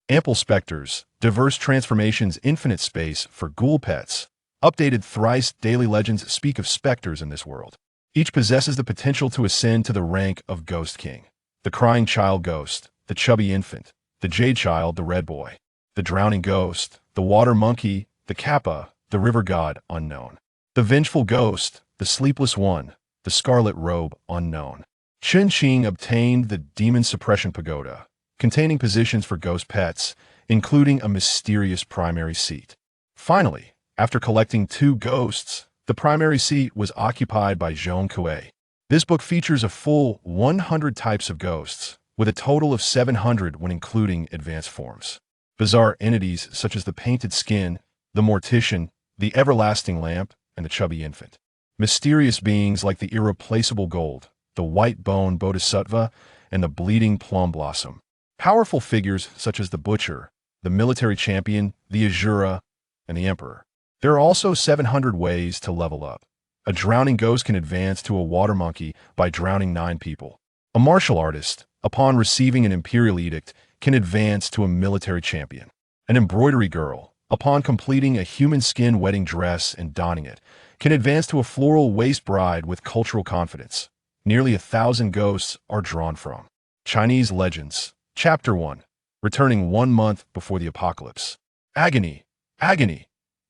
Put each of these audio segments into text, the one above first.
Ample specters, diverse transformations, infinite space for ghoul pets. Updated thrice daily legends speak of specters in this world. Each possesses the potential to ascend to the rank of Ghost King. The crying child ghost, the chubby infant, the jade child, the red boy, the drowning ghost, the water monkey, the kappa, the river god, unknown. The vengeful ghost, the sleepless one, the scarlet robe, unknown. Chen Qing obtained the demon suppression pagoda, containing positions for ghost pets, including a mysterious primary seat. Finally, after collecting 2 ghosts, the primary seat was occupied by Zhong Kui. This book features a full 100 types of ghosts, with a total of 700 when including advanced forms. Bizarre entities such as the painted skin, the mortician, the everlasting lamp, and the chubby infant. Mysterious beings like the irreplaceable gold, the white bone bodhisattva, and the bleeding plum blossom. Powerful figures such as the butcher, the military champion, the Azura, and the emperor. There are also 700 ways to level up. A drowning ghost can advance to a water monkey by drowning 9 people. A martial artist, upon receiving an imperial edict, can advance to a military champion. An embroidery girl, upon completing a human skin wedding dress and donning it, can advance to a floral waist bride with cultural confidence. Nearly 1,000 ghosts are drawn from Chinese legends. Chapter 1. Returning 1 month before the apocalypse. Agony, agony,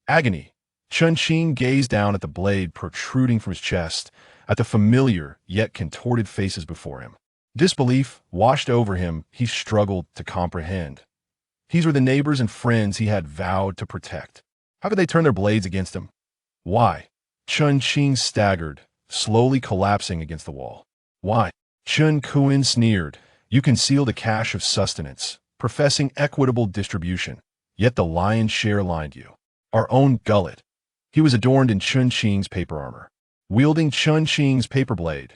agony. Chen Qing gazed down at the blade protruding from his chest, at the familiar yet contorted faces before him. Disbelief washed over him. He struggled to comprehend. These were the neighbors and friends he had vowed to protect. How could they turn their blades against him? Why? Chen Qing staggered, slowly collapsing against the wall. Why? Chen Qing sneered. You concealed a cache of sustenance, professing equitable distribution, yet the lion's share lined you. Our own gullet. He was adorned in Chen Qing's paper armor. Wielding Chen Qing's paper blade,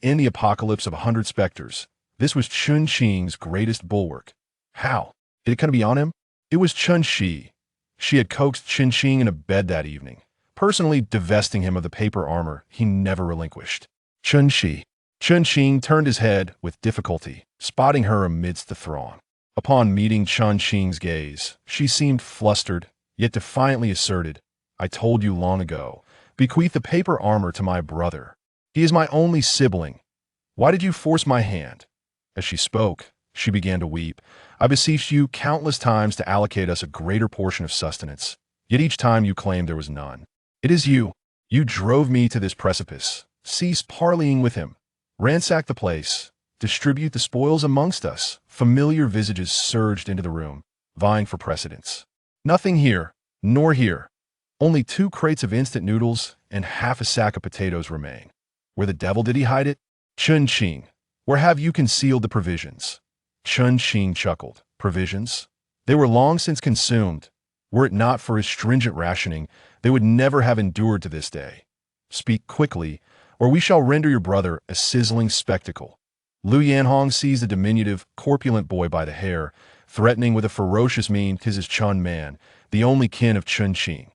in the apocalypse of 100 specters, this was Chen Qing's greatest bulwark. How? Did it come to be on him? It was Chen Shi. She had coaxed Chen Qing into bed that evening, personally divesting him of the paper armor he never relinquished. Chen Shi. Chen Qing turned his head with difficulty, spotting her amidst the throng. Upon meeting Chen Qing's gaze, she seemed flustered, yet defiantly asserted, I told you long ago, bequeath the paper armor to my brother. He is my only sibling. Why did you force my hand? As she spoke, she began to weep. I beseeched you countless times to allocate us a greater portion of sustenance, yet each time you claimed there was none. It is you. You drove me to this precipice. Cease parleying with him. Ransack the place. Distribute the spoils amongst us. Familiar visages surged into the room, vying for precedence. Nothing here, nor here. Only 2 crates of instant noodles and half a sack of potatoes remain. Where the devil did he hide it? Chen Qing, where have you concealed the provisions? Chen Qing chuckled. Provisions? They were long since consumed. Were it not for his stringent rationing, they would never have endured to this day. Speak quickly, or we shall render your brother a sizzling spectacle. Lu Yanhong seized the diminutive, corpulent boy by the hair, threatening with a ferocious mien, "'Tis his Chun Man, the only kin of Chen Qing."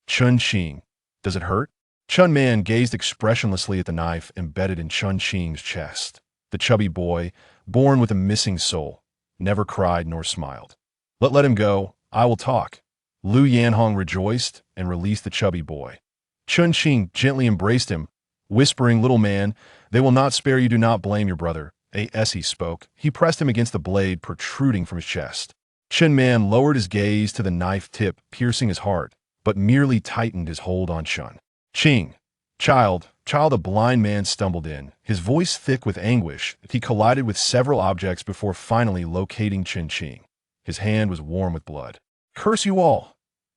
Chen Qing, does it hurt? Chun Man gazed expressionlessly at the knife embedded in Chen Qing's chest. The chubby boy, born with a missing soul, never cried nor smiled. Let him go, I will talk. Lu Yanhong rejoiced and released the chubby boy. Chen Qing gently embraced him, whispering, "Little man, they will not spare you. Do not blame your brother." As he spoke, he pressed him against the blade protruding from his chest. Chen Man lowered his gaze to the knife tip piercing his heart, but merely tightened his hold on Chen Qing. Child, a blind man stumbled in, his voice thick with anguish. He collided with several objects before finally locating Chen Qing. His hand was warm with blood. "Curse you all!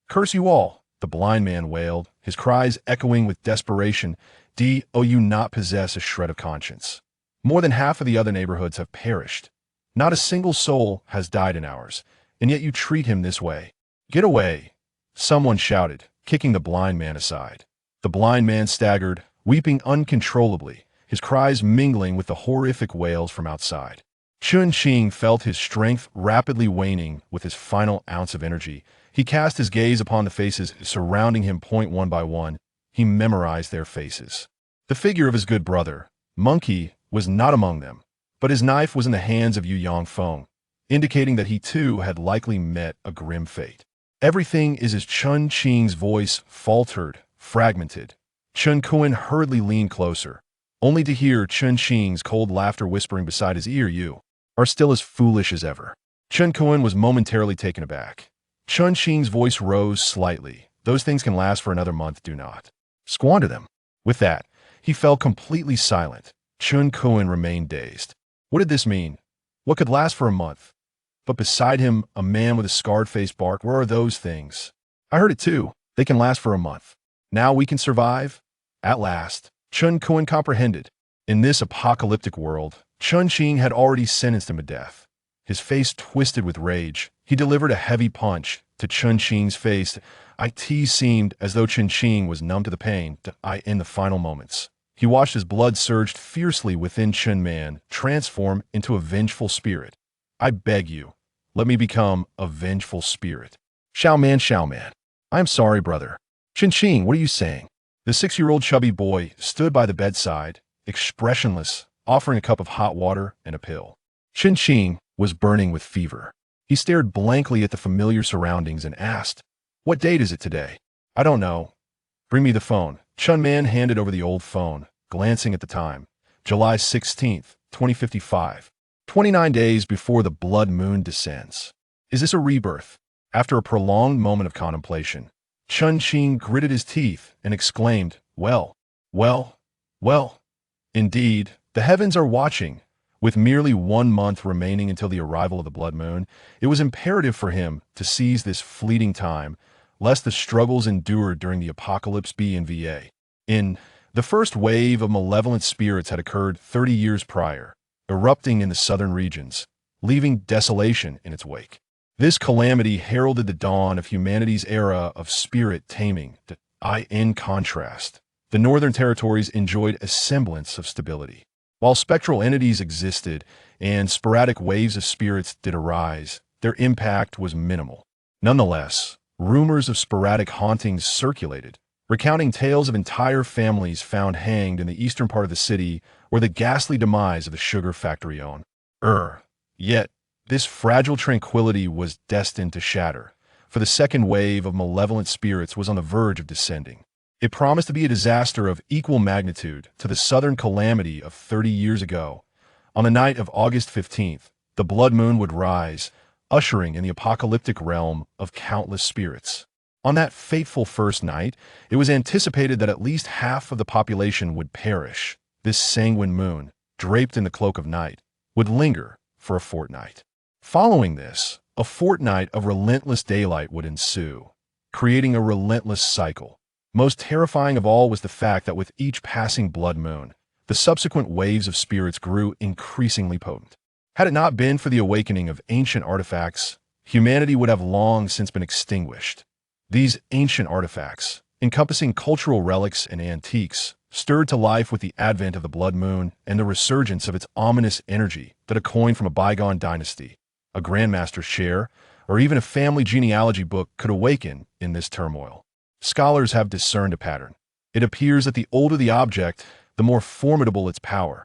Curse you all!" the blind man wailed, his cries echoing with desperation. Do you not possess a shred of conscience? More than half of the other neighborhoods have perished. Not a single soul has died in ours, and yet you treat him this way. Get away! Someone shouted, kicking the blind man aside. The blind man staggered, weeping uncontrollably, his cries mingling with the horrific wails from outside. Chen Qing felt his strength rapidly waning with his final ounce of energy. He cast his gaze upon the faces surrounding him. One by one, he memorized their faces. The figure of his good brother, Monkey, was not among them, but his knife was in the hands of Yu Yangfeng. indicating that he too had likely met a grim fate. Everything is as Chen Qing's voice faltered, fragmented. Chen Qing hurriedly leaned closer, only to hear Chen Qing's cold laughter whispering beside his ear, "You are still as foolish as ever." Chen Qing was momentarily taken aback. Chen Qing's voice rose slightly. "Those things can last for another month, do not squander them." With that, he fell completely silent. Chen Qing remained dazed. What did this mean? What could last for a month? But beside him, a man with a scarred face barked, "Where are those things?" "I heard it too. They can last for a month. Now we can survive?" At last, Chen Qing comprehended. In this apocalyptic world, Chen Qing had already sentenced him to death. His face twisted with rage. He delivered a heavy punch to Chen Qing's face. It seemed as though Chen Qing was numb to the pain in the final moments. He watched as blood surged fiercely within Chen Man, transform into a vengeful spirit. "I beg you, let me become a vengeful spirit." Xiao Man. "I am sorry, brother." "Chen Qing, what are you saying?" The 6-year-old chubby boy stood by the bedside, expressionless, offering a cup of hot water and a pill. Chen Qing was burning with fever. He stared blankly at the familiar surroundings and asked, "What date is it today?" "I don't know." "Bring me the phone." Chen Man handed over the old phone, glancing at the time. July 16th, 2055. 29 days before the blood moon descends. Is this a rebirth? After a prolonged moment of contemplation, Chen Qing gritted his teeth and exclaimed, well. Indeed, the heavens are watching. With merely 1 month remaining until the arrival of the blood moon, it was imperative for him to seize this fleeting time, lest the struggles endured during the apocalypse be in VA. The first wave of malevolent spirits had occurred 30 years prior, erupting in the southern regions, leaving desolation in its wake. This calamity heralded the dawn of humanity's era of spirit taming. In contrast, the northern territories enjoyed a semblance of stability. While spectral entities existed and sporadic waves of spirits did arise, their impact was minimal. Nonetheless, rumors of sporadic hauntings circulated, recounting tales of entire families found hanged in the eastern part of the city or the ghastly demise of the sugar factory owner. Yet, this fragile tranquility was destined to shatter, for the second wave of malevolent spirits was on the verge of descending. It promised to be a disaster of equal magnitude to the southern calamity of 30 years ago. On the night of August 15th, the blood moon would rise, ushering in the apocalyptic realm of countless spirits. On that fateful first night, it was anticipated that at least half of the population would perish. This sanguine moon, draped in the cloak of night, would linger for a fortnight. Following this, a fortnight of relentless daylight would ensue, creating a relentless cycle. Most terrifying of all was the fact that with each passing blood moon, the subsequent waves of spirits grew increasingly potent. Had it not been for the awakening of ancient artifacts, humanity would have long since been extinguished. These ancient artifacts, encompassing cultural relics and antiques, stirred to life with the advent of the blood moon and the resurgence of its ominous energy that a coin from a bygone dynasty, a grandmaster's share, or even a family genealogy book could awaken in this turmoil. Scholars have discerned a pattern. It appears that the older the object, the more formidable its power,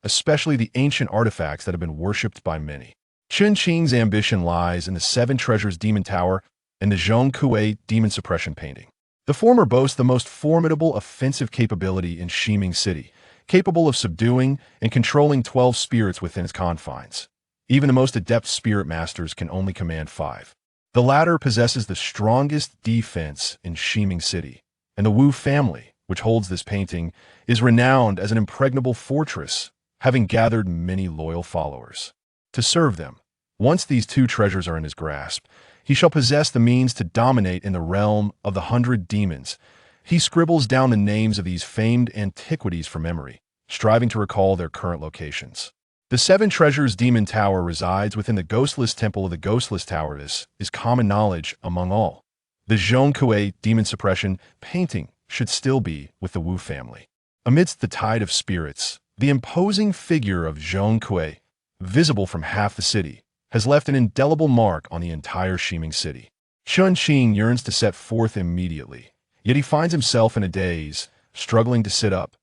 especially the ancient artifacts that have been worshipped by many. Chen Qing's ambition lies in the 7 Treasures Demon Tower and the Zhong Kui Demon Suppression Painting. The former boasts the most formidable offensive capability in Shiming City, capable of subduing and controlling 12 spirits within its confines. Even the most adept spirit masters can only command 5. The latter possesses the strongest defense in Shiming City, and the Wu family, which holds this painting, is renowned as an impregnable fortress, having gathered many loyal followers. To serve them, once these 2 treasures are in his grasp, he shall possess the means to dominate in the realm of the 100 demons. He scribbles down the names of these famed antiquities from memory, striving to recall their current locations. The 7 Treasures Demon Tower resides within the ghostless temple of the Ghostless Tower. This is common knowledge among all. The Zhong Kui Demon Suppression Painting should still be with the Wu family. Amidst the tide of spirits, the imposing figure of Zhong Kui, visible from half the city, has left an indelible mark on the entire Shiming City. Chen Qing yearns to set forth immediately, yet he finds himself in a daze, struggling to sit up.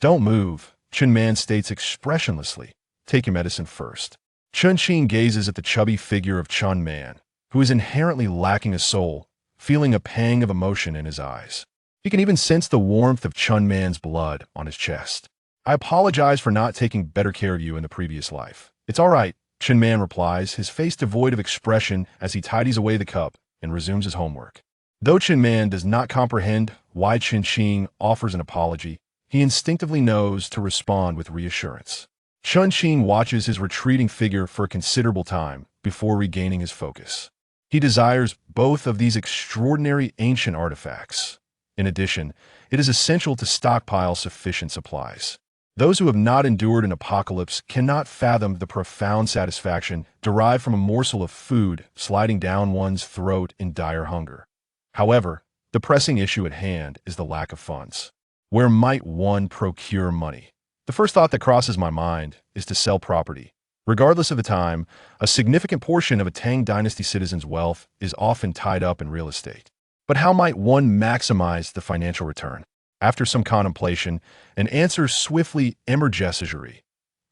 "Don't move," Chen Man states expressionlessly. "Take your medicine first." Chen Qing gazes at the chubby figure of Chun Man, who is inherently lacking a soul, feeling a pang of emotion in his eyes. He can even sense the warmth of Chun Man's blood on his chest. I apologize for not taking better care of you in the previous life. It's all right, Chen Man replies, his face devoid of expression as he tidies away the cup and resumes his homework. Though Chen Man does not comprehend why Chen Qing offers an apology, he instinctively knows to respond with reassurance. Chen Qing watches his retreating figure for a considerable time before regaining his focus. He desires both of these extraordinary ancient artifacts. In addition, it is essential to stockpile sufficient supplies. Those who have not endured an apocalypse cannot fathom the profound satisfaction derived from a morsel of food sliding down one's throat in dire hunger. However, the pressing issue at hand is the lack of funds. Where might one procure money? The first thought that crosses my mind is to sell property. Regardless of the time, a significant portion of a Tang Dynasty citizen's wealth is often tied up in real estate. But how might one maximize the financial return? After some contemplation, an answer swiftly emerges: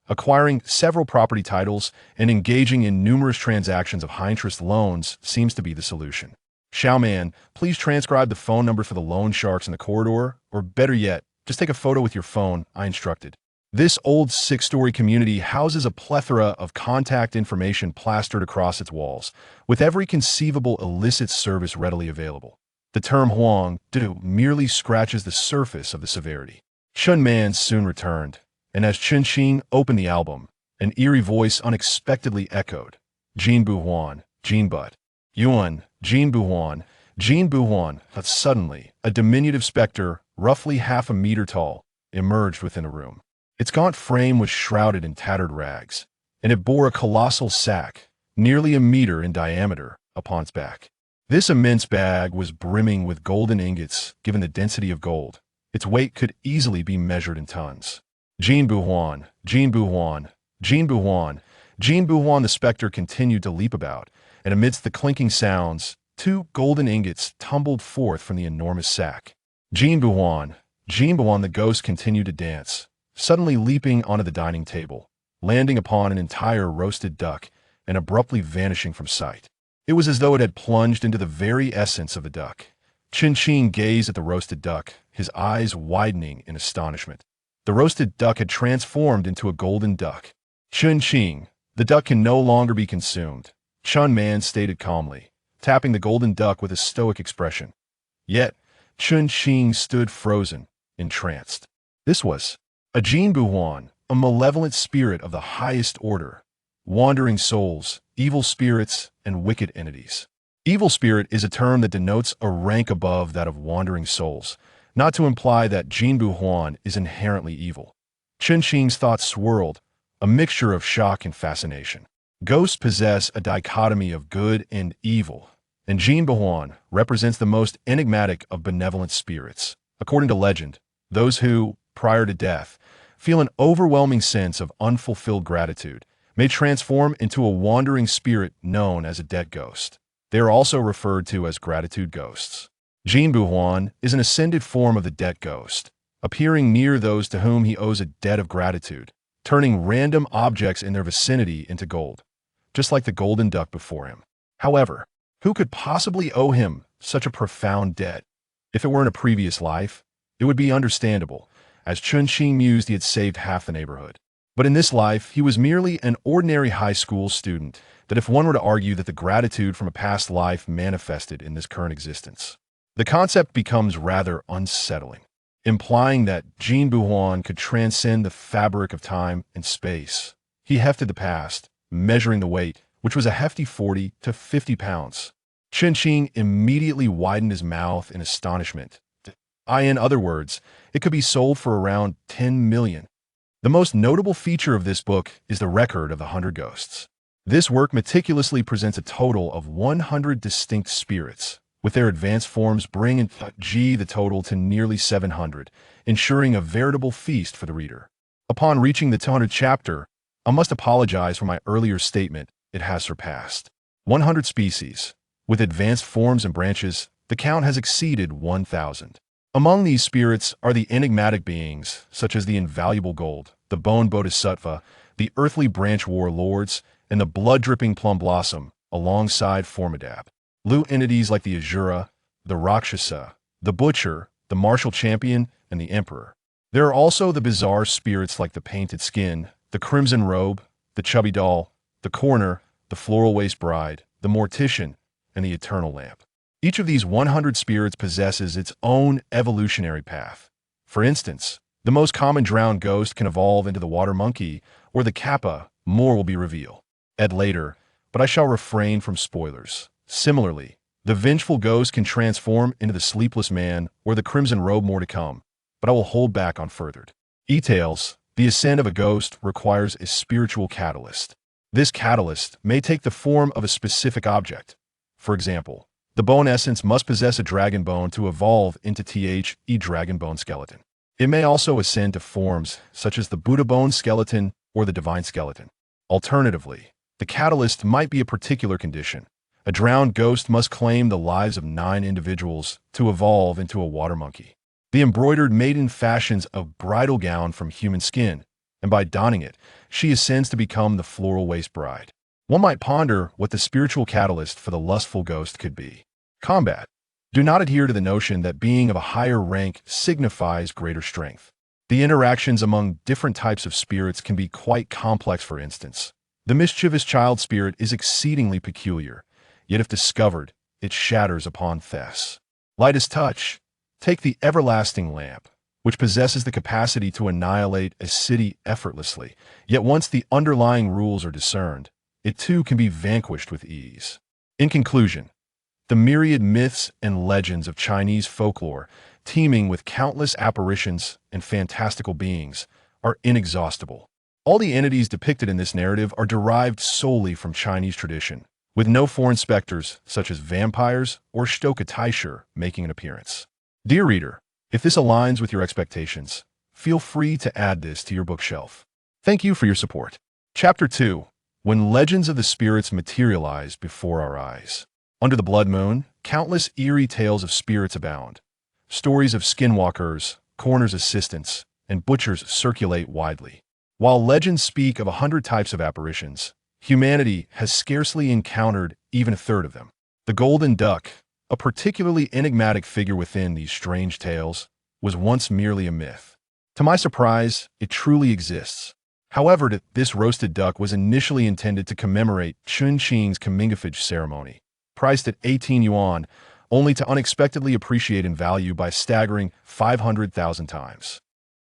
acquiring several property titles and engaging in numerous transactions of high-interest loans seems to be the solution. Xiaoman, please transcribe the phone number for the loan sharks in the corridor, or better yet, just take a photo with your phone, I instructed. This old 6-story community houses a plethora of contact information plastered across its walls, with every conceivable illicit service readily available. The term Huang Du merely scratches the surface of the severity. Chun Man soon returned, and as Chen Qing opened the album, an eerie voice unexpectedly echoed, Jin Bu Huan, Jin But. Yuan, Jin Bu Huan, Jin Bu Huan. But suddenly, a diminutive specter, roughly half a meter tall, emerged within the room. Its gaunt frame was shrouded in tattered rags, and it bore a colossal sack, nearly a meter in diameter, upon its back. This immense bag was brimming with golden ingots. Given the density of gold, its weight could easily be measured in tons. Jin Bu Huan, Jin Bu Huan, Jin Bu Huan, Jin Bu Huan. The specter continued to leap about, and amidst the clinking sounds, 2 golden ingots tumbled forth from the enormous sack. Jin Bu Huan, Jin Bu Huan. The ghost continued to dance, suddenly leaping onto the dining table, landing upon an entire roasted duck, and abruptly vanishing from sight. It was as though it had plunged into the very essence of the duck. Chen Qing gazed at the roasted duck, his eyes widening in astonishment. The roasted duck had transformed into a golden duck. Chen Qing, the duck can no longer be consumed, Chun Man stated calmly, tapping the golden duck with a stoic expression. Yet, Chen Qing stood frozen, entranced. This was a Jin Bu Huan, a malevolent spirit of the highest order. Wandering souls, evil spirits, and wicked entities. Evil spirit is a term that denotes a rank above that of wandering souls, not to imply that Jin Bu Huan is inherently evil. Chen Qing's thoughts swirled, a mixture of shock and fascination. Ghosts possess a dichotomy of good and evil, and Jin Bu Huan represents the most enigmatic of benevolent spirits. According to legend, those who, prior to death, feel an overwhelming sense of unfulfilled gratitude may transform into a wandering spirit known as a debt ghost. They are also referred to as gratitude ghosts. Jin Bu Huan is an ascended form of the debt ghost, appearing near those to whom he owes a debt of gratitude, turning random objects in their vicinity into gold, just like the golden duck before him. However, who could possibly owe him such a profound debt? If it were in a previous life, it would be understandable. As Chen Qing mused, he had saved half the neighborhood. But in this life, he was merely an ordinary high school student, that if one were to argue that the gratitude from a past life manifested in this current existence, the concept becomes rather unsettling, implying that Jin Bu Huan could transcend the fabric of time and space. He hefted the past, measuring the weight, which was a hefty 40 to 50 pounds. Chen Qing immediately widened his mouth in astonishment. In other words, it could be sold for around 10 million. The most notable feature of this book is the record of the 100 ghosts. This work meticulously presents a total of 100 distinct spirits, with their advanced forms bringing the total to nearly 700, ensuring a veritable feast for the reader. Upon reaching the 200th chapter, I must apologize for my earlier statement. It has surpassed 100 species. With advanced forms and branches, the count has exceeded 1,000. Among these spirits are the enigmatic beings, such as the invaluable gold, the bone bodhisattva, the earthly branch warlords, and the blood-dripping plum blossom alongside formidable loot entities like the Azura, the Rakshasa, the Butcher, the Martial Champion, and the Emperor. There are also the bizarre spirits like the Painted Skin, the Crimson Robe, the Chubby Doll, the Coroner, the Floral Waste Bride, the Mortician, and the Eternal Lamp. Each of these 100 spirits possesses its own evolutionary path. For instance, the most common drowned ghost can evolve into the water monkey or the kappa. More will be revealed later, but I shall refrain from spoilers. Similarly, the vengeful ghost can transform into the sleepless man or the crimson robe. More to come, but I will hold back on further details. The ascent of a ghost requires a spiritual catalyst. This catalyst may take the form of a specific object. For example, the bone essence must possess a dragon bone to evolve into a dragon bone skeleton. It may also ascend to forms such as the Buddha bone skeleton or the divine skeleton. Alternatively, the catalyst might be a particular condition. A drowned ghost must claim the lives of 9 individuals to evolve into a water monkey. The embroidered maiden fashions a bridal gown from human skin, and by donning it, she ascends to become the floral waste bride. One might ponder what the spiritual catalyst for the lustful ghost could be. Combat. Do not adhere to the notion that being of a higher rank signifies greater strength. The interactions among different types of spirits can be quite complex. For instance, the mischievous child spirit is exceedingly peculiar, yet if discovered, it shatters upon thefts. Light as touch. Take the everlasting lamp, which possesses the capacity to annihilate a city effortlessly, yet once the underlying rules are discerned, it too can be vanquished with ease. In conclusion, the myriad myths and legends of Chinese folklore, teeming with countless apparitions and fantastical beings, are inexhaustible. All the entities depicted in this narrative are derived solely from Chinese tradition, with no foreign specters such as vampires or Stoka Taisher making an appearance. Dear reader, if this aligns with your expectations, feel free to add this to your bookshelf. Thank you for your support. Chapter 2. When Legends of the Spirits Materialize Before Our Eyes. Under the blood moon, countless eerie tales of spirits abound. Stories of skinwalkers, coroner's assistants, and butchers circulate widely. While legends speak of 100 types of apparitions, humanity has scarcely encountered even a third of them. The Golden Duck, a particularly enigmatic figure within these strange tales, was once merely a myth. To my surprise, it truly exists. However, this roasted duck was initially intended to commemorate Chen Qing's comingafage ceremony, priced at 18 yuan, only to unexpectedly appreciate in value by a staggering 500,000 times.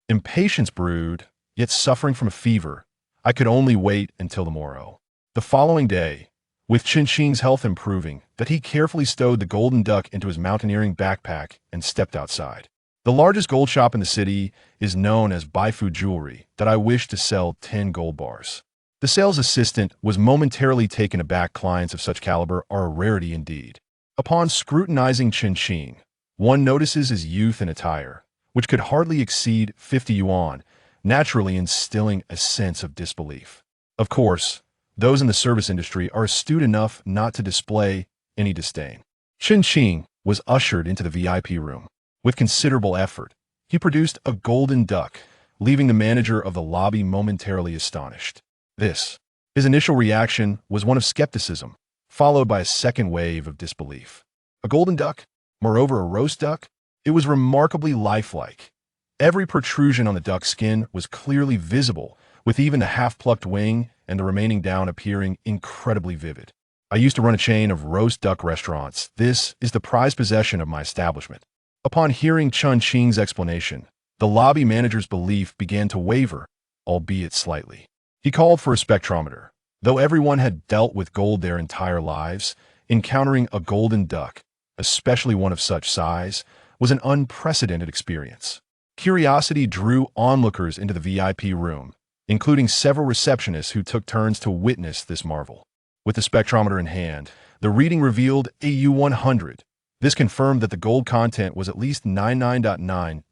Impatience brewed, yet suffering from a fever, I could only wait until the morrow. The following day, with Chen Qing's health improving, that he carefully stowed the golden duck into his mountaineering backpack and stepped outside. The largest gold shop in the city is known as Baifu Jewelry, that I wish to sell 10 gold bars. The sales assistant was momentarily taken aback. Clients of such caliber are a rarity indeed. Upon scrutinizing Chen Qing, one notices his youth and attire, which could hardly exceed 50 yuan, naturally instilling a sense of disbelief. Of course, those in the service industry are astute enough not to display any disdain. Chen Qing was ushered into the VIP room. With considerable effort, he produced a golden duck, leaving the manager of the lobby momentarily astonished. His initial reaction was one of skepticism, followed by a second wave of disbelief. A golden duck? Moreover, a roast duck? It was remarkably lifelike. Every protrusion on the duck's skin was clearly visible, with even the half-plucked wing and the remaining down appearing incredibly vivid. I used to run a chain of roast duck restaurants. This is the prized possession of my establishment. Upon hearing Chen Qing's explanation, the lobby manager's belief began to waver, albeit slightly. He called for a spectrometer. Though everyone had dealt with gold their entire lives, encountering a golden duck, especially one of such size, was an unprecedented experience. Curiosity drew onlookers into the VIP room, including several receptionists who took turns to witness this marvel. With the spectrometer in hand, the reading revealed AU100. This confirmed that the gold content was at least 99.9.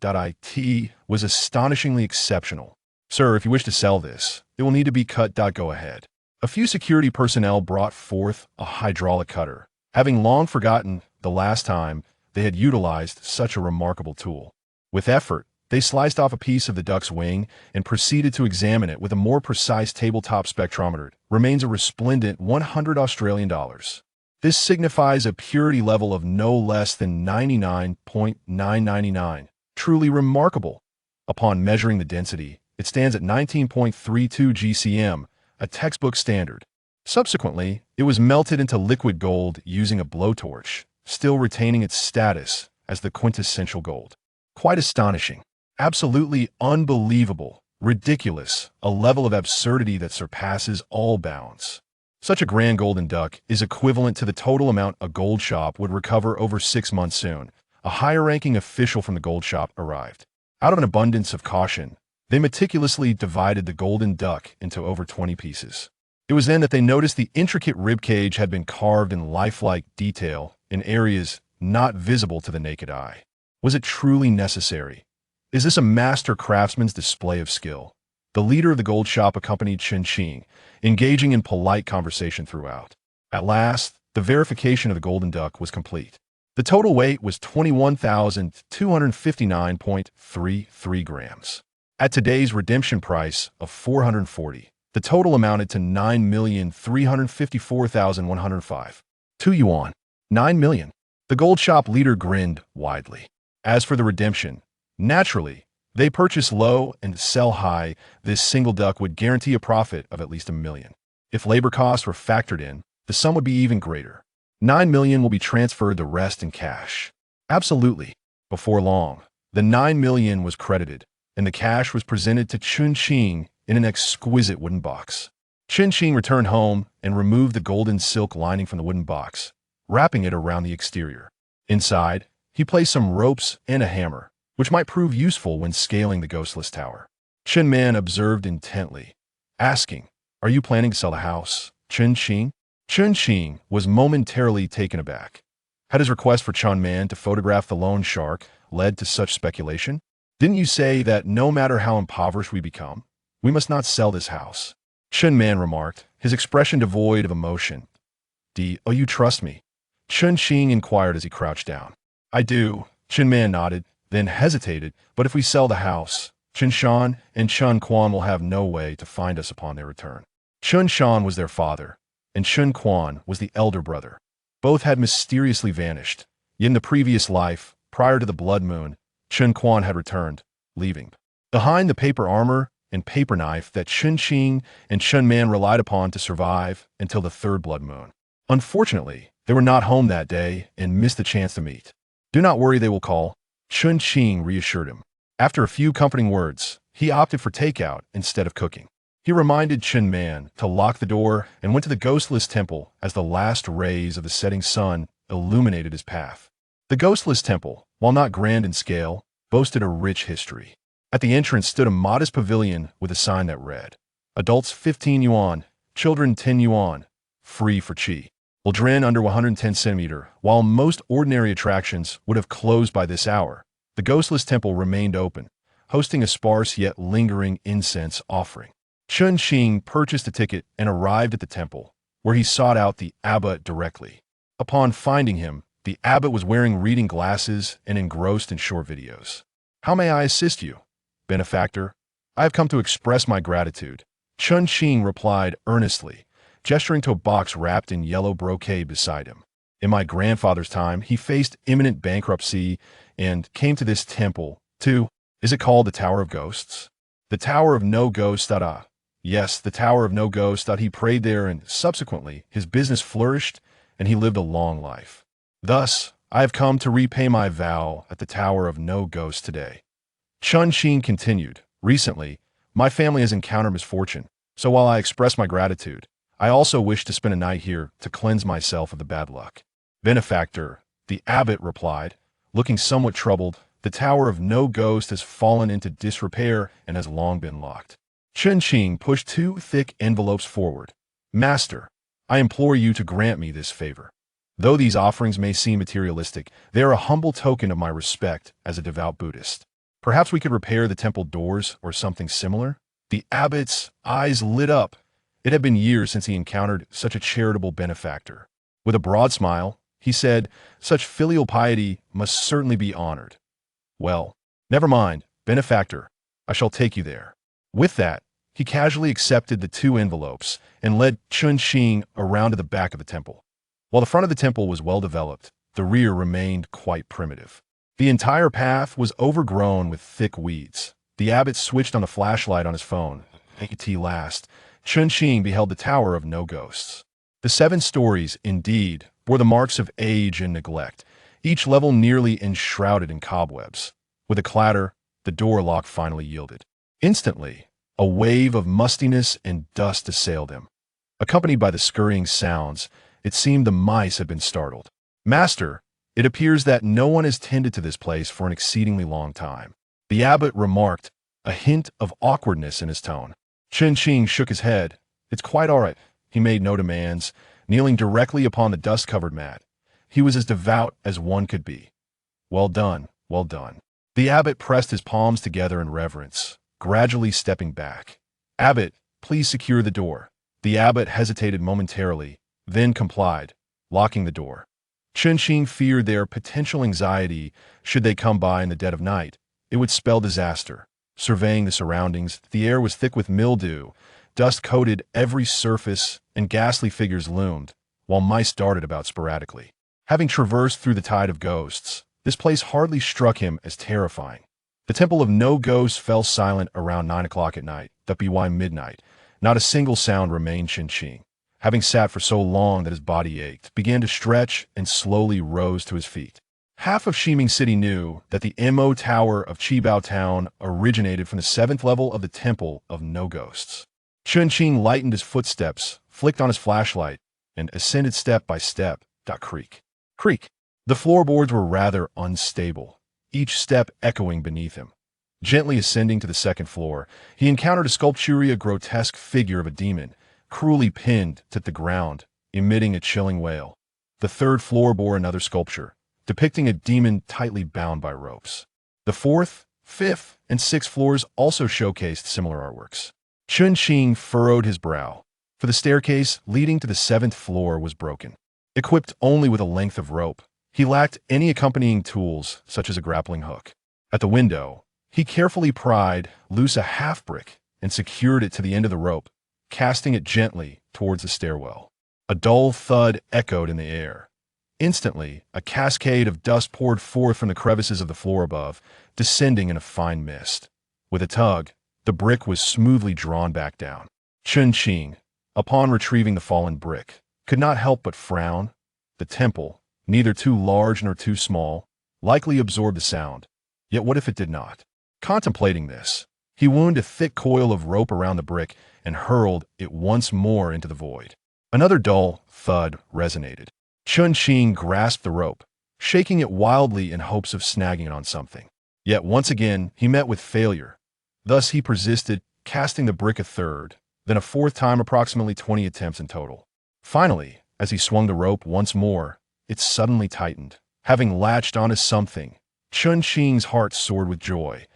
It was astonishingly exceptional. Sir, if you wish to sell this, it will need to be cut. Go ahead. A few security personnel brought forth a hydraulic cutter, having long forgotten the last time they had utilized such a remarkable tool. With effort, They sliced off a piece of the duck's wing and proceeded to examine it with a more precise tabletop spectrometer. Remains a resplendent 100 Australian dollars. This signifies a purity level of no less than 99.999. Truly remarkable. Upon measuring the density, it stands at 19.32 GCM, a textbook standard. Subsequently, it was melted into liquid gold using a blowtorch, still retaining its status as the quintessential gold. Quite astonishing. Absolutely unbelievable. Ridiculous. A level of absurdity that surpasses all bounds. Such a grand golden duck is equivalent to the total amount a gold shop would recover over 6 months soon. A higher-ranking official from the gold shop arrived. Out of an abundance of caution, they meticulously divided the golden duck into over 20 pieces. It was then that they noticed the intricate ribcage had been carved in lifelike detail in areas not visible to the naked eye. Was it truly necessary? Is this a master craftsman's display of skill? The leader of the gold shop accompanied Chen Qing, engaging in polite conversation throughout. At last, the verification of the golden duck was complete. The total weight was 21,259.33 grams. At today's redemption price of 440, the total amounted to 9,354,105. 2 yuan. 9 million. The gold shop leader grinned widely. As for the redemption, naturally, they purchase low and sell high. This single duck would guarantee a profit of at least $1 million. If labor costs were factored in, the sum would be even greater. 9 million will be transferred, the rest in cash. Absolutely. Before long, the 9 million was credited, and the cash was presented to Chen Qing in an exquisite wooden box. Chen Qing returned home and removed the golden silk lining from the wooden box, wrapping it around the exterior. Inside, he placed some ropes and a hammer, which might prove useful when scaling the ghostless tower. Chen Man observed intently, asking, "Are you planning to sell the house, Chen Qing?" Chen Qing was momentarily taken aback. Had his request for Chen Man to photograph the lone shark led to such speculation? Didn't you say that no matter how impoverished we become, we must not sell this house? Chen Man remarked, his expression devoid of emotion. "Oh, you trust me?" Chen Qing inquired as he crouched down. "I do," Chen Man nodded, then hesitated. "But if we sell the house, Chen Shan and Chen Quan will have no way to find us upon their return." Chen Shan was their father, and Chen Quan was the elder brother. Both had mysteriously vanished. Yet in the previous life, prior to the blood moon, Chen Quan had returned, leaving behind the paper armor and paper knife that Chen Qing and Chen Man relied upon to survive until the third blood moon. Unfortunately, they were not home that day and missed the chance to meet. "Do not worry, they will call," Chen Qing reassured him. After a few comforting words, he opted for takeout instead of cooking. He reminded Chen Man to lock the door and went to the ghostless temple as the last rays of the setting sun illuminated his path. The ghostless temple, while not grand in scale, boasted a rich history. At the entrance stood a modest pavilion with a sign that read, "Adults 15 yuan, children 10 yuan, free for chi." Children under 110 centimeter. While most ordinary attractions would have closed by this hour, the ghostless temple remained open, hosting a sparse yet lingering incense offering. Chen Qing purchased a ticket and arrived at the temple, where he sought out the abbot directly. Upon finding him, the abbot was wearing reading glasses and engrossed in short videos. "How may I assist you, benefactor?" "I have come to express my gratitude," Chen Qing replied earnestly, gesturing to a box wrapped in yellow brocade beside him. "In my grandfather's time, he faced imminent bankruptcy and came to this temple to—" "Is it called the Tower of Ghosts?" "The Tower of No Ghosts." "Yes, the Tower of No Ghosts." He prayed there, and subsequently his business flourished and he lived a long life. "Thus, I have come to repay my vow at the Tower of No Ghosts today." Chen Qing continued, "Recently, my family has encountered misfortune, so while I express my gratitude, I also wish to spend a night here to cleanse myself of the bad luck." "Benefactor," the abbot replied, looking somewhat troubled, "the Tower of No Ghost has fallen into disrepair and has long been locked." Chen Qing pushed 2 thick envelopes forward. "Master, I implore you to grant me this favor. Though these offerings may seem materialistic, they are a humble token of my respect as a devout Buddhist. Perhaps we could repair the temple doors or something similar?" The abbot's eyes lit up. It had been years since he encountered such a charitable benefactor. With a broad smile, he said, "Such filial piety must certainly be honored." "Well, never mind," Benefactor, I shall take you there." With that, he casually accepted the 2 envelopes and led Chen Qing around to the back of the temple. While the front of the temple was well developed, the rear remained quite primitive. The entire path was overgrown with thick weeds. The abbot switched on the flashlight on his phone. At last, Chen Qing beheld the Tower of No Ghosts. The 7 stories, indeed, bore the marks of age and neglect, each level nearly enshrouded in cobwebs. With a clatter, the door lock finally yielded. Instantly, a wave of mustiness and dust assailed him. Accompanied by the scurrying sounds, it seemed the mice had been startled. "Master, it appears that no one has tended to this place for an exceedingly long time," the abbot remarked, a hint of awkwardness in his tone. Chen Qing shook his head. "It's quite all right." He made no demands, kneeling directly upon the dust-covered mat. He was as devout as one could be. "Well done, well done." The abbot pressed his palms together in reverence, gradually stepping back. "Abbot, please secure the door." The abbot hesitated momentarily, then complied, locking the door. Chen Qing feared their potential anxiety should they come by in the dead of night. It would spell disaster. Surveying the surroundings, the air was thick with mildew, dust coated every surface, and ghastly figures loomed, while mice darted about sporadically. Having traversed through the tide of ghosts, this place hardly struck him as terrifying. The Temple of No Ghosts fell silent around 9 o'clock at night, by midnight. Not a single sound remained. Chen Qing, having sat for so long that his body ached, began to stretch and slowly rose to his feet. Half of Shiming City knew that the Mo Tower of Qibao Town originated from the 7th level of the Temple of No Ghosts. Chen Qing lightened his footsteps, flicked on his flashlight, and ascended step by step. Creak. Creak. The floorboards were rather unstable, each step echoing beneath him. Gently ascending to the 2nd floor, he encountered a sculptural grotesque figure of a demon, cruelly pinned to the ground, emitting a chilling wail. The 3rd floor bore another sculpture, depicting a demon tightly bound by ropes. The 4th, 5th, and 6th floors also showcased similar artworks. Chen Qing furrowed his brow, for the staircase leading to the 7th floor was broken. Equipped only with a length of rope, he lacked any accompanying tools, such as a grappling hook. At the window, he carefully pried loose a half-brick and secured it to the end of the rope, casting it gently towards the stairwell. A dull thud echoed in the air. Instantly, a cascade of dust poured forth from the crevices of the floor above, descending in a fine mist. With a tug, the brick was smoothly drawn back down. Chen Qing, upon retrieving the fallen brick, could not help but frown. The temple, neither too large nor too small, likely absorbed the sound. Yet what if it did not? Contemplating this, he wound a thick coil of rope around the brick and hurled it once more into the void. Another dull thud resonated. Chen Qing grasped the rope, shaking it wildly in hopes of snagging it on something. Yet once again he met with failure. Thus he persisted, casting the brick a 3rd, then a 4th time, approximately 20 attempts in total. Finally, as he swung the rope once more, it suddenly tightened. Having latched onto something, Chen Qing's heart soared with joy.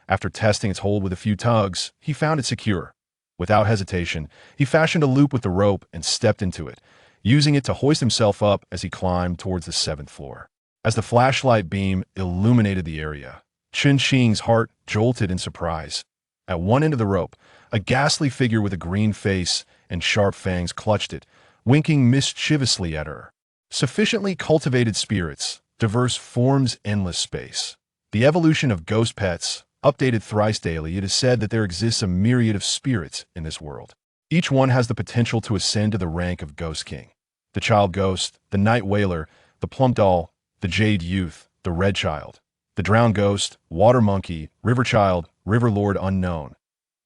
After testing its hold with a few tugs, he found it secure. Without hesitation, he fashioned a loop with the rope and stepped into it, using it to hoist himself up as he climbed towards the 7th floor. As the flashlight beam illuminated the area, Chen Qing's heart jolted in surprise. At one end of the rope, a ghastly figure with a green face and sharp fangs clutched it, winking mischievously at her. Sufficiently cultivated spirits, diverse forms, endless space. The evolution of ghost pets, updated thrice daily. It is said that there exists a myriad of spirits in this world. Each one has the potential to ascend to the rank of Ghost King. The Child Ghost, the Night Wailer, the Plump Doll, the Jade Youth, the Red Child, the Drowned Ghost, Water Monkey, River Child, River Lord Unknown,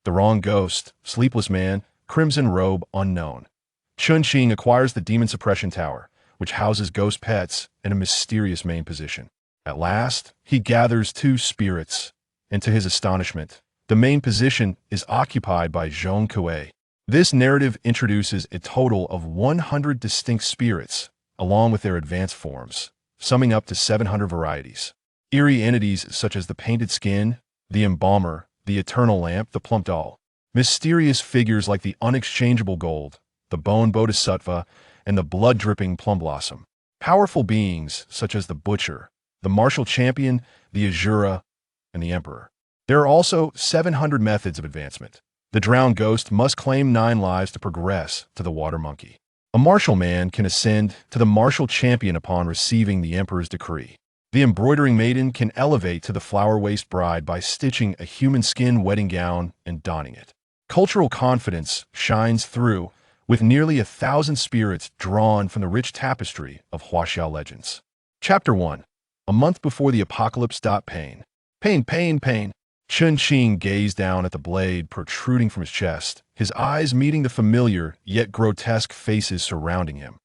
the Wrong Ghost, Sleepless Man, Crimson Robe Unknown. Chen Qing acquires the Demon Suppression Tower, which houses ghost pets in a mysterious main position. At last, he gathers 2 spirits, and to his astonishment, the main position is occupied by Zhong Kui. This narrative introduces a total of 100 distinct spirits, along with their advanced forms, summing up to 700 varieties. Eerie entities such as the Painted Skin, the Embalmer, the Eternal Lamp, the Plump Doll. Mysterious figures like the Unexchangeable Gold, the Bone Bodhisattva, and the Blood-Dripping Plum Blossom. Powerful beings such as the Butcher, the Martial Champion, the Azura, and the Emperor. There are also 700 methods of advancement. The drowned ghost must claim 9 lives to progress to the water monkey. A martial man can ascend to the martial champion upon receiving the emperor's decree. The embroidering maiden can elevate to the flower-waist bride by stitching a human skin wedding gown and donning it. Cultural confidence shines through with nearly 1,000 spirits drawn from the rich tapestry of Huaxiao legends. Chapter 1. A month before the apocalypse. Pain. Pain, pain, pain. Chen Qing gazed down at the blade protruding from his chest, his eyes meeting the familiar yet grotesque faces surrounding him.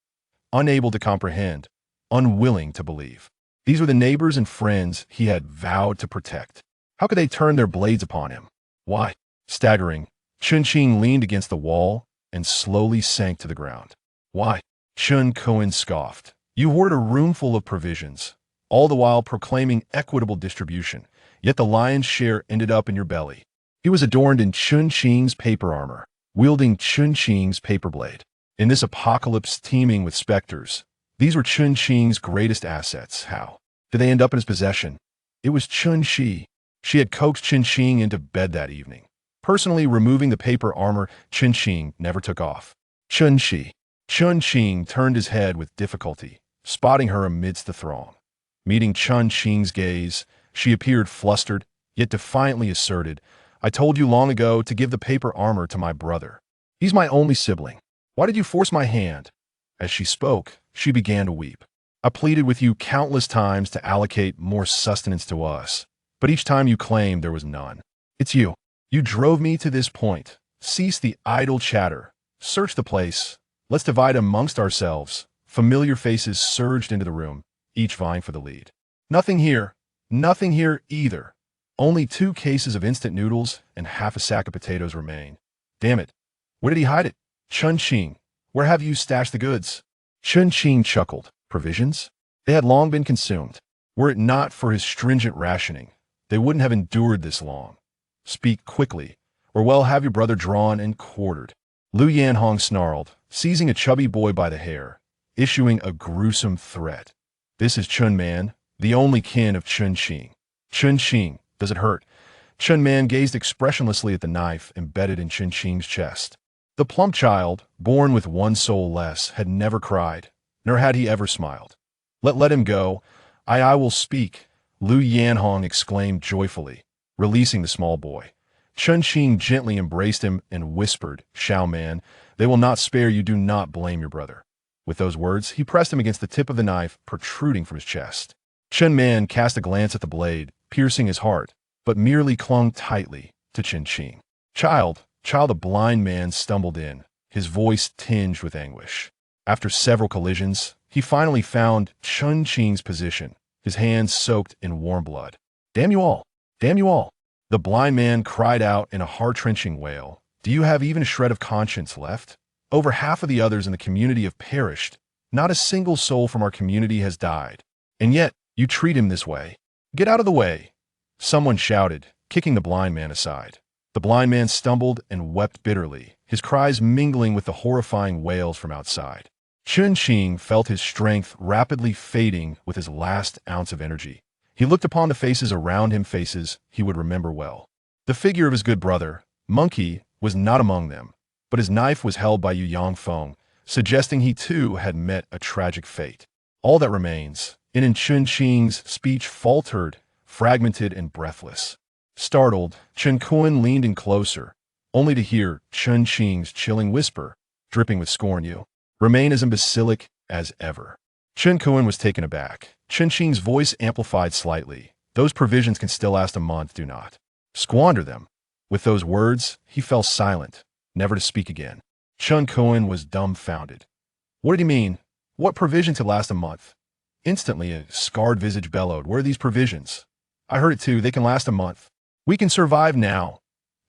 Unable to comprehend, unwilling to believe. These were the neighbors and friends he had vowed to protect. How could they turn their blades upon him? Why? Staggering, Chen Qing leaned against the wall and slowly sank to the ground. Why? Chen Qing scoffed. You hoarded a room full of provisions, all the while proclaiming equitable distribution, yet the lion's share ended up in your belly. He was adorned in Chen Qing's paper armor, wielding Chen Qing's paper blade. In this apocalypse teeming with specters, these were Chen Qing's greatest assets. How did they end up in his possession? It was Chen Qi. She had coaxed Chen Qing into bed that evening. Personally removing the paper armor, Chen Qing never took off. Chen Qing turned his head with difficulty, spotting her amidst the throng. Meeting Chen Qing's gaze, she appeared flustered, yet defiantly asserted, I told you long ago to give the paper armor to my brother. He's my only sibling. Why did you force my hand? As she spoke, she began to weep. I pleaded with you countless times to allocate more sustenance to us, but each time you claimed there was none. It's you. You drove me to this point. Cease the idle chatter. Search the place. Let's divide amongst ourselves. Familiar faces surged into the room, each vying for the lead. Nothing here. Nothing here either. Only 2 cases of instant noodles and half a sack of potatoes remain. Damn it. Where did he hide it? Chen Qing, where have you stashed the goods? Chen Qing chuckled. Provisions? They had long been consumed. Were it not for his stringent rationing, they wouldn't have endured this long. Speak quickly, or well have your brother drawn and quartered. Lu Yanhong snarled, seizing a chubby boy by the hair, issuing a gruesome threat. This is Chen Man, the only kin of Chen Qing. Chen Qing, does it hurt? Chen Man gazed expressionlessly at the knife embedded in Chen Qing's chest. The plump child, born with 1 soul less, had never cried, nor had he ever smiled. Let him go. I will speak, Lu Yanhong exclaimed joyfully, releasing the small boy. Chen Qing gently embraced him and whispered, Xiao Man, they will not spare you. Do not blame your brother. With those words, he pressed him against the tip of the knife protruding from his chest. Chen Man cast a glance at the blade, piercing his heart, but merely clung tightly to Chen Qing. Child, a blind man stumbled in, his voice tinged with anguish. After several collisions, he finally found Chen Qing's position, his hands soaked in warm blood. Damn you all! Damn you all! The blind man cried out in a heart-wrenching wail. Do you have even a shred of conscience left? Over half of the others in the community have perished. Not a single soul from our community has died. And yet, you treat him this way. Get out of the way! Someone shouted, kicking the blind man aside. The blind man stumbled and wept bitterly, his cries mingling with the horrifying wails from outside. Chen Qing felt his strength rapidly fading with his last ounce of energy. He looked upon the faces around him, faces he would remember well. The figure of his good brother, Monkey, was not among them, but his knife was held by Yu Yangfeng, suggesting he too had met a tragic fate. All that remains, in Chen Qing's speech faltered, fragmented and breathless. Startled, Chen Qing leaned in closer, only to hear Chen Qing's chilling whisper, dripping with scorn, you remain as imbecilic as ever. Chen Qing was taken aback. Chen Qing's voice amplified slightly. Those provisions can still last a month, do not squander them. With those words, he fell silent, never to speak again. Chen Qing was dumbfounded. What did he mean? What provision to last a month? Instantly, a scarred visage bellowed, where are these provisions? I heard it too, they can last a month. We can survive now.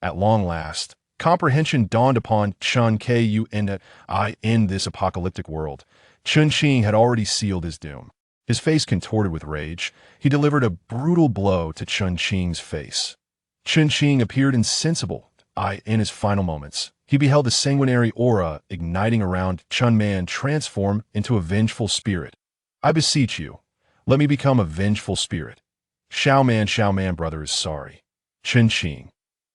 At long last, comprehension dawned upon Chen Qing and in this apocalyptic world. Chen Qing had already sealed his doom. His face contorted with rage, he delivered a brutal blow to Chen Qing's face. Chen Qing appeared insensible. In his final moments, he beheld the sanguinary aura igniting around Chen Man transform into a vengeful spirit. I beseech you, let me become a vengeful spirit. Xiao Man, brother is sorry. Chen Qing.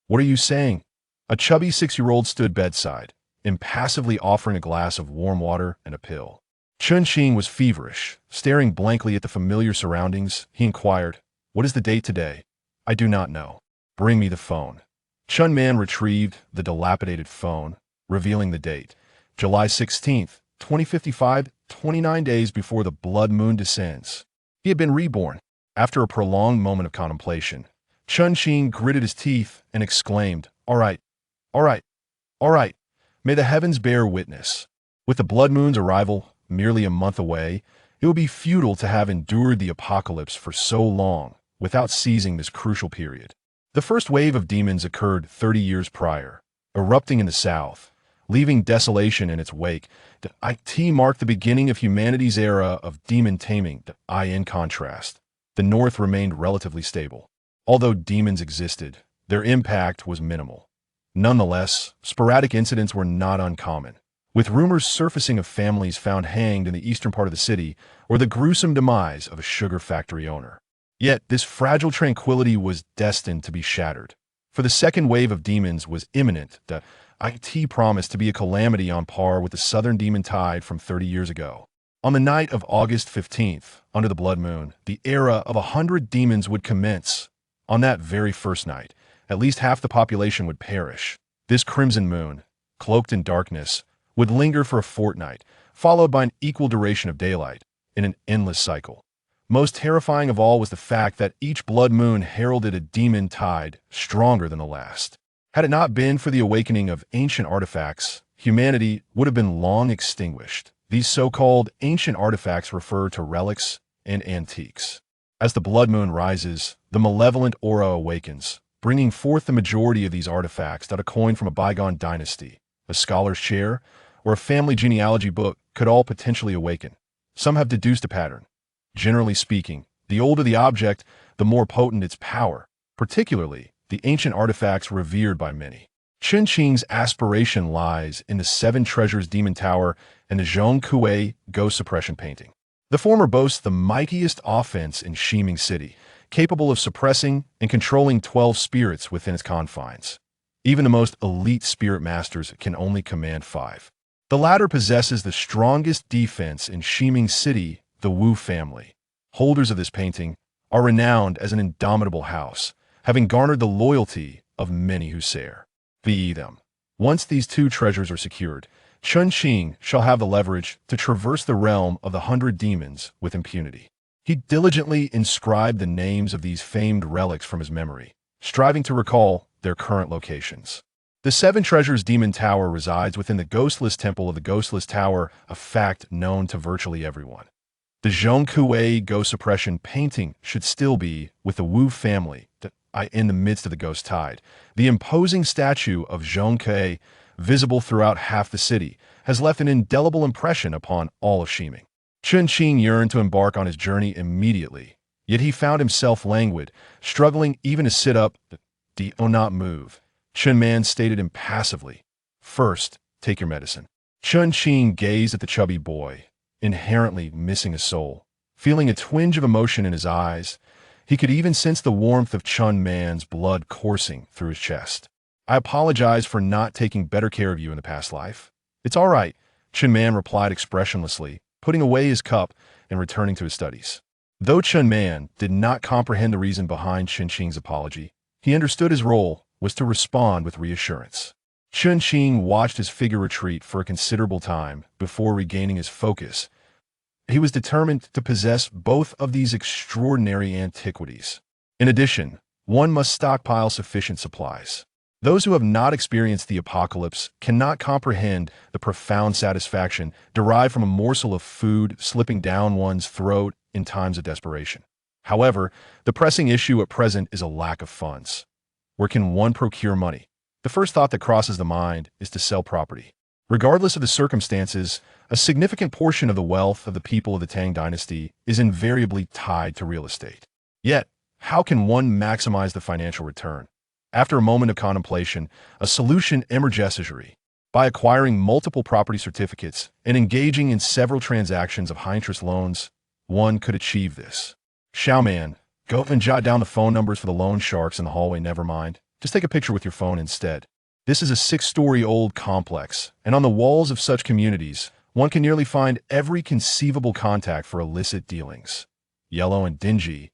What are you saying? A chubby 6-year-old stood bedside, impassively offering a glass of warm water and a pill. Chen Qing was feverish, staring blankly at the familiar surroundings. He inquired, "What is the date today?" "I do not know." "Bring me the phone." Chun Man retrieved the dilapidated phone, revealing the date. July 16th, 2055, 29 days before the blood moon descends. He had been reborn. After a prolonged moment of contemplation, Chun Qing gritted his teeth and exclaimed, "All right, all right, all right. May the heavens bear witness." With the blood moon's arrival merely a month away, it would be futile to have endured the apocalypse for so long without seizing this crucial period. The first wave of demons occurred 30 years prior, erupting in the south, leaving desolation in its wake. The IT marked the beginning of humanity's era of demon taming. In contrast, the north remained relatively stable. Although demons existed, their impact was minimal. Nonetheless, sporadic incidents were not uncommon, with rumors surfacing of families found hanged in the eastern part of the city or the gruesome demise of a sugar factory owner. Yet this fragile tranquility was destined to be shattered, for the second wave of demons was imminent. The IT promised to be a calamity on par with the southern demon tide from 30 years ago. On the night of August 15th, under the blood moon, the era of 100 demons would commence. On that very first night, at least half the population would perish. This crimson moon, cloaked in darkness, would linger for a fortnight, followed by an equal duration of daylight, in an endless cycle. Most terrifying of all was the fact that each blood moon heralded a demon tide stronger than the last. Had it not been for the awakening of ancient artifacts, humanity would have been long extinguished. These so-called ancient artifacts refer to relics and antiques. As the blood moon rises, the malevolent aura awakens, bringing forth the majority of these artifacts that a coin from a bygone dynasty, a scholar's chair, or a family genealogy book could all potentially awaken. Some have deduced a pattern. Generally speaking, the older the object, the more potent its power, particularly the ancient artifacts revered by many. Chen Qing's aspiration lies in the Seven Treasures Demon Tower and the Zhong Kui Ghost Suppression Painting. The former boasts the mightiest offense in Shiming City, capable of suppressing and controlling 12 spirits within its confines. Even the most elite spirit masters can only command 5. The latter possesses the strongest defense in Shiming City. The Wu family, holders of this painting, are renowned as an indomitable house, having garnered the loyalty of many who share them. Once these 2 treasures are secured, Chen Qing shall have the leverage to traverse the realm of the 100 demons with impunity. He diligently inscribed the names of these famed relics from his memory, striving to recall their current locations. The Seven Treasures Demon Tower resides within the ghostless temple of the Ghostless Tower, a fact known to virtually everyone. The Zhong Kui Ghost Suppression Painting should still be with the Wu family in the midst of the ghost tide. The imposing statue of Zhong Kui, visible throughout half the city, has left an indelible impression upon all of Shiming. Chen Qing yearned to embark on his journey immediately, yet he found himself languid, struggling even to sit up. "Do not move," Chen Man stated impassively. "First, take your medicine." Chen Qing gazed at the chubby boy, inherently missing a soul. Feeling a twinge of emotion in his eyes, he could even sense the warmth of Chun Man's blood coursing through his chest. "I apologize for not taking better care of you in the past life." "It's all right," Chun Man replied expressionlessly, putting away his cup and returning to his studies. Though Chun Man did not comprehend the reason behind Chen Qing's apology, he understood his role was to respond with reassurance. Chen Qing watched his figure retreat for a considerable time before regaining his focus. He was determined to possess both of these extraordinary antiquities. In addition, one must stockpile sufficient supplies. Those who have not experienced the apocalypse cannot comprehend the profound satisfaction derived from a morsel of food slipping down one's throat in times of desperation. However, the pressing issue at present is a lack of funds. Where can one procure money? The first thought that crosses the mind is to sell property. Regardless of the circumstances, a significant portion of the wealth of the people of the Tang dynasty is invariably tied to real estate. Yet, how can one maximize the financial return? After a moment of contemplation, a solution emerges. By acquiring multiple property certificates and engaging in several transactions of high-interest loans, one could achieve this. Xiaoman, Go and jot down the phone numbers for the loan sharks in the hallway, never mind. Just take a picture with your phone instead. This is a 6-story-old complex, and on the walls of such communities, one can nearly find every conceivable contact for illicit dealings. Yellow and dingy,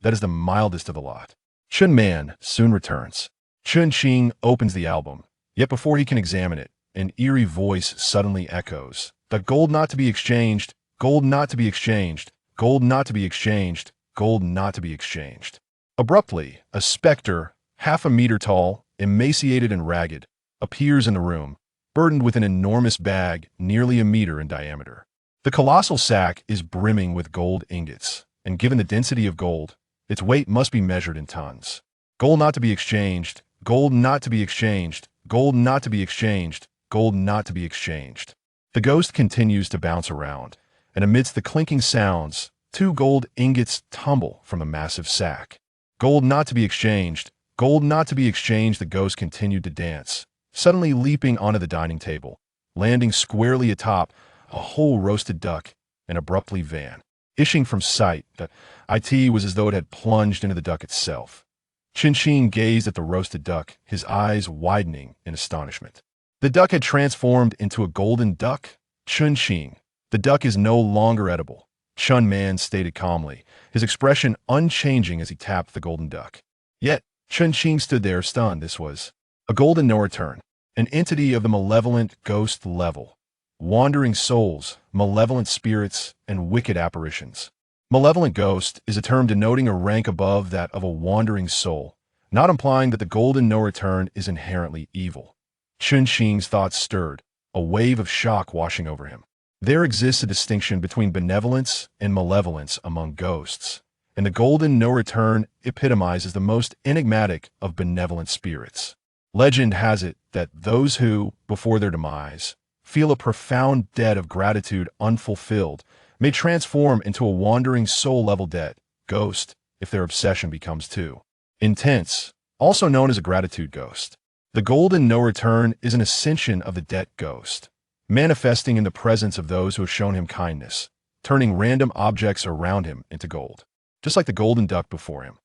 that is the mildest of the lot. Chen Man soon returns. Chen Qing opens the album, yet before he can examine it, an eerie voice suddenly echoes. The gold not to be exchanged, gold not to be exchanged, gold not to be exchanged, gold not to be exchanged. Abruptly, a specter, half a meter tall, emaciated and ragged, appears in the room, burdened with an enormous bag nearly a meter in diameter. The colossal sack is brimming with gold ingots, and given the density of gold, its weight must be measured in tons. Gold not to be exchanged, gold not to be exchanged, gold not to be exchanged, gold not to be exchanged. The ghost continues to bounce around, and amidst the clinking sounds, 2 gold ingots tumble from the massive sack. Gold not to be exchanged, gold not to be exchanged. The ghost continued to dance, suddenly leaping onto the dining table, landing squarely atop a whole roasted duck and abruptly vanishing from sight. The IT was as though it had plunged into the duck itself. Chen Qing gazed at the roasted duck, his eyes widening in astonishment. The duck had transformed into a golden duck. Chen Qing, the duck is no longer edible, Chen Man stated calmly, his expression unchanging as he tapped the golden duck. Yet, Chen Qing stood there stunned. This was a golden no return, an entity of the malevolent ghost level. Wandering souls, malevolent spirits, and wicked apparitions. Malevolent ghost is a term denoting a rank above that of a wandering soul, not implying that the golden no return is inherently evil. Chen Qing's thoughts stirred, a wave of shock washing over him. There exists a distinction between benevolence and malevolence among ghosts, and the golden no return epitomizes the most enigmatic of benevolent spirits. Legend has it that those who, before their demise, feel a profound debt of gratitude unfulfilled may transform into a wandering soul-level debt ghost if their obsession becomes too intense, also known as a gratitude ghost. The golden no return is an ascension of the debt ghost, manifesting in the presence of those who have shown him kindness, turning random objects around him into gold, just like the golden duck before him.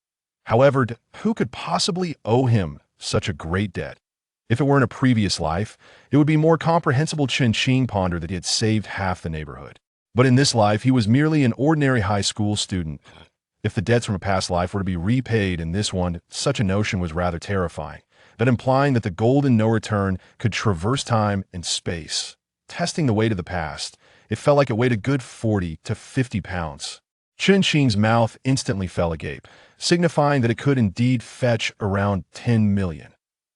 However, who could possibly owe him such a great debt? If it were in a previous life, it would be more comprehensible. Chen Qing pondered that he had saved half the neighborhood. But in this life, he was merely an ordinary high school student. If the debts from a past life were to be repaid in this one, such a notion was rather terrifying, that implying that the golden no return could traverse time and space. Testing the weight of the past, it felt like it weighed a good 40 to 50 pounds. Chen Qing's mouth instantly fell agape, signifying that it could indeed fetch around 10 million.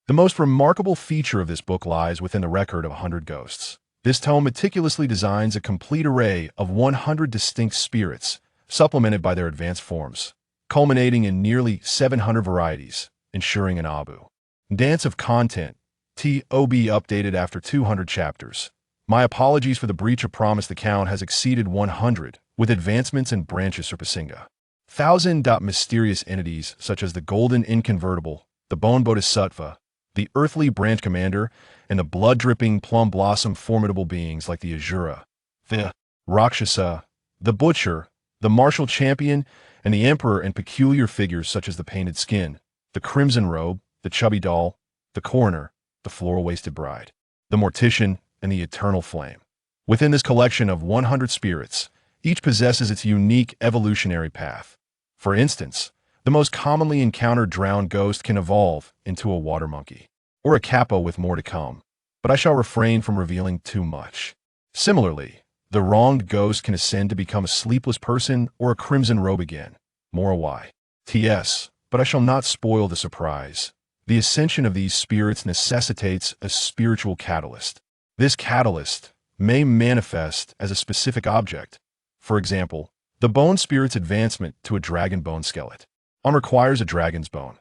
The most remarkable feature of this book lies within the record of 100 ghosts. This tome meticulously designs a complete array of 100 distinct spirits, supplemented by their advanced forms, culminating in nearly 700 varieties, ensuring an Abu dance of content. TOB updated after 200 chapters. My apologies for the breach of promise. The count has exceeded 100, with advancements in branches surpassing 1,000. Mysterious entities such as the Golden Inconvertible, the Bone Bodhisattva, the Earthly Branch Commander, and the blood-dripping plum blossom formidable beings like the Azura, the Rakshasa, the Butcher, the Martial Champion, and the Emperor, and peculiar figures such as the Painted Skin, the Crimson Robe, the Chubby Doll, the Coroner, the Floral-Waisted Bride, the Mortician, and the Eternal Flame. Within this collection of 100 spirits, each possesses its unique evolutionary path. For instance, the most commonly encountered drowned ghost can evolve into a water monkey, or a capo with more to come, but I shall refrain from revealing too much. Similarly, the wronged ghost can ascend to become a sleepless person or a crimson robe again. More why. T.S., but I shall not spoil the surprise. The ascension of these spirits necessitates a spiritual catalyst. This catalyst may manifest as a specific object. For example, the bone spirit's advancement to a dragon bone skeleton requires a dragon's bone.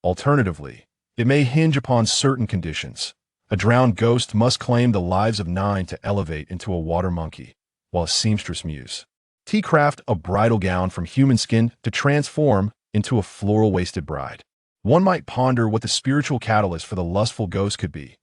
Alternatively, it may hinge upon certain conditions. A drowned ghost must claim the lives of 9 to elevate into a water monkey, while a seamstress muse craft a bridal gown from human skin to transform into a floral-waisted bride. One might ponder what the spiritual catalyst for the lustful ghost could be.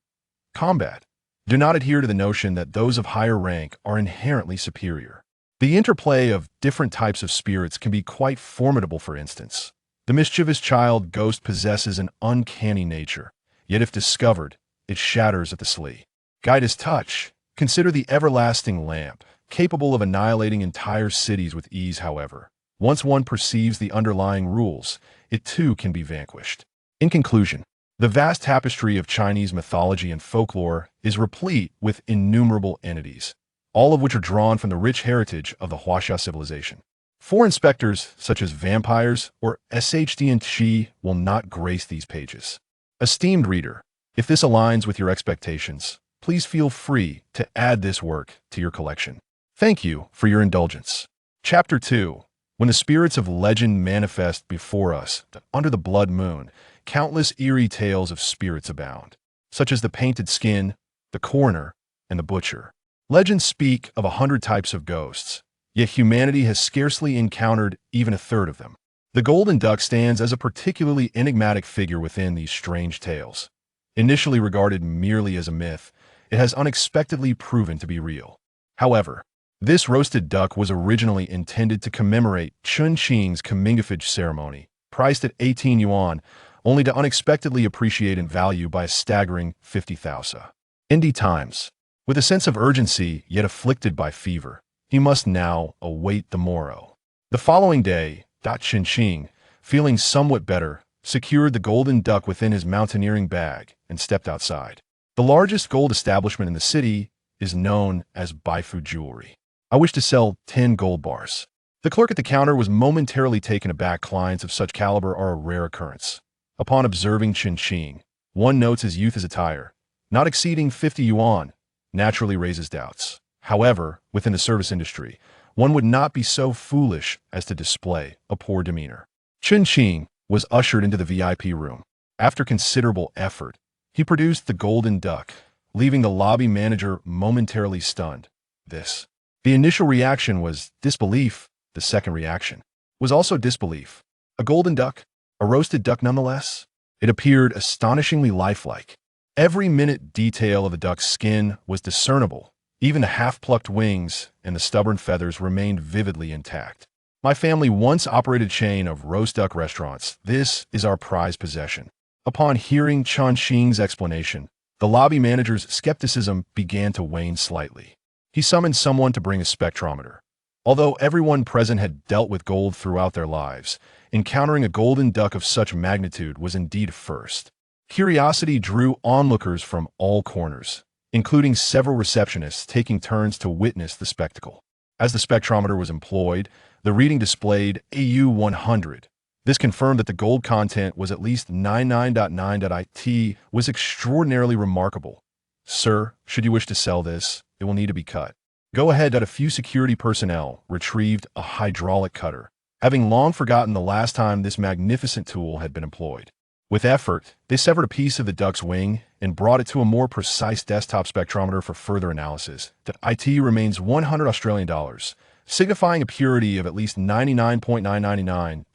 Combat. Do not adhere to the notion that those of higher rank are inherently superior. The interplay of different types of spirits can be quite formidable. For instance, the mischievous child ghost possesses an uncanny nature, yet if discovered, it shatters at the slee. Guide his touch. Consider the everlasting lamp, capable of annihilating entire cities with ease. However, once one perceives the underlying rules, it too can be vanquished. In conclusion, the vast tapestry of Chinese mythology and folklore is replete with innumerable entities, all of which are drawn from the rich heritage of the Huaxia civilization. Foreign specters, such as vampires or SHD and Qi, will not grace these pages. Esteemed reader, if this aligns with your expectations, please feel free to add this work to your collection. Thank you for your indulgence. Chapter 2. When the spirits of legend manifest before us, under the blood moon, countless eerie tales of spirits abound, such as the painted skin, the coroner, and the butcher. Legends speak of 100 types of ghosts, yet humanity has scarcely encountered even a third of them. The golden duck stands as a particularly enigmatic figure within these strange tales. Initially regarded merely as a myth, it has unexpectedly proven to be real. However, this roasted duck was originally intended to commemorate Chen Qing's commingafage ceremony, priced at 18 yuan, only to unexpectedly appreciate in value by a staggering 50,000. Indie Times. With a sense of urgency, yet afflicted by fever, he must now await the morrow. The following day, Chen Qing, feeling somewhat better, secured the golden duck within his mountaineering bag and stepped outside. The largest gold establishment in the city is known as Baifu Jewelry. I wish to sell 10 gold bars. The clerk at the counter was momentarily taken aback. Clients of such caliber are a rare occurrence. Upon observing Chen Qing, one notes his youth's attire, not exceeding 50 yuan, naturally raises doubts. However, within the service industry, one would not be so foolish as to display a poor demeanor. Chen Qing was ushered into the VIP room. After considerable effort, he produced the golden duck, leaving the lobby manager momentarily stunned. The initial reaction was disbelief. The second reaction was also disbelief. A golden duck? A roasted duck nonetheless? It appeared astonishingly lifelike. Every minute detail of the duck's skin was discernible. Even the half-plucked wings and the stubborn feathers remained vividly intact. My family once operated a chain of roast duck restaurants. This is our prized possession. Upon hearing Chen Qing's explanation, the lobby manager's skepticism began to wane slightly. He summoned someone to bring a spectrometer. Although everyone present had dealt with gold throughout their lives, encountering a golden duck of such magnitude was indeed a first. Curiosity drew onlookers from all corners, including several receptionists taking turns to witness the spectacle. As the spectrometer was employed, the reading displayed AU100. This confirmed that the gold content was at least 99.9. Was extraordinarily remarkable. Sir, should you wish to sell this, it will need to be cut. Go ahead. A few security personnel retrieved a hydraulic cutter, having long forgotten the last time this magnificent tool had been employed. With effort, they severed a piece of the duck's wing and brought it to a more precise desktop spectrometer for further analysis. The IT remains 100 Australian dollars, signifying a purity of at least 99.999.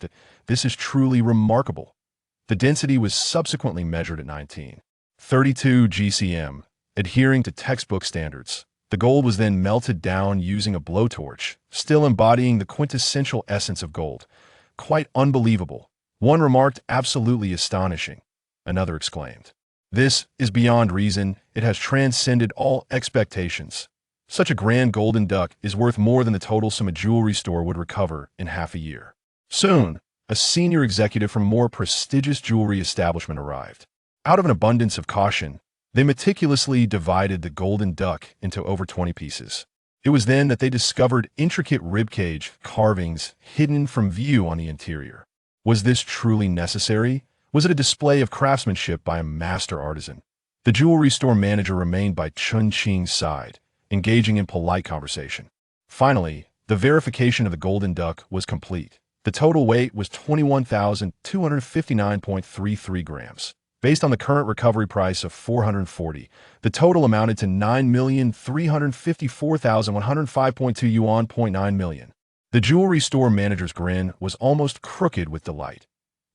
This is truly remarkable. The density was subsequently measured at 1932 GCM, adhering to textbook standards. The gold was then melted down using a blowtorch, still embodying the quintessential essence of gold. Quite unbelievable. One remarked, absolutely astonishing. Another exclaimed, this is beyond reason. It has transcended all expectations. Such a grand golden duck is worth more than the total sum a jewelry store would recover in half a year. Soon, a senior executive from a more prestigious jewelry establishment arrived. Out of an abundance of caution, they meticulously divided the golden duck into over 20 pieces. It was then that they discovered intricate ribcage carvings hidden from view on the interior. Was this truly necessary? Was it a display of craftsmanship by a master artisan? The jewelry store manager remained by Chen Qing's side, engaging in polite conversation. Finally, the verification of the golden duck was complete. The total weight was 21,259.33 grams. Based on the current recovery price of 440, the total amounted to 9,354,105.2 yuan. 9 million. The jewelry store manager's grin was almost crooked with delight.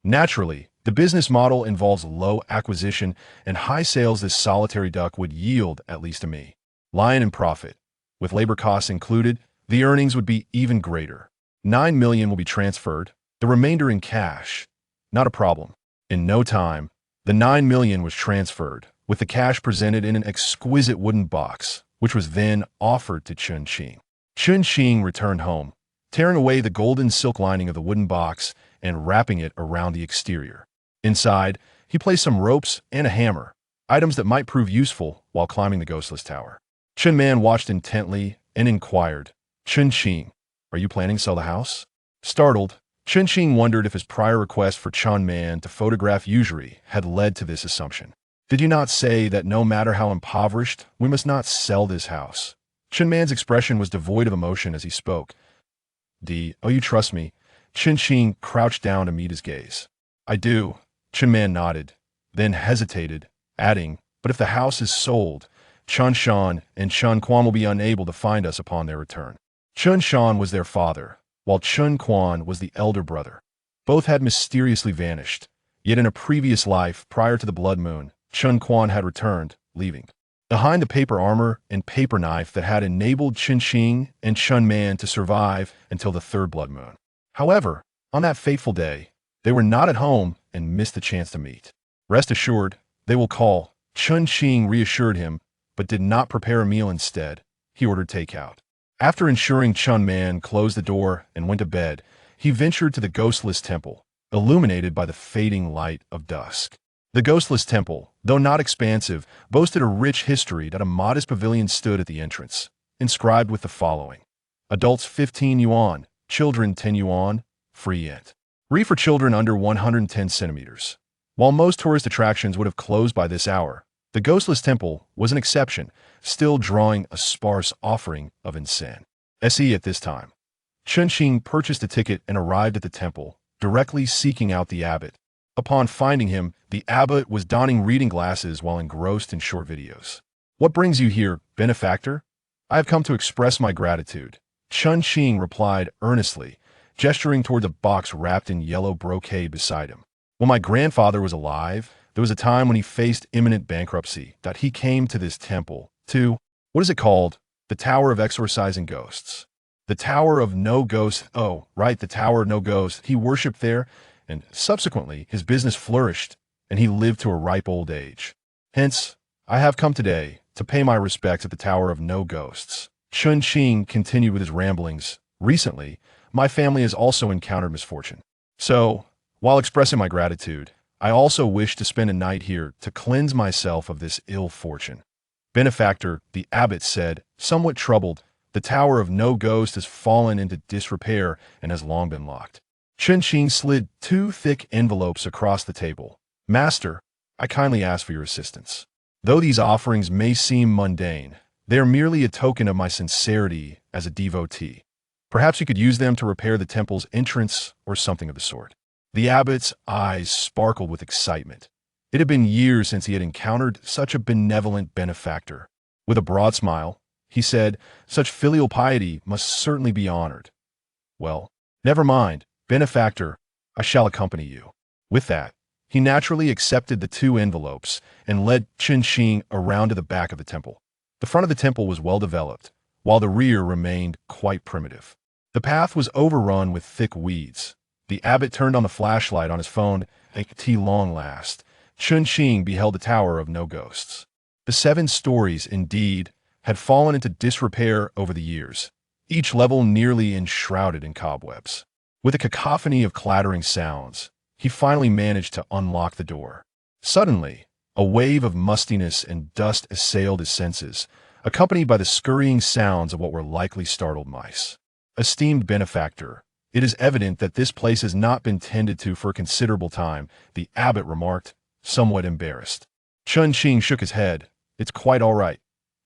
Naturally, the business model involves low acquisition and high sales. This solitary duck would yield at least a lion in profit. With labor costs included, the earnings would be even greater. 9 million will be transferred, the remainder in cash. Not a problem. In no time, the 9 million was transferred, with the cash presented in an exquisite wooden box, which was then offered to Chen Qing. Chen Qing returned home, tearing away the golden silk lining of the wooden box and wrapping it around the exterior. Inside, he placed some ropes and a hammer, items that might prove useful while climbing the ghostless tower. Chen Man watched intently and inquired, "Chen Qing, are you planning to sell the house?" Startled, Chen Qing wondered if his prior request for Chen Man to photograph usury had led to this assumption. "Did you not say that no matter how impoverished, we must not sell this house?" Chen Man's expression was devoid of emotion as he spoke. "Oh, you trust me?" Chen Qing crouched down to meet his gaze. "I do." Chen Man nodded, then hesitated, adding, "But if the house is sold, Chen Shan and Chen Quan will be unable to find us upon their return." Chen Shan was their father, while Chen Quan was the elder brother. Both had mysteriously vanished, yet in a previous life prior to the blood moon, Chen Quan had returned, leaving behind the paper armor and paper knife that had enabled Chen Qing and Chen Man to survive until the third blood moon. However, on that fateful day, they were not at home and missed the chance to meet. "Rest assured, they will call," Chen Qing reassured him, but did not prepare a meal instead. He ordered takeout. After ensuring Chen Man closed the door and went to bed, he ventured to the ghostless temple, illuminated by the fading light of dusk. The ghostless temple, though not expansive, boasted a rich history that a modest pavilion stood at the entrance, inscribed with the following: "Adults 15 yuan, children 10 yuan, free ent. Free for children under 110 centimeters." While most tourist attractions would have closed by this hour, the ghostless temple was an exception, still drawing a sparse offering of incense. At this time, Chen Qing purchased a ticket and arrived at the temple, directly seeking out the abbot. Upon finding him, the abbot was donning reading glasses while engrossed in short videos. "What brings you here, benefactor?" "I have come to express my gratitude," Chen Qing replied earnestly, gesturing toward the box wrapped in yellow brocade beside him. "When my grandfather was alive, there was a time when he faced imminent bankruptcy that he came to this temple to, what is it called? The Tower of Exorcising Ghosts. The Tower of No Ghosts. Oh, right, the Tower of No Ghosts. He worshipped there, and subsequently his business flourished, and he lived to a ripe old age. Hence, I have come today to pay my respects at the Tower of No Ghosts." Chen Qing continued with his ramblings. "Recently, my family has also encountered misfortune. So, while expressing my gratitude, I also wish to spend a night here to cleanse myself of this ill fortune." "Benefactor," the abbot said, somewhat troubled, "the Tower of No Ghost has fallen into disrepair and has long been locked." Chen Qing slid 2 thick envelopes across the table. "Master, I kindly ask for your assistance. Though these offerings may seem mundane, they are merely a token of my sincerity as a devotee. Perhaps you could use them to repair the temple's entrance or something of the sort." The abbot's eyes sparkled with excitement. It had been years since he had encountered such a benevolent benefactor. With a broad smile, he said, "Such filial piety must certainly be honored." "Well, never mind, benefactor, I shall accompany you." With that, he naturally accepted the 2 envelopes and led Chen Qing around to the back of the temple. The front of the temple was well developed, while the rear remained quite primitive. The path was overrun with thick weeds. The abbot turned on the flashlight on his phone, and at long last, Chen Qing beheld the Tower of No Ghosts. The 7 stories, indeed, had fallen into disrepair over the years, each level nearly enshrouded in cobwebs. With a cacophony of clattering sounds, he finally managed to unlock the door. Suddenly, a wave of mustiness and dust assailed his senses, accompanied by the scurrying sounds of what were likely startled mice. "Esteemed benefactor, it is evident that this place has not been tended to for a considerable time," the abbot remarked, somewhat embarrassed. Chen Qing shook his head. "It's quite all right."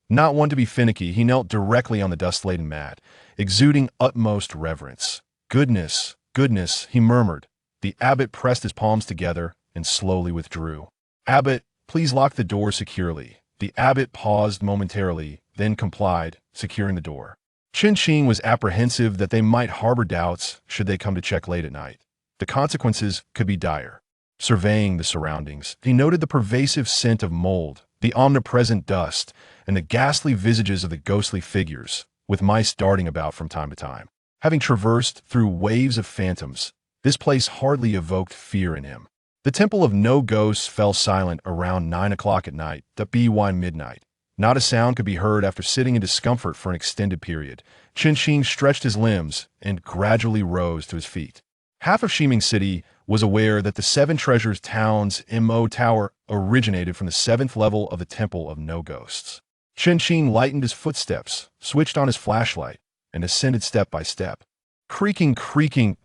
Not one to be finicky, he knelt directly on the dust-laden mat, exuding utmost reverence. "Goodness, goodness," he murmured. The abbot pressed his palms together and slowly withdrew. "Abbot, please lock the door securely." The abbot paused momentarily, then complied, securing the door. Chen Qing was apprehensive that they might harbor doubts should they come to check late at night. The consequences could be dire. Surveying the surroundings, he noted the pervasive scent of mold, the omnipresent dust, and the ghastly visages of the ghostly figures, with mice darting about from time to time. Having traversed through waves of phantoms, this place hardly evoked fear in him. The Temple of No Ghosts fell silent around 9 o'clock at night, by midnight. Not a sound could be heard after sitting in discomfort for an extended period. Chen Qing stretched his limbs and gradually rose to his feet. Half of Shiming City was aware that the Seven Treasures Town's MO Tower originated from the 7th level of the Temple of No Ghosts. Chen Qing lightened his footsteps, switched on his flashlight, and ascended step by step. Creaking,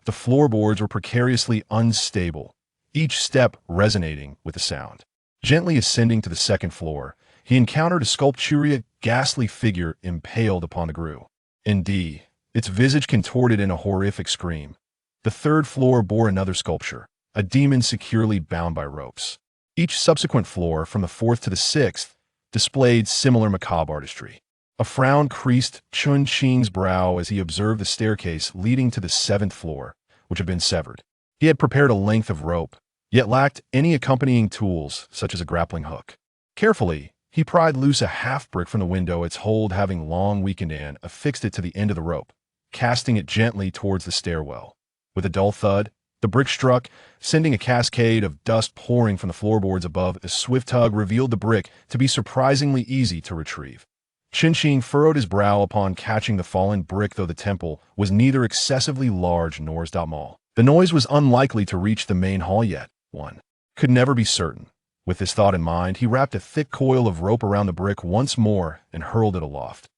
the floorboards were precariously unstable, each step resonating with the sound. Gently ascending to the 2nd floor, he encountered a sculptural, ghastly figure impaled upon the grue. Indeed, its visage contorted in a horrific scream. The 3rd floor bore another sculpture, a demon securely bound by ropes. Each subsequent floor, from the 4th to the 6th, displayed similar macabre artistry. A frown creased Chen Qing's brow as he observed the staircase leading to the 7th floor, which had been severed. He had prepared a length of rope, yet lacked any accompanying tools, such as a grappling hook. Carefully, he pried loose a half-brick from the window, its hold having long weakened, and affixed it to the end of the rope, casting it gently towards the stairwell. With a dull thud, the brick struck, sending a cascade of dust pouring from the floorboards above. A swift tug revealed the brick to be surprisingly easy to retrieve. Chen Qing furrowed his brow upon catching the fallen brick, though the temple was neither excessively large nor small. The noise was unlikely to reach the main hall yet. One could never be certain. With this thought in mind, he wrapped a thick coil of rope around the brick once more and hurled it aloft.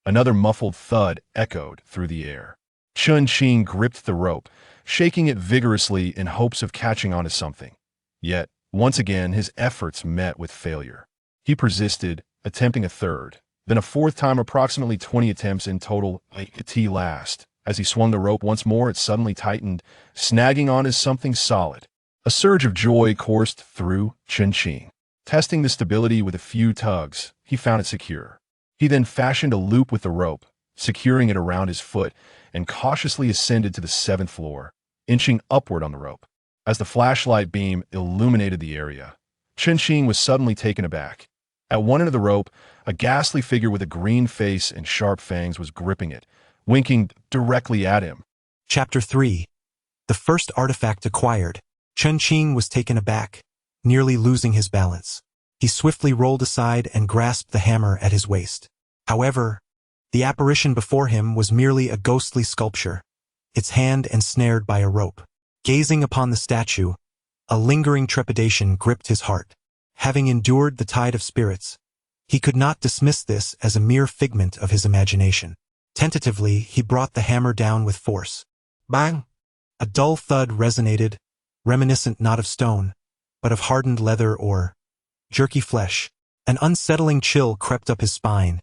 Another muffled thud echoed through the air. Chen Qing gripped the rope, shaking it vigorously in hopes of catching onto something. Yet, once again, his efforts met with failure. He persisted, attempting a 3rd, then a 4th time, approximately 20 attempts in total at last. As he swung the rope once more, it suddenly tightened, snagging onto something solid. A surge of joy coursed through Chen Qing. Testing the stability with a few tugs, he found it secure. He then fashioned a loop with the rope, securing it around his foot, and cautiously ascended to the 7th floor, inching upward on the rope. As the flashlight beam illuminated the area, Chen Qing was suddenly taken aback. At one end of the rope, a ghastly figure with a green face and sharp fangs was gripping it, winking directly at him. Chapter 3. The first artifact acquired. Chen Qing was taken aback, nearly losing his balance. He swiftly rolled aside and grasped the hammer at his waist. However, the apparition before him was merely a ghostly sculpture, its hand ensnared by a rope. Gazing upon the statue, a lingering trepidation gripped his heart. Having endured the tide of spirits, he could not dismiss this as a mere figment of his imagination. Tentatively, he brought the hammer down with force. Bang! A dull thud resonated, reminiscent not of stone, but of hardened leather or jerky flesh. An unsettling chill crept up his spine,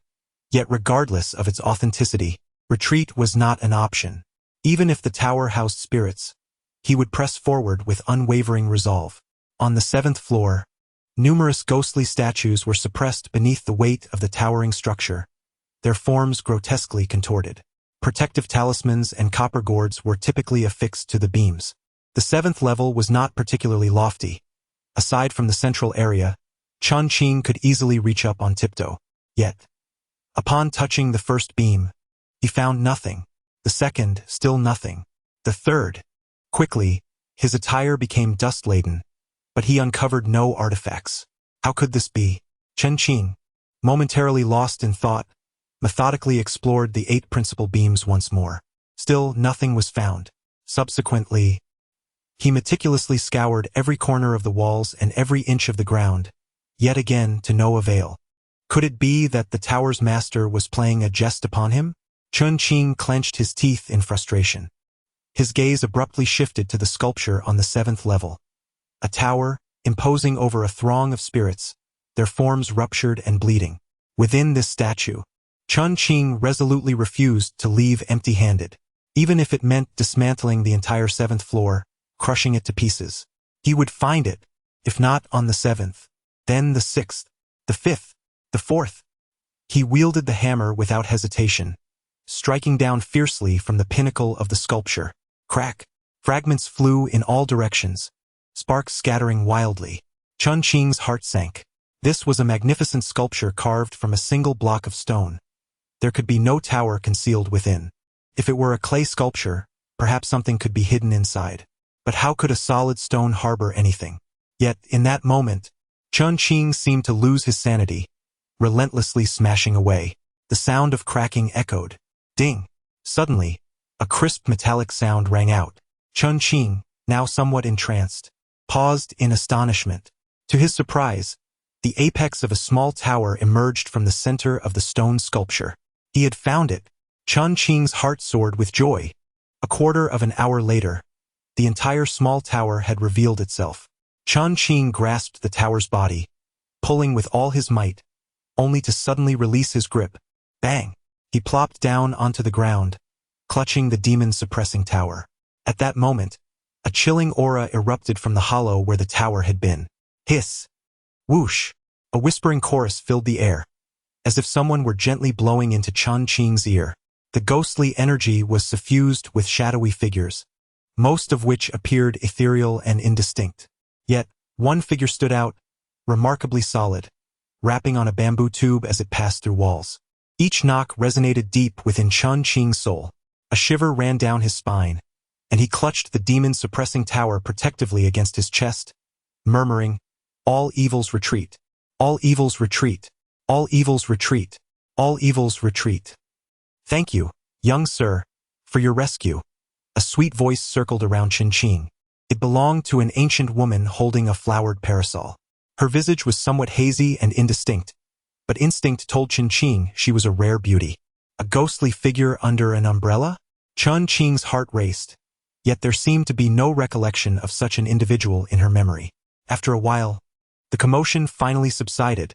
yet regardless of its authenticity, retreat was not an option. Even if the tower housed spirits, he would press forward with unwavering resolve. On the 7th floor, numerous ghostly statues were suppressed beneath the weight of the towering structure, their forms grotesquely contorted. Protective talismans and copper gourds were typically affixed to the beams. The 7th level was not particularly lofty. Aside from the central area, Chen Qing could easily reach up on tiptoe. Yet, upon touching the 1st beam, he found nothing. The 2nd, still nothing. The 3rd. Quickly, his attire became dust-laden, but he uncovered no artifacts. How could this be? Chen Qing, momentarily lost in thought, methodically explored the 8 principal beams once more. Still, nothing was found. Subsequently, he meticulously scoured every corner of the walls and every inch of the ground, yet again to no avail. Could it be that the tower's master was playing a jest upon him? Chen Qing clenched his teeth in frustration. His gaze abruptly shifted to the sculpture on the 7th level. A tower, imposing over a throng of spirits, their forms ruptured and bleeding. Within this statue, Chen Qing resolutely refused to leave empty-handed, even if it meant dismantling the entire 7th floor, crushing it to pieces. He would find it, if not on the 7th, then the 6th, the 5th, the 4th. He wielded the hammer without hesitation, striking down fiercely from the pinnacle of the sculpture. Crack! Fragments flew in all directions, sparks scattering wildly. Chen Qing's heart sank. This was a magnificent sculpture carved from a single block of stone. There could be no tower concealed within. If it were a clay sculpture, perhaps something could be hidden inside. But how could a solid stone harbor anything? Yet, in that moment, Chen Qing seemed to lose his sanity, relentlessly smashing away. The sound of cracking echoed. Ding! Suddenly, a crisp metallic sound rang out. Chen Qing, now somewhat entranced, paused in astonishment. To his surprise, the apex of a small tower emerged from the center of the stone sculpture. He had found it. Chen Qing's heart soared with joy. A quarter of an hour later, the entire small tower had revealed itself. Chen Qing grasped the tower's body, pulling with all his might, only to suddenly release his grip. Bang! He plopped down onto the ground, clutching the demon-suppressing tower. At that moment, a chilling aura erupted from the hollow where the tower had been. Hiss! Whoosh! A whispering chorus filled the air, as if someone were gently blowing into Chen Qing's ear. The ghostly energy was suffused with shadowy figures, most of which appeared ethereal and indistinct. Yet, one figure stood out, remarkably solid, rapping on a bamboo tube as it passed through walls. Each knock resonated deep within Chen Qing's soul. A shiver ran down his spine, and he clutched the demon-suppressing tower protectively against his chest, murmuring, "All evils retreat. All evils retreat. All evils retreat. All evils retreat." "Thank you, young sir, for your rescue." A sweet voice circled around Chen Qing. It belonged to an ancient woman holding a flowered parasol. Her visage was somewhat hazy and indistinct, but instinct told Chen Qing she was a rare beauty. A ghostly figure under an umbrella? Chen Qing's heart raced, yet there seemed to be no recollection of such an individual in her memory. After a while, the commotion finally subsided,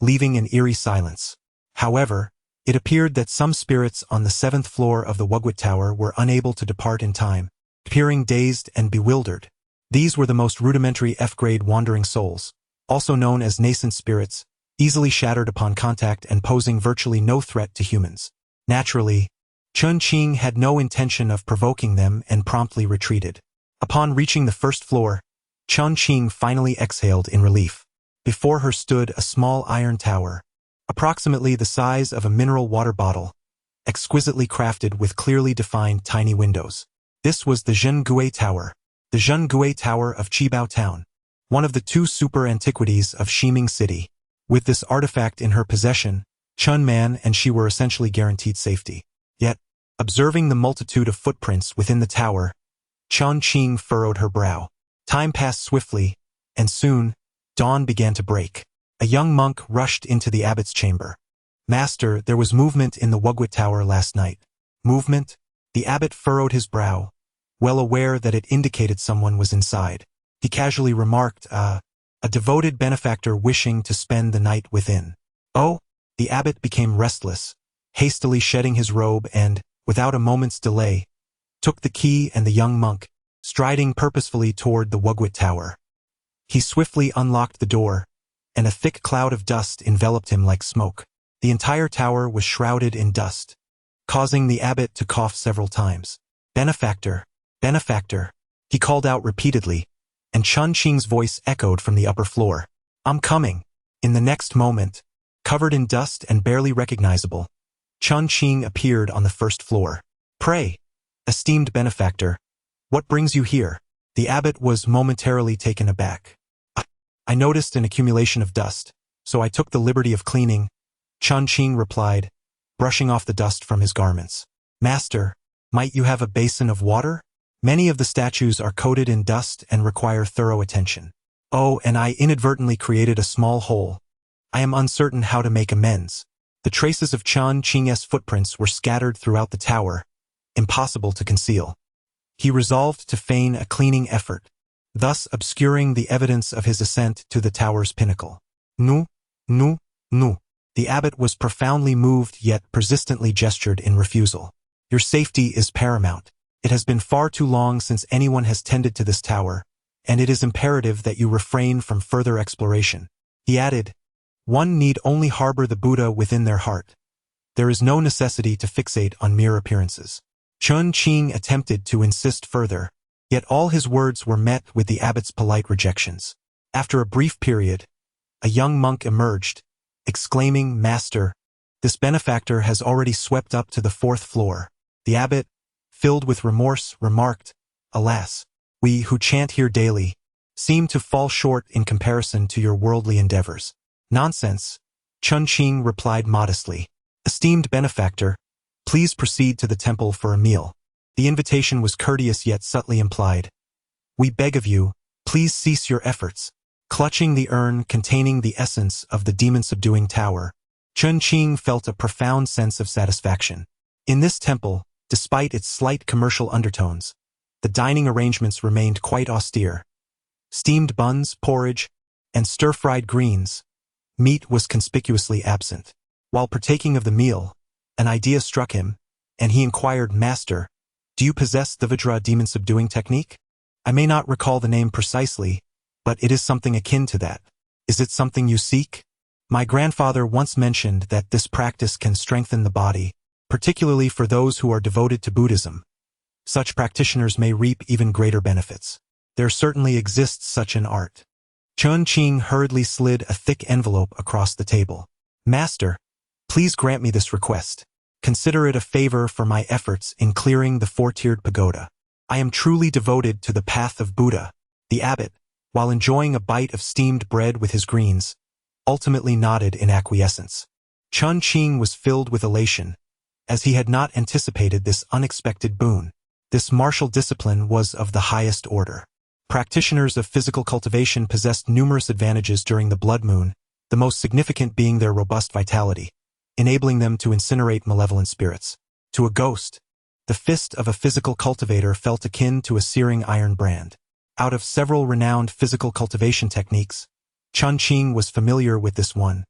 leaving an eerie silence. However, it appeared that some spirits on the 7th floor of the Wugwit Tower were unable to depart in time, appearing dazed and bewildered. These were the most rudimentary F-grade wandering souls, also known as nascent spirits, easily shattered upon contact and posing virtually no threat to humans. Naturally, Chen Qing had no intention of provoking them and promptly retreated. Upon reaching the 1st floor, Chen Qing finally exhaled in relief. Before her stood a small iron tower, approximately the size of a mineral water bottle, exquisitely crafted with clearly defined tiny windows. This was the Zhong Kui Tower, the Zhong Kui Tower of Qibao Town, one of the 2 super antiquities of Ximing City. With this artifact in her possession, Chen Man and she were essentially guaranteed safety. Yet, observing the multitude of footprints within the tower, Chen Qing furrowed her brow. Time passed swiftly, and soon, dawn began to break. A young monk rushed into the abbot's chamber. "Master, there was movement in the Wugwit Tower last night." "Movement?" The abbot furrowed his brow, well aware that it indicated someone was inside. He casually remarked, a devoted benefactor wishing to spend the night within." "Oh?" The abbot became restless, hastily shedding his robe and, without a moment's delay, took the key and the young monk, striding purposefully toward the Wugwit Tower. He swiftly unlocked the door, and a thick cloud of dust enveloped him like smoke. The entire tower was shrouded in dust, causing the abbot to cough several times. "Benefactor, benefactor," he called out repeatedly, and Chen Qing's voice echoed from the upper floor. "I'm coming." In the next moment, covered in dust and barely recognizable, Chen Qing appeared on the 1st floor. "Pray, esteemed benefactor, what brings you here?" The abbot was momentarily taken aback. "I noticed an accumulation of dust, so I took the liberty of cleaning," Chen Qing replied, brushing off the dust from his garments. "Master, might you have a basin of water? Many of the statues are coated in dust and require thorough attention." "Oh, and I inadvertently created a small hole. I am uncertain how to make amends." The traces of Chen Qing's footprints were scattered throughout the tower, impossible to conceal. He resolved to feign a cleaning effort, thus obscuring the evidence of his ascent to the tower's pinnacle. "Nu, nu, nu." The abbot was profoundly moved yet persistently gestured in refusal. "Your safety is paramount. It has been far too long since anyone has tended to this tower, and it is imperative that you refrain from further exploration." He added, "One need only harbor the Buddha within their heart. There is no necessity to fixate on mere appearances." Chen Qing attempted to insist further, yet all his words were met with the abbot's polite rejections. After a brief period, a young monk emerged, exclaiming, "Master, This benefactor has already swept up to the 4th floor. The abbot, filled with remorse, remarked, "Alas, we who chant here daily seem to fall short in comparison to your worldly endeavors." "Nonsense," Chen Qing replied modestly. "Esteemed benefactor, please proceed to the temple for a meal." The invitation was courteous yet subtly implied. "We beg of you, please cease your efforts." Clutching the urn containing the essence of the demon-subduing tower, Chen Qing felt a profound sense of satisfaction. In this temple, despite its slight commercial undertones, the dining arrangements remained quite austere. Steamed buns, porridge, and stir-fried greens, meat was conspicuously absent. While partaking of the meal, an idea struck him, and he inquired, "Master, do you possess the Vajra demon-subduing technique? I may not recall the name precisely, but it is something akin to that. Is it something you seek? My grandfather once mentioned that this practice can strengthen the body, particularly for those who are devoted to Buddhism. Such practitioners may reap even greater benefits. There certainly exists such an art." Chen Qing hurriedly slid a thick envelope across the table. "Master, please grant me this request. Consider it a favor for my efforts in clearing the 4-tiered pagoda. I am truly devoted to the path of Buddha." The abbot, while enjoying a bite of steamed bread with his greens, ultimately nodded in acquiescence. Chen Qing was filled with elation, as he had not anticipated this unexpected boon. This martial discipline was of the highest order. Practitioners of physical cultivation possessed numerous advantages during the blood moon, the most significant being their robust vitality, enabling them to incinerate malevolent spirits. To a ghost, the fist of a physical cultivator felt akin to a searing iron brand. Out of several renowned physical cultivation techniques, Chen Qing was familiar with this one.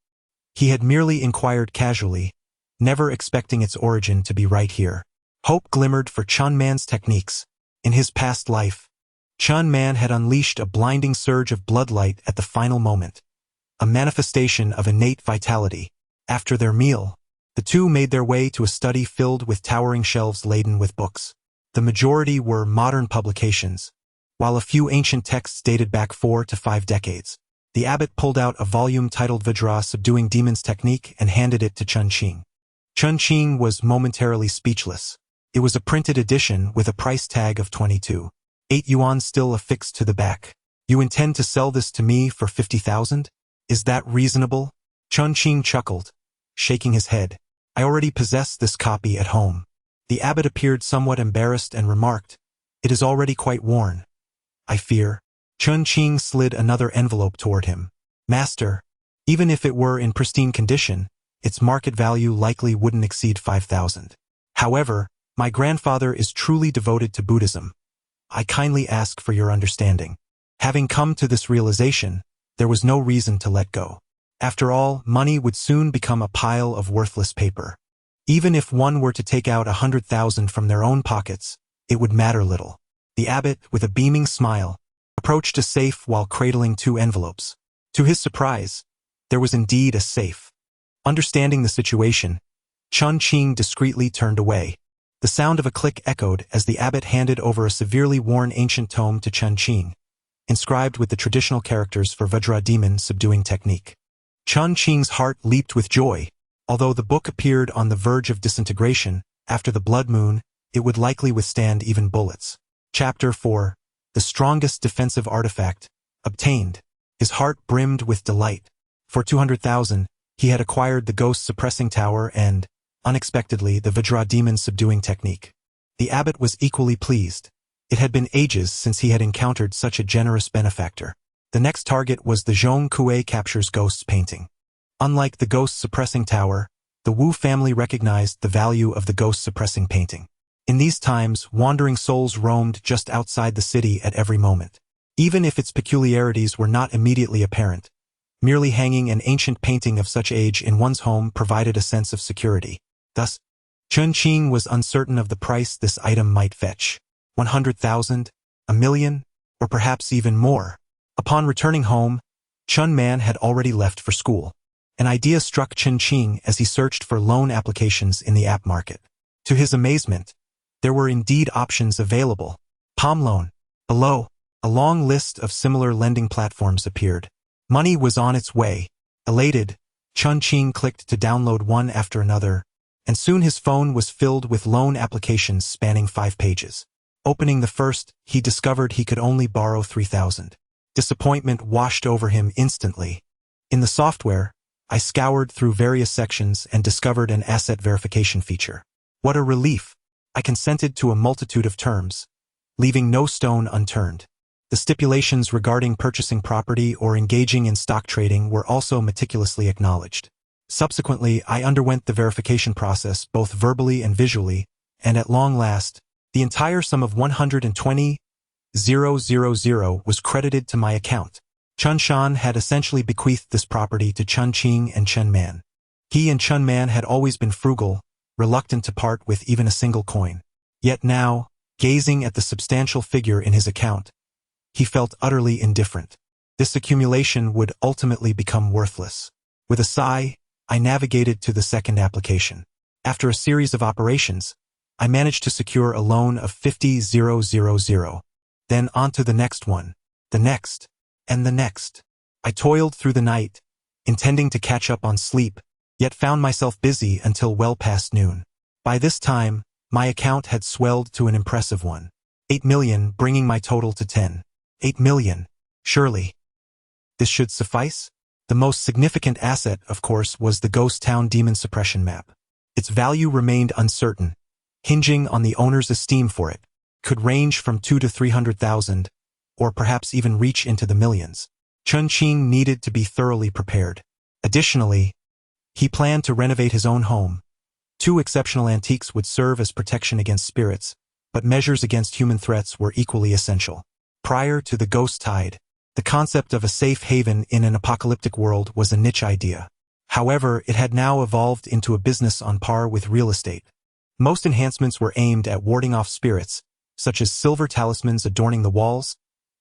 He had merely inquired casually, never expecting its origin to be right here. Hope glimmered for Chen Man's techniques. In his past life, Chen Man had unleashed a blinding surge of bloodlight at the final moment, a manifestation of innate vitality. After their meal, the two made their way to a study filled with towering shelves laden with books. The majority were modern publications, while a few ancient texts dated back 4 to 5 decades. The abbot pulled out a volume titled Vajra Subduing Demons Technique and handed it to Chen Qing. Chen Qing was momentarily speechless. It was a printed edition with a price tag of 22.8 yuan still affixed to the back. "You intend to sell this to me for 50,000? Is that reasonable?" Chen Qing chuckled, shaking his head. "I already possess this copy at home." The abbot appeared somewhat embarrassed and remarked, "It is already quite worn, I fear." Chen Qing slid another envelope toward him. "Master, even if it were in pristine condition, its market value likely wouldn't exceed 5,000. However, my grandfather is truly devoted to Buddhism. I kindly ask for your understanding." Having come to this realization, there was no reason to let go. After all, money would soon become a pile of worthless paper. Even if one were to take out 100,000 from their own pockets, it would matter little. The abbot, with a beaming smile, approached a safe while cradling 2 envelopes. To his surprise, there was indeed a safe. Understanding the situation, Chen Qing discreetly turned away. The sound of a click echoed as the abbot handed over a severely worn ancient tome to Chen Qing, inscribed with the traditional characters for Vajra demon subduing technique. Chen Qing's heart leaped with joy. Although the book appeared on the verge of disintegration, after the blood moon, it would likely withstand even bullets. Chapter 4. The strongest defensive artifact, obtained. His heart brimmed with delight. For 200,000, he had acquired the ghost suppressing tower and, unexpectedly, the Vajra demon subduing technique. The abbot was equally pleased. It had been ages since he had encountered such a generous benefactor. The next target was the Zhong Kui captures ghosts painting. Unlike the ghost suppressing tower, the Wu family recognized the value of the ghost suppressing painting. In these times, wandering souls roamed just outside the city at every moment. Even if its peculiarities were not immediately apparent, merely hanging an ancient painting of such age in one's home provided a sense of security. Thus, Chen Qing was uncertain of the price this item might fetch. 100,000, a million, or perhaps even more. Upon returning home, Chen Man had already left for school. An idea struck Chen Qing as he searched for loan applications in the app market. To his amazement, there were indeed options available. Palm loan. Below, a long list of similar lending platforms appeared. Money was on its way. Elated, Chen Qing clicked to download one after another, and soon his phone was filled with loan applications spanning 5 pages. Opening the first, he discovered he could only borrow 3,000. Disappointment washed over him instantly. In the software, I scoured through various sections and discovered an asset verification feature. What a relief! I consented to a multitude of terms, leaving no stone unturned. The stipulations regarding purchasing property or engaging in stock trading were also meticulously acknowledged. Subsequently, I underwent the verification process both verbally and visually, and at long last, the entire sum of 120,000 was credited to my account. Chen Shan had essentially bequeathed this property to Chen Qing and Chen Man. He and Chen Man had always been frugal, reluctant to part with even a single coin. Yet now, gazing at the substantial figure in his account, he felt utterly indifferent. This accumulation would ultimately become worthless. With a sigh, I navigated to the second application. After a series of operations, I managed to secure a loan of 50,000. Then on to the next one, the next, and the next. I toiled through the night, intending to catch up on sleep, yet found myself busy until well past noon. By this time, my account had swelled to an impressive 8 million, bringing my total to 8 million. Surely this should suffice? The most significant asset, of course, was the ghost town demon suppression map. Its value remained uncertain, hinging on the owner's esteem for it. Could range from 200,000 to 300,000, or perhaps even reach into the millions. Chen Qing needed to be thoroughly prepared. Additionally, he planned to renovate his own home. 2 exceptional antiques would serve as protection against spirits, but measures against human threats were equally essential. Prior to the ghost tide, the concept of a safe haven in an apocalyptic world was a niche idea. However, it had now evolved into a business on par with real estate. Most enhancements were aimed at warding off spirits, such as silver talismans adorning the walls,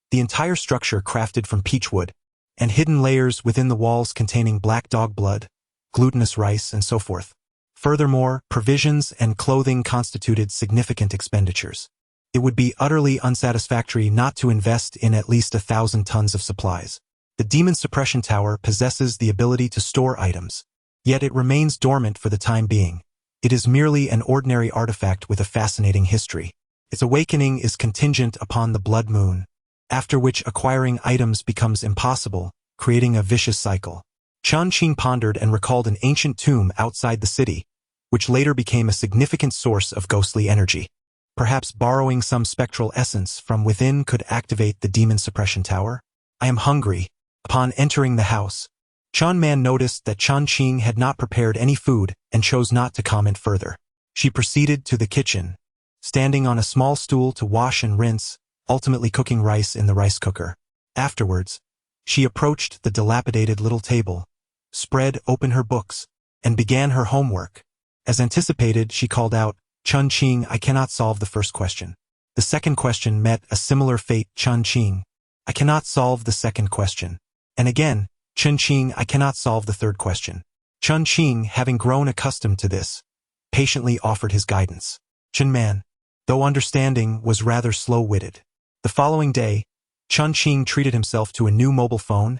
the entire structure crafted from peach wood, and hidden layers within the walls containing black dog blood, glutinous rice, and so forth. Furthermore, provisions and clothing constituted significant expenditures. It would be utterly unsatisfactory not to invest in at least 1,000 tons of supplies. The Demon Suppression Tower possesses the ability to store items, yet it remains dormant for the time being. It is merely an ordinary artifact with a fascinating history. Its awakening is contingent upon the blood moon, after which acquiring items becomes impossible, creating a vicious cycle. Chen Qing pondered and recalled an ancient tomb outside the city, which later became a significant source of ghostly energy. Perhaps borrowing some spectral essence from within could activate the Demon Suppression Tower? I am hungry. Upon entering the house, Chen Man noticed that Chen Qing had not prepared any food and chose not to comment further. She proceeded to the kitchen, standing on a small stool to wash and rinse, ultimately cooking rice in the rice cooker. Afterwards, she approached the dilapidated little table, spread open her books, and began her homework. As anticipated, she called out, "Chen Qing, I cannot solve the first question." The second question met a similar fate. Chen Qing, I cannot solve the second question. And again, Chen Qing, I cannot solve the third question. Chen Qing, having grown accustomed to this, patiently offered his guidance. Chen Man, though understanding, was rather slow-witted. The following day, Chen Qing treated himself to a new mobile phone,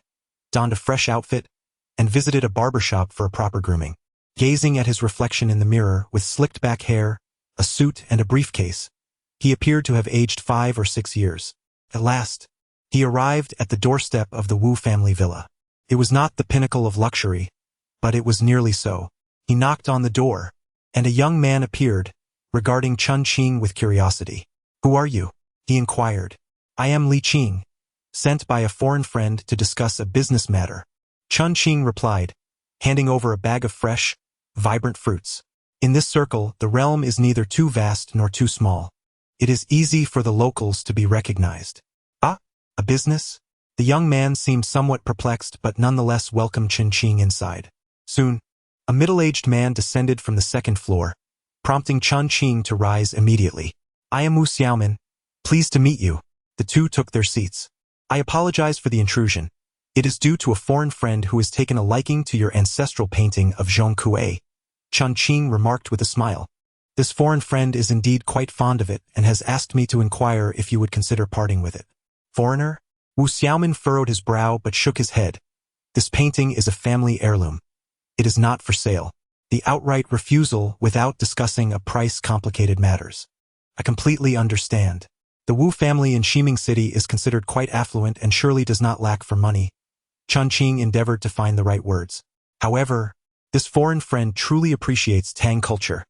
donned a fresh outfit, and visited a barbershop for a proper grooming. Gazing at his reflection in the mirror with slicked back hair, a suit, and a briefcase, he appeared to have aged 5 or 6 years. At last, he arrived at the doorstep of the Wu family villa. It was not the pinnacle of luxury, but it was nearly so. He knocked on the door, and a young man appeared, regarding Chen Qing with curiosity. "Who are you?" he inquired. "I am Li Qing, sent by a foreign friend to discuss a business matter," Chen Qing replied, handing over a bag of fresh, vibrant fruits. In this circle, the realm is neither too vast nor too small. It is easy for the locals to be recognized. "Ah, a business?" The young man seemed somewhat perplexed but nonetheless welcomed Chen Qing inside. Soon, a middle-aged man descended from the second floor, prompting Chen Qing to rise immediately. "I am Wu Xiaomin. Pleased to meet you." The two took their seats. "I apologize for the intrusion. It is due to a foreign friend who has taken a liking to your ancestral painting of Zhong Kui," Chen Qing remarked with a smile. "This foreign friend is indeed quite fond of it and has asked me to inquire if you would consider parting with it." "Foreigner?" Wu Xiaomin furrowed his brow but shook his head. "This painting is a family heirloom. It is not for sale. The outright refusal without discussing a price complicated matters. I completely understand. The Wu family in Ximing City is considered quite affluent and surely does not lack for money. Chen Qing endeavored to find the right words. However, this foreign friend truly appreciates Tang culture,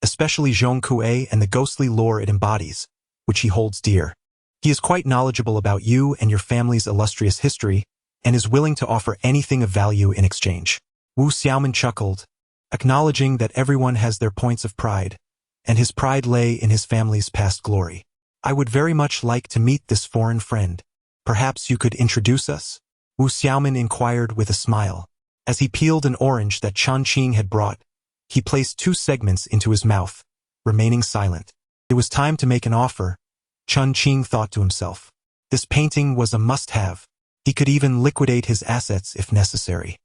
especially Zhong Kui and the ghostly lore it embodies, which he holds dear. He is quite knowledgeable about you and your family's illustrious history, and is willing to offer anything of value in exchange. Wu Xiaoman chuckled, acknowledging that everyone has their points of pride, and his pride lay in his family's past glory. I would very much like to meet this foreign friend. Perhaps you could introduce us? Wu Xiaoman inquired with a smile. As he peeled an orange that Chen Qing had brought, he placed 2 segments into his mouth, remaining silent. It was time to make an offer, Chen Qing thought to himself. This painting was a must-have. He could even liquidate his assets if necessary.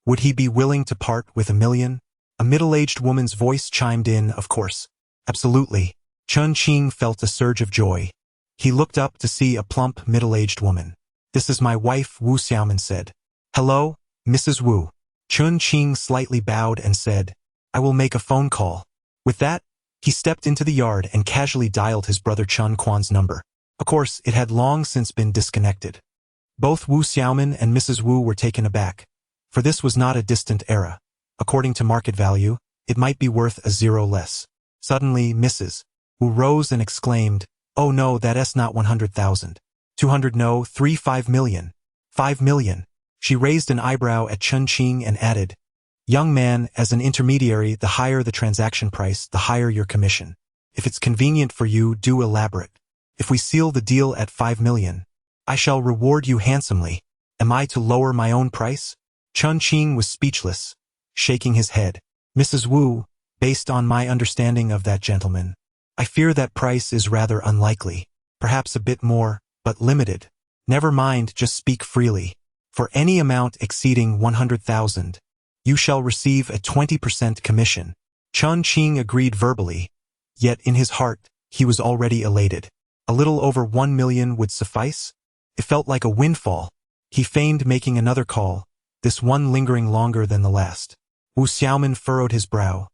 Would he be willing to part with $1 million? A middle-aged woman's voice chimed in, of course. Absolutely. Chen Qing felt a surge of joy. He looked up to see a plump, middle-aged woman. This is my wife, Wu Xiaoman said. Hello, Mrs. Wu. Chen Qing slightly bowed and said, I will make a phone call. With that, he stepped into the yard and casually dialed his brother Chen Quan's number. Of course, it had long since been disconnected. Both Wu Xiaoman and Mrs. Wu were taken aback, for this was not a distant era. According to market value, it might be worth a 0 less. Suddenly, Mrs. Wu rose and exclaimed, Oh no, that's not 100,000. 200 no, 5 million. 5 million. She raised an eyebrow at Chen Qing and added, Young man, as an intermediary, the higher the transaction price, the higher your commission. If it's convenient for you, do elaborate. If we seal the deal at 5 million, I shall reward you handsomely. Am I to lower my own price? Chen Qing was speechless, shaking his head. Mrs. Wu, based on my understanding of that gentleman, I fear that price is rather unlikely. Perhaps a bit more, but limited. Never mind, just speak freely. For any amount exceeding 100,000, you shall receive a 20% commission. Chen Qing agreed verbally, yet in his heart, he was already elated. A little over 1 million would suffice? It felt like a windfall. He feigned making another call, this one lingering longer than the last. Wu Xiaoman furrowed his brow.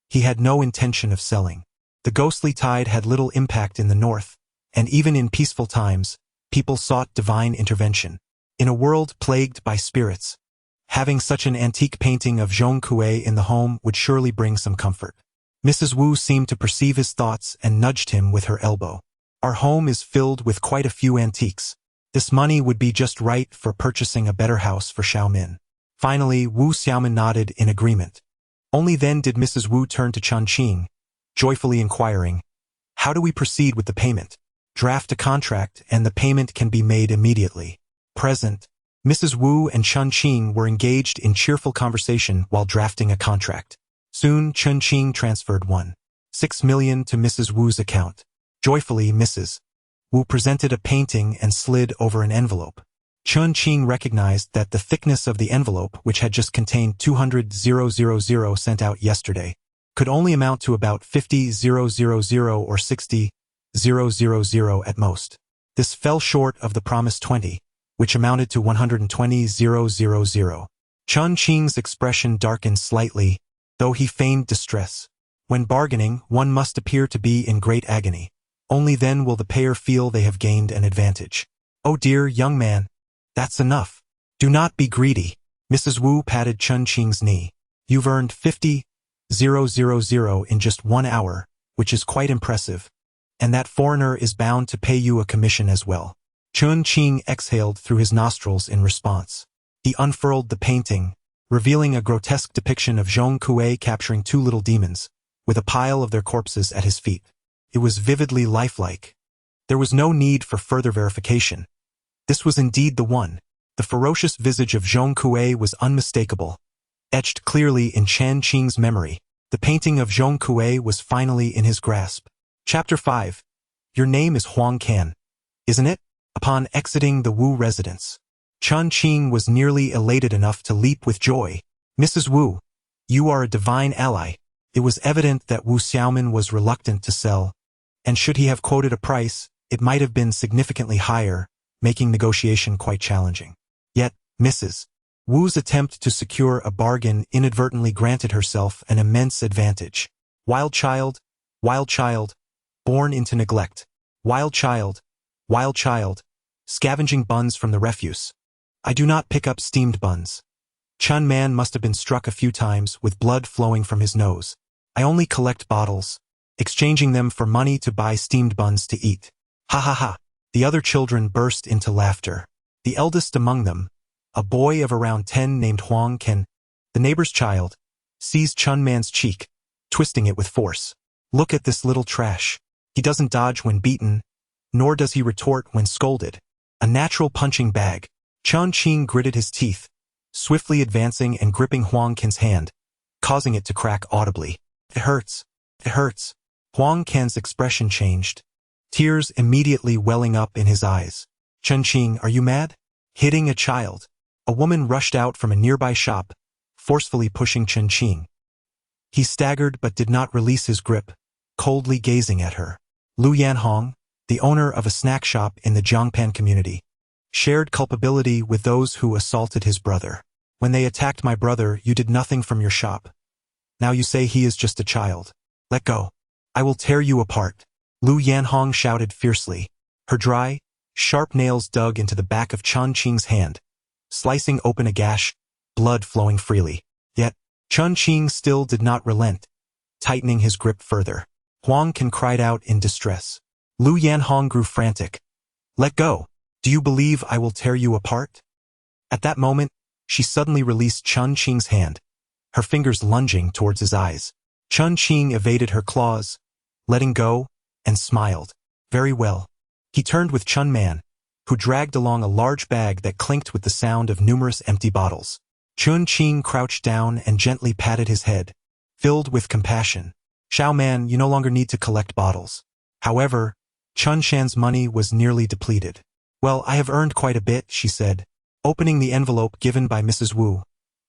He had no intention of selling. The ghostly tide had little impact in the north, and even in peaceful times, people sought divine intervention. In a world plagued by spirits, having such an antique painting of Zhong Kui in the home would surely bring some comfort. Mrs. Wu seemed to perceive his thoughts and nudged him with her elbow. Our home is filled with quite a few antiques. This money would be just right for purchasing a better house for Xiaomin. Finally, Wu Xiaoman nodded in agreement. Only then did Mrs. Wu turn to Chen Qing, joyfully inquiring, How do we proceed with the payment? Draft a contract and the payment can be made immediately. Present. Mrs. Wu and Chen Qing were engaged in cheerful conversation while drafting a contract. Soon, Chen Qing transferred 1.6 million to Mrs. Wu's account. Joyfully, Mrs. Wu presented a painting and slid over an envelope. Chen Qing recognized that the thickness of the envelope, which had just contained 200,000 sent out yesterday, could only amount to about 50,000 or 60,000 at most. This fell short of the promised 20, which amounted to 120,000. Chen Qing's expression darkened slightly, though he feigned distress. When bargaining, one must appear to be in great agony. Only then will the payer feel they have gained an advantage. Oh dear, young man, that's enough. Do not be greedy. Mrs. Wu patted Chen Qing's knee. You've earned 50,000 in just 1 hour, which is quite impressive. And that foreigner is bound to pay you a commission as well. Chen Qing exhaled through his nostrils in response. He unfurled the painting, revealing a grotesque depiction of Zhong Kui capturing 2 little demons, with a pile of their corpses at his feet. It was vividly lifelike. There was no need for further verification. This was indeed the one. The ferocious visage of Zhong Kui was unmistakable, etched clearly in Chen Qing's memory. The painting of Zhong Kui was finally in his grasp. Chapter 5. Your name is Huang Can, isn't it? Upon exiting the Wu residence, Chen Qing was nearly elated enough to leap with joy. Mrs. Wu, you are a divine ally. It was evident that Wu Xiaoman was reluctant to sell, and should he have quoted a price, it might have been significantly higher, making negotiation quite challenging. Yet, Mrs. Wu's attempt to secure a bargain inadvertently granted herself an immense advantage. Wild child, born into neglect. Wild child, scavenging buns from the refuse. I do not pick up steamed buns. Chen Man must have been struck a few times with blood flowing from his nose. I only collect bottles, exchanging them for money to buy steamed buns to eat. Ha ha ha. The other children burst into laughter. The eldest among them, a boy of around 10 named Huang Ken, the neighbor's child, seized Chen Man's cheek, twisting it with force. Look at this little trash. He doesn't dodge when beaten, nor does he retort when scolded. A natural punching bag. Chen Qing gritted his teeth, swiftly advancing and gripping Huang Ken's hand, causing it to crack audibly. It hurts. It hurts. Huang Ken's expression changed, tears immediately welling up in his eyes. Chen Qing, are you mad? Hitting a child. A woman rushed out from a nearby shop, forcefully pushing Chen Qing. He staggered but did not release his grip, coldly gazing at her. Lu Yanhong, the owner of a snack shop in the Zhongpan community, shared culpability with those who assaulted his brother. When they attacked my brother, you did nothing from your shop. Now you say he is just a child. Let go. I will tear you apart. Lu Yanhong shouted fiercely. Her dry, sharp nails dug into the back of Chen Qing's hand, slicing open a gash, blood flowing freely. Yet, Chen Qing still did not relent, tightening his grip further. Huang Ken cried out in distress. Lu Yanhong grew frantic. Let go. Do you believe I will tear you apart? At that moment, she suddenly released Chen Qing's hand, her fingers lunging towards his eyes. Chen Qing evaded her claws, letting go, and smiled. Very well. He turned with Chen Man, who dragged along a large bag that clinked with the sound of numerous empty bottles. Chen Qing crouched down and gently patted his head, filled with compassion. Xiao Man, you no longer need to collect bottles. However, Chun Shan's money was nearly depleted. Well, I have earned quite a bit, she said, opening the envelope given by Mrs. Wu,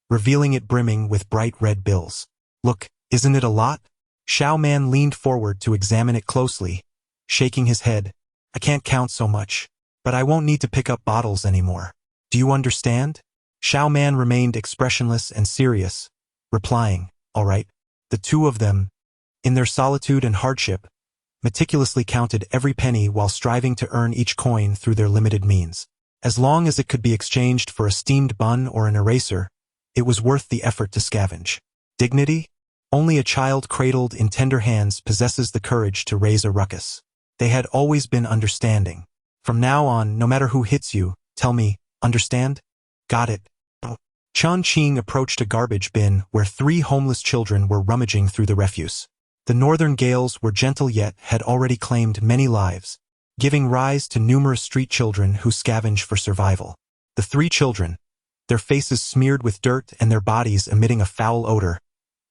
revealing it brimming with bright red bills. Look, isn't it a lot? Xiao Man leaned forward to examine it closely, shaking his head. I can't count so much, but I won't need to pick up bottles anymore. Do you understand? Xiao Man remained expressionless and serious, replying, all right. The two of them, in their solitude and hardship, meticulously counted every penny while striving to earn each coin through their limited means. As long as it could be exchanged for a steamed bun or an eraser, it was worth the effort to scavenge. Dignity? Only a child cradled in tender hands possesses the courage to raise a ruckus. They had always been understanding. From now on, no matter who hits you, tell me, understand? Got it. Chen Qing approached a garbage bin where 3 homeless children were rummaging through the refuse. The northern gales were gentle yet had already claimed many lives, giving rise to numerous street children who scavenge for survival. The 3 children, their faces smeared with dirt and their bodies emitting a foul odor,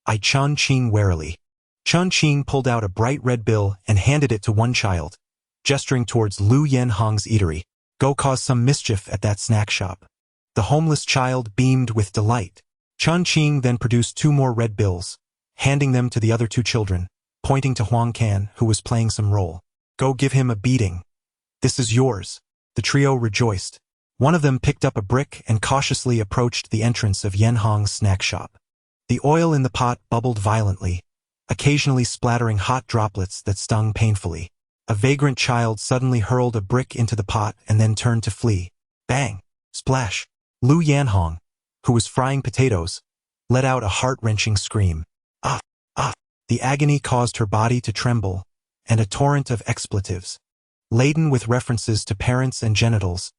eyed Chen Qing warily. Chen Qing pulled out a bright red bill and handed it to one child, gesturing towards Lu Yanhong's eatery. Go cause some mischief at that snack shop. The homeless child beamed with delight. Chen Qing then produced 2 more red bills, handing them to the other 2 children, pointing to Huang Can, who was playing some role. Go give him a beating. This is yours. The trio rejoiced. One of them picked up a brick and cautiously approached the entrance of Yanhong's snack shop. The oil in the pot bubbled violently, occasionally splattering hot droplets that stung painfully. A vagrant child suddenly hurled a brick into the pot and then turned to flee. Bang! Splash! Lu Yanhong, who was frying potatoes, let out a heart-wrenching scream. Ah! Ah! The agony caused her body to tremble, and a torrent of expletives, laden with references to parents and genitals,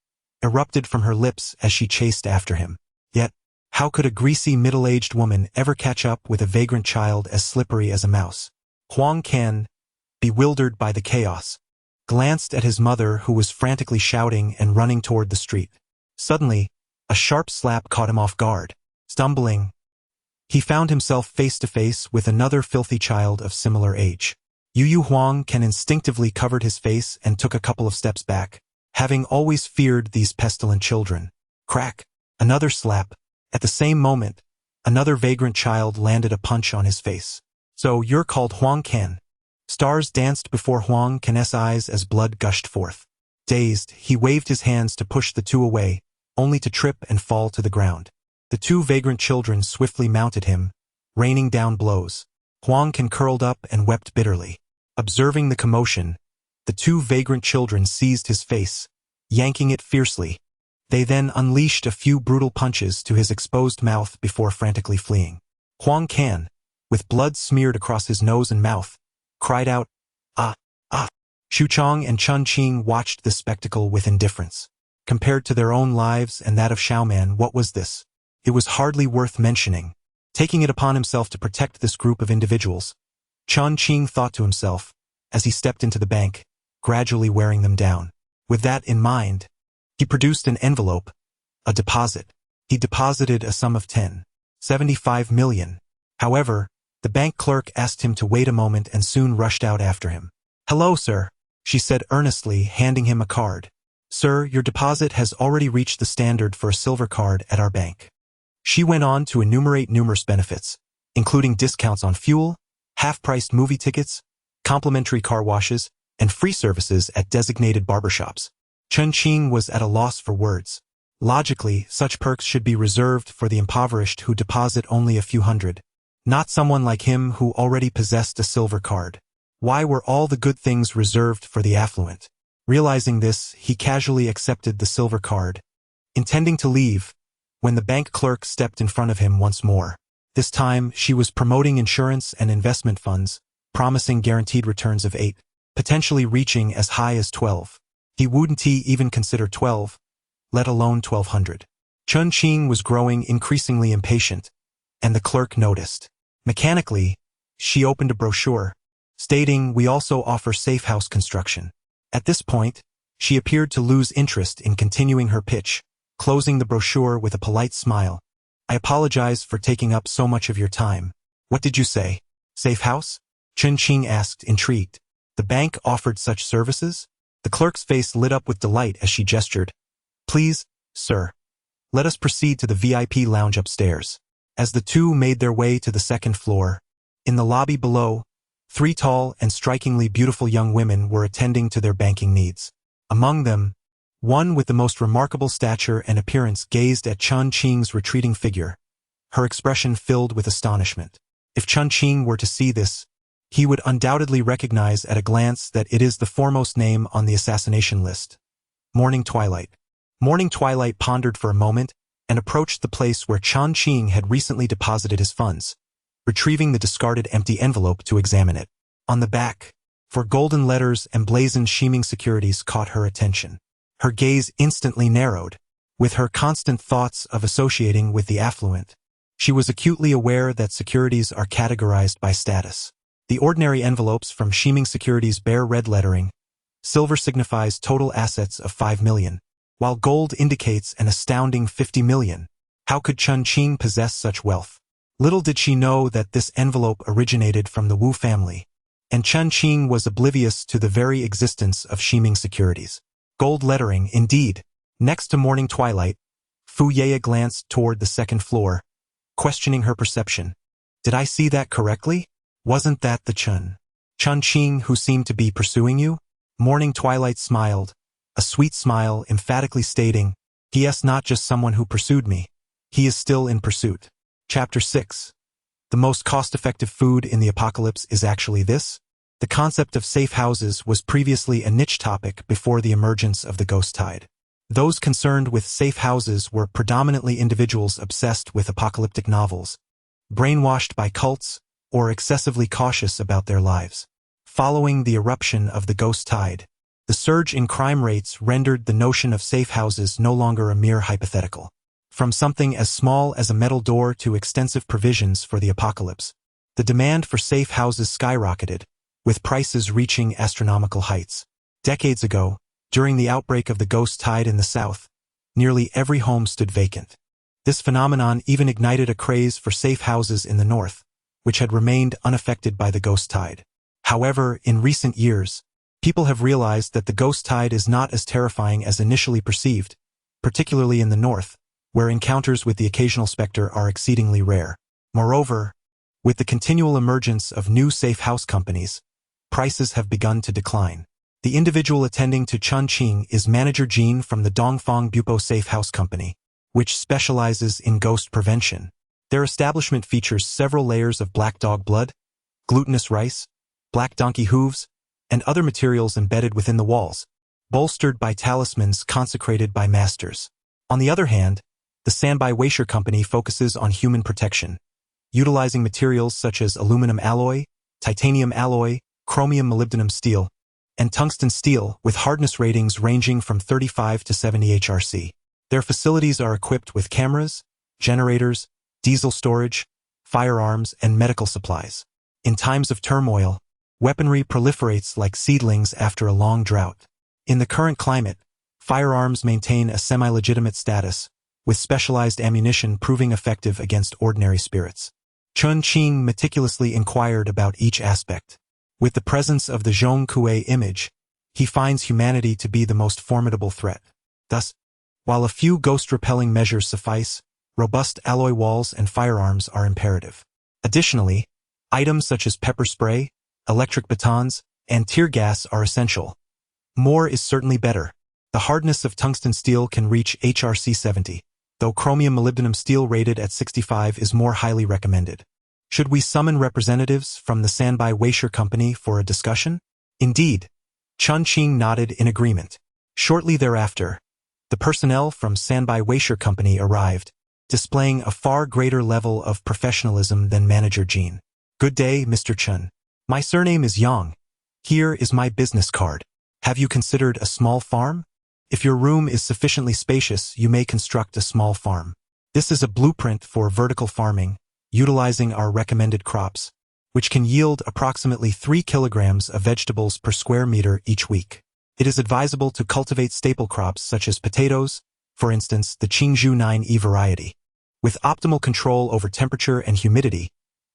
erupted from her lips as she chased after him. Yet, how could a greasy middle-aged woman ever catch up with a vagrant child as slippery as a mouse? Huang Can, bewildered by the chaos, glanced at his mother who was frantically shouting and running toward the street. Suddenly, a sharp slap caught him off guard. Stumbling, he found himself face to face with another filthy child of similar age. Yu Huang Can instinctively covered his face and took a couple of steps back, having always feared these pestilent children. Crack! Another slap. At the same moment, another vagrant child landed a punch on his face. So you're called Huang Can. Stars danced before Huang Can's eyes as blood gushed forth. Dazed, he waved his hands to push the 2 away, only to trip and fall to the ground. The two vagrant children swiftly mounted him, raining down blows. Zhong Kui curled up and wept bitterly. Observing the commotion, the two vagrant children seized his face, yanking it fiercely. They then unleashed a few brutal punches to his exposed mouth before frantically fleeing. Zhong Kui, with blood smeared across his nose and mouth, cried out, "Ah, ah!" Xu Chong and Chen Qing watched this spectacle with indifference. Compared to their own lives and that of Xiaoman, what was this? It was hardly worth mentioning. Taking it upon himself to protect this group of individuals, Chen Qing thought to himself, as he stepped into the bank, gradually wearing them down. With that in mind, he produced an envelope, a deposit. He deposited a sum of 75 million. However, the bank clerk asked him to wait a moment and soon rushed out after him. "Hello, sir," she said earnestly, handing him a card. "Sir, your deposit has already reached the standard for a silver card at our bank." She went on to enumerate numerous benefits, including discounts on fuel, half-priced movie tickets, complimentary car washes, and free services at designated barbershops. Chen Qing was at a loss for words. Logically, such perks should be reserved for the impoverished who deposit only a few hundred, not someone like him who already possessed a silver card. Why were all the good things reserved for the affluent? Realizing this, he casually accepted the silver card, intending to leave, when the bank clerk stepped in front of him once more. This time, she was promoting insurance and investment funds, promising guaranteed returns of 8, potentially reaching as high as 12. He wouldn't even consider 12, let alone 1,200. Chen Qing was growing increasingly impatient, and the clerk noticed. Mechanically, she opened a brochure, stating, "We also offer safe house construction." At this point, she appeared to lose interest in continuing her pitch, closing the brochure with a polite smile. "I apologize for taking up so much of your time. What did you say? Safe house?" Chen Qing asked, intrigued. The bank offered such services? The clerk's face lit up with delight as she gestured. "Please, sir, let us proceed to the VIP lounge upstairs." As the two made their way to the second floor, in the lobby below, 3 tall and strikingly beautiful young women were attending to their banking needs. Among them, one with the most remarkable stature and appearance gazed at Chen Qing's retreating figure, her expression filled with astonishment. If Chen Qing were to see this, he would undoubtedly recognize at a glance that it is the foremost name on the assassination list. Morning Twilight. Morning Twilight pondered for a moment and approached the place where Chen Qing had recently deposited his funds, retrieving the discarded empty envelope to examine it. On the back, 4 golden letters emblazoned Shiming Securities caught her attention. Her gaze instantly narrowed. With her constant thoughts of associating with the affluent, she was acutely aware that securities are categorized by status. The ordinary envelopes from Shiming Securities bear red lettering. Silver signifies total assets of 5 million, while gold indicates an astounding 50 million. How could Chen Qing possess such wealth? Little did she know that this envelope originated from the Wu family, and Chen Qing was oblivious to the very existence of Shiming Securities. Gold lettering, indeed. Next to Morning Twilight, Fu Ye glanced toward the second floor, questioning her perception. "Did I see that correctly? Wasn't that the Chen Qing who seemed to be pursuing you?" Morning Twilight smiled, a sweet smile emphatically stating, "He is not just someone who pursued me. He is still in pursuit." Chapter 6. The most cost-effective food in the apocalypse is actually this? The concept of safe houses was previously a niche topic before the emergence of the ghost tide. Those concerned with safe houses were predominantly individuals obsessed with apocalyptic novels, brainwashed by cults, or excessively cautious about their lives. Following the eruption of the ghost tide, the surge in crime rates rendered the notion of safe houses no longer a mere hypothetical. From something as small as a metal door to extensive provisions for the apocalypse, the demand for safe houses skyrocketed, with prices reaching astronomical heights. Decades ago, during the outbreak of the ghost tide in the south, nearly every home stood vacant. This phenomenon even ignited a craze for safe houses in the north, which had remained unaffected by the ghost tide. However, in recent years, people have realized that the ghost tide is not as terrifying as initially perceived, particularly in the north, where encounters with the occasional specter are exceedingly rare. Moreover, with the continual emergence of new safe house companies, prices have begun to decline. The individual attending to Chen Qing is Manager Jean from the Dongfang Bupo Safe House Company, which specializes in ghost prevention. Their establishment features several layers of black dog blood, glutinous rice, black donkey hooves, and other materials embedded within the walls, bolstered by talismans consecrated by masters. On the other hand, the Sanbai Weisher Company focuses on human protection, utilizing materials such as aluminum alloy, titanium alloy, chromium molybdenum steel, and tungsten steel with hardness ratings ranging from 35 to 70 HRC. Their facilities are equipped with cameras, generators, diesel storage, firearms, and medical supplies. In times of turmoil, weaponry proliferates like seedlings after a long drought. In the current climate, firearms maintain a semi-legitimate status, with specialized ammunition proving effective against ordinary spirits. Chen Qing meticulously inquired about each aspect. With the presence of the Zhong Kui image, he finds humanity to be the most formidable threat. Thus, while a few ghost-repelling measures suffice, robust alloy walls and firearms are imperative. Additionally, items such as pepper spray, electric batons, and tear gas are essential. More is certainly better. The hardness of tungsten steel can reach HRC 70, though chromium molybdenum steel rated at 65 is more highly recommended. Should we summon representatives from the Sanbai Weisher Company for a discussion? Indeed, Chen Qing nodded in agreement. Shortly thereafter, the personnel from Sanbai Weisher Company arrived, displaying a far greater level of professionalism than Manager Jean. Good day, Mr. Chen. My surname is Yang. Here is my business card. Have you considered a small farm? If your room is sufficiently spacious, you may construct a small farm. This is a blueprint for vertical farming, utilizing our recommended crops, which can yield approximately 3 kilograms of vegetables per square meter each week. It is advisable to cultivate staple crops such as potatoes, for instance, the Qingzhou 9E variety. With optimal control over temperature and humidity,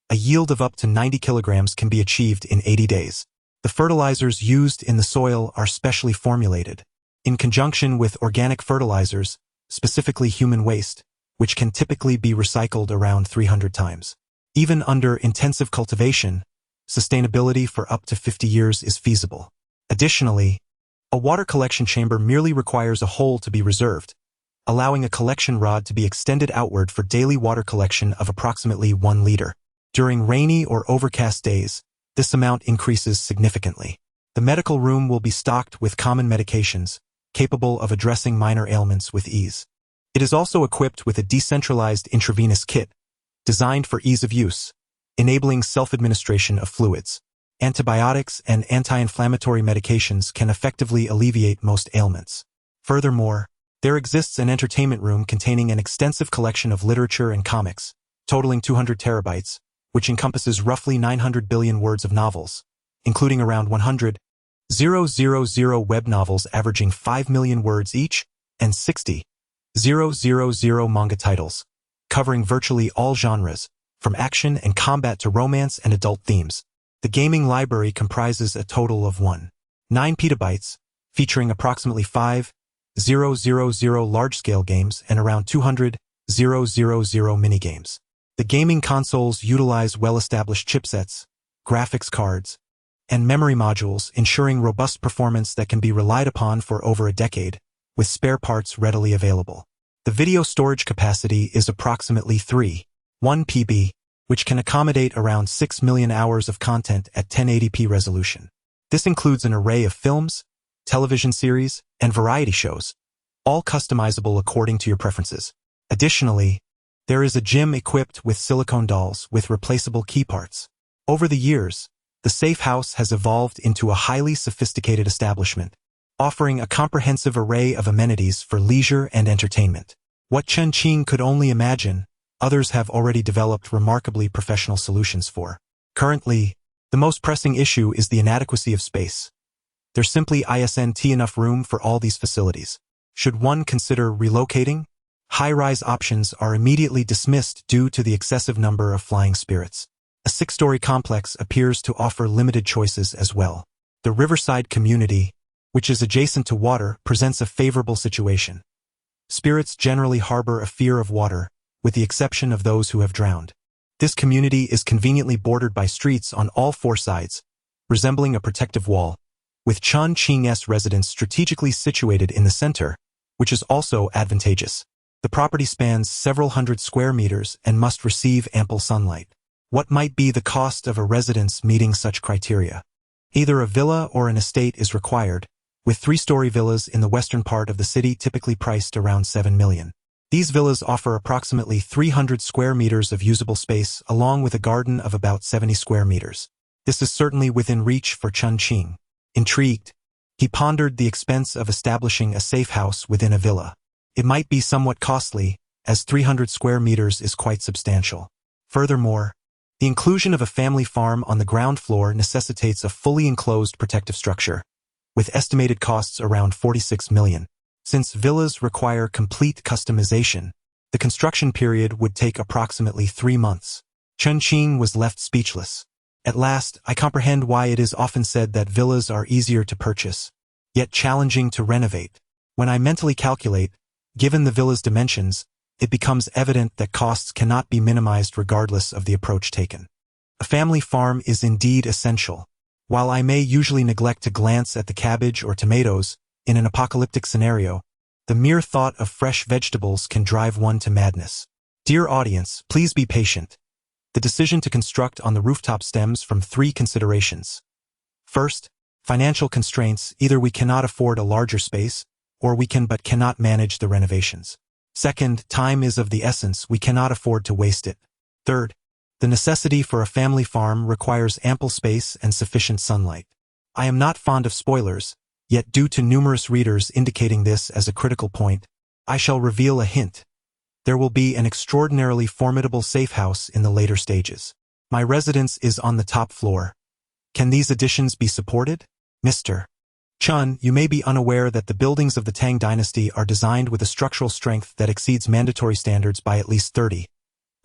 a yield of up to 90 kilograms can be achieved in 80 days. The fertilizers used in the soil are specially formulated, in conjunction with organic fertilizers, specifically human waste, which can typically be recycled around 300 times. Even under intensive cultivation, sustainability for up to 50 years is feasible. Additionally, a water collection chamber merely requires a hole to be reserved, allowing a collection rod to be extended outward for daily water collection of approximately 1 liter. During rainy or overcast days, this amount increases significantly. The medical room will be stocked with common medications, capable of addressing minor ailments with ease. It is also equipped with a decentralized intravenous kit, designed for ease of use, enabling self-administration of fluids. Antibiotics and anti-inflammatory medications can effectively alleviate most ailments. Furthermore, there exists an entertainment room containing an extensive collection of literature and comics, totaling 200 terabytes, which encompasses roughly 900 billion words of novels, including around 100,000 web novels averaging 5 million words each, and 60,000 manga titles, covering virtually all genres, from action and combat to romance and adult themes. The gaming library comprises a total of 9 petabytes, featuring approximately 5,000 large-scale games and around 200,000 minigames. The gaming consoles utilize well-established chipsets, graphics cards, and memory modules, ensuring robust performance that can be relied upon for over a decade, with spare parts readily available. The video storage capacity is approximately 3.1 PB, which can accommodate around 6 million hours of content at 1080p resolution. This includes an array of films, television series, and variety shows, all customizable according to your preferences. Additionally, there is a gym equipped with silicone dolls with replaceable key parts. Over the years, the safe house has evolved into a highly sophisticated establishment, offering a comprehensive array of amenities for leisure and entertainment. What Chen Qing could only imagine, others have already developed remarkably professional solutions for. Currently, the most pressing issue is the inadequacy of space. There simply isn't enough room for all these facilities. Should one consider relocating? High-rise options are immediately dismissed due to the excessive number of flying spirits. A 6-story complex appears to offer limited choices as well. The Riverside Community, which is adjacent to water, presents a favorable situation. Spirits generally harbor a fear of water, with the exception of those who have drowned. This community is conveniently bordered by streets on all 4 sides, resembling a protective wall, with Chen Qing's residence strategically situated in the center, which is also advantageous. The property spans several hundred square meters and must receive ample sunlight. What might be the cost of a residence meeting such criteria? Either a villa or an estate is required, with three-story villas in the western part of the city typically priced around 7 million. These villas offer approximately 300 square meters of usable space along with a garden of about 70 square meters. This is certainly within reach for Chen Qing. Intrigued, he pondered the expense of establishing a safe house within a villa. It might be somewhat costly, as 300 square meters is quite substantial. Furthermore, the inclusion of a family farm on the ground floor necessitates a fully enclosed protective structure, with estimated costs around 46 million. Since villas require complete customization, the construction period would take approximately 3 months. Chen Qing was left speechless. At last, I comprehend why it is often said that villas are easier to purchase, yet challenging to renovate. When I mentally calculate, given the villa's dimensions, it becomes evident that costs cannot be minimized regardless of the approach taken. A family farm is indeed essential. While I may usually neglect to glance at the cabbage or tomatoes, in an apocalyptic scenario, the mere thought of fresh vegetables can drive one to madness. Dear audience, please be patient. The decision to construct on the rooftop stems from 3 considerations. First, financial constraints. Either we cannot afford a larger space, or we can but cannot manage the renovations. Second, time is of the essence. We cannot afford to waste it. Third, the necessity for a family farm requires ample space and sufficient sunlight. I am not fond of spoilers, yet due to numerous readers indicating this as a critical point, I shall reveal a hint. There will be an extraordinarily formidable safe house in the later stages. My residence is on the top floor. Can these additions be supported? Mr. Chen, you may be unaware that the buildings of the Tang dynasty are designed with a structural strength that exceeds mandatory standards by at least 30,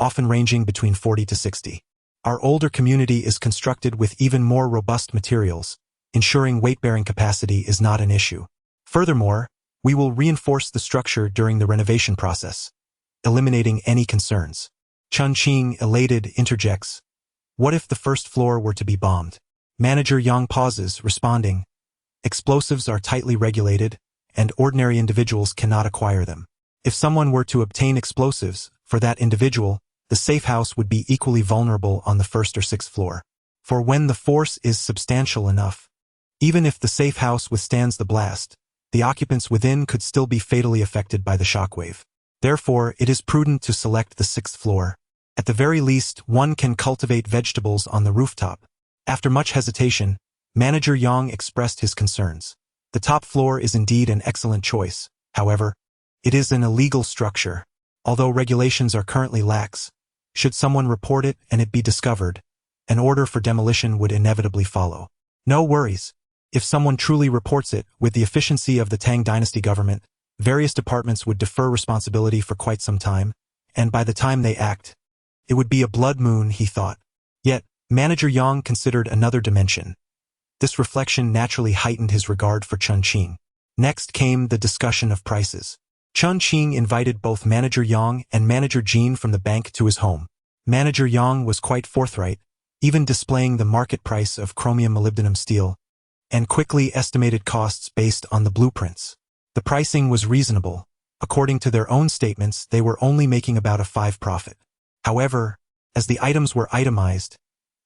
often ranging between 40 to 60. Our older community is constructed with even more robust materials, ensuring weight-bearing capacity is not an issue. Furthermore, we will reinforce the structure during the renovation process, eliminating any concerns. Chen Qing, elated, interjects, "What if the first floor were to be bombed?" Manager Yang pauses, responding, "Explosives are tightly regulated, and ordinary individuals cannot acquire them. If someone were to obtain explosives, for that individual, the safe house would be equally vulnerable on the 1st or 6th floor. For when the force is substantial enough, even if the safe house withstands the blast, the occupants within could still be fatally affected by the shockwave. Therefore, it is prudent to select the 6th floor. At the very least, one can cultivate vegetables on the rooftop." After much hesitation, Manager Yang expressed his concerns. The top floor is indeed an excellent choice. However, it is an illegal structure. Although regulations are currently lax, should someone report it and it be discovered, an order for demolition would inevitably follow. No worries. If someone truly reports it, with the efficiency of the Tang dynasty government, various departments would defer responsibility for quite some time, and by the time they act, it would be a blood moon, he thought. Yet, Manager Yang considered another dimension. This reflection naturally heightened his regard for Chen Qing. Next came the discussion of prices. Chen Qing invited both Manager Yang and Manager Jean from the bank to his home. Manager Yang was quite forthright, even displaying the market price of chromium molybdenum steel, and quickly estimated costs based on the blueprints. The pricing was reasonable. According to their own statements, they were only making about a 5% profit. However, as the items were itemized,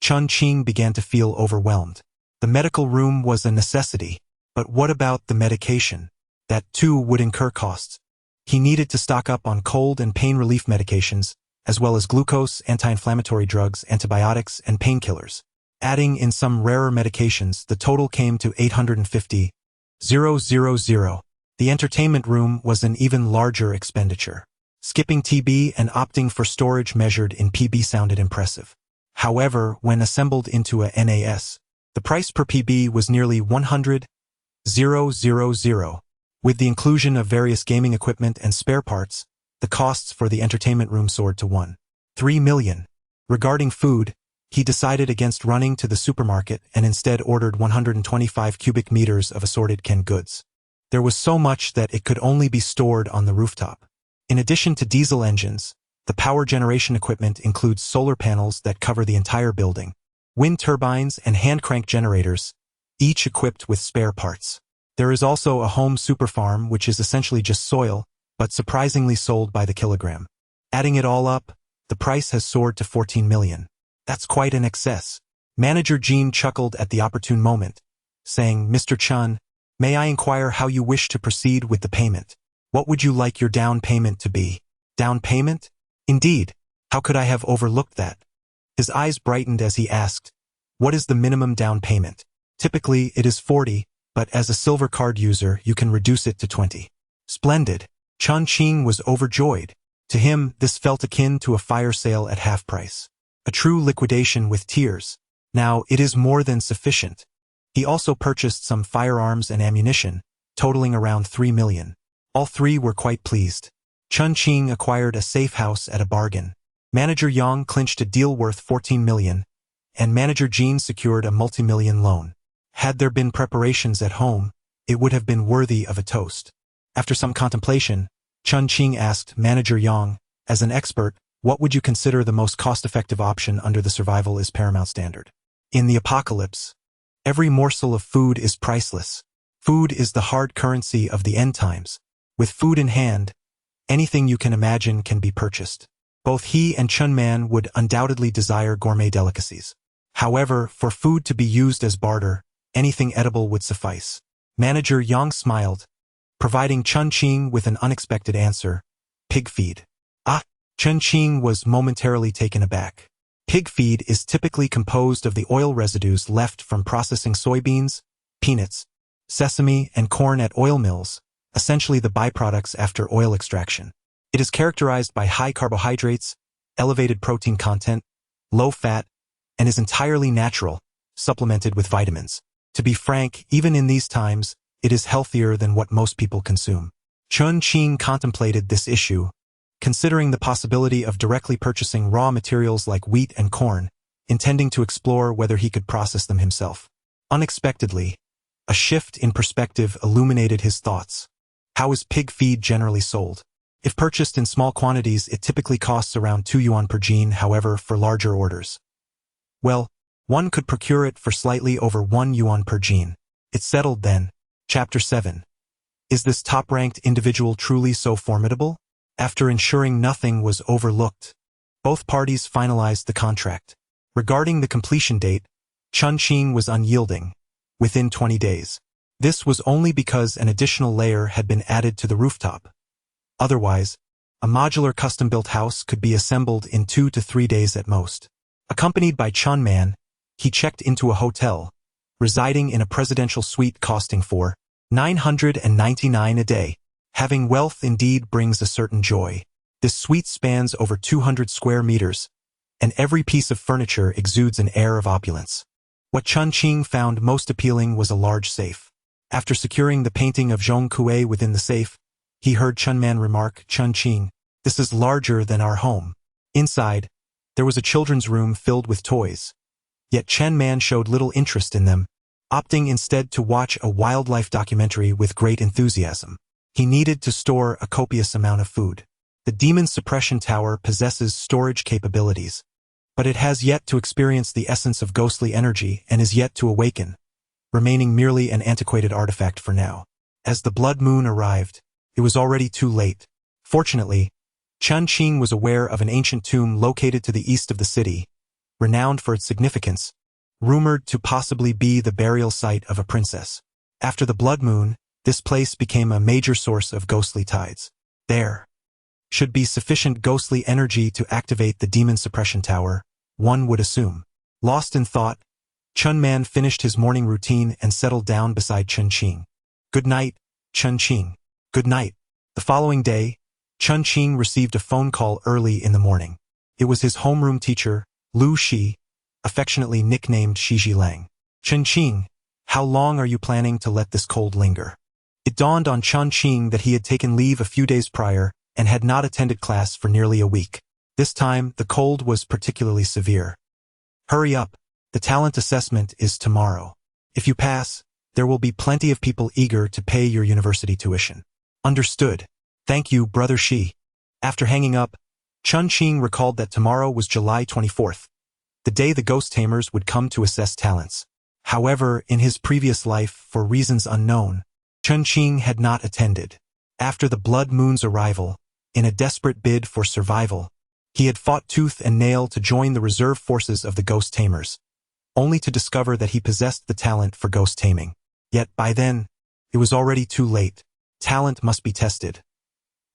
Chen Qing began to feel overwhelmed. The medical room was a necessity, but what about the medication? That too would incur costs. He needed to stock up on cold and pain relief medications, as well as glucose, anti-inflammatory drugs, antibiotics, and painkillers. Adding in some rarer medications, the total came to 850,000. The entertainment room was an even larger expenditure. Skipping TB and opting for storage measured in PB sounded impressive. However, when assembled into a NAS, the price per PB was nearly 100,000. With the inclusion of various gaming equipment and spare parts, the costs for the entertainment room soared to 1.3 million. Regarding food, he decided against running to the supermarket and instead ordered 125 cubic meters of assorted canned goods. There was so much that it could only be stored on the rooftop. In addition to diesel engines, the power generation equipment includes solar panels that cover the entire building, wind turbines and hand-crank generators, each equipped with spare parts. There is also a home super farm, which is essentially just soil, but surprisingly sold by the kilogram. Adding it all up, the price has soared to 14 million. That's quite an excess. Manager Jean chuckled at the opportune moment, saying, "Mr. Chen, may I inquire how you wish to proceed with the payment? What would you like your down payment to be?" Down payment? Indeed, how could I have overlooked that? His eyes brightened as he asked, "What is the minimum down payment?" Typically, it is 40, but as a silver card user, you can reduce it to 20. Splendid. Chen Qing was overjoyed. To him, this felt akin to a fire sale at half price. A true liquidation with tears. Now, it is more than sufficient. He also purchased some firearms and ammunition, totaling around 3 million. All three were quite pleased. Chen Qing acquired a safe house at a bargain. Manager Yang clinched a deal worth 14 million, and Manager Jean secured a multi-million loan. Had there been preparations at home, it would have been worthy of a toast. After some contemplation, Chen Qing asked Manager Yang, "As an expert, what would you consider the most cost-effective option under the survival is paramount standard? In the apocalypse, every morsel of food is priceless. Food is the hard currency of the end times. With food in hand, anything you can imagine can be purchased." Both he and Chen Man would undoubtedly desire gourmet delicacies. However, for food to be used as barter, anything edible would suffice. Manager Yang smiled, providing Chen Qing with an unexpected answer: pig feed. Ah! Chen Qing was momentarily taken aback. Pig feed is typically composed of the oil residues left from processing soybeans, peanuts, sesame, and corn at oil mills, essentially the byproducts after oil extraction. It is characterized by high carbohydrates, elevated protein content, low fat, and is entirely natural, supplemented with vitamins. To be frank, even in these times, it is healthier than what most people consume. Chen Qing contemplated this issue, considering the possibility of directly purchasing raw materials like wheat and corn, intending to explore whether he could process them himself. Unexpectedly, a shift in perspective illuminated his thoughts. How is pig feed generally sold? If purchased in small quantities, it typically costs around 2 yuan per jean, however, for larger orders. Well, one could procure it for slightly over 1 yuan per jean. It's settled then. Chapter 7. Is this top-ranked individual truly so formidable? After ensuring nothing was overlooked, both parties finalized the contract. Regarding the completion date, Chen Qing was unyielding, within 20 days. This was only because an additional layer had been added to the rooftop. Otherwise, a modular custom-built house could be assembled in 2 to 3 days at most. Accompanied by Chen Man, he checked into a hotel, residing in a presidential suite costing for 999 a day. Having wealth indeed brings a certain joy. This suite spans over 200 square meters, and every piece of furniture exudes an air of opulence. What Chen Qing found most appealing was a large safe. After securing the painting of Zhong Kui within the safe, he heard Chen Man remark, "Chen Qing, this is larger than our home." Inside, there was a children's room filled with toys. Yet Chen Man showed little interest in them, opting instead to watch a wildlife documentary with great enthusiasm. He needed to store a copious amount of food. The Demon Suppression Tower possesses storage capabilities, but it has yet to experience the essence of ghostly energy and is yet to awaken, remaining merely an antiquated artifact for now. As the blood moon arrived, it was already too late. Fortunately, Chen Qing was aware of an ancient tomb located to the east of the city, renowned for its significance, rumored to possibly be the burial site of a princess. After the blood moon, this place became a major source of ghostly tides. There should be sufficient ghostly energy to activate the Demon Suppression Tower, one would assume. Lost in thought, Chen Man finished his morning routine and settled down beside Chen Qing. "Good night, Chen Qing." "Good night." The following day, Chen Qing received a phone call early in the morning. It was his homeroom teacher, Lu Shi, affectionately nicknamed Shi Lang. "Chen Qing, how long are you planning to let this cold linger?" It dawned on Chen Qing that he had taken leave a few days prior and had not attended class for nearly a week. This time, the cold was particularly severe. "Hurry up, the talent assessment is tomorrow. If you pass, there will be plenty of people eager to pay your university tuition." "Understood. Thank you, Brother Shi." After hanging up, Chen Qing recalled that tomorrow was July 24th, the day the ghost tamers would come to assess talents. However, in his previous life, for reasons unknown, Chen Qing had not attended. After the Blood Moon's arrival, in a desperate bid for survival, he had fought tooth and nail to join the reserve forces of the ghost tamers, only to discover that he possessed the talent for ghost taming. Yet by then, it was already too late. Talent must be tested.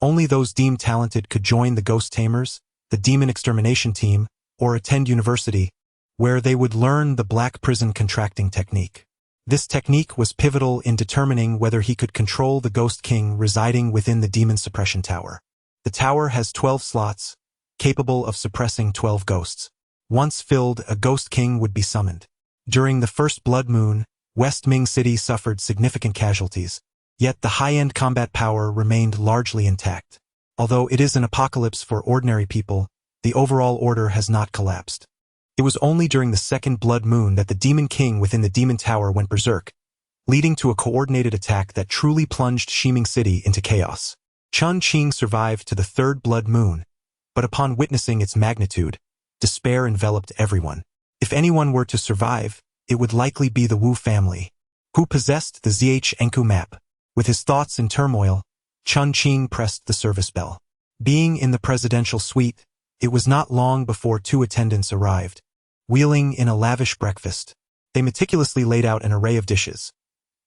Only those deemed talented could join the ghost tamers, the demon extermination team, or attend university, where they would learn the black prison contracting technique. This technique was pivotal in determining whether he could control the Ghost King residing within the Demon Suppression Tower. The tower has 12 slots, capable of suppressing 12 ghosts. Once filled, a Ghost King would be summoned. During the first Blood Moon, West Ming City suffered significant casualties, yet the high-end combat power remained largely intact. Although it is an apocalypse for ordinary people, the overall order has not collapsed. It was only during the second Blood Moon that the Demon King within the Demon Tower went berserk, leading to a coordinated attack that truly plunged Shiming City into chaos. Chen Qing survived to the third Blood Moon, but upon witnessing its magnitude, despair enveloped everyone. If anyone were to survive, it would likely be the Wu family, who possessed the Zhong map. With his thoughts in turmoil, Chen Qing pressed the service bell. Being in the presidential suite, it was not long before two attendants arrived, wheeling in a lavish breakfast. They meticulously laid out an array of dishes: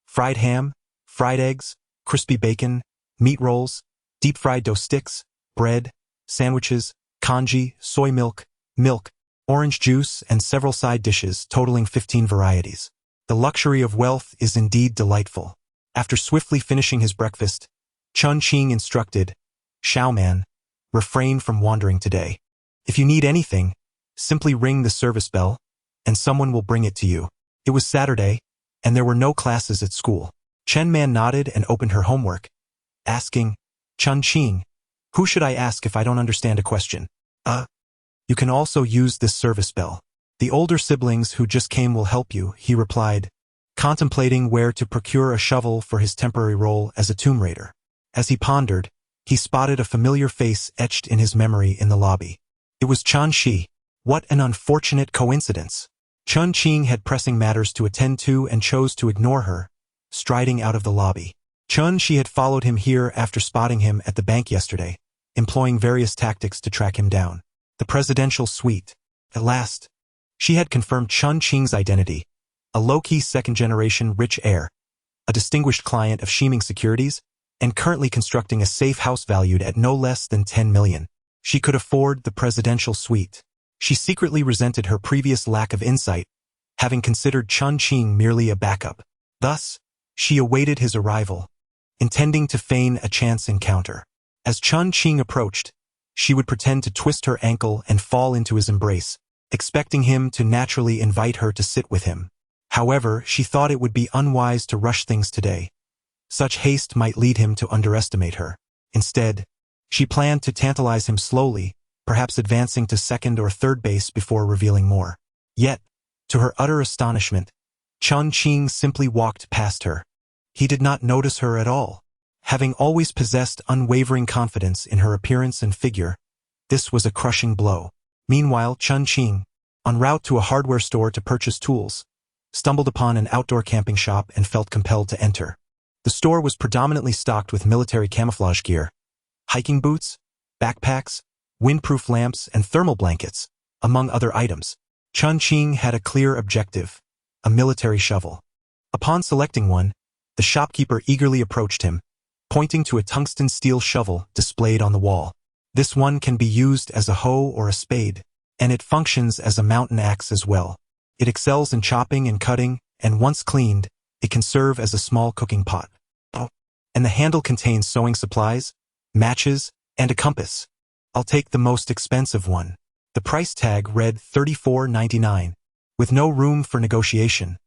fried ham, fried eggs, crispy bacon, meat rolls, deep-fried dough sticks, bread, sandwiches, congee, soy milk, orange juice, and several side dishes totaling 15 varieties. The luxury of wealth is indeed delightful. After swiftly finishing his breakfast, Chen Qing instructed, "Xiaoman, refrain from wandering today. If you need anything, simply ring the service bell, and someone will bring it to you." It was Saturday, and there were no classes at school. Chen Man nodded and opened her homework, asking, "Chen Qing, who should I ask if I don't understand a question?" You can also use this service bell. The older siblings who just came will help you," he replied, contemplating where to procure a shovel for his temporary role as a tomb raider. As he pondered, he spotted a familiar face etched in his memory in the lobby. It was Chen Shi. What an unfortunate coincidence. Chen Qing had pressing matters to attend to and chose to ignore her, striding out of the lobby. Chen Shi had followed him here after spotting him at the bank yesterday, employing various tactics to track him down. The presidential suite. At last, she had confirmed Chen Qing's identity, a low-key second-generation rich heir, a distinguished client of Shiming Securities, and currently constructing a safe house valued at no less than 10 million. She could afford the presidential suite. She secretly resented her previous lack of insight, having considered Chen Qing merely a backup. Thus, she awaited his arrival, intending to feign a chance encounter. As Chen Qing approached, she would pretend to twist her ankle and fall into his embrace, expecting him to naturally invite her to sit with him. However, she thought it would be unwise to rush things today. Such haste might lead him to underestimate her. Instead, she planned to tantalize him slowly, perhaps advancing to second or third base before revealing more. Yet, to her utter astonishment, Chen Qing simply walked past her. He did not notice her at all. Having always possessed unwavering confidence in her appearance and figure, this was a crushing blow. Meanwhile, Chen Qing, en route to a hardware store to purchase tools, stumbled upon an outdoor camping shop and felt compelled to enter. The store was predominantly stocked with military camouflage gear, hiking boots, backpacks, windproof lamps, and thermal blankets, among other items. Chen Qing had a clear objective: a military shovel. Upon selecting one, the shopkeeper eagerly approached him, pointing to a tungsten steel shovel displayed on the wall. This one can be used as a hoe or a spade, and it functions as a mountain axe as well. It excels in chopping and cutting, and once cleaned, it can serve as a small cooking pot. And the handle contains sewing supplies, matches, and a compass. I'll take the most expensive one. The price tag read $34.99, with no room for negotiation.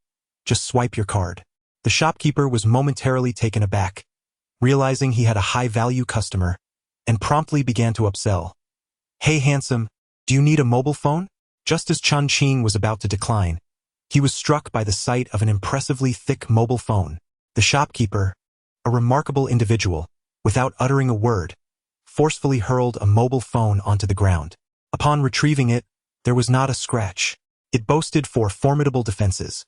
Just swipe your card. The shopkeeper was momentarily taken aback, realizing he had a high-value customer, and promptly began to upsell. "Hey handsome, do you need a mobile phone?" Just as Chen Qing was about to decline, he was struck by the sight of an impressively thick mobile phone. The shopkeeper, a remarkable individual, without uttering a word, forcefully hurled a mobile phone onto the ground. Upon retrieving it, there was not a scratch. It boasted 4 formidable defenses: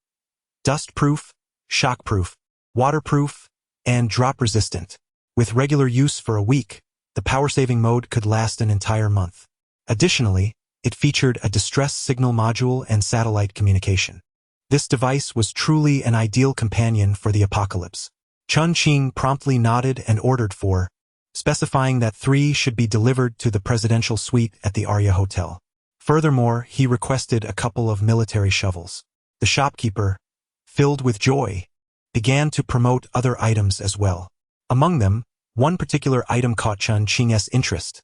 dust-proof, shock-proof, waterproof, and drop-resistant. With regular use for a week, the power-saving mode could last an entire month. Additionally, it featured a distress signal module and satellite communication. This device was truly an ideal companion for the apocalypse. Chen Qing promptly nodded and ordered 4, specifying that 3 should be delivered to the presidential suite at the Arya Hotel. Furthermore, he requested a couple of military shovels. The shopkeeper, filled with joy, began to promote other items as well. Among them, one particular item caught Chen Qing's interest: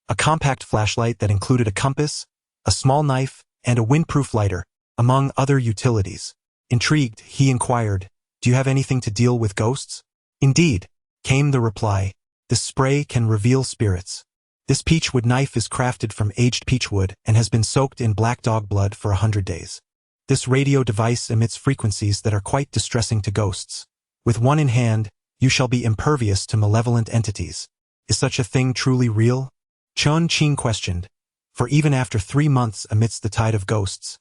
a compact flashlight that included a compass, a small knife, and a windproof lighter, among other utilities. Intrigued, he inquired, "Do you have anything to deal with ghosts?" "Indeed," came the reply. "This spray can reveal spirits. This peachwood knife is crafted from aged peachwood and has been soaked in black dog blood for 100 days. This radio device emits frequencies that are quite distressing to ghosts. With one in hand, you shall be impervious to malevolent entities. Is such a thing truly real?" Chen Qing questioned, for even after 3 months amidst the tide of ghosts,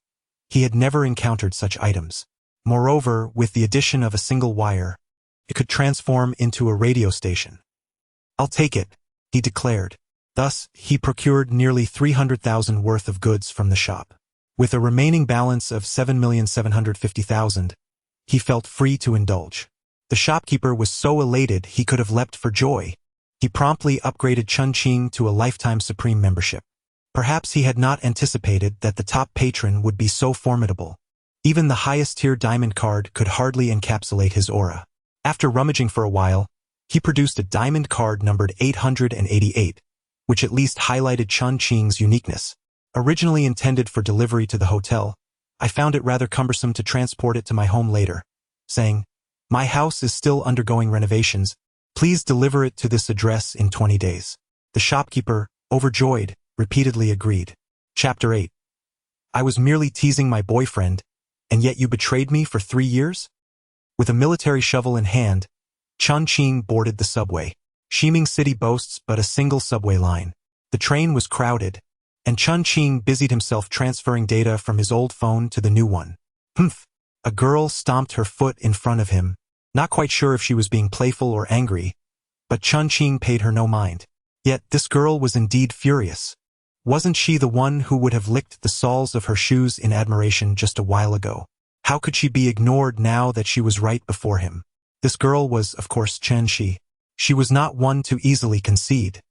he had never encountered such items. Moreover, with the addition of a single wire, it could transform into a radio station. "I'll take it," he declared. Thus, he procured nearly 300,000 worth of goods from the shop. With a remaining balance of 7,750,000, he felt free to indulge. The shopkeeper was so elated he could have leapt for joy. He promptly upgraded Chen Qing to a lifetime Supreme membership. Perhaps he had not anticipated that the top patron would be so formidable. Even the highest-tier diamond card could hardly encapsulate his aura. After rummaging for a while, he produced a diamond card numbered 888, which at least highlighted Chen Qing's uniqueness. "Originally intended for delivery to the hotel, I found it rather cumbersome to transport it to my home later," saying, "My house is still undergoing renovations. Please deliver it to this address in 20 days. The shopkeeper, overjoyed, repeatedly agreed. Chapter 8. I was merely teasing my boyfriend, and yet you betrayed me for 3 years? With a military shovel in hand, Chen Qing boarded the subway. Shiming City boasts but a single subway line. The train was crowded, and Chen Qing busied himself transferring data from his old phone to the new one. Humph! A girl stomped her foot in front of him, not quite sure if she was being playful or angry, but Chen Qing paid her no mind. Yet this girl was indeed furious. Wasn't she the one who would have licked the soles of her shoes in admiration just a while ago? How could she be ignored now that she was right before him? This girl was, of course, Chen Qing. She was not one to easily concede,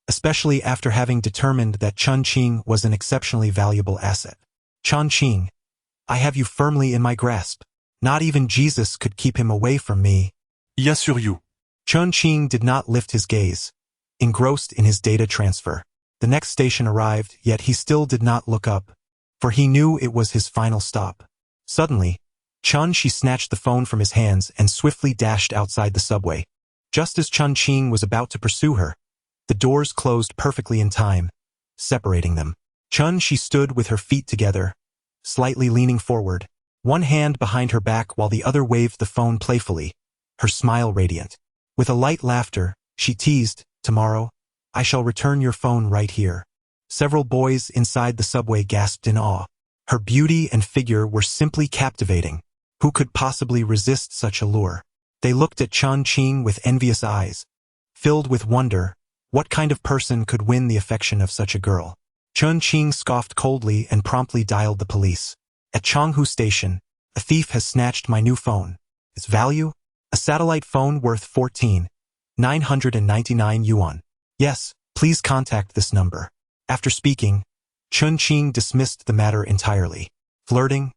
especially after having determined that Chen Qing was an exceptionally valuable asset. "Chen Qing, I have you firmly in my grasp. Not even Jesus could keep him away from me." J'assure you. Chen Qing did not lift his gaze, engrossed in his data transfer. The next station arrived, yet he still did not look up, for he knew it was his final stop. Suddenly, Chen Qing snatched the phone from his hands and swiftly dashed outside the subway. Just as Chen Qing was about to pursue her, the doors closed perfectly in time, separating them. Chen Qing stood with her feet together, slightly leaning forward, one hand behind her back while the other waved the phone playfully, her smile radiant. With a light laughter, she teased, "Tomorrow, I shall return your phone right here." Several boys inside the subway gasped in awe. Her beauty and figure were simply captivating. Who could possibly resist such allure? They looked at Chen Qing with envious eyes, filled with wonder. What kind of person could win the affection of such a girl? Chen Qing scoffed coldly and promptly dialed the police. "At Changhu Station, a thief has snatched my new phone. Its value? A satellite phone worth 14,999 yuan. Yes, please contact this number." After speaking, Chen Qing dismissed the matter entirely. Flirting?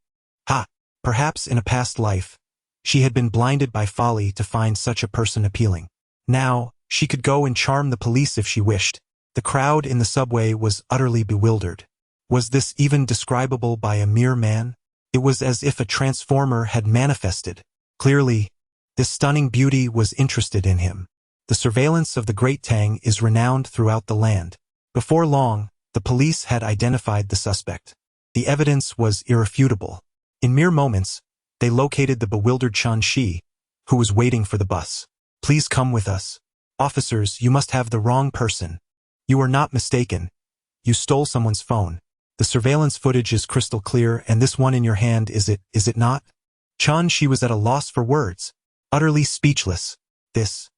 Ha! Perhaps in a past life, she had been blinded by folly to find such a person appealing. Now, she could go and charm the police if she wished. The crowd in the subway was utterly bewildered. Was this even describable by a mere man? It was as if a transformer had manifested. Clearly, this stunning beauty was interested in him. The surveillance of the Great Tang is renowned throughout the land. Before long, the police had identified the suspect. The evidence was irrefutable. In mere moments, they located the bewildered Chen Qing, who was waiting for the bus. "Please come with us. Officers, you must have the wrong person. You are not mistaken. You stole someone's phone. The surveillance footage is crystal clear, and this one in your hand, is it not?" Chen Qing was at a loss for words, utterly speechless. This,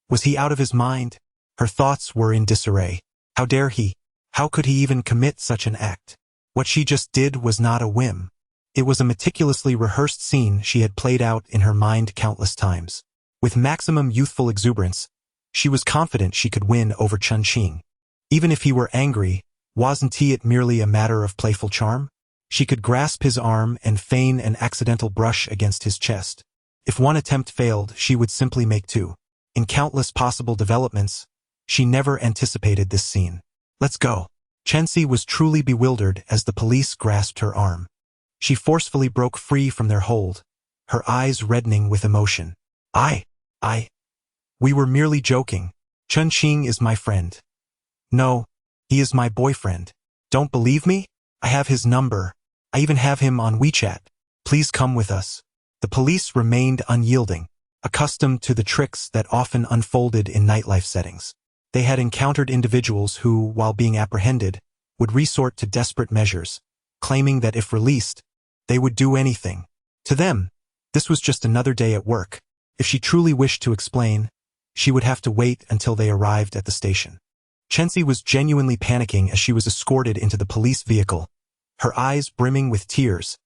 Was he out of his mind? Her thoughts were in disarray. How dare he? How could he even commit such an act? What she just did was not a whim. It was a meticulously rehearsed scene she had played out in her mind countless times. With maximum youthful exuberance, she was confident she could win over Chen Qing. Even if he were angry, wasn't it merely a matter of playful charm? She could grasp his arm and feign an accidental brush against his chest. If one attempt failed, she would simply make two. In countless possible developments, she never anticipated this scene. Let's go. Chensi was truly bewildered as the police grasped her arm. She forcefully broke free from their hold, her eyes reddening with emotion. We were merely joking. Chen Qing is my friend. No, he is my boyfriend. Don't believe me? I have his number. I even have him on WeChat. Please come with us. The police remained unyielding, accustomed to the tricks that often unfolded in nightlife settings. They had encountered individuals who, while being apprehended, would resort to desperate measures, claiming that if released, they would do anything. To them, this was just another day at work. If she truly wished to explain, she would have to wait until they arrived at the station. Chensi was genuinely panicking as she was escorted into the police vehicle, her eyes brimming with tears.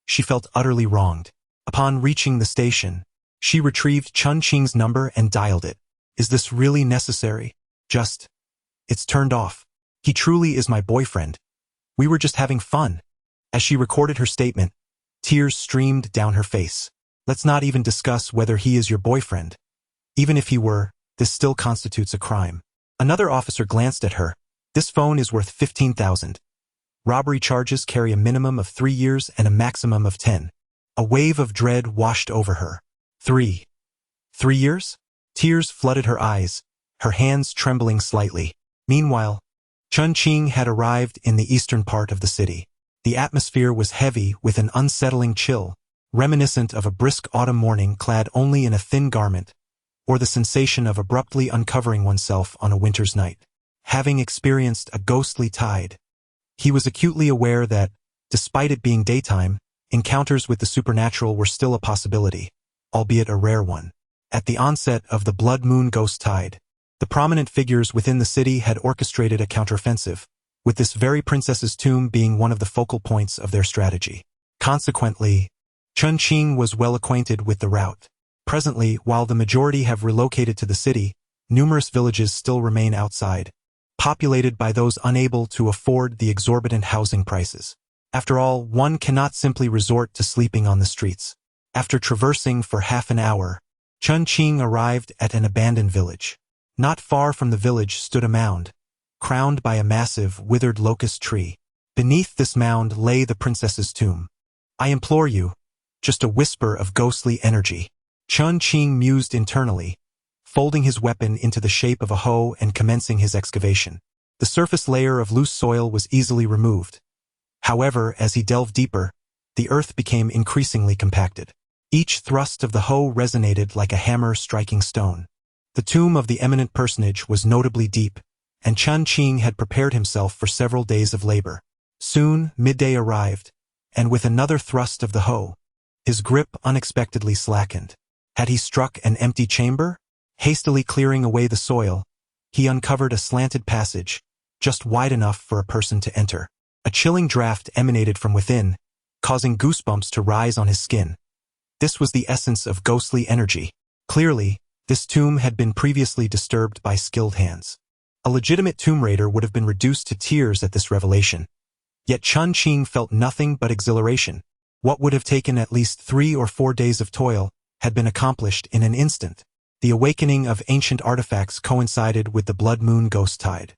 She felt utterly wronged. Upon reaching the station, she retrieved Chen Qing's number and dialed it. Is this really necessary? It's turned off. He truly is my boyfriend. We were just having fun. As she recorded her statement, tears streamed down her face. Let's not even discuss whether he is your boyfriend. Even if he were, this still constitutes a crime. Another officer glanced at her. This phone is worth 15,000. Robbery charges carry a minimum of 3 years and a maximum of 10. A wave of dread washed over her. 3 years? Tears flooded her eyes, her hands trembling slightly. Meanwhile, Chen Qing had arrived in the eastern part of the city. The atmosphere was heavy with an unsettling chill, reminiscent of a brisk autumn morning clad only in a thin garment, or the sensation of abruptly uncovering oneself on a winter's night. Having experienced a ghostly tide, he was acutely aware that, despite it being daytime, encounters with the supernatural were still a possibility, albeit a rare one. At the onset of the blood moon ghost tide, the prominent figures within the city had orchestrated a counteroffensive, with this very princess's tomb being one of the focal points of their strategy. Consequently, Chen Qing was well acquainted with the route. Presently, while the majority have relocated to the city, numerous villages still remain outside, populated by those unable to afford the exorbitant housing prices. After all, one cannot simply resort to sleeping on the streets. After traversing for half an hour, Chen Qing arrived at an abandoned village. Not far from the village stood a mound, crowned by a massive, withered locust tree. Beneath this mound lay the princess's tomb. I implore you, just a whisper of ghostly energy. Chen Qing mused internally, folding his weapon into the shape of a hoe and commencing his excavation. The surface layer of loose soil was easily removed. However, as he delved deeper, the earth became increasingly compacted. Each thrust of the hoe resonated like a hammer striking stone. The tomb of the eminent personage was notably deep, and Chen Qing had prepared himself for several days of labor. Soon, midday arrived, and with another thrust of the hoe, his grip unexpectedly slackened. Had he struck an empty chamber? Hastily clearing away the soil, he uncovered a slanted passage, just wide enough for a person to enter. A chilling draft emanated from within, causing goosebumps to rise on his skin. This was the essence of ghostly energy. Clearly, this tomb had been previously disturbed by skilled hands. A legitimate tomb raider would have been reduced to tears at this revelation. Yet Chen Qing felt nothing but exhilaration. What would have taken at least 3 or 4 days of toil had been accomplished in an instant. The awakening of ancient artifacts coincided with the blood moon ghost tide.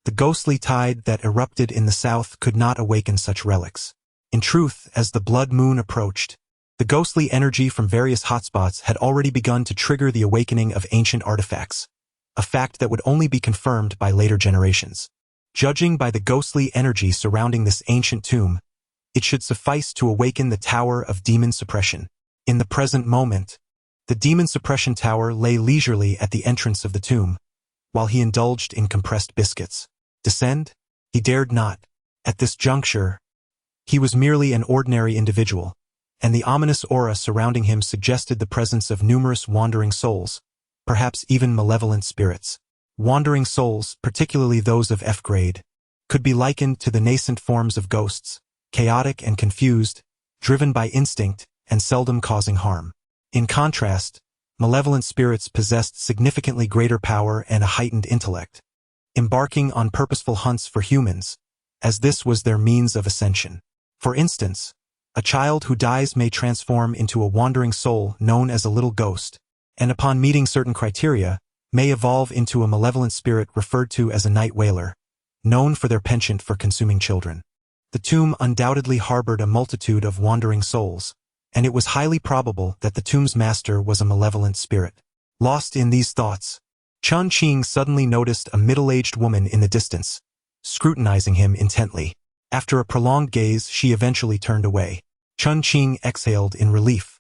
The ghostly tide that erupted in the south could not awaken such relics. In truth, as the blood moon approached, the ghostly energy from various hotspots had already begun to trigger the awakening of ancient artifacts, a fact that would only be confirmed by later generations. Judging by the ghostly energy surrounding this ancient tomb, it should suffice to awaken the Tower of Demon Suppression. In the present moment, the Demon Suppression Tower lay leisurely at the entrance of the tomb, while he indulged in compressed biscuits. Descend? He dared not. At this juncture, he was merely an ordinary individual, and the ominous aura surrounding him suggested the presence of numerous wandering souls, perhaps even malevolent spirits. Wandering souls, particularly those of F grade, could be likened to the nascent forms of ghosts, chaotic and confused, driven by instinct, and seldom causing harm. In contrast, malevolent spirits possessed significantly greater power and a heightened intellect, embarking on purposeful hunts for humans, as this was their means of ascension. For instance, a child who dies may transform into a wandering soul known as a little ghost, and upon meeting certain criteria, may evolve into a malevolent spirit referred to as a night wailer, known for their penchant for consuming children. The tomb undoubtedly harbored a multitude of wandering souls, and it was highly probable that the tomb's master was a malevolent spirit. Lost in these thoughts, Chen Qing suddenly noticed a middle-aged woman in the distance, scrutinizing him intently. After a prolonged gaze, she eventually turned away. Chen Qing exhaled in relief.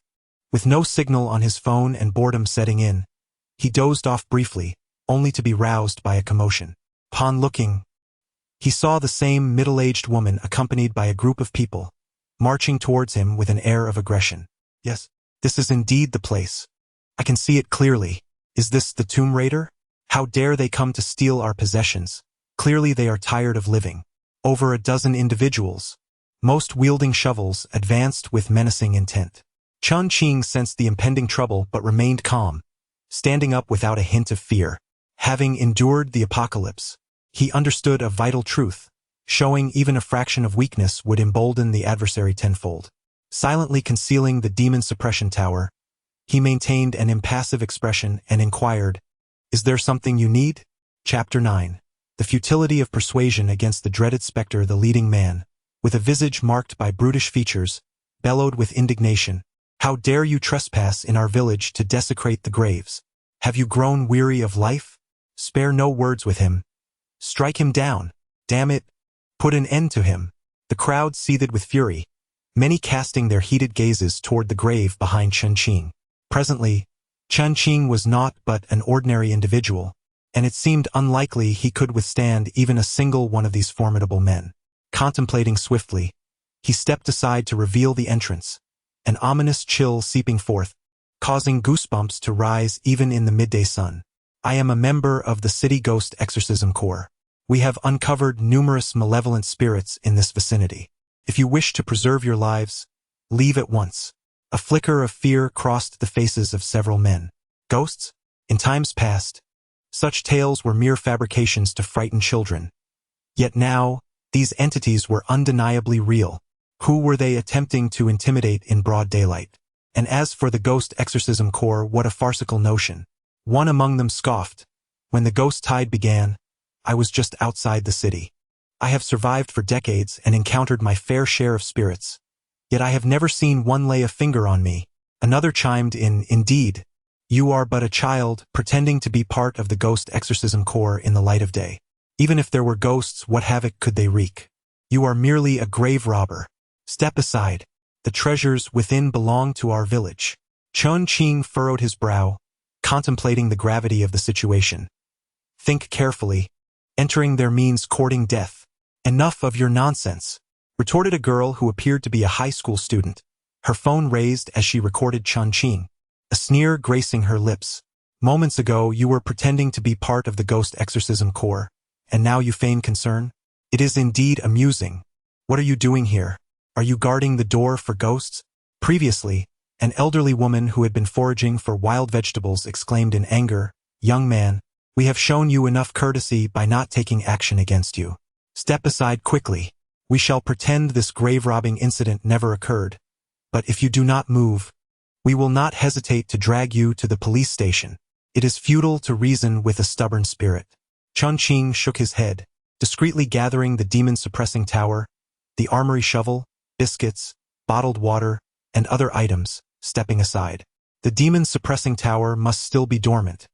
With no signal on his phone and boredom setting in, he dozed off briefly, only to be roused by a commotion. Upon looking, he saw the same middle-aged woman accompanied by a group of people, marching towards him with an air of aggression. Yes, this is indeed the place. I can see it clearly. Is this the tomb raider? How dare they come to steal our possessions? Clearly they are tired of living. Over a dozen individuals, most wielding shovels, advanced with menacing intent. Chen Qing sensed the impending trouble but remained calm, standing up without a hint of fear. Having endured the apocalypse, he understood a vital truth. Showing even a fraction of weakness would embolden the adversary tenfold. Silently concealing the demon suppression tower, he maintained an impassive expression and inquired, "Is there something you need?" Chapter 9. The futility of persuasion against the dreaded specter. The leading man, with a visage marked by brutish features, bellowed with indignation, "How dare you trespass in our village to desecrate the graves? Have you grown weary of life? Spare no words with him. Strike him down. Damn it. Put an end to him." The crowd seethed with fury, many casting their heated gazes toward the grave behind Chen Qing. Presently, Chen Qing was naught but an ordinary individual, and it seemed unlikely he could withstand even a single one of these formidable men. Contemplating swiftly, he stepped aside to reveal the entrance, an ominous chill seeping forth, causing goosebumps to rise even in the midday sun. "I am a member of the City Ghost Exorcism Corps. We have uncovered numerous malevolent spirits in this vicinity. If you wish to preserve your lives, leave at once." A flicker of fear crossed the faces of several men. Ghosts? In times past, such tales were mere fabrications to frighten children. Yet now, these entities were undeniably real. Who were they attempting to intimidate in broad daylight? And as for the Ghost Exorcism Corps, what a farcical notion. One among them scoffed, "When the ghost tide began, I was just outside the city. I have survived for decades and encountered my fair share of spirits, yet I have never seen one lay a finger on me." Another chimed in, "Indeed, you are but a child pretending to be part of the Ghost Exorcism Corps in the light of day. Even if there were ghosts, what havoc could they wreak? You are merely a grave robber. Step aside. The treasures within belong to our village." Chen Qing furrowed his brow, contemplating the gravity of the situation. "Think carefully. Entering there means courting death." "Enough of your nonsense," retorted a girl who appeared to be a high school student, her phone raised as she recorded Chen Qing, a sneer gracing her lips. "Moments ago you were pretending to be part of the Ghost Exorcism Corps, and now you feign concern? It is indeed amusing. What are you doing here? Are you guarding the door for ghosts?" Previously, an elderly woman who had been foraging for wild vegetables exclaimed in anger, "Young man, we have shown you enough courtesy by not taking action against you. Step aside quickly. We shall pretend this grave-robbing incident never occurred, but if you do not move, we will not hesitate to drag you to the police station. It is futile to reason with a stubborn spirit." Chen Qing shook his head, discreetly gathering the demon-suppressing tower, the armory shovel, biscuits, bottled water, and other items, stepping aside. The demon-suppressing tower must still be dormant.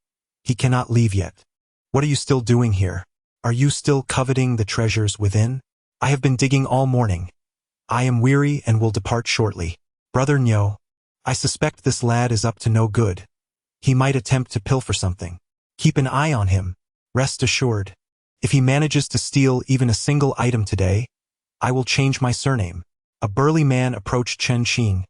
He cannot leave yet. "What are you still doing here? Are you still coveting the treasures within?" "I have been digging all morning. I am weary and will depart shortly. Brother Nyo, I suspect this lad is up to no good. He might attempt to pilfer something. Keep an eye on him. Rest assured, if he manages to steal even a single item today, I will change my surname." A burly man approached Chen Qing,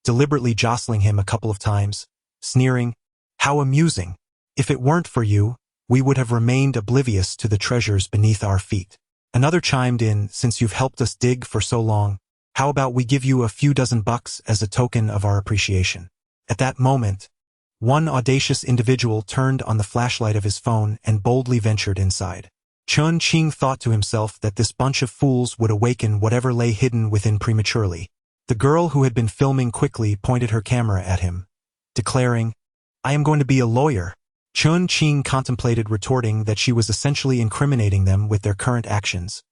deliberately jostling him a couple of times, sneering, "How amusing. If it weren't for you, we would have remained oblivious to the treasures beneath our feet. Another chimed in, since you've helped us dig for so long, how about we give you a few dozen bucks as a token of our appreciation? At that moment, one audacious individual turned on the flashlight of his phone and boldly ventured inside. Chen Qing thought to himself that this bunch of fools would awaken whatever lay hidden within prematurely. The girl who had been filming quickly pointed her camera at him, declaring, "I am going to be a lawyer." Chen Qing contemplated retorting that she was essentially incriminating them with their current actions,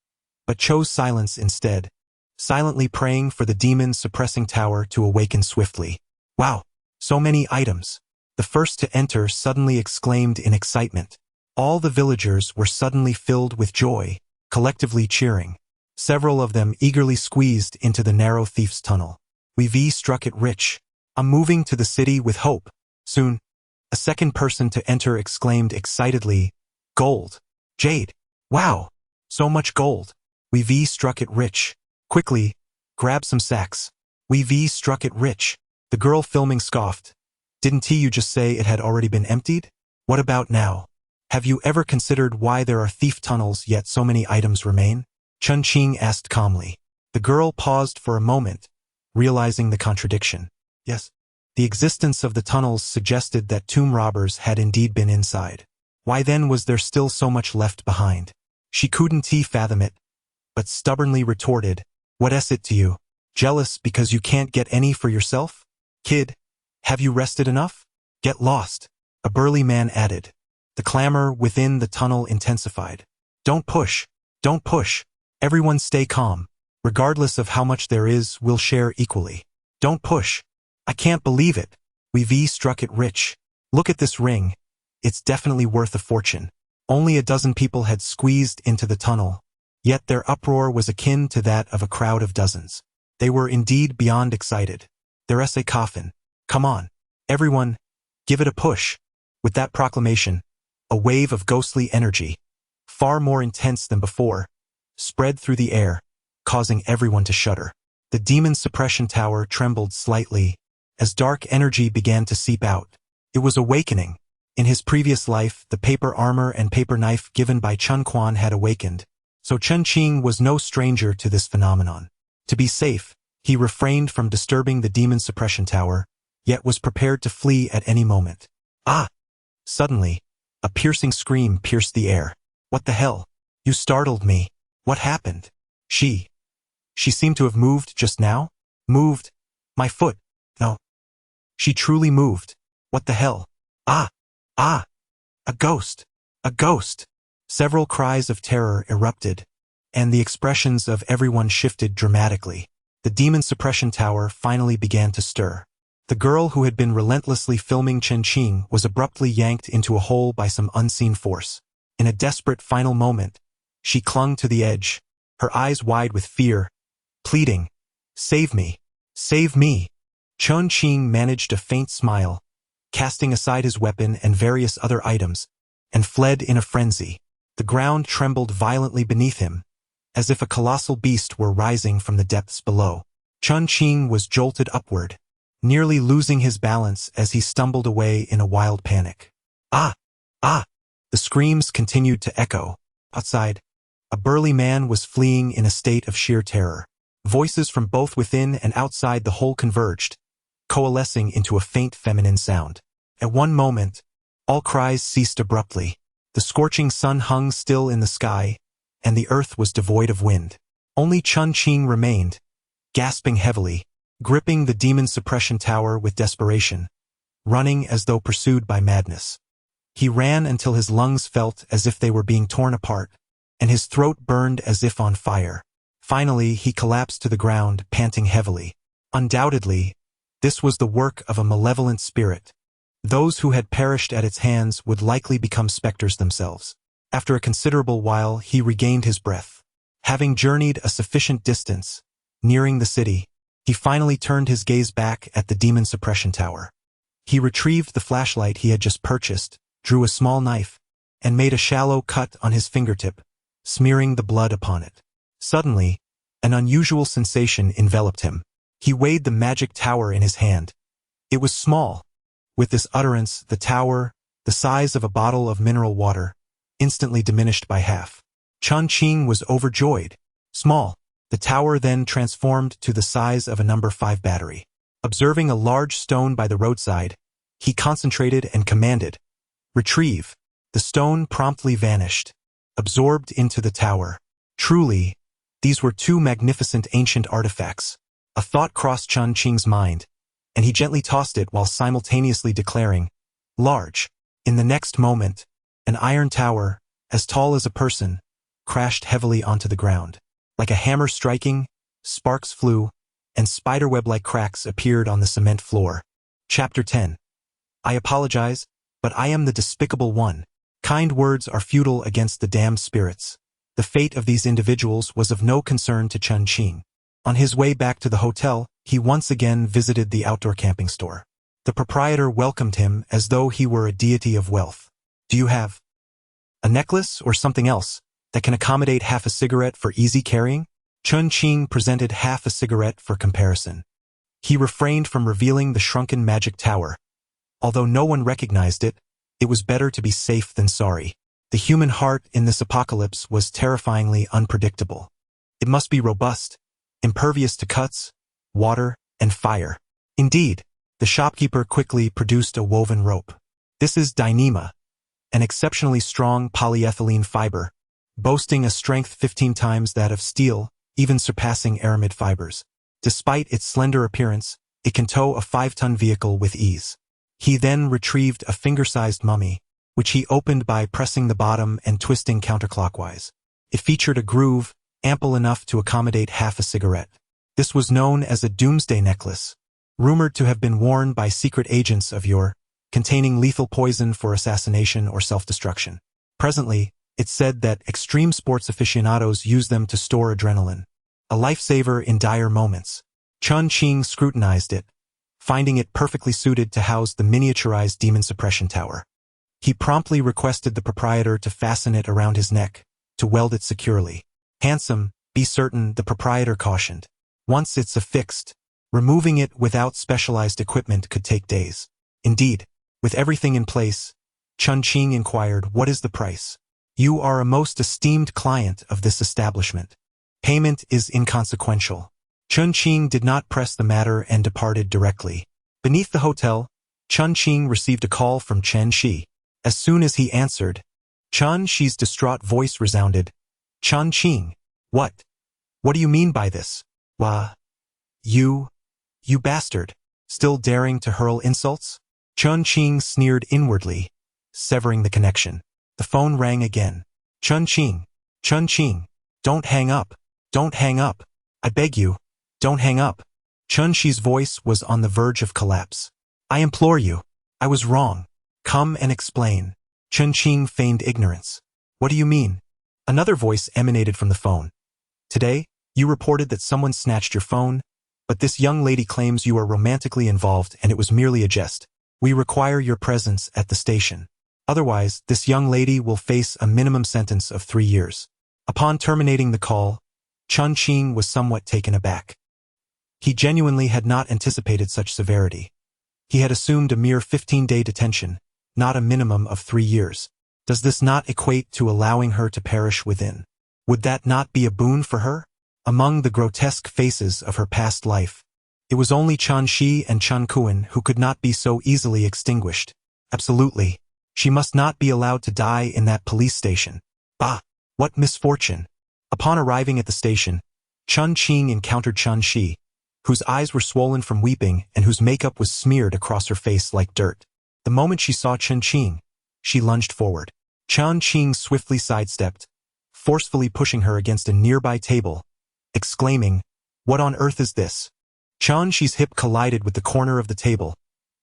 but chose silence instead, silently praying for the demon-suppressing tower to awaken swiftly. Wow, so many items. The first to enter suddenly exclaimed in excitement. All the villagers were suddenly filled with joy, collectively cheering. Several of them eagerly squeezed into the narrow thief's tunnel. "We struck it rich. I'm moving to the city with hope. Soon." A second person to enter exclaimed excitedly, "Gold. Jade. Wow. So much gold. We struck it rich. Quickly, grab some sacks. We struck it rich." The girl filming scoffed. "Didn't you just say it had already been emptied? What about now? Have you ever considered why there are thief tunnels yet so many items remain?" Chen Qing asked calmly. The girl paused for a moment, realizing the contradiction. Yes. The existence of the tunnels suggested that tomb robbers had indeed been inside. Why then was there still so much left behind? She couldn't fathom it, but stubbornly retorted, "What is it to you? Jealous because you can't get any for yourself? Kid, have you rested enough? Get lost," a burly man added. The clamor within the tunnel intensified. Don't push. Everyone stay calm. Regardless of how much there is, we'll share equally. Don't push. I can't believe it. We struck it rich. Look at this ring. It's definitely worth a fortune." Only a dozen people had squeezed into the tunnel, yet their uproar was akin to that of a crowd of dozens. They were indeed beyond excited. "There's a coffin. Come on. Everyone, give it a push." With that proclamation, a wave of ghostly energy, far more intense than before, spread through the air, causing everyone to shudder. The demon suppression tower trembled slightly, as dark energy began to seep out. It was awakening. In his previous life, the paper armor and paper knife given by Chen Qing had awakened, so Chen Qing was no stranger to this phenomenon. To be safe, he refrained from disturbing the demon suppression tower, yet was prepared to flee at any moment. Ah! Suddenly, a piercing scream pierced the air. "What the hell? You startled me. What happened?" She seemed to have moved just now? Moved? My foot. No. She truly moved. What the hell? Ah! A ghost! A ghost! Several cries of terror erupted, and the expressions of everyone shifted dramatically. The demon suppression tower finally began to stir. The girl who had been relentlessly filming Chen Qing was abruptly yanked into a hole by some unseen force. In a desperate final moment, she clung to the edge, her eyes wide with fear, pleading, "Save me! Save me!" Chen Qing managed a faint smile, casting aside his weapon and various other items, and fled in a frenzy. The ground trembled violently beneath him, as if a colossal beast were rising from the depths below. Chen Qing was jolted upward, nearly losing his balance as he stumbled away in a wild panic. Ah! The screams continued to echo. Outside, a burly man was fleeing in a state of sheer terror. Voices from both within and outside the hole converged, coalescing into a faint feminine sound. At one moment, all cries ceased abruptly. The scorching sun hung still in the sky, and the earth was devoid of wind. Only Chen Qing remained, gasping heavily, gripping the demon suppression tower with desperation, running as though pursued by madness. He ran until his lungs felt as if they were being torn apart, and his throat burned as if on fire. Finally, he collapsed to the ground, panting heavily. Undoubtedly, this was the work of a malevolent spirit. Those who had perished at its hands would likely become specters themselves. After a considerable while, he regained his breath. Having journeyed a sufficient distance, nearing the city, he finally turned his gaze back at the demon suppression tower. He retrieved the flashlight he had just purchased, drew a small knife, and made a shallow cut on his fingertip, smearing the blood upon it. Suddenly, an unusual sensation enveloped him. He weighed the magic tower in his hand. It was small. With this utterance, the the size of a bottle of mineral water, instantly diminished by half. Chen Qing was overjoyed. Small, the tower then transformed to the size of a number 5 battery. Observing a large stone by the roadside, he concentrated and commanded, "Retrieve." The stone promptly vanished, absorbed into the tower. Truly, these were 2 magnificent ancient artifacts. A thought crossed Chen Qing's mind, and he gently tossed it while simultaneously declaring, "Large." In the next moment, an iron tower, as tall as a person, crashed heavily onto the ground. Like a hammer striking, sparks flew, and spiderweb-like cracks appeared on the cement floor. Chapter 10. I apologize, but I am the despicable one. Kind words are futile against the damned spirits. The fate of these individuals was of no concern to Chen Qing. On his way back to the hotel, he once again visited the outdoor camping store. The proprietor welcomed him as though he were a deity of wealth. "Do you have a necklace or something else that can accommodate half a cigarette for easy carrying?" Chen Qing presented half a cigarette for comparison. He refrained from revealing the shrunken magic tower. Although no one recognized it, it was better to be safe than sorry. The human heart in this apocalypse was terrifyingly unpredictable. It must be robust, impervious to cuts, water, and fire. Indeed, the shopkeeper quickly produced a woven rope. This is Dyneema, an exceptionally strong polyethylene fiber, boasting a strength 15 times that of steel, even surpassing aramid fibers. Despite its slender appearance, it can tow a 5-ton vehicle with ease. He then retrieved a finger-sized mummy, which he opened by pressing the bottom and twisting counterclockwise. It featured a groove, ample enough to accommodate half a cigarette. This was known as a doomsday necklace, rumored to have been worn by secret agents of yore, containing lethal poison for assassination or self-destruction. Presently, it's said that extreme sports aficionados use them to store adrenaline. A lifesaver in dire moments. Chen Qing scrutinized it, finding it perfectly suited to house the miniaturized demon suppression tower. He promptly requested the proprietor to fasten it around his neck, to weld it securely. "Handsome, be certain," the proprietor cautioned. "Once it's affixed, removing it without specialized equipment could take days." Indeed, with everything in place, Chen Qing inquired, "What is the price?" "You are a most esteemed client of this establishment. Payment is inconsequential." Chen Qing did not press the matter and departed directly. Beneath the hotel, Chen Qing received a call from Chen Shi. As soon as he answered, Chen Shi's distraught voice resounded, "Chen Qing, what? What do you mean by this? Wah, you bastard, still daring to hurl insults?" Chen Qing sneered inwardly, severing the connection. The phone rang again. Chen Qing, don't hang up, don't hang up. I beg you, don't hang up." Chen Shi's voice was on the verge of collapse. "I implore you, I was wrong. Come and explain." Chen Qing feigned ignorance. "What do you mean?" Another voice emanated from the phone. "Today, you reported that someone snatched your phone, but this young lady claims you are romantically involved and it was merely a jest. We require your presence at the station. Otherwise, this young lady will face a minimum sentence of 3 years. Upon terminating the call, Chen Qing was somewhat taken aback. He genuinely had not anticipated such severity. He had assumed a mere 15-day detention, not a minimum of 3 years. Does this not equate to allowing her to perish within? Would that not be a boon for her? Among the grotesque faces of her past life, it was only Chen Shi and Chen Qing who could not be so easily extinguished. Absolutely. She must not be allowed to die in that police station. Bah! What misfortune! Upon arriving at the station, Chen Qing encountered Chen Shi, whose eyes were swollen from weeping and whose makeup was smeared across her face like dirt. The moment she saw Chen Qing, she lunged forward. Chen Qing swiftly sidestepped, forcefully pushing her against a nearby table, exclaiming, "What on earth is this?" Chen Shi's hip collided with the corner of the table,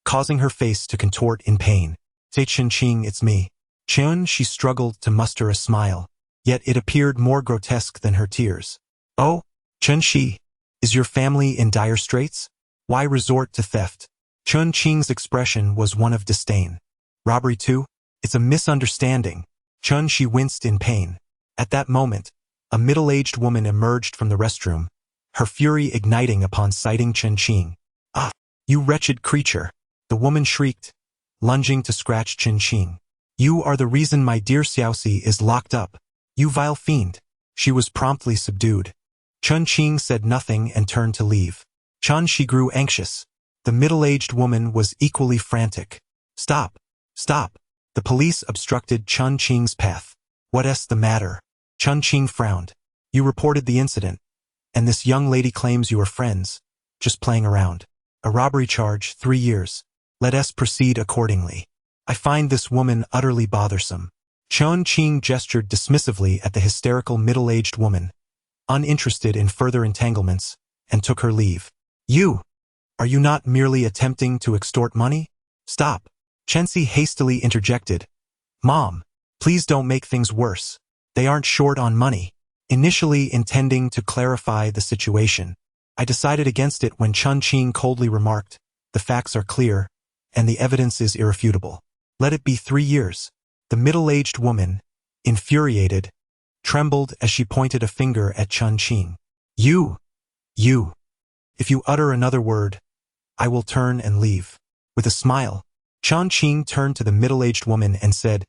causing her face to contort in pain. "Say, Chen Qing, it's me." Chen Shi struggled to muster a smile, yet it appeared more grotesque than her tears. "Oh, Chen Shi, is your family in dire straits? Why resort to theft?" Chen Qing's expression was one of disdain. "Robbery too? It's a misunderstanding." Chen Shi winced in pain. At that moment, a middle-aged woman emerged from the restroom, her fury igniting upon sighting Chen Qing. "Ah, you wretched creature!" the woman shrieked, lunging to scratch Chen Qing. You are the reason my dear Xiaoxi is locked up. You vile fiend. She was promptly subdued. Chen Qing said nothing and turned to leave. She grew anxious. The middle-aged woman was equally frantic. Stop! Stop! The police obstructed Chen Qing's path. What's the matter? Chen Qing frowned. You reported the incident, and this young lady claims you are friends, just playing around. A robbery charge, 3 years. Let us proceed accordingly. I find this woman utterly bothersome. Chen Qing gestured dismissively at the hysterical middle-aged woman, uninterested in further entanglements, and took her leave. You! Are you not merely attempting to extort money? Stop! Chenxi hastily interjected. Mom, please don't make things worse. They aren't short on money. Initially intending to clarify the situation, I decided against it when Chen Qing coldly remarked, the facts are clear, and the evidence is irrefutable. Let it be 3 years. The middle-aged woman, infuriated, trembled as she pointed a finger at Chen Qing. You! If you utter another word, I will turn and leave. With a smile, Chen Qing turned to the middle-aged woman and said,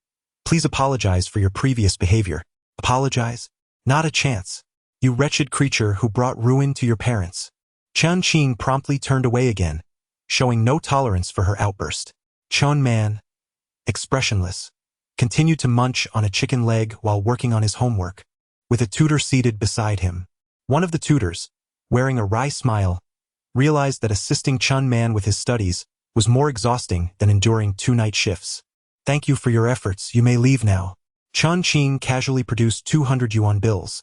Please apologize for your previous behavior. Apologize? Not a chance. You wretched creature who brought ruin to your parents. Chen Qing promptly turned away again, showing no tolerance for her outburst. Chen Man, expressionless, continued to munch on a chicken leg while working on his homework, with a tutor seated beside him. One of the tutors, wearing a wry smile, realized that assisting Chen Man with his studies was more exhausting than enduring 2 night shifts. Thank you for your efforts, you may leave now. Chen Qing casually produced 200 yuan bills,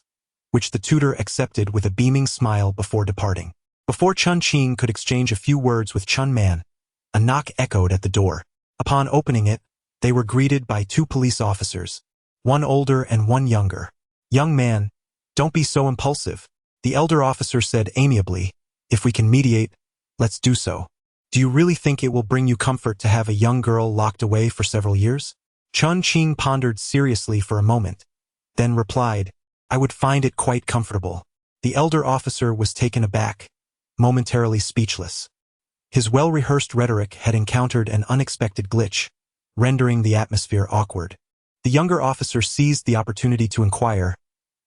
which the tutor accepted with a beaming smile before departing. Before Chen Qing could exchange a few words with Chen Man, a knock echoed at the door. Upon opening it, they were greeted by 2 police officers, one older and one younger. Young man, don't be so impulsive. The elder officer said amiably, if we can mediate, let's do so. Do you really think it will bring you comfort to have a young girl locked away for several years? Chen Qing pondered seriously for a moment, then replied, I would find it quite comfortable. The elder officer was taken aback, momentarily speechless. His well-rehearsed rhetoric had encountered an unexpected glitch, rendering the atmosphere awkward. The younger officer seized the opportunity to inquire,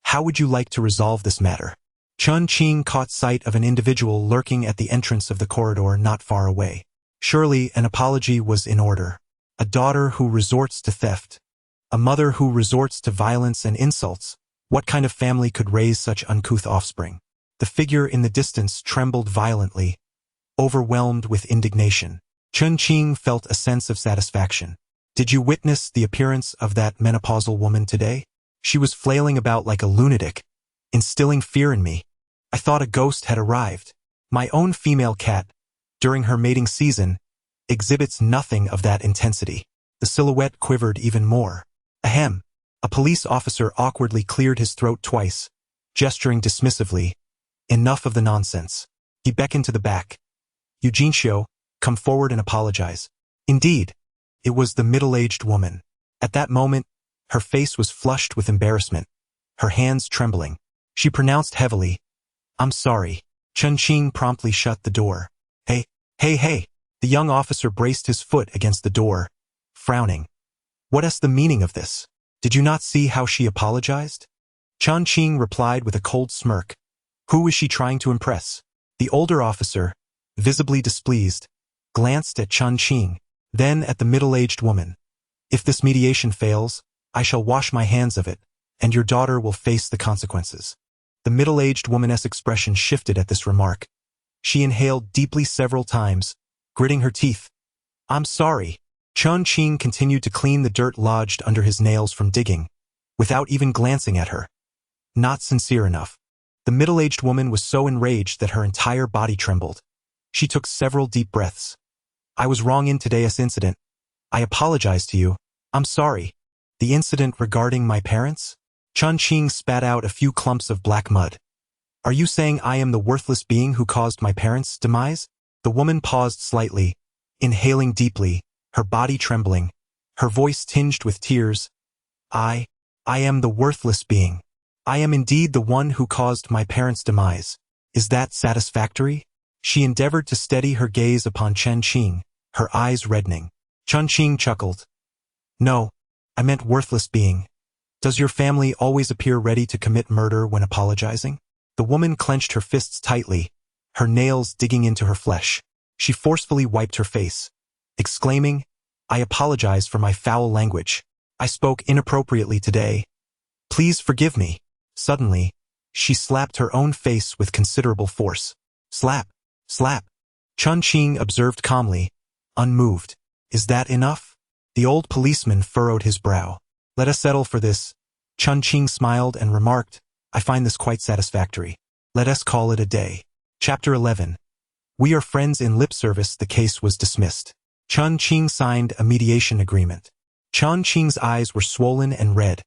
How would you like to resolve this matter? Chen Qing caught sight of an individual lurking at the entrance of the corridor not far away. Surely an apology was in order. A daughter who resorts to theft. A mother who resorts to violence and insults. What kind of family could raise such uncouth offspring? The figure in the distance trembled violently, overwhelmed with indignation. Chen Qing felt a sense of satisfaction. Did you witness the appearance of that menopausal woman today? She was flailing about like a lunatic, instilling fear in me. I thought a ghost had arrived. My own female cat, during her mating season, exhibits nothing of that intensity. The silhouette quivered even more. Ahem. A police officer awkwardly cleared his throat twice, gesturing dismissively. Enough of the nonsense. He beckoned to the back. Eugenio, come forward and apologize. Indeed, it was the middle-aged woman. At that moment, her face was flushed with embarrassment, her hands trembling. She pronounced heavily, I'm sorry. Chen Qing promptly shut the door. Hey. The young officer braced his foot against the door, frowning. What's the meaning of this? Did you not see how she apologized? Chen Qing replied with a cold smirk. Who is she trying to impress? The older officer, visibly displeased, glanced at Chen Qing, then at the middle-aged woman. If this mediation fails, I shall wash my hands of it, and your daughter will face the consequences. The middle-aged woman's expression shifted at this remark. She inhaled deeply several times, gritting her teeth. I'm sorry. Chen Qing continued to clean the dirt lodged under his nails from digging, without even glancing at her. Not sincere enough. The middle-aged woman was so enraged that her entire body trembled. She took several deep breaths. I was wrong in today's incident. I apologize to you. I'm sorry. The incident regarding my parents? Chen Qing spat out a few clumps of black mud. Are you saying I am the worthless being who caused my parents' demise? The woman paused slightly, inhaling deeply, her body trembling, her voice tinged with tears. I am the worthless being. I am indeed the one who caused my parents' demise. Is that satisfactory? She endeavored to steady her gaze upon Chen Qing, her eyes reddening. Chen Qing chuckled. No, I meant worthless being. Does your family always appear ready to commit murder when apologizing? The woman clenched her fists tightly, her nails digging into her flesh. She forcefully wiped her face, exclaiming, I apologize for my foul language. I spoke inappropriately today. Please forgive me. Suddenly, she slapped her own face with considerable force. Slap, slap. Chen Qing observed calmly, unmoved. Is that enough? The old policeman furrowed his brow. Let us settle for this. Chen Qing smiled and remarked, I find this quite satisfactory. Let us call it a day. Chapter 11. We are friends in lip service. The case was dismissed. Chen Qing signed a mediation agreement. Chen Qing's eyes were swollen and red,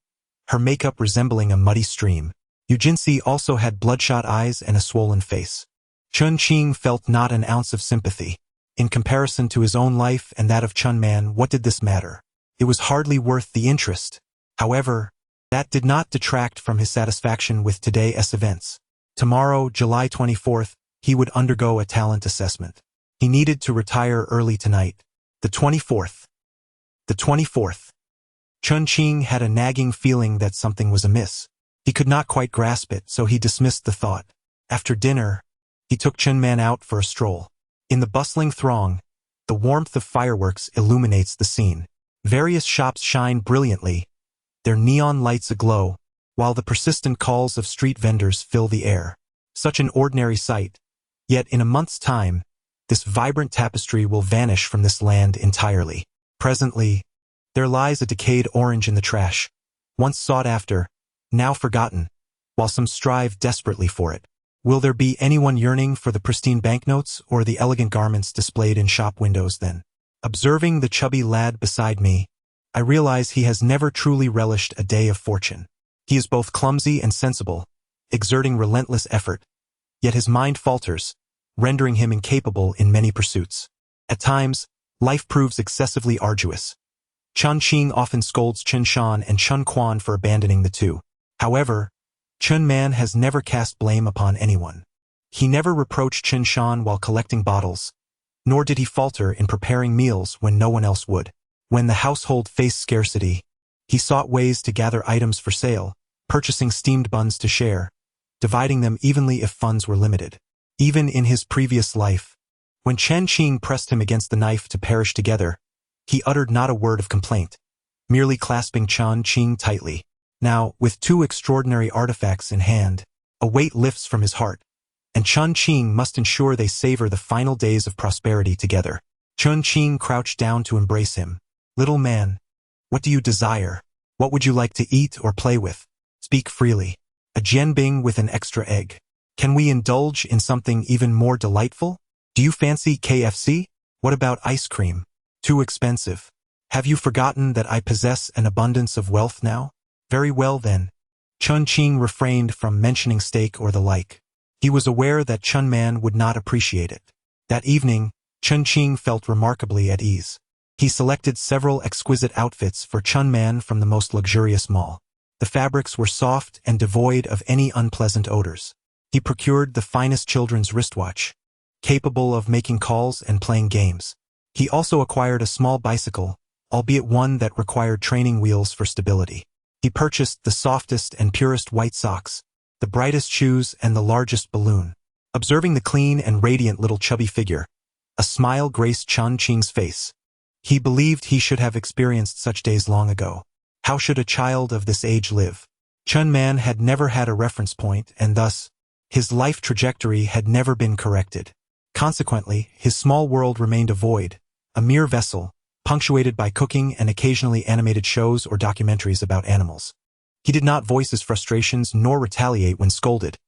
her makeup resembling a muddy stream. Yujinsi also had bloodshot eyes and a swollen face. Chen Qing felt not an ounce of sympathy. In comparison to his own life and that of Chun Man, what did this matter? It was hardly worth the interest. However, that did not detract from his satisfaction with today's events. Tomorrow, July 24th, he would undergo a talent assessment. He needed to retire early tonight. The 24th. The 24th. Chen Qing had a nagging feeling that something was amiss. He could not quite grasp it, so he dismissed the thought. After dinner, he took Chen Man out for a stroll. In the bustling throng, the warmth of fireworks illuminates the scene. Various shops shine brilliantly, their neon lights aglow, while the persistent calls of street vendors fill the air. Such an ordinary sight, yet in a month's time, this vibrant tapestry will vanish from this land entirely. Presently, there lies a decayed orange in the trash, once sought after, now forgotten, while some strive desperately for it. Will there be anyone yearning for the pristine banknotes or the elegant garments displayed in shop windows then? Observing the chubby lad beside me, I realize he has never truly relished a day of fortune. He is both clumsy and sensible, exerting relentless effort, yet his mind falters, rendering him incapable in many pursuits. At times, life proves excessively arduous. Chen Qing often scolds Chen Shan and Chen Quan for abandoning the two. However, Chen Man has never cast blame upon anyone. He never reproached Chen Shan while collecting bottles, nor did he falter in preparing meals when no one else would. When the household faced scarcity, he sought ways to gather items for sale, purchasing steamed buns to share, dividing them evenly if funds were limited. Even in his previous life, when Chen Qing pressed him against the knife to perish together, he uttered not a word of complaint, merely clasping Chen Qing tightly. Now, with two extraordinary artifacts in hand, a weight lifts from his heart, and Chen Qing must ensure they savor the final days of prosperity together. Chen Qing crouched down to embrace him. Little man, what do you desire? What would you like to eat or play with? Speak freely. A jianbing with an extra egg. Can we indulge in something even more delightful? Do you fancy KFC? What about ice cream? Too expensive. Have you forgotten that I possess an abundance of wealth now? Very well then. Chen Qing refrained from mentioning steak or the like. He was aware that Chun Man would not appreciate it. That evening, Chen Qing felt remarkably at ease. He selected several exquisite outfits for Chun Man from the most luxurious mall. The fabrics were soft and devoid of any unpleasant odors. He procured the finest children's wristwatch, capable of making calls and playing games. He also acquired a small bicycle, albeit one that required training wheels for stability. He purchased the softest and purest white socks, the brightest shoes, and the largest balloon. Observing the clean and radiant little chubby figure, a smile graced Chen Qing's face. He believed he should have experienced such days long ago. How should a child of this age live? Chun Man had never had a reference point, and thus, his life trajectory had never been corrected. Consequently, his small world remained a void, a mere vessel, punctuated by cooking and occasionally animated shows or documentaries about animals. He did not voice his frustrations nor retaliate when scolded.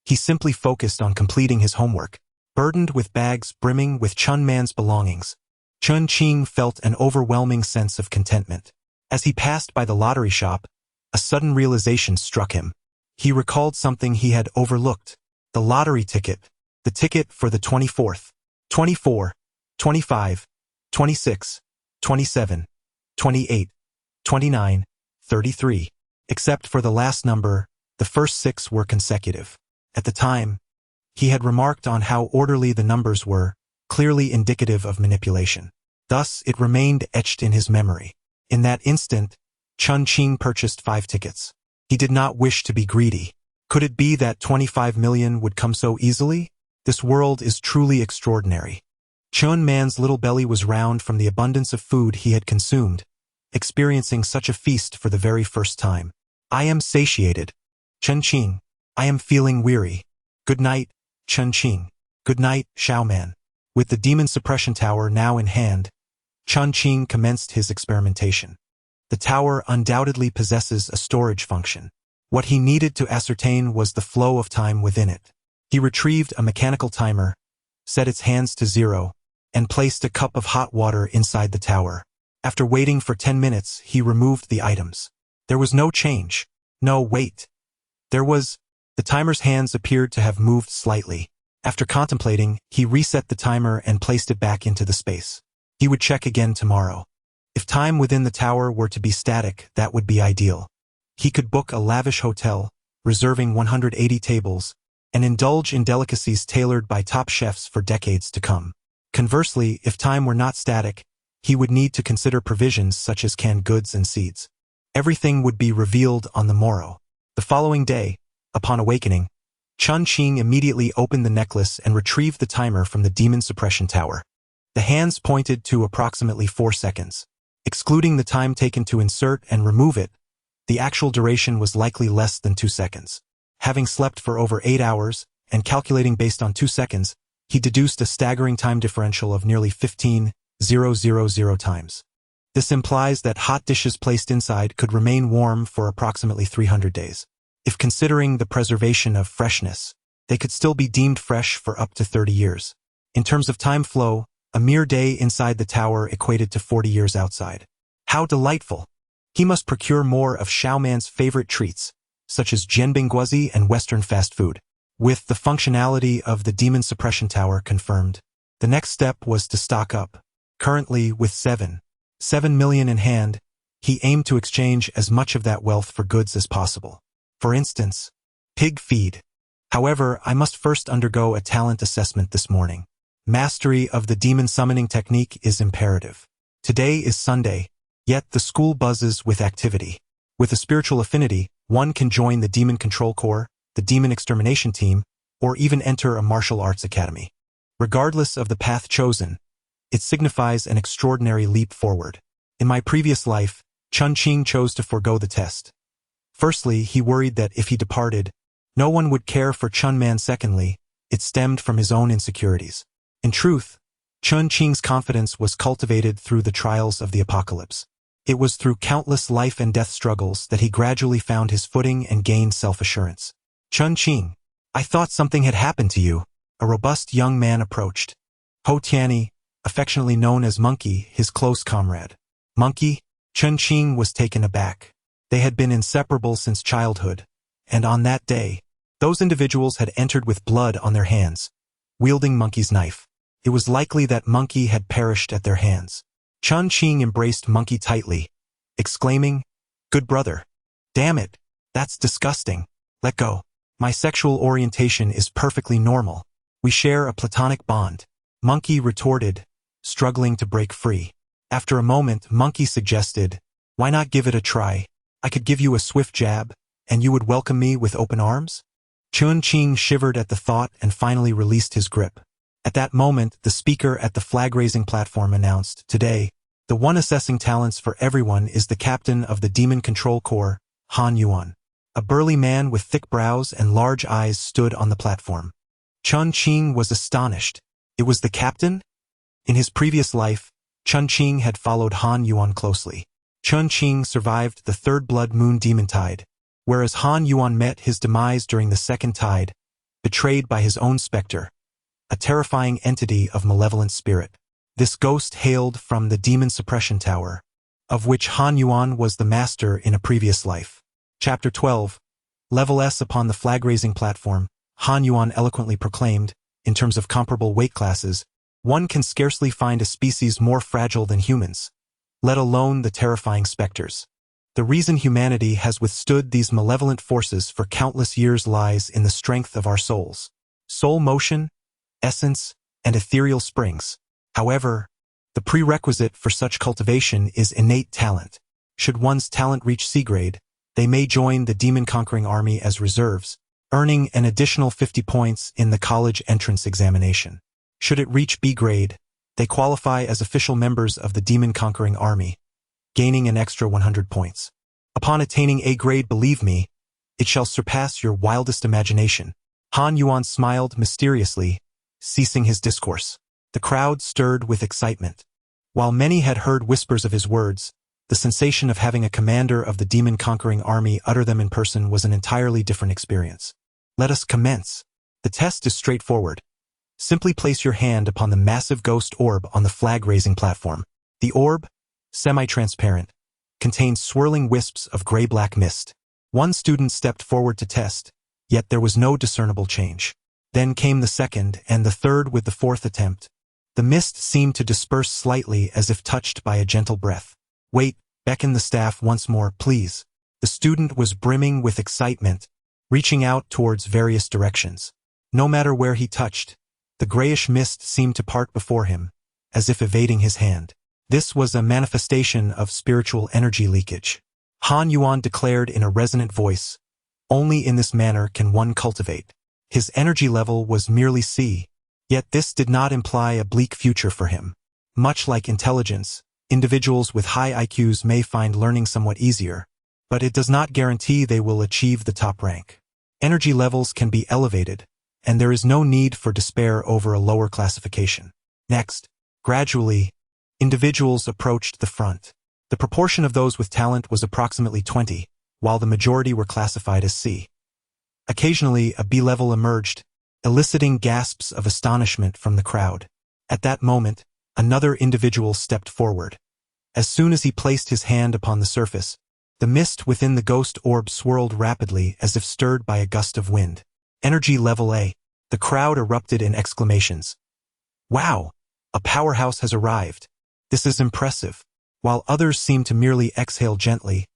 He simply focused on completing his homework. Burdened with bags brimming with Chun Man's belongings, Chen Qing felt an overwhelming sense of contentment. As he passed by the lottery shop, a sudden realization struck him. He recalled something he had overlooked. The lottery ticket. The ticket for the 24th, 24, 25, 26, 27, 28, 29, 33. Except for the last number, the first 6 were consecutive. At the time, he had remarked on how orderly the numbers were, clearly indicative of manipulation. Thus, it remained etched in his memory. In that instant, Chen Qing purchased 5 tickets. He did not wish to be greedy. Could it be that 25 million would come so easily? This world is truly extraordinary. Chen Man's little belly was round from the abundance of food he had consumed, experiencing such a feast for the very first time. I am satiated. Chen Qing. I am feeling weary. Good night, Chen Qing. Good night, Xiaoman. With the demon suppression tower now in hand, Chen Qing commenced his experimentation. The tower undoubtedly possesses a storage function. What he needed to ascertain was the flow of time within it. He retrieved a mechanical timer, set its hands to 0, and placed a cup of hot water inside the tower. After waiting for 10 minutes, he removed the items. There was no change. No, wait. There was. The timer's hands appeared to have moved slightly. After contemplating, he reset the timer and placed it back into the space. He would check again tomorrow. If time within the tower were to be static, that would be ideal. He could book a lavish hotel, reserving 180 tables, and indulge in delicacies tailored by top chefs for decades to come. Conversely, if time were not static, he would need to consider provisions such as canned goods and seeds. Everything would be revealed on the morrow. The following day, upon awakening, Chen Qing immediately opened the necklace and retrieved the timer from the demon suppression tower. The hands pointed to approximately 4 seconds. Excluding the time taken to insert and remove it, the actual duration was likely less than 2 seconds. Having slept for over 8 hours, and calculating based on 2 seconds, he deduced a staggering time differential of nearly 15,000 times. This implies that hot dishes placed inside could remain warm for approximately 300 days. If considering the preservation of freshness, they could still be deemed fresh for up to 30 years. In terms of time flow, a mere day inside the tower equated to 40 years outside. How delightful! He must procure more of Xiaoman's favorite treats, such as jianbingguozi and Western fast food. With the functionality of the demon suppression tower confirmed, the next step was to stock up. Currently, with 7 million in hand, he aimed to exchange as much of that wealth for goods as possible. For instance, pig feed. However, I must first undergo a talent assessment this morning. Mastery of the demon summoning technique is imperative. Today is Sunday, yet the school buzzes with activity. With a spiritual affinity, one can join the Demon Control Corps, the Demon Extermination Team, or even enter a martial arts academy. Regardless of the path chosen, it signifies an extraordinary leap forward. In my previous life, Chen Qing chose to forego the test. Firstly, he worried that if he departed, no one would care for Chen Man. Secondly, it stemmed from his own insecurities. In truth, Chen Qing's confidence was cultivated through the trials of the apocalypse. It was through countless life and death struggles that he gradually found his footing and gained self-assurance. Chen Qing, I thought something had happened to you. A robust young man approached. Ho Tianyi, affectionately known as Monkey, his close comrade. Monkey? Chen Qing was taken aback. They had been inseparable since childhood, and on that day, those individuals had entered with blood on their hands, wielding Monkey's knife. It was likely that Monkey had perished at their hands. Chen Qing embraced Monkey tightly, exclaiming, "Good brother. Damn it, that's disgusting. Let go. My sexual orientation is perfectly normal. We share a platonic bond." Monkey retorted, struggling to break free. After a moment, Monkey suggested, "Why not give it a try? I could give you a swift jab, and you would welcome me with open arms?" Chen Qing shivered at the thought and finally released his grip. At that moment, the speaker at the flag-raising platform announced, "Today, the one assessing talents for everyone is the captain of the Demon Control Corps, Han Yuan." A burly man with thick brows and large eyes stood on the platform. Chen Qing was astonished. It was the captain? In his previous life, Chen Qing had followed Han Yuan closely. Chen Qing survived the third blood moon demon tide, whereas Han Yuan met his demise during the second tide, betrayed by his own specter, a terrifying entity of malevolent spirit. This ghost hailed from the demon suppression tower, of which Han Yuan was the master in a previous life. Chapter 12. Level S. Upon the flag-raising platform, Han Yuan eloquently proclaimed, in terms of comparable weight classes, one can scarcely find a species more fragile than humans, let alone the terrifying specters. The reason humanity has withstood these malevolent forces for countless years lies in the strength of our souls. Soul motion, essence, and ethereal springs. However, The prerequisite for such cultivation is innate talent. Should one's talent reach C grade, they may join the demon-conquering army as reserves, earning an additional 50 points in the college entrance examination. Should it reach B grade, they qualify as official members of the demon-conquering army, gaining an extra 100 points. Upon attaining A grade, believe me, it shall surpass your wildest imagination. Han Yuan smiled mysteriously, ceasing his discourse. The crowd stirred with excitement. While many had heard whispers of his words, the sensation of having a commander of the demon-conquering army utter them in person was an entirely different experience. Let us commence. The test is straightforward. Simply place your hand upon the massive ghost orb on the flag-raising platform. The orb, semi-transparent, contained swirling wisps of gray-black mist. One student stepped forward to test, yet there was no discernible change. Then came the second and the third with the fourth attempt. The mist seemed to disperse slightly as if touched by a gentle breath. Wait, beckon the staff once more, please. The student was brimming with excitement, reaching out towards various directions. No matter where he touched, the grayish mist seemed to part before him, as if evading his hand. This was a manifestation of spiritual energy leakage. Han Yuan declared in a resonant voice, "Only in this manner can one cultivate." His energy level was merely C, yet this did not imply a bleak future for him. Much like intelligence, individuals with high IQs may find learning somewhat easier, but it does not guarantee they will achieve the top rank. Energy levels can be elevated, and there is no need for despair over a lower classification. Next, gradually, individuals approached the front. The proportion of those with talent was approximately 20, while the majority were classified as C. Occasionally, a B level emerged, eliciting gasps of astonishment from the crowd. At that moment, another individual stepped forward. As soon as he placed his hand upon the surface, the mist within the ghost orb swirled rapidly as if stirred by a gust of wind. Energy level A. The crowd erupted in exclamations. Wow! A powerhouse has arrived. This is impressive. While others seem to merely exhale gently,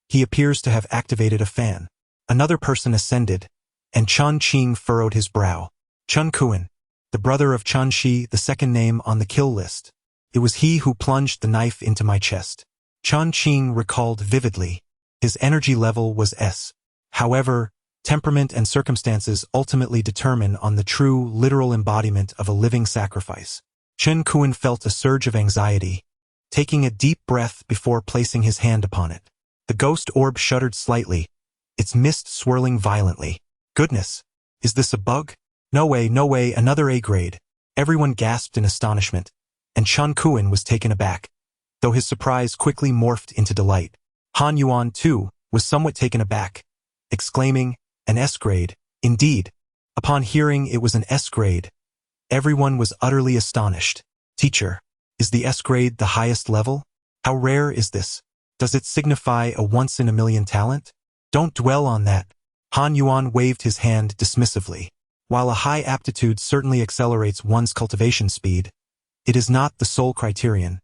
he appears to have activated a fan. Another person ascended, and Chen Qing furrowed his brow. Chen Qing, the brother of Chen Shi, the second name on the kill list. It was he who plunged the knife into my chest. Chen Qing recalled vividly. His energy level was S. However, temperament and circumstances ultimately determine on the true, literal embodiment of a living sacrifice. Chen Qing felt a surge of anxiety, taking a deep breath before placing his hand upon it. The ghost orb shuddered slightly, its mist swirling violently. Goodness! Is this a bug? No way, another A grade. Everyone gasped in astonishment, and Chen Qing was taken aback, though his surprise quickly morphed into delight. Han Yuan, too, was somewhat taken aback, exclaiming, "An S grade, indeed." Upon hearing it was an S grade, everyone was utterly astonished. Teacher, is the S grade the highest level? How rare is this? Does it signify a once-in-a-million talent? Don't dwell on that. Han Yuan waved his hand dismissively. While a high aptitude certainly accelerates one's cultivation speed, it is not the sole criterion,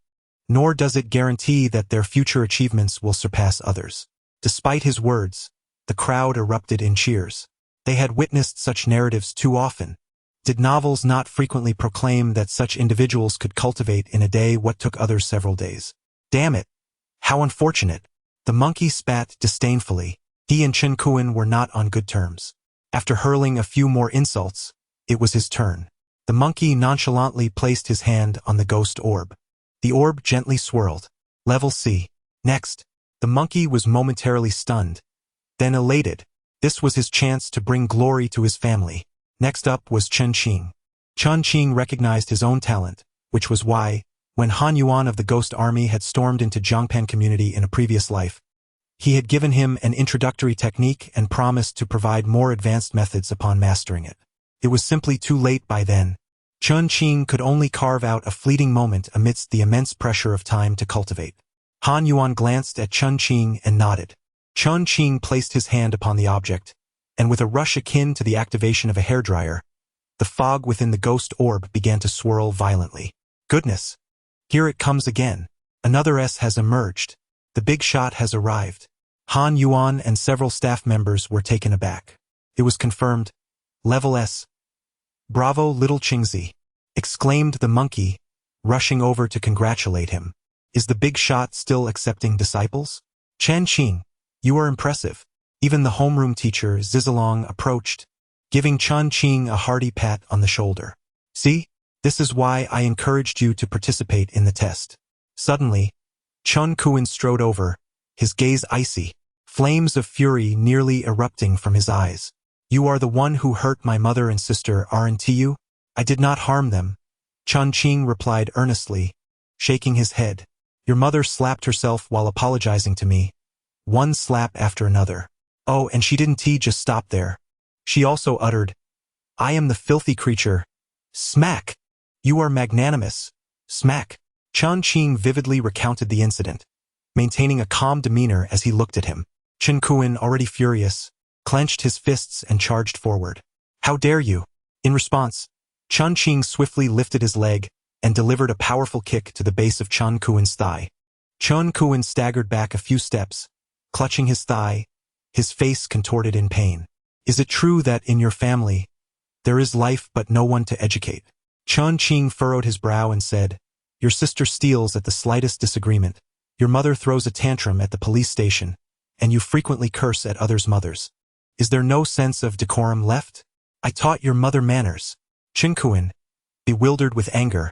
nor does it guarantee that their future achievements will surpass others. Despite his words, the crowd erupted in cheers. They had witnessed such narratives too often. Did novels not frequently proclaim that such individuals could cultivate in a day what took others several days? Damn it! How unfortunate! The monkey spat disdainfully. He and Chen Qing were not on good terms. After hurling a few more insults, it was his turn. The monkey nonchalantly placed his hand on the ghost orb. The orb gently swirled. Level C. Next, the monkey was momentarily stunned, then elated. This was his chance to bring glory to his family. Next up was Chen Qing. Chen Qing recognized his own talent, which was why, when Han Yuan of the Ghost Army had stormed into Zhongpan Community in a previous life, he had given him an introductory technique and promised to provide more advanced methods upon mastering it. It was simply too late by then. Chen Qing could only carve out a fleeting moment amidst the immense pressure of time to cultivate. Han Yuan glanced at Chen Qing and nodded. Chen Qing placed his hand upon the object, and with a rush akin to the activation of a hairdryer, the fog within the ghost orb began to swirl violently. Goodness! Here it comes again. Another S has emerged. The big shot has arrived. Han Yuan and several staff members were taken aback. It was confirmed. Level S. Bravo, little Qingzi! Exclaimed the monkey, rushing over to congratulate him. Is the big shot still accepting disciples? Chen Qing, you are impressive. Even the homeroom teacher, Zizalong, approached, giving Chen Qing a hearty pat on the shoulder. See, this is why I encouraged you to participate in the test. Suddenly, Zhong Kui strode over, his gaze icy, flames of fury nearly erupting from his eyes. You are the one who hurt my mother and sister, aren't you? I did not harm them, Chen Qing replied earnestly, shaking his head. Your mother slapped herself while apologizing to me. One slap after another. Oh, and she didn't just stop there. She also uttered, I am the filthy creature. Smack! You are magnanimous. Smack! Chen Qing vividly recounted the incident, maintaining a calm demeanor as he looked at him. Chen Qing, already furious, clenched his fists and charged forward. How dare you? In response, Chen Qing swiftly lifted his leg and delivered a powerful kick to the base of Zhong Kui's thigh. Zhong Kui staggered back a few steps, clutching his thigh, his face contorted in pain. Is it true that in your family, there is life but no one to educate? Chen Qing furrowed his brow and said, Your sister steals at the slightest disagreement. Your mother throws a tantrum at the police station, and you frequently curse at others' mothers. Is there no sense of decorum left? I taught your mother manners. Chen Qing, bewildered with anger,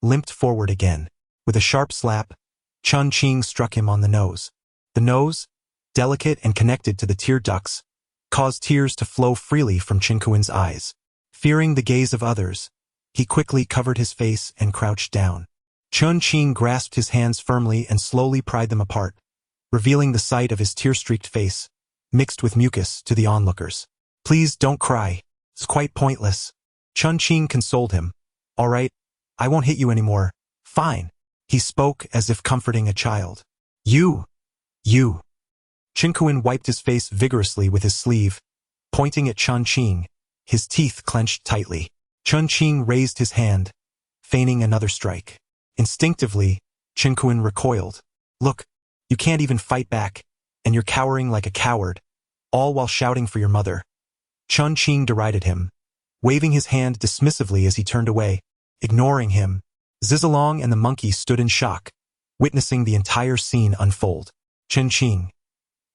limped forward again. With a sharp slap, Chen Qing struck him on the nose. The nose, delicate and connected to the tear ducts, caused tears to flow freely from Chen Qing's eyes. Fearing the gaze of others, he quickly covered his face and crouched down. Chen Qing grasped his hands firmly and slowly pried them apart, revealing the sight of his tear-streaked face, mixed with mucus, to the onlookers. Please don't cry. It's quite pointless. Chen Qing consoled him. All right, I won't hit you anymore. Fine. He spoke as if comforting a child. You. Chen Qing wiped his face vigorously with his sleeve, pointing at Chen Qing, his teeth clenched tightly. Chen Qing raised his hand, feigning another strike. Instinctively, Chen Qing recoiled. Look, you can't even fight back, and you're cowering like a coward, all while shouting for your mother. Chen Qing derided him, waving his hand dismissively as he turned away. Ignoring him, Zizalong and the monkey stood in shock, witnessing the entire scene unfold. Chen Qing.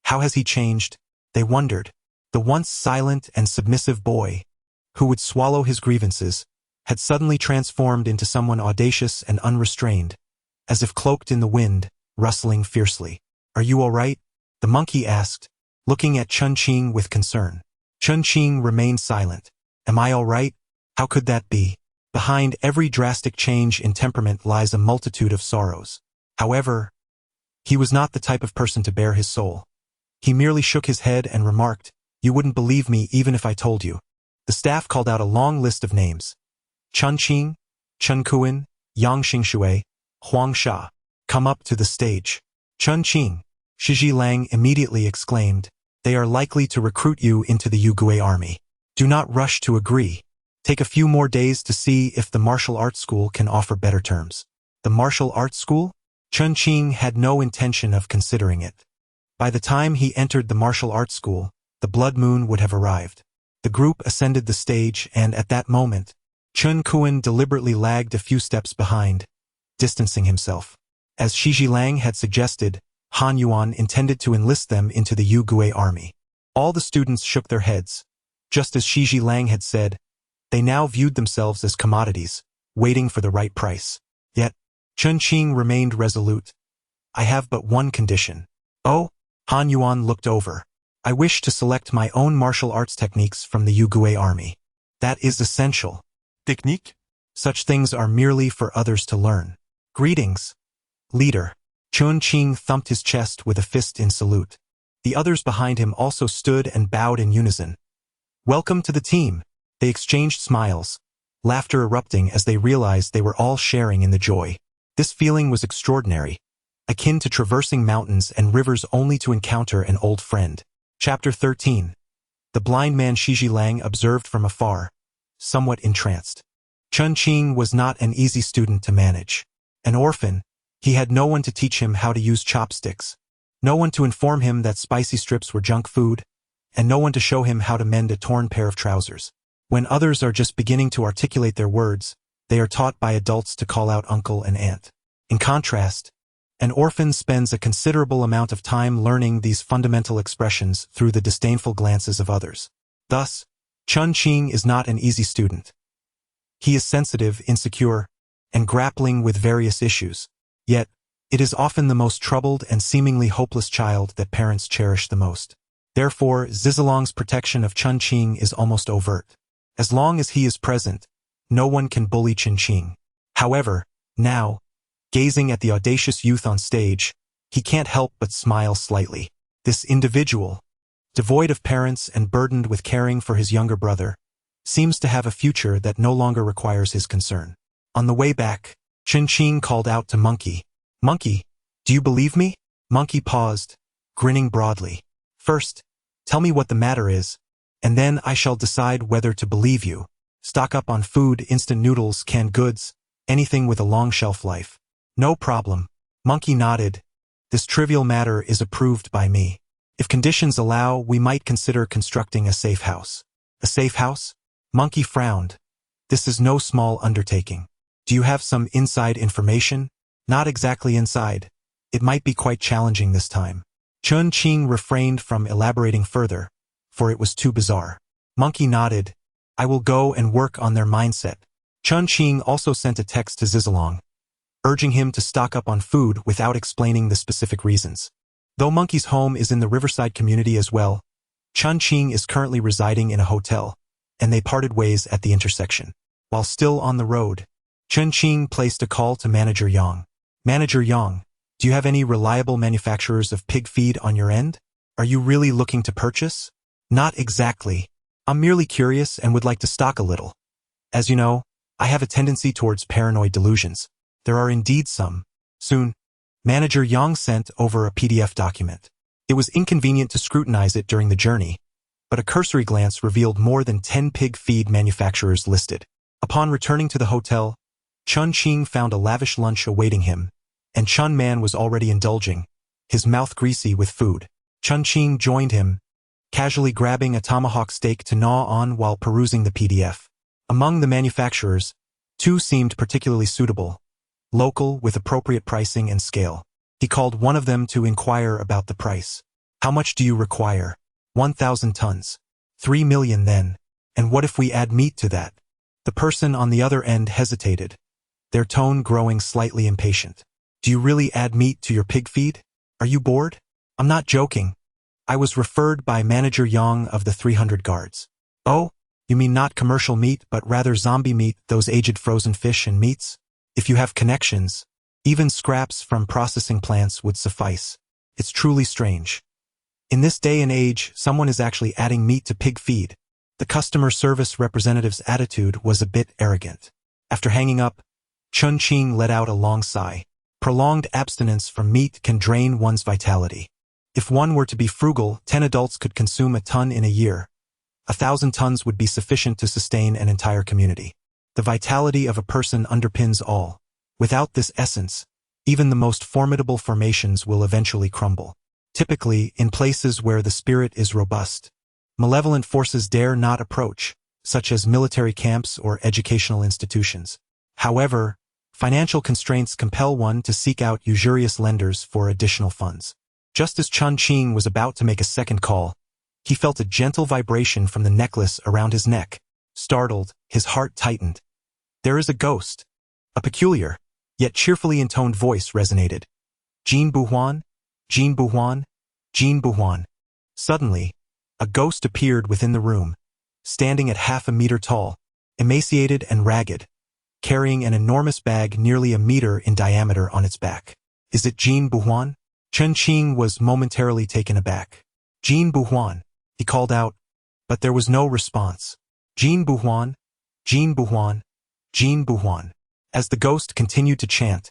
How has he changed? They wondered. The once silent and submissive boy, who would swallow his grievances, had suddenly transformed into someone audacious and unrestrained, as if cloaked in the wind, rustling fiercely. Are you all right? The monkey asked, looking at Chen Qing with concern. Chen Qing remained silent. Am I all right? How could that be? Behind every drastic change in temperament lies a multitude of sorrows. However, he was not the type of person to bare his soul. He merely shook his head and remarked, You wouldn't believe me even if I told you. The staff called out a long list of names. Chen Qing, Chen Qing, Yang Xingxue, Huang Sha. Come up to the stage. Chen Qing, Shiji Lang immediately exclaimed, They are likely to recruit you into the Yugui army. Do not rush to agree. Take a few more days to see if the martial arts school can offer better terms. The martial arts school? Chen Qing had no intention of considering it. By the time he entered the martial arts school, the blood moon would have arrived. The group ascended the stage and at that moment, Chen Qing deliberately lagged a few steps behind, distancing himself. As Shiji Lang had suggested, Han Yuan intended to enlist them into the Yugui army. All the students shook their heads. Just as Shiji Lang had said, they now viewed themselves as commodities, waiting for the right price. Yet, Chen Qing remained resolute. I have but one condition. Oh? Han Yuan looked over. I wish to select my own martial arts techniques from the Yugui army. That is essential. Technique? Such things are merely for others to learn. Greetings, leader. Chen Qing thumped his chest with a fist in salute. The others behind him also stood and bowed in unison. Welcome to the team. They exchanged smiles, laughter erupting as they realized they were all sharing in the joy. This feeling was extraordinary, akin to traversing mountains and rivers only to encounter an old friend. Chapter 13. The blind man Shiji Lang observed from afar, somewhat entranced. Chen Qing was not an easy student to manage. An orphan, he had no one to teach him how to use chopsticks, no one to inform him that spicy strips were junk food, and no one to show him how to mend a torn pair of trousers. When others are just beginning to articulate their words, They are taught by adults to call out uncle and aunt. In contrast, an orphan spends a considerable amount of time learning these fundamental expressions through the disdainful glances of others. Thus, Chen Qing is not an easy student. He is sensitive, insecure, and grappling with various issues. Yet, it is often the most troubled and seemingly hopeless child that parents cherish the most. Therefore, Zizalong's protection of Chen Qing is almost overt. As long as he is present, no one can bully Chen Qing. However, now, gazing at the audacious youth on stage, he can't help but smile slightly. This individual, devoid of parents and burdened with caring for his younger brother, seems to have a future that no longer requires his concern. On the way back, Chen Qing called out to Monkey, "Monkey, do you believe me?" Monkey paused, grinning broadly. "First, tell me what the matter is, and then I shall decide whether to believe you. Stock up on food, instant noodles, canned goods, anything with a long shelf life." "No problem." Monkey nodded. "This trivial matter is approved by me. If conditions allow, we might consider constructing a safe house." "A safe house?" Monkey frowned. "This is no small undertaking. Do you have some inside information?" "Not exactly inside. It might be quite challenging this time." Chen Qing refrained from elaborating further, for it was too bizarre. Monkey nodded. "I will go and work on their mindset." Chen Qing also sent a text to Zizalong, urging him to stock up on food without explaining the specific reasons. Though Monkey's home is in the Riverside Community as well, Chen Qing is currently residing in a hotel, and they parted ways at the intersection. While still on the road, Chen Qing placed a call to Manager Yang. "Manager Yang, do you have any reliable manufacturers of pig feed on your end? Are you really looking to purchase?" "Not exactly. I'm merely curious and would like to stock a little. As you know, I have a tendency towards paranoid delusions. There are indeed some." Soon, Manager Yang sent over a PDF document. It was inconvenient to scrutinize it during the journey, but a cursory glance revealed more than 10 pig feed manufacturers listed. Upon returning to the hotel, Chen Qing found a lavish lunch awaiting him, and Chen Man was already indulging, his mouth greasy with food. Chen Qing joined him, casually grabbing a tomahawk steak to gnaw on while perusing the PDF. Among the manufacturers, 2 seemed particularly suitable, local with appropriate pricing and scale. He called one of them to inquire about the price. "How much do you require?" 1,000 tons. 3 million then. "And what if we add meat to that?" The person on the other end hesitated, their tone growing slightly impatient. "Do you really add meat to your pig feed? Are you bored?" "I'm not joking. I was referred by Manager Yang of the 300 guards." "Oh, you mean not commercial meat but rather zombie meat, those aged frozen fish and meats? If you have connections, even scraps from processing plants would suffice. It's truly strange. In this day and age, someone is actually adding meat to pig feed." The customer service representative's attitude was a bit arrogant. After hanging up, Chen Qing let out a long sigh. Prolonged abstinence from meat can drain one's vitality. If one were to be frugal, 10 adults could consume a ton in a year. 1,000 tons would be sufficient to sustain an entire community. The vitality of a person underpins all. Without this essence, even the most formidable formations will eventually crumble. Typically, in places where the spirit is robust, malevolent forces dare not approach, such as military camps or educational institutions. However, financial constraints compel one to seek out usurious lenders for additional funds. Just as Chen Qing was about to make a second call, he felt a gentle vibration from the necklace around his neck. Startled, his heart tightened. "There is a ghost." A peculiar, yet cheerfully intoned voice resonated. "Jin Buhuan? Jin Buhuan? Jin Buhuan." Suddenly, a ghost appeared within the room, standing at half a meter tall, emaciated and ragged, carrying an enormous bag nearly a meter in diameter on its back. "Is it Jin Buhuan?" Chen Qing was momentarily taken aback. "Jin Buhuan," he called out, but there was no response. "Jin Buhuan, Jin Buhuan, Jin Buhuan." As the ghost continued to chant,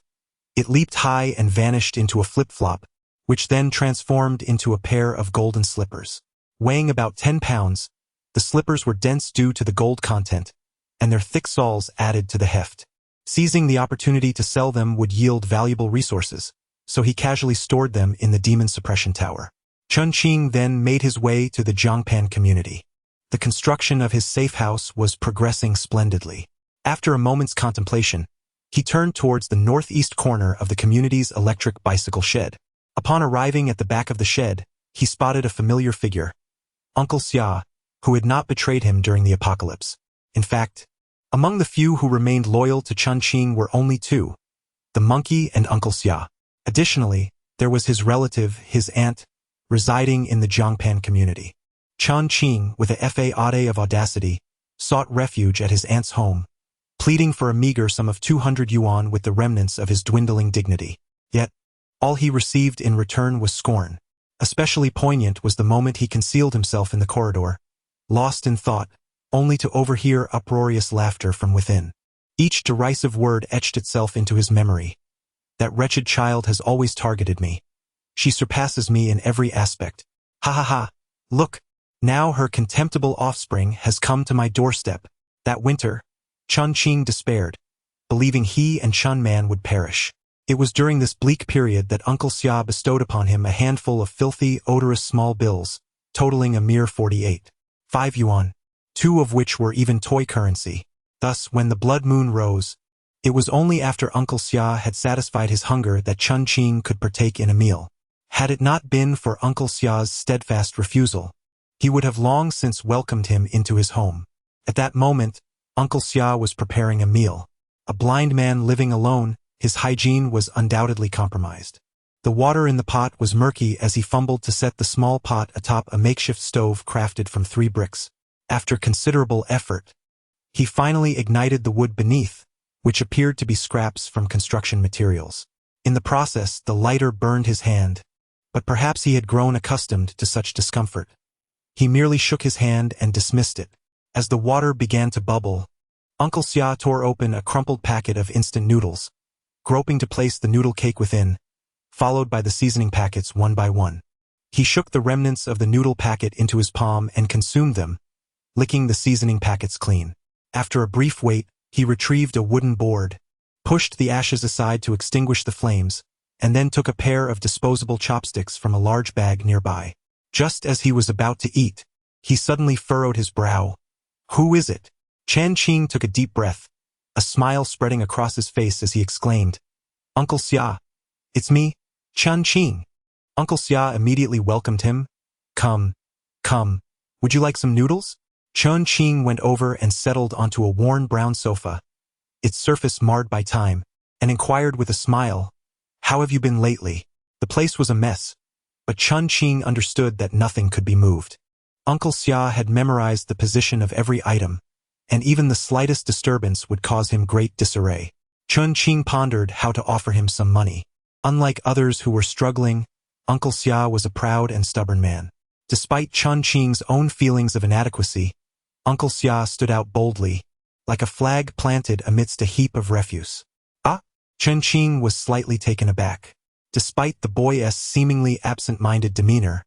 it leaped high and vanished into a flip-flop, which then transformed into a pair of golden slippers. Weighing about 10 pounds, the slippers were dense due to the gold content, and their thick soles added to the heft. Seizing the opportunity to sell them would yield valuable resources, so he casually stored them in the demon suppression tower. Chen Qing then made his way to the Zhongpan community. The construction of his safe house was progressing splendidly. After a moment's contemplation, he turned towards the northeast corner of the community's electric bicycle shed. Upon arriving at the back of the shed, he spotted a familiar figure, Uncle Xia, who had not betrayed him during the apocalypse. In fact, among the few who remained loyal to Chen Qing were only two, the monkey and Uncle Xia. Additionally, there was his relative, his aunt, residing in the Zhongpan community. Chen Qing, with a fa of audacity, sought refuge at his aunt's home, pleading for a meager sum of 200 yuan with the remnants of his dwindling dignity. Yet, all he received in return was scorn. Especially poignant was the moment he concealed himself in the corridor, lost in thought, only to overhear uproarious laughter from within. Each derisive word etched itself into his memory. That wretched child has always targeted me. She surpasses me in every aspect. Ha ha ha. Look, now her contemptible offspring has come to my doorstep. That winter, Chen Qing despaired, believing he and Chen Man would perish. It was during this bleak period that Uncle Xia bestowed upon him a handful of filthy, odorous small bills, totaling a mere 48.5 yuan, 2 of which were even toy currency. Thus, when the blood moon rose, it was only after Uncle Xia had satisfied his hunger that Chen Qing could partake in a meal. Had it not been for Uncle Xia's steadfast refusal, he would have long since welcomed him into his home. At that moment, Uncle Xia was preparing a meal. A blind man living alone, his hygiene was undoubtedly compromised. The water in the pot was murky as he fumbled to set the small pot atop a makeshift stove crafted from 3 bricks. After considerable effort, he finally ignited the wood beneath, which appeared to be scraps from construction materials. In the process, the lighter burned his hand, but perhaps he had grown accustomed to such discomfort. He merely shook his hand and dismissed it. As the water began to bubble, Uncle Xia tore open a crumpled packet of instant noodles, groping to place the noodle cake within, followed by the seasoning packets one by one. He shook the remnants of the noodle packet into his palm and consumed them, licking the seasoning packets clean. After a brief wait, he retrieved a wooden board, pushed the ashes aside to extinguish the flames, and then took a pair of disposable chopsticks from a large bag nearby. Just as he was about to eat, he suddenly furrowed his brow. "Who is it?" Chen Qing took a deep breath, a smile spreading across his face as he exclaimed, "Uncle Xia, it's me, Chen Qing." Uncle Xia immediately welcomed him. Come, would you like some noodles?" Chen Qing went over and settled onto a worn brown sofa, its surface marred by time, and inquired with a smile, "How have you been lately?" The place was a mess, but Chen Qing understood that nothing could be moved. Uncle Xia had memorized the position of every item, and even the slightest disturbance would cause him great disarray. Chen Qing pondered how to offer him some money. Unlike others who were struggling, Uncle Xia was a proud and stubborn man. Despite Chen Qing's own feelings of inadequacy, Uncle Xia stood out boldly, like a flag planted amidst a heap of refuse. "Ah?" Chen Qing was slightly taken aback. Despite the boy's seemingly absent-minded demeanor,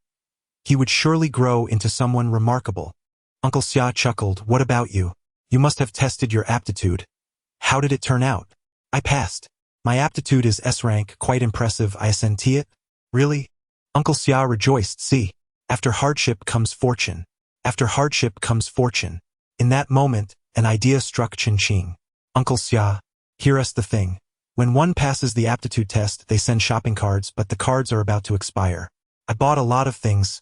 he would surely grow into someone remarkable. Uncle Xia chuckled, "What about you? You must have tested your aptitude. How did it turn out?" "I passed. My aptitude is S-rank, quite impressive, I assenti it." "Really?" Uncle Xia rejoiced. "See, after hardship comes fortune. After hardship comes fortune." In that moment, an idea struck Chen Qing. "Uncle Xia, hear us the thing. When one passes the aptitude test, they send shopping cards, but the cards are about to expire. I bought a lot of things,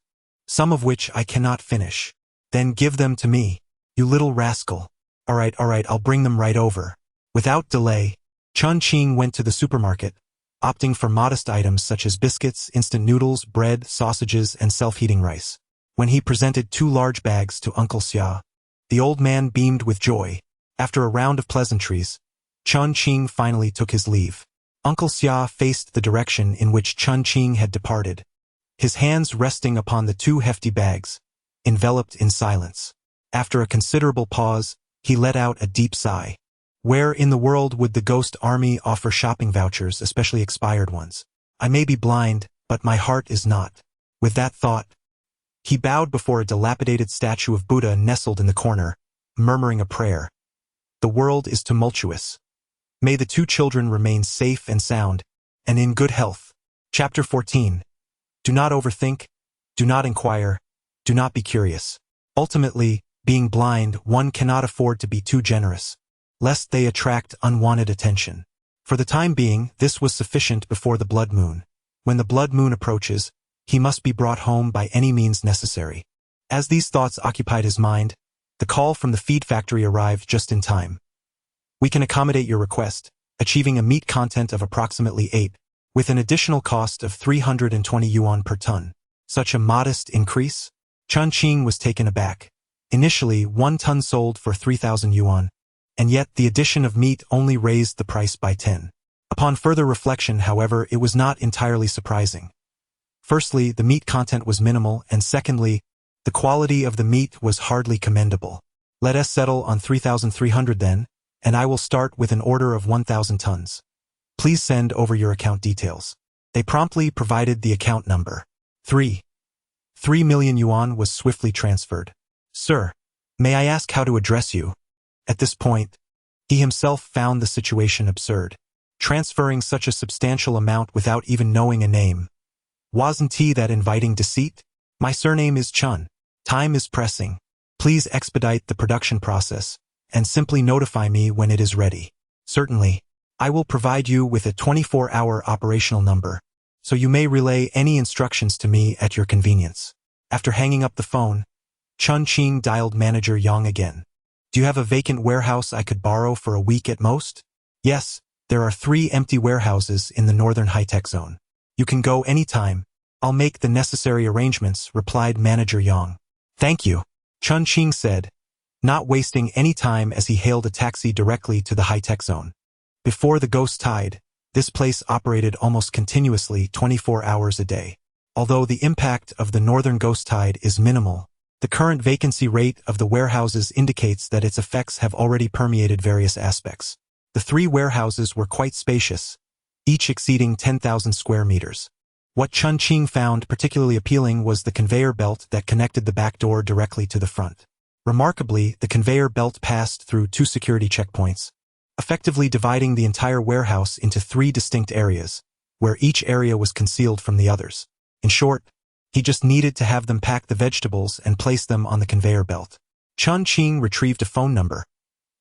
some of which I cannot finish. Then give them to me, you little rascal." All right, I'll bring them right over." Without delay, Chen Qing went to the supermarket, opting for modest items such as biscuits, instant noodles, bread, sausages, and self-heating rice. When he presented 2 large bags to Uncle Xia, the old man beamed with joy. After a round of pleasantries, Chen Qing finally took his leave. Uncle Xia faced the direction in which Chen Qing had departed, his hands resting upon the 2 hefty bags, enveloped in silence. After a considerable pause, he let out a deep sigh. Where in the world would the ghost army offer shopping vouchers, especially expired ones? I may be blind, but my heart is not. With that thought, he bowed before a dilapidated statue of Buddha nestled in the corner, murmuring a prayer. The world is tumultuous. May the 2 children remain safe and sound, and in good health. Chapter 14. Do not overthink, do not inquire, do not be curious. Ultimately, being blind, one cannot afford to be too generous. lest they attract unwanted attention. For the time being, this was sufficient before the blood moon. When the blood moon approaches, he must be brought home by any means necessary. As these thoughts occupied his mind, the call from the feed factory arrived just in time. We can accommodate your request, achieving a meat content of approximately 8, with an additional cost of 320 yuan per ton. Such a modest increase? Chen Qing was taken aback. Initially, 1 ton sold for 3,000 yuan, and yet the addition of meat only raised the price by 10. Upon further reflection, however, it was not entirely surprising. Firstly, the meat content was minimal, and secondly, the quality of the meat was hardly commendable. Let us settle on 3,300 then, and I will start with an order of 1,000 tons. Please send over your account details. They promptly provided the account number. 3 million yuan was swiftly transferred. Sir, may I ask how to address you? At this point, he himself found the situation absurd. Transferring such a substantial amount without even knowing a name. Wasn't he that inviting deceit? My surname is Chen. Time is pressing. Please expedite the production process, and simply notify me when it is ready. Certainly, I will provide you with a 24-hour operational number, so you may relay any instructions to me at your convenience. After hanging up the phone, Chen Qing dialed Manager Yang again. Do you have a vacant warehouse I could borrow for a week at most? Yes, there are 3 empty warehouses in the northern high-tech zone. You can go anytime. I'll make the necessary arrangements, replied Manager Yang. Thank you, Chen Qing said, not wasting any time as he hailed a taxi directly to the high-tech zone. Before the ghost tide, this place operated almost continuously 24 hours a day. Although the impact of the northern ghost tide is minimal, the current vacancy rate of the warehouses indicates that its effects have already permeated various aspects. The 3 warehouses were quite spacious, each exceeding 10,000 square meters. What Chen Qing found particularly appealing was the conveyor belt that connected the back door directly to the front. Remarkably, the conveyor belt passed through 2 security checkpoints, effectively dividing the entire warehouse into 3 distinct areas, where each area was concealed from the others. In short, he just needed to have them pack the vegetables and place them on the conveyor belt. Chen Qing retrieved a phone number.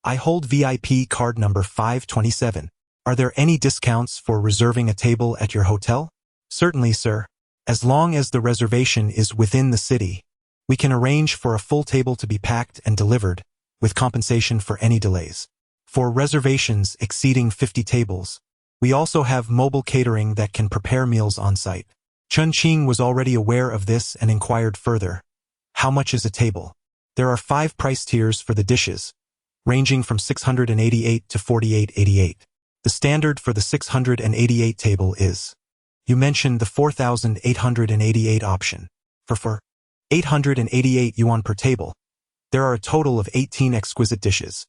I hold VIP card number 527. Are there any discounts for reserving a table at your hotel? Certainly, sir. As long as the reservation is within the city, we can arrange for a full table to be packed and delivered, with compensation for any delays. For reservations exceeding 50 tables, we also have mobile catering that can prepare meals on site. Chen Qing was already aware of this and inquired further. How much is a table? There are 5 price tiers for the dishes, ranging from 688 to 4888. The standard for the 688 table is. You mentioned the 4,888 option. For 888 yuan per table, there are a total of 18 exquisite dishes.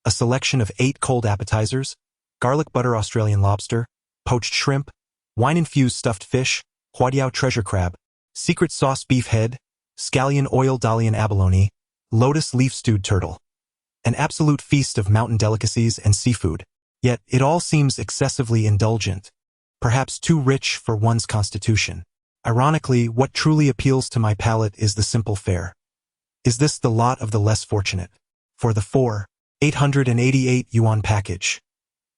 A selection of 8 cold appetizers, garlic butter Australian lobster, poached shrimp, wine-infused stuffed fish, huadiao treasure crab, secret sauce beef head, scallion oil Dalian abalone, lotus leaf stewed turtle. An absolute feast of mountain delicacies and seafood. Yet it all seems excessively indulgent, perhaps too rich for one's constitution. Ironically, what truly appeals to my palate is the simple fare. Is this the lot of the less fortunate? For the 888 yuan package,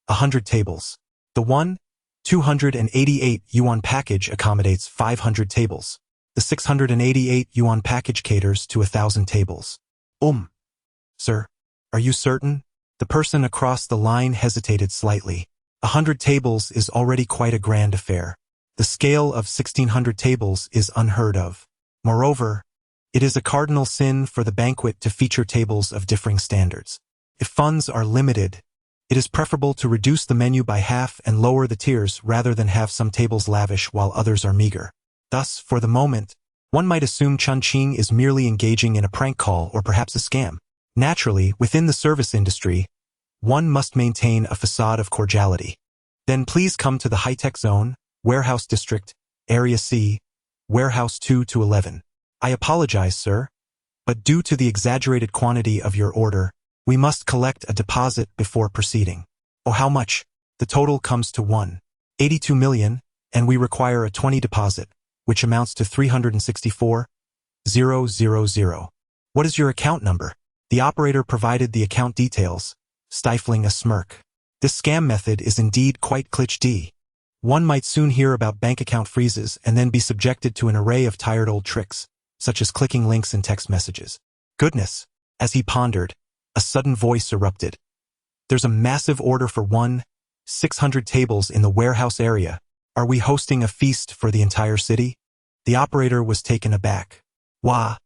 100 tables. The 288 yuan package accommodates 500 tables. The 688 yuan package caters to 1,000 tables. Sir, are you certain? The person across the line hesitated slightly. 100 tables is already quite a grand affair. The scale of 1,600 tables is unheard of. Moreover, it is a cardinal sin for the banquet to feature tables of differing standards. If funds are limited, it is preferable to reduce the menu by half and lower the tiers rather than have some tables lavish while others are meager. Thus, for the moment, one might assume Chen Qing is merely engaging in a prank call or perhaps a scam. Naturally, within the service industry, one must maintain a facade of cordiality. Then please come to the high-tech zone, warehouse district, area C, warehouse 2 to 11. I apologize, sir, but due to the exaggerated quantity of your order, we must collect a deposit before proceeding. Oh, how much? The total comes to 1.82 million, and we require a 20 deposit, which amounts to 364,000. What is your account number? The operator provided the account details, stifling a smirk. This scam method is indeed quite cliché. One might soon hear about bank account freezes and then be subjected to an array of tired old tricks, such as clicking links in text messages. Goodness! As he pondered, a sudden voice erupted. There's a massive order for 600 tables in the warehouse area. Are we hosting a feast for the entire city? The operator was taken aback. Wah!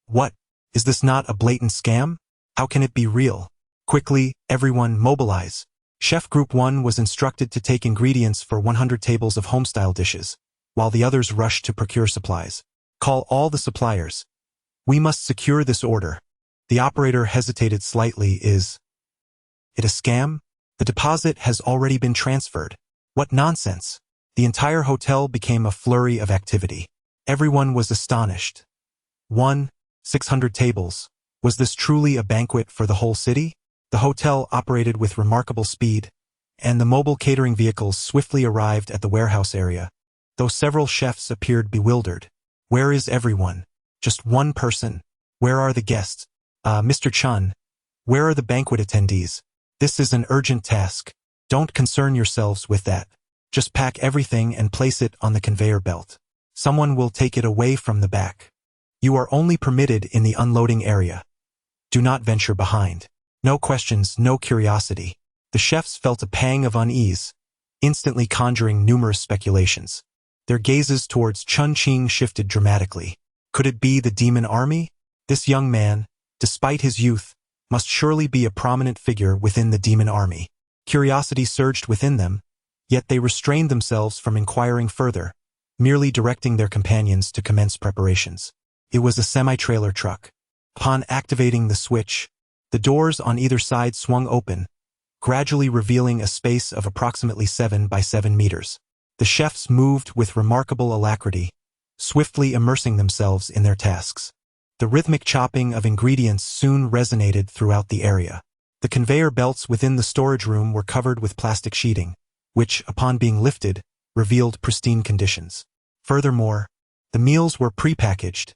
What? Is this not a blatant scam? How can it be real? Quickly, everyone mobilize. Chef Group 1 was instructed to take ingredients for 100 tables of homestyle dishes, while the others rushed to procure supplies. Call all the suppliers. We must secure this order. The operator hesitated slightly. Is it a scam? The deposit has already been transferred. What nonsense! The entire hotel became a flurry of activity. Everyone was astonished. 600 tables. Was this truly a banquet for the whole city? The hotel operated with remarkable speed, and the mobile catering vehicles swiftly arrived at the warehouse area, though several chefs appeared bewildered. Where is everyone? Just one person. Where are the guests? Mr. Chen, where are the banquet attendees? This is an urgent task. Don't concern yourselves with that. Just pack everything and place it on the conveyor belt. Someone will take it away from the back. You are only permitted in the unloading area. Do not venture behind. No questions, no curiosity. The chefs felt a pang of unease, instantly conjuring numerous speculations. Their gazes towards Chen Qing shifted dramatically. Could it be the demon army? This young man, despite his youth, must surely be a prominent figure within the demon army. Curiosity surged within them, yet they restrained themselves from inquiring further, merely directing their companions to commence preparations. It was a semi-trailer truck. Upon activating the switch, the doors on either side swung open, gradually revealing a space of approximately 7 by 7 meters. The chefs moved with remarkable alacrity, swiftly immersing themselves in their tasks. The rhythmic chopping of ingredients soon resonated throughout the area. The conveyor belts within the storage room were covered with plastic sheeting, which, upon being lifted, revealed pristine conditions. Furthermore, the meals were prepackaged,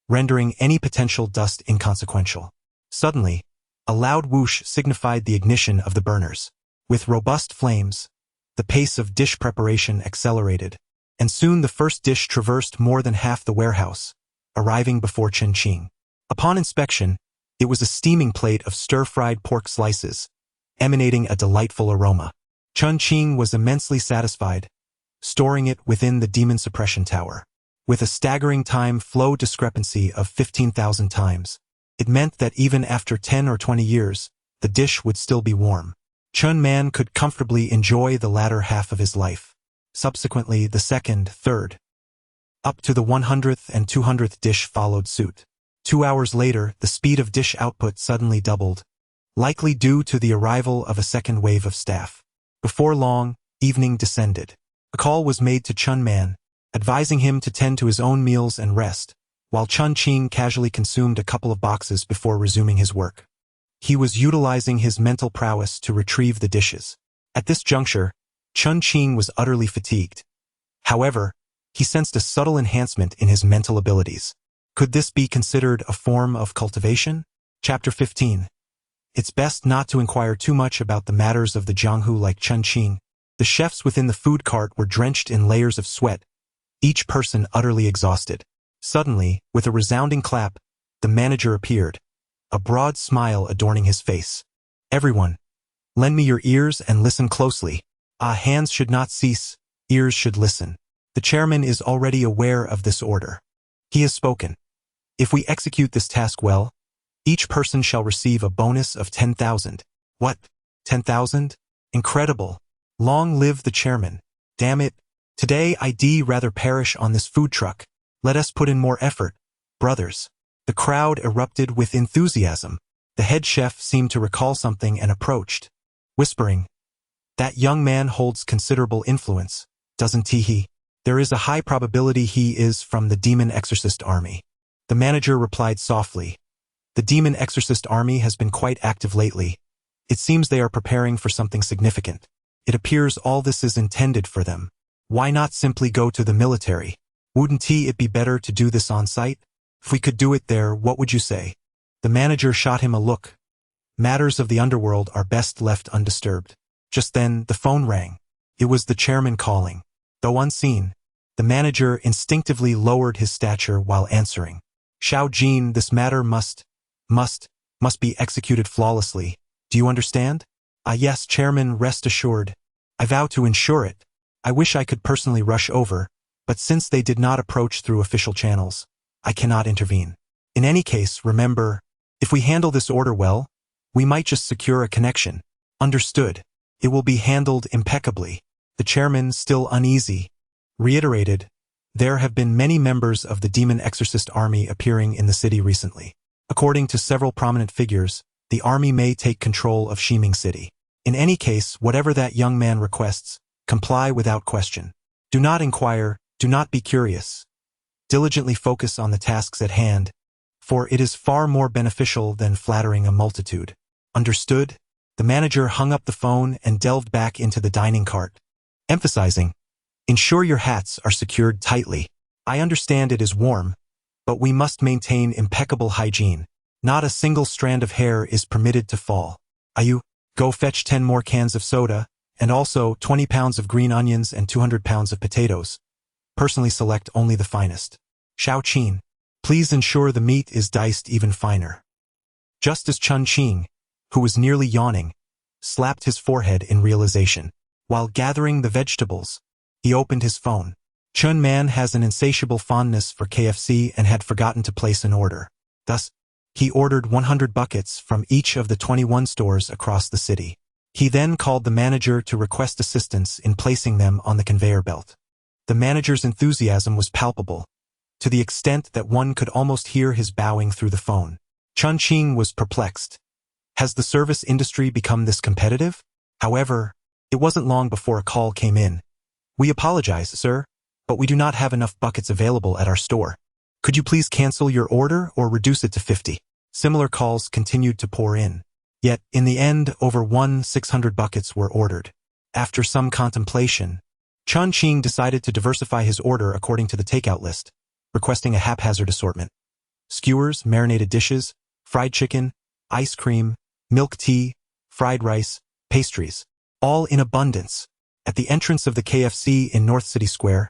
rendering any potential dust inconsequential. Suddenly, a loud whoosh signified the ignition of the burners. With robust flames, the pace of dish preparation accelerated, and soon the first dish traversed more than half the warehouse, arriving before Chen Qing. Upon inspection, it was a steaming plate of stir-fried pork slices, emanating a delightful aroma. Chen Qing was immensely satisfied, storing it within the demon suppression tower. With a staggering time flow discrepancy of 15,000 times, it meant that even after 10 or 20 years, the dish would still be warm. Chen Man could comfortably enjoy the latter half of his life. Subsequently, the second, third, up to the 100th and 200th dish followed suit. 2 hours later, the speed of dish output suddenly doubled, likely due to the arrival of a second wave of staff. Before long, evening descended. A call was made to Chen Man, advising him to tend to his own meals and rest, while Chen Qing casually consumed a couple of boxes before resuming his work. He was utilizing his mental prowess to retrieve the dishes. At this juncture, Chen Qing was utterly fatigued. However, he sensed a subtle enhancement in his mental abilities. Could this be considered a form of cultivation? Chapter 15. It's best not to inquire too much about the matters of the Jianghu like Chen Qing. The chefs within the food cart were drenched in layers of sweat, each person utterly exhausted. Suddenly, with a resounding clap, the manager appeared, a broad smile adorning his face. Everyone, lend me your ears and listen closely. Hands should not cease, ears should listen. The chairman is already aware of this order. He has spoken. If we execute this task well, each person shall receive a bonus of 10,000. What? 10,000? Incredible. Long live the chairman. Damn it. Today I'd rather perish on this food truck. Let us put in more effort, brothers. The crowd erupted with enthusiasm. The head chef seemed to recall something and approached, whispering, "That young man holds considerable influence, doesn't he? There is a high probability he is from the demon exorcist army." The manager replied softly, "The demon exorcist army has been quite active lately. It seems they are preparing for something significant. It appears all this is intended for them. Why not simply go to the military? Wouldn't it be better to do this on site? If we could do it there, what would you say?" The manager shot him a look, Matters of the underworld are best left undisturbed. Just then, the phone rang. It was the chairman calling. Though unseen, the manager instinctively lowered his stature while answering. Xiao Jin, this matter must be executed flawlessly. Do you understand? Yes, Chairman, rest assured. I vow to ensure it. I wish I could personally rush over, but since they did not approach through official channels, I cannot intervene. In any case, remember, if we handle this order well, we might just secure a connection. Understood. It will be handled impeccably. The chairman, still uneasy, reiterated, there have been many members of the demon exorcist army appearing in the city recently. According to several prominent figures, the army may take control of Shiming City. In any case, whatever that young man requests, comply without question. Do not inquire, do not be curious. Diligently focus on the tasks at hand, for it is far more beneficial than flattering a multitude. Understood? The manager hung up the phone and delved back into the dining cart, emphasizing, ensure your hats are secured tightly. I understand it is warm, but we must maintain impeccable hygiene. Not a single strand of hair is permitted to fall. Ayu, go fetch 10 more cans of soda, and also 20 pounds of green onions and 200 pounds of potatoes. Personally select only the finest. Xiao Qin, please ensure the meat is diced even finer. Just as Chen Qing, who was nearly yawning, slapped his forehead in realization. While gathering the vegetables, he opened his phone. Chun Man has an insatiable fondness for KFC and had forgotten to place an order. Thus, he ordered 100 buckets from each of the 21 stores across the city. He then called the manager to request assistance in placing them on the conveyor belt. The manager's enthusiasm was palpable, to the extent that one could almost hear his bowing through the phone. Chen Qing was perplexed. Has the service industry become this competitive? However, it wasn't long before a call came in. We apologize, sir, but we do not have enough buckets available at our store. Could you please cancel your order or reduce it to 50? Similar calls continued to pour in. Yet, in the end, over 600 buckets were ordered. After some contemplation, Chen Qing decided to diversify his order according to the takeout list, requesting a haphazard assortment. Skewers, marinated dishes, fried chicken, ice cream, milk tea, fried rice, pastries, all in abundance. At the entrance of the KFC in North City Square,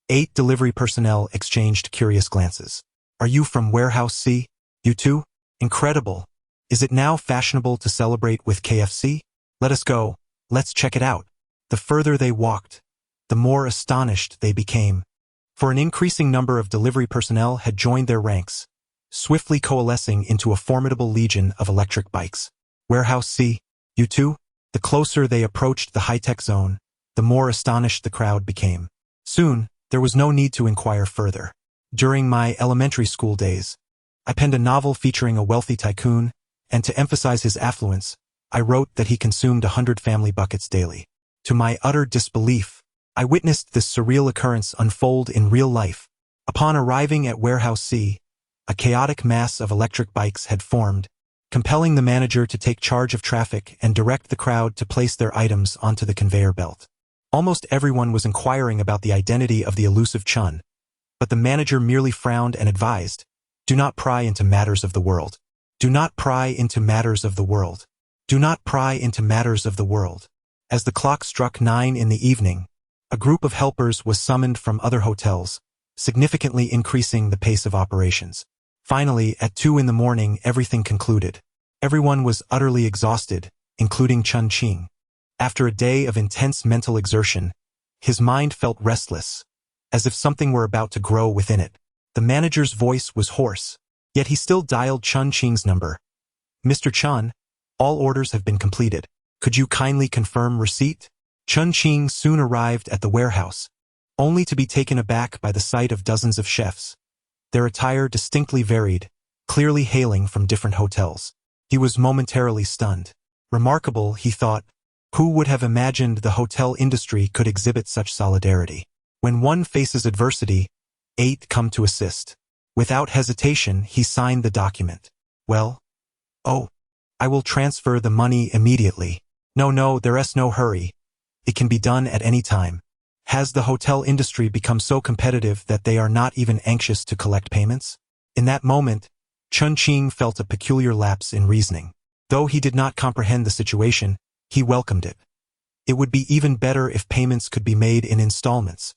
8 delivery personnel exchanged curious glances. Are you from Warehouse C? You too? Incredible. Is it now fashionable to celebrate with KFC? Let us go. Let's check it out. The further they walked, the more astonished they became. For an increasing number of delivery personnel had joined their ranks, swiftly coalescing into a formidable legion of electric bikes. Warehouse C, you too? The closer they approached the high-tech zone, the more astonished the crowd became. Soon, there was no need to inquire further. During my elementary school days, I penned a novel featuring a wealthy tycoon, and to emphasize his affluence, I wrote that he consumed 100 family buckets daily. To my utter disbelief, I witnessed this surreal occurrence unfold in real life. Upon arriving at Warehouse C, a chaotic mass of electric bikes had formed, compelling the manager to take charge of traffic and direct the crowd to place their items onto the conveyor belt. Almost everyone was inquiring about the identity of the elusive Chun, but the manager merely frowned and advised, do not pry into matters of the world. Do not pry into matters of the world. Do not pry into matters of the world. As the clock struck 9 in the evening, a group of helpers was summoned from other hotels, significantly increasing the pace of operations. Finally, at 2 in the morning, everything concluded. Everyone was utterly exhausted, including Chen Qing. After a day of intense mental exertion, his mind felt restless, as if something were about to grow within it. The manager's voice was hoarse, yet he still dialed Chen Qing's number. Mr. Chen, all orders have been completed. Could you kindly confirm receipt? Chen Qing soon arrived at the warehouse, only to be taken aback by the sight of dozens of chefs. Their attire distinctly varied, clearly hailing from different hotels. He was momentarily stunned. Remarkable, he thought. Who would have imagined the hotel industry could exhibit such solidarity? When one faces adversity, 8 come to assist. Without hesitation, he signed the document. Well? Oh, I will transfer the money immediately. No, there's no hurry. It can be done at any time. Has the hotel industry become so competitive that they are not even anxious to collect payments? In that moment, Chen Qing felt a peculiar lapse in reasoning. Though he did not comprehend the situation, he welcomed it. It would be even better if payments could be made in installments.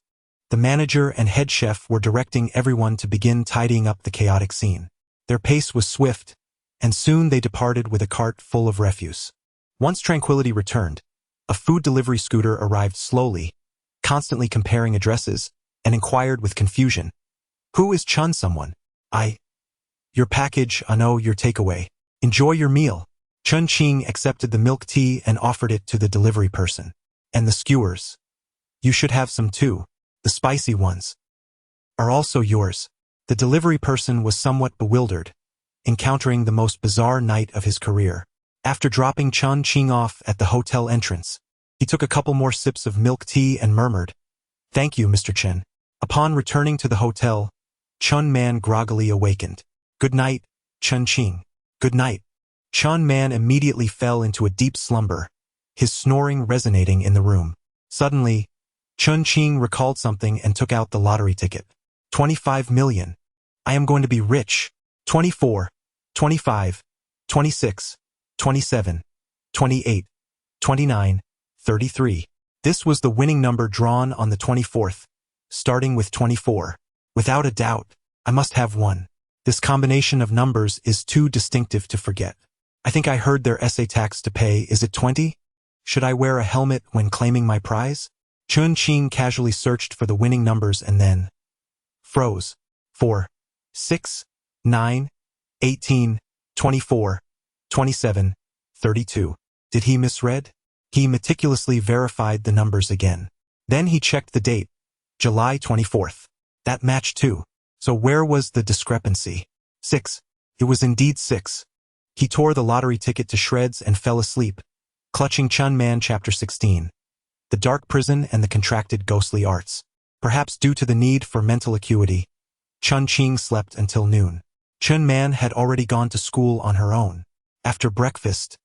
The manager and head chef were directing everyone to begin tidying up the chaotic scene. Their pace was swift, and soon they departed with a cart full of refuse. Once tranquility returned, a food delivery scooter arrived slowly, constantly comparing addresses, and inquired with confusion, "Who is Chun someone?" Your package, no, your takeaway. Enjoy your meal." Chen Qing accepted the milk tea and offered it to the delivery person. "And the skewers. You should have some too. The spicy ones are also yours." The delivery person was somewhat bewildered, encountering the most bizarre night of his career. After dropping Chen Qing off at the hotel entrance, he took a couple more sips of milk tea and murmured, "Thank you, Mr. Chen." Upon returning to the hotel, Chun Man groggily awakened. "Good night, Chen Qing." "Good night." Chun Man immediately fell into a deep slumber, his snoring resonating in the room. Suddenly, Chen Qing recalled something and took out the lottery ticket. 25 million. I am going to be rich. 24, 25, 26, 27, 28, 29, 33. This was the winning number drawn on the 24th, starting with 24. Without a doubt, I must have one. This combination of numbers is too distinctive to forget. I think I heard their essay tax to pay. Is it 20? Should I wear a helmet when claiming my prize? Chen Qing casually searched for the winning numbers and then froze. 4, 6, 9, 18, 24, 27, 32. Did he misread? He meticulously verified the numbers again. Then he checked the date, July 24th. That matched too. So where was the discrepancy? 6. It was indeed 6. He tore the lottery ticket to shreds and fell asleep, clutching Chun Man Chapter 16. The Dark Prison and the Contracted Ghostly Arts. Perhaps due to the need for mental acuity, Chen Qing slept until noon. Chun Man had already gone to school on her own. After breakfast,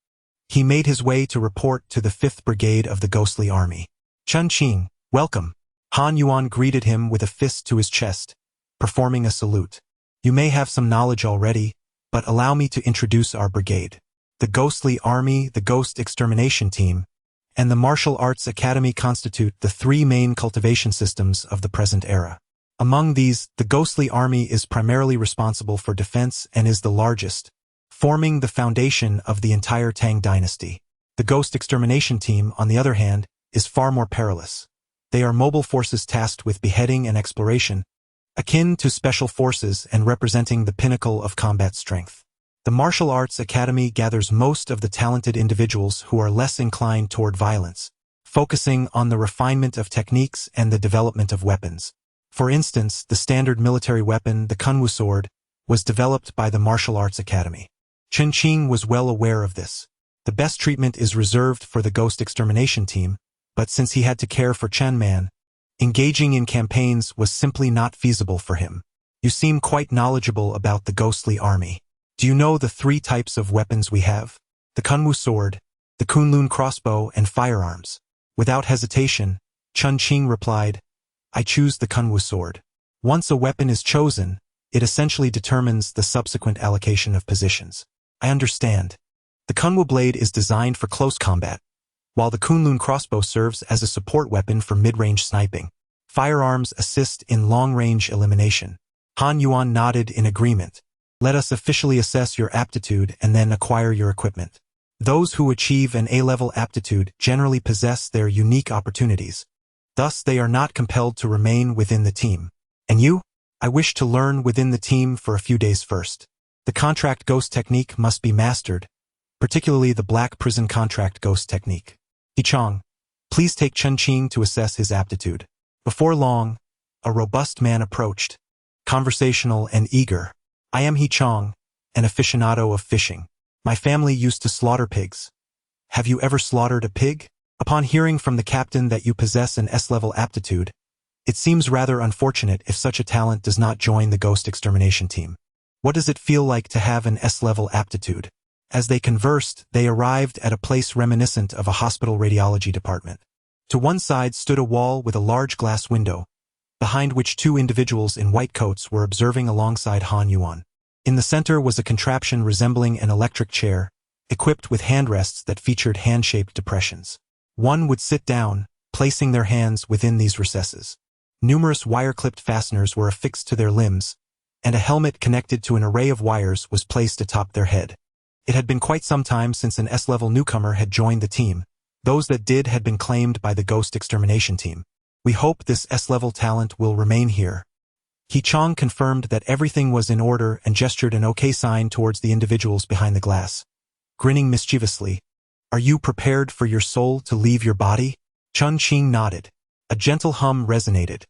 he made his way to report to the 5th Brigade of the Ghostly Army. "Chen Qing, welcome." Han Yuan greeted him with a fist to his chest, performing a salute. "You may have some knowledge already, but allow me to introduce our brigade. The Ghostly Army, the Ghost Extermination Team, and the Martial Arts Academy constitute the three main cultivation systems of the present era. Among these, the Ghostly Army is primarily responsible for defense and is the largest, forming the foundation of the entire Tang dynasty. The Ghost Extermination Team, on the other hand, is far more perilous. They are mobile forces tasked with beheading and exploration, akin to special forces and representing the pinnacle of combat strength. The Martial Arts Academy gathers most of the talented individuals who are less inclined toward violence, focusing on the refinement of techniques and the development of weapons. For instance, the standard military weapon, the Kunwu sword, was developed by the Martial Arts Academy. Chen Qing was well aware of this. The best treatment is reserved for the Ghost Extermination Team, but since he had to care for Chen Man, engaging in campaigns was simply not feasible for him. "You seem quite knowledgeable about the Ghostly Army. Do you know the 3 types of weapons we have? The Kunwu sword, the Kunlun crossbow, and firearms." Without hesitation, Chen Qing replied, "I choose the Kunwu sword." Once a weapon is chosen, it essentially determines the subsequent allocation of positions. "I understand. The Kunwu blade is designed for close combat, while the Kunlun crossbow serves as a support weapon for mid-range sniping. Firearms assist in long-range elimination." Han Yuan nodded in agreement. "Let us officially assess your aptitude and then acquire your equipment. Those who achieve an A-level aptitude generally possess their unique opportunities. Thus, they are not compelled to remain within the team. And you? I wish to learn within the team for a few days first. The contract ghost technique must be mastered, particularly the black prison contract ghost technique. Hichong, please take Chen Qing to assess his aptitude." Before long, a robust man approached, conversational and eager. "I am Hichong, an aficionado of fishing. My family used to slaughter pigs. Have you ever slaughtered a pig? Upon hearing from the captain that you possess an S-level aptitude, it seems rather unfortunate if such a talent does not join the Ghost Extermination Team. What does it feel like to have an S-level aptitude?" As they conversed, they arrived at a place reminiscent of a hospital radiology department. To one side stood a wall with a large glass window, behind which 2 individuals in white coats were observing alongside Han Yuan. In the center was a contraption resembling an electric chair, equipped with handrests that featured hand-shaped depressions. One would sit down, placing their hands within these recesses. Numerous wire-clipped fasteners were affixed to their limbs, and a helmet connected to an array of wires was placed atop their head. It had been quite some time since an S-level newcomer had joined the team. Those that did had been claimed by the Ghost Extermination team. We hope this S-level talent will remain here. Qing confirmed that everything was in order and gestured an OK sign towards the individuals behind the glass. Grinning mischievously, "Are you prepared for your soul to leave your body?" Chen Qing nodded. A gentle hum resonated,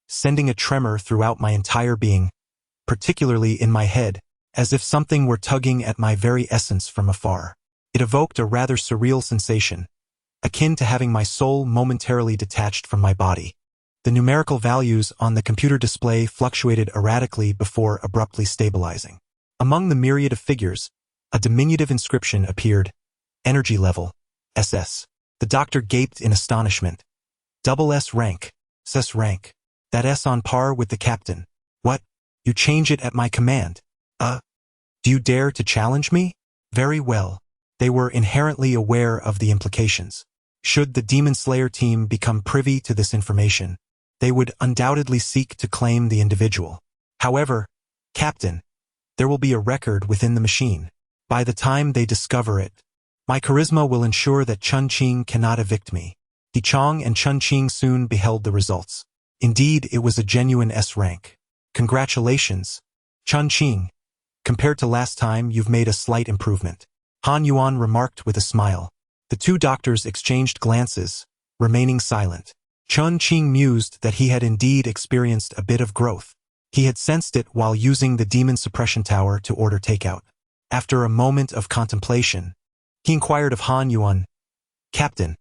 sending a tremor throughout my entire being, particularly in my head, as if something were tugging at my very essence from afar. It evoked a rather surreal sensation, akin to having my soul momentarily detached from my body. The numerical values on the computer display fluctuated erratically before abruptly stabilizing. Among the myriad of figures, a diminutive inscription appeared, "Energy level, SS." The doctor gaped in astonishment. "Double S rank, SS rank. That S on par with the captain. What? You change it at my command? Do you dare to challenge me?" Very well. They were inherently aware of the implications. Should the Demon Slayer team become privy to this information, they would undoubtedly seek to claim the individual. However, Captain, there will be a record within the machine. By the time they discover it, my charisma will ensure that Chen Qing cannot evict me. Qing and Chen Qing soon beheld the results. Indeed, it was a genuine S rank. Congratulations, Chen Qing. Compared to last time, you've made a slight improvement. Han Yuan remarked with a smile. The two doctors exchanged glances, remaining silent. Chen Qing mused that he had indeed experienced a bit of growth. He had sensed it while using the demon suppression tower to order takeout. After a moment of contemplation, he inquired of Han Yuan, "Captain,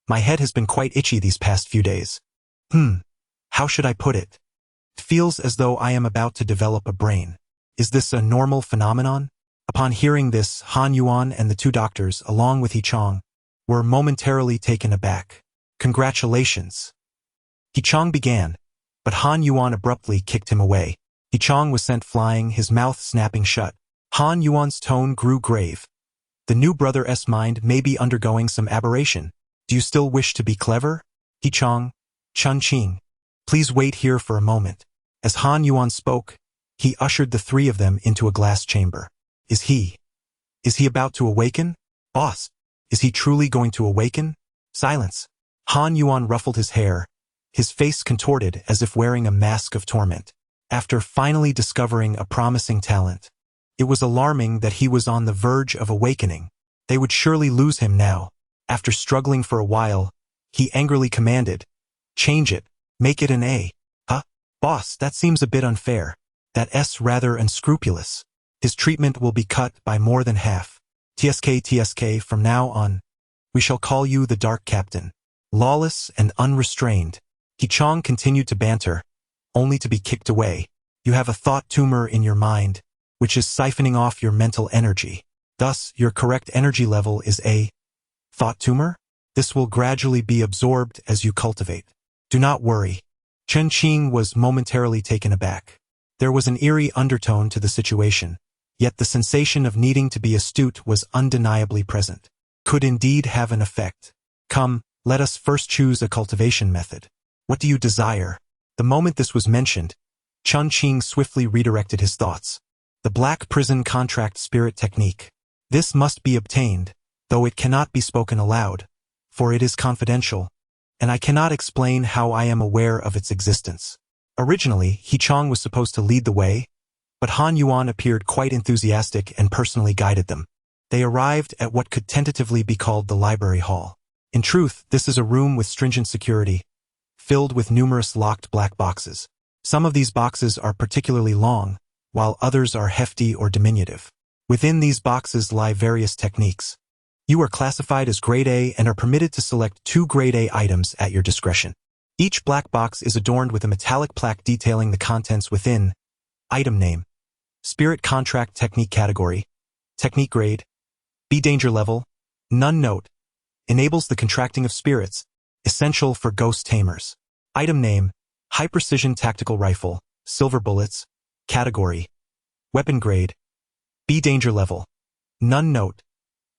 my head has been quite itchy these past few days. How should I put it? It feels as though I am about to develop a brain. Is this a normal phenomenon?" Upon hearing this, Han Yuan and the two doctors, along with Qing, were momentarily taken aback. "Congratulations." Qing began, but Han Yuan abruptly kicked him away. Qing was sent flying, his mouth snapping shut. Han Yuan's tone grew grave. "The new brother's mind may be undergoing some aberration. Do you still wish to be clever?" Qing, "Chen Qing, please wait here for a moment." As Han Yuan spoke, he ushered the three of them into a glass chamber. Is he about to awaken? Boss, is he truly going to awaken? Silence. Han Yuan ruffled his hair, his face contorted as if wearing a mask of torment. After finally discovering a promising talent, it was alarming that he was on the verge of awakening. They would surely lose him now. After struggling for a while, he angrily commanded, "Change it, make it an A." Boss, that seems a bit unfair. That S rather unscrupulous. His treatment will be cut by more than half. TSK, from now on, we shall call you the Dark Captain. Lawless and unrestrained. Qing continued to banter, only to be kicked away. You have a thought tumor in your mind, which is siphoning off your mental energy. Thus, your correct energy level is a thought tumor? This will gradually be absorbed as you cultivate. Do not worry. Chen Qing was momentarily taken aback. There was an eerie undertone to the situation, yet the sensation of needing to be astute was undeniably present. Could indeed have an effect. Come, let us first choose a cultivation method. What do you desire? The moment this was mentioned, Chen Qing swiftly redirected his thoughts. The Black Prison Contract Spirit Technique. This must be obtained, though it cannot be spoken aloud, for it is confidential, and I cannot explain how I am aware of its existence. Originally, Qing was supposed to lead the way, but Han Yuan appeared quite enthusiastic and personally guided them. They arrived at what could tentatively be called the library hall. In truth, this is a room with stringent security, filled with numerous locked black boxes. Some of these boxes are particularly long, while others are hefty or diminutive. Within these boxes lie various techniques. You are classified as Grade A and are permitted to select 2 Grade A items at your discretion. Each black box is adorned with a metallic plaque detailing the contents within. Item name. Spirit Contract Technique Category. Technique Grade. B Danger Level. None Note. Enables the contracting of spirits. Essential for ghost tamers. Item name. High Precision Tactical Rifle. Silver Bullets. Category. Weapon Grade. B Danger Level. None Note.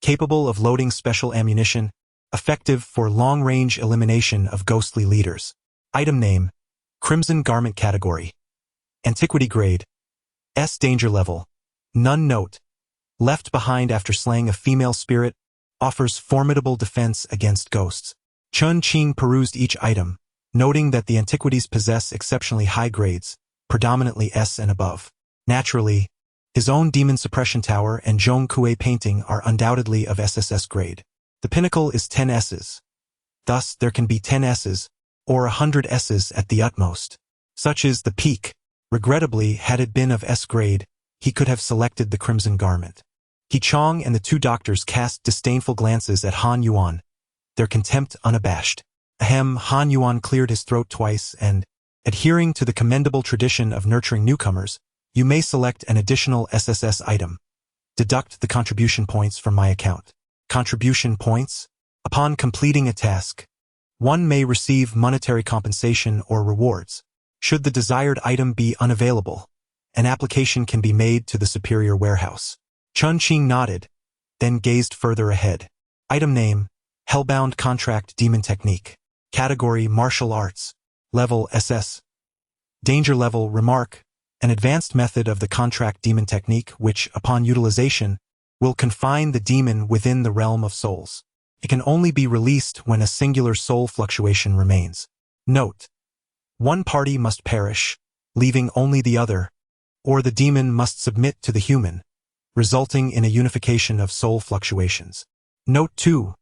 capable of loading special ammunition, effective for long-range elimination of ghostly leaders. Item name, Crimson Garment Category. Antiquity grade, S. Danger level, none. Note, left behind after slaying a female spirit, offers formidable defense against ghosts. Chen Qing perused each item, noting that the antiquities possess exceptionally high grades, predominantly S and above. Naturally, his own demon suppression tower and Zhong Kui painting are undoubtedly of SSS grade. The pinnacle is 10 S's. Thus, there can be 10 S's, or 100 S's at the utmost. Such is the peak. Regrettably, had it been of S grade, he could have selected the Crimson Garment. He Chong and the two doctors cast disdainful glances at Han Yuan, their contempt unabashed. Ahem. Han Yuan cleared his throat twice and, adhering to the commendable tradition of nurturing newcomers, you may select an additional SSS item. Deduct the contribution points from my account. Contribution points? Upon completing a task, one may receive monetary compensation or rewards. Should the desired item be unavailable, an application can be made to the superior warehouse. Chen Qing nodded, then gazed further ahead. Item name, Hellbound Contract Demon Technique. Category Martial Arts. Level SS. Danger level Remark, an advanced method of the contract demon technique which, upon utilization, will confine the demon within the realm of souls. It can only be released when a singular soul fluctuation remains. Note, one party must perish, leaving only the other, or the demon must submit to the human, resulting in a unification of soul fluctuations. Note 2.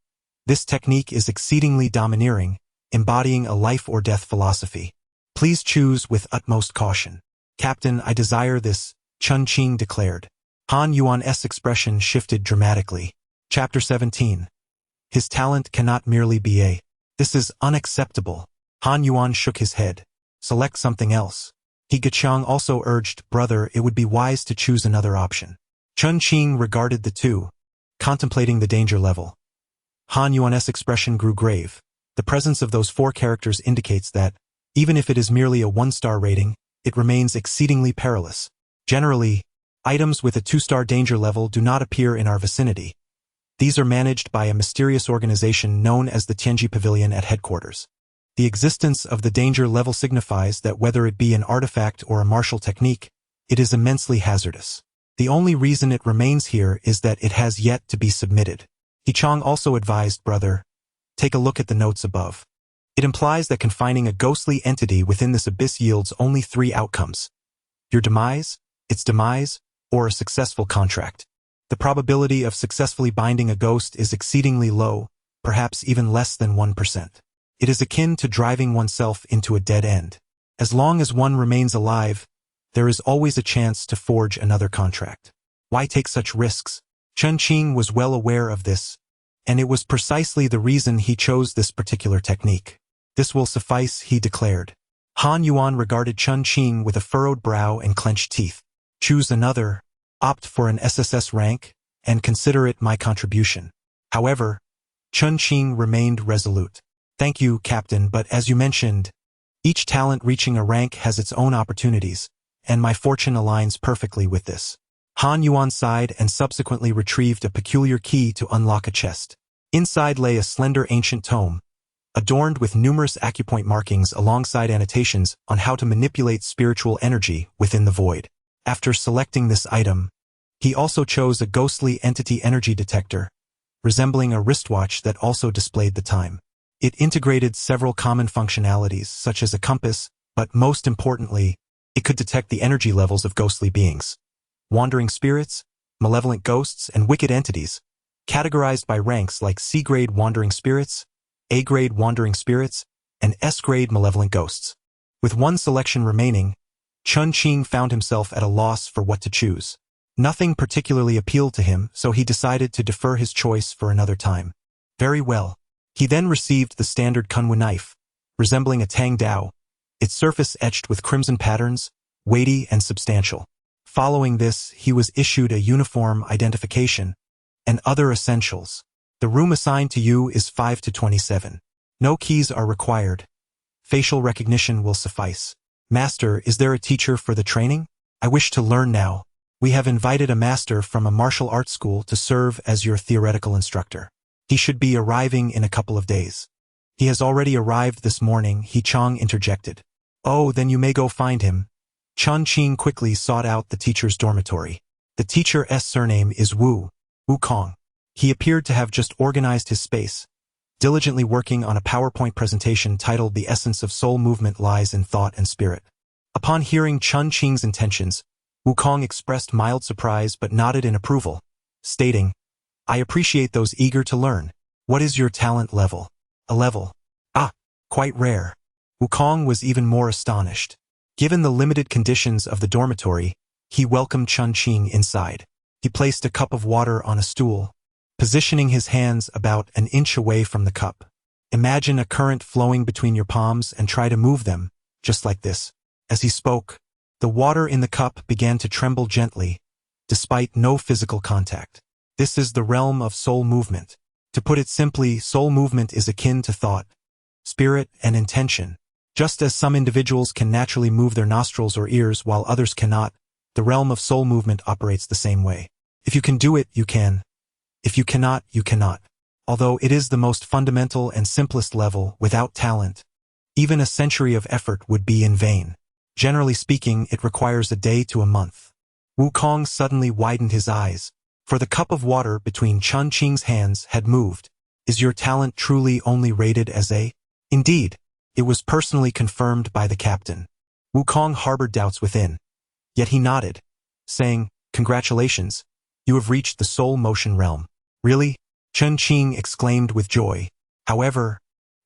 This technique is exceedingly domineering, embodying a life or death philosophy. Please choose with utmost caution. Captain, I desire this, Chen Qing declared. Han Yuan's expression shifted dramatically. Chapter 17. His talent cannot merely be a. This is unacceptable. Han Yuan shook his head. Select something else. He Gachang also urged, brother, it would be wise to choose another option. Chen Qing regarded the two, contemplating the danger level. Han Yuan's expression grew grave. The presence of those four characters indicates that, even if it is merely a 1-star rating, it remains exceedingly perilous. Generally, items with a 2-star danger level do not appear in our vicinity. These are managed by a mysterious organization known as the Tianji Pavilion at headquarters. The existence of the danger level signifies that whether it be an artifact or a martial technique, it is immensely hazardous. The only reason it remains here is that it has yet to be submitted. He Chong also advised, brother, take a look at the notes above. It implies that confining a ghostly entity within this abyss yields only 3 outcomes: your demise, its demise, or a successful contract. The probability of successfully binding a ghost is exceedingly low, perhaps even less than 1%. It is akin to driving oneself into a dead end. As long as one remains alive, there is always a chance to forge another contract. Why take such risks? Chen Qing was well aware of this, and it was precisely the reason he chose this particular technique. This will suffice, he declared. Han Yuan regarded Chen Qing with a furrowed brow and clenched teeth. Choose another, opt for an SSS rank, and consider it my contribution. However, Chen Qing remained resolute. Thank you, Captain, but as you mentioned, each talent reaching a rank has its own opportunities, and my fortune aligns perfectly with this. Han Yuan sighed and subsequently retrieved a peculiar key to unlock a chest. Inside lay a slender ancient tome, adorned with numerous acupoint markings alongside annotations on how to manipulate spiritual energy within the void. After selecting this item, he also chose a ghostly entity energy detector, resembling a wristwatch that also displayed the time. It integrated several common functionalities, such as a compass, but most importantly, it could detect the energy levels of ghostly beings. Wandering spirits, malevolent ghosts, and wicked entities, categorized by ranks like C-grade wandering spirits, A-grade wandering spirits, and S-grade malevolent ghosts. With one selection remaining, Chen Qing found himself at a loss for what to choose. Nothing particularly appealed to him, so he decided to defer his choice for another time. Very well. He then received the standard Kunwu knife, resembling a Tang Dao, its surface etched with crimson patterns, weighty and substantial. Following this, he was issued a uniform identification and other essentials. The room assigned to you is 5 to 27. No keys are required. Facial recognition will suffice. Master, is there a teacher for the training? I wish to learn now. We have invited a master from a martial arts school to serve as your theoretical instructor. He should be arriving in a couple of days. He has already arrived this morning, He Chong interjected. Oh, then you may go find him. Chen Qing quickly sought out the teacher's dormitory. The teacher's surname is Wu Kong. He appeared to have just organized his space, diligently working on a PowerPoint presentation titled The Essence of Soul Movement Lies in Thought and Spirit. Upon hearing Chen Qing's intentions, Wu Kong expressed mild surprise but nodded in approval, stating, I appreciate those eager to learn. What is your talent level? A level. Ah, quite rare. Wu Kong was even more astonished. Given the limited conditions of the dormitory, he welcomed Chen Qing inside. He placed a cup of water on a stool, positioning his hands about an inch away from the cup. Imagine a current flowing between your palms and try to move them, just like this. As he spoke, the water in the cup began to tremble gently, despite no physical contact. This is the realm of soul movement. To put it simply, soul movement is akin to thought, spirit, and intention. Just as some individuals can naturally move their nostrils or ears while others cannot, the realm of soul movement operates the same way. If you can do it, you can. If you cannot, you cannot. Although it is the most fundamental and simplest level, without talent, even a century of effort would be in vain. Generally speaking, it requires a day to a month. Wu Kong suddenly widened his eyes, for the cup of water between Chen Qing's hands had moved. Is your talent truly only rated as A? Indeed, it was personally confirmed by the captain. Wu Kong harbored doubts within, yet he nodded, saying, Congratulations, you have reached the soul motion realm. Really? Chen Qing exclaimed with joy. However,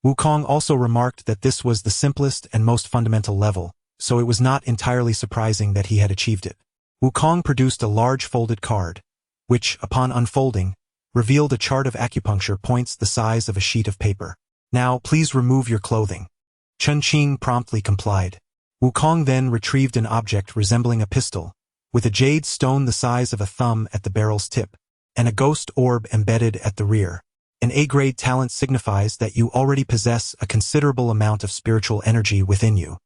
Wu Kong also remarked that this was the simplest and most fundamental level, so it was not entirely surprising that he had achieved it. Wu Kong produced a large folded card, which, upon unfolding, revealed a chart of acupuncture points the size of a sheet of paper. Now, please remove your clothing. Chen Qing promptly complied. Wu Kong then retrieved an object resembling a pistol, with a jade stone the size of a thumb at the barrel's tip, and a ghost orb embedded at the rear. An A-grade talent signifies that you already possess a considerable amount of spiritual energy within you.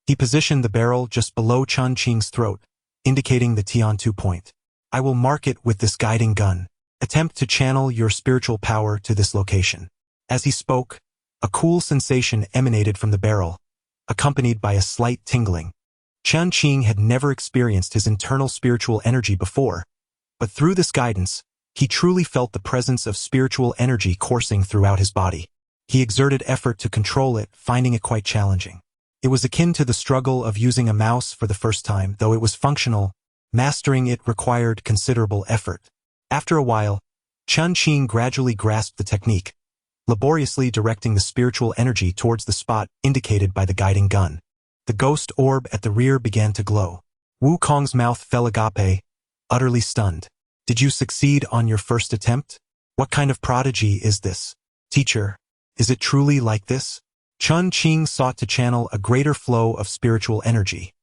He positioned the barrel just below Chen Qing's throat, indicating the Tian-2 point. I will mark it with this guiding gun. Attempt to channel your spiritual power to this location. As he spoke, a cool sensation emanated from the barrel, accompanied by a slight tingling. Chen Qing had never experienced his internal spiritual energy before, but through this guidance, he truly felt the presence of spiritual energy coursing throughout his body. He exerted effort to control it, finding it quite challenging. It was akin to the struggle of using a mouse for the first time, though it was functional. Mastering it required considerable effort. After a while, Chen Qing gradually grasped the technique, laboriously directing the spiritual energy towards the spot indicated by the guiding gun. The ghost orb at the rear began to glow. Wu Kong's mouth fell agape, utterly stunned. Did you succeed on your first attempt? What kind of prodigy is this? Teacher, is it truly like this? Chen Qing sought to channel a greater flow of spiritual energy.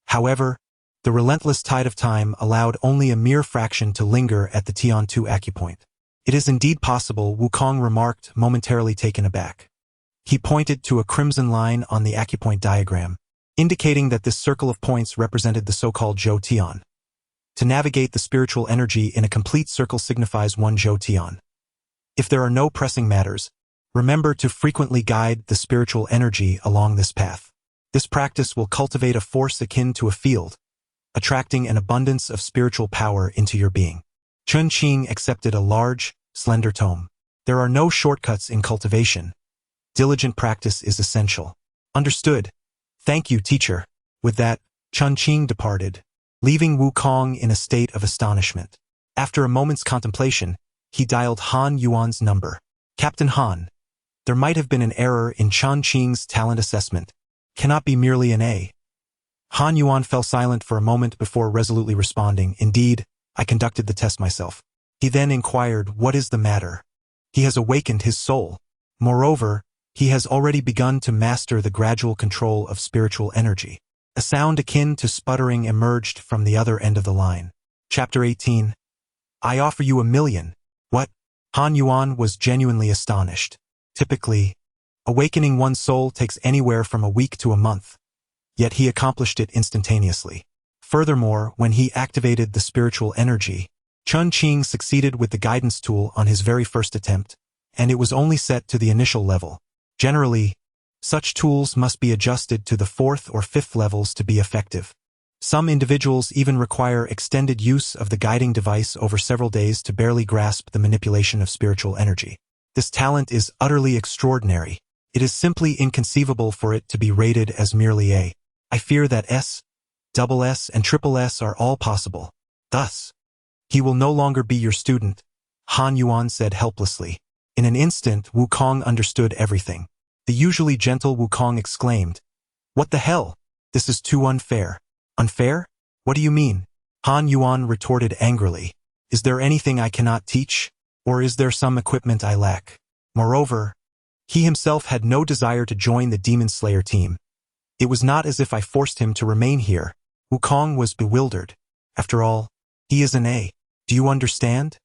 However, the relentless tide of time allowed only a mere fraction to linger at the Tian-2 acupoint. It is indeed possible, Wu Kong remarked, momentarily taken aback. He pointed to a crimson line on the acupoint diagram, indicating that this circle of points represented the so-called Zhou Tian. To navigate the spiritual energy in a complete circle signifies one Zhou Tian. If there are no pressing matters, remember to frequently guide the spiritual energy along this path. This practice will cultivate a force akin to a field, attracting an abundance of spiritual power into your being. Chen Qing accepted a large, slender tome. There are no shortcuts in cultivation. Diligent practice is essential. Understood. Thank you, teacher. With that, Chen Qing departed, leaving Wu Kong in a state of astonishment. After a moment's contemplation, he dialed Han Yuan's number. Captain Han, there might have been an error in Chen Qing's talent assessment. Cannot be merely an A. Han Yuan fell silent for a moment before resolutely responding. Indeed, I conducted the test myself. He then inquired, what is the matter? He has awakened his soul. Moreover, he has already begun to master the gradual control of spiritual energy. A sound akin to sputtering emerged from the other end of the line. Chapter 18. I offer you 1,000,000. What? Han Yuan was genuinely astonished. Typically, awakening one's soul takes anywhere from a week to a month, yet he accomplished it instantaneously. Furthermore, when he activated the spiritual energy, Chen Qing succeeded with the guidance tool on his very first attempt, and it was only set to the initial level. Generally, such tools must be adjusted to the 4th or 5th levels to be effective. Some individuals even require extended use of the guiding device over several days to barely grasp the manipulation of spiritual energy. This talent is utterly extraordinary. It is simply inconceivable for it to be rated as merely A. I fear that S, double S, and triple S are all possible. Thus, he will no longer be your student, Han Yuan said helplessly. In an instant, Wukong understood everything. The usually gentle Wukong exclaimed, "What the hell? This is too unfair." "Unfair? What do you mean?" Han Yuan retorted angrily. "Is there anything I cannot teach? Or is there some equipment I lack?" Moreover, he himself had no desire to join the Demon Slayer team. It was not as if I forced him to remain here. Wukong was bewildered. After all, he is an A. Do you understand?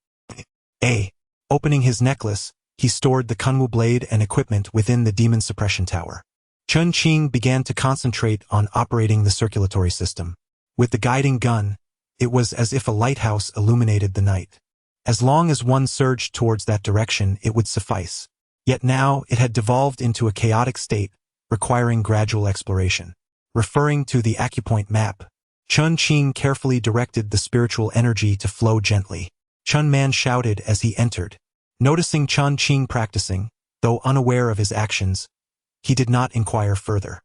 A. Opening his necklace, he stored the Kunwu blade and equipment within the demon suppression tower. Chen Qing began to concentrate on operating the circulatory system. With the guiding gun, it was as if a lighthouse illuminated the night. As long as one surged towards that direction, it would suffice. Yet now it had devolved into a chaotic state, requiring gradual exploration. Referring to the acupoint map, Chen Qing carefully directed the spiritual energy to flow gently. Chen Man shouted as he entered. Noticing Chen Qing practicing, though unaware of his actions, he did not inquire further.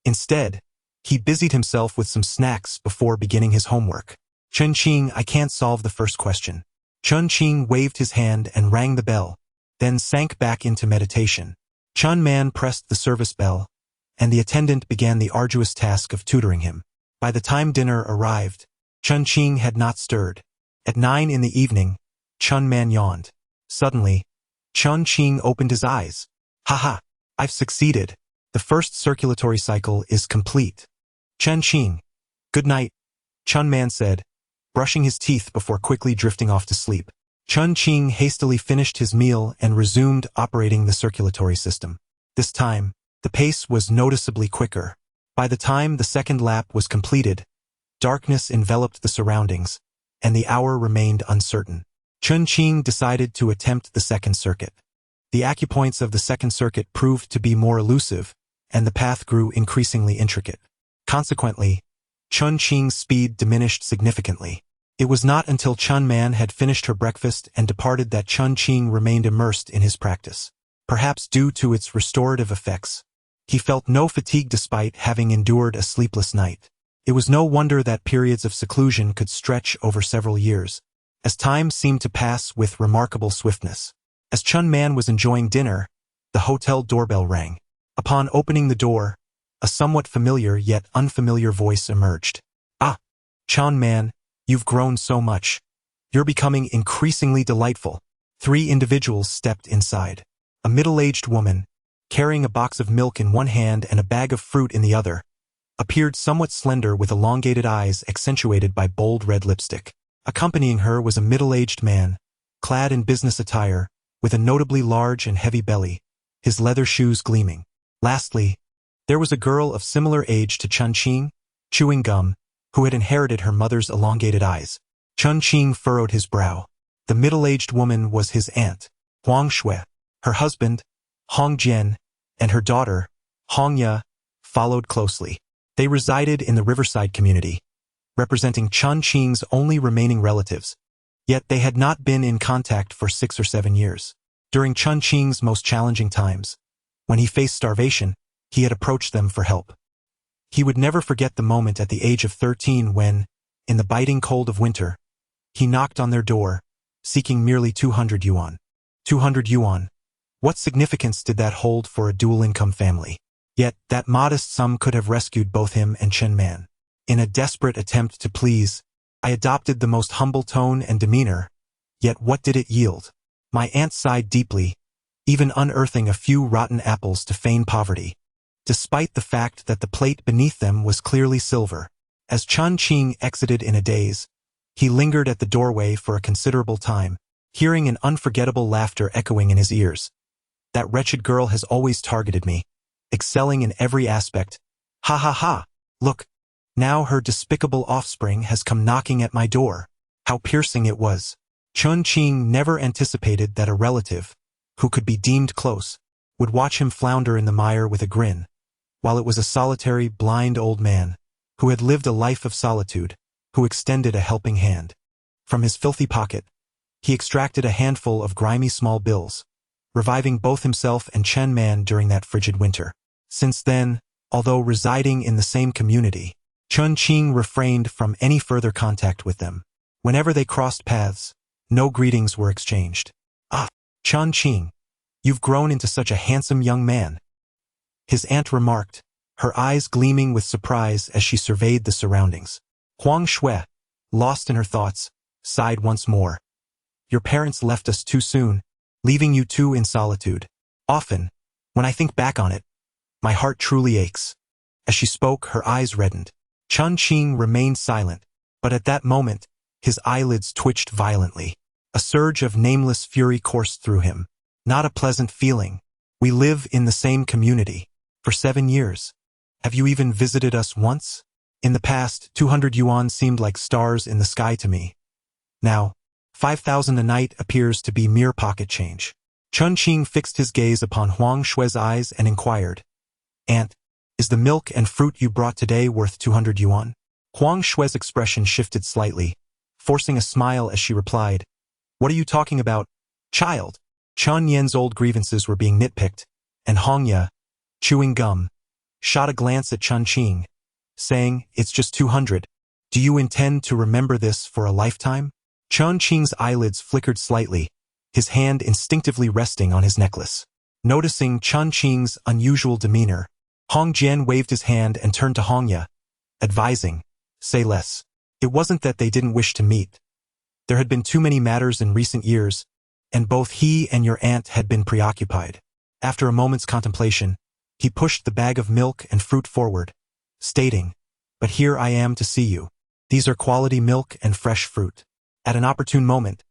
Instead, he busied himself with some snacks before beginning his homework. "Chen Qing, I can't solve the first question." Chen Qing waved his hand and rang the bell, then sank back into meditation. Chen Man pressed the service bell, and the attendant began the arduous task of tutoring him. By the time dinner arrived, Chen Qing had not stirred. At 9 in the evening, Chen Man yawned. Suddenly, Chen Qing opened his eyes. "Haha, I've succeeded. The first circulatory cycle is complete." "Chen Qing, good night," Chen Man said, brushing his teeth before quickly drifting off to sleep. Chen Qing hastily finished his meal and resumed operating the circulatory system. This time, the pace was noticeably quicker. By the time the second lap was completed, darkness enveloped the surroundings, and the hour remained uncertain. Chen Qing decided to attempt the second circuit. The acupoints of the second circuit proved to be more elusive, and the path grew increasingly intricate. Consequently, Chen Qing's speed diminished significantly. It was not until Chen Man had finished her breakfast and departed that Chen Qing remained immersed in his practice. Perhaps due to its restorative effects, he felt no fatigue despite having endured a sleepless night. It was no wonder that periods of seclusion could stretch over several years, as time seemed to pass with remarkable swiftness. As Chen Man was enjoying dinner, the hotel doorbell rang. Upon opening the door, a somewhat familiar yet unfamiliar voice emerged. "Ah, Chen Man, you've grown so much. You're becoming increasingly delightful." 3 individuals stepped inside. A middle-aged woman, carrying a box of milk in one hand and a bag of fruit in the other, appeared somewhat slender with elongated eyes accentuated by bold red lipstick. Accompanying her was a middle-aged man, clad in business attire, with a notably large and heavy belly, his leather shoes gleaming. Lastly, there was a girl of similar age to Chen Qing, chewing gum, who had inherited her mother's elongated eyes. Chen Qing furrowed his brow. The middle-aged woman was his aunt, Huang Shui. Her husband, Hong Jian, and her daughter, Hong Ya, followed closely. They resided in the Riverside Community, representing Chen Qing's only remaining relatives, yet they had not been in contact for 6 or 7 years. During Chen Qing's most challenging times, when he faced starvation, he had approached them for help. He would never forget the moment at the age of 13 when, in the biting cold of winter, he knocked on their door, seeking merely 200 yuan. 200 yuan. What significance did that hold for a dual-income family? Yet, that modest sum could have rescued both him and Chen Man. In a desperate attempt to please, I adopted the most humble tone and demeanor, yet what did it yield? My aunt sighed deeply, even unearthing a few rotten apples to feign poverty, despite the fact that the plate beneath them was clearly silver. As Chen Qing exited in a daze, he lingered at the doorway for a considerable time, hearing an unforgettable laughter echoing in his ears. That wretched girl has always targeted me, excelling in every aspect. Ha ha ha! Look, Now her despicable offspring has come knocking at my door. How piercing it was. Chen Qing never anticipated that a relative, who could be deemed close, would watch him flounder in the mire with a grin, while it was a solitary, blind old man, who had lived a life of solitude, who extended a helping hand. From his filthy pocket, he extracted a handful of grimy small bills, reviving both himself and Chen Man during that frigid winter. Since then, although residing in the same community, Chen Qing refrained from any further contact with them. Whenever they crossed paths, no greetings were exchanged. "Ah, Chen Qing, you've grown into such a handsome young man," his aunt remarked, her eyes gleaming with surprise as she surveyed the surroundings. Huang Shui, lost in her thoughts, sighed once more. "Your parents left us too soon, leaving you two in solitude. Often, when I think back on it, my heart truly aches." As she spoke, her eyes reddened. Chen Qing remained silent, but at that moment, his eyelids twitched violently. A surge of nameless fury coursed through him. "Not a pleasant feeling. We live in the same community. For 7 years. Have you even visited us once? In the past, 200 yuan seemed like stars in the sky to me. Now, 5,000 a night appears to be mere pocket change." Chen Qing fixed his gaze upon Huang Shui's eyes and inquired, "Aunt, is the milk and fruit you brought today worth 200 yuan? Huang Shui's expression shifted slightly, forcing a smile as she replied, "What are you talking about, child?" Chen Yan's old grievances were being nitpicked, and Hong Ya, chewing gum, shot a glance at Chen Qing, saying, "It's just 200. Do you intend to remember this for a lifetime?" Chen Qing's eyelids flickered slightly, his hand instinctively resting on his necklace. Noticing Chen Qing's unusual demeanor, Hong Jian waved his hand and turned to Hong Ya, advising, "Say less." It wasn't that they didn't wish to meet. There had been too many matters in recent years, and both he and your aunt had been preoccupied. After a moment's contemplation, he pushed the bag of milk and fruit forward, stating, "But here I am to see you. These are quality milk and fresh fruit." At an opportune moment,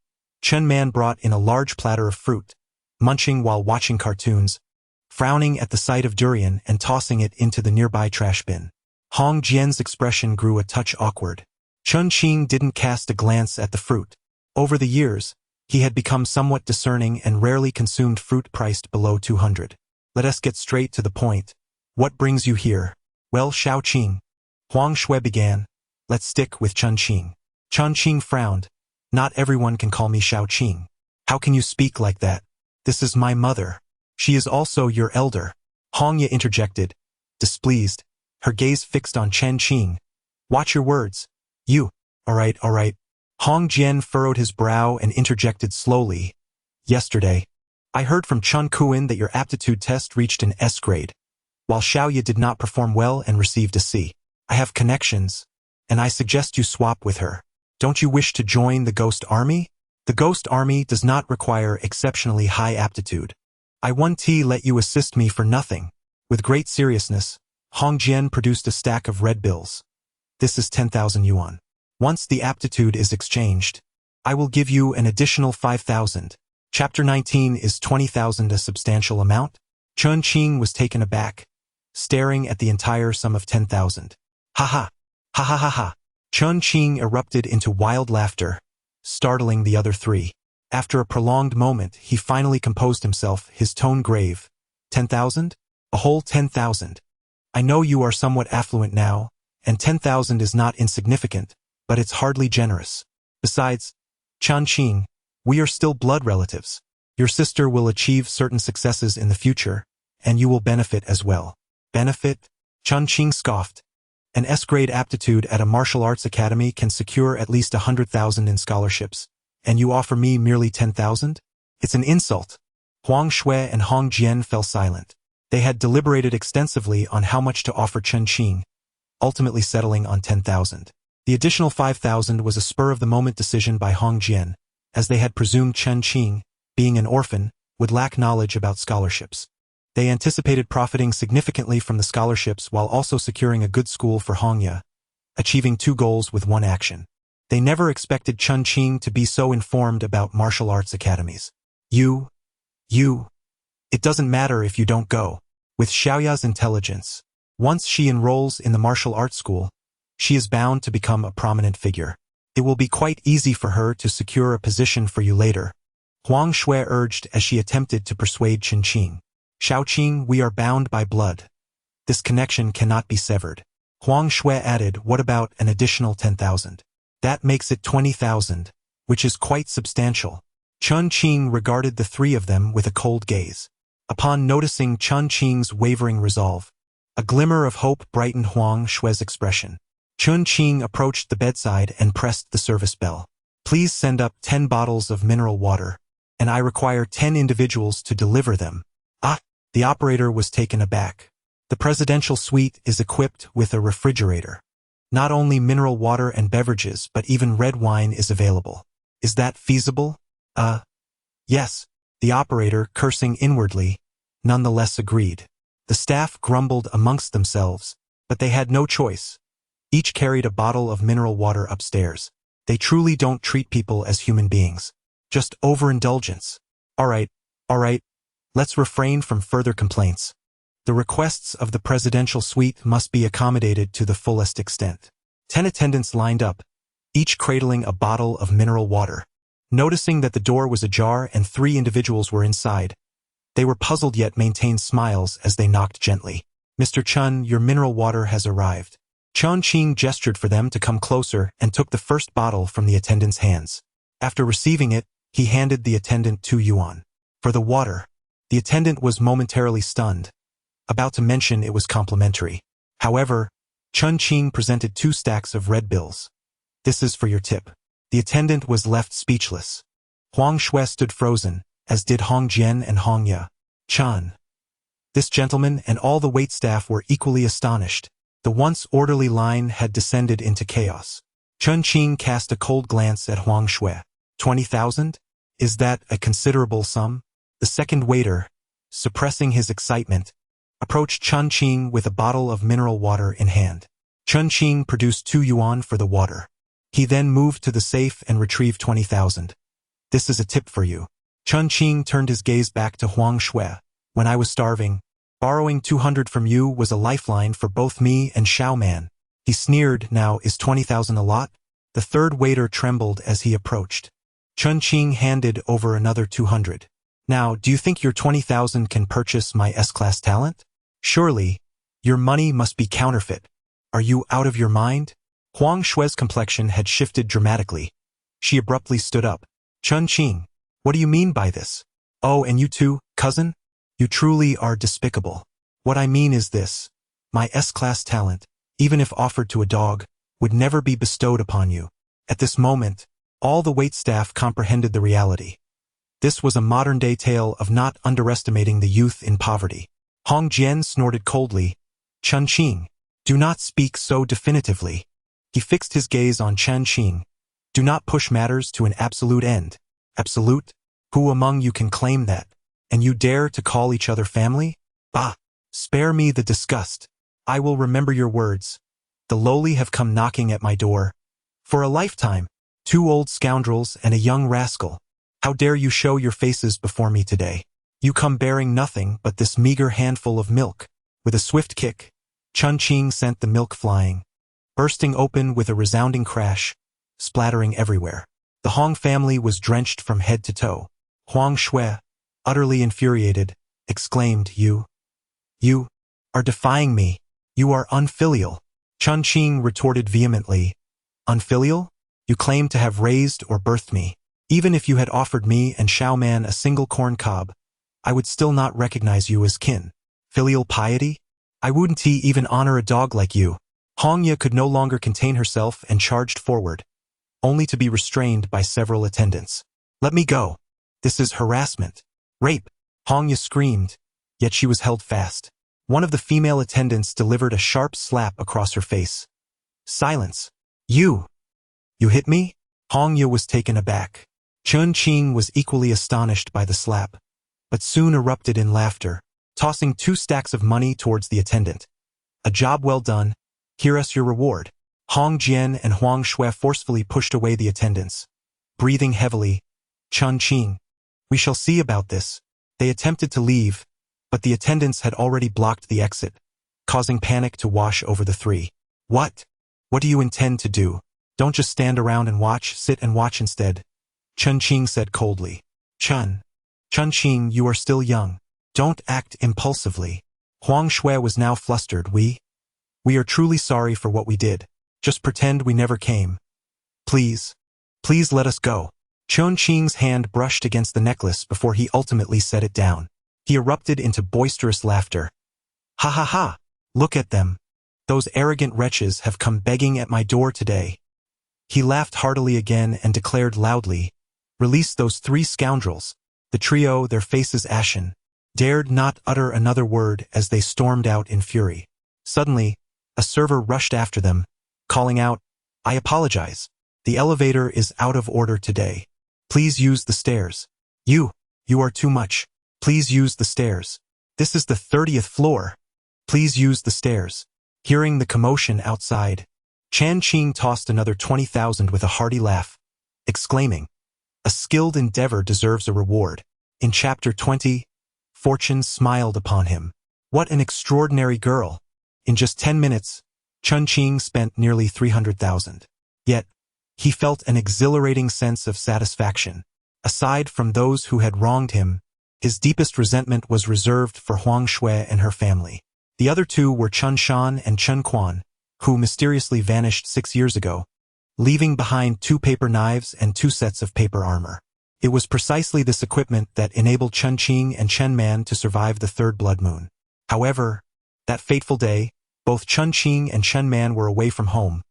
Chen Man brought in a large platter of fruit, munching while watching cartoons, frowning at the sight of durian and tossing it into the nearby trash bin. Hong Jian's expression grew a touch awkward. Chen Qing didn't cast a glance at the fruit. Over the years, he had become somewhat discerning and rarely consumed fruit priced below 200. "Let us get straight to the point. What brings you here?" "Well, Xiao Qing," Huang Shui began, "let's stick with Chen Qing." Chen Qing frowned. "Not everyone can call me Xiao Qing. How can you speak like that? This is my mother. She is also your elder." Hong Ye interjected, displeased, her gaze fixed on Chen Qing. "Watch your words. You." All right. Hong Jian furrowed his brow and interjected slowly. "Yesterday, I heard from Chen Qing that your aptitude test reached an S grade, while Xiaoye did not perform well and received a C. I have connections, and I suggest you swap with her. Don't you wish to join the Ghost Army? The Ghost Army does not require exceptionally high aptitude. I won't let you assist me for nothing." With great seriousness, Hong Jian produced a stack of red bills. "This is 10,000 yuan. Once the aptitude is exchanged, I will give you an additional 5,000. Chapter 19 is 20,000 a substantial amount? Chen Qing was taken aback, staring at the entire sum of 10,000. "Ha ha! Ha ha ha ha!" Chen Qing erupted into wild laughter, startling the other three. After a prolonged moment, he finally composed himself, his tone grave. 10,000? A whole 10,000. I know you are somewhat affluent now, and 10,000 is not insignificant, but it's hardly generous. Besides, Chen Qing, we are still blood relatives. Your sister will achieve certain successes in the future, and you will benefit as well." "Benefit?" Chen Qing scoffed. "An S-grade aptitude at a martial arts academy can secure at least 100,000 in scholarships, and you offer me merely 10,000? It's an insult." Huang Shui and Hong Jian fell silent. They had deliberated extensively on how much to offer Chen Qing, ultimately settling on 10,000. The additional 5,000 was a spur-of-the-moment decision by Hong Jian, as they had presumed Chen Qing, being an orphan, would lack knowledge about scholarships. They anticipated profiting significantly from the scholarships while also securing a good school for Hong Ya, achieving two goals with one action. They never expected Chen Qing to be so informed about martial arts academies. You. It doesn't matter if you don't go. With Xiaoya's intelligence, once she enrolls in the martial arts school, She is bound to become a prominent figure. It will be quite easy for her to secure a position for you later, Huang Shui urged as she attempted to persuade Chen Qing. Xiaoqing, we are bound by blood. This connection cannot be severed. Huang Shui added, what about an additional 10,000? That makes it 20,000, which is quite substantial. Chen Qing regarded the three of them with a cold gaze. Upon noticing Chen Qing's wavering resolve, a glimmer of hope brightened Huang Shui's expression. Chen Qing approached the bedside and pressed the service bell. Please send up 10 bottles of mineral water, and I require 10 individuals to deliver them. Ah! The operator was taken aback. The presidential suite is equipped with a refrigerator. Not only mineral water and beverages, but even red wine is available. Is that feasible? Yes. The operator, cursing inwardly, nonetheless agreed. The staff grumbled amongst themselves, but they had no choice. Each carried a bottle of mineral water upstairs. They truly don't treat people as human beings. Just overindulgence. All right. Let's refrain from further complaints. The requests of the presidential suite must be accommodated to the fullest extent. 10 attendants lined up, each cradling a bottle of mineral water. Noticing that the door was ajar and 3 individuals were inside, they were puzzled yet maintained smiles as they knocked gently. Mr. Chen, your mineral water has arrived. Chen Qing gestured for them to come closer and took the first bottle from the attendant's hands. After receiving it, he handed the attendant 2 yuan. For the water, the attendant was momentarily stunned, about to mention it was complimentary. However, Chen Qing presented 2 stacks of red bills. This is for your tip. The attendant was left speechless. Huang Shui stood frozen, as did Hong Jian and Hong Ye. Chen. This gentleman and all the waitstaff were equally astonished. The once orderly line had descended into chaos. Chen Qing cast a cold glance at Huang Shui. 20,000? Is that a considerable sum? The second waiter, suppressing his excitement, approached Chen Qing with a bottle of mineral water in hand. Chen Qing produced 2 yuan for the water. He then moved to the safe and retrieved 20,000. This is a tip for you. Chen Qing turned his gaze back to Huang Shui. When I was starving, borrowing 200 from you was a lifeline for both me and Xiao Man. He sneered. Now, is 20,000 a lot? The third waiter trembled as he approached. Chen Qing handed over another 200. Now, do you think your 20,000 can purchase my S-class talent? Surely, your money must be counterfeit. Are you out of your mind? Huang Shui's complexion had shifted dramatically. She abruptly stood up. Chen Qing, what do you mean by this? Oh, and you too, cousin? You truly are despicable. What I mean is this. My S-class talent, even if offered to a dog, would never be bestowed upon you. At this moment, all the waitstaff comprehended the reality. This was a modern-day tale of not underestimating the youth in poverty. Hong Jian snorted coldly. Chen Qing, do not speak so definitively. He fixed his gaze on Chen Qing. Do not push matters to an absolute end. Absolute? Who among you can claim that? And you dare to call each other family? Bah! Spare me the disgust. I will remember your words. The lowly have come knocking at my door. For a lifetime, 2 old scoundrels and a young rascal. How dare you show your faces before me today? You come bearing nothing but this meager handful of milk. With a swift kick, Chen Qing sent the milk flying, bursting open with a resounding crash, splattering everywhere. The Hong family was drenched from head to toe. Huang Shui, utterly infuriated, exclaimed, You are defying me. You are unfilial. Chen Qing retorted vehemently. Unfilial? You claim to have raised or birthed me. Even if you had offered me and Xiao Man a single corn cob, I would still not recognize you as kin. Filial piety? I wouldn't even honor a dog like you. Hong Ye could no longer contain herself and charged forward, only to be restrained by several attendants. Let me go. This is harassment. Rape. Hong Ye screamed, yet she was held fast. One of the female attendants delivered a sharp slap across her face. Silence. You hit me? Hong Ye was taken aback. Chen Qing was equally astonished by the slap, but soon erupted in laughter, tossing 2 stacks of money towards the attendant. A job well done. Hear us your reward. Hong Jian and Huang Shui forcefully pushed away the attendants. Breathing heavily, Chen Qing, we shall see about this. They attempted to leave, but the attendants had already blocked the exit, causing panic to wash over the 3. What? What do you intend to do? Don't just stand around and watch, sit and watch instead, Chen Qing said coldly. Chen Qing, you are still young. Don't act impulsively. Huang Shui was now flustered. We are truly sorry for what we did. Just pretend we never came. Please let us go. Chen Qing's hand brushed against the necklace before he ultimately set it down. He erupted into boisterous laughter. Ha ha ha! Look at them. Those arrogant wretches have come begging at my door today. He laughed heartily again and declared loudly, "Release those 3 scoundrels." The trio, their faces ashen, dared not utter another word as they stormed out in fury. Suddenly, a server rushed after them, calling out, "I apologize. The elevator is out of order today. Please use the stairs. You are too much. Please use the stairs. This is the 30th floor. Please use the stairs." Hearing the commotion outside, Chen Qing tossed another 20,000 with a hearty laugh, exclaiming, "A skilled endeavor deserves a reward." In Chapter 20, Fortune smiled upon him. What an extraordinary girl! In just 10 minutes, Chen Qing spent nearly 300,000. Yet, he felt an exhilarating sense of satisfaction. Aside from those who had wronged him, his deepest resentment was reserved for Huang Shui and her family. The other two were Chen Shan and Chen Quan, who mysteriously vanished 6 years ago, leaving behind 2 paper knives and 2 sets of paper armor. It was precisely this equipment that enabled Chen Qing and Chen Man to survive the 3rd blood moon. However, that fateful day, both Chen Qing and Chen Man were away from home,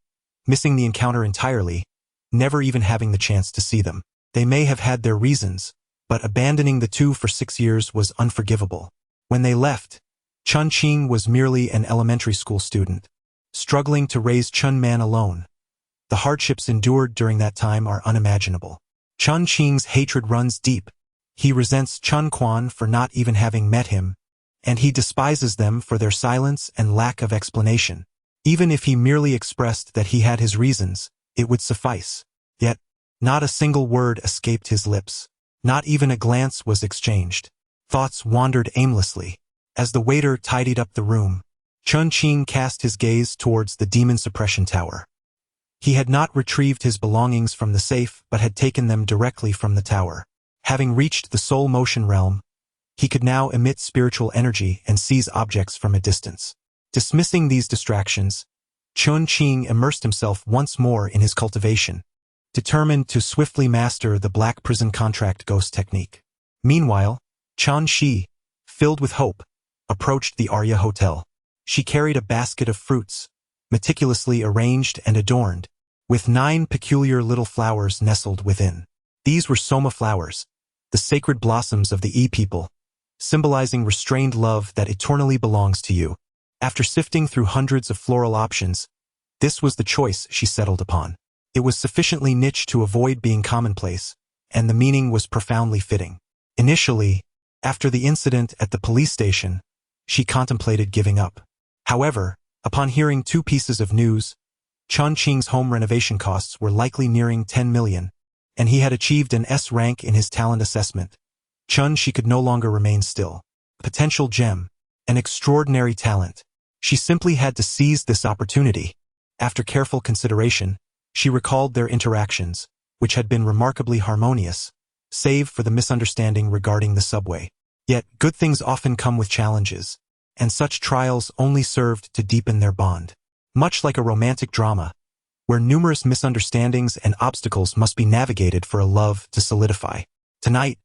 missing the encounter entirely, never even having the chance to see them. They may have had their reasons, but abandoning the two for 6 years was unforgivable. When they left, Chen Qing was merely an elementary school student, struggling to raise Chen Man alone. The hardships endured during that time are unimaginable. Chen Qing's hatred runs deep. He resents Chen Quan for not even having met him, and he despises them for their silence and lack of explanation. Even if he merely expressed that he had his reasons, it would suffice. Yet, not a single word escaped his lips. Not even a glance was exchanged. Thoughts wandered aimlessly. As the waiter tidied up the room, Chen Qing cast his gaze towards the demon suppression tower. He had not retrieved his belongings from the safe but had taken them directly from the tower. Having reached the soul motion realm, he could now emit spiritual energy and seize objects from a distance. Dismissing these distractions, Chen Qing immersed himself once more in his cultivation, determined to swiftly master the black prison contract ghost technique. Meanwhile, Chen Shi, filled with hope, approached the Arya Hotel. She carried a basket of fruits, meticulously arranged and adorned, with 9 peculiar little flowers nestled within. These were soma flowers, the sacred blossoms of the E-people, symbolizing restrained love that eternally belongs to you. After sifting through hundreds of floral options, this was the choice she settled upon. It was sufficiently niche to avoid being commonplace, and the meaning was profoundly fitting. Initially, after the incident at the police station, she contemplated giving up. However, upon hearing 2 pieces of news, Chen Qing's home renovation costs were likely nearing 10 million, and he had achieved an S rank in his talent assessment. She could no longer remain still. A potential gem, an extraordinary talent. She simply had to seize this opportunity. After careful consideration, she recalled their interactions, which had been remarkably harmonious, save for the misunderstanding regarding the subway. Yet, good things often come with challenges, and such trials only served to deepen their bond. Much like a romantic drama, where numerous misunderstandings and obstacles must be navigated for a love to solidify. Tonight,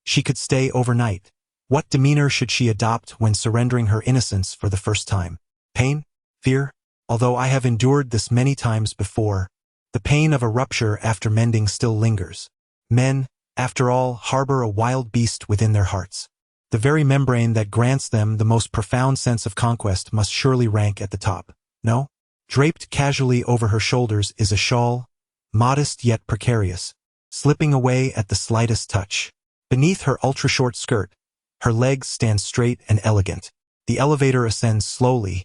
she could stay overnight. What demeanor should she adopt when surrendering her innocence for the first time? Pain? Fear? Although I have endured this many times before, the pain of a rupture after mending still lingers. Men, after all, harbor a wild beast within their hearts. The very membrane that grants them the most profound sense of conquest must surely rank at the top. No? Draped casually over her shoulders is a shawl, modest yet precarious, slipping away at the slightest touch. Beneath her ultra-short skirt, her legs stand straight and elegant. The elevator ascends slowly,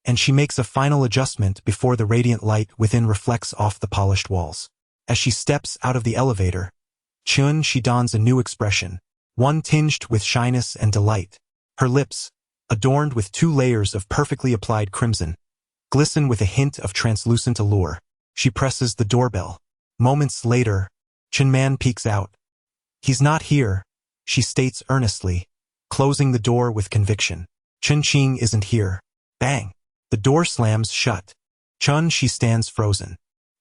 and she makes a final adjustment before the radiant light within reflects off the polished walls. As she steps out of the elevator, she dons a new expression, one tinged with shyness and delight. Her lips, adorned with 2 layers of perfectly applied crimson, glisten with a hint of translucent allure. She presses the doorbell. Moments later, Chen Man peeks out. He's not here, she states earnestly, closing the door with conviction. Chen Qing isn't here. Bang! The door slams shut. She stands frozen.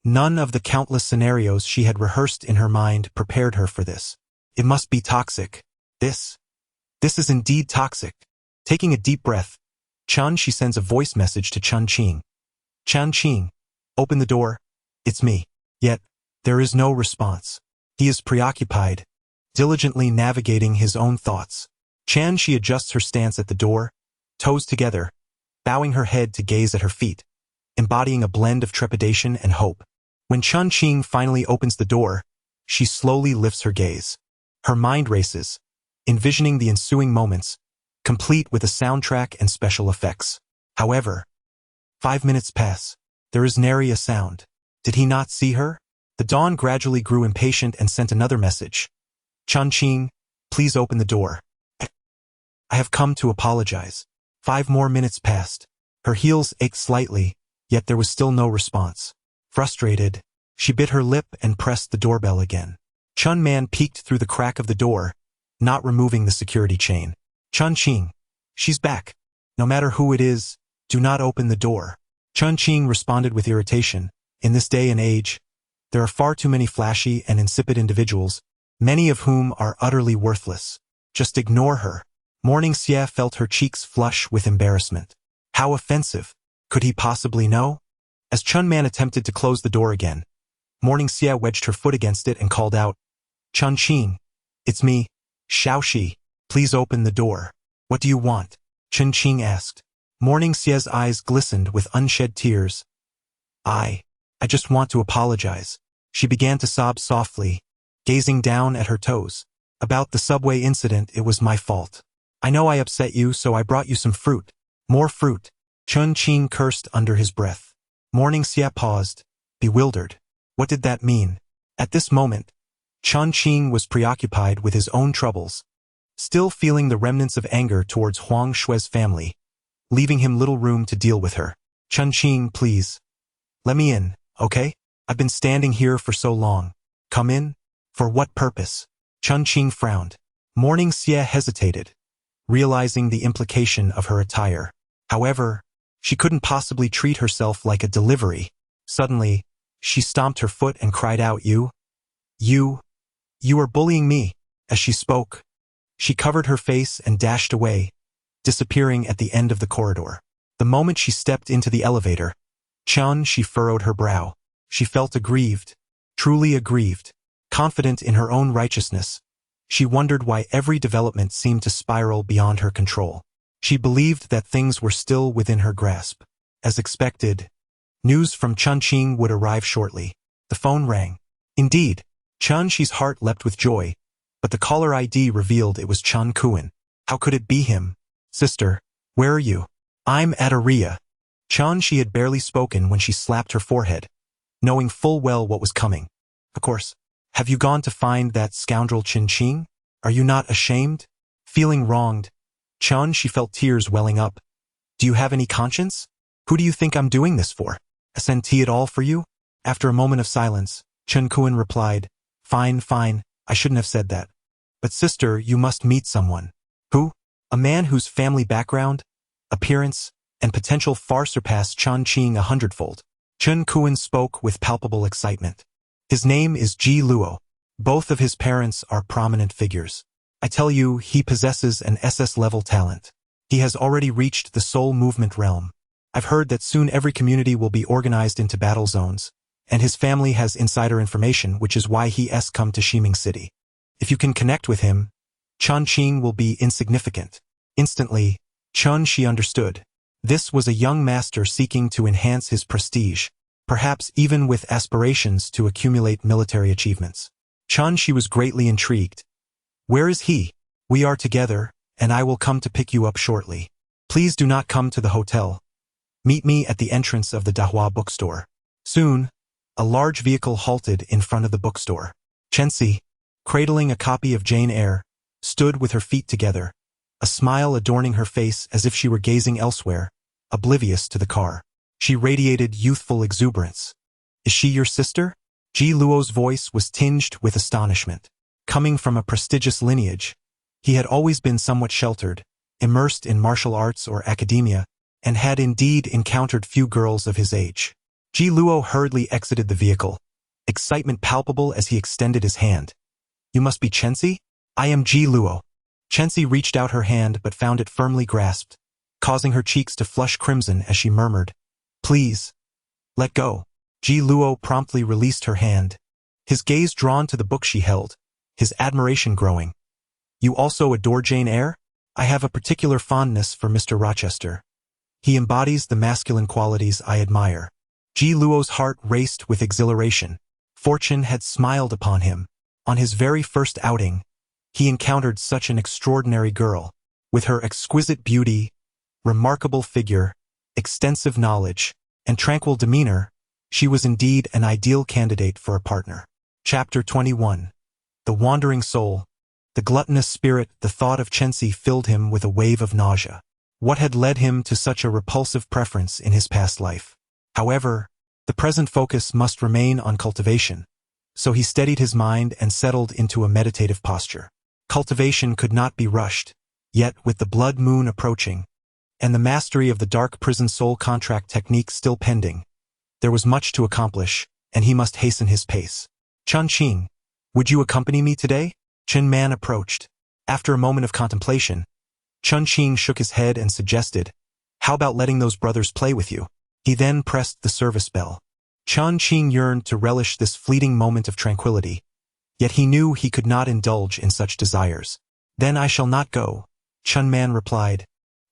None of the countless scenarios she had rehearsed in her mind prepared her for this. It must be toxic. This is indeed toxic. Taking a deep breath, she sends a voice message to Chen Qing. Chen Qing, open the door. It's me. Yet, there is no response. He is preoccupied, diligently navigating his own thoughts. She adjusts her stance at the door, toes together, bowing her head to gaze at her feet, embodying a blend of trepidation and hope. When Chen Qing finally opens the door, she slowly lifts her gaze. Her mind races, envisioning the ensuing moments, complete with a soundtrack and special effects. However, 5 minutes pass. There is nary a sound. Did he not see her? The dawn gradually grew impatient and sent another message. Chen Qing, please open the door. I have come to apologize. 5 more minutes passed. Her heels ached slightly, yet there was still no response. Frustrated, she bit her lip and pressed the doorbell again. Chen Man peeked through the crack of the door, not removing the security chain. Chen Qing, she's back. No matter who it is, do not open the door. Chen Qing responded with irritation. In this day and age, there are far too many flashy and insipid individuals, many of whom are utterly worthless. Just ignore her. Morning Xie felt her cheeks flush with embarrassment. How offensive. Could he possibly know? As Chen Man attempted to close the door again, Morning Xie wedged her foot against it and called out, Chen Qing, it's me, Xiaoxi. Please open the door. What do you want? Chen Qing asked. Morning Xie's eyes glistened with unshed tears. I just want to apologize. She began to sob softly, gazing down at her toes. About the subway incident, it was my fault. I know I upset you, so I brought you some fruit. More fruit. Chen Qing cursed under his breath. Morning Xie paused, bewildered. What did that mean? At this moment, Chen Qing was preoccupied with his own troubles, still feeling the remnants of anger towards Huang Shui's family, leaving him little room to deal with her. Chen Qing, please. Let me in, okay? I've been standing here for so long. Come in? For what purpose? Chen Qing frowned. Morning Xie hesitated, realizing the implication of her attire. However, she couldn't possibly treat herself like a delivery. Suddenly, she stomped her foot and cried out, You are bullying me. As she spoke, she covered her face and dashed away, disappearing at the end of the corridor. The moment she stepped into the elevator, she furrowed her brow. She felt aggrieved, truly aggrieved. Confident in her own righteousness, she wondered why every development seemed to spiral beyond her control. She believed that things were still within her grasp. As expected, news from Chen Qing would arrive shortly. The phone rang. Indeed, Chen Qi's heart leapt with joy, but the caller ID revealed it was Chen Qing. How could it be him? Sister, where are you? I'm at Aria. Chen Qi had barely spoken when she slapped her forehead, knowing full well what was coming. Of course. Have you gone to find that scoundrel Chen Qing? Are you not ashamed? Feeling wronged, she felt tears welling up. Do you have any conscience? Who do you think I'm doing this for? SNT it all for you? After a moment of silence, Chen Qing replied, Fine, I shouldn't have said that. But sister, you must meet someone. Who? A man whose family background, appearance, and potential far surpassed Chen Qing 100-fold. Chen Qing spoke with palpable excitement. His name is Ji Luo. Both of his parents are prominent figures. I tell you, he possesses an SS-level talent. He has already reached the soul movement realm. I've heard that soon every community will be organized into battle zones, and his family has insider information, which is why he's come to Ximing City. If you can connect with him, Chen Qing will be insignificant. Instantly, Chen Qi understood. This was a young master seeking to enhance his prestige, perhaps even with aspirations to accumulate military achievements. Chen Qi was greatly intrigued. Where is he? We are together, and I will come to pick you up shortly. Please do not come to the hotel. Meet me at the entrance of the Dahua bookstore. Soon, a large vehicle halted in front of the bookstore. Chenxi, cradling a copy of Jane Eyre, stood with her feet together, a smile adorning her face as if she were gazing elsewhere, oblivious to the car. She radiated youthful exuberance. "Is she your sister?" Ji Luo's voice was tinged with astonishment. Coming from a prestigious lineage, he had always been somewhat sheltered, immersed in martial arts or academia, and had indeed encountered few girls of his age. Ji Luo hurriedly exited the vehicle, excitement palpable as he extended his hand. "You must be Chenxi? I am Ji Luo." Chenxi reached out her hand but found it firmly grasped, causing her cheeks to flush crimson as she murmured, "Please, let go." Ji Luo promptly released her hand, his gaze drawn to the book she held, his admiration growing. "You also adore Jane Eyre? I have a particular fondness for Mr. Rochester. He embodies the masculine qualities I admire." Ji Luo's heart raced with exhilaration. Fortune had smiled upon him. On his very first outing, he encountered such an extraordinary girl. With her exquisite beauty, remarkable figure, extensive knowledge, and tranquil demeanor, she was indeed an ideal candidate for a partner. Chapter 21. The Wandering Soul. The gluttonous spirit, the thought of Chenxi filled him with a wave of nausea. What had led him to such a repulsive preference in his past life? However, the present focus must remain on cultivation, so he steadied his mind and settled into a meditative posture. Cultivation could not be rushed, yet with the blood moon approaching, and the mastery of the dark prison soul contract technique still pending, there was much to accomplish, and he must hasten his pace. "Chen Qing, would you accompany me today?" Chen Man approached. After a moment of contemplation, Chen Qing shook his head and suggested, "How about letting those brothers play with you?" He then pressed the service bell. Chen Qing yearned to relish this fleeting moment of tranquility, yet he knew he could not indulge in such desires. "Then I shall not go," Chen Man replied,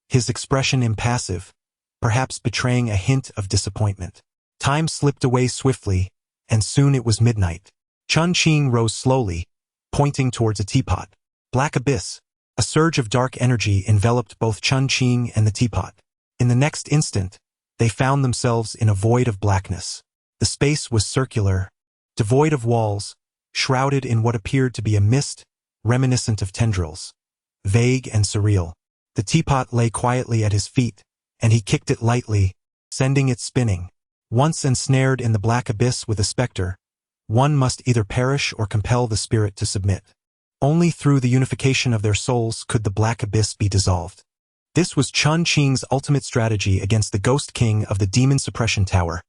his expression impassive, perhaps betraying a hint of disappointment. Time slipped away swiftly, and soon it was midnight. Chen Qing rose slowly, pointing towards a teapot. Black abyss. A surge of dark energy enveloped both Chen Qing and the teapot. In the next instant, they found themselves in a void of blackness. The space was circular, devoid of walls, shrouded in what appeared to be a mist, reminiscent of tendrils. Vague and surreal. The teapot lay quietly at his feet, and he kicked it lightly, sending it spinning. Once ensnared in the black abyss with a specter, one must either perish or compel the spirit to submit. Only through the unification of their souls could the black abyss be dissolved. This was Chen Qing's ultimate strategy against the Ghost King of the Demon Suppression Tower.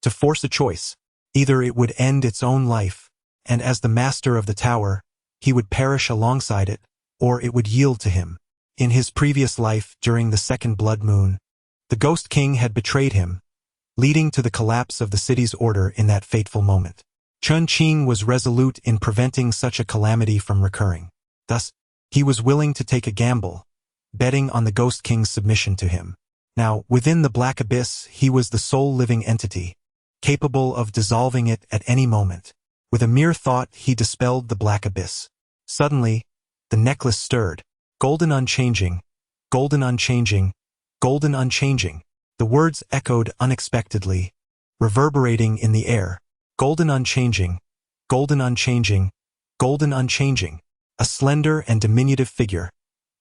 To force a choice, either it would end its own life, and as the master of the tower, he would perish alongside it, or it would yield to him. In his previous life, during the second blood moon, the Ghost King had betrayed him, leading to the collapse of the city's order in that fateful moment. Chen Qing was resolute in preventing such a calamity from recurring. Thus, he was willing to take a gamble, betting on the Ghost King's submission to him. Now, within the black abyss, he was the sole living entity, capable of dissolving it at any moment. With a mere thought, he dispelled the black abyss. Suddenly, the necklace stirred. Golden unchanging, golden unchanging, golden unchanging. The words echoed unexpectedly, reverberating in the air. Golden unchanging, golden unchanging, golden unchanging. A slender and diminutive figure,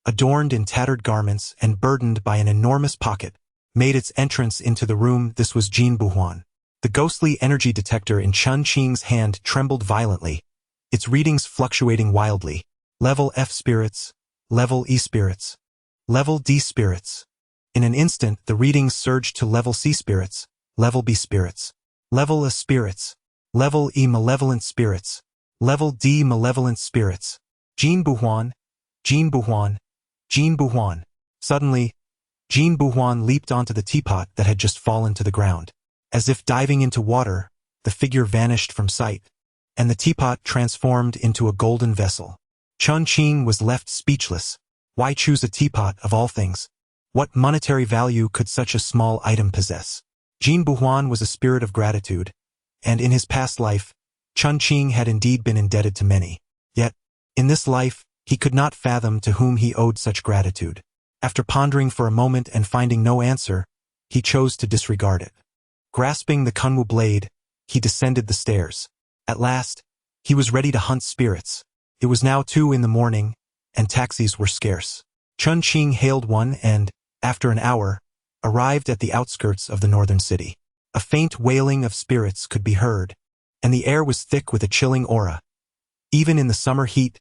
adorned in tattered garments and burdened by an enormous pocket, made its entrance into the room. This was Jin Buhuan. The ghostly energy detector in Chen Qing's hand trembled violently, its readings fluctuating wildly. Level F spirits, level E spirits, level D spirits. In an instant, the readings surged to level C spirits, level B spirits, level A spirits, level E malevolent spirits, level D malevolent spirits. Jin Buhuan, Jin Buhuan, Jin Buhuan. Suddenly, Jin Buhuan leaped onto the teapot that had just fallen to the ground. As if diving into water, the figure vanished from sight, and the teapot transformed into a golden vessel. Chen Qing was left speechless. Why choose a teapot of all things? What monetary value could such a small item possess? Jin Buhuan was a spirit of gratitude, and in his past life, Chen Qing had indeed been indebted to many. Yet, in this life, he could not fathom to whom he owed such gratitude. After pondering for a moment and finding no answer, he chose to disregard it. Grasping the kunwu blade, he descended the stairs. At last, he was ready to hunt spirits. It was now 2 a.m, and taxis were scarce. Chen Qing hailed one and, after an hour, arrived at the outskirts of the northern city. A faint wailing of spirits could be heard, and the air was thick with a chilling aura. Even in the summer heat,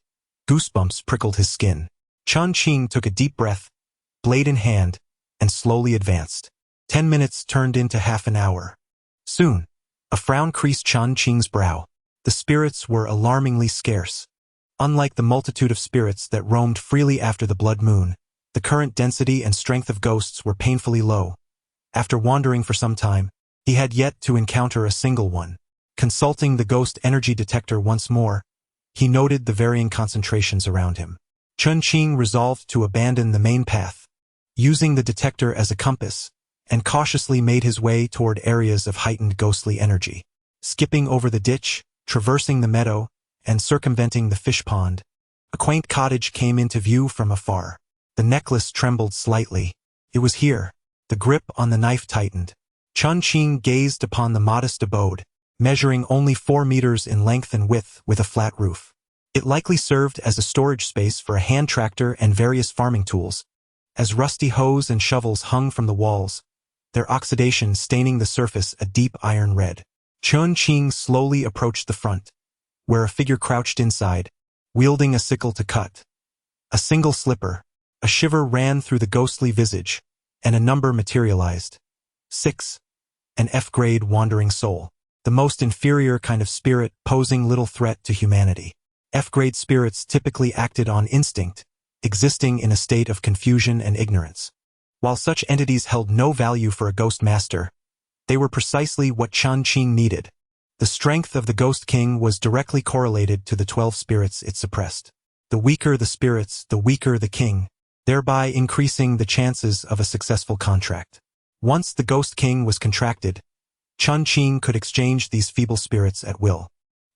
goosebumps prickled his skin. Chen Qing took a deep breath, blade in hand, and slowly advanced. 10 minutes turned into half an hour. Soon, a frown creased Chen Qing's brow. The spirits were alarmingly scarce. Unlike the multitude of spirits that roamed freely after the blood moon, the current density and strength of ghosts were painfully low. After wandering for some time, he had yet to encounter a single one. Consulting the ghost energy detector once more, he noted the varying concentrations around him. Chen Qing resolved to abandon the main path, using the detector as a compass, and cautiously made his way toward areas of heightened ghostly energy. Skipping over the ditch, traversing the meadow, and circumventing the fish pond, a quaint cottage came into view from afar. The necklace trembled slightly. It was here. The grip on the knife tightened. Chen Qing gazed upon the modest abode, measuring only 4 meters in length and width with a flat roof. It likely served as a storage space for a hand tractor and various farming tools, as rusty hoes and shovels hung from the walls, their oxidation staining the surface a deep iron red. Chen Qing slowly approached the front, where a figure crouched inside, wielding a sickle to cut. A single slipper. A shiver ran through the ghostly visage, and a number materialized. 6. An F-grade wandering soul. The most inferior kind of spirit posing little threat to humanity. F-grade spirits typically acted on instinct, existing in a state of confusion and ignorance. While such entities held no value for a ghost master, they were precisely what Chen Qing needed. The strength of the Ghost King was directly correlated to the 12 spirits it suppressed. The weaker the spirits, the weaker the king, thereby increasing the chances of a successful contract. Once the Ghost King was contracted, Chen Qing could exchange these feeble spirits at will.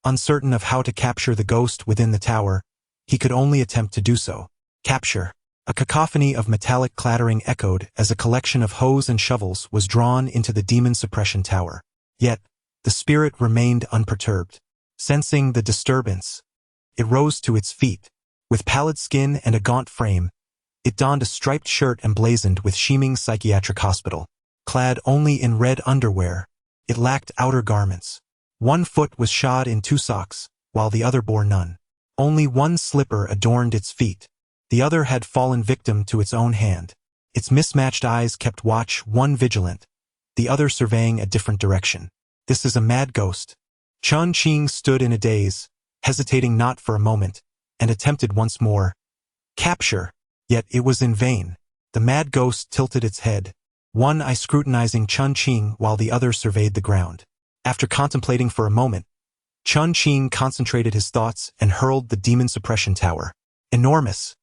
Uncertain of how to capture the ghost within the tower, he could only attempt to do so. Capture. A cacophony of metallic clattering echoed as a collection of hoes and shovels was drawn into the demon suppression tower. Yet, the spirit remained unperturbed. Sensing the disturbance, it rose to its feet. With pallid skin and a gaunt frame, it donned a striped shirt emblazoned with Shiming Psychiatric Hospital. Clad only in red underwear, it lacked outer garments. One foot was shod in 2 socks, while the other bore none. Only one slipper adorned its feet. The other had fallen victim to its own hand. Its mismatched eyes kept watch, one vigilant, the other surveying a different direction. This is a mad ghost. Chen Qing stood in a daze, hesitating not for a moment, and attempted once more. Capture. Yet it was in vain. The mad ghost tilted its head, one eye scrutinizing Chen Qing while the other surveyed the ground. After contemplating for a moment, Chen Qing concentrated his thoughts and hurled the demon suppression tower. Enormous.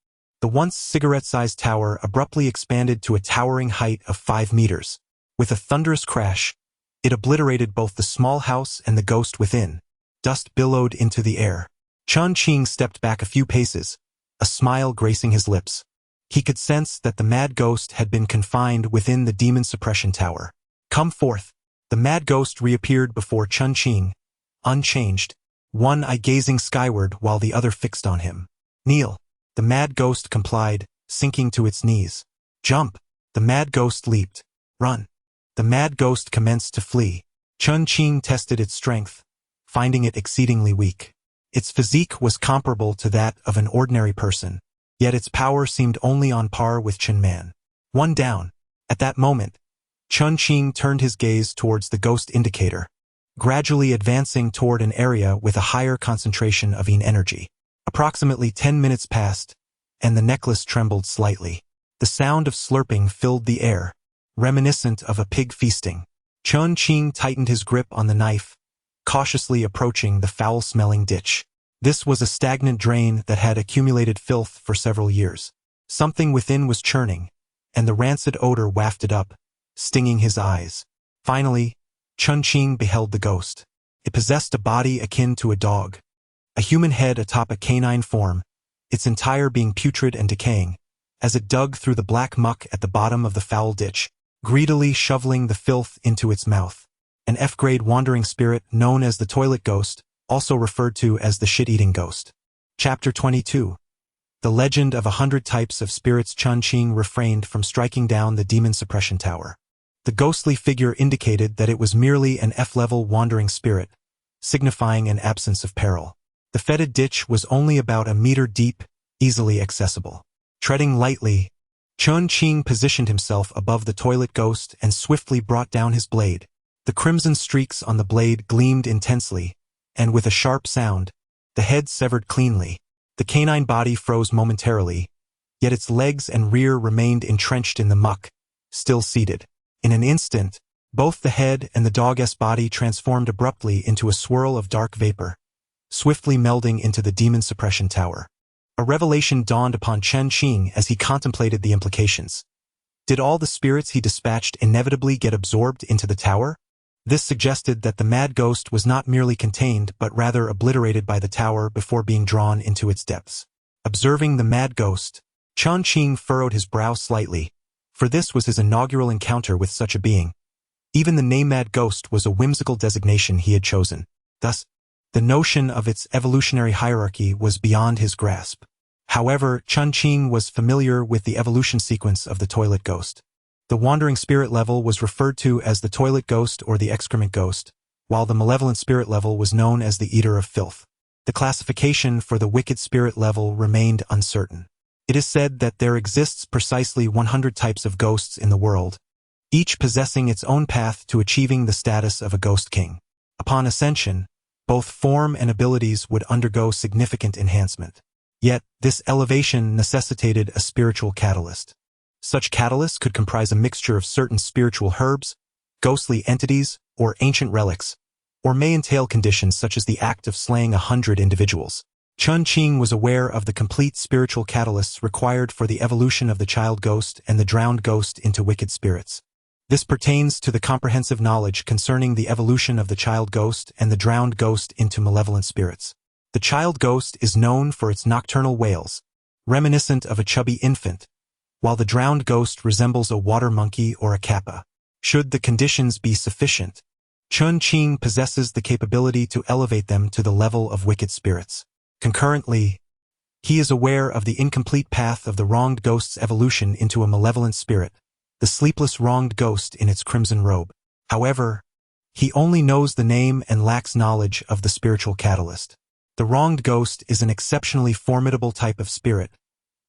The once cigarette-sized tower abruptly expanded to a towering height of 5 meters. With a thunderous crash, it obliterated both the small house and the ghost within. Dust billowed into the air. Chen Qing stepped back a few paces, a smile gracing his lips. He could sense that the mad ghost had been confined within the demon suppression tower. Come forth. The mad ghost reappeared before Chen Qing, unchanged, one eye gazing skyward while the other fixed on him. Kneel. The mad ghost complied, sinking to its knees. Jump. The mad ghost leaped. Run. The mad ghost commenced to flee. Chen Qing tested its strength, finding it exceedingly weak. Its physique was comparable to that of an ordinary person, yet its power seemed only on par with Chen Man. One down. At that moment, Chen Qing turned his gaze towards the ghost indicator, gradually advancing toward an area with a higher concentration of yin energy. Approximately 10 minutes passed, and the necklace trembled slightly. The sound of slurping filled the air, reminiscent of a pig feasting. Chen Qing tightened his grip on the knife, cautiously approaching the foul-smelling ditch. This was a stagnant drain that had accumulated filth for several years. Something within was churning, and the rancid odor wafted up, stinging his eyes. Finally, Chen Qing beheld the ghost. It possessed a body akin to a dog, a human head atop a canine form, its entire being putrid and decaying, as it dug through the black muck at the bottom of the foul ditch, greedily shoveling the filth into its mouth. An F-grade wandering spirit known as the toilet ghost, also referred to as the shit-eating ghost. Chapter 22. The legend of 100 types of spirits. Chen Qing refrained from striking down the demon suppression tower. The ghostly figure indicated that it was merely an F-level wandering spirit, signifying an absence of peril. The fetid ditch was only about a meter deep, easily accessible. Treading lightly, Chen Qing positioned himself above the toilet ghost and swiftly brought down his blade. The crimson streaks on the blade gleamed intensely, and with a sharp sound, the head severed cleanly. The canine body froze momentarily, yet its legs and rear remained entrenched in the muck, still seated. In an instant, both the head and the dog's body transformed abruptly into a swirl of dark vapor, swiftly melding into the demon suppression tower. A revelation dawned upon Chen Qing as he contemplated the implications. Did all the spirits he dispatched inevitably get absorbed into the tower? This suggested that the mad ghost was not merely contained but rather obliterated by the tower before being drawn into its depths. Observing the mad ghost, Chen Qing furrowed his brow slightly, for this was his inaugural encounter with such a being. Even the name Mad Ghost was a whimsical designation he had chosen. Thus, the notion of its evolutionary hierarchy was beyond his grasp. However, Chen Qing was familiar with the evolution sequence of the toilet ghost. The wandering spirit level was referred to as the toilet ghost or the excrement ghost, while the malevolent spirit level was known as the eater of filth. The classification for the wicked spirit level remained uncertain. It is said that there exists precisely 100 types of ghosts in the world, each possessing its own path to achieving the status of a ghost king. Upon ascension, both form and abilities would undergo significant enhancement. Yet, this elevation necessitated a spiritual catalyst. Such catalysts could comprise a mixture of certain spiritual herbs, ghostly entities, or ancient relics, or may entail conditions such as the act of slaying 100 individuals. Chen Qing was aware of the complete spiritual catalysts required for the evolution of the child ghost and the drowned ghost into wicked spirits. This pertains to the comprehensive knowledge concerning the evolution of the child ghost and the drowned ghost into malevolent spirits. The child ghost is known for its nocturnal wails, reminiscent of a chubby infant, while the drowned ghost resembles a water monkey or a kappa. Should the conditions be sufficient, Chen Qing possesses the capability to elevate them to the level of wicked spirits. Concurrently, he is aware of the incomplete path of the wronged ghost's evolution into a malevolent spirit, the sleepless wronged ghost in its crimson robe. However, he only knows the name and lacks knowledge of the spiritual catalyst. The wronged ghost is an exceptionally formidable type of spirit,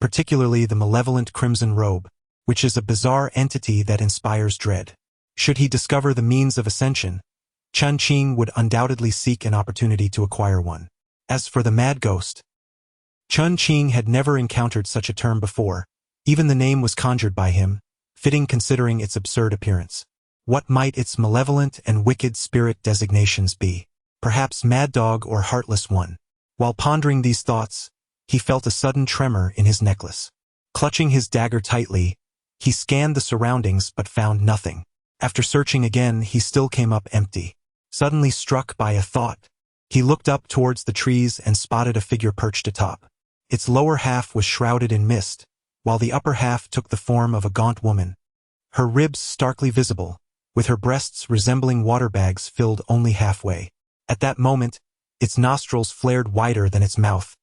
particularly the malevolent crimson robe, which is a bizarre entity that inspires dread. Should he discover the means of ascension, Chen Qing would undoubtedly seek an opportunity to acquire one. As for the mad ghost, Chen Qing had never encountered such a term before. Even the name was conjured by him, fitting considering its absurd appearance. What might its malevolent and wicked spirit designations be? Perhaps Mad Dog or Heartless One. While pondering these thoughts, he felt a sudden tremor in his necklace. Clutching his dagger tightly, he scanned the surroundings but found nothing. After searching again, he still came up empty. Suddenly struck by a thought, he looked up towards the trees and spotted a figure perched atop. Its lower half was shrouded in mist, while the upper half took the form of a gaunt woman, her ribs starkly visible, with her breasts resembling water bags filled only halfway. At that moment, its nostrils flared wider than its mouth,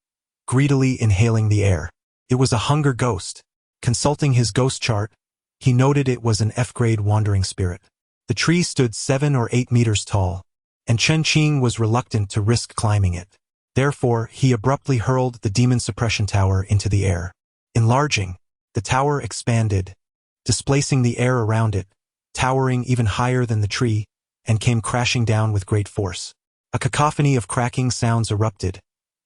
greedily inhaling the air. It was a hunger ghost. Consulting his ghost chart, he noted it was an F-grade wandering spirit. The tree stood 7 or 8 meters tall, and Chen Qing was reluctant to risk climbing it. Therefore, he abruptly hurled the demon suppression tower into the air. Enlarging, the tower expanded, displacing the air around it, towering even higher than the tree, and came crashing down with great force. A cacophony of cracking sounds erupted,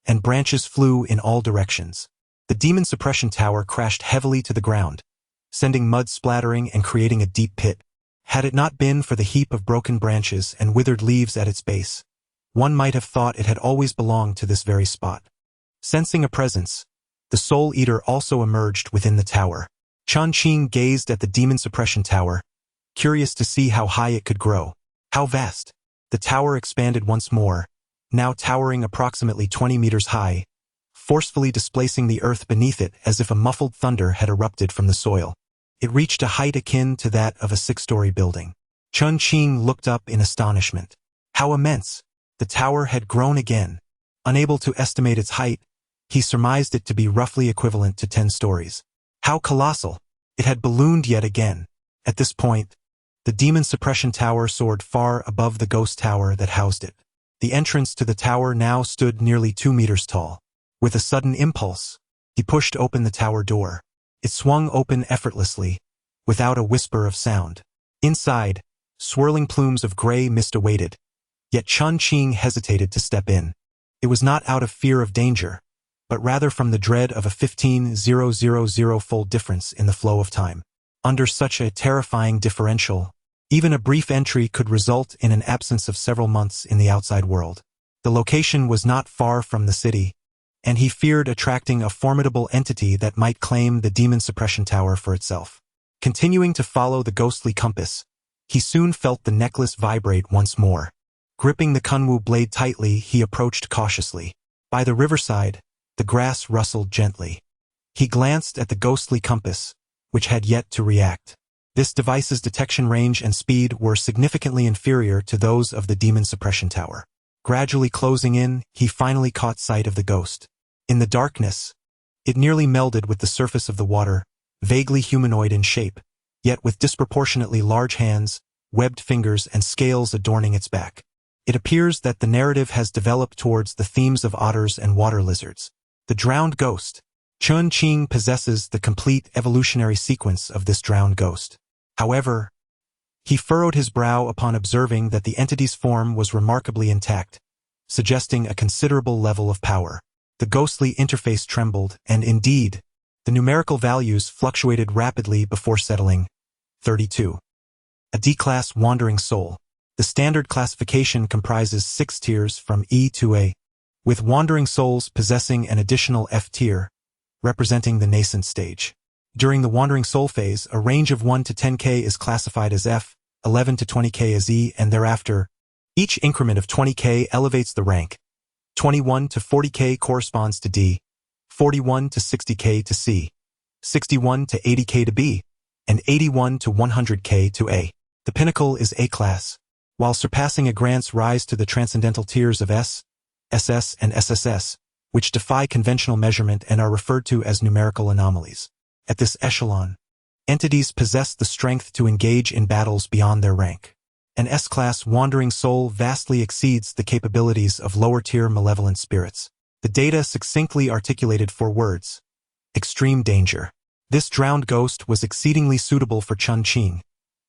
and branches flew in all directions. The demon suppression tower crashed heavily to the ground, sending mud splattering and creating a deep pit. Had it not been for the heap of broken branches and withered leaves at its base, one might have thought it had always belonged to this very spot. Sensing a presence, the Soul Eater also emerged within the tower. Chen Qing gazed at the demon suppression tower, curious to see how high it could grow. How vast! The tower expanded once more, now towering approximately 20 meters high, forcefully displacing the earth beneath it as if a muffled thunder had erupted from the soil. It reached a height akin to that of a 6-story building. Chen Qing looked up in astonishment. How immense! The tower had grown again. Unable to estimate its height, He surmised it to be roughly equivalent to 10 stories. How colossal! It had ballooned yet again. At this point, the demon suppression tower soared far above the ghost tower that housed it. The entrance to the tower now stood nearly 2 meters tall. With a sudden impulse, he pushed open the tower door. It swung open effortlessly, without a whisper of sound. Inside, swirling plumes of gray mist awaited, yet Chen Qing hesitated to step in. It was not out of fear of danger, but rather from the dread of a 15,000-fold difference in the flow of time. Under such a terrifying differential, even a brief entry could result in an absence of several months in the outside world. The location was not far from the city, and he feared attracting a formidable entity that might claim the demon suppression tower for itself. Continuing to follow the ghostly compass, he soon felt the necklace vibrate once more. Gripping the kunwu blade tightly, he approached cautiously. By the riverside, the grass rustled gently. He glanced at the ghostly compass, which had yet to react. This device's detection range and speed were significantly inferior to those of the demon suppression tower. Gradually closing in, he finally caught sight of the ghost. In the darkness, it nearly melded with the surface of the water, vaguely humanoid in shape, yet with disproportionately large hands, webbed fingers, and scales adorning its back. It appears that the narrative has developed towards the themes of otters and water lizards. The drowned ghost. Chen Qing possesses the complete evolutionary sequence of this drowned ghost. However, he furrowed his brow upon observing that the entity's form was remarkably intact, suggesting a considerable level of power. The ghostly interface trembled, and indeed, the numerical values fluctuated rapidly before settling. 32. A D-class wandering soul. The standard classification comprises 6 tiers from E to A, with wandering souls possessing an additional F tier, representing the nascent stage. During the wandering soul phase, a range of 1 to 10K is classified as F, 11 to 20K as E, and thereafter, each increment of 20K elevates the rank. 21 to 40K corresponds to D, 41 to 60K to C, 61 to 80K to B, and 81 to 100K to A. The pinnacle is A-class, while surpassing a grants rise to the transcendental tiers of S, SS, and SSS, which defy conventional measurement and are referred to as numerical anomalies. At this echelon, entities possess the strength to engage in battles beyond their rank. An S-class wandering soul vastly exceeds the capabilities of lower-tier malevolent spirits. The data succinctly articulated 4 words: extreme danger. This drowned ghost was exceedingly suitable for Chen Qing,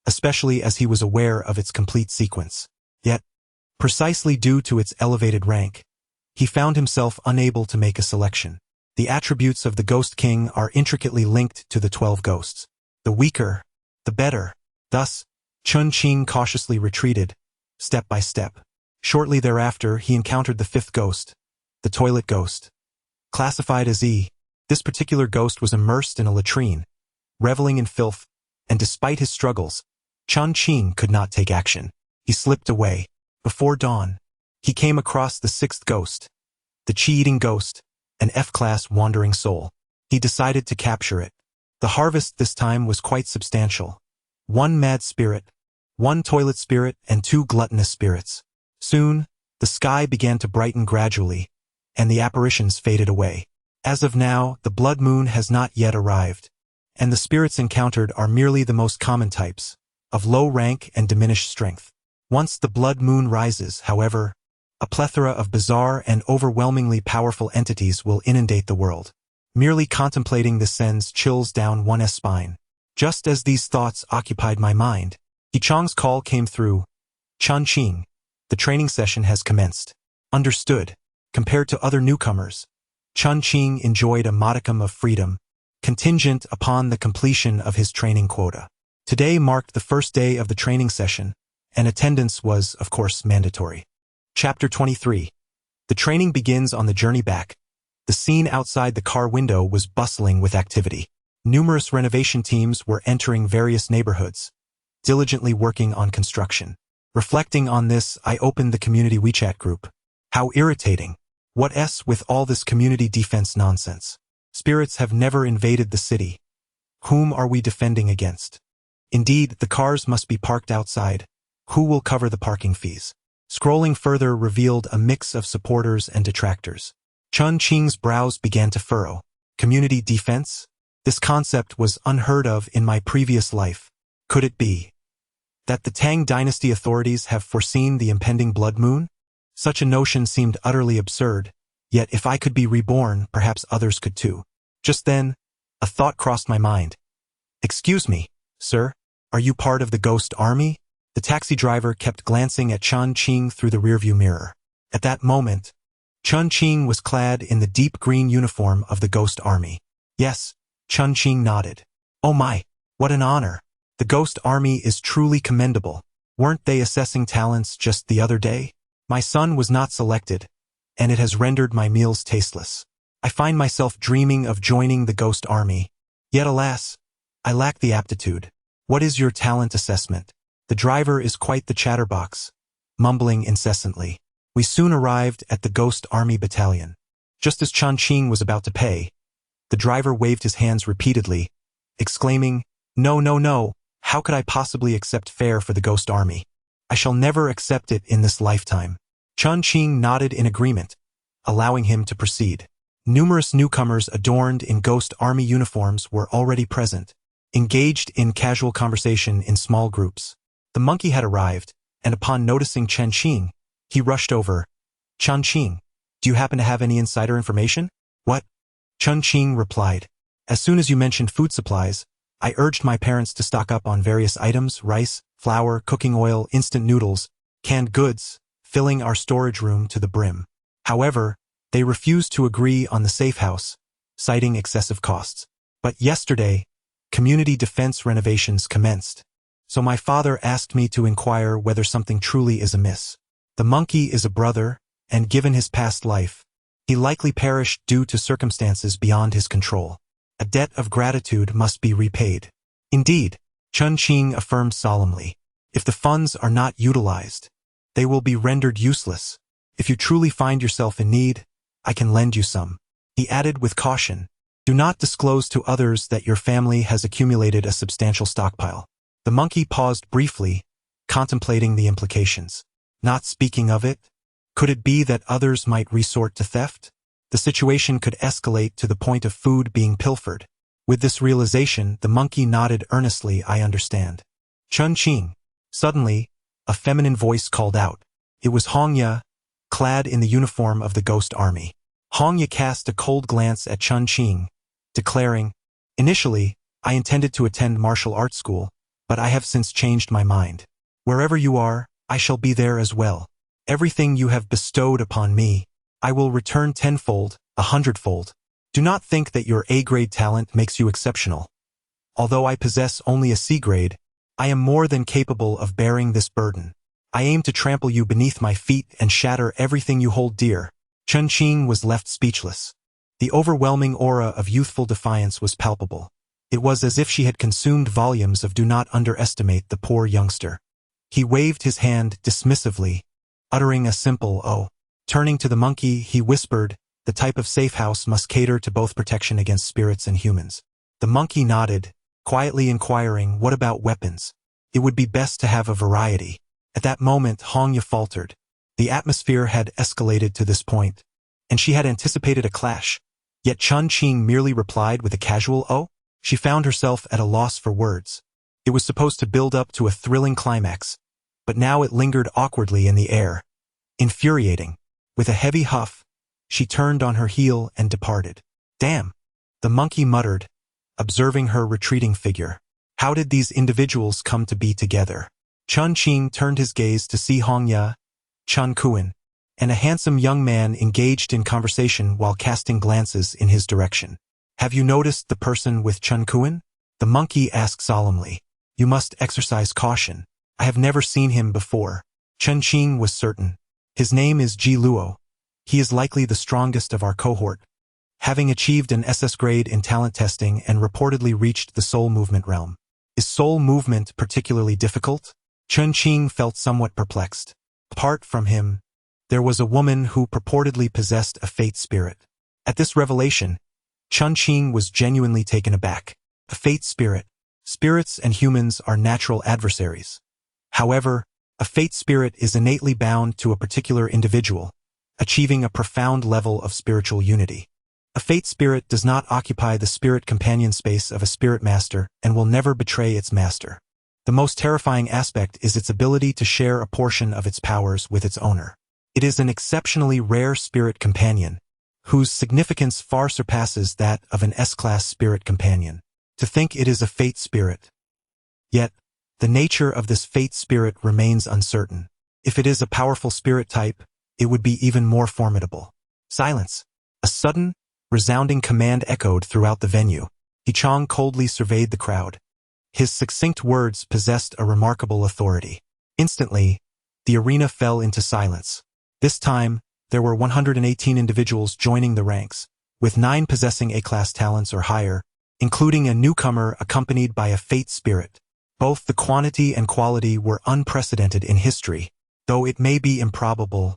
especially as he was aware of its complete sequence. Yet, precisely due to its elevated rank, he found himself unable to make a selection. The attributes of the Ghost King are intricately linked to the 12 ghosts. The weaker, the better. Thus, Chen Qing cautiously retreated, step by step. Shortly thereafter, he encountered the 5th ghost, the toilet ghost. Classified as E, this particular ghost was immersed in a latrine, reveling in filth, and despite his struggles, Chen Qing could not take action. He slipped away. Before dawn, he came across the 6th ghost, the Qi-eating ghost, an F-class wandering soul. He decided to capture it. The harvest this time was quite substantial. 1 mad spirit, 1 toilet spirit, and 2 gluttonous spirits. Soon, the sky began to brighten gradually, and the apparitions faded away. As of now, the blood moon has not yet arrived, and the spirits encountered are merely the most common types, of low rank and diminished strength. Once the blood moon rises, however, a plethora of bizarre and overwhelmingly powerful entities will inundate the world. Merely contemplating this sends chills down one's spine. Just as these thoughts occupied my mind, Yichang's call came through. Chen Qing, the training session has commenced. Understood. Compared to other newcomers, Chen Qing enjoyed a modicum of freedom, contingent upon the completion of his training quota. Today marked the first day of the training session, and attendance was, of course, mandatory. Chapter 23. The training begins on the journey back. The scene outside the car window was bustling with activity. Numerous renovation teams were entering various neighborhoods, diligently working on construction. Reflecting on this, I opened the community WeChat group. How irritating. What with all this community defense nonsense? Spirits have never invaded the city. Whom are we defending against? Indeed, the cars must be parked outside. Who will cover the parking fees? Scrolling further revealed a mix of supporters and detractors. Chen Qing's brows began to furrow. Community defense? This concept was unheard of in my previous life. Could it be that the Tang dynasty authorities have foreseen the impending blood moon? Such a notion seemed utterly absurd, yet if I could be reborn, perhaps others could too. Just then, a thought crossed my mind. Excuse me, sir, are you part of the ghost army? The taxi driver kept glancing at Chen Qing through the rearview mirror. At that moment, Chen Qing was clad in the deep green uniform of the ghost army. Yes, Chen Qing nodded. Oh my, what an honor. The ghost army is truly commendable. Weren't they assessing talents just the other day? My son was not selected, and it has rendered my meals tasteless. I find myself dreaming of joining the ghost army. Yet alas, I lack the aptitude. What is your talent assessment? The driver is quite the chatterbox, mumbling incessantly. We soon arrived at the ghost army battalion. Just as Chen Qing was about to pay, the driver waved his hands repeatedly, exclaiming, "No, no, no, how could I possibly accept fare for the ghost army? I shall never accept it in this lifetime." Chen Qing nodded in agreement, allowing him to proceed. Numerous newcomers adorned in ghost army uniforms were already present, engaged in casual conversation in small groups. The monkey had arrived, and upon noticing Chen Qing, he rushed over. "Chen Qing, do you happen to have any insider information?" "What?" Chen Qing replied. "As soon as you mentioned food supplies, I urged my parents to stock up on various items, rice, flour, cooking oil, instant noodles, canned goods, filling our storage room to the brim. However, they refused to agree on the safe house, citing excessive costs. But yesterday, community defense renovations commenced. So my father asked me to inquire whether something truly is amiss. The monkey is a brother, and given his past life, he likely perished due to circumstances beyond his control. A debt of gratitude must be repaid." "Indeed," Chen Qing affirmed solemnly. "If the funds are not utilized, they will be rendered useless. If you truly find yourself in need, I can lend you some." He added with caution, "Do not disclose to others that your family has accumulated a substantial stockpile." The monkey paused briefly, contemplating the implications. Not speaking of it? Could it be that others might resort to theft? The situation could escalate to the point of food being pilfered. With this realization, the monkey nodded earnestly. "I understand." "Chen Qing." Suddenly, a feminine voice called out. It was Hongya, clad in the uniform of the ghost army. Hongya cast a cold glance at Chen Qing, declaring, "Initially, I intended to attend martial arts school, but I have since changed my mind. Wherever you are, I shall be there as well. Everything you have bestowed upon me, I will return tenfold, 100-fold. Do not think that your A-grade talent makes you exceptional. Although I possess only a C-grade, I am more than capable of bearing this burden. I aim to trample you beneath my feet and shatter everything you hold dear." Chen Qing was left speechless. The overwhelming aura of youthful defiance was palpable. It was as if she had consumed volumes of "Do not underestimate the poor youngster." He waved his hand dismissively, uttering a simple "oh." Turning to the monkey, he whispered, "The type of safe house must cater to both protection against spirits and humans." The monkey nodded, quietly inquiring, "What about weapons?" "It would be best to have a variety." At that moment, Hongya faltered. The atmosphere had escalated to this point, and she had anticipated a clash. Yet Chen Qing merely replied with a casual "oh." She found herself at a loss for words. It was supposed to build up to a thrilling climax, but now it lingered awkwardly in the air. Infuriating. With a heavy huff, she turned on her heel and departed. "Damn," the monkey muttered, observing her retreating figure. How did these individuals come to be together? Chen Qing turned his gaze to see Hongya, Chen Qing, and a handsome young man engaged in conversation while casting glances in his direction. "Have you noticed the person with Chen Qing?" the monkey asked solemnly. "You must exercise caution. I have never seen him before." Chen Qing was certain. "His name is Ji Luo. He is likely the strongest of our cohort, having achieved an SS grade in talent testing and reportedly reached the soul movement realm." "Is soul movement particularly difficult?" Chen Qing felt somewhat perplexed. Apart from him, there was a woman who purportedly possessed a fate spirit. At this revelation, Chen Qing was genuinely taken aback. A fate spirit. Spirits and humans are natural adversaries. However, a fate spirit is innately bound to a particular individual, achieving a profound level of spiritual unity. A fate spirit does not occupy the spirit companion space of a spirit master and will never betray its master. The most terrifying aspect is its ability to share a portion of its powers with its owner. It is an exceptionally rare spirit companion, whose significance far surpasses that of an S-class spirit companion. To think it is a fate spirit. Yet, the nature of this fate spirit remains uncertain. If it is a powerful spirit type, it would be even more formidable. Silence. A sudden, resounding command echoed throughout the venue. Chong coldly surveyed the crowd. His succinct words possessed a remarkable authority. Instantly, the arena fell into silence. This time, there were 118 individuals joining the ranks, with 9 possessing A-class talents or higher, including a newcomer accompanied by a fate spirit. Both the quantity and quality were unprecedented in history. Though it may be improbable,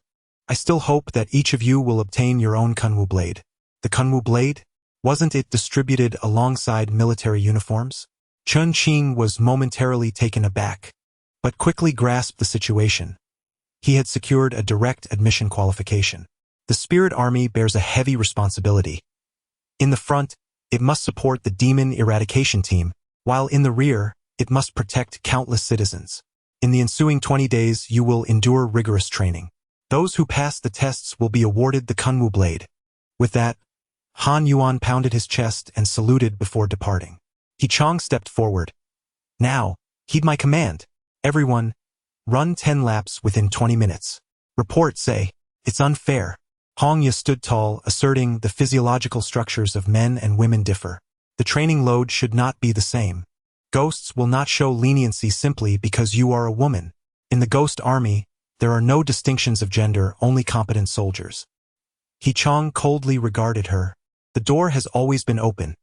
I still hope that each of you will obtain your own Kunwu blade. The Kunwu blade? Wasn't it distributed alongside military uniforms? Chen Qing was momentarily taken aback, but quickly grasped the situation. He had secured a direct admission qualification. The Spirit Army bears a heavy responsibility. In the front, it must support the demon eradication team, while in the rear, it must protect countless citizens. In the ensuing 20 days, you will endure rigorous training. Those who pass the tests will be awarded the Kunwu blade. With that, Han Yuan pounded his chest and saluted before departing. Chong stepped forward. Now, heed my command. Everyone, run 10 laps within 20 minutes. Report say, it's unfair. Hongya stood tall, asserting the physiological structures of men and women differ. The training load should not be the same. Ghosts will not show leniency simply because you are a woman. In the Ghost Army, there are no distinctions of gender, only competent soldiers. Chong coldly regarded her. The door has always been open.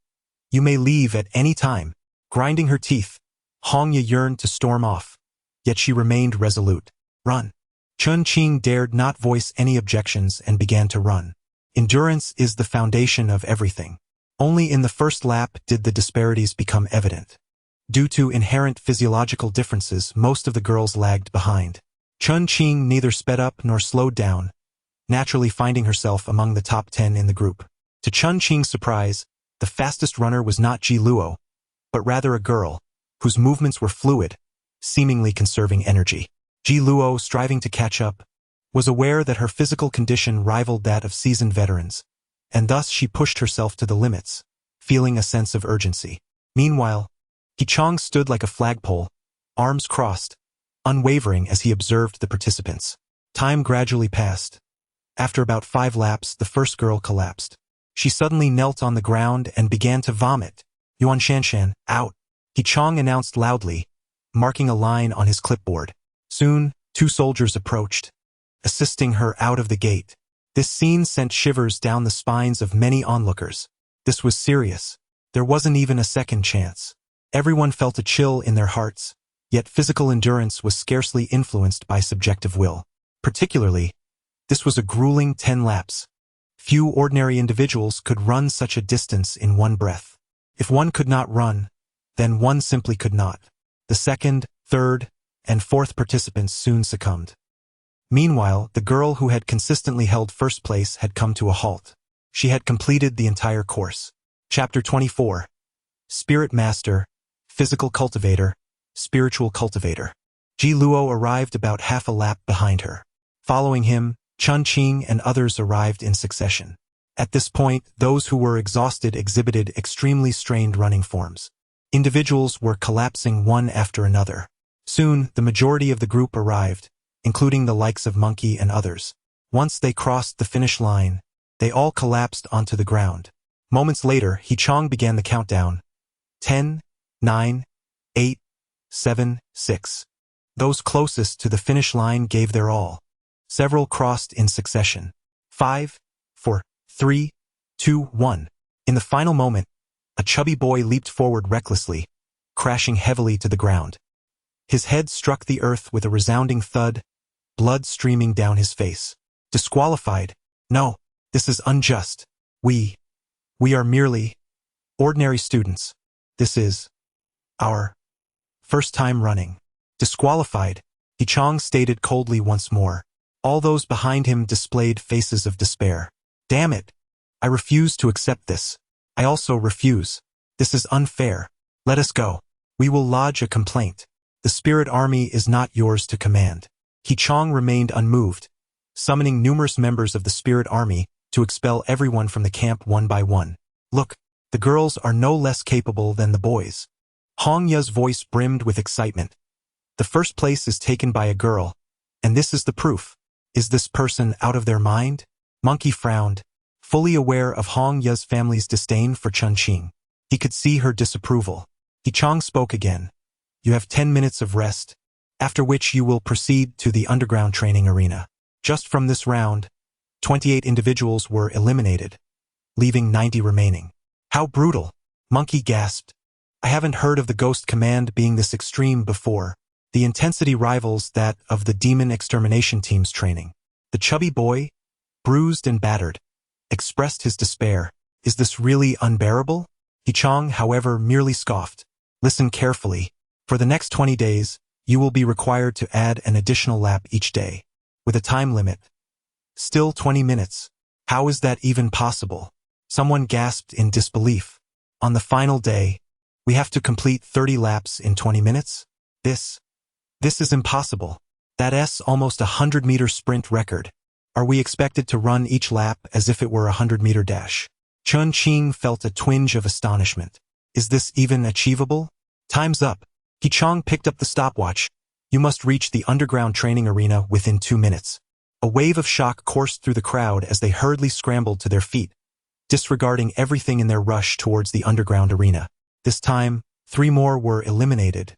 You may leave at any time. Grinding her teeth, Hongya yearned to storm off, yet she remained resolute. Run. Chen Qing dared not voice any objections and began to run. Endurance is the foundation of everything. Only in the first lap did the disparities become evident. Due to inherent physiological differences, most of the girls lagged behind. Chen Qing neither sped up nor slowed down, naturally finding herself among the top 10 in the group. To Chen Qing's surprise, the fastest runner was not Ji Luo, but rather a girl, whose movements were fluid, seemingly conserving energy. Ji Luo, striving to catch up, was aware that her physical condition rivaled that of seasoned veterans, and thus she pushed herself to the limits, feeling a sense of urgency. Meanwhile, Chong stood like a flagpole, arms crossed, unwavering as he observed the participants. Time gradually passed. After about 5 laps, the first girl collapsed. She suddenly knelt on the ground and began to vomit. Yuan Shanshan, out. Chong announced loudly, marking a line on his clipboard. Soon, 2 soldiers approached, assisting her out of the gate. This scene sent shivers down the spines of many onlookers. This was serious. There wasn't even a second chance. Everyone felt a chill in their hearts, yet physical endurance was scarcely influenced by subjective will. Particularly, this was a grueling 10 laps. Few ordinary individuals could run such a distance in one breath. If one could not run, then one simply could not. The second, third, and fourth participants soon succumbed. Meanwhile, the girl who had consistently held first place had come to a halt. She had completed the entire course. Chapter 24. Spirit Master, Physical Cultivator, Spiritual Cultivator. Ji Luo arrived about half a lap behind her. Following him, Chen Qing and others arrived in succession. At this point, those who were exhausted exhibited extremely strained running forms. Individuals were collapsing one after another. Soon, the majority of the group arrived, including the likes of Monkey and others. Once they crossed the finish line, they all collapsed onto the ground. Moments later, Chong began the countdown. 10, 9, 8, 7, 6. Those closest to the finish line gave their all. Several crossed in succession. 5, 4, 3, 2, 1. In the final moment, a chubby boy leaped forward recklessly, crashing heavily to the ground. His head struck the earth with a resounding thud, blood streaming down his face. Disqualified? No, this is unjust. We are merely ordinary students. This is our first time running. Disqualified, Chong stated coldly once more. All those behind him displayed faces of despair. Damn it! I refuse to accept this. I also refuse. This is unfair. Let us go. We will lodge a complaint. The spirit army is not yours to command. Qi remained unmoved, summoning numerous members of the spirit army to expel everyone from the camp one by one. Look, the girls are no less capable than the boys. Hong Ye's voice brimmed with excitement. The first place is taken by a girl, and this is the proof. Is this person out of their mind? Monkey frowned, fully aware of Hong Ye's family's disdain for Chen Qing. He could see her disapproval. Qi spoke again. You have 10 minutes of rest, after which you will proceed to the underground training arena. Just from this round, 28 individuals were eliminated, leaving 90 remaining. How brutal! Monkey gasped. I haven't heard of the Ghost Command being this extreme before. The intensity rivals that of the Demon Extermination Team's training. The chubby boy, bruised and battered, expressed his despair. Is this really unbearable? Qi, however, merely scoffed. Listen carefully. For the next 20 days, you will be required to add an additional lap each day, with a time limit. Still 20 minutes. How is that even possible? Someone gasped in disbelief. On the final day, we have to complete 30 laps in 20 minutes? This is impossible. That's almost a 100-meter sprint record. Are we expected to run each lap as if it were a 100-meter dash? Chen Qing felt a twinge of astonishment. Is this even achievable? Time's up. Qi picked up the stopwatch. You must reach the underground training arena within 2 minutes. A wave of shock coursed through the crowd as they hurriedly scrambled to their feet, disregarding everything in their rush towards the underground arena. This time, 3 more were eliminated,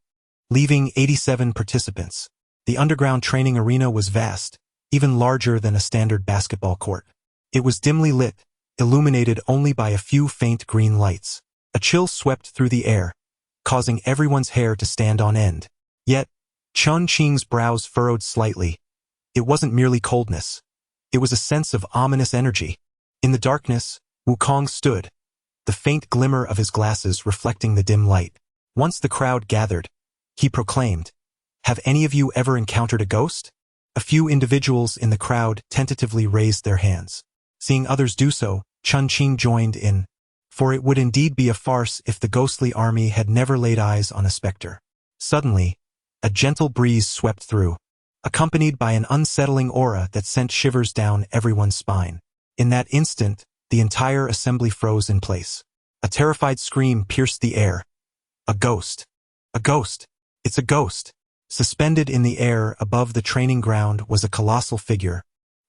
leaving 87 participants. The underground training arena was vast, even larger than a standard basketball court. It was dimly lit, illuminated only by a few faint green lights. A chill swept through the air, causing everyone's hair to stand on end. Yet, Chen Qing's brows furrowed slightly. It wasn't merely coldness. It was a sense of ominous energy. In the darkness, Wukong stood, the faint glimmer of his glasses reflecting the dim light. Once the crowd gathered, he proclaimed, "Have any of you ever encountered a ghost?" A few individuals in the crowd tentatively raised their hands. Seeing others do so, Chen Qing joined in, for it would indeed be a farce if the ghostly army had never laid eyes on a specter. Suddenly, a gentle breeze swept through, accompanied by an unsettling aura that sent shivers down everyone's spine. In that instant, the entire assembly froze in place. A terrified scream pierced the air. A ghost! A ghost! It's a ghost! Suspended in the air above the training ground was a colossal figure,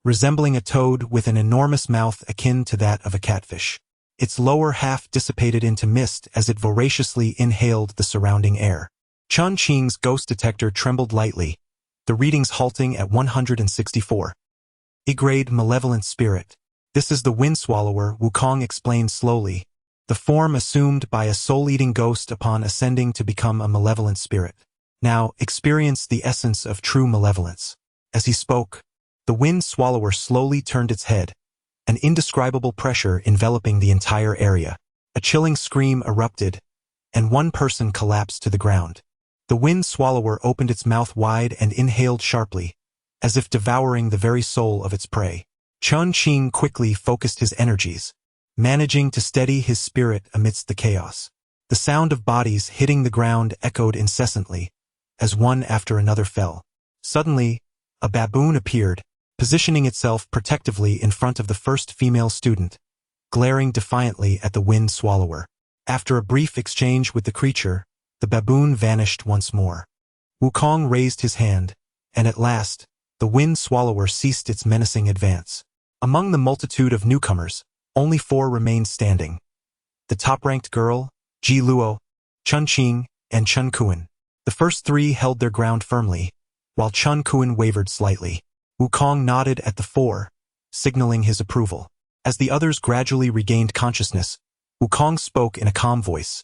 resembling a toad with an enormous mouth akin to that of a catfish. Its lower half dissipated into mist as it voraciously inhaled the surrounding air. Chen Qing's ghost detector trembled lightly, the readings halting at 164. E-grade malevolent spirit. This is the wind swallower, Wukong explained slowly, the form assumed by a soul-eating ghost upon ascending to become a malevolent spirit. Now, experience the essence of true malevolence. As he spoke, the wind swallower slowly turned its head, an indescribable pressure enveloping the entire area. A chilling scream erupted, and one person collapsed to the ground. The wind swallower opened its mouth wide and inhaled sharply, as if devouring the very soul of its prey. Chen Qing quickly focused his energies, managing to steady his spirit amidst the chaos. The sound of bodies hitting the ground echoed incessantly, as one after another fell. Suddenly, a baboon appeared, positioning itself protectively in front of the first female student, glaring defiantly at the wind swallower. After a brief exchange with the creature, the baboon vanished once more. Wukong raised his hand, and at last, the wind swallower ceased its menacing advance. Among the multitude of newcomers, only 4 remained standing. The top-ranked girl, Ji Luo, Chen Qing, and Chen Qing. The first 3 held their ground firmly, while Chen Qing wavered slightly. Wukong nodded at the 4, signaling his approval. As the others gradually regained consciousness, Wukong spoke in a calm voice.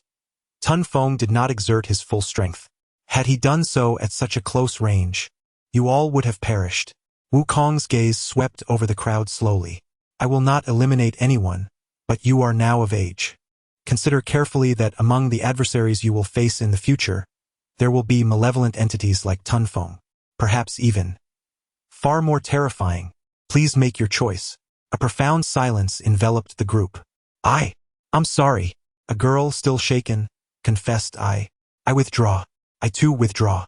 Tun Feng did not exert his full strength. Had he done so at such a close range, you all would have perished. Wukong's gaze swept over the crowd slowly. I will not eliminate anyone, but you are now of age. Consider carefully that among the adversaries you will face in the future, there will be malevolent entities like Tun Feng, perhaps even Far more terrifying. Please make your choice. A profound silence enveloped the group. I'm sorry. A girl, still shaken, confessed. I withdraw. I too withdraw.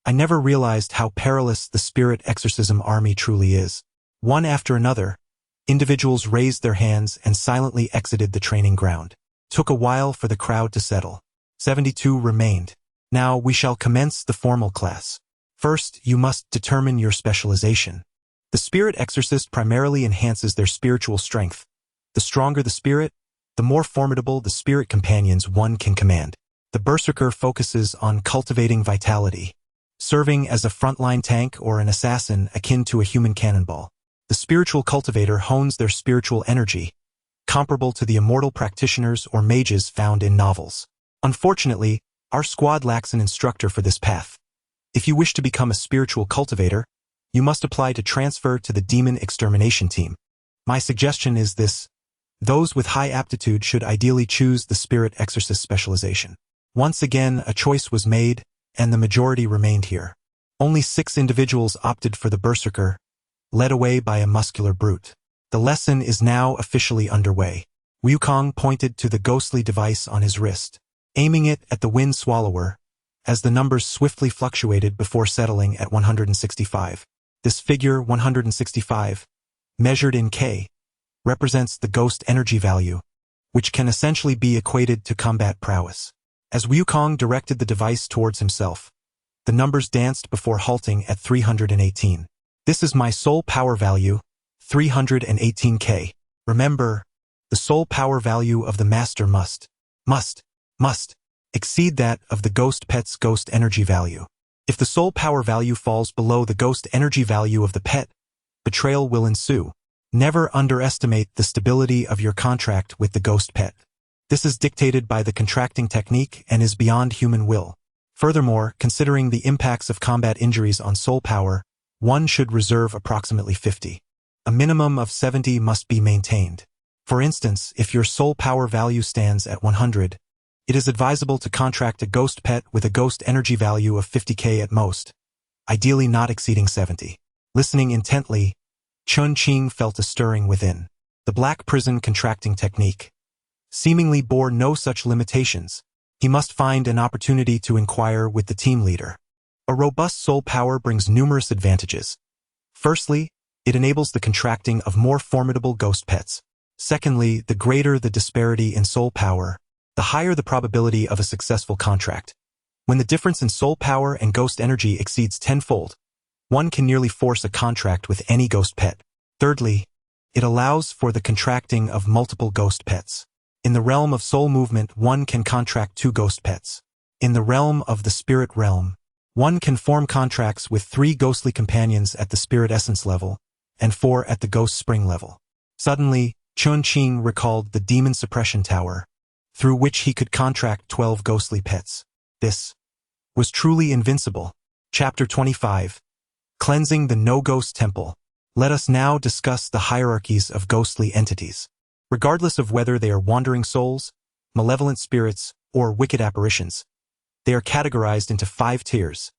I never realized how perilous the spirit exorcism army truly is. One after another, individuals raised their hands and silently exited the training ground. Took a while for the crowd to settle. 72 remained. Now we shall commence the formal class. First, you must determine your specialization. The spirit exorcist primarily enhances their spiritual strength. The stronger the spirit, the more formidable the spirit companions one can command. The berserker focuses on cultivating vitality, serving as a frontline tank or an assassin akin to a human cannonball. The spiritual cultivator hones their spiritual energy, comparable to the immortal practitioners or mages found in novels. Unfortunately, our squad lacks an instructor for this path. If you wish to become a spiritual cultivator, you must apply to transfer to the demon extermination team. My suggestion is this: those with high aptitude should ideally choose the spirit exorcist specialization. Once again, a choice was made, and the majority remained here. Only 6 individuals opted for the berserker, led away by a muscular brute. The lesson is now officially underway. Wukong pointed to the ghostly device on his wrist, aiming it at the wind swallower, as the numbers swiftly fluctuated before settling at 165. This figure, 165, measured in K, represents the ghost energy value, which can essentially be equated to combat prowess. As Wukong directed the device towards himself, the numbers danced before halting at 318. This is my soul power value, 318K. Remember, the soul power value of the master must exceed that of the ghost pet's ghost energy value. If the soul power value falls below the ghost energy value of the pet, betrayal will ensue. Never underestimate the stability of your contract with the ghost pet. This is dictated by the contracting technique and is beyond human will. Furthermore, considering the impacts of combat injuries on soul power, one should reserve approximately 50. A minimum of 70 must be maintained. For instance, if your soul power value stands at 100, it is advisable to contract a ghost pet with a ghost energy value of 50K at most, ideally not exceeding 70. Listening intently, Chen Qing felt a stirring within. The black prison contracting technique seemingly bore no such limitations. He must find an opportunity to inquire with the team leader. A robust soul power brings numerous advantages. Firstly, it enables the contracting of more formidable ghost pets. Secondly, the greater the disparity in soul power, the higher the probability of a successful contract. When the difference in soul power and ghost energy exceeds tenfold, one can nearly force a contract with any ghost pet. Thirdly, it allows for the contracting of multiple ghost pets. In the realm of soul movement, one can contract 2 ghost pets. In the realm of the spirit realm, one can form contracts with 3 ghostly companions at the spirit essence level, and 4 at the ghost spring level. Suddenly, Chen Qing recalled the demon suppression tower, through which he could contract 12 ghostly pets. This was truly invincible. Chapter 25. Cleansing the No-Ghost Temple. Let us now discuss the hierarchies of ghostly entities. Regardless of whether they are wandering souls, malevolent spirits, or wicked apparitions, they are categorized into 5 tiers: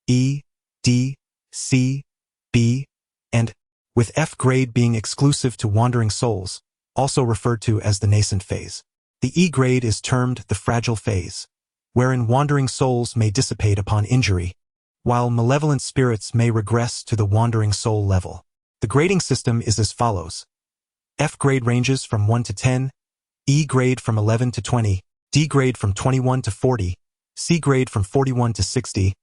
E, D, C, B, and, with F grade being exclusive to wandering souls, also referred to as the nascent phase. The E grade is termed the fragile phase, wherein wandering souls may dissipate upon injury, while malevolent spirits may regress to the wandering soul level. The grading system is as follows. F grade ranges from 1 to 10, E grade from 11 to 20, D grade from 21 to 40, C grade from 41 to 60,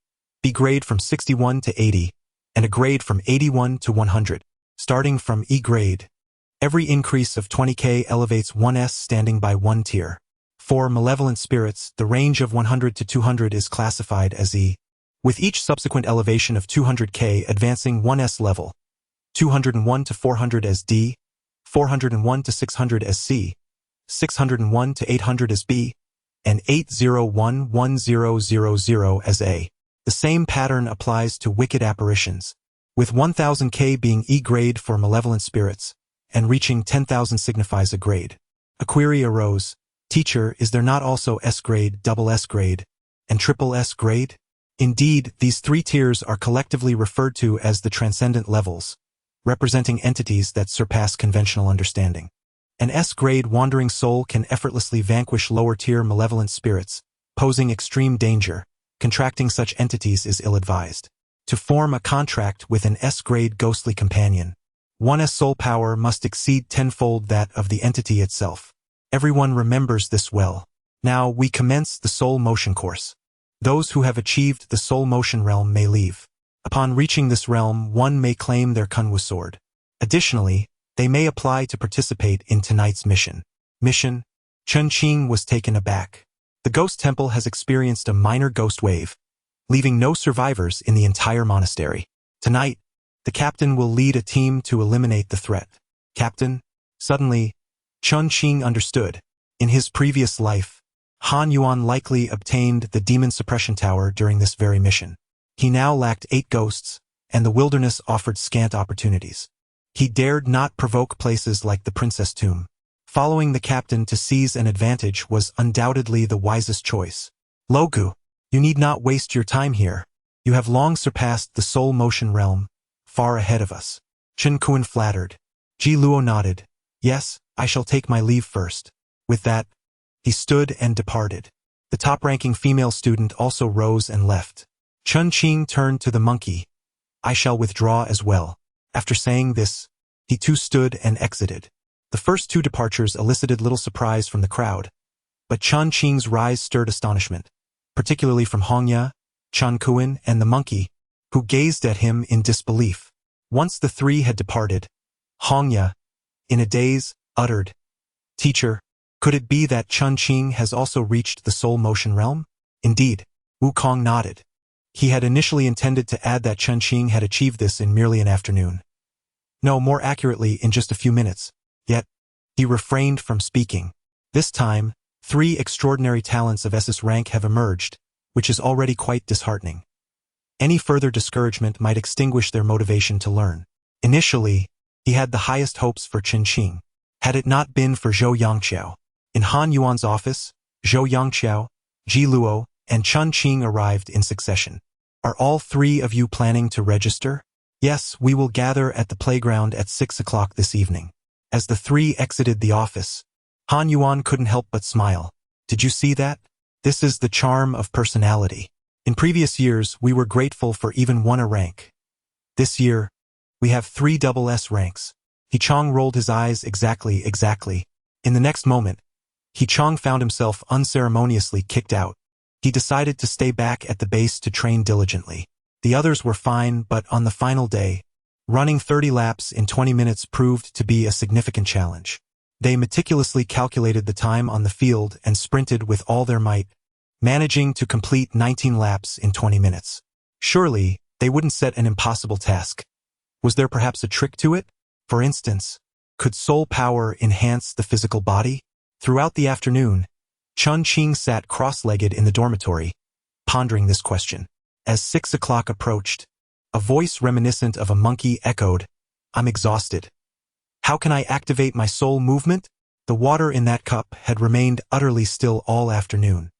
B grade from 61 to 80, and a grade from 81 to 100. Starting from E grade, every increase of 20K elevates 1S standing by 1 tier. For malevolent spirits, the range of 100 to 200 is classified as E, with each subsequent elevation of 200K advancing 1S level, 201 to 400 as D, 401 to 600 as C, 601 to 800 as B, and 801-1000 as A. The same pattern applies to wicked apparitions, with 1000K being E grade for malevolent spirits, and reaching 10,000 signifies a grade. A query arose: Teacher, is there not also S grade, double S grade, and triple S grade? Indeed, these three tiers are collectively referred to as the transcendent levels, representing entities that surpass conventional understanding. An S-grade wandering soul can effortlessly vanquish lower-tier malevolent spirits, posing extreme danger. Contracting such entities is ill-advised. To form a contract with an S-grade ghostly companion, one's soul power must exceed tenfold that of the entity itself. Everyone remembers this well. Now we commence the soul motion course. Those who have achieved the soul motion realm may leave. Upon reaching this realm, one may claim their Kunwu sword. Additionally, they may apply to participate in tonight's mission. Chen Qing was taken aback. The ghost temple has experienced a minor ghost wave, leaving no survivors in the entire monastery. Tonight, the captain will lead a team to eliminate the threat. Captain? Suddenly, Chen Qing understood. In his previous life, Han Yuan likely obtained the demon suppression tower during this very mission. He now lacked 8 ghosts, and the wilderness offered scant opportunities. He dared not provoke places like the Princess Tomb. Following the captain to seize an advantage was undoubtedly the wisest choice. Logu, you need not waste your time here. You have long surpassed the soul motion realm, far ahead of us. Chen Qing flattered. Ji Luo nodded. Yes, I shall take my leave first. With that, he stood and departed. The top-ranking female student also rose and left. Chen Qing turned to the monkey. I shall withdraw as well. After saying this, he too stood and exited. The first 2 departures elicited little surprise from the crowd, but Chen Qing's rise stirred astonishment, particularly from Hongya, Chen Qing, and the monkey, who gazed at him in disbelief. Once the 3 had departed, Hongya, in a daze, uttered, Teacher, could it be that Chen Qing has also reached the soul motion realm? Indeed, Wukong nodded. He had initially intended to add that Chen Qing had achieved this in merely an afternoon. No, more accurately, in just a few minutes. Yet, he refrained from speaking. This time, 3 extraordinary talents of SS rank have emerged, which is already quite disheartening. Any further discouragement might extinguish their motivation to learn. Initially, he had the highest hopes for Chen Qing. Had it not been for Zhou Yangqiao. In Han Yuan's office, Zhou Yangqiao, Ji Luo, and Chen Qing arrived in succession. Are all 3 of you planning to register? Yes, we will gather at the playground at 6 o'clock this evening. As the 3 exited the office, Han Yuan couldn't help but smile. Did you see that? This is the charm of personality. In previous years, we were grateful for even 1 rank. This year, we have 3 double S ranks. He Chong rolled his eyes exactly. In the next moment, He Chong found himself unceremoniously kicked out. He decided to stay back at the base to train diligently. The others were fine, but on the final day, running 30 laps in 20 minutes proved to be a significant challenge. They meticulously calculated the time on the field and sprinted with all their might, managing to complete 19 laps in 20 minutes. Surely, they wouldn't set an impossible task. Was there perhaps a trick to it? For instance, could soul power enhance the physical body? Throughout the afternoon, Chen Qing sat cross-legged in the dormitory, pondering this question. As 6 o'clock approached, a voice reminiscent of a monkey echoed, I'm exhausted. How can I activate my soul movement? The water in that cup had remained utterly still all afternoon.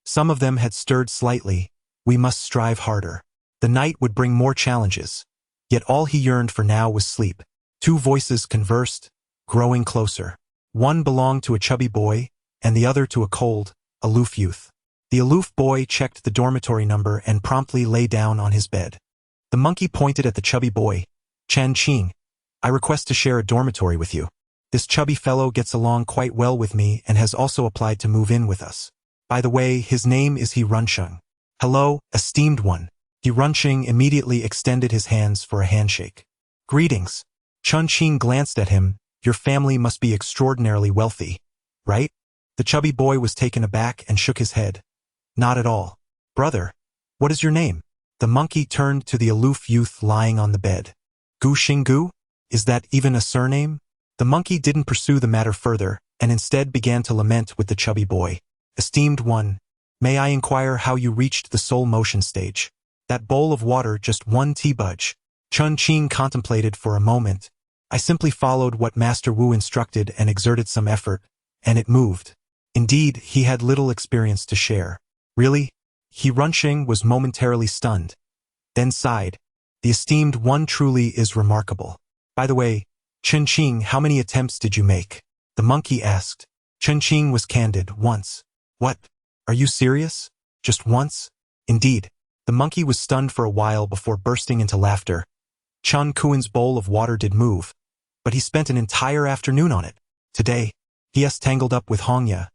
Some of them had stirred slightly. We must strive harder. The night would bring more challenges. Yet all he yearned for now was sleep. 2 voices conversed, growing closer. One belonged to a chubby boy, and the other to a cold, aloof youth. The aloof boy checked the dormitory number and promptly lay down on his bed. The monkey pointed at the chubby boy. Chen Qing, I request to share a dormitory with you. This chubby fellow gets along quite well with me and has also applied to move in with us. By the way, his name is He Runsheng. Hello, esteemed one. He Runsheng immediately extended his hands for a handshake. Greetings. Chen Qing glanced at him. Your family must be extraordinarily wealthy, right? The chubby boy was taken aback and shook his head. Not at all. Brother, what is your name? The monkey turned to the aloof youth lying on the bed. Gu Xinggu? Is that even a surname? The monkey didn't pursue the matter further, and instead began to lament with the chubby boy. Esteemed one, may I inquire how you reached the soul motion stage? That bowl of water just 1 T-budge. Chen Qing contemplated for a moment. I simply followed what Master Wu instructed and exerted some effort, and it moved. Indeed, he had little experience to share. Really? He Runching was momentarily stunned, then sighed. The esteemed one truly is remarkable. By the way, Chen Qing, how many attempts did you make? The monkey asked. Chen Qing was candid. Once. What? Are you serious? Just once? Indeed. The monkey was stunned for a while before bursting into laughter. Chen Kuin's bowl of water did move, but he spent an entire afternoon on it. Today, he's tangled up with Hongya,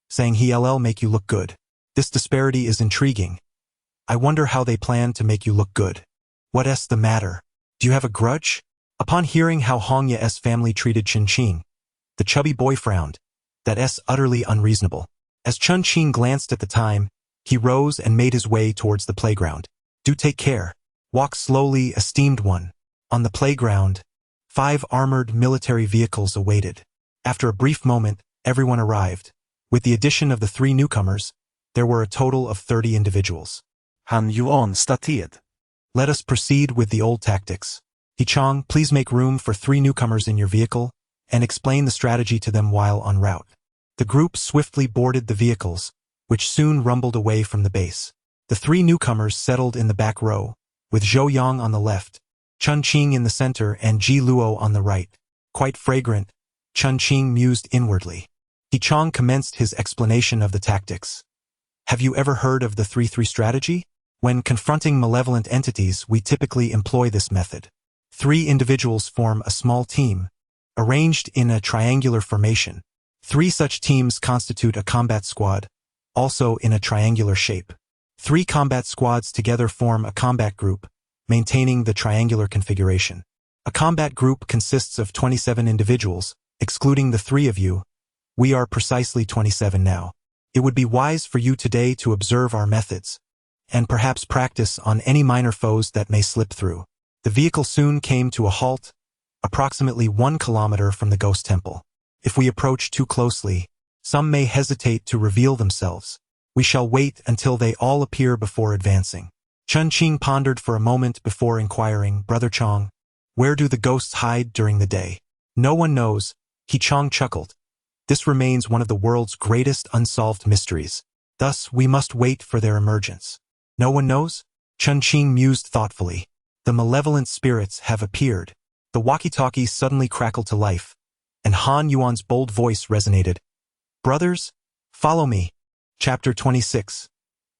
saying he'll make you look good. This disparity is intriguing. I wonder how they plan to make you look good. What's the matter? Do you have a grudge? Upon hearing how Hongya's family treated Chen Qing, the chubby boy frowned. That's utterly unreasonable. As Chen Qing glanced at the time, he rose and made his way towards the playground. Do take care. Walk slowly, esteemed one. On the playground, 5 armored military vehicles awaited. After a brief moment, everyone arrived. With the addition of the 3 newcomers, there were a total of 30 individuals. Han Yuan started. Let us proceed with the old tactics. Chong, please make room for 3 newcomers in your vehicle and explain the strategy to them while en route. The group swiftly boarded the vehicles, which soon rumbled away from the base. The 3 newcomers settled in the back row, with Zhou Yang on the left, Chen Qing in the center, and Ji Luo on the right. Quite fragrant, Chen Qing mused inwardly. Chong commenced his explanation of the tactics. Have you ever heard of the 3-3 strategy? When confronting malevolent entities, we typically employ this method. 3 individuals form a small team, arranged in a triangular formation. 3 such teams constitute a combat squad, also in a triangular shape. 3 combat squads together form a combat group, maintaining the triangular configuration. A combat group consists of 27 individuals, excluding the 3 of you. We are precisely 27 now. It would be wise for you today to observe our methods, and perhaps practice on any minor foes that may slip through. The vehicle soon came to a halt, approximately 1 kilometer from the ghost temple. If we approach too closely, some may hesitate to reveal themselves. We shall wait until they all appear before advancing. Chen Qing pondered for a moment before inquiring, Brother Chong, where do the ghosts hide during the day? No one knows. Chong chuckled. This remains one of the world's greatest unsolved mysteries. Thus, we must wait for their emergence. No one knows? Chen Qing mused thoughtfully. The malevolent spirits have appeared. The walkie-talkie suddenly crackled to life, and Han Yuan's bold voice resonated. Brothers, follow me. Chapter 26.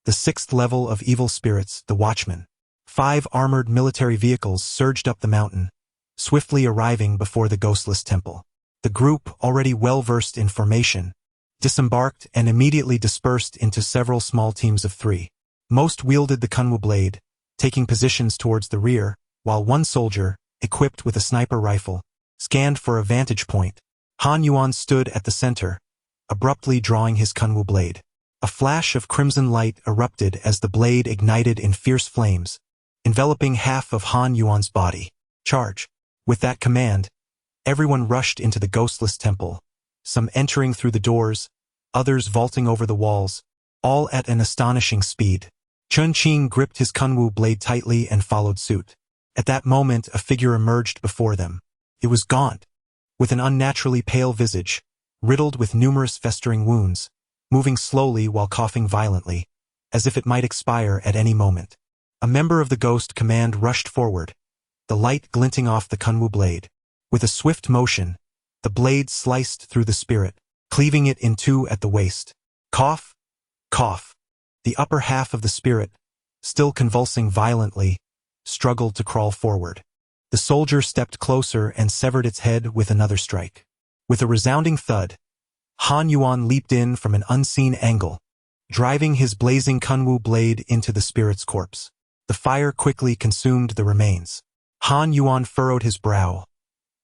The 6th level of evil spirits, the Watchmen. 5 armored military vehicles surged up the mountain, swiftly arriving before the ghostless temple. The group, already well-versed in formation, disembarked and immediately dispersed into several small teams of 3. Most wielded the Kunwu blade, taking positions towards the rear, while one soldier, equipped with a sniper rifle, scanned for a vantage point. Han Yuan stood at the center, abruptly drawing his Kunwu blade. A flash of crimson light erupted as the blade ignited in fierce flames, enveloping half of Han Yuan's body. Charge! With that command, everyone rushed into the ghostless temple, some entering through the doors, others vaulting over the walls, all at an astonishing speed. Chen Qing gripped his Kunwu blade tightly and followed suit. At that moment, a figure emerged before them. It was gaunt, with an unnaturally pale visage, riddled with numerous festering wounds, moving slowly while coughing violently, as if it might expire at any moment. A member of the Ghost Command rushed forward, the light glinting off the Kunwu blade. With a swift motion, the blade sliced through the spirit, cleaving it in 2 at the waist. Cough! Cough! The upper half of the spirit, still convulsing violently, struggled to crawl forward. The soldier stepped closer and severed its head with another strike. With a resounding thud, Han Yuan leaped in from an unseen angle, driving his blazing Kunwu blade into the spirit's corpse. The fire quickly consumed the remains. Han Yuan furrowed his brow.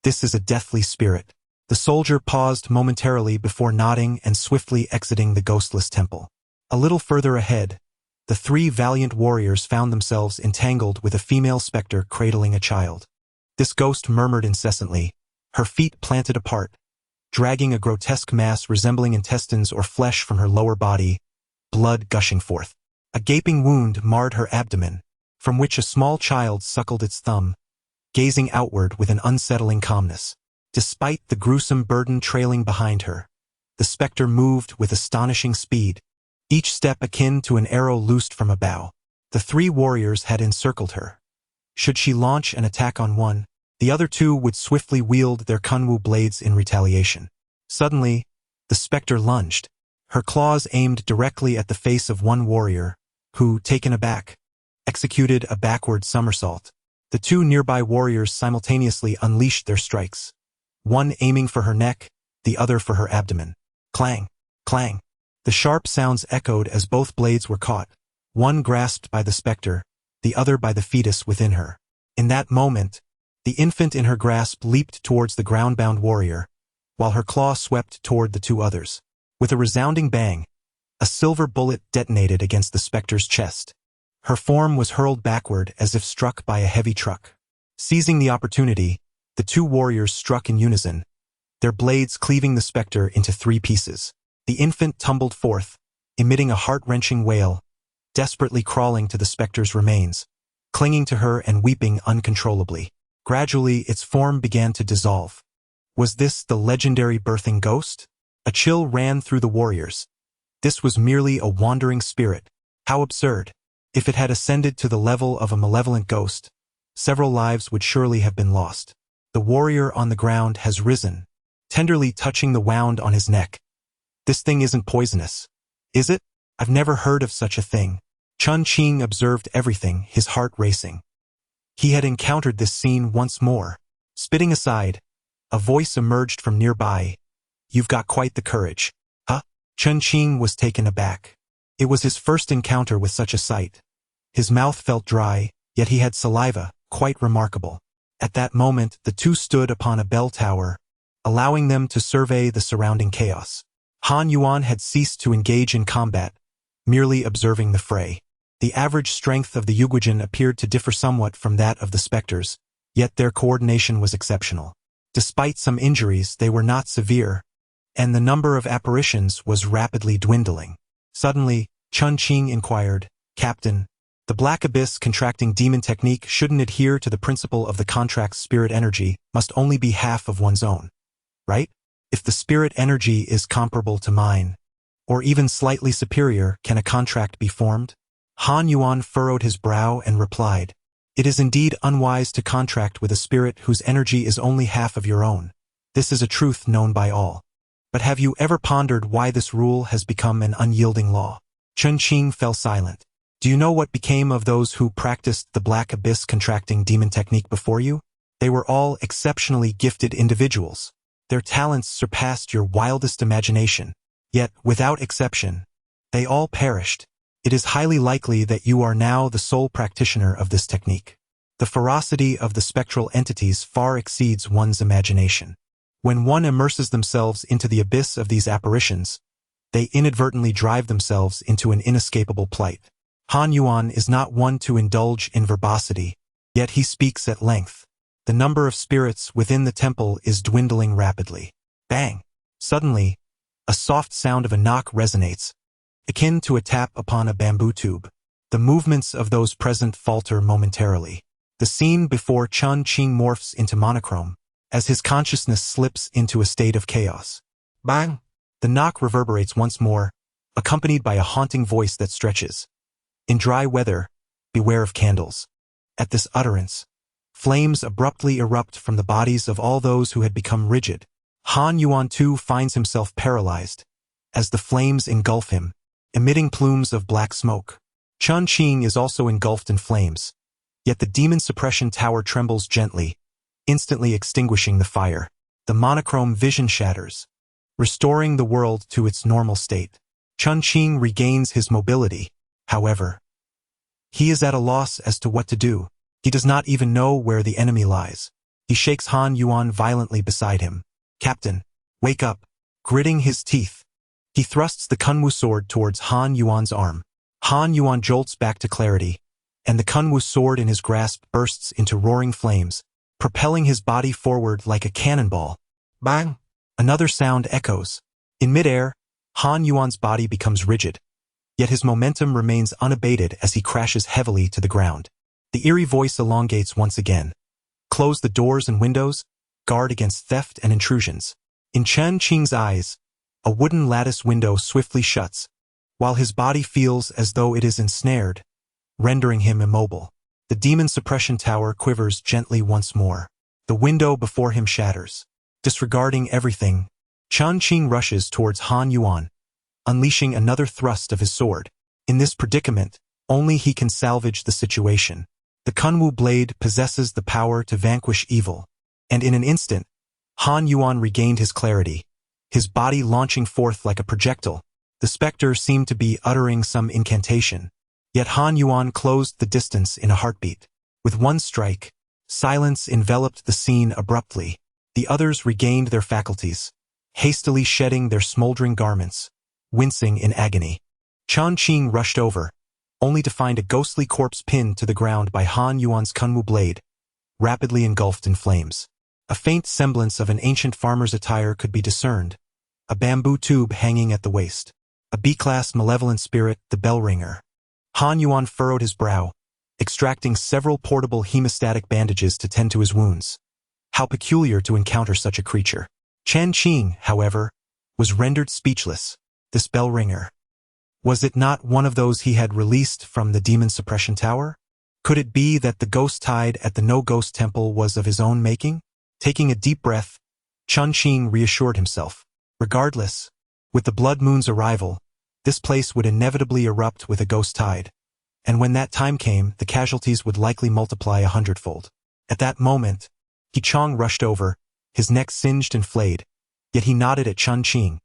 This is a deathly spirit. The soldier paused momentarily before nodding and swiftly exiting the ghostless temple. A little further ahead, the 3 valiant warriors found themselves entangled with a female specter cradling a child. This ghost murmured incessantly, her feet planted apart, dragging a grotesque mass resembling intestines or flesh from her lower body, blood gushing forth. A gaping wound marred her abdomen, from which a small child suckled its thumb, gazing outward with an unsettling calmness. Despite the gruesome burden trailing behind her, the specter moved with astonishing speed, each step akin to an arrow loosed from a bow. The three warriors had encircled her. Should she launch an attack on one, the other two would swiftly wield their kunwu blades in retaliation. Suddenly, the specter lunged, her claws aimed directly at the face of one warrior, who, taken aback, executed a backward somersault. The two nearby warriors simultaneously unleashed their strikes, one aiming for her neck, the other for her abdomen. Clang, clang. The sharp sounds echoed as both blades were caught, one grasped by the specter, the other by the fetus within her. In that moment, the infant in her grasp leaped towards the ground-bound warrior, while her claw swept toward the two others. With a resounding bang, a silver bullet detonated against the specter's chest. Her form was hurled backward as if struck by a heavy truck. Seizing the opportunity, the two warriors struck in unison, their blades cleaving the specter into 3 pieces. The infant tumbled forth, emitting a heart-wrenching wail, desperately crawling to the specter's remains, clinging to her and weeping uncontrollably. Gradually, its form began to dissolve. Was this the legendary birthing ghost? A chill ran through the warriors. This was merely a wandering spirit. How absurd. If it had ascended to the level of a malevolent ghost, several lives would surely have been lost. The warrior on the ground has risen, tenderly touching the wound on his neck. This thing isn't poisonous, is it? I've never heard of such a thing. Chen Qing observed everything, his heart racing. He had encountered this scene once more. Spitting aside, a voice emerged from nearby. You've got quite the courage. Huh? Chen Qing was taken aback. It was his first encounter with such a sight. His mouth felt dry, yet he had saliva, quite remarkable. At that moment, the two stood upon a bell tower, allowing them to survey the surrounding chaos. Han Yuan had ceased to engage in combat, merely observing the fray. The average strength of the Yuguijin appeared to differ somewhat from that of the specters, yet their coordination was exceptional. Despite some injuries, they were not severe, and the number of apparitions was rapidly dwindling. Suddenly, Chen Qing inquired, Captain, the Black Abyss contracting demon technique shouldn't adhere to the principle of the contract's spirit energy, must only be half of one's own, right? If the spirit energy is comparable to mine, or even slightly superior, can a contract be formed? Han Yuan furrowed his brow and replied, It is indeed unwise to contract with a spirit whose energy is only half of your own. This is a truth known by all. But have you ever pondered why this rule has become an unyielding law? Chen Qing fell silent. Do you know what became of those who practiced the Black Abyss contracting demon technique before you? They were all exceptionally gifted individuals. Their talents surpassed your wildest imagination. Yet, without exception, they all perished. It is highly likely that you are now the sole practitioner of this technique. The ferocity of the spectral entities far exceeds one's imagination. When one immerses themselves into the abyss of these apparitions, they inadvertently drive themselves into an inescapable plight. Han Yuan is not one to indulge in verbosity, yet he speaks at length. The number of spirits within the temple is dwindling rapidly. Bang! Suddenly, a soft sound of a knock resonates, akin to a tap upon a bamboo tube. The movements of those present falter momentarily. The scene before Chen Qing morphs into monochrome, as his consciousness slips into a state of chaos. Bang! The knock reverberates once more, accompanied by a haunting voice that stretches. In dry weather, beware of candles. At this utterance, flames abruptly erupt from the bodies of all those who had become rigid. Han Yuan too finds himself paralyzed, as the flames engulf him, emitting plumes of black smoke. Chen Qing is also engulfed in flames, yet the demon suppression tower trembles gently, instantly extinguishing the fire. The monochrome vision shatters, restoring the world to its normal state. Chen Qing regains his mobility, however. He is at a loss as to what to do. He does not even know where the enemy lies. He shakes Han Yuan violently beside him. Captain, wake up. Gritting his teeth, he thrusts the Kunwu sword towards Han Yuan's arm. Han Yuan jolts back to clarity, and the Kunwu sword in his grasp bursts into roaring flames, propelling his body forward like a cannonball. Bang! Another sound echoes. In midair, Han Yuan's body becomes rigid, yet his momentum remains unabated as he crashes heavily to the ground. The eerie voice elongates once again. Close the doors and windows, guard against theft and intrusions. In Chen Qing's eyes, a wooden lattice window swiftly shuts, while his body feels as though it is ensnared, rendering him immobile. The demon suppression tower quivers gently once more. The window before him shatters. Disregarding everything, Chen Qing rushes towards Han Yuan, unleashing another thrust of his sword. In this predicament, only he can salvage the situation. The Kunwu blade possesses the power to vanquish evil, and in an instant, Han Yuan regained his clarity, his body launching forth like a projectile. The specter seemed to be uttering some incantation, yet Han Yuan closed the distance in a heartbeat. With one strike, silence enveloped the scene abruptly. The others regained their faculties, hastily shedding their smoldering garments, wincing in agony. Chen Qing rushed over, only to find a ghostly corpse pinned to the ground by Han Yuan's Kunwu blade, rapidly engulfed in flames. A faint semblance of an ancient farmer's attire could be discerned, a bamboo tube hanging at the waist. A B-class malevolent spirit, the bell ringer. Han Yuan furrowed his brow, extracting several portable hemostatic bandages to tend to his wounds. How peculiar to encounter such a creature. Chen Qing, however, was rendered speechless. This bell ringer. Was it not one of those he had released from the demon suppression tower? Could it be that the ghost tied at the no-ghost temple was of his own making? Taking a deep breath, Chen Qing reassured himself. Regardless, with the blood moon's arrival, this place would inevitably erupt with a ghost tide, and when that time came, the casualties would likely multiply 100-fold. At that moment, He Chong rushed over, his neck singed and flayed, yet he nodded at Chen Qing.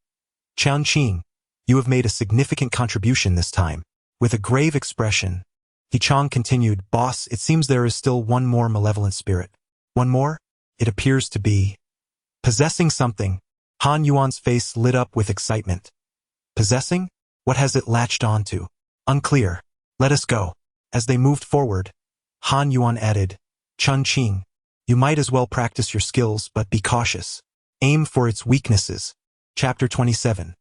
Chen Qing, you have made a significant contribution this time. With a grave expression, He Chong continued, Boss, it seems there is still one more malevolent spirit. One more? It appears to be possessing something. Han Yuan's face lit up with excitement. Possessing? What has it latched onto? Unclear. Let us go. As they moved forward, Han Yuan added, Chen Qing, you might as well practice your skills, but be cautious. Aim for its weaknesses. Chapter 27.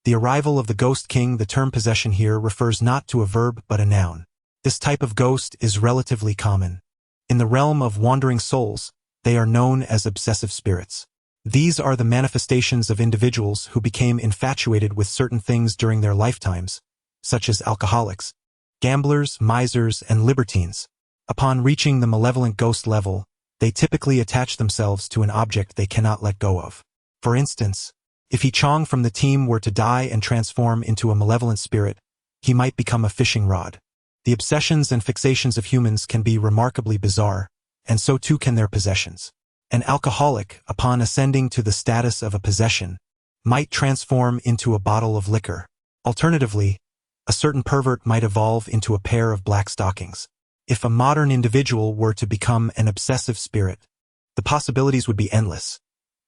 The arrival of the Ghost King. The term possession here refers not to a verb but a noun. This type of ghost is relatively common. In the realm of wandering souls, they are known as obsessive spirits. These are the manifestations of individuals who became infatuated with certain things during their lifetimes, such as alcoholics, gamblers, misers, and libertines. Upon reaching the malevolent ghost level, they typically attach themselves to an object they cannot let go of. For instance, if He Chong from the team were to die and transform into a malevolent spirit, he might become a fishing rod. The obsessions and fixations of humans can be remarkably bizarre, and so too can their possessions. An alcoholic, upon ascending to the status of a possession, might transform into a bottle of liquor. Alternatively, a certain pervert might evolve into a pair of black stockings. If a modern individual were to become an obsessive spirit, the possibilities would be endless.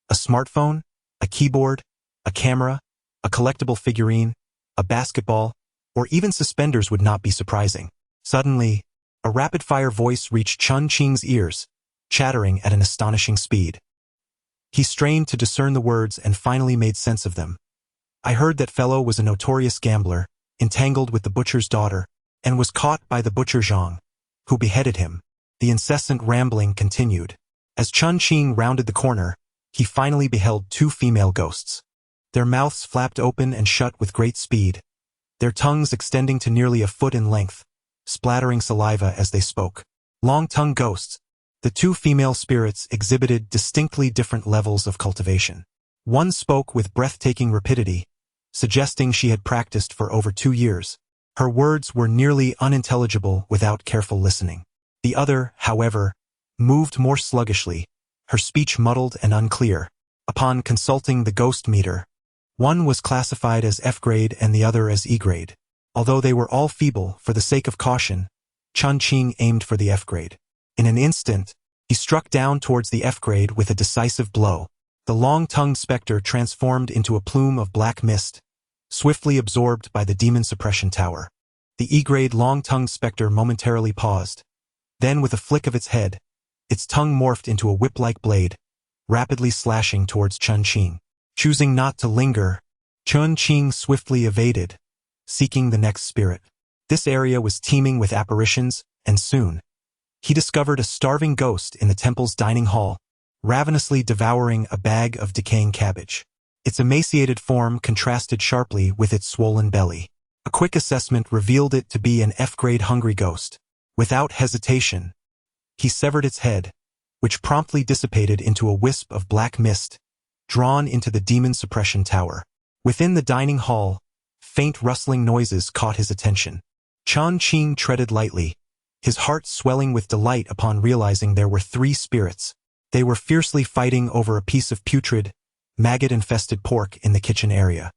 A smartphone, a keyboard, a camera, a collectible figurine, a basketball, or even suspenders would not be surprising. Suddenly, a rapid-fire voice reached Chen Qing's ears, chattering at an astonishing speed. He strained to discern the words and finally made sense of them. I heard that fellow was a notorious gambler, entangled with the butcher's daughter, and was caught by the butcher Zhong, who beheaded him. The incessant rambling continued. As Chen Qing rounded the corner, he finally beheld two female ghosts. Their mouths flapped open and shut with great speed, their tongues extending to nearly a foot in length, splattering saliva as they spoke. Long-tongued ghosts, the two female spirits exhibited distinctly different levels of cultivation. One spoke with breathtaking rapidity, suggesting she had practiced for over 2 years. Her words were nearly unintelligible without careful listening. The other, however, moved more sluggishly, her speech muddled and unclear. Upon consulting the ghost meter, one was classified as F grade and the other as E grade. Although they were all feeble, for the sake of caution, Chen Qing aimed for the F grade. In an instant, he struck down towards the F grade with a decisive blow. The long-tongued specter transformed into a plume of black mist, swiftly absorbed by the demon suppression tower. The E-grade long-tongued specter momentarily paused. Then with a flick of its head, its tongue morphed into a whip-like blade, rapidly slashing towards Chen Qing. Choosing not to linger, Chen Qing swiftly evaded, seeking the next spirit. This area was teeming with apparitions, and soon, he discovered a starving ghost in the temple's dining hall, ravenously devouring a bag of decaying cabbage. Its emaciated form contrasted sharply with its swollen belly. A quick assessment revealed it to be an F-grade hungry ghost. Without hesitation, he severed its head, which promptly dissipated into a wisp of black mist, drawn into the demon suppression tower. Within the dining hall, faint rustling noises caught his attention. Chen Qing treaded lightly, his heart swelling with delight upon realizing there were 3 spirits. They were fiercely fighting over a piece of putrid, maggot-infested pork in the kitchen area.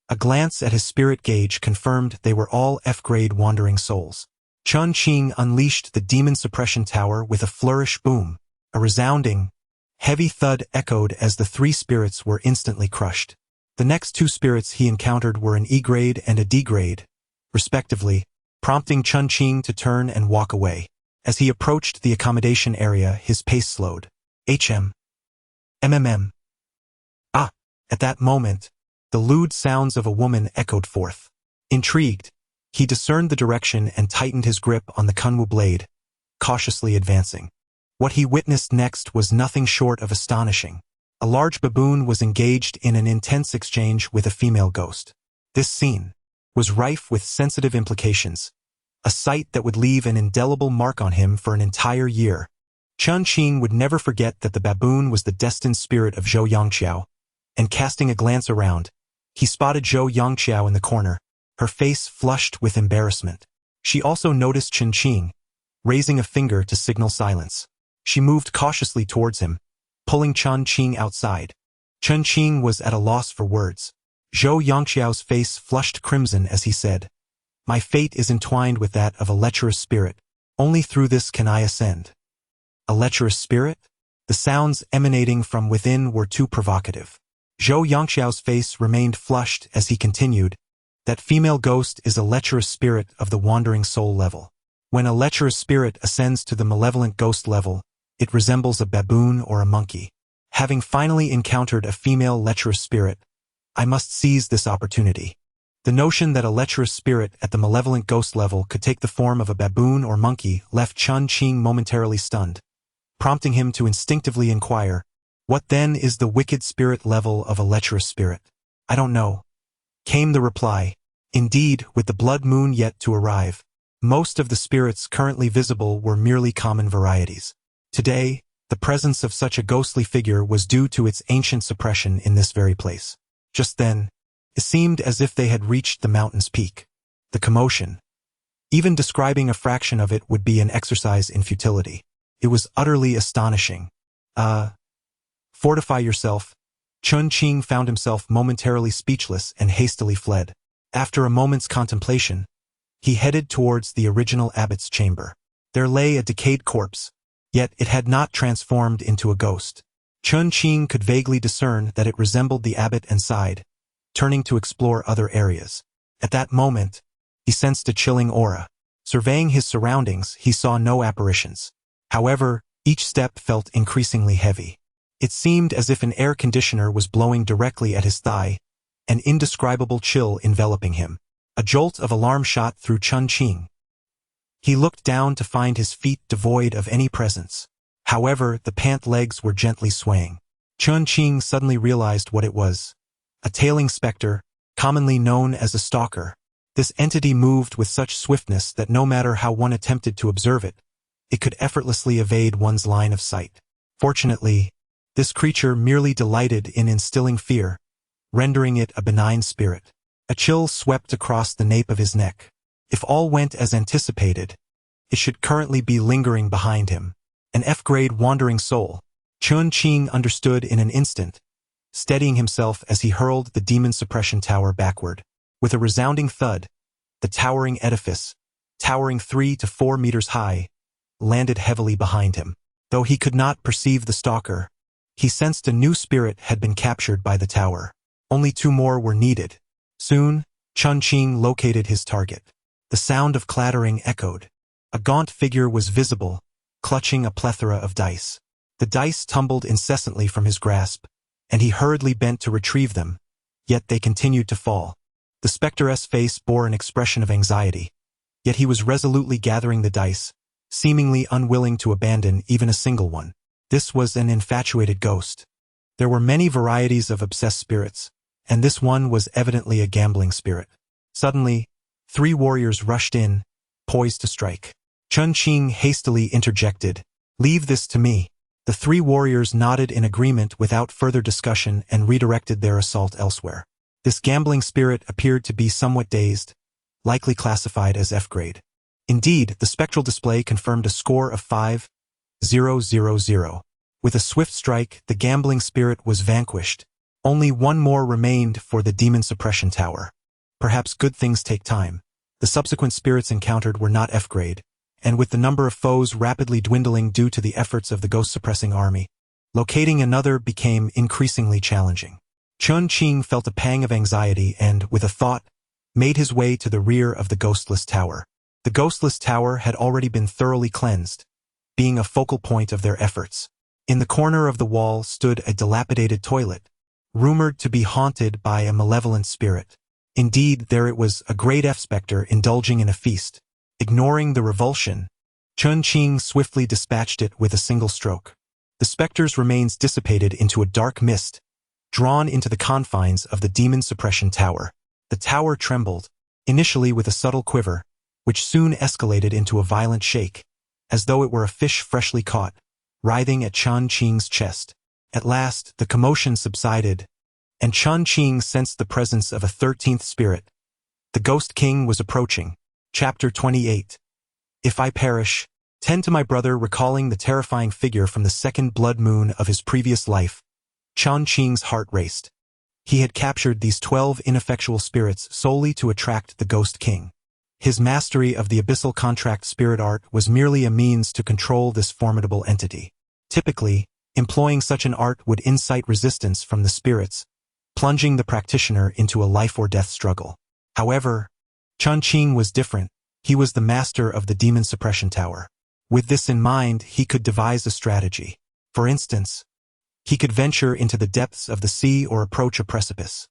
A glance at his spirit gauge confirmed they were all F-grade wandering souls. Chen Qing unleashed the demon suppression tower with a flourish boom. A resounding, heavy thud echoed as the 3 spirits were instantly crushed. The next 2 spirits he encountered were an E-grade and a D-grade, respectively, prompting Chen Qing to turn and walk away. As he approached the accommodation area, his pace slowed. MMM. Ah! At that moment, the lewd sounds of a woman echoed forth. Intrigued, he discerned the direction and tightened his grip on the kunwu blade, cautiously advancing. What he witnessed next was nothing short of astonishing. A large baboon was engaged in an intense exchange with a female ghost. This scene was rife with sensitive implications, a sight that would leave an indelible mark on him for an entire year. Chen Qing would never forget that the baboon was the destined spirit of Zhou Yangqiao, and casting a glance around, he spotted Zhou Yangqiao in the corner, her face flushed with embarrassment. She also noticed Chen Qing, raising a finger to signal silence. She moved cautiously towards him, pulling Chen Qing outside. Chen Qing was at a loss for words. Zhou Yangqiao's face flushed crimson as he said, "My fate is entwined with that of a lecherous spirit. Only through this can I ascend." A lecherous spirit? The sounds emanating from within were too provocative. Zhou Yangqiao's face remained flushed as he continued, "That female ghost is a lecherous spirit of the wandering soul level. When a lecherous spirit ascends to the malevolent ghost level, it resembles a baboon or a monkey. Having finally encountered a female lecherous spirit, I must seize this opportunity." The notion that a lecherous spirit at the malevolent ghost level could take the form of a baboon or monkey left Chen Qing momentarily stunned, prompting him to instinctively inquire, "What then is the wicked spirit level of a lecherous spirit?" "I don't know," came the reply. Indeed, with the blood moon yet to arrive, most of the spirits currently visible were merely common varieties. Today, the presence of such a ghostly figure was due to its ancient suppression in this very place. Just then, it seemed as if they had reached the mountain's peak. The commotion. Even describing a fraction of it would be an exercise in futility. It was utterly astonishing. Fortify yourself. Chen Qing found himself momentarily speechless and hastily fled. After a moment's contemplation, he headed towards the original abbot's chamber. There lay a decayed corpse, yet it had not transformed into a ghost. Chen Qing could vaguely discern that it resembled the abbot and sighed, turning to explore other areas. At that moment, he sensed a chilling aura. Surveying his surroundings, he saw no apparitions. However, each step felt increasingly heavy. It seemed as if an air conditioner was blowing directly at his thigh, an indescribable chill enveloping him. A jolt of alarm shot through Chen Qing. He looked down to find his feet devoid of any presence. However, the pant legs were gently swaying. Chen Qing suddenly realized what it was. A tailing specter, commonly known as a stalker. This entity moved with such swiftness that no matter how one attempted to observe it, it could effortlessly evade one's line of sight. Fortunately, this creature merely delighted in instilling fear, rendering it a benign spirit. A chill swept across the nape of his neck. If all went as anticipated, it should currently be lingering behind him. An F-grade wandering soul. Chen Qing understood in an instant, steadying himself as he hurled the demon suppression tower backward. With a resounding thud, the towering edifice, towering 3 to 4 meters high, landed heavily behind him. Though he could not perceive the stalker, he sensed a new spirit had been captured by the tower. Only 2 more were needed. Soon, Chen Qing located his target. The sound of clattering echoed. A gaunt figure was visible, clutching a plethora of dice. The dice tumbled incessantly from his grasp, and he hurriedly bent to retrieve them, yet they continued to fall. The spectre's face bore an expression of anxiety, yet he was resolutely gathering the dice, seemingly unwilling to abandon even a single one. This was an infatuated ghost. There were many varieties of obsessed spirits, and this one was evidently a gambling spirit. Suddenly, 3 warriors rushed in, poised to strike. Chen Qing hastily interjected, "Leave this to me." The 3 warriors nodded in agreement without further discussion and redirected their assault elsewhere. This gambling spirit appeared to be somewhat dazed, likely classified as F-grade. Indeed, the spectral display confirmed a score of 5,000. With a swift strike, the gambling spirit was vanquished. Only one more remained for the demon suppression tower. Perhaps good things take time. The subsequent spirits encountered were not F-grade, and with the number of foes rapidly dwindling due to the efforts of the ghost-suppressing army, locating another became increasingly challenging. Chen Qing felt a pang of anxiety and, with a thought, made his way to the rear of the ghostless tower. The ghostless tower had already been thoroughly cleansed, being a focal point of their efforts. In the corner of the wall stood a dilapidated toilet, rumored to be haunted by a malevolent spirit. Indeed, there it was, a great F-specter indulging in a feast. Ignoring the revulsion, Chen Qing swiftly dispatched it with a single stroke. The specter's remains dissipated into a dark mist, drawn into the confines of the demon suppression tower. The tower trembled, initially with a subtle quiver, which soon escalated into a violent shake, as though it were a fish freshly caught, writhing at Chen Qing's chest. At last, the commotion subsided, and Chen Qing sensed the presence of a 13th spirit. The Ghost King was approaching. Chapter 28. If I perish, tend to my brother. Recalling the terrifying figure from the second blood moon of his previous life, Chen Qing's heart raced. He had captured these 12 ineffectual spirits solely to attract the Ghost King. His mastery of the abyssal contract spirit art was merely a means to control this formidable entity. Typically, employing such an art would incite resistance from the spirits, plunging the practitioner into a life-or-death struggle. However, Chen Qing was different. He was the master of the demon suppression tower. With this in mind, he could devise a strategy. For instance, he could venture into the depths of the sea or approach a precipice.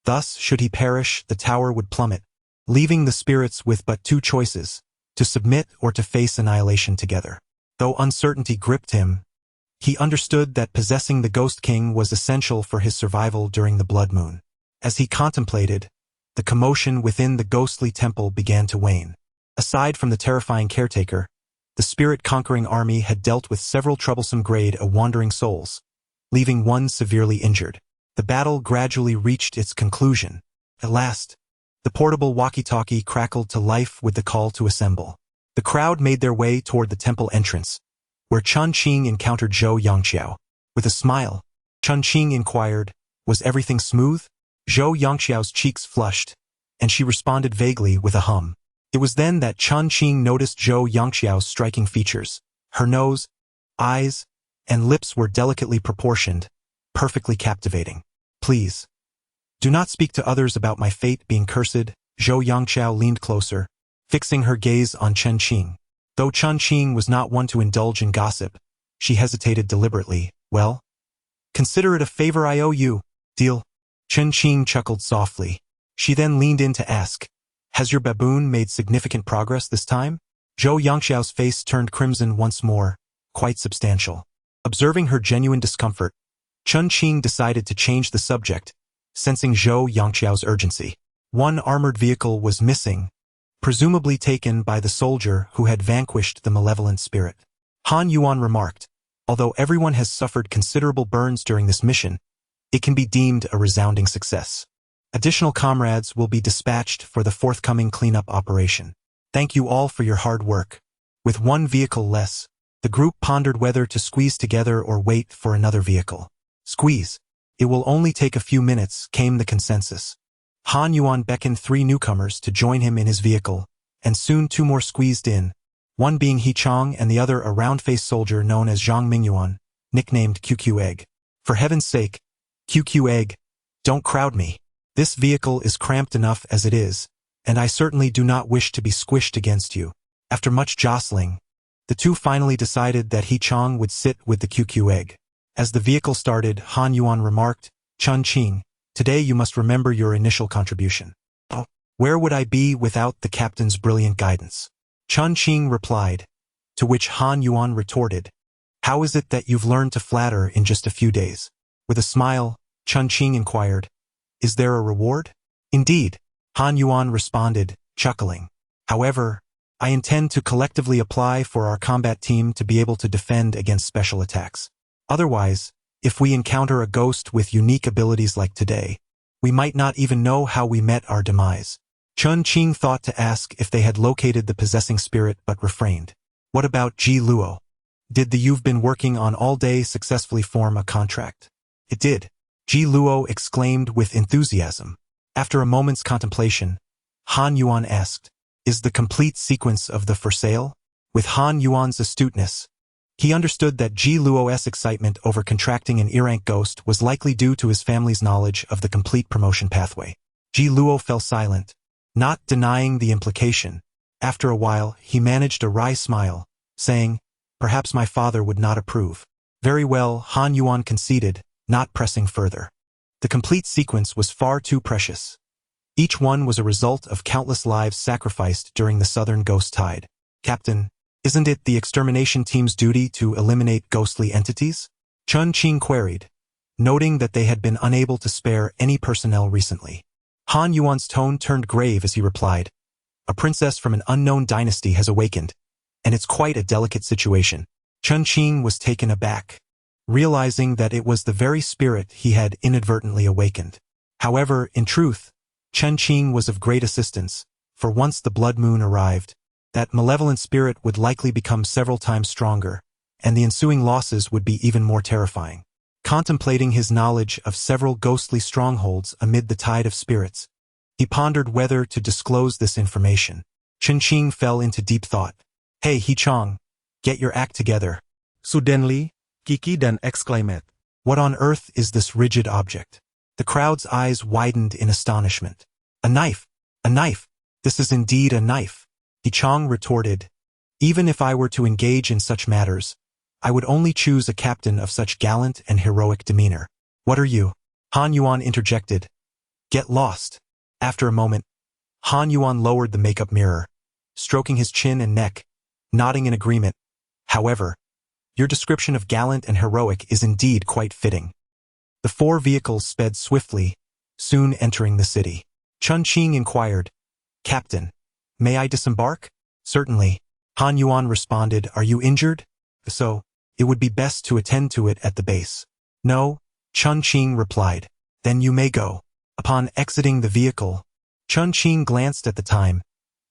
Thus, should he perish, the tower would plummet, leaving the spirits with but 2 choices, to submit or to face annihilation together. Though uncertainty gripped him, he understood that possessing the Ghost King was essential for his survival during the blood moon. As he contemplated, the commotion within the ghostly temple began to wane. Aside from the terrifying caretaker, the spirit-conquering army had dealt with several troublesome grade A wandering souls, leaving one severely injured. The battle gradually reached its conclusion. At last, the portable walkie-talkie crackled to life with the call to assemble. The crowd made their way toward the temple entrance, where Chen Qing encountered Zhou Yangqiao. With a smile, Chen Qing inquired, "Was everything smooth?" Zhou Yangqiao's cheeks flushed, and she responded vaguely with a hum. It was then that Chen Qing noticed Zhou Yangqiao's striking features. Her nose, eyes, and lips were delicately proportioned, perfectly captivating. "Please, do not speak to others about my fate being cursed." Zhou Yangqiao leaned closer, fixing her gaze on Chen Qing. Though Chen Qing was not one to indulge in gossip, she hesitated deliberately. "Well, consider it a favor I owe you. Deal?" Chen Qing chuckled softly. She then leaned in to ask, "Has your baboon made significant progress this time?" Zhou Yangqiao's face turned crimson once more, quite substantial. Observing her genuine discomfort, Chen Qing decided to change the subject, sensing Zhou Yangqiao's urgency. One armored vehicle was missing, presumably taken by the soldier who had vanquished the malevolent spirit. Han Yuan remarked, "Although everyone has suffered considerable burns during this mission, it can be deemed a resounding success. Additional comrades will be dispatched for the forthcoming cleanup operation. Thank you all for your hard work." With one vehicle less, the group pondered whether to squeeze together or wait for another vehicle. "Squeeze. It will only take a few minutes," came the consensus. Han Yuan beckoned 3 newcomers to join him in his vehicle, and soon 2 more squeezed in, one being He Chong and the other a round-faced soldier known as Zhang Mingyuan, nicknamed QQ Egg. "For heaven's sake, QQ Egg, don't crowd me. This vehicle is cramped enough as it is, and I certainly do not wish to be squished against you." After much jostling, the 2 finally decided that He Chong would sit with the QQ Egg. As the vehicle started, Han Yuan remarked, "Chen Qing, today you must remember your initial contribution." "Oh, where would I be without the captain's brilliant guidance?" Chen Qing replied, to which Han Yuan retorted, "How is it that you've learned to flatter in just a few days?" With a smile, Chen Qing inquired, "Is there a reward?" "Indeed," Han Yuan responded, chuckling. However, I intend to collectively apply for our combat team to be able to defend against special attacks. Otherwise, if we encounter a ghost with unique abilities like today, we might not even know how we met our demise. Chen Qing thought to ask if they had located the possessing spirit but refrained. What about Ji Luo? Did the you've been working on all day successfully form a contract? It did, Ji Luo exclaimed with enthusiasm. After a moment's contemplation, Han Yuan asked, is the complete sequence of the for sale? With Han Yuan's astuteness, he understood that Ji Luo's excitement over contracting an E-rank ghost was likely due to his family's knowledge of the complete promotion pathway. Ji Luo fell silent, not denying the implication. After a while, he managed a wry smile, saying, perhaps my father would not approve. Very well, Han Yuan conceded, not pressing further. The complete sequence was far too precious. Each one was a result of countless lives sacrificed during the Southern Ghost Tide. Captain, isn't it the extermination team's duty to eliminate ghostly entities? Chen Qing queried, noting that they had been unable to spare any personnel recently. Han Yuan's tone turned grave as he replied, a princess from an unknown dynasty has awakened, and it's quite a delicate situation. Chen Qing was taken aback, realizing that it was the very spirit he had inadvertently awakened. However, in truth, Chen Qing was of great assistance, for once the blood moon arrived, that malevolent spirit would likely become several times stronger, and the ensuing losses would be even more terrifying. Contemplating his knowledge of several ghostly strongholds amid the tide of spirits, he pondered whether to disclose this information. Chen Qing fell into deep thought. Hey He Chong, get your act together. Suddenly, Kiki dan exclaimed. What on earth is this rigid object? The crowd's eyes widened in astonishment. A knife! A knife! This is indeed a knife. He Chong retorted, even if I were to engage in such matters, I would only choose a captain of such gallant and heroic demeanor. What are you? Han Yuan interjected. Get lost. After a moment, Han Yuan lowered the makeup mirror, stroking his chin and neck, nodding in agreement. However, your description of gallant and heroic is indeed quite fitting. The four vehicles sped swiftly, soon entering the city. Chen Qing inquired, Captain, may I disembark? Certainly. Han Yuan responded, are you injured? So, it would be best to attend to it at the base. No, Chen Qing replied. Then you may go. Upon exiting the vehicle, Chen Qing glanced at the time,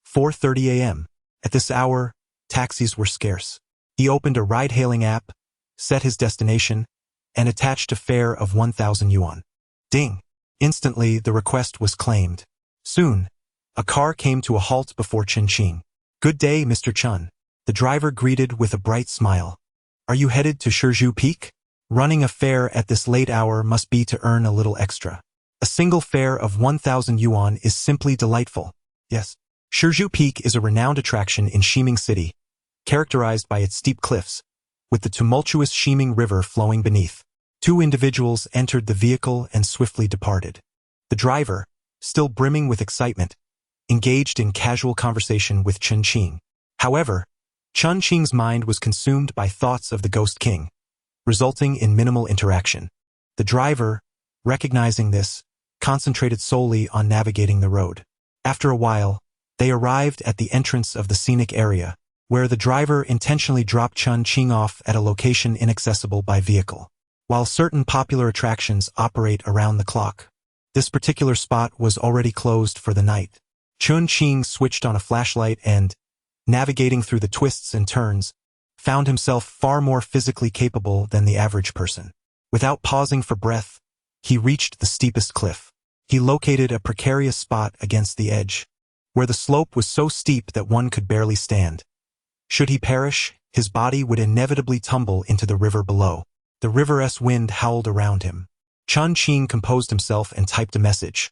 4:30 a.m. At this hour, taxis were scarce. He opened a ride-hailing app, set his destination, and attached a fare of 1,000 yuan. Ding! Instantly, the request was claimed. Soon, a car came to a halt before Chen Qing. Good day, Mr. Chen. The driver greeted with a bright smile. Are you headed to Shrouds Peak? Running a fare at this late hour must be to earn a little extra. A single fare of 1,000 yuan is simply delightful. Yes. Shrouds Peak is a renowned attraction in Shiming City, characterized by its steep cliffs, with the tumultuous Shiming River flowing beneath. Two individuals entered the vehicle and swiftly departed. The driver, still brimming with excitement, engaged in casual conversation with Chen Qing. However, Chen Qing's mind was consumed by thoughts of the Ghost King, resulting in minimal interaction. The driver, recognizing this, concentrated solely on navigating the road. After a while, they arrived at the entrance of the scenic area, where the driver intentionally dropped Chen Qing off at a location inaccessible by vehicle. While certain popular attractions operate around the clock, this particular spot was already closed for the night. Chen Qing switched on a flashlight and, navigating through the twists and turns, found himself far more physically capable than the average person. Without pausing for breath, he reached the steepest cliff. He located a precarious spot against the edge, where the slope was so steep that one could barely stand. Should he perish, his body would inevitably tumble into the river below. The river's wind howled around him. Chen Qing composed himself and typed a message.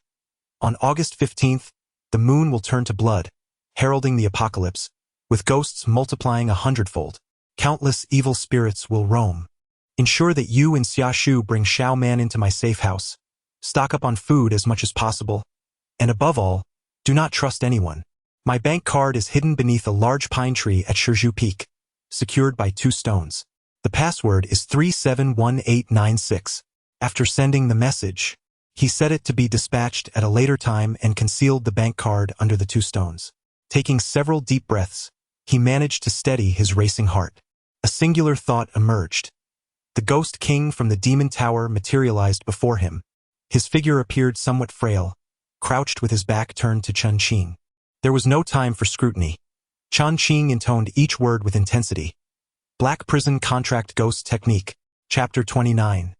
On August 15th, the moon will turn to blood, heralding the apocalypse, with ghosts multiplying 100-fold. Countless evil spirits will roam. Ensure that you and Xia Shu bring Xiao Man into my safe house. Stock up on food as much as possible. And above all, do not trust anyone. My bank card is hidden beneath a large pine tree at Shrouds Peak, secured by 2 stones. The password is 371896. After sending the message, He set it to be dispatched at a later time and concealed the bank card under the 2 stones. Taking several deep breaths, he managed to steady his racing heart. A singular thought emerged. The Ghost King from the Demon Tower materialized before him. His figure appeared somewhat frail, crouched with his back turned to Chen Qing. There was no time for scrutiny. Chen Qing intoned each word with intensity. Black Prison Contract Ghost Technique, Chapter 29.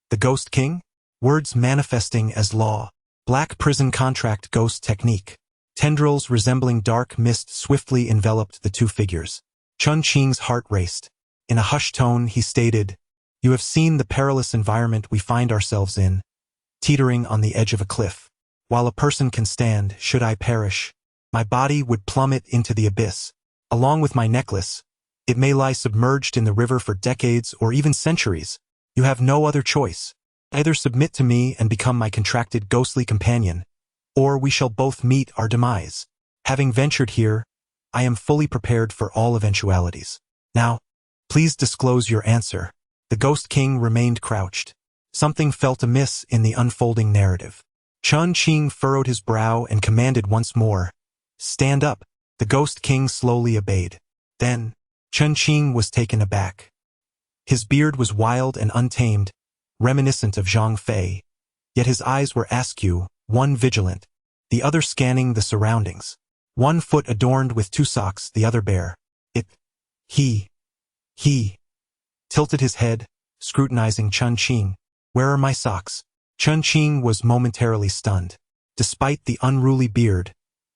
The Ghost King? Words manifesting as law. Black Prison Contract Ghost Technique. Tendrils resembling dark mist swiftly enveloped the 2 figures. Chen Qing's heart raced. In a hushed tone, he stated, "You have seen the perilous environment we find ourselves in, teetering on the edge of a cliff. While a person can stand, should I perish, my body would plummet into the abyss. Along with my necklace, it may lie submerged in the river for decades or even centuries. You have no other choice. Either submit to me and become my contracted ghostly companion, or we shall both meet our demise. Having ventured here, I am fully prepared for all eventualities. Now, please disclose your answer." The Ghost King remained crouched. Something felt amiss in the unfolding narrative. Chen Qing furrowed his brow and commanded once more, "Stand up." The Ghost King slowly obeyed. Then, Chen Qing was taken aback. His beard was wild and untamed, reminiscent of Zhong Kui, yet his eyes were askew, one vigilant, the other scanning the surroundings. One foot adorned with 2 socks, the other bare. He tilted his head, scrutinizing Chen Qing. "Where are my socks?" Chen Qing was momentarily stunned. Despite the unruly beard,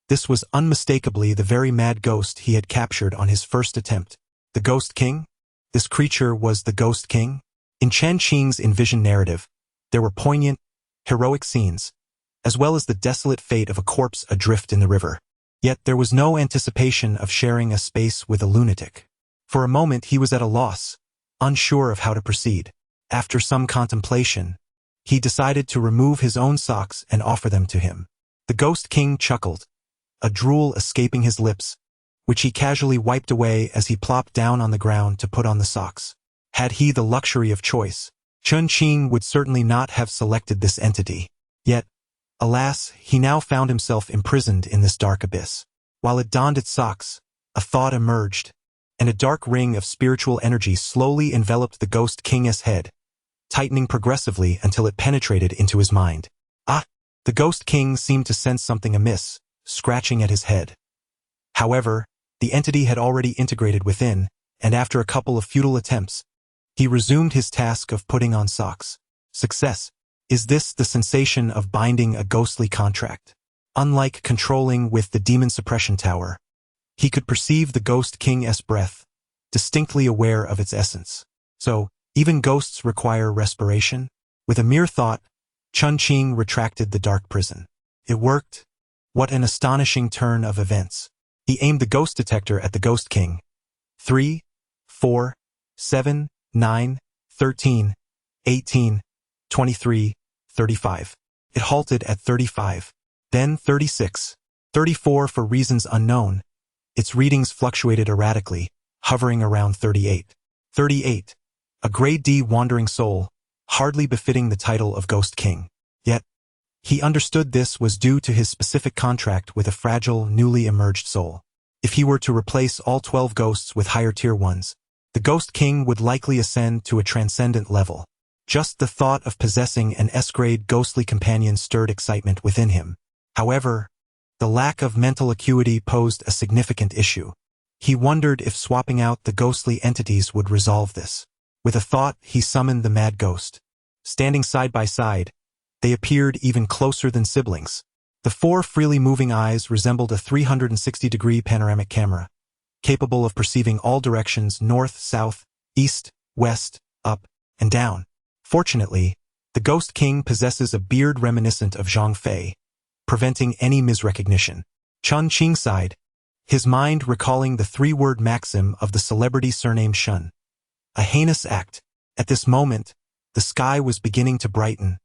this was unmistakably the very mad ghost he had captured on his first attempt. The Ghost King? This creature was the Ghost King? In Chen Qing's envisioned narrative, there were poignant, heroic scenes, as well as the desolate fate of a corpse adrift in the river. Yet there was no anticipation of sharing a space with a lunatic. For a moment he was at a loss, unsure of how to proceed. After some contemplation, he decided to remove his own socks and offer them to him. The Ghost King chuckled, a drool escaping his lips, which he casually wiped away as he plopped down on the ground to put on the socks. Had he the luxury of choice, Chen Qing would certainly not have selected this entity. Yet, alas, he now found himself imprisoned in this dark abyss. While it donned its socks, a thought emerged, and a dark ring of spiritual energy slowly enveloped the Ghost King's head, tightening progressively until it penetrated into his mind. The Ghost King seemed to sense something amiss, scratching at his head. However, the entity had already integrated within, and after a couple of futile attempts, he resumed his task of putting on socks. Success. Is this the sensation of binding a ghostly contract? Unlike controlling with the demon suppression tower, he could perceive the Ghost King's breath, distinctly aware of its essence. So, even ghosts require respiration? With a mere thought, Chen Qing retracted the dark prison. It worked. What an astonishing turn of events. He aimed the ghost detector at the Ghost King. 3, 4, 7, 9, 13, 18, 23, 35. It halted at 35. Then 36. 34 for reasons unknown. Its readings fluctuated erratically, hovering around 38. 38. A grade D wandering soul, hardly befitting the title of Ghost King. Yet, he understood this was due to his specific contract with a fragile, newly emerged soul. If he were to replace all 12 ghosts with higher-tier ones, the Ghost King would likely ascend to a transcendent level. Just the thought of possessing an S-grade ghostly companion stirred excitement within him. However, the lack of mental acuity posed a significant issue. He wondered if swapping out the ghostly entities would resolve this. With a thought, he summoned the mad ghost. Standing side by side, they appeared even closer than siblings. The 4 freely moving eyes resembled a 360-degree panoramic camera, capable of perceiving all directions north, south, east, west, up, and down. Fortunately, the Ghost King possesses a beard reminiscent of Zhong Kui, preventing any misrecognition. Chen Qing sighed, his mind recalling the 3-word maxim of the celebrity surnamed Shun. A heinous act. At this moment, the sky was beginning to brighten,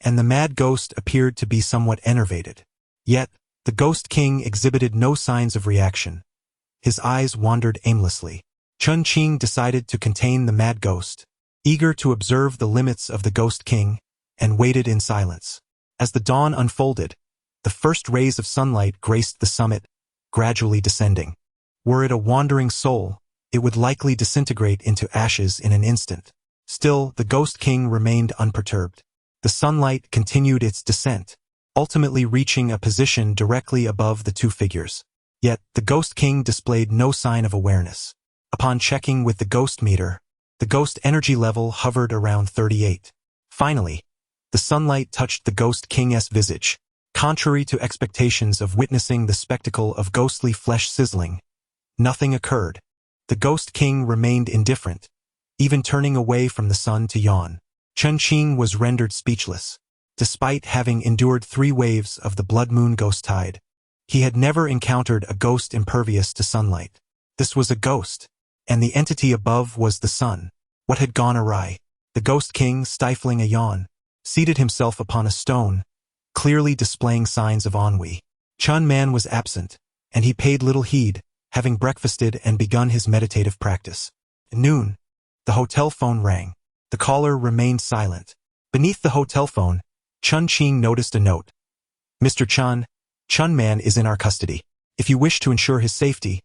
and the mad ghost appeared to be somewhat enervated. Yet, the Ghost King exhibited no signs of reaction. His eyes wandered aimlessly. Chen Qing decided to contain the mad ghost, eager to observe the limits of the Ghost King, and waited in silence. As the dawn unfolded, the first rays of sunlight graced the summit, gradually descending. Were it a wandering soul, it would likely disintegrate into ashes in an instant. Still, the Ghost King remained unperturbed. The sunlight continued its descent, ultimately reaching a position directly above the two figures. Yet, the Ghost King displayed no sign of awareness. Upon checking with the ghost meter, the ghost energy level hovered around 38. Finally, the sunlight touched the Ghost King's visage. Contrary to expectations of witnessing the spectacle of ghostly flesh sizzling, nothing occurred. The Ghost King remained indifferent, even turning away from the sun to yawn. Chen Qing was rendered speechless. Despite having endured 3 waves of the blood moon ghost tide, he had never encountered a ghost impervious to sunlight. This was a ghost, and the entity above was the sun. What had gone awry? The Ghost King, stifling a yawn, seated himself upon a stone, clearly displaying signs of ennui. Chun Man was absent, and he paid little heed, having breakfasted and begun his meditative practice. At noon, the hotel phone rang. The caller remained silent. Beneath the hotel phone, Chen Qing noticed a note. Mr. Chun Man is in our custody. If you wish to ensure his safety,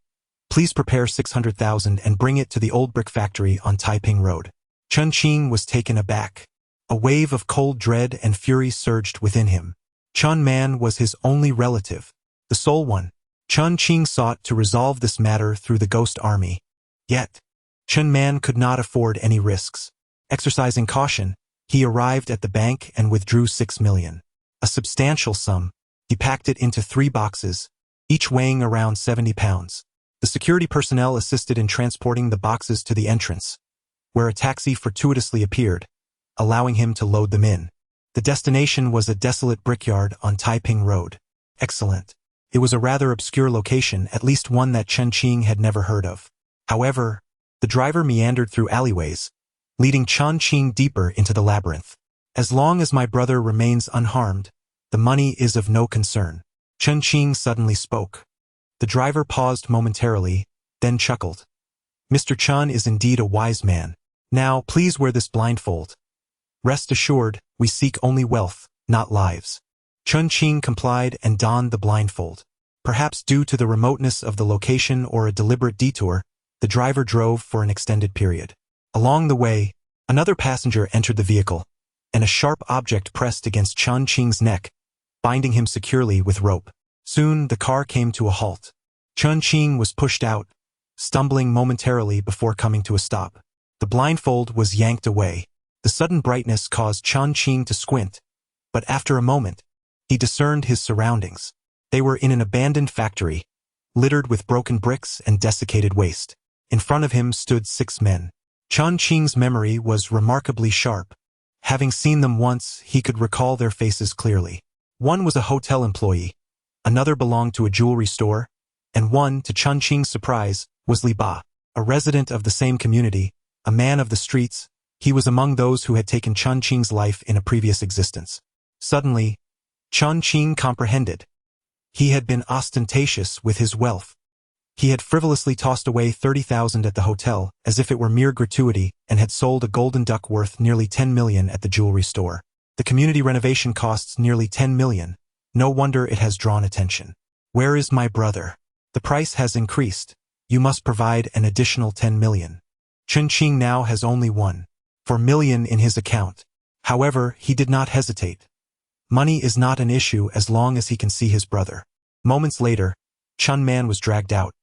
please prepare 600,000 and bring it to the old brick factory on Taiping Road. Chen Qing was taken aback. A wave of cold dread and fury surged within him. Chun Man was his only relative, the sole one. Chen Qing sought to resolve this matter through the ghost army. Yet, Chun Man could not afford any risks. Exercising caution, he arrived at the bank and withdrew 6 million. A substantial sum. He packed it into 3 boxes, each weighing around 70 pounds. The security personnel assisted in transporting the boxes to the entrance, where a taxi fortuitously appeared, allowing him to load them in. The destination was a desolate brickyard on Taiping Road. Excellent. It was a rather obscure location, at least one that Chen Qing had never heard of. However, the driver meandered through alleyways, leading Chen Qing deeper into the labyrinth. As long as my brother remains unharmed, the money is of no concern. Chen Qing suddenly spoke. The driver paused momentarily, then chuckled. Mr. Chun is indeed a wise man. Now, please wear this blindfold. Rest assured, we seek only wealth, not lives. Chen Qing complied and donned the blindfold. Perhaps due to the remoteness of the location or a deliberate detour, the driver drove for an extended period. Along the way, another passenger entered the vehicle, and a sharp object pressed against Chen Qing's neck, binding him securely with rope. Soon, the car came to a halt. Chen Qing was pushed out, stumbling momentarily before coming to a stop. The blindfold was yanked away. The sudden brightness caused Chen Qing to squint, but after a moment, he discerned his surroundings. They were in an abandoned factory, littered with broken bricks and desiccated waste. In front of him stood 6 men. Chen Qing's memory was remarkably sharp. Having seen them once, he could recall their faces clearly. One was a hotel employee, another belonged to a jewelry store, and one, to Chen Qing's surprise, was Li Ba, a resident of the same community, a man of the streets. He was among those who had taken Chen Qing's life in a previous existence. Suddenly, Chen Qing comprehended. He had been ostentatious with his wealth. He had frivolously tossed away 30,000 at the hotel, as if it were mere gratuity, and had sold a golden duck worth nearly 10 million at the jewelry store. The community renovation costs nearly 10 million. No wonder it has drawn attention. Where is my brother? The price has increased. You must provide an additional 10 million. Chen Qing now has only 1.4 million in his account. However, he did not hesitate. Money is not an issue as long as he can see his brother. Moments later, Chun Man was dragged out,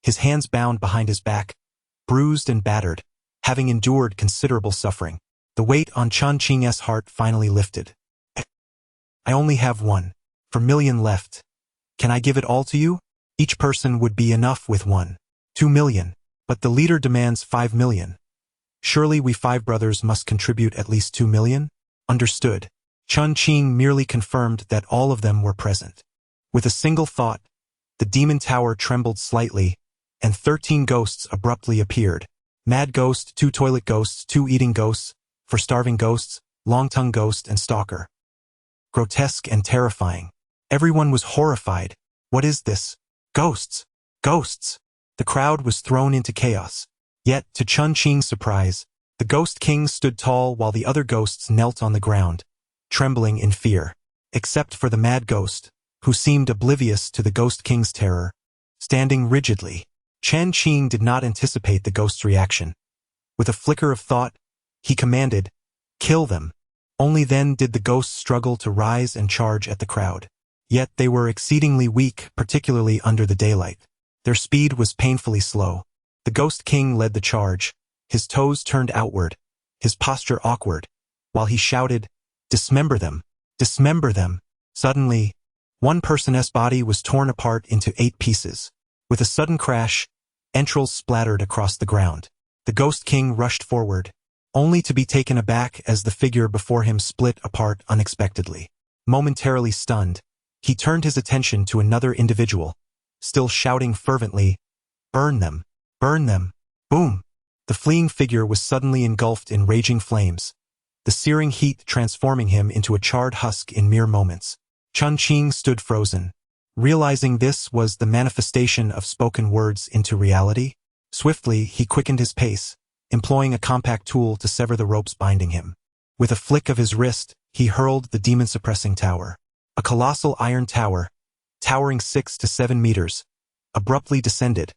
his hands bound behind his back, bruised and battered, having endured considerable suffering. The weight on Chen Qing's heart finally lifted. I only have 1.4 million left. Can I give it all to you? Each person would be enough with 1.2 million, but the leader demands 5 million. Surely we 5 brothers must contribute at least 2 million? Understood. Chen Qing merely confirmed that all of them were present. With a single thought, the demon tower trembled slightly, and 13 ghosts abruptly appeared. Mad Ghost, 2 Toilet Ghosts, 2 Eating Ghosts, 4 Starving Ghosts, Long Tongue Ghost, and Stalker. Grotesque and terrifying. Everyone was horrified. What is this? Ghosts! Ghosts! The crowd was thrown into chaos. Yet, to Chen Qing's surprise, the Ghost King stood tall while the other ghosts knelt on the ground, trembling in fear. except for the mad ghost, who seemed oblivious to the Ghost King's terror. Standing rigidly, Chen Qing did not anticipate the ghost's reaction. With a flicker of thought, he commanded, "Kill them." Only then did the ghosts struggle to rise and charge at the crowd. Yet they were exceedingly weak, particularly under the daylight. Their speed was painfully slow. The Ghost King led the charge, his toes turned outward, his posture awkward, while he shouted, "Dismember them! Dismember them!" Suddenly, one person's body was torn apart into 8 pieces. With a sudden crash, entrails splattered across the ground. The Ghost King rushed forward, only to be taken aback as the figure before him split apart unexpectedly. Momentarily stunned, he turned his attention to another individual, still shouting fervently, "Burn them! Burn them!" Boom! The fleeing figure was suddenly engulfed in raging flames, the searing heat transforming him into a charred husk in mere moments. Chen Qing stood frozen, realizing this was the manifestation of spoken words into reality. Swiftly, he quickened his pace, employing a compact tool to sever the ropes binding him. With a flick of his wrist, he hurled the demon-suppressing tower. A colossal iron tower, towering 6 to 7 meters, abruptly descended,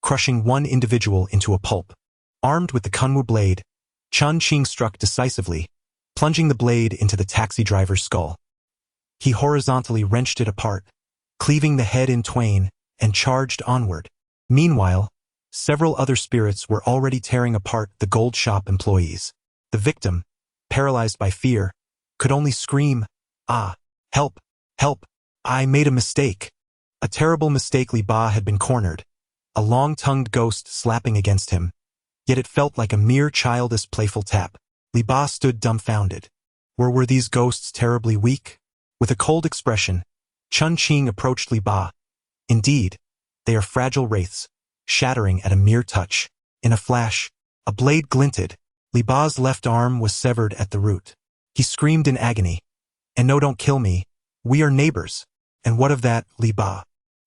crushing one individual into a pulp. Armed with the Kunwu blade, Chen Qing struck decisively, plunging the blade into the taxi driver's skull. He horizontally wrenched it apart, cleaving the head in twain, and charged onward. Meanwhile, several other spirits were already tearing apart the gold shop employees. The victim, paralyzed by fear, could only scream, "Ah, help, help, I made a mistake." A terrible mistake. Li Ba had been cornered, a long-tongued ghost slapping against him, yet it felt like a mere childish playful tap. Li Ba stood dumbfounded. Were these ghosts terribly weak? With a cold expression, Chen Qing approached Li Ba. Indeed, they are fragile wraiths, shattering at a mere touch. In a flash, a blade glinted. Li Ba's left arm was severed at the root. He screamed in agony, "And no, don't kill me. We are neighbors." "And what of that, Li Ba?"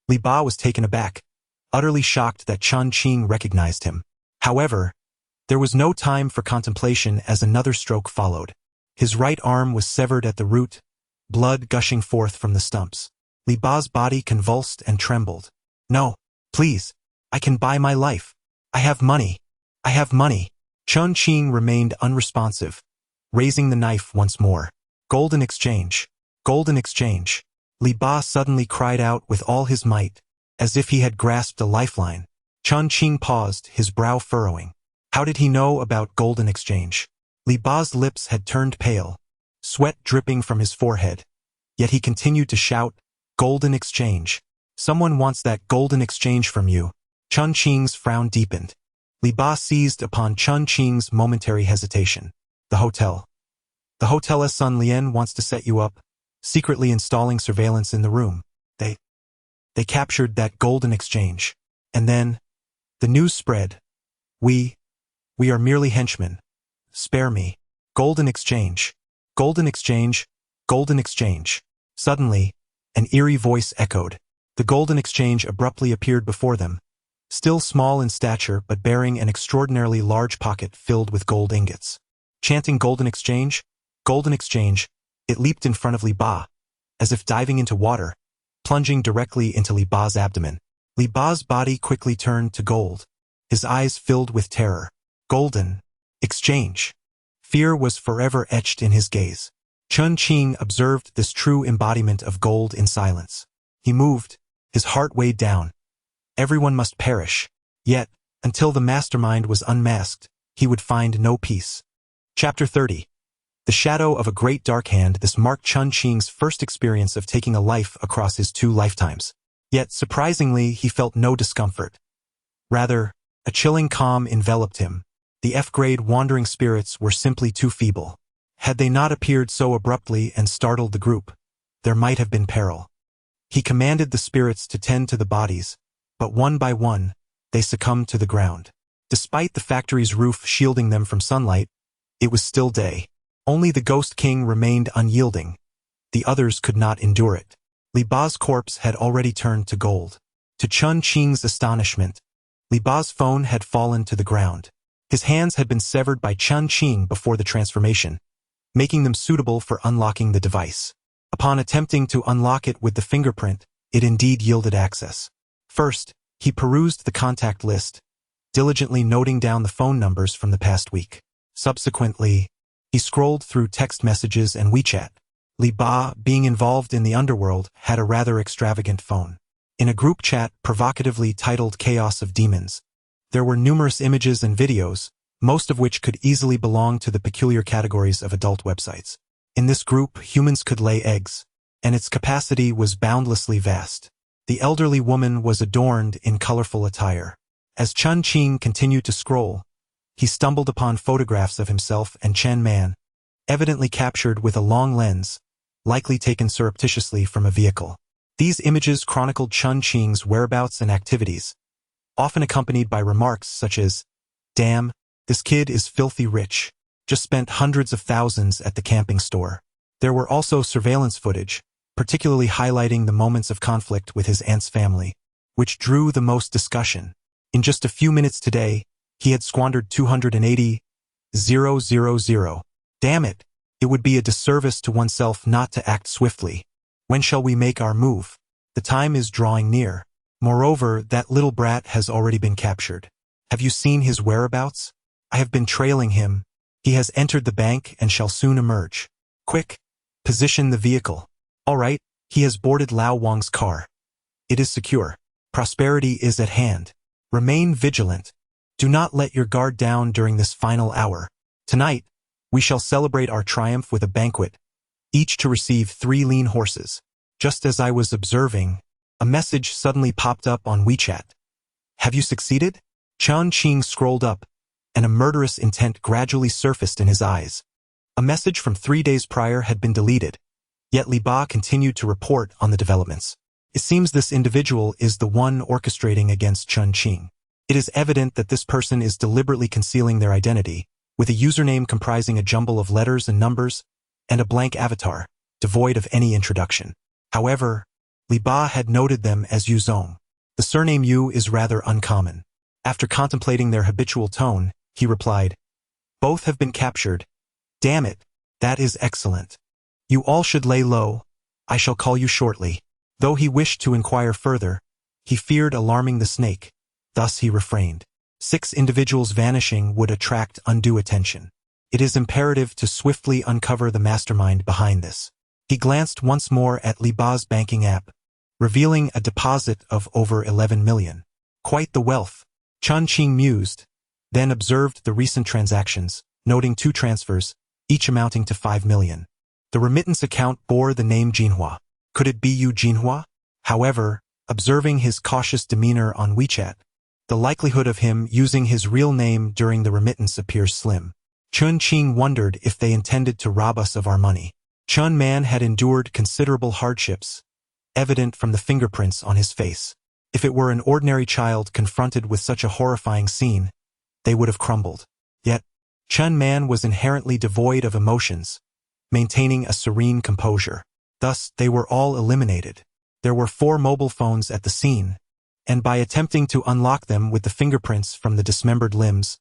Li Ba was taken aback, utterly shocked that Chen Qing recognized him. However, there was no time for contemplation as another stroke followed. His right arm was severed at the root, blood gushing forth from the stumps. Li Ba's body convulsed and trembled. "No, please, I can buy my life. I have money. I have money." Chen Qing remained unresponsive, raising the knife once more. "Golden exchange. Golden exchange." Li Ba suddenly cried out with all his might, as if he had grasped a lifeline. Chen Qing paused, his brow furrowing. How did he know about golden exchange? Li Ba's lips had turned pale, sweat dripping from his forehead, yet he continued to shout, "Golden exchange. Someone wants that golden exchange from you." Chen Qing's frown deepened. Li Ba seized upon Chen Qing's momentary hesitation. "The hotel. The hotel Sun Lien wants to set you up, secretly installing surveillance in the room. They captured that golden exchange. And then, the news spread. We are merely henchmen. Spare me. Golden exchange. Golden exchange. Golden exchange." Suddenly, an eerie voice echoed. The golden exchange abruptly appeared before them, still small in stature but bearing an extraordinarily large pocket filled with gold ingots. Chanting golden exchange, it leaped in front of Li Ba, as if diving into water, plunging directly into Li Ba's abdomen. Li Ba's body quickly turned to gold, his eyes filled with terror. Golden exchange. Fear was forever etched in his gaze. Chen Qing observed this true embodiment of gold in silence. He moved, his heart weighed down. Everyone must perish. Yet, until the mastermind was unmasked, he would find no peace. Chapter 30. The shadow of a great dark hand. This marked Chen Qing's first experience of taking a life across his 2 lifetimes. Yet, surprisingly, he felt no discomfort. Rather, a chilling calm enveloped him. The F-grade wandering spirits were simply too feeble. Had they not appeared so abruptly and startled the group, there might have been peril. He commanded the spirits to tend to the bodies, but one by one, they succumbed to the ground. Despite the factory's roof shielding them from sunlight, it was still day. Only the Ghost King remained unyielding. The others could not endure it. Li Ba's corpse had already turned to gold. To Chen Qing's astonishment, Li Ba's phone had fallen to the ground. His hands had been severed by Chen Qing before the transformation, making them suitable for unlocking the device. Upon attempting to unlock it with the fingerprint, it indeed yielded access. First, he perused the contact list, diligently noting down the phone numbers from the past week. Subsequently, he scrolled through text messages and WeChat. Li Ba, being involved in the underworld, had a rather extravagant phone. In a group chat provocatively titled Chaos of Demons, there were numerous images and videos, most of which could easily belong to the peculiar categories of adult websites. In this group, humans could lay eggs, and its capacity was boundlessly vast. The elderly woman was adorned in colorful attire. As Chen Qing continued to scroll, he stumbled upon photographs of himself and Chen Man, evidently captured with a long lens, likely taken surreptitiously from a vehicle. These images chronicled Chen Qing's whereabouts and activities, often accompanied by remarks such as, "Damn, this kid is filthy rich. Just spent hundreds of thousands at the camping store." There were also surveillance footage, particularly highlighting the moments of conflict with his aunt's family, which drew the most discussion. In just a few minutes today, he had squandered 280,000. Damn it, it would be a disservice to oneself not to act swiftly. When shall we make our move? The time is drawing near. Moreover, that little brat has already been captured. Have you seen his whereabouts? I have been trailing him. He has entered the bank and shall soon emerge. Quick, position the vehicle. All right, he has boarded Lao Wang's car. It is secure. Prosperity is at hand. Remain vigilant. Do not let your guard down during this final hour. Tonight, we shall celebrate our triumph with a banquet, each to receive 3 lean horses. Just as I was observing, a message suddenly popped up on WeChat. Have you succeeded? Chen Qing scrolled up, and a murderous intent gradually surfaced in his eyes. A message from 3 days prior had been deleted, yet Li Ba continued to report on the developments. It seems this individual is the one orchestrating against Chen Qing. It is evident that this person is deliberately concealing their identity, with a username comprising a jumble of letters and numbers, and a blank avatar, devoid of any introduction. However, Li Ba had noted them as Yu Zhong. The surname Yu is rather uncommon. After contemplating their habitual tone, he replied, "Both have been captured. Damn it, that is excellent. You all should lay low. I shall call you shortly." Though he wished to inquire further, he feared alarming the snake. Thus he refrained. 6 individuals vanishing would attract undue attention. It is imperative to swiftly uncover the mastermind behind this. He glanced once more at Li Ba's banking app, revealing a deposit of over 11 million. Quite the wealth. Chen Qing mused, then observed the recent transactions, noting 2 transfers, each amounting to 5 million. The remittance account bore the name Jinhua. Could it be Yu Jinhua? However, observing his cautious demeanor on WeChat, the likelihood of him using his real name during the remittance appears slim. Chen Qing wondered if they intended to rob us of our money. Chen Man had endured considerable hardships, evident from the fingerprints on his face. If it were an ordinary child confronted with such a horrifying scene, they would have crumbled. Yet, Chen Man was inherently devoid of emotions, maintaining a serene composure. Thus, they were all eliminated. There were 4 mobile phones at the scene, and by attempting to unlock them with the fingerprints from the dismembered limbs,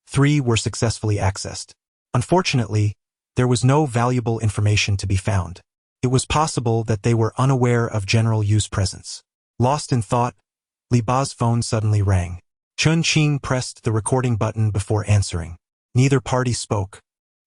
3 were successfully accessed. Unfortunately, there was no valuable information to be found. It was possible that they were unaware of General Yu's presence. Lost in thought, Li Ba's phone suddenly rang. Chen Qing pressed the recording button before answering. Neither party spoke.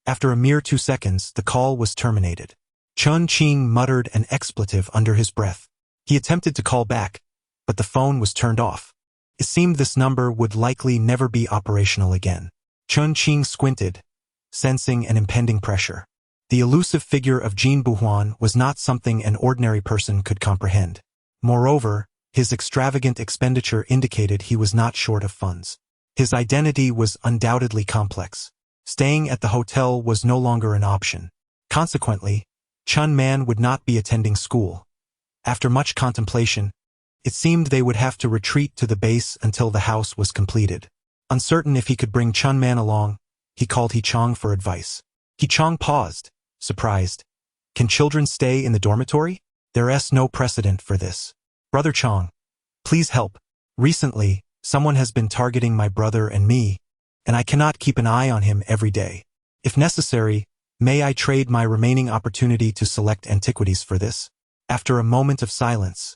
After a mere 2 seconds, the call was terminated. Chen Qing muttered an expletive under his breath. He attempted to call back, but the phone was turned off. It seemed this number would likely never be operational again. Chen Qing squinted, sensing an impending pressure. The elusive figure of Jin Buhuan was not something an ordinary person could comprehend. Moreover, his extravagant expenditure indicated he was not short of funds. His identity was undoubtedly complex. Staying at the hotel was no longer an option. Consequently, Chen Man would not be attending school. After much contemplation, it seemed they would have to retreat to the base until the house was completed. Uncertain if he could bring Chen Man along, he called He Chong for advice. He Chong paused, surprised. Can children stay in the dormitory? There's no precedent for this. Brother Chong, please help. Recently, someone has been targeting my brother and me, and I cannot keep an eye on him every day. If necessary, May I trade my remaining opportunity to select antiquities for this? After a moment of silence,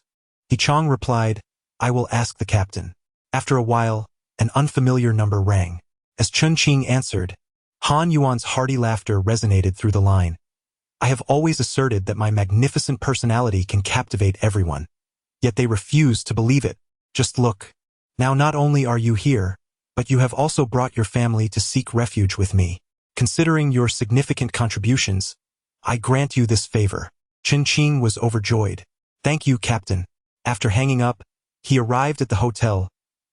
Chong replied, I will ask the captain. After a while, an unfamiliar number rang. As Chen Qing answered, Han Yuan's hearty laughter resonated through the line. I have always asserted that my magnificent personality can captivate everyone. Yet they refuse to believe it. Just look. Now not only are you here, but you have also brought your family to seek refuge with me. Considering your significant contributions, I grant you this favor. Chen Qing was overjoyed. Thank you, Captain. After hanging up, he arrived at the hotel,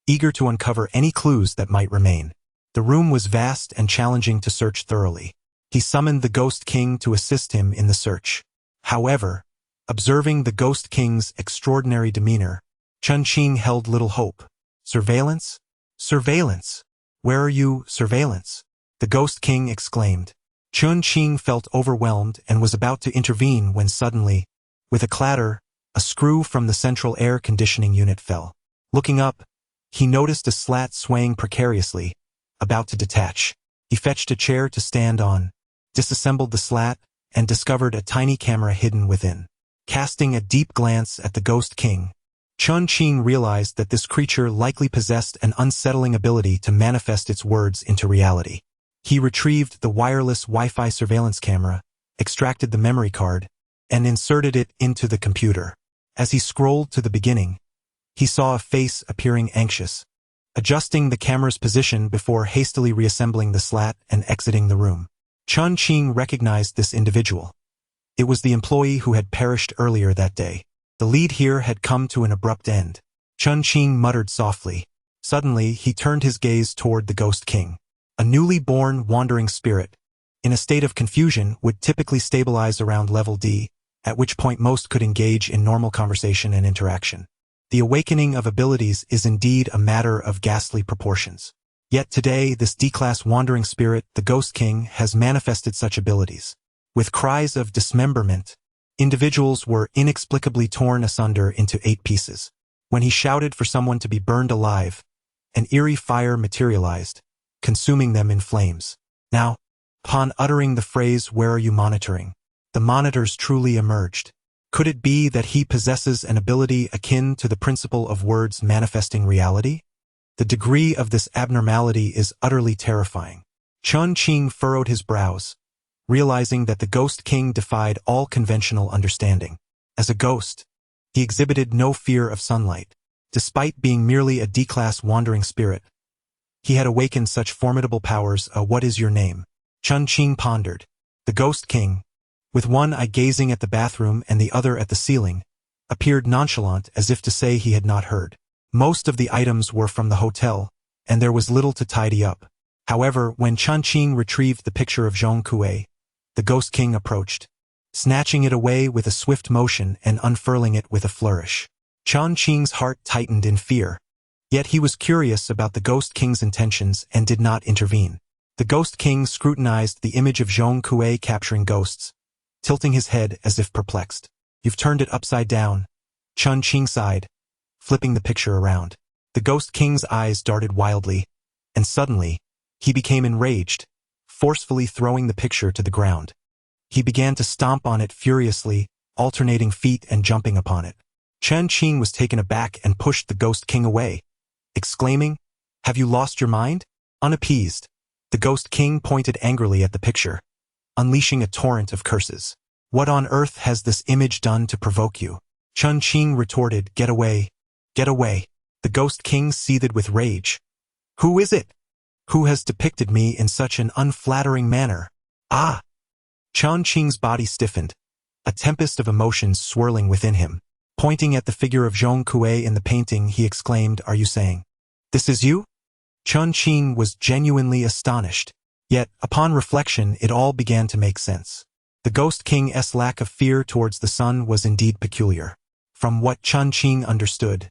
eager to uncover any clues that might remain. The room was vast and challenging to search thoroughly. He summoned the Ghost King to assist him in the search. However, observing the Ghost King's extraordinary demeanor, Chen Qing held little hope. Surveillance? Surveillance! Where are you, surveillance? The Ghost King exclaimed. Chen Qing felt overwhelmed and was about to intervene when suddenly, with a clatter, a screw from the central air conditioning unit fell. Looking up, he noticed a slat swaying precariously, about to detach. He fetched a chair to stand on, disassembled the slat, and discovered a tiny camera hidden within. Casting a deep glance at the Ghost King, Chen Qing realized that this creature likely possessed an unsettling ability to manifest its words into reality. He retrieved the wireless Wi-Fi surveillance camera, extracted the memory card, and inserted it into the computer. As he scrolled to the beginning, he saw a face appearing anxious, adjusting the camera's position before hastily reassembling the slat and exiting the room. Chen Qing recognized this individual. It was the employee who had perished earlier that day. The lead here had come to an abrupt end. Chen Qing muttered softly. Suddenly, he turned his gaze toward the Ghost King. A newly born wandering spirit, in a state of confusion, would typically stabilize around level D, at which point most could engage in normal conversation and interaction. The awakening of abilities is indeed a matter of ghastly proportions. Yet today, this D-class wandering spirit, the Ghost King, has manifested such abilities. With cries of dismemberment, individuals were inexplicably torn asunder into 8 pieces. When he shouted for someone to be burned alive, an eerie fire materialized, consuming them in flames. Now, upon uttering the phrase, "Where are you monitoring?" the monitors truly emerged. Could it be that he possesses an ability akin to the principle of words manifesting reality? The degree of this abnormality is utterly terrifying. Chen Qing furrowed his brows, realizing that the Ghost King defied all conventional understanding. As a ghost, he exhibited no fear of sunlight. Despite being merely a D-class wandering spirit, he had awakened such formidable powers. What is your name? Chen Qing pondered. The Ghost King, with one eye gazing at the bathroom and the other at the ceiling, appeared nonchalant as if to say he had not heard. Most of the items were from the hotel, and there was little to tidy up. However, when Chen Qing retrieved the picture of Zhong Kui, the Ghost King approached, snatching it away with a swift motion and unfurling it with a flourish. Chen Qing's heart tightened in fear. Yet he was curious about the Ghost King's intentions and did not intervene. The Ghost King scrutinized the image of Zhong Kui capturing ghosts, tilting his head as if perplexed. You've turned it upside down, Chen Qing sighed, flipping the picture around. The Ghost King's eyes darted wildly, and suddenly, he became enraged, forcefully throwing the picture to the ground. He began to stomp on it furiously, alternating feet and jumping upon it. Chen Qing was taken aback and pushed the Ghost King away, exclaiming, "Have you lost your mind?" Unappeased, the Ghost King pointed angrily at the picture, unleashing a torrent of curses. What on earth has this image done to provoke you? Chen Qing retorted, "Get away, get away." The Ghost King seethed with rage. Who is it? Who has depicted me in such an unflattering manner? Ah! Chen Qing's body stiffened, a tempest of emotions swirling within him. Pointing at the figure of Zhong Kui in the painting, he exclaimed, "Are you saying, this is you?" Chen Qing was genuinely astonished. Yet, upon reflection, it all began to make sense. The Ghost King's lack of fear towards the sun was indeed peculiar. From what Chen Qing understood,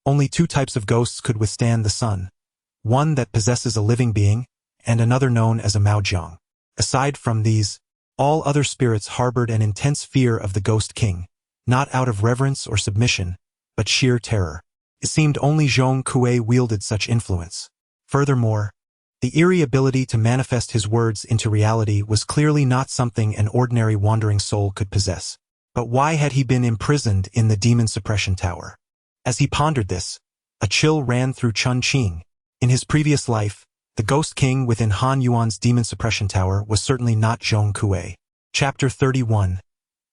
only 2 types of ghosts could withstand the sun. One that possesses a living being, and another known as a Maojiang. Aside from these, all other spirits harbored an intense fear of the Ghost King, not out of reverence or submission, but sheer terror. It seemed only Zhong Kui wielded such influence. Furthermore, The eerie ability to manifest his words into reality was clearly not something an ordinary wandering soul could possess. But why had he been imprisoned in the demon suppression tower? As he pondered this, a chill ran through Chen Qing. In his previous life, the Ghost King within Han Yuan's demon suppression tower was certainly not Zhong Kui. Chapter 31.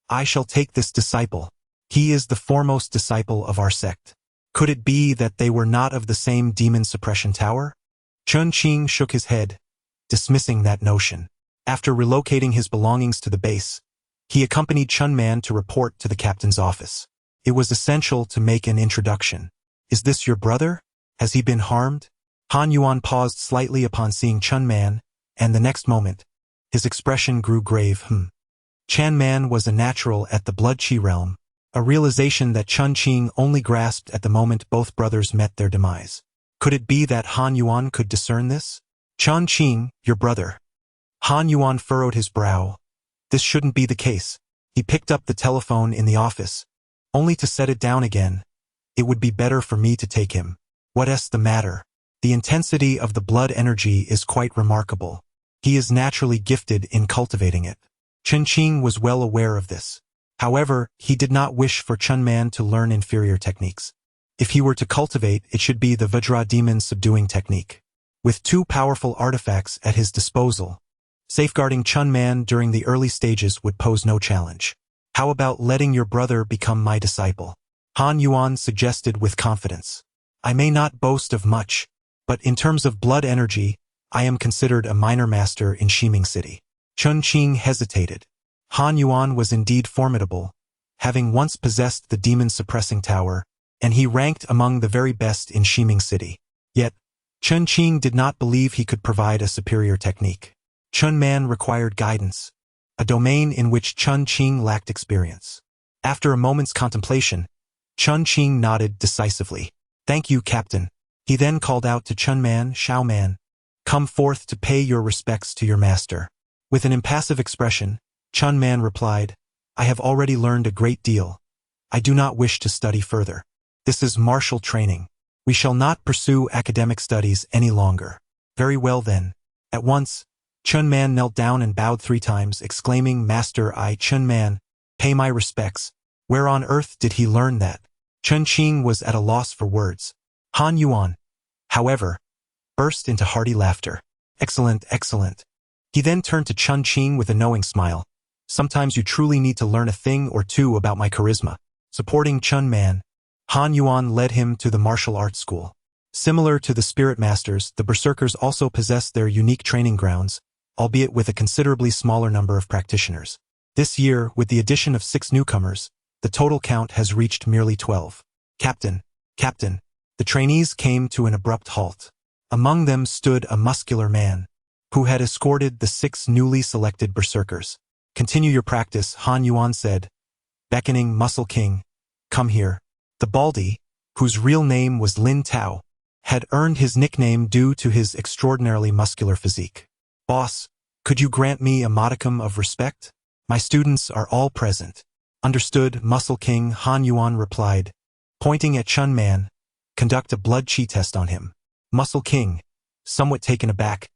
I shall take this disciple. He is the foremost disciple of our sect. Could it be that they were not of the same demon suppression tower? Chen Qing shook his head, dismissing that notion. After relocating his belongings to the base, he accompanied Chun Man to report to the captain's office. It was essential to make an introduction. Is this your brother? Has he been harmed? Han Yuan paused slightly upon seeing Chun Man, and the next moment, his expression grew grave. Chan Man was a natural at the Blood Qi realm, a realization that Chen Qing only grasped at the moment both brothers met their demise. Could it be that Han Yuan could discern this? Chen Qing, your brother. Han Yuan furrowed his brow. This shouldn't be the case. He picked up the telephone in the office, only to set it down again. It would be better for me to take him. What's the matter? The intensity of the blood energy is quite remarkable. He is naturally gifted in cultivating it. Chen Qing was well aware of this. However, he did not wish for Chun Man to learn inferior techniques. If he were to cultivate, it should be the Vajra demon subduing technique. With two powerful artifacts at his disposal, safeguarding Chun Man during the early stages would pose no challenge. How about letting your brother become my disciple? Han Yuan suggested with confidence. I may not boast of much, but in terms of blood energy, I am considered a minor master in Shiming City. Chen Qing hesitated. Han Yuan was indeed formidable, having once possessed the demon-suppressing tower, and he ranked among the very best in Shiming City. Yet, Chen Qing did not believe he could provide a superior technique. Chun Man required guidance, a domain in which Chen Qing lacked experience. After a moment's contemplation, Chen Qing nodded decisively. Thank you, Captain. He then called out to Chun Man, Shao Man, come forth to pay your respects to your master. With an impassive expression, Chun Man replied, I have already learned a great deal. I do not wish to study further. This is martial training. We shall not pursue academic studies any longer. Very well then. At once, Chun Man knelt down and bowed 3 times, exclaiming, Master, I, Chun Man, pay my respects. Where on earth did he learn that? Chen Qing was at a loss for words. Han Yuan, however, burst into hearty laughter. Excellent, excellent. He then turned to Chen Qing with a knowing smile. Sometimes you truly need to learn a thing or two about my charisma. Supporting Chun Man, Han Yuan led him to the martial arts school. Similar to the spirit masters, the berserkers also possess their unique training grounds, albeit with a considerably smaller number of practitioners. This year, with the addition of 6 newcomers, the total count has reached merely 12. Captain, the trainees came to an abrupt halt. Among them stood a muscular man, who had escorted the 6 newly selected berserkers. Continue your practice, Han Yuan said, beckoning Muscle King. Come here. The Baldy, whose real name was Lin Tao, had earned his nickname due to his extraordinarily muscular physique. Boss, could you grant me a modicum of respect? My students are all present. Understood, Muscle King, Han Yuan replied, pointing at Chun Man. Conduct a blood qi test on him. Muscle King, somewhat taken aback,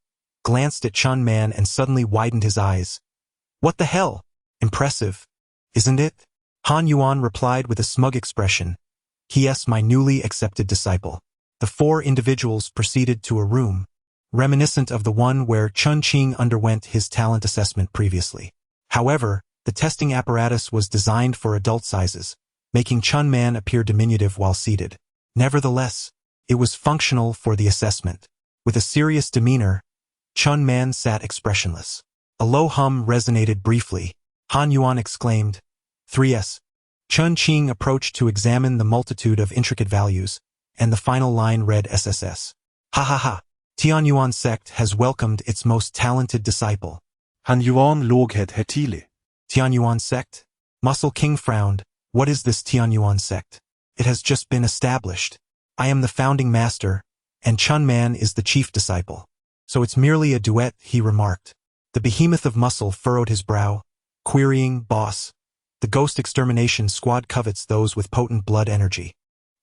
glanced at Chun Man and suddenly widened his eyes. What the hell? Impressive, isn't it? Han Yuan replied with a smug expression. He is my newly accepted disciple. The 4 individuals proceeded to a room, reminiscent of the one where Chen Qing underwent his talent assessment previously. However, the testing apparatus was designed for adult sizes, making Chun Man appear diminutive while seated. Nevertheless, it was functional for the assessment. With a serious demeanor, Chun Man sat expressionless. A low hum resonated briefly. Han Yuan exclaimed, 3S. Chen Qing approached to examine the multitude of intricate values, and the final line read SSS. Ha ha ha. Tianyuan sect has welcomed its most talented disciple. Han Yuan låg het hetile. Tianyuan sect? Muscle King frowned. What is this Tianyuan sect? It has just been established. I am the founding master, and Chun Man is the chief disciple. So it's merely a duet, he remarked. The behemoth of muscle furrowed his brow, querying, Boss, the ghost extermination squad covets those with potent blood energy.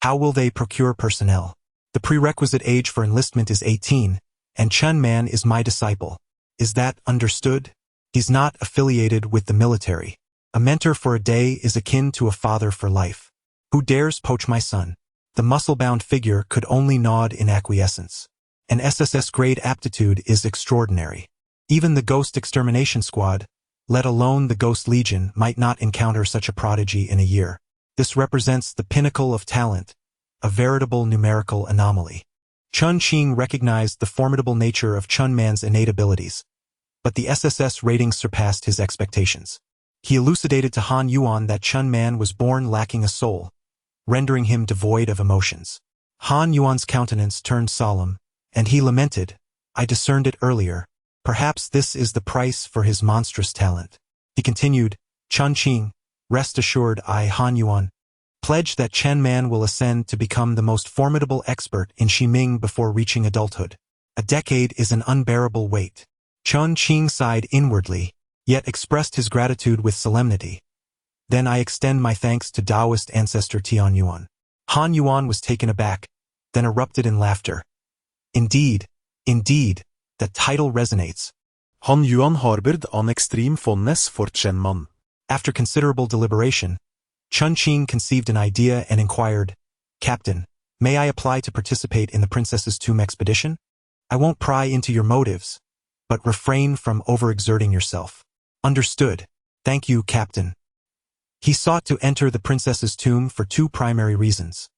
How will they procure personnel? The prerequisite age for enlistment is 18, and Chen Man is my disciple. Is that understood? He's not affiliated with the military. A mentor for a day is akin to a father for life. Who dares poach my son? The muscle-bound figure could only nod in acquiescence. An SSS-grade aptitude is extraordinary. Even the Ghost Extermination Squad, let alone the Ghost Legion, might not encounter such a prodigy in a year. This represents the pinnacle of talent, a veritable numerical anomaly. Chen Qing recognized the formidable nature of Chen Man's innate abilities, but the SSS rating surpassed his expectations. He elucidated to Han Yuan that Chen Man was born lacking a soul, rendering him devoid of emotions. Han Yuan's countenance turned solemn, and he lamented, I discerned it earlier. Perhaps this is the price for his monstrous talent. He continued, Chen Qing, rest assured I, Han Yuan, pledge that Chen Man will ascend to become the most formidable expert in Shiming before reaching adulthood. A decade is an unbearable weight. Chen Qing sighed inwardly, yet expressed his gratitude with solemnity. Then I extend my thanks to Taoist ancestor Tian Yuan. Han Yuan was taken aback, then erupted in laughter. Indeed, that title resonates. Han Yuan harbored an ekstrem fondness for Chen Man. After considerable deliberation, Chen Qing conceived an idea and inquired, Captain, may I apply to participate in the Princess's Tomb expedition? I won't pry into your motives, but refrain from overexerting yourself. Understood. Thank you, Captain. He sought to enter the Princess's Tomb for two primary reasons.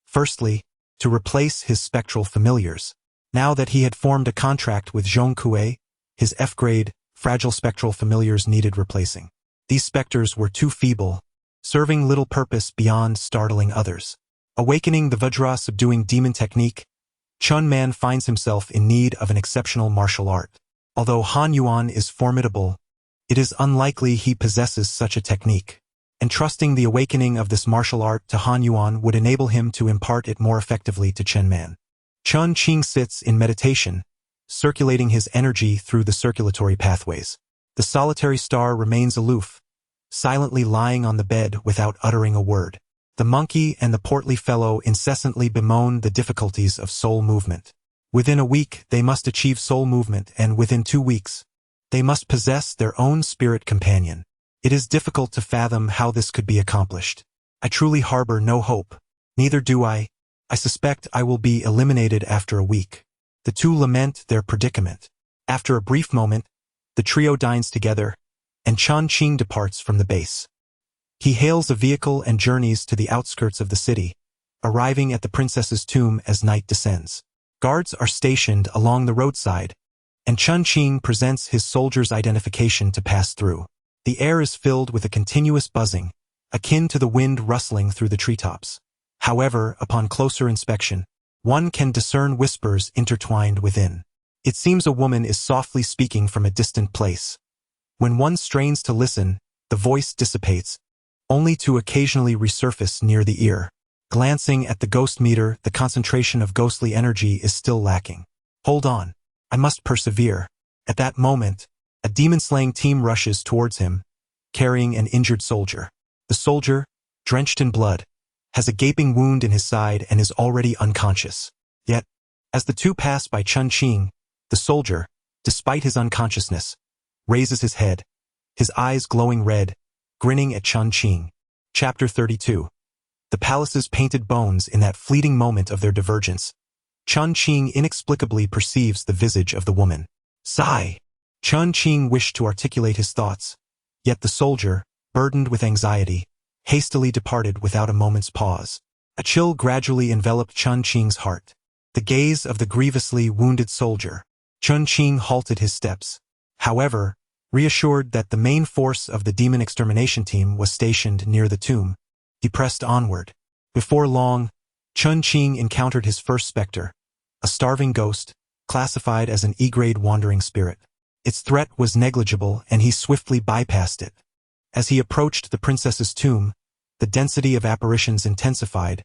Firstly, to replace his spectral familiars. Now that he had formed a contract with Zhong Kui, his F-grade, fragile spectral familiars needed replacing. These specters were too feeble, serving little purpose beyond startling others. Awakening the Vajra subduing demon technique, Chen Man finds himself in need of an exceptional martial art. Although Han Yuan is formidable, it is unlikely he possesses such a technique. Entrusting the awakening of this martial art to Han Yuan would enable him to impart it more effectively to Chen Man. Chen Qing sits in meditation, circulating his energy through the circulatory pathways. The solitary star remains aloof, silently lying on the bed without uttering a word. The monkey and the portly fellow incessantly bemoan the difficulties of soul movement. Within a week, they must achieve soul movement, and within 2 weeks, they must possess their own spirit companion. It is difficult to fathom how this could be accomplished. I truly harbor no hope. Neither do I. I suspect I will be eliminated after a week. The two lament their predicament. After a brief moment, the trio dines together, and Chen Qing departs from the base. He hails a vehicle and journeys to the outskirts of the city, arriving at the Princess's Tomb as night descends. Guards are stationed along the roadside, and Chen Qing presents his soldier's identification to pass through. The air is filled with a continuous buzzing, akin to the wind rustling through the treetops. However, upon closer inspection, one can discern whispers intertwined within. It seems a woman is softly speaking from a distant place. When one strains to listen, the voice dissipates, only to occasionally resurface near the ear. Glancing at the ghost meter, the concentration of ghostly energy is still lacking. Hold on. I must persevere. At that moment, a demon-slaying team rushes towards him, carrying an injured soldier. The soldier, drenched in blood, has a gaping wound in his side and is already unconscious. Yet, as the two pass by Chen Qing, the soldier, despite his unconsciousness, raises his head, his eyes glowing red, grinning at Chen Qing. Chapter 32. The palace's painted bones. In that fleeting moment of their divergence, Chen Qing inexplicably perceives the visage of the woman. Sigh. Chen Qing wished to articulate his thoughts, yet the soldier, burdened with anxiety, hastily departed without a moment's pause. A chill gradually enveloped Chen Qing's heart. The gaze of the grievously wounded soldier. Chen Qing halted his steps. However, reassured that the main force of the demon extermination team was stationed near the tomb, he pressed onward. Before long, Chen Qing encountered his first specter, a starving ghost, classified as an E-grade wandering spirit. Its threat was negligible, and he swiftly bypassed it. As he approached the princess's tomb, the density of apparitions intensified,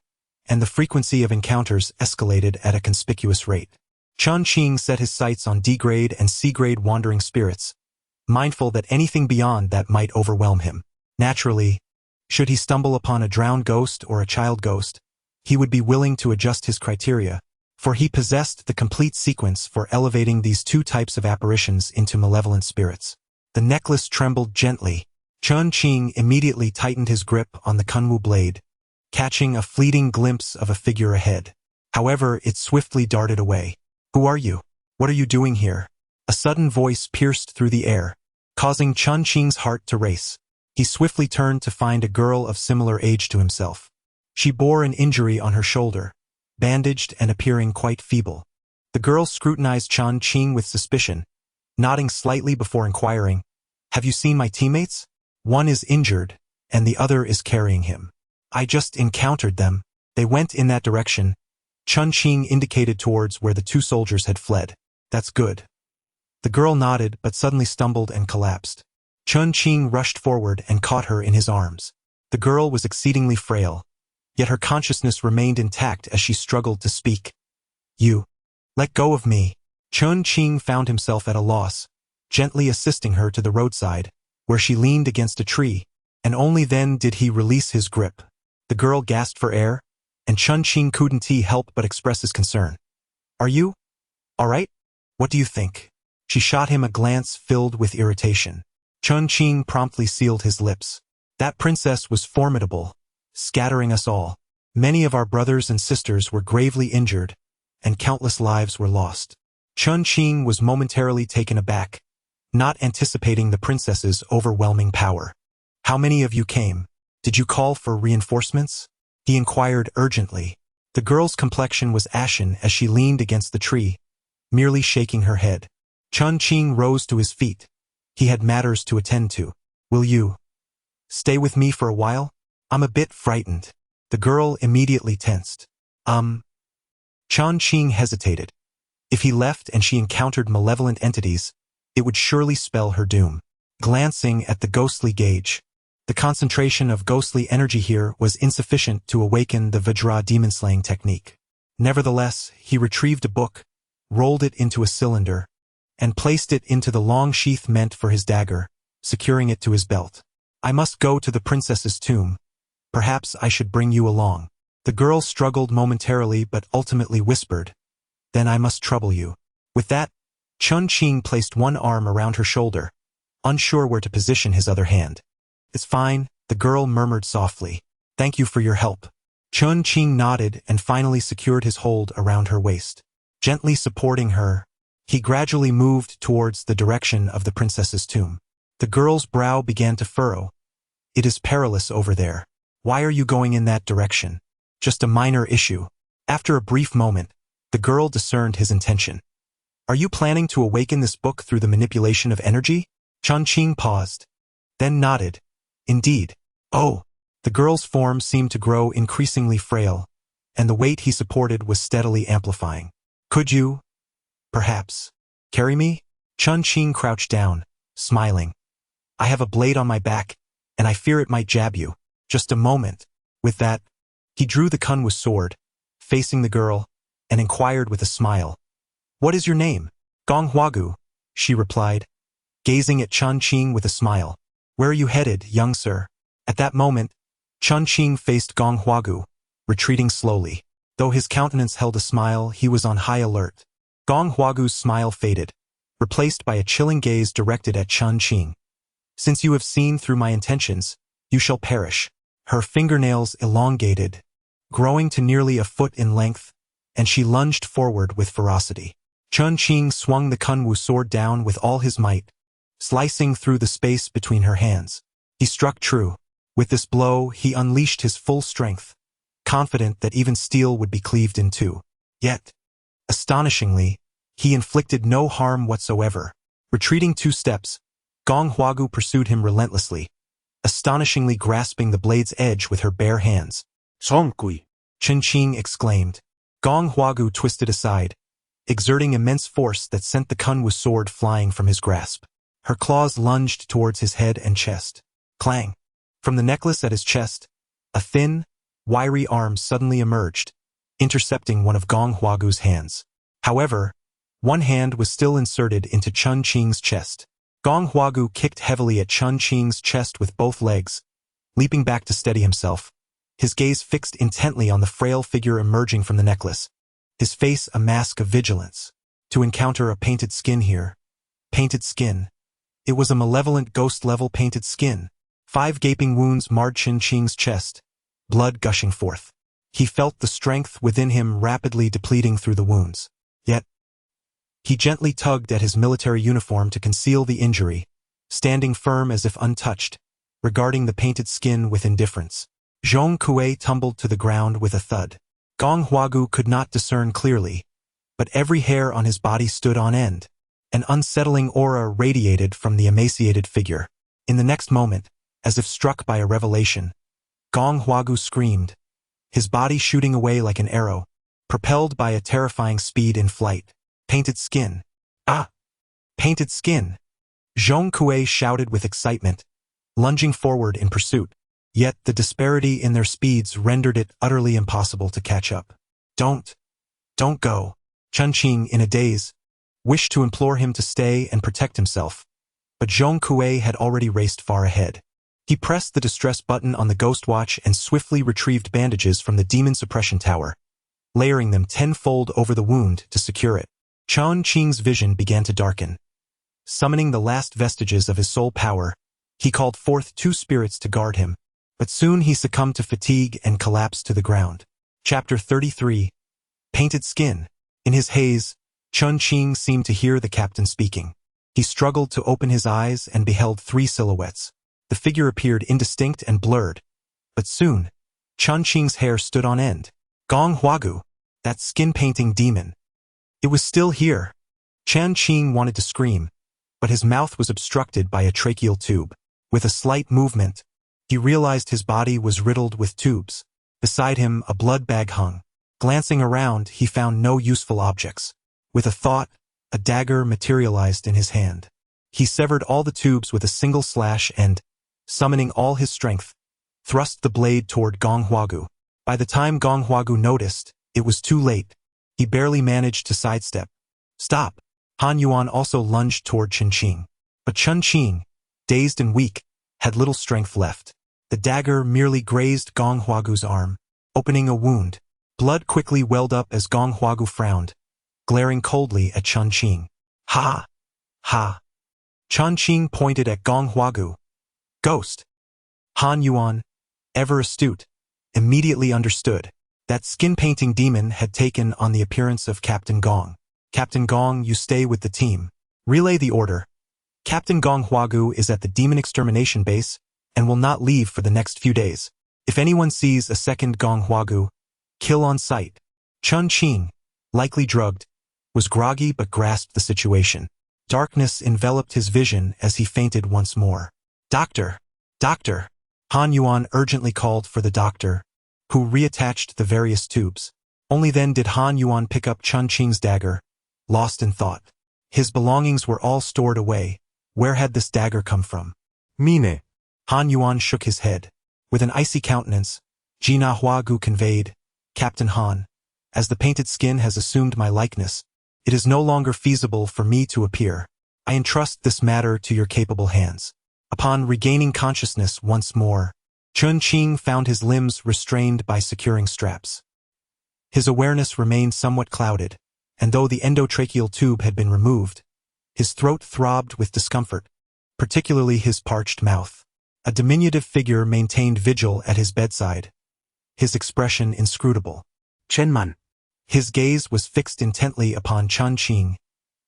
and the frequency of encounters escalated at a conspicuous rate. Chen Qing set his sights on D-grade and C-grade wandering spirits, mindful that anything beyond that might overwhelm him. Naturally, should he stumble upon a drowned ghost or a child ghost, he would be willing to adjust his criteria, for he possessed the complete sequence for elevating these two types of apparitions into malevolent spirits. The necklace trembled gently. Chen Qing immediately tightened his grip on the kunwu blade, catching a fleeting glimpse of a figure ahead. However, it swiftly darted away. "Who are you? What are you doing here?" A sudden voice pierced through the air, causing Chen Qing's heart to race. He swiftly turned to find a girl of similar age to himself. She bore an injury on her shoulder, bandaged and appearing quite feeble. The girl scrutinized Chen Qing with suspicion, nodding slightly before inquiring, "Have you seen my teammates? One is injured, and the other is carrying him." "I just encountered them. They went in that direction." Chen Qing indicated towards where the two soldiers had fled. "That's good." The girl nodded but suddenly stumbled and collapsed. Chen Qing rushed forward and caught her in his arms. The girl was exceedingly frail, yet her consciousness remained intact as she struggled to speak. "You, let go of me." Chen Qing found himself at a loss, gently assisting her to the roadside, where she leaned against a tree, and only then did he release his grip. The girl gasped for air, and Chen Qing couldn't help but express his concern. "Are you all right? What do you think?" She shot him a glance filled with irritation. Chen Qing promptly sealed his lips. "That princess was formidable, scattering us all. Many of our brothers and sisters were gravely injured, and countless lives were lost." Chen Qing was momentarily taken aback, not anticipating the princess's overwhelming power. "How many of you came? Did you call for reinforcements?" he inquired urgently. The girl's complexion was ashen as she leaned against the tree, merely shaking her head. Chen Qing rose to his feet. He had matters to attend to. "Will you stay with me for a while? I'm a bit frightened." The girl immediately tensed. Chen Qing hesitated. If he left and she encountered malevolent entities, it would surely spell her doom. Glancing at the ghostly gauge, the concentration of ghostly energy here was insufficient to awaken the Vajra demon-slaying technique. Nevertheless, he retrieved a book, rolled it into a cylinder, and placed it into the long sheath meant for his dagger, securing it to his belt. "I must go to the princess's tomb. Perhaps I should bring you along." The girl struggled momentarily but ultimately whispered, "Then I must trouble you." With that, Chen Qing placed one arm around her shoulder, unsure where to position his other hand. "It's fine," the girl murmured softly. "Thank you for your help." Chen Qing nodded and finally secured his hold around her waist. Gently supporting her, he gradually moved towards the direction of the princess's tomb. The girl's brow began to furrow. "It is perilous over there. Why are you going in that direction?" "Just a minor issue." After a brief moment, the girl discerned his intention. "Are you planning to awaken this book through the manipulation of energy?" Chen Qing paused, then nodded. "Indeed." "Oh." The girl's form seemed to grow increasingly frail, and the weight he supported was steadily amplifying. "Could you, perhaps, carry me?" Chen Qing crouched down, smiling. "I have a blade on my back, and I fear it might jab you." "Just a moment." With that, he drew the kunwu sword, facing the girl, and inquired with a smile, "What is your name?" "Gong Huagu," she replied, gazing at Chen Qing with a smile. "Where are you headed, young sir?" At that moment, Chen Qing faced Gong Huagu, retreating slowly. Though his countenance held a smile, he was on high alert. Gong Huagu's smile faded, replaced by a chilling gaze directed at Chen Qing. "Since you have seen through my intentions, you shall perish." Her fingernails elongated, growing to nearly a foot in length, and she lunged forward with ferocity. Chen Qing swung the kunwu sword down with all his might, slicing through the space between her hands. He struck true. With this blow, he unleashed his full strength, confident that even steel would be cleaved in two. Yet, astonishingly, he inflicted no harm whatsoever. Retreating 2 steps, Gong Huagu pursued him relentlessly, astonishingly grasping the blade's edge with her bare hands. Zhong Kui, Chen Qing exclaimed. Gong Huagu twisted aside, exerting immense force that sent the kunwu sword flying from his grasp. Her claws lunged towards his head and chest. Clang! From the necklace at his chest, a thin, wiry arm suddenly emerged, intercepting one of Gong Huagu's hands. However, one hand was still inserted into Chen Qing's chest. Gong Huagu kicked heavily at Chen Qing's chest with both legs, leaping back to steady himself, his gaze fixed intently on the frail figure emerging from the necklace. his face a mask of vigilance. To encounter a painted skin here. Painted skin. It was a malevolent ghost-level painted skin. 5 gaping wounds marred Chen Qing's chest, blood gushing forth. He felt the strength within him rapidly depleting through the wounds. Yet, he gently tugged at his military uniform to conceal the injury, standing firm as if untouched, regarding the painted skin with indifference. Zhong Kui tumbled to the ground with a thud. Gong Huagu could not discern clearly, but every hair on his body stood on end. An unsettling aura radiated from the emaciated figure. In the next moment, as if struck by a revelation, Gong Huagu screamed, his body shooting away like an arrow, propelled by a terrifying speed in flight. Painted skin. Ah! Painted skin! Zhong Kui shouted with excitement, lunging forward in pursuit. Yet the disparity in their speeds rendered it utterly impossible to catch up. Don't go. Chen Qing, in a daze, wished to implore him to stay and protect himself, but Zhong Kui had already raced far ahead. He pressed the distress button on the ghost watch and swiftly retrieved bandages from the demon suppression tower, layering them tenfold over the wound to secure it. Chen Qing's vision began to darken. Summoning the last vestiges of his soul power, he called forth 2 spirits to guard him, but soon he succumbed to fatigue and collapsed to the ground. Chapter 33. Painted Skin. In his haze, Chen Qing seemed to hear the captain speaking. He struggled to open his eyes and beheld 3 silhouettes. The figure appeared indistinct and blurred, but soon, Chen Qing's hair stood on end. Gong Huagu, that skin-painting demon. It was still here. Chen Qing wanted to scream, but his mouth was obstructed by a tracheal tube. With a slight movement, he realized his body was riddled with tubes. Beside him, a blood bag hung. Glancing around, he found no useful objects. With a thought, a dagger materialized in his hand. He severed all the tubes with a single slash and, summoning all his strength, thrust the blade toward Gong Huagu. By the time Gong Huagu noticed, it was too late. He barely managed to sidestep. Stop! Han Yuan also lunged toward Chen Qing. But Chen Qing, dazed and weak, had little strength left. The dagger merely grazed Gong Huagu's arm, opening a wound. Blood quickly welled up as Gong Huagu frowned, glaring coldly at Chen Qing. Ha! Ha! Chen Qing pointed at Gong Huagu. Ghost! Han Yuan, ever astute, immediately understood. That skin-painting demon had taken on the appearance of Captain Gong. Captain Gong, you stay with the team. Relay the order. Captain Gong Huagu is at the demon extermination base and will not leave for the next few days. If anyone sees a second Gong Huagu, kill on sight. Chen Qing, likely drugged, was groggy but grasped the situation. Darkness enveloped his vision as he fainted once more. Doctor! Doctor! Han Yuan urgently called for the doctor, who reattached the various tubes. Only then did Han Yuan pick up Chen Qing's dagger, lost in thought. His belongings were all stored away. Where had this dagger come from? Mine. Han Yuan shook his head. With an icy countenance, Jina Huagu conveyed, Captain Han, as the painted skin has assumed my likeness, it is no longer feasible for me to appear. I entrust this matter to your capable hands. Upon regaining consciousness once more, Chen Qing found his limbs restrained by securing straps. His awareness remained somewhat clouded, and though the endotracheal tube had been removed, his throat throbbed with discomfort, particularly his parched mouth. A diminutive figure maintained vigil at his bedside, his expression inscrutable. Chen Man. His gaze was fixed intently upon Chen Qing.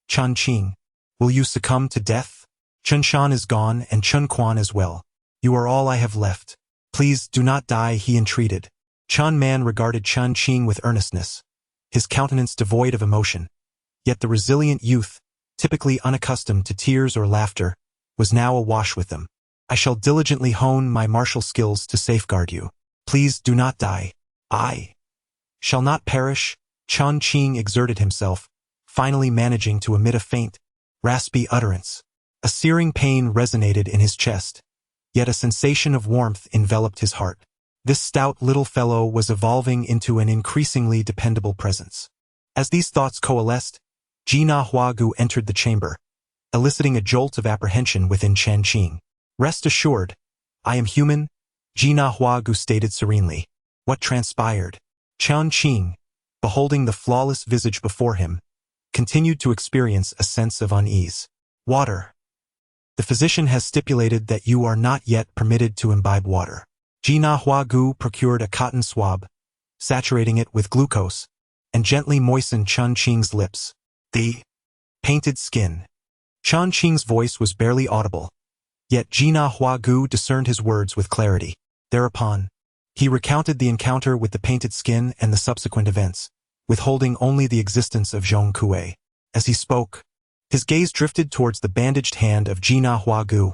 Chen Qing, will you succumb to death? Chen Shan is gone and Chen Quan as well. You are all I have left. Please do not die, he entreated. Chen Man regarded Chen Qing with earnestness, his countenance devoid of emotion. Yet the resilient youth, typically unaccustomed to tears or laughter, was now awash with them. I shall diligently hone my martial skills to safeguard you. Please do not die. I shall not perish. Chen Qing exerted himself, finally managing to emit a faint, raspy utterance. A searing pain resonated in his chest, yet a sensation of warmth enveloped his heart. This stout little fellow was evolving into an increasingly dependable presence. As these thoughts coalesced, Jina Huagu entered the chamber, eliciting a jolt of apprehension within Chen Qing. Rest assured, I am human, Jina Huagu stated serenely. What transpired? Chen Qing, beholding the flawless visage before him, continued to experience a sense of unease. Water. The physician has stipulated that you are not yet permitted to imbibe water. Jina Huagu procured a cotton swab, saturating it with glucose, and gently moistened Chen Qing's lips. The painted skin. Chen Qing's voice was barely audible, yet Jina Huagu discerned his words with clarity. Thereupon, he recounted the encounter with the painted skin and the subsequent events, withholding only the existence of Zhong Kui. As he spoke, his gaze drifted towards the bandaged hand of Jina Huagu.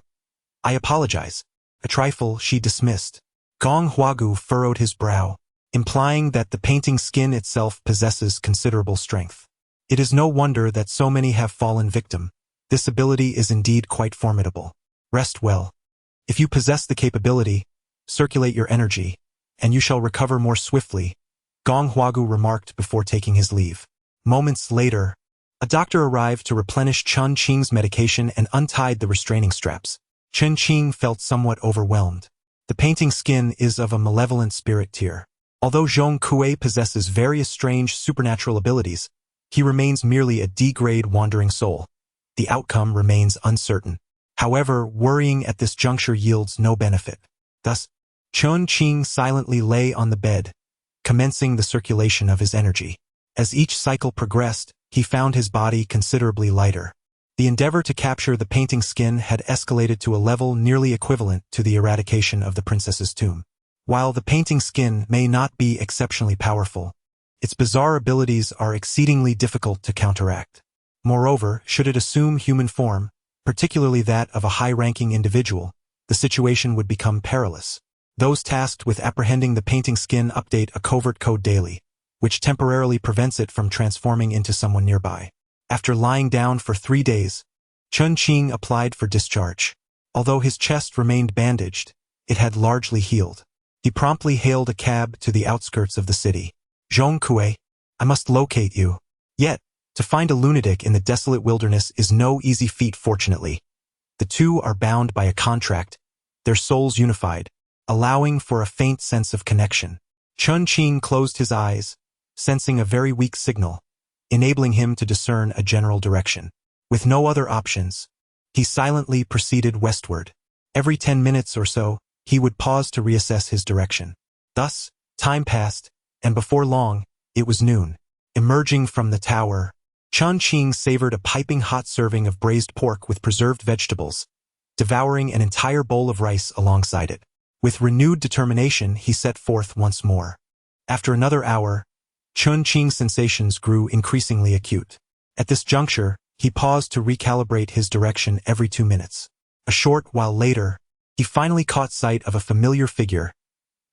I apologize. A trifle she dismissed. Gong Huagu furrowed his brow, implying that the painting skin itself possesses considerable strength. It is no wonder that so many have fallen victim. This ability is indeed quite formidable. Rest well. If you possess the capability, circulate your energy, and you shall recover more swiftly, Gong Huagu remarked before taking his leave. Moments later, a doctor arrived to replenish Chen Qing's medication and untied the restraining straps. Chen Qing felt somewhat overwhelmed. The painting skin is of a malevolent spirit tier. Although Zhong Kui possesses various strange supernatural abilities, he remains merely a D-grade wandering soul. The outcome remains uncertain. However, worrying at this juncture yields no benefit. Thus, Chen Qing silently lay on the bed, commencing the circulation of his energy. As each cycle progressed, he found his body considerably lighter. The endeavor to capture the painting skin had escalated to a level nearly equivalent to the eradication of the princess's tomb. While the painting skin may not be exceptionally powerful, its bizarre abilities are exceedingly difficult to counteract. Moreover, should it assume human form, particularly that of a high-ranking individual, the situation would become perilous. Those tasked with apprehending the painting skin update a covert code daily, which temporarily prevents it from transforming into someone nearby. After lying down for 3 days, Chen Qing applied for discharge. Although his chest remained bandaged, it had largely healed. He promptly hailed a cab to the outskirts of the city. Zhong Kui, I must locate you. Yet, to find a lunatic in the desolate wilderness is no easy feat, fortunately. The two are bound by a contract, their souls unified, allowing for a faint sense of connection. Chen Qing closed his eyes, sensing a very weak signal, enabling him to discern a general direction. With no other options, he silently proceeded westward. Every 10 minutes or so, he would pause to reassess his direction. Thus, time passed, and before long, it was noon. Emerging from the tower, Chen Qing savored a piping hot serving of braised pork with preserved vegetables, devouring an entire bowl of rice alongside it. With renewed determination, he set forth once more. After another hour, Chen Qing's sensations grew increasingly acute. At this juncture, he paused to recalibrate his direction every 2 minutes. A short while later, he finally caught sight of a familiar figure.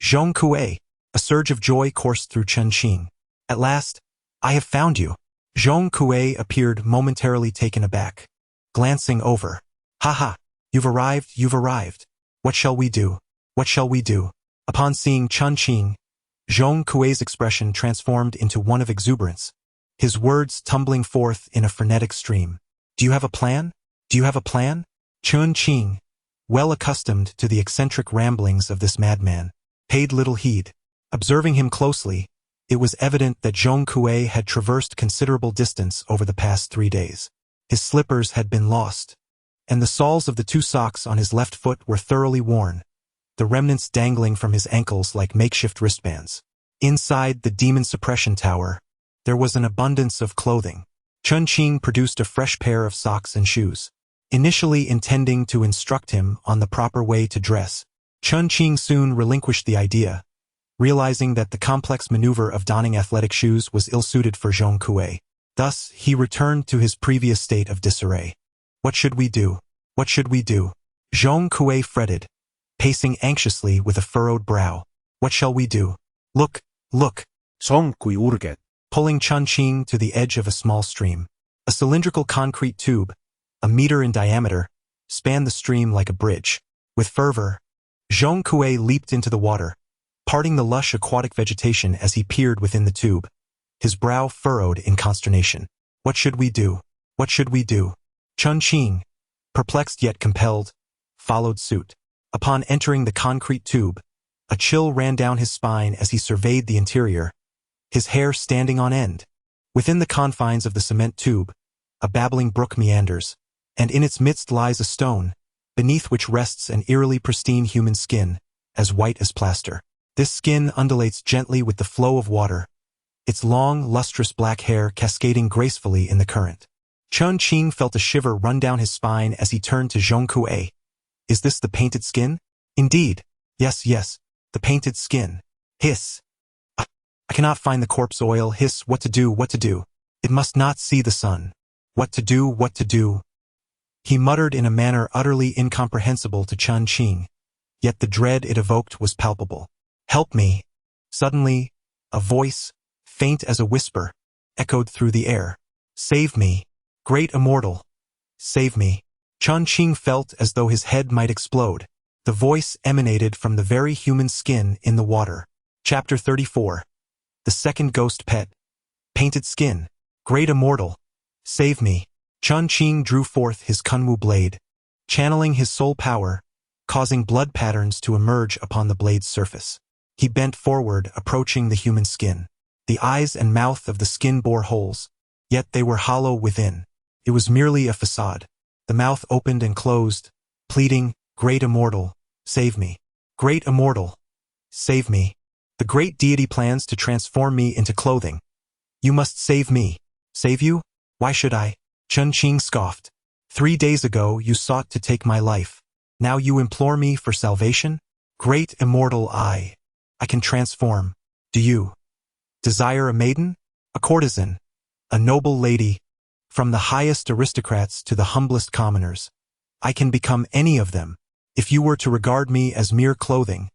Zhong Kui. A surge of joy coursed through Chen Qing. At last, I have found you. Zhong Kui appeared momentarily taken aback. Glancing over. Haha, you've arrived. What shall we do? What shall we do? Upon seeing Chen Qing, Zhong Kui's expression transformed into one of exuberance, his words tumbling forth in a frenetic stream. Do you have a plan? Do you have a plan? Chen Qing, well accustomed to the eccentric ramblings of this madman, paid little heed. Observing him closely, it was evident that Zhong Kui had traversed considerable distance over the past 3 days. His slippers had been lost, and the soles of the 2 socks on his left foot were thoroughly worn, the remnants dangling from his ankles like makeshift wristbands. Inside the demon suppression tower, there was an abundance of clothing. Chen Qing produced a fresh pair of socks and shoes. Initially intending to instruct him on the proper way to dress, Chen Qing soon relinquished the idea, realizing that the complex maneuver of donning athletic shoes was ill-suited for Zhong Kui. Thus, he returned to his previous state of disarray. What should we do? What should we do? Zhong Kui fretted, pacing anxiously with a furrowed brow. What shall we do? Look, look. Zhong Kui urget. Pulling Chen Qing to the edge of a small stream. A cylindrical concrete tube, a meter in diameter, spanned the stream like a bridge. With fervor, Zhong Kui leaped into the water, parting the lush aquatic vegetation as he peered within the tube, his brow furrowed in consternation. What should we do? What should we do? Chen Qing, perplexed yet compelled, followed suit. Upon entering the concrete tube, a chill ran down his spine as he surveyed the interior, his hair standing on end. Within the confines of the cement tube, a babbling brook meanders, and in its midst lies a stone, beneath which rests an eerily pristine human skin, as white as plaster. This skin undulates gently with the flow of water, its long, lustrous black hair cascading gracefully in the current. Chen Qing felt a shiver run down his spine as he turned to Zhong Kui. Is this the painted skin? Indeed. Yes, the painted skin. Hiss. I cannot find the corpse oil. Hiss. What to do? It must not see the sun. What to do? He muttered in a manner utterly incomprehensible to Chen Qing, yet the dread it evoked was palpable. Help me. Suddenly, a voice, faint as a whisper, echoed through the air. Save me. Great immortal. Save me. Chen Qing felt as though his head might explode. The voice emanated from the very human skin in the water. Chapter 34. The second ghost pet. Painted skin. Great immortal. Save me. Chen Qing drew forth his kunwu blade, channeling his soul power, causing blood patterns to emerge upon the blade's surface. He bent forward, approaching the human skin. The eyes and mouth of the skin bore holes, yet they were hollow within. It was merely a facade. The mouth opened and closed, pleading, Great immortal, save me. Great immortal, save me. The great deity plans to transform me into clothing. You must save me. Save you? Why should I? Chen Qing scoffed. 3 days ago you sought to take my life. Now you implore me for salvation? Great immortal I can transform. Do you desire a maiden? A courtesan? A noble lady? From the highest aristocrats to the humblest commoners. I can become any of them. If you were to regard me as mere clothing,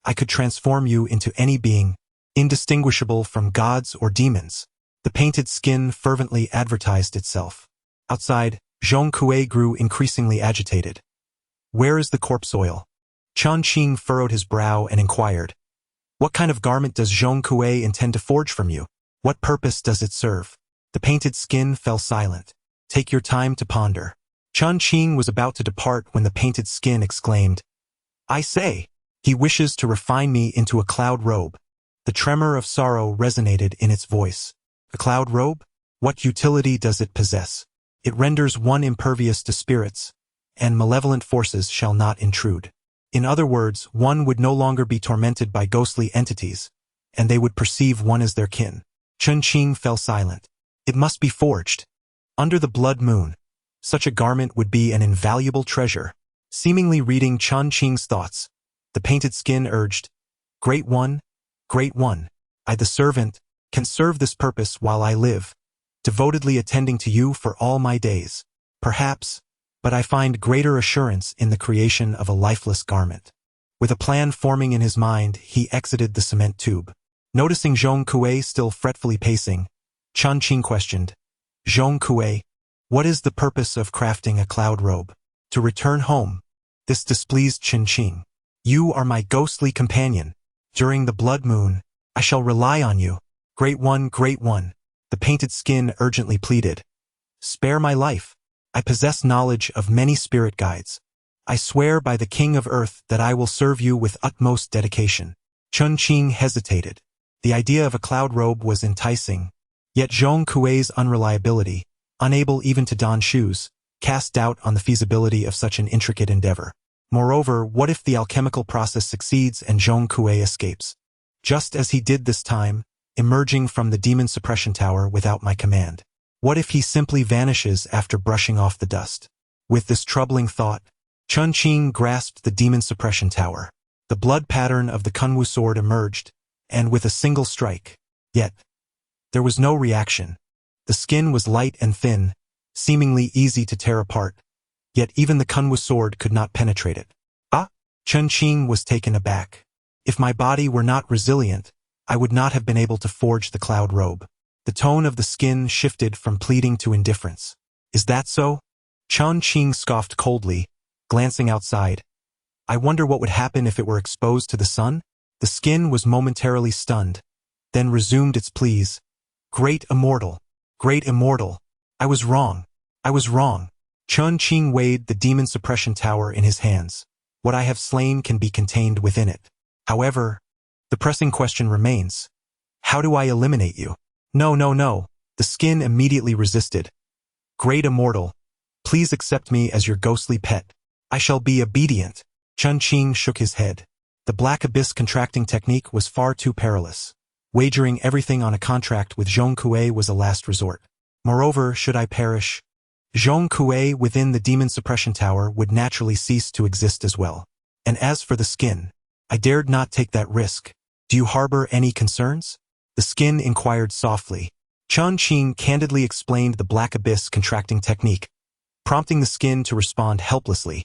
I could transform you into any being, indistinguishable from gods or demons. The painted skin fervently advertised itself. Outside, Zhong Kui grew increasingly agitated. Where is the corpse oil? Chen Qing furrowed his brow and inquired. What kind of garment does Zhong Kui intend to forge from you? What purpose does it serve? The painted skin fell silent. Take your time to ponder. Chen Qing was about to depart when the painted skin exclaimed, I say, he wishes to refine me into a cloud robe. The tremor of sorrow resonated in its voice. A cloud robe? What utility does it possess? It renders one impervious to spirits, and malevolent forces shall not intrude. In other words, one would no longer be tormented by ghostly entities, and they would perceive one as their kin. Chen Qing fell silent. It must be forged. Under the blood moon, such a garment would be an invaluable treasure. Seemingly reading Chen Qing's thoughts, the painted skin urged, Great One, I the servant, can serve this purpose while I live, devotedly attending to you for all my days. Perhaps, but I find greater assurance in the creation of a lifeless garment. With a plan forming in his mind, he exited the cement tube. Noticing Zhong Kui still fretfully pacing, Chen Qing questioned, Zhong Kui, what is the purpose of crafting a cloud robe? To return home. This displeased Chen Qing. You are my ghostly companion. During the blood moon, I shall rely on you. Great One, the painted skin urgently pleaded. Spare my life. I possess knowledge of many spirit guides. I swear by the King of Earth that I will serve you with utmost dedication. Chen Qing hesitated. The idea of a cloud robe was enticing, yet Zhong Kui's unreliability, unable even to don shoes, cast doubt on the feasibility of such an intricate endeavor. Moreover, what if the alchemical process succeeds and Zhong Kui escapes? Just as he did this time, emerging from the demon suppression tower without my command. What if he simply vanishes after brushing off the dust? With this troubling thought, Chen Qing grasped the demon suppression tower. The blood pattern of the kunwu sword emerged, and with a single strike. Yet, there was no reaction. The skin was light and thin, seemingly easy to tear apart, yet even the kunwu sword could not penetrate it. Chen Qing was taken aback. If my body were not resilient, I would not have been able to forge the cloud robe. The tone of the skin shifted from pleading to indifference. Is that so? Chen Qing scoffed coldly, glancing outside. I wonder what would happen if it were exposed to the sun? The skin was momentarily stunned, then resumed its pleas. Great immortal, I was wrong. Chen Qing weighed the demon suppression tower in his hands. What I have slain can be contained within it. However, the pressing question remains. How do I eliminate you? No, no, no. The skin immediately resisted. Great immortal, please accept me as your ghostly pet. I shall be obedient. Chen Qing shook his head. The black abyss contracting technique was far too perilous. Wagering everything on a contract with Zhong Kui was a last resort. Moreover, should I perish, Zhong Kui within the demon suppression tower would naturally cease to exist as well. And as for the skin, I dared not take that risk. Do you harbor any concerns? The skin inquired softly. Chen Qing candidly explained the black abyss contracting technique, prompting the skin to respond helplessly.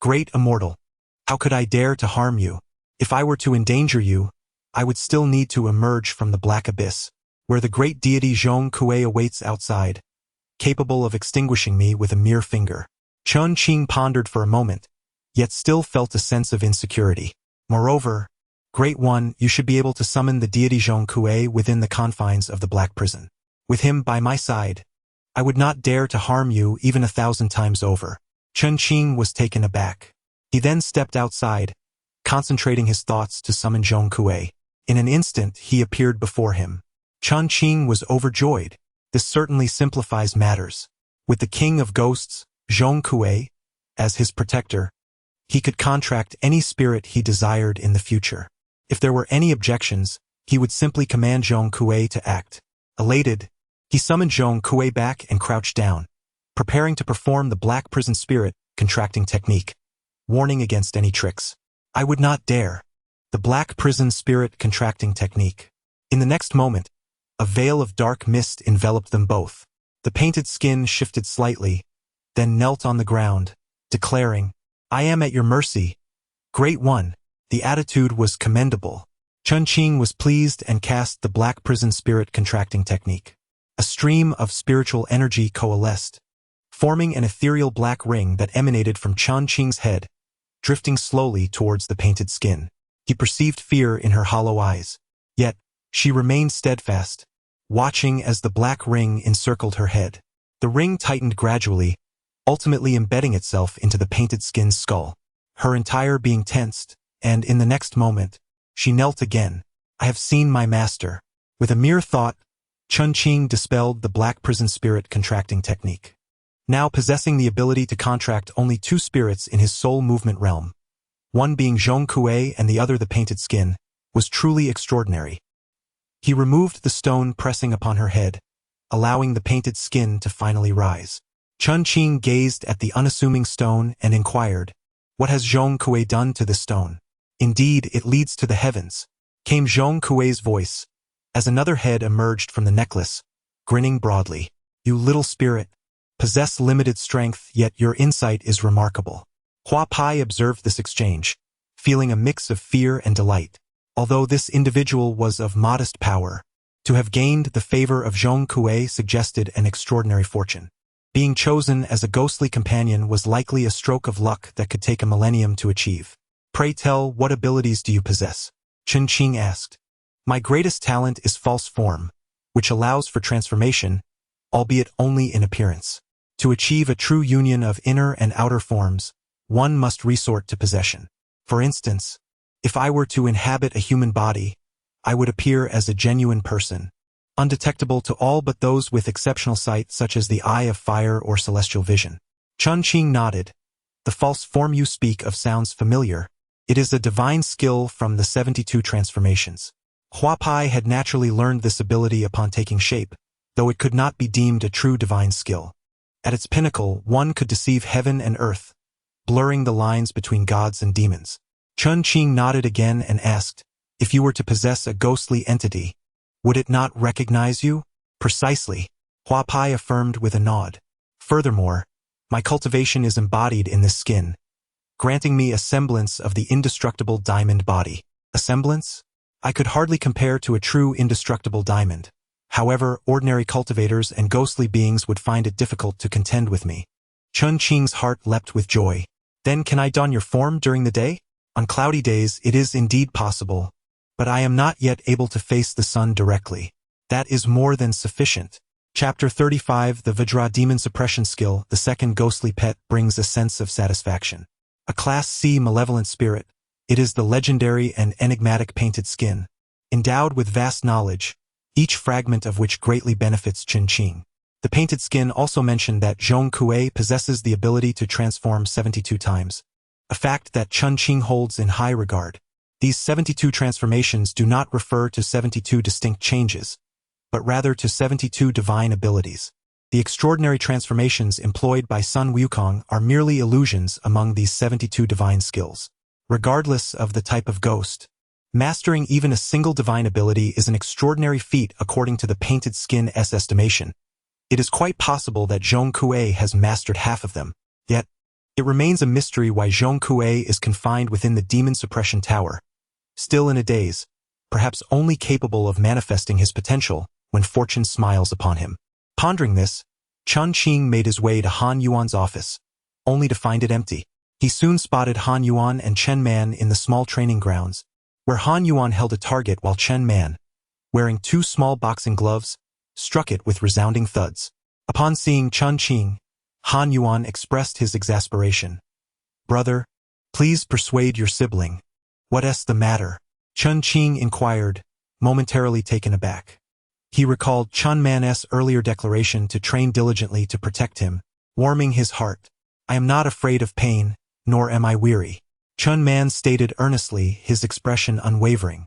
Great immortal, how could I dare to harm you? If I were to endanger you, I would still need to emerge from the black abyss, where the great deity Zhong Kui awaits outside, capable of extinguishing me with a mere finger. Chen Qing pondered for a moment, yet still felt a sense of insecurity. Moreover, Great One, you should be able to summon the deity Zhong Kui within the confines of the Black Prison. With him by my side, I would not dare to harm you even 1,000 times over. Chen Qing was taken aback. He then stepped outside, concentrating his thoughts to summon Zhong Kui. In an instant, he appeared before him. Chen Qing was overjoyed. This certainly simplifies matters. With the king of ghosts, Zhong Kui, as his protector, he could contract any spirit he desired in the future. If there were any objections, he would simply command Zhong Kui to act. Elated, he summoned Zhong Kui back and crouched down, preparing to perform the black prison spirit contracting technique, warning against any tricks. I would not dare. The black prison spirit contracting technique. In the next moment, a veil of dark mist enveloped them both. The painted skin shifted slightly, then knelt on the ground, declaring, I am at your mercy, Great One. The attitude was commendable. Chen Qing was pleased and cast the black prison spirit contracting technique. A stream of spiritual energy coalesced, forming an ethereal black ring that emanated from Chen Qing's head, drifting slowly towards the painted skin. He perceived fear in her hollow eyes, yet she remained steadfast, watching as the black ring encircled her head. The ring tightened gradually, ultimately embedding itself into the painted skin's skull, her entire being tensed, and in the next moment, she knelt again. I have seen my master. With a mere thought, Chen Qing dispelled the black prison spirit contracting technique. Now possessing the ability to contract only 2 spirits in his soul movement realm, one being Zhong Kui and the other the painted skin, was truly extraordinary. He removed the stone pressing upon her head, allowing the painted skin to finally rise. Chen Qing gazed at the unassuming stone and inquired, what has Zhong Kui done to this stone? Indeed, it leads to the heavens, came Zhong Kui's voice, as another head emerged from the necklace, grinning broadly. You little spirit, possess limited strength, yet your insight is remarkable. Hua Pai observed this exchange, feeling a mix of fear and delight. Although this individual was of modest power, to have gained the favor of Zhong Kui suggested an extraordinary fortune. Being chosen as a ghostly companion was likely a stroke of luck that could take a millennium to achieve. Pray tell, what abilities do you possess? Chen Qing asked. My greatest talent is false form, which allows for transformation, albeit only in appearance. To achieve a true union of inner and outer forms, one must resort to possession. For instance, if I were to inhabit a human body, I would appear as a genuine person, undetectable to all but those with exceptional sight such as the eye of fire or celestial vision. Chen Qing nodded. The false form you speak of sounds familiar. It is a divine skill from the 72 transformations. Hua Pai had naturally learned this ability upon taking shape, though it could not be deemed a true divine skill. At its pinnacle, one could deceive heaven and earth, blurring the lines between gods and demons. Chen Qing nodded again and asked, if you were to possess a ghostly entity, would it not recognize you? Precisely, Hua Pai affirmed with a nod. Furthermore, my cultivation is embodied in this skin, granting me a semblance of the indestructible diamond body. A semblance? I could hardly compare to a true indestructible diamond. However, ordinary cultivators and ghostly beings would find it difficult to contend with me. Chen Qing's heart leapt with joy. Then can I don your form during the day? On cloudy days it is indeed possible, but I am not yet able to face the sun directly. That is more than sufficient. Chapter 35 The Vajra Demon Suppression Skill, the second ghostly pet, brings a sense of satisfaction. A Class C malevolent spirit, it is the legendary and enigmatic painted skin. endowed with vast knowledge, each fragment of which greatly benefits Chen Qing. The painted skin also mentioned that Zhong Kui possesses the ability to transform 72 times, a fact that Chen Qing holds in high regard. These 72 transformations do not refer to 72 distinct changes, but rather to 72 divine abilities. The extraordinary transformations employed by Sun Wukong are merely illusions among these 72 divine skills. Regardless of the type of ghost, mastering even a single divine ability is an extraordinary feat according to the painted skin's estimation. It is quite possible that Zhong Kui has mastered half of them, yet it remains a mystery why Zhong Kui is confined within the demon suppression tower, still in a daze, perhaps only capable of manifesting his potential when fortune smiles upon him. Pondering this, Chen Qing made his way to Han Yuan's office, only to find it empty. He soon spotted Han Yuan and Chen Man in the small training grounds, where Han Yuan held a target while Chen Man, wearing 2 small boxing gloves, struck it with resounding thuds. Upon seeing Chen Qing, Han Yuan expressed his exasperation. "Brother, please persuade your sibling. What's the matter?" Chen Qing inquired, momentarily taken aback. He recalled Chen Man's earlier declaration to train diligently to protect him, warming his heart. "I am not afraid of pain, nor am I weary," Chen Man stated earnestly, his expression unwavering.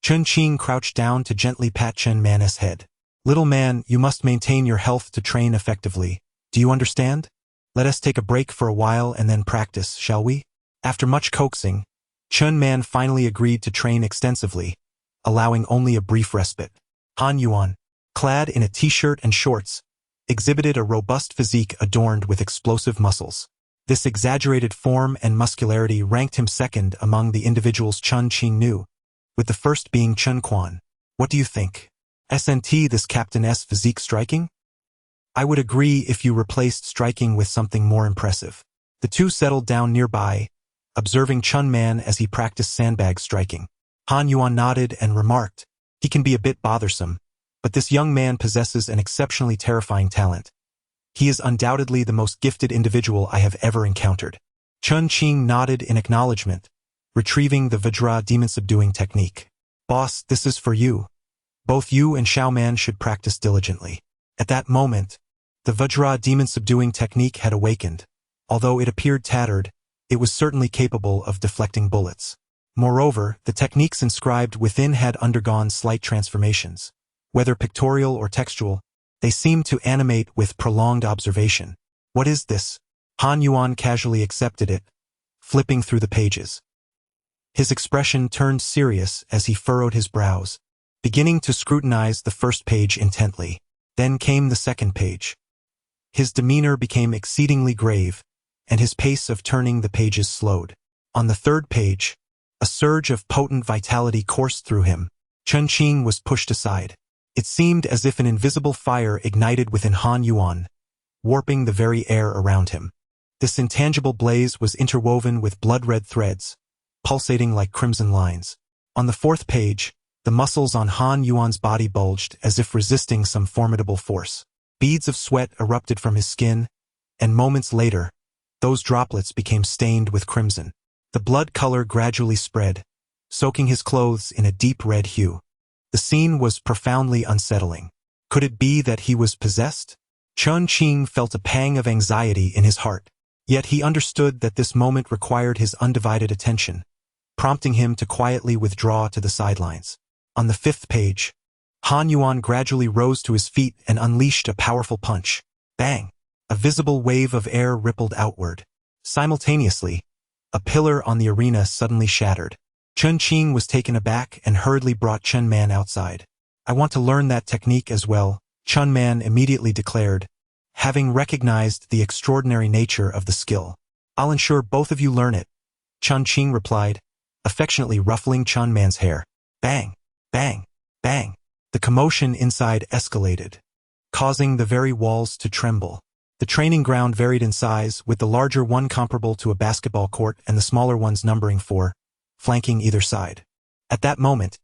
Chen Qing crouched down to gently pat Chen Man's head. "Little man, you must maintain your health to train effectively. Do you understand? Let us take a break for a while and then practice, shall we?" After much coaxing, Chen Man finally agreed to train extensively, allowing only a brief respite. Han Yuan, clad in a t-shirt and shorts, exhibited a robust physique adorned with explosive muscles. This exaggerated form and muscularity ranked him second among the individuals Chen Qing knew, with the first being Chen Quan. "What do you think? Isn't this Captain's physique striking?" "I would agree if you replaced striking with something more impressive." The two settled down nearby, observing Chen Man as he practiced sandbag striking. Han Yuan nodded and remarked, "He can be a bit bothersome, but this young man possesses an exceptionally terrifying talent. He is undoubtedly the most gifted individual I have ever encountered." Chen Qing nodded in acknowledgement, retrieving the Vajra demon-subduing technique. "Boss, this is for you. Both you and Xiao Man should practice diligently." At that moment, the Vajra demon-subduing technique had awakened. Although it appeared tattered, it was certainly capable of deflecting bullets. Moreover, the techniques inscribed within had undergone slight transformations. Whether pictorial or textual, they seemed to animate with prolonged observation. "What is this?" Han Yuan casually accepted it, flipping through the pages. His expression turned serious as he furrowed his brows, beginning to scrutinize the first page intently. Then came the second page. His demeanor became exceedingly grave, and his pace of turning the pages slowed. On the third page, a surge of potent vitality coursed through him. Chen Qing was pushed aside. It seemed as if an invisible fire ignited within Han Yuan, warping the very air around him. This intangible blaze was interwoven with blood-red threads, pulsating like crimson lines. On the fourth page, the muscles on Han Yuan's body bulged as if resisting some formidable force. Beads of sweat erupted from his skin, and moments later, those droplets became stained with crimson. The blood color gradually spread, soaking his clothes in a deep red hue. The scene was profoundly unsettling. Could it be that he was possessed? Chen Qing felt a pang of anxiety in his heart. Yet he understood that this moment required his undivided attention, prompting him to quietly withdraw to the sidelines. On the fifth page, Han Yuan gradually rose to his feet and unleashed a powerful punch. Bang! A visible wave of air rippled outward. Simultaneously, a pillar on the arena suddenly shattered. Chen Qing was taken aback and hurriedly brought Chen Man outside. "I want to learn that technique as well," Chen Man immediately declared, having recognized the extraordinary nature of the skill. "I'll ensure both of you learn it," Chen Qing replied, affectionately ruffling Chen Man's hair. Bang! Bang! Bang! The commotion inside escalated, causing the very walls to tremble. The training ground varied in size, with the larger one comparable to a basketball court and the smaller ones numbering 4, flanking either side. At that moment,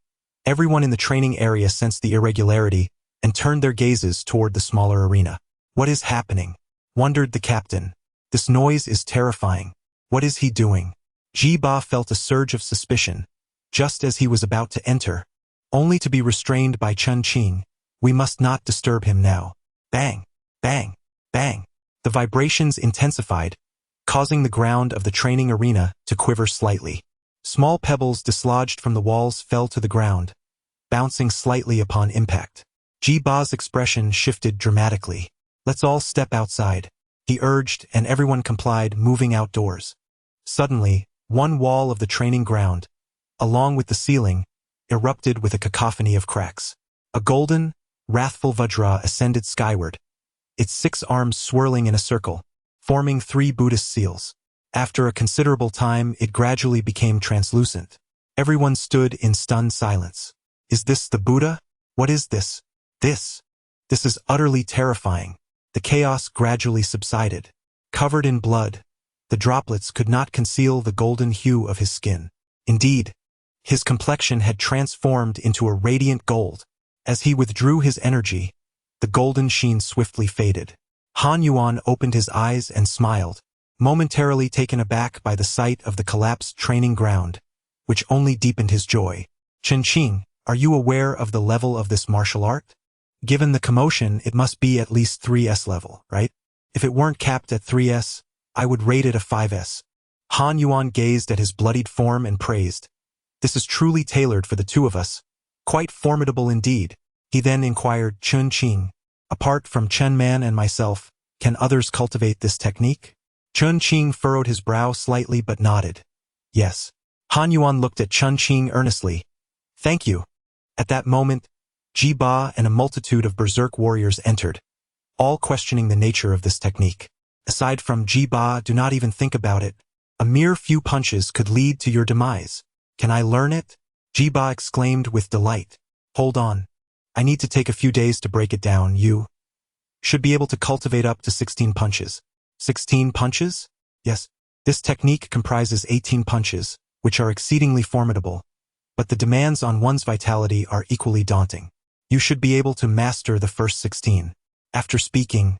everyone in the training area sensed the irregularity and turned their gazes toward the smaller arena. "What is happening?" wondered the captain. "This noise is terrifying. What is he doing?" Ji Ba felt a surge of suspicion. Just as he was about to enter, only to be restrained by Chen Qing. We must not disturb him now. Bang, bang, bang. The vibrations intensified, causing the ground of the training arena to quiver slightly. Small pebbles dislodged from the walls fell to the ground, bouncing slightly upon impact. Ji-Ba's expression shifted dramatically. Let's all step outside, he urged, and everyone complied, moving outdoors. Suddenly, one wall of the training ground, along with the ceiling, erupted with a cacophony of cracks. A golden, wrathful Vajra ascended skyward, its 6 arms swirling in a circle, forming 3 Buddhist seals. After a considerable time, it gradually became translucent. Everyone stood in stunned silence. Is this the Buddha? What is this? This is utterly terrifying. The chaos gradually subsided. Covered in blood, the droplets could not conceal the golden hue of his skin. Indeed, his complexion had transformed into a radiant gold. As he withdrew his energy, the golden sheen swiftly faded. Han Yuan opened his eyes and smiled, momentarily taken aback by the sight of the collapsed training ground, which only deepened his joy. Chen Qing, are you aware of the level of this martial art? Given the commotion, it must be at least 3S level, right? If it weren't capped at 3S, I would rate it a 5S. Han Yuan gazed at his bloodied form and praised. This is truly tailored for the two of us. Quite formidable indeed. He then inquired, Chen Qing, apart from Chen Man and myself, can others cultivate this technique? Chen Qing furrowed his brow slightly but nodded. Yes. Han Yuan looked at Chen Qing earnestly. Thank you. At that moment, Ji-Ba and a multitude of berserk warriors entered, all questioning the nature of this technique. Aside from Ji-Ba, do not even think about it. A mere few punches could lead to your demise. Can I learn it? Ji-Ba exclaimed with delight. Hold on. I need to take a few days to break it down. You should be able to cultivate up to 16 punches. 16 punches? Yes. This technique comprises 18 punches, which are exceedingly formidable, but the demands on one's vitality are equally daunting. You should be able to master the first 16. After speaking,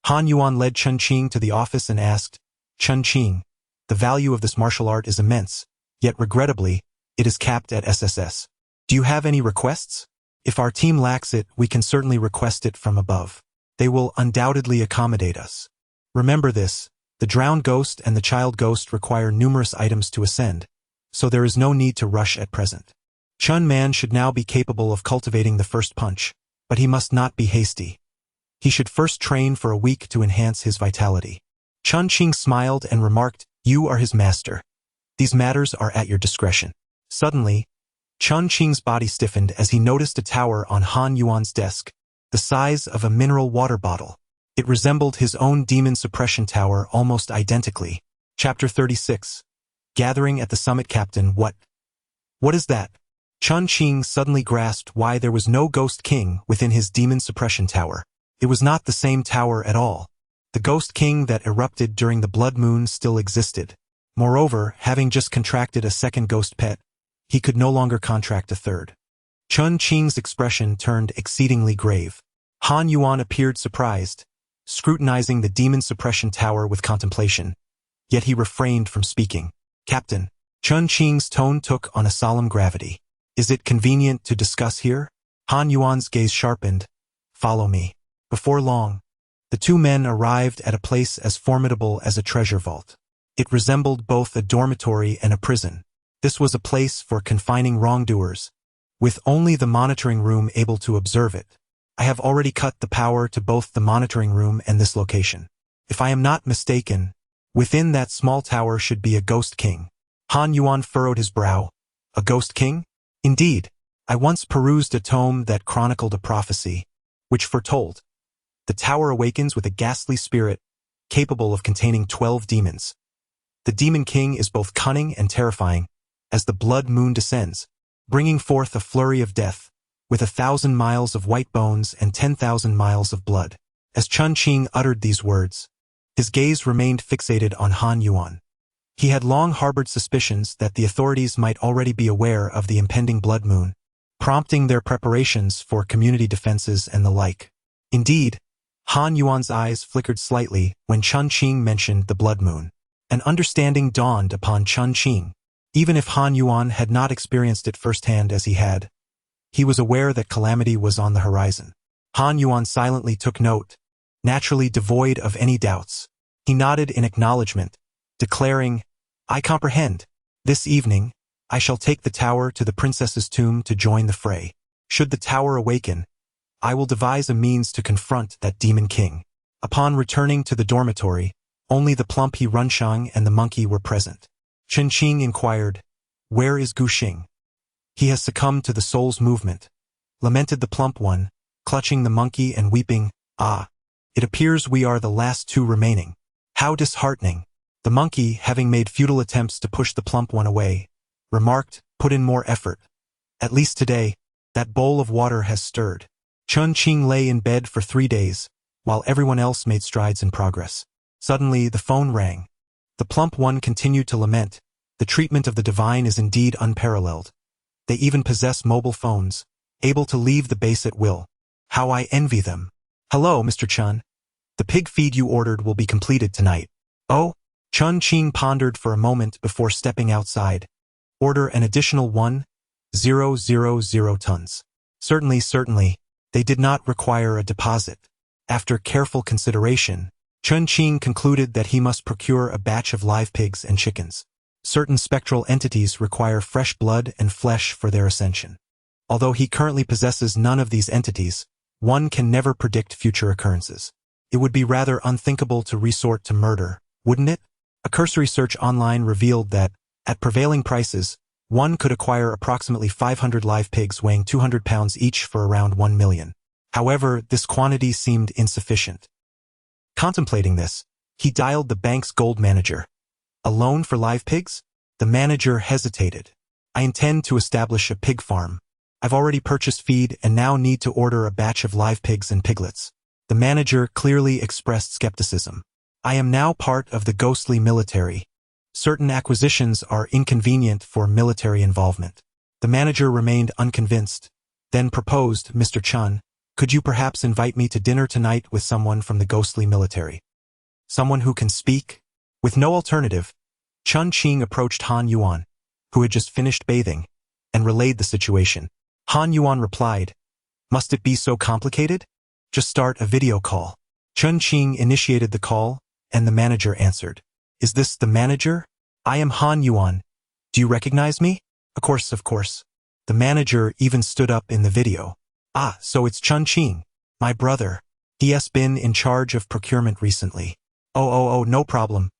Han Yuan led Chen Qing to the office and asked, Chen Qing, the value of this martial art is immense, yet regrettably, it is capped at SSS. Do you have any requests? If our team lacks it, we can certainly request it from above. They will undoubtedly accommodate us. Remember this, the drowned ghost and the child ghost require numerous items to ascend, so there is no need to rush at present. Chen Man should now be capable of cultivating the first punch, but he must not be hasty. He should first train for a week to enhance his vitality. Chen Qing smiled and remarked, You are his master. These matters are at your discretion. Suddenly, Chen Qing's body stiffened as he noticed a tower on Han Yuan's desk, the size of a mineral water bottle. It resembled his own demon suppression tower almost identically. Chapter 36. Gathering at the summit. Captain, what is that? Chen Qing suddenly grasped why there was no Ghost King within his demon suppression tower. It was not the same tower at all. The Ghost King that erupted during the blood moon still existed. Moreover, having just contracted a second ghost pet, he could no longer contract a third. Chen Qing's expression turned exceedingly grave. Han Yuan appeared surprised, scrutinizing the demon suppression tower with contemplation, yet he refrained from speaking. Captain, Chen Qing's tone took on a solemn gravity. Is it convenient to discuss here? Han Yuan's gaze sharpened. Follow me. Before long, the two men arrived at a place as formidable as a treasure vault. It resembled both a dormitory and a prison. This was a place for confining wrongdoers, with only the monitoring room able to observe it. I have already cut the power to both the monitoring room and this location. If I am not mistaken, within that small tower should be a Ghost King. Han Yuan furrowed his brow. A Ghost King? Indeed, I once perused a tome that chronicled a prophecy, which foretold. The tower awakens with a ghastly spirit, capable of containing 12 demons. The Demon King is both cunning and terrifying, as the blood moon descends, bringing forth a flurry of death, with 1,000 miles of white bones and 10,000 miles of blood. As Chen Qing uttered these words, his gaze remained fixated on Han Yuan. He had long harbored suspicions that the authorities might already be aware of the impending blood moon, prompting their preparations for community defenses and the like. Indeed, Han Yuan's eyes flickered slightly when Chen Qing mentioned the blood moon. An understanding dawned upon Chen Qing. Even if Han Yuan had not experienced it firsthand as he had, He was aware that calamity was on the horizon. Han Yuan silently took note, naturally devoid of any doubts. He nodded in acknowledgement, declaring, "I comprehend. This evening, I shall take the tower to the princess's tomb to join the fray. Should the tower awaken, I will devise a means to confront that demon king." Upon returning to the dormitory, only the plump He Runshang and the monkey were present. Chen Qing inquired, "Where is Gu Xing?" "He has succumbed to the soul's movement," lamented the plump one, clutching the monkey and weeping, "Ah, it appears we are the last two remaining. How disheartening." The monkey, having made futile attempts to push the plump one away, remarked, "Put in more effort. At least today, that bowl of water has stirred." Chen Qing lay in bed for 3 days, while everyone else made strides in progress. Suddenly, the phone rang. The plump one continued to lament, "The treatment of the divine is indeed unparalleled. They even possess mobile phones, able to leave the base at will. How I envy them." "Hello, Mr. Chen. The pig feed you ordered will be completed tonight." "Oh?" Chen Qing pondered for a moment before stepping outside. "Order an additional 1,000 tons. Certainly. They did not require a deposit." After careful consideration, Chen Qing concluded that he must procure a batch of live pigs and chickens. Certain spectral entities require fresh blood and flesh for their ascension. Although he currently possesses none of these entities, one can never predict future occurrences. It would be rather unthinkable to resort to murder, wouldn't it? A cursory search online revealed that, at prevailing prices, one could acquire approximately 500 live pigs weighing 200 pounds each for around 1 million. However, this quantity seemed insufficient. Contemplating this, he dialed the bank's gold manager. "A loan for live pigs?" The manager hesitated. "I intend to establish a pig farm. I've already purchased feed and now need to order a batch of live pigs and piglets." The manager clearly expressed skepticism. "I am now part of the ghostly military. Certain acquisitions are inconvenient for military involvement." The manager remained unconvinced, then proposed, "Mr. Chen, could you perhaps invite me to dinner tonight with someone from the ghostly military? Someone who can speak?" With no alternative, Chen Qing approached Han Yuan, who had just finished bathing, and relayed the situation. Han Yuan replied, "Must it be so complicated? Just start a video call." Chen Qing initiated the call, and the manager answered. "Is this the manager? I am Han Yuan. Do you recognize me?" Of course. The manager even stood up in the video. "Ah, so it's Chen Qing, my brother. He has been in charge of procurement recently." Oh, no problem.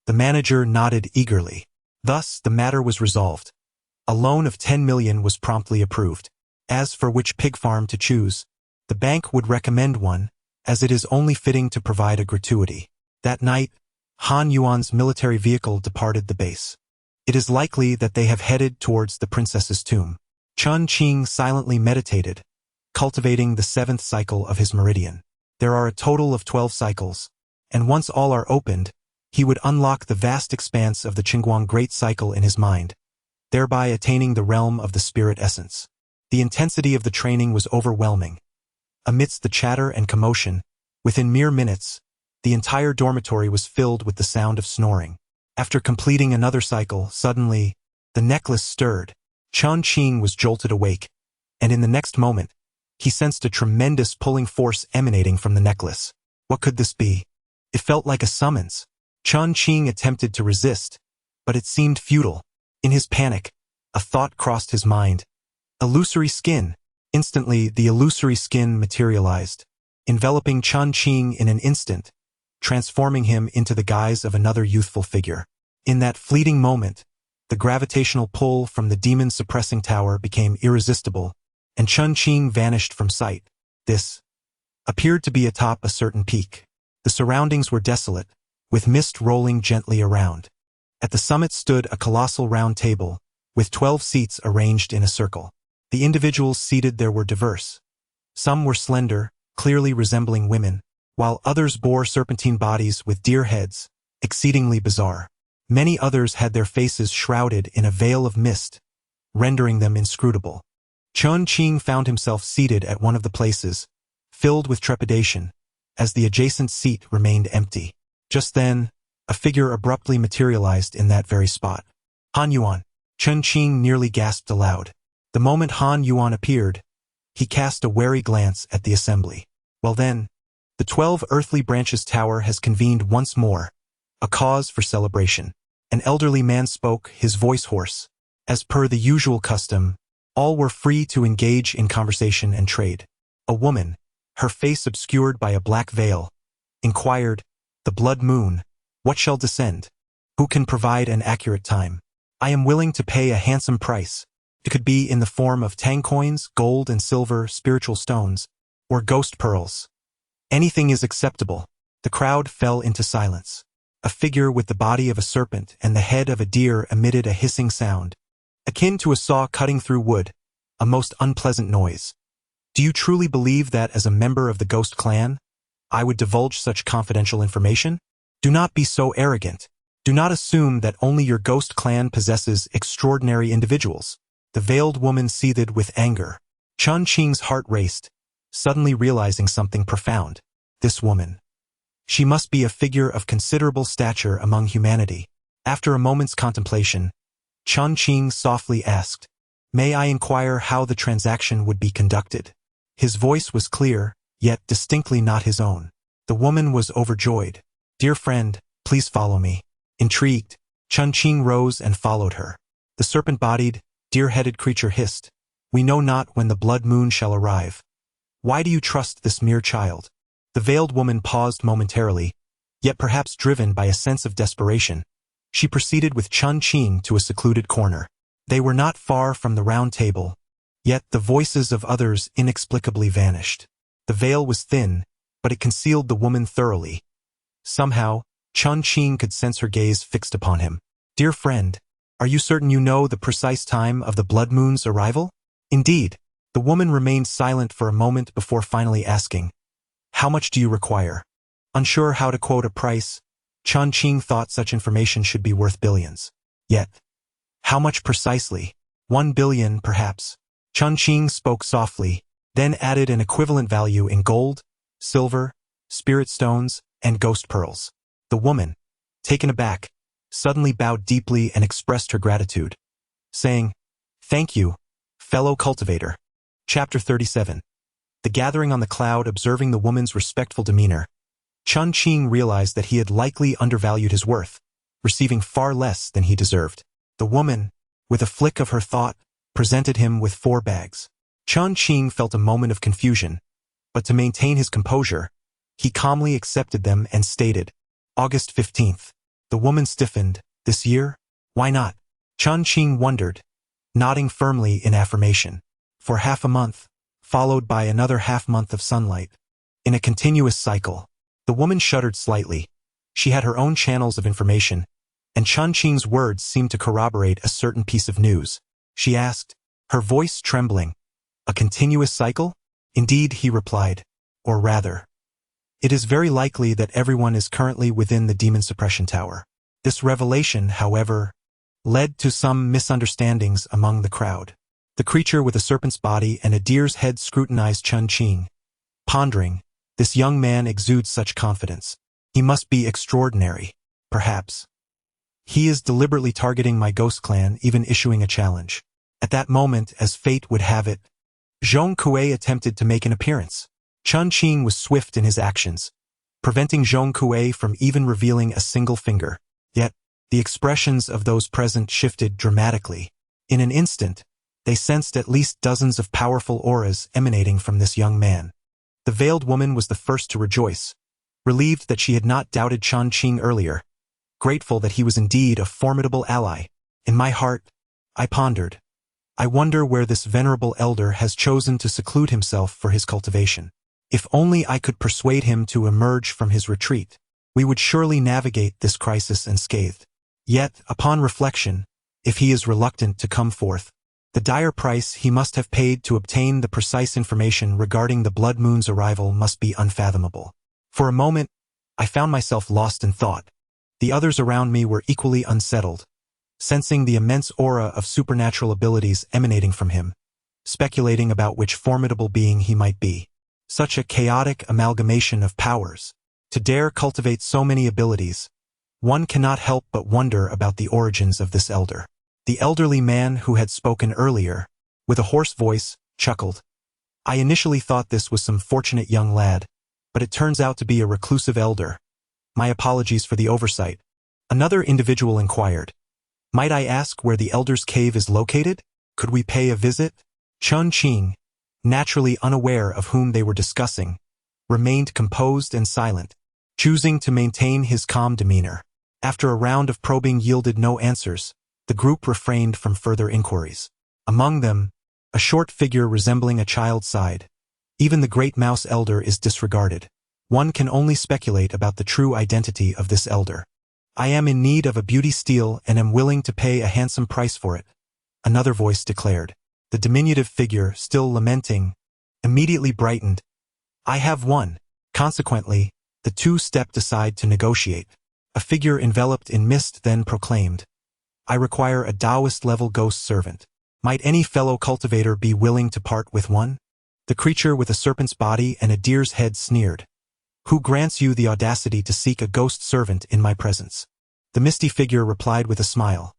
The manager nodded eagerly. Thus, the matter was resolved. A loan of 10 million was promptly approved. As for which pig farm to choose, the bank would recommend one, as it is only fitting to provide a gratuity. That night, Han Yuan's military vehicle departed the base. It is likely that they have headed towards the princess's tomb. Chen Qing silently meditated, cultivating the 7th cycle of his meridian. There are a total of 12 cycles, and once all are opened, he would unlock the vast expanse of the Qingguang Great Cycle in his mind, thereby attaining the realm of the spirit essence. The intensity of the training was overwhelming. Amidst the chatter and commotion, within mere minutes, the entire dormitory was filled with the sound of snoring. After completing another cycle, suddenly, the necklace stirred. Chen Qing was jolted awake, and in the next moment, he sensed a tremendous pulling force emanating from the necklace. What could this be? It felt like a summons. Chen Qing attempted to resist, but it seemed futile. In his panic, a thought crossed his mind. Illusory skin. Instantly, the illusory skin materialized, enveloping Chen Qing in an instant, transforming him into the guise of another youthful figure. In that fleeting moment, the gravitational pull from the demon-suppressing tower became irresistible, and Chen Qing vanished from sight. This appeared to be atop a certain peak. The surroundings were desolate, with mist rolling gently around. At the summit stood a colossal round table, with 12 seats arranged in a circle. The individuals seated there were diverse. Some were slender, clearly resembling women, while others bore serpentine bodies with deer heads, exceedingly bizarre. Many others had their faces shrouded in a veil of mist, rendering them inscrutable. Chen Qing found himself seated at one of the places, filled with trepidation, as the adjacent seat remained empty. Just then, a figure abruptly materialized in that very spot. Han Yuan. Chen Qing nearly gasped aloud. The moment Han Yuan appeared, he cast a wary glance at the assembly. Well then, the 12 earthly branches tower has convened once more, a cause for celebration. An elderly man spoke, his voice hoarse. As per the usual custom, all were free to engage in conversation and trade. A woman, her face obscured by a black veil, inquired, "The blood moon, what shall descend? Who can provide an accurate time? I am willing to pay a handsome price. It could be in the form of tang coins, gold and silver, spiritual stones, or ghost pearls. Anything is acceptable." The crowd fell into silence. A figure with the body of a serpent and the head of a deer emitted a hissing sound, akin to a saw cutting through wood, a most unpleasant noise. Do you truly believe that as a member of the Ghost clan, I would divulge such confidential information? Do not be so arrogant. Do not assume that only your Ghost clan possesses extraordinary individuals. The veiled woman seethed with anger. Chen Qing's heart raced, suddenly realizing something profound. This woman. She must be a figure of considerable stature among humanity. After a moment's contemplation, Chen Qing softly asked, "May I inquire how the transaction would be conducted?" His voice was clear, yet distinctly not his own. The woman was overjoyed. "Dear friend, please follow me." Intrigued, Chen Qing rose and followed her. The serpent-bodied, deer-headed creature hissed, "We know not when the blood moon shall arrive. Why do you trust this mere child?" The veiled woman paused momentarily, yet perhaps driven by a sense of desperation. She proceeded with Chen Qing to a secluded corner. They were not far from the round table, yet the voices of others inexplicably vanished. The veil was thin, but it concealed the woman thoroughly. Somehow, Chen Qing could sense her gaze fixed upon him. "Dear friend, are you certain you know the precise time of the blood moon's arrival?" "Indeed." The woman remained silent for a moment before finally asking, "How much do you require?" Unsure how to quote a price, Chen Qing thought such information should be worth billions. Yet, how much precisely? 1 billion, perhaps. Chen Qing spoke softly, then added an equivalent value in gold, silver, spirit stones, and ghost pearls. The woman, taken aback, suddenly bowed deeply and expressed her gratitude, saying, "Thank you, fellow cultivator." Chapter 37. The gathering on the cloud observing the woman's respectful demeanor, Chen Qing realized that he had likely undervalued his worth, receiving far less than he deserved. The woman, with a flick of her thought, presented him with 4 bags. Chen Qing felt a moment of confusion, but to maintain his composure, he calmly accepted them and stated, "August 15th. The woman stiffened. "This year? Why not?" Chen Qing wondered, nodding firmly in affirmation. "For half a month, followed by another half-month of sunlight. In a continuous cycle." The woman shuddered slightly. She had her own channels of information, and Chen Qing's words seemed to corroborate a certain piece of news. She asked, her voice trembling, "A continuous cycle?" "Indeed," he replied. "Or rather, it is very likely that everyone is currently within the demon suppression tower." This revelation, however, led to some misunderstandings among the crowd. The creature with a serpent's body and a deer's head scrutinized Chen Qing, pondering, "This young man exudes such confidence. He must be extraordinary. Perhaps he is deliberately targeting my Ghost clan, even issuing a challenge." At that moment, as fate would have it, Zhong Kui attempted to make an appearance. Chen Qing was swift in his actions, preventing Zhong Kui from even revealing a single finger. Yet, the expressions of those present shifted dramatically. In an instant, they sensed at least dozens of powerful auras emanating from this young man. The veiled woman was the first to rejoice, relieved that she had not doubted Chen Qing earlier, grateful that he was indeed a formidable ally. In my heart, I pondered, I wonder where this venerable elder has chosen to seclude himself for his cultivation. If only I could persuade him to emerge from his retreat, we would surely navigate this crisis unscathed. Yet, upon reflection, if he is reluctant to come forth, the dire price he must have paid to obtain the precise information regarding the blood moon's arrival must be unfathomable. For a moment, I found myself lost in thought. The others around me were equally unsettled, sensing the immense aura of supernatural abilities emanating from him, speculating about which formidable being he might be. Such a chaotic amalgamation of powers. To dare cultivate so many abilities, one cannot help but wonder about the origins of this elder. The elderly man who had spoken earlier, with a hoarse voice, chuckled. I initially thought this was some fortunate young lad, but it turns out to be a reclusive elder. My apologies for the oversight. Another individual inquired. Might I ask where the elder's cave is located? Could we pay a visit? Chen Qing, naturally unaware of whom they were discussing, remained composed and silent, choosing to maintain his calm demeanor. After a round of probing yielded no answers, the group refrained from further inquiries. Among them, a short figure resembling a child sighed. Even the great mouse elder is disregarded. One can only speculate about the true identity of this elder. I am in need of a beauty steal and am willing to pay a handsome price for it, another voice declared. The diminutive figure, still lamenting, immediately brightened. I have one. Consequently, the two stepped aside to negotiate. A figure enveloped in mist then proclaimed, I require a Taoist-level ghost servant. Might any fellow cultivator be willing to part with one? The creature with a serpent's body and a deer's head sneered. Who grants you the audacity to seek a ghost servant in my presence? The misty figure replied with a smile.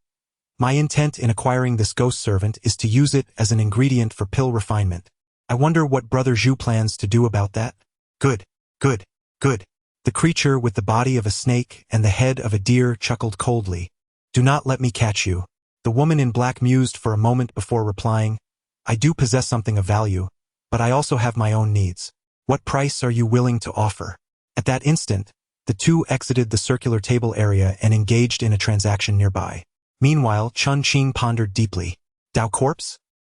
My intent in acquiring this ghost servant is to use it as an ingredient for pill refinement. I wonder what Brother Zhu plans to do about that? Good, good, good. The creature with the body of a snake and the head of a deer chuckled coldly. Do not let me catch you. The woman in black mused for a moment before replying, I do possess something of value, but I also have my own needs. What price are you willing to offer? At that instant, the two exited the circular table area and engaged in a transaction nearby. Meanwhile, Chen Qing pondered deeply. Tao corpse?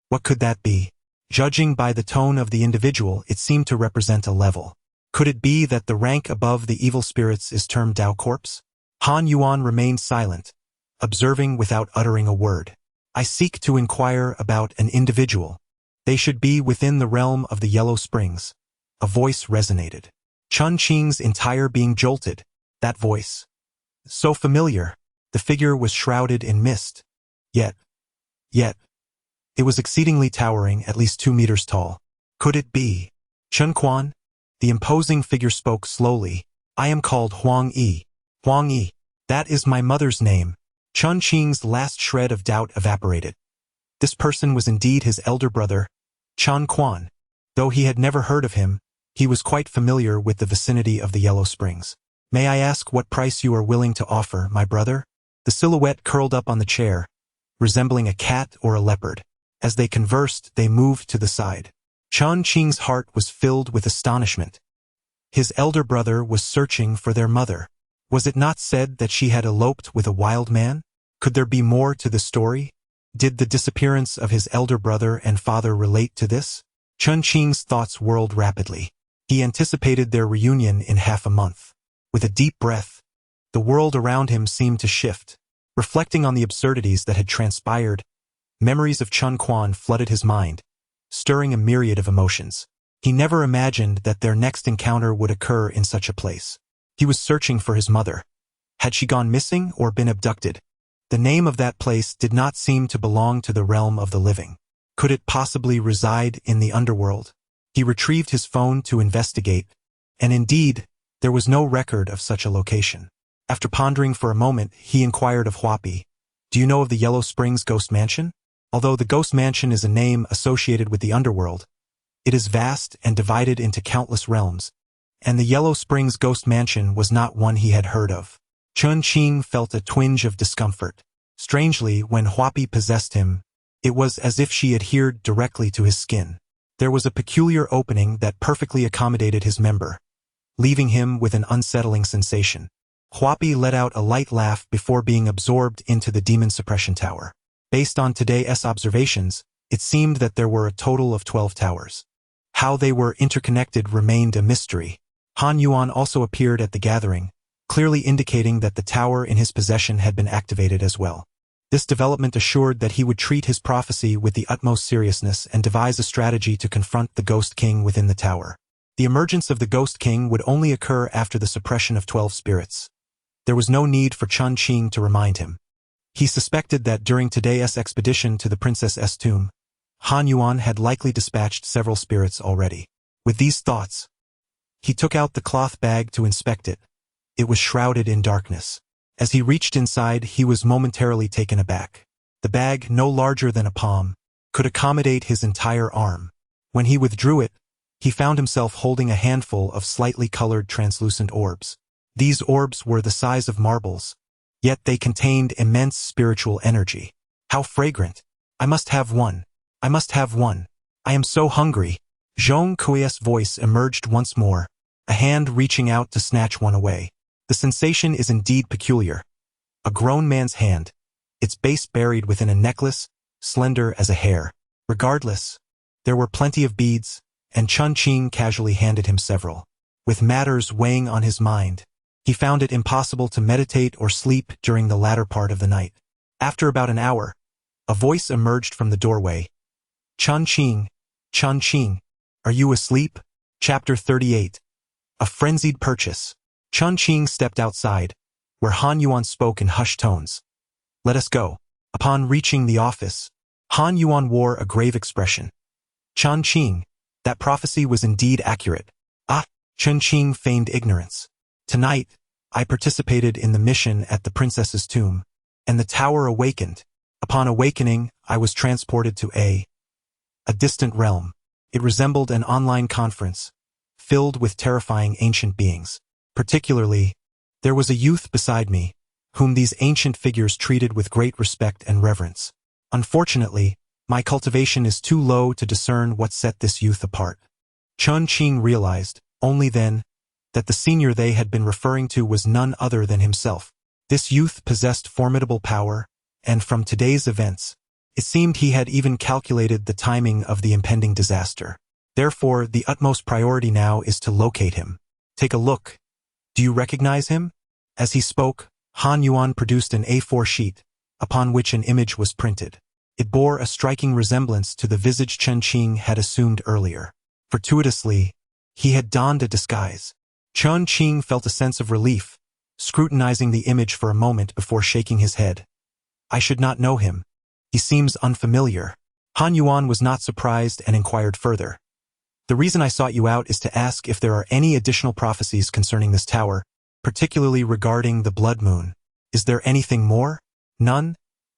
What could that be? Judging by the tone of the individual, it seemed to represent a level. Could it be that the rank above the evil spirits is termed Tao corpse? Han Yuan remained silent, observing without uttering a word. I seek to inquire about an individual. They should be within the realm of the Yellow Springs. A voice resonated. Chen Qing's entire being jolted. That voice. So familiar. The figure was shrouded in mist. Yet, it was exceedingly towering, at least 2 meters tall. Could it be? Chen Quan? The imposing figure spoke slowly. I am called Huang Yi. Huang Yi. That is my mother's name. Chen Qing's last shred of doubt evaporated. This person was indeed his elder brother, Chen Quan. Though he had never heard of him, he was quite familiar with the vicinity of the Yellow Springs. May I ask what price you are willing to offer, my brother? The silhouette curled up on the chair, resembling a cat or a leopard. As they conversed, they moved to the side. Chen Qing's heart was filled with astonishment. His elder brother was searching for their mother. Was it not said that she had eloped with a wild man? Could there be more to the story? Did the disappearance of his elder brother and father relate to this? Chen Qing's thoughts whirled rapidly. He anticipated their reunion in half a month. With a deep breath, the world around him seemed to shift. Reflecting on the absurdities that had transpired, memories of Chen Quan flooded his mind, stirring a myriad of emotions. He never imagined that their next encounter would occur in such a place. He was searching for his mother. Had she gone missing or been abducted? The name of that place did not seem to belong to the realm of the living. Could it possibly reside in the underworld? He retrieved his phone to investigate, and indeed, there was no record of such a location. After pondering for a moment, he inquired of Huapi, Do you know of the Yellow Springs Ghost Mansion? Although the Ghost Mansion is a name associated with the underworld, it is vast and divided into countless realms, and the Yellow Springs Ghost Mansion was not one he had heard of. Chen Qing felt a twinge of discomfort. Strangely, when Huapi possessed him, it was as if she adhered directly to his skin. There was a peculiar opening that perfectly accommodated his member, leaving him with an unsettling sensation. Huapi let out a light laugh before being absorbed into the demon suppression tower. Based on today's observations, it seemed that there were a total of 12 towers. How they were interconnected remained a mystery. Han Yuan also appeared at the gathering, clearly indicating that the tower in his possession had been activated as well. This development assured that he would treat his prophecy with the utmost seriousness and devise a strategy to confront the Ghost King within the tower. The emergence of the Ghost King would only occur after the suppression of 12 spirits. There was no need for Chen Qing to remind him. He suspected that during today's expedition to the princess's tomb, Han Yuan had likely dispatched several spirits already. With these thoughts, he took out the cloth bag to inspect it. It was shrouded in darkness. As he reached inside, he was momentarily taken aback. The bag, no larger than a palm, could accommodate his entire arm. When he withdrew it, he found himself holding a handful of slightly colored translucent orbs. These orbs were the size of marbles, yet they contained immense spiritual energy. How fragrant! I must have one. I must have one. I am so hungry. Zhong Kui's voice emerged once more, a hand reaching out to snatch one away. The sensation is indeed peculiar. A grown man's hand, its base buried within a necklace, slender as a hair. Regardless, there were plenty of beads, and Chen Qing casually handed him several. With matters weighing on his mind, he found it impossible to meditate or sleep during the latter part of the night. After about an hour, a voice emerged from the doorway. Chen Qing, are you asleep? Chapter 38. A frenzied purchase. Chen Qing stepped outside, where Han Yuan spoke in hushed tones. Let us go. Upon reaching the office, Han Yuan wore a grave expression. Chen Qing, that prophecy was indeed accurate. Ah, Chen Qing feigned ignorance. Tonight, I participated in the mission at the princess's tomb, and the tower awakened. Upon awakening, I was transported to a distant realm. It resembled an online conference, filled with terrifying ancient beings. Particularly, there was a youth beside me, whom these ancient figures treated with great respect and reverence. Unfortunately, my cultivation is too low to discern what set this youth apart. Chen Qing realized, only then, that the senior they had been referring to was none other than himself. This youth possessed formidable power, and from today's events, it seemed he had even calculated the timing of the impending disaster. Therefore, the utmost priority now is to locate him. Take a look. Do you recognize him? As he spoke, Han Yuan produced an A4 sheet, upon which an image was printed. It bore a striking resemblance to the visage Chen Qing had assumed earlier. Fortuitously, he had donned a disguise. Chen Qing felt a sense of relief, scrutinizing the image for a moment before shaking his head. I should not know him. He seems unfamiliar. Han Yuan was not surprised and inquired further. The reason I sought you out is to ask if there are any additional prophecies concerning this tower, particularly regarding the blood moon. Is there anything more? None?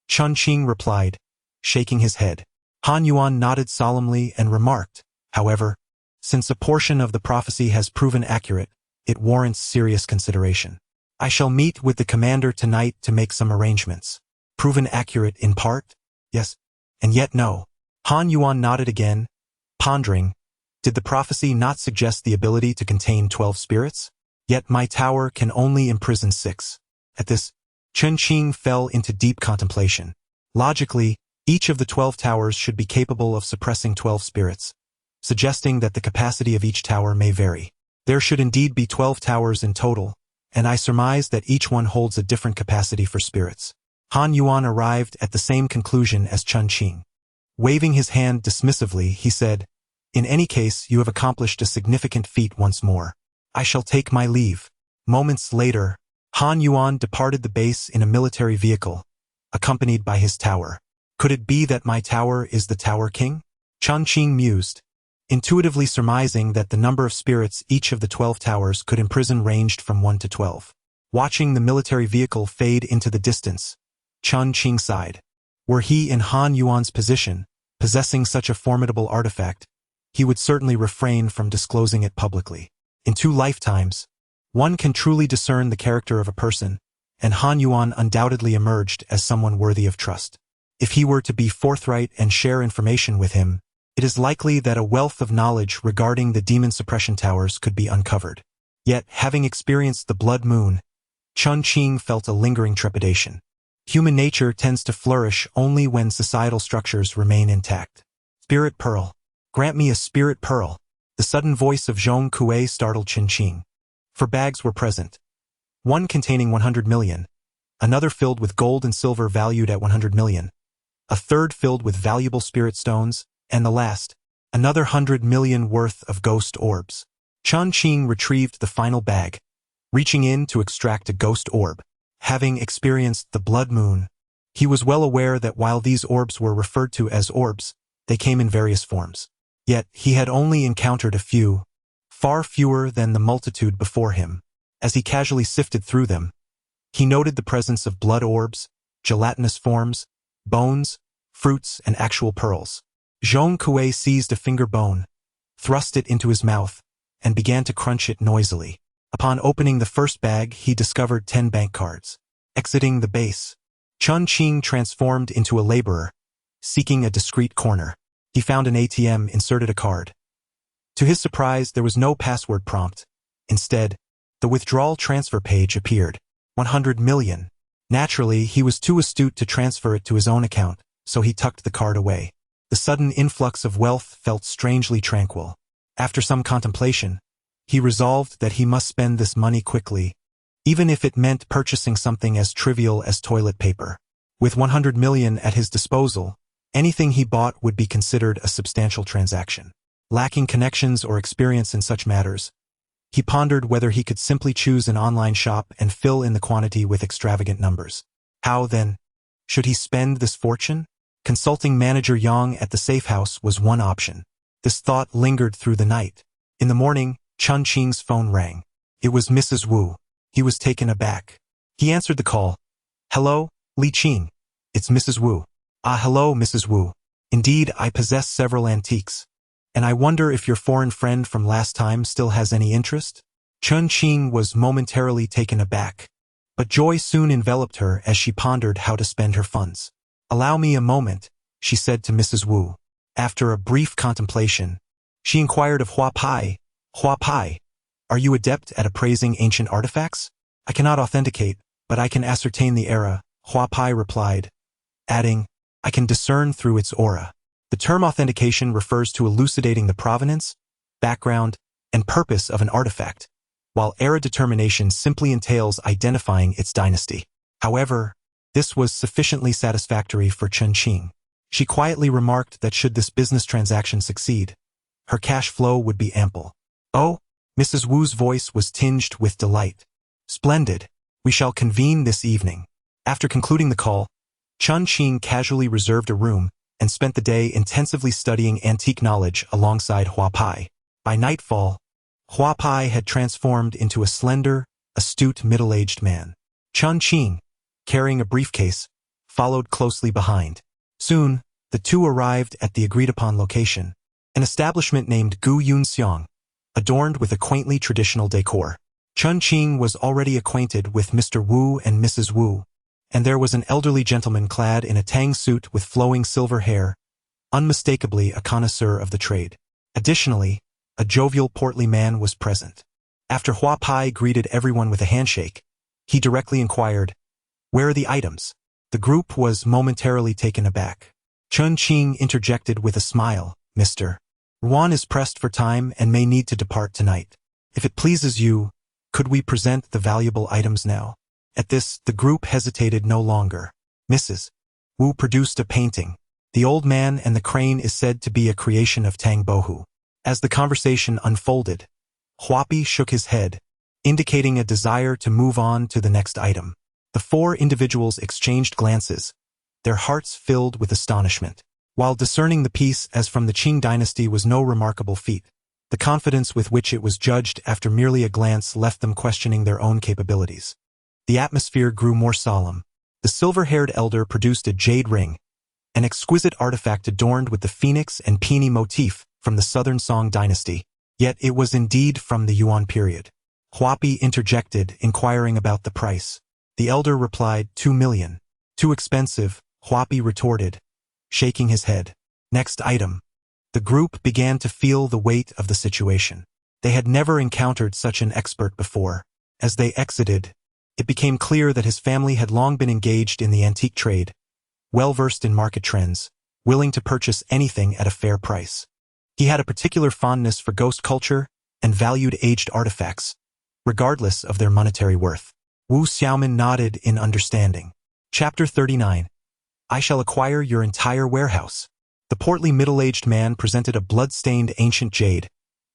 Chen Qing replied, shaking his head. Han Yuan nodded solemnly and remarked, however, since a portion of the prophecy has proven accurate, it warrants serious consideration. I shall meet with the commander tonight to make some arrangements. Proven accurate in part? Yes, and yet no. Han Yuan nodded again, pondering. Did the prophecy not suggest the ability to contain 12 spirits? Yet my tower can only imprison 6. At this, Chen Qing fell into deep contemplation. Logically, each of the 12 towers should be capable of suppressing 12 spirits, suggesting that the capacity of each tower may vary. There should indeed be 12 towers in total, and I surmise that each one holds a different capacity for spirits. Han Yuan arrived at the same conclusion as Chen Qing. Waving his hand dismissively, he said, in any case, you have accomplished a significant feat once more. I shall take my leave. Moments later, Han Yuan departed the base in a military vehicle, accompanied by his tower. Could it be that my tower is the Tower King? Chen Qing mused, intuitively surmising that the number of spirits each of the 12 towers could imprison ranged from 1 to 12. Watching the military vehicle fade into the distance, Chen Qing sighed. Were he in Han Yuan's position, possessing such a formidable artifact, he would certainly refrain from disclosing it publicly. In 2 lifetimes, one can truly discern the character of a person, and Han Yuan undoubtedly emerged as someone worthy of trust. If he were to be forthright and share information with him, it is likely that a wealth of knowledge regarding the demon suppression towers could be uncovered. Yet, having experienced the blood moon, Chen Qing felt a lingering trepidation. Human nature tends to flourish only when societal structures remain intact. Spirit Pearl. Grant me a spirit pearl. The sudden voice of Zhong Kui startled Chen Qing. 4 bags were present. One containing 100 million, another filled with gold and silver valued at 100 million, a third filled with valuable spirit stones, and the last, another 100 million worth of ghost orbs. Chen Qing retrieved the final bag, reaching in to extract a ghost orb. Having experienced the blood moon, he was well aware that while these orbs were referred to as orbs, they came in various forms. Yet he had only encountered a few, far fewer than the multitude before him. As he casually sifted through them, he noted the presence of blood orbs, gelatinous forms, bones, fruits, and actual pearls. Zhong Kui seized a finger bone, thrust it into his mouth, and began to crunch it noisily. Upon opening the first bag, he discovered 10 bank cards. Exiting the base, Chen Qing transformed into a laborer, seeking a discreet corner. He found an ATM, inserted a card. To his surprise, there was no password prompt. Instead, the withdrawal transfer page appeared. 100 million. Naturally, he was too astute to transfer it to his own account, so he tucked the card away. The sudden influx of wealth felt strangely tranquil. After some contemplation, he resolved that he must spend this money quickly, even if it meant purchasing something as trivial as toilet paper. With 100 million at his disposal, anything he bought would be considered a substantial transaction. Lacking connections or experience in such matters, he pondered whether he could simply choose an online shop and fill in the quantity with extravagant numbers. How, then, should he spend this fortune? Consulting manager Yang at the safe house was one option. This thought lingered through the night. In the morning, Chen Qing's phone rang. It was Mrs. Wu. He was taken aback. He answered the call. "Hello, Li Qing. It's Mrs. Wu." "Ah, hello, Mrs. Wu. Indeed, I possess several antiques. And I wonder if your foreign friend from last time still has any interest?" Chen Qing was momentarily taken aback, but joy soon enveloped her as she pondered how to spend her funds. "Allow me a moment," she said to Mrs. Wu. After a brief contemplation, she inquired of Hua Pai. "Hua Pai, are you adept at appraising ancient artifacts?" "I cannot authenticate, but I can ascertain the era," Hua Pai replied, adding, "I can discern through its aura." The term authentication refers to elucidating the provenance, background, and purpose of an artifact, while era determination simply entails identifying its dynasty. However, this was sufficiently satisfactory for Chen Qing. She quietly remarked that should this business transaction succeed, her cash flow would be ample. "Oh," Mrs. Wu's voice was tinged with delight. "Splendid. We shall convene this evening." After concluding the call, Chen Qing casually reserved a room and spent the day intensively studying antique knowledge alongside Hua Pai. By nightfall, Hua Pai had transformed into a slender, astute middle-aged man. Chen Qing, carrying a briefcase, followed closely behind. Soon, the two arrived at the agreed-upon location, an establishment named Gu Yunxiang, adorned with a quaintly traditional decor. Chen Qing was already acquainted with Mr. Wu and Mrs. Wu, and there was an elderly gentleman clad in a tang suit with flowing silver hair, unmistakably a connoisseur of the trade. Additionally, a jovial, portly man was present. After Hua Pai greeted everyone with a handshake, he directly inquired, "Where are the items?" The group was momentarily taken aback. Chen Qing interjected with a smile, "Mr. Yuan is pressed for time and may need to depart tonight. If it pleases you, could we present the valuable items now?" At this, the group hesitated no longer. Mrs. Wu produced a painting. The Old Man and the Crane is said to be a creation of Tang Bohu. As the conversation unfolded, Huapi shook his head, indicating a desire to move on to the next item. The four individuals exchanged glances, their hearts filled with astonishment. While discerning the piece as from the Qing dynasty was no remarkable feat, the confidence with which it was judged after merely a glance left them questioning their own capabilities. The atmosphere grew more solemn. The silver-haired elder produced a jade ring, an exquisite artifact adorned with the phoenix and peony motif from the Southern Song dynasty, yet it was indeed from the Yuan period. Huapi interjected, inquiring about the price. The elder replied, 2 million. "Too expensive," Huapi retorted, shaking his head. Next item. The group began to feel the weight of the situation. They had never encountered such an expert before. As they exited, it became clear that his family had long been engaged in the antique trade, well-versed in market trends, willing to purchase anything at a fair price. He had a particular fondness for ghost culture and valued aged artifacts, regardless of their monetary worth. Wu Xiaomin nodded in understanding. Chapter 39. I shall acquire your entire warehouse. The portly middle-aged man presented a blood-stained ancient jade,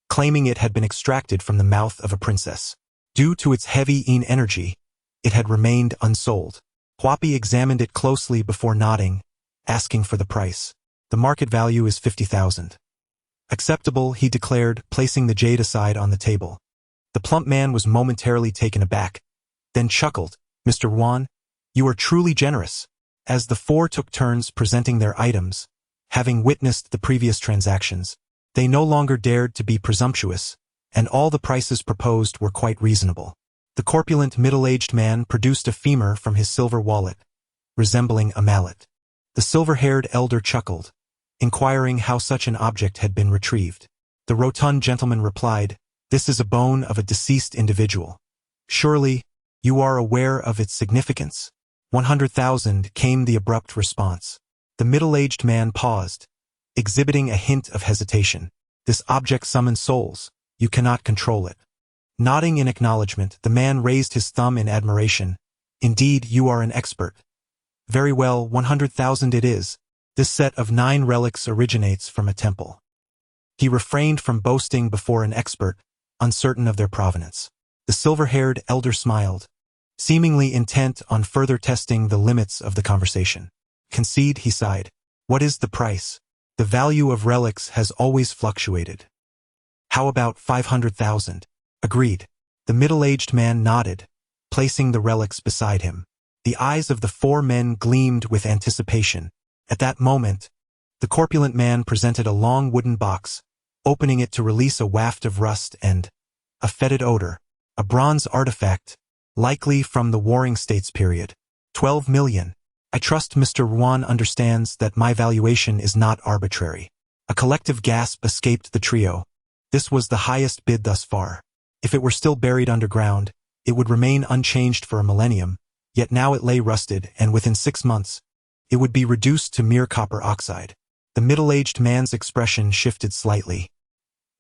claiming it had been extracted from the mouth of a princess. Due to its heavy energy, it had remained unsold. Huapi examined it closely before nodding, asking for the price. The market value is 50,000. Acceptable, he declared, placing the jade aside on the table. The plump man was momentarily taken aback, then chuckled. Mr. Yuan, you are truly generous. As the four took turns presenting their items, having witnessed the previous transactions, they no longer dared to be presumptuous, and all the prices proposed were quite reasonable. The corpulent middle-aged man produced a femur from his silver wallet, resembling a mallet. The silver-haired elder chuckled, inquiring how such an object had been retrieved. The rotund gentleman replied, "This is a bone of a deceased individual. Surely, you are aware of its significance?" 100,000 came the abrupt response. The middle-aged man paused, exhibiting a hint of hesitation. "This object summons souls. You cannot control it." Nodding in acknowledgement, the man raised his thumb in admiration. "Indeed, you are an expert." "Very well, 100,000 it is. This set of 9 relics originates from a temple." He refrained from boasting before an expert, uncertain of their provenance. The silver-haired elder smiled, seemingly intent on further testing the limits of the conversation. "Concede," he sighed. "What is the price? The value of relics has always fluctuated." "How about 500,000? "Agreed." The middle-aged man nodded, placing the relics beside him. The eyes of the 4 men gleamed with anticipation. At that moment, the corpulent man presented a long wooden box, opening it to release a waft of rust and a fetid odor, a bronze artifact, likely from the Warring States period. 12 million. I trust Mr. Ruan understands that my valuation is not arbitrary. A collective gasp escaped the trio. This was the highest bid thus far. If it were still buried underground, it would remain unchanged for a millennium, yet now it lay rusted, and within 6 months, it would be reduced to mere copper oxide. The middle-aged man's expression shifted slightly.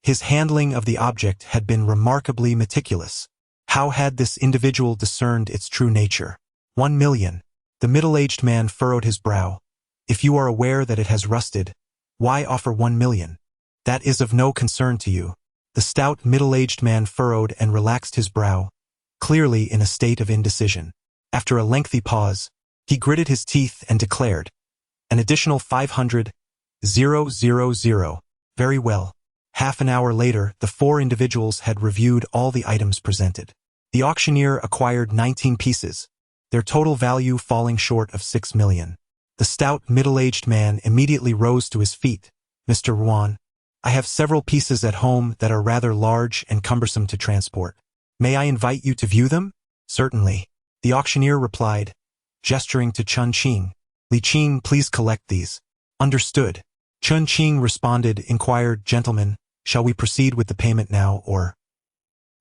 His handling of the object had been remarkably meticulous. How had this individual discerned its true nature? 1 million. The middle-aged man furrowed his brow. If you are aware that it has rusted, why offer 1 million? That is of no concern to you. The stout middle-aged man furrowed and relaxed his brow, clearly in a state of indecision. After a lengthy pause, he gritted his teeth and declared, "An additional 500,000. Very well." Half an hour later, the 4 individuals had reviewed all the items presented. The auctioneer acquired 19 pieces, their total value falling short of 6 million. The stout middle-aged man immediately rose to his feet. "Mr. Ruan, I have several pieces at home that are rather large and cumbersome to transport. May I invite you to view them?" "Certainly," the auctioneer replied, gesturing to Chen Qing. "Li Qing, please collect these." "Understood." Chen Qing responded, inquired, "Gentlemen, shall we proceed with the payment now, or—"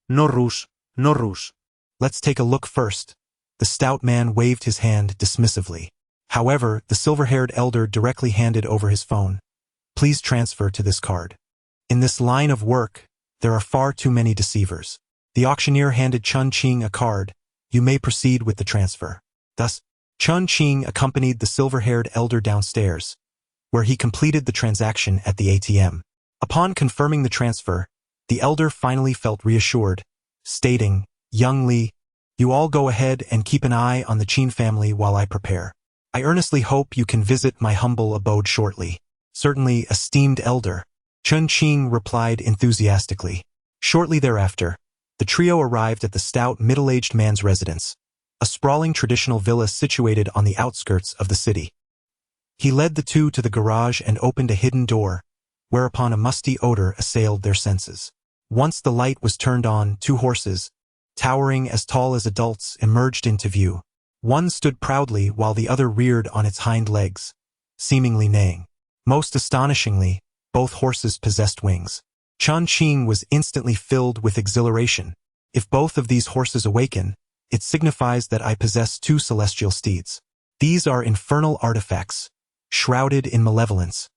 No rush, no rush. "Let's take a look first." The stout man waved his hand dismissively. However, the silver-haired elder directly handed over his phone. "Please transfer to this card." In this line of work, there are far too many deceivers. The auctioneer handed Chen Qing a card. "You may proceed with the transfer." Thus, Chen Qing accompanied the silver-haired elder downstairs, where he completed the transaction at the ATM. Upon confirming the transfer, the elder finally felt reassured, stating, "Young Li, you all go ahead and keep an eye on the Qin family while I prepare. I earnestly hope you can visit my humble abode shortly." "Certainly, esteemed elder," Chen Qing replied enthusiastically. Shortly thereafter, the trio arrived at the stout middle-aged man's residence, a sprawling traditional villa situated on the outskirts of the city. He led the 2 to the garage and opened a hidden door, whereupon a musty odor assailed their senses. Once the light was turned on, 2 horses, towering as tall as adults, emerged into view. One stood proudly while the other reared on its hind legs, seemingly neighing. Most astonishingly, both horses possessed wings. Chen Qing was instantly filled with exhilaration. If both of these horses awaken, it signifies that I possess 2 celestial steeds. These are infernal artifacts, shrouded in malevolence,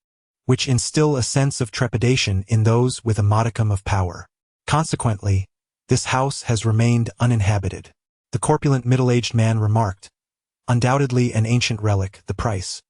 which instill a sense of trepidation in those with a modicum of power. Consequently, this house has remained uninhabited. The corpulent middle-aged man remarked, "Undoubtedly an ancient relic. The price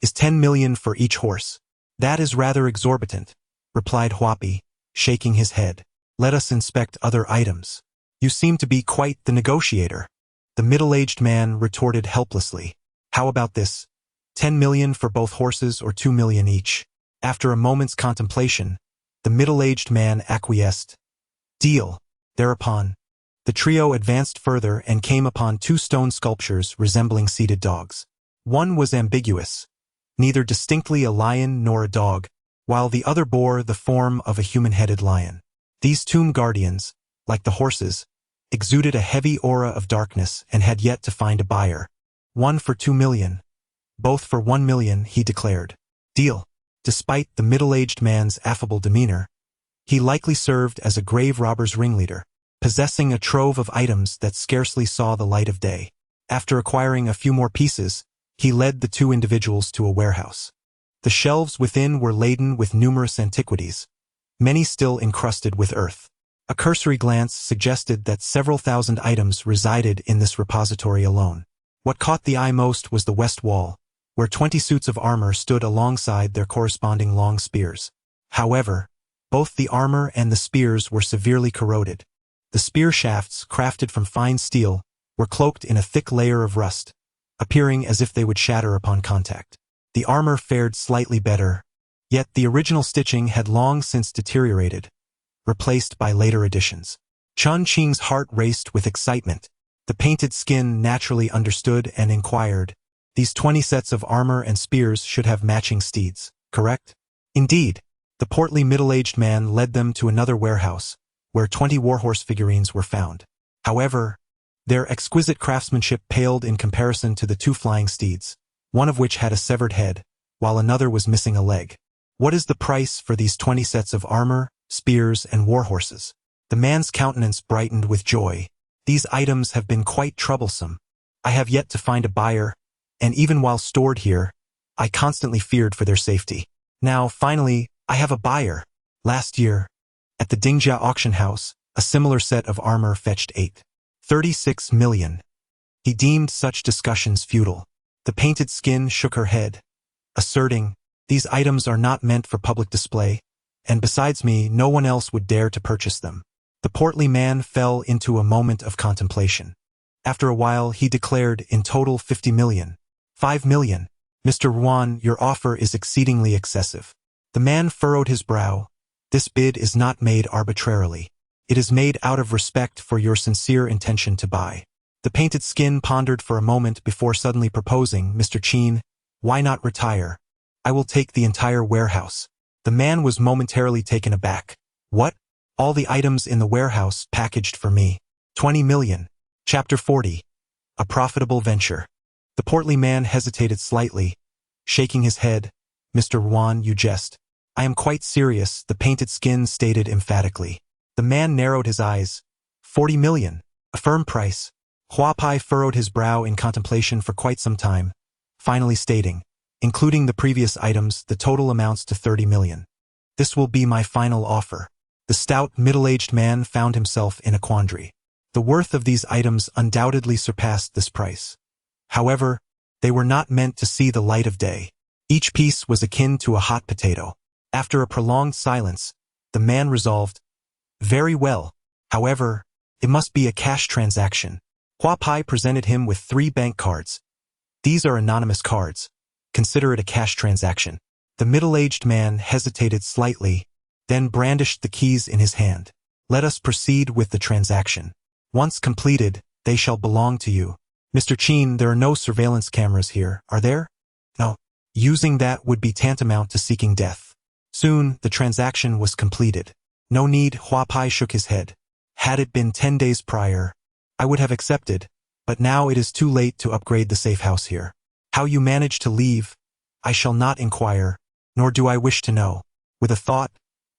is 10 million for each horse." "That is rather exorbitant," replied Huapi, shaking his head. "Let us inspect other items." "You seem to be quite the negotiator," the middle-aged man retorted helplessly. "How about this? 10 million for both horses or 2 million each?" After a moment's contemplation, the middle-aged man acquiesced. "Deal." Thereupon, the trio advanced further and came upon 2 stone sculptures resembling seated dogs. One was ambiguous, neither distinctly a lion nor a dog, while the other bore the form of a human-headed lion. These tomb guardians, like the horses, exuded a heavy aura of darkness and had yet to find a buyer. One for 2 million. Both for 1 million, he declared. Deal. Despite the middle-aged man's affable demeanor, he likely served as a grave robber's ringleader, possessing a trove of items that scarcely saw the light of day. After acquiring a few more pieces, he led the two individuals to a warehouse. The shelves within were laden with numerous antiquities, many still encrusted with earth. A cursory glance suggested that several thousand items resided in this repository alone. What caught the eye most was the west wall, where 20 suits of armor stood alongside their corresponding long spears. However, both the armor and the spears were severely corroded. The spear shafts, crafted from fine steel, were cloaked in a thick layer of rust, appearing as if they would shatter upon contact. The armor fared slightly better, yet the original stitching had long since deteriorated, replaced by later additions. Chen Qing's heart raced with excitement. The painted skin naturally understood and inquired, "These 20 sets of armor and spears should have matching steeds, correct?" Indeed, the portly middle-aged man led them to another warehouse, where 20 warhorse figurines were found. However, their exquisite craftsmanship paled in comparison to the 2 flying steeds, one of which had a severed head, while another was missing a leg. "What is the price for these 20 sets of armor, spears, and warhorses?" The man's countenance brightened with joy. "These items have been quite troublesome. I have yet to find a buyer, and even while stored here, I constantly feared for their safety. Now, finally, I have a buyer. Last year, at the Dingjia auction house, a similar set of armor fetched 36 million. He deemed such discussions futile. The painted skin shook her head, asserting, "These items are not meant for public display, and besides me, no one else would dare to purchase them." The portly man fell into a moment of contemplation. After a while, he declared, "In total 50 million. 5 million. Mr. Yuan, your offer is exceedingly excessive." The man furrowed his brow. "This bid is not made arbitrarily. It is made out of respect for your sincere intention to buy." The painted skin pondered for a moment before suddenly proposing, "Mr. Qing, why not retire? I will take the entire warehouse." The man was momentarily taken aback. "What? All the items in the warehouse packaged for me? 20 million. Chapter 40. A profitable venture. The portly man hesitated slightly, shaking his head. "Mr. Yuan, you jest." "I am quite serious," the painted skin stated emphatically. The man narrowed his eyes. 40 million. A firm price. Hua Pai furrowed his brow in contemplation for quite some time, finally stating, "Including the previous items, the total amounts to 30 million. This will be my final offer." The stout, middle-aged man found himself in a quandary. The worth of these items undoubtedly surpassed this price. However, they were not meant to see the light of day. Each piece was akin to a hot potato. After a prolonged silence, the man resolved, "Very well. However, it must be a cash transaction." Hua Pai presented him with 3 bank cards. "These are anonymous cards. Consider it a cash transaction." The middle-aged man hesitated slightly, then brandished the keys in his hand. "Let us proceed with the transaction. Once completed, they shall belong to you." "Mr. Qing, there are no surveillance cameras here, are there?" "No. Using that would be tantamount to seeking death." Soon, the transaction was completed. "No need," Hua Pai shook his head. "Had it been 10 days prior, I would have accepted, but now it is too late to upgrade the safe house here. How you managed to leave, I shall not inquire, nor do I wish to know." With a thought,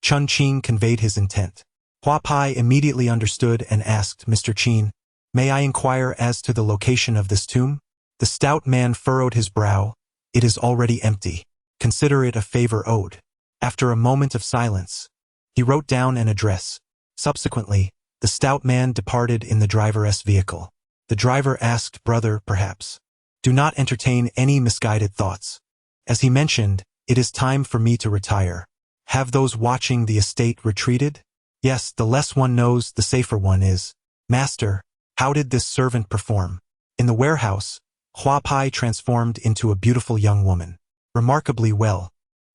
Chen Qing conveyed his intent. Hua Pai immediately understood and asked, "Mr. Qing, may I inquire as to the location of this tomb?" The stout man furrowed his brow. "It is already empty. Consider it a favor owed." After a moment of silence, he wrote down an address. Subsequently, the stout man departed in the driver's vehicle. The driver asked, "Brother, perhaps. Do not entertain any misguided thoughts. As he mentioned, it is time for me to retire. Have those watching the estate retreated?" "Yes, the less one knows, the safer one is." "Master, how did this servant perform?" In the warehouse, Hua Pai transformed into a beautiful young woman. "Remarkably well."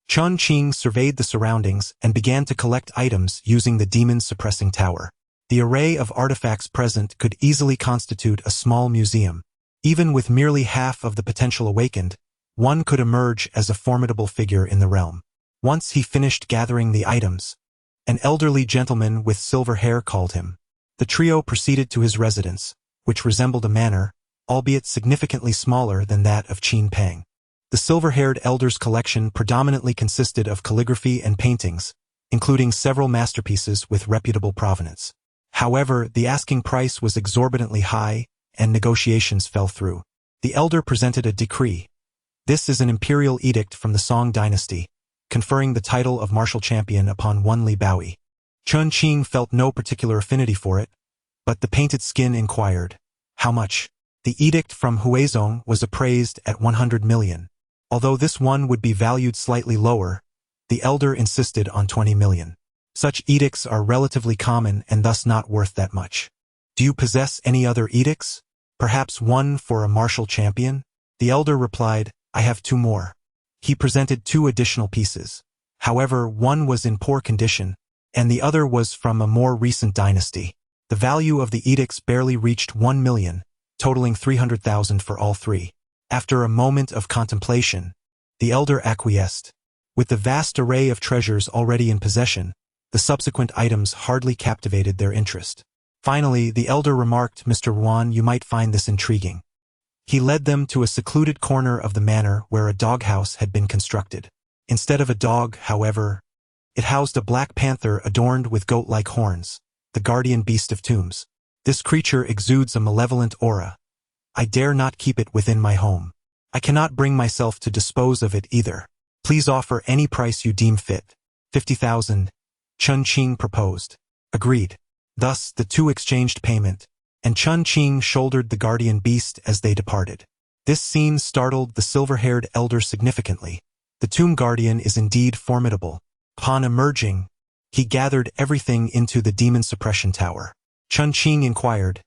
Chen Qing surveyed the surroundings and began to collect items using the demon-suppressing tower. The array of artifacts present could easily constitute a small museum. Even with merely half of the potential awakened, one could emerge as a formidable figure in the realm. Once he finished gathering the items, an elderly gentleman with silver hair called him. The trio proceeded to his residence, which resembled a manor, albeit significantly smaller than that of Chen Qing. The silver-haired elder's collection predominantly consisted of calligraphy and paintings, including several masterpieces with reputable provenance. However, the asking price was exorbitantly high, and negotiations fell through. The elder presented a decree. This is an imperial edict from the Song dynasty, conferring the title of martial champion upon wantonly Bowie. Chen Qing felt no particular affinity for it, but the painted skin inquired, how much? The edict from Huizong was appraised at 100 million. Although this one would be valued slightly lower, the elder insisted on 20 million. Such edicts are relatively common and thus not worth that much. Do you possess any other edicts? Perhaps one for a martial champion? The elder replied, I have 2 more. He presented 2 additional pieces. However, one was in poor condition, and the other was from a more recent dynasty. The value of the edicts barely reached 1 million, totaling 300,000 for all 3. After a moment of contemplation, the elder acquiesced. With the vast array of treasures already in possession, the subsequent items hardly captivated their interest. Finally, the elder remarked, Mr. Yuan, you might find this intriguing. He led them to a secluded corner of the manor where a doghouse had been constructed. Instead of a dog, however, it housed a black panther adorned with goat-like horns, the guardian beast of tombs. This creature exudes a malevolent aura. I dare not keep it within my home. I cannot bring myself to dispose of it either. Please offer any price you deem fit. 50,000, Chen Qing proposed. Agreed. Thus, the 2 exchanged payment, and Chen Qing shouldered the guardian beast as they departed. This scene startled the silver-haired elder significantly. The tomb guardian is indeed formidable. Upon emerging, he gathered everything into the demon suppression tower. Chen Qing inquired,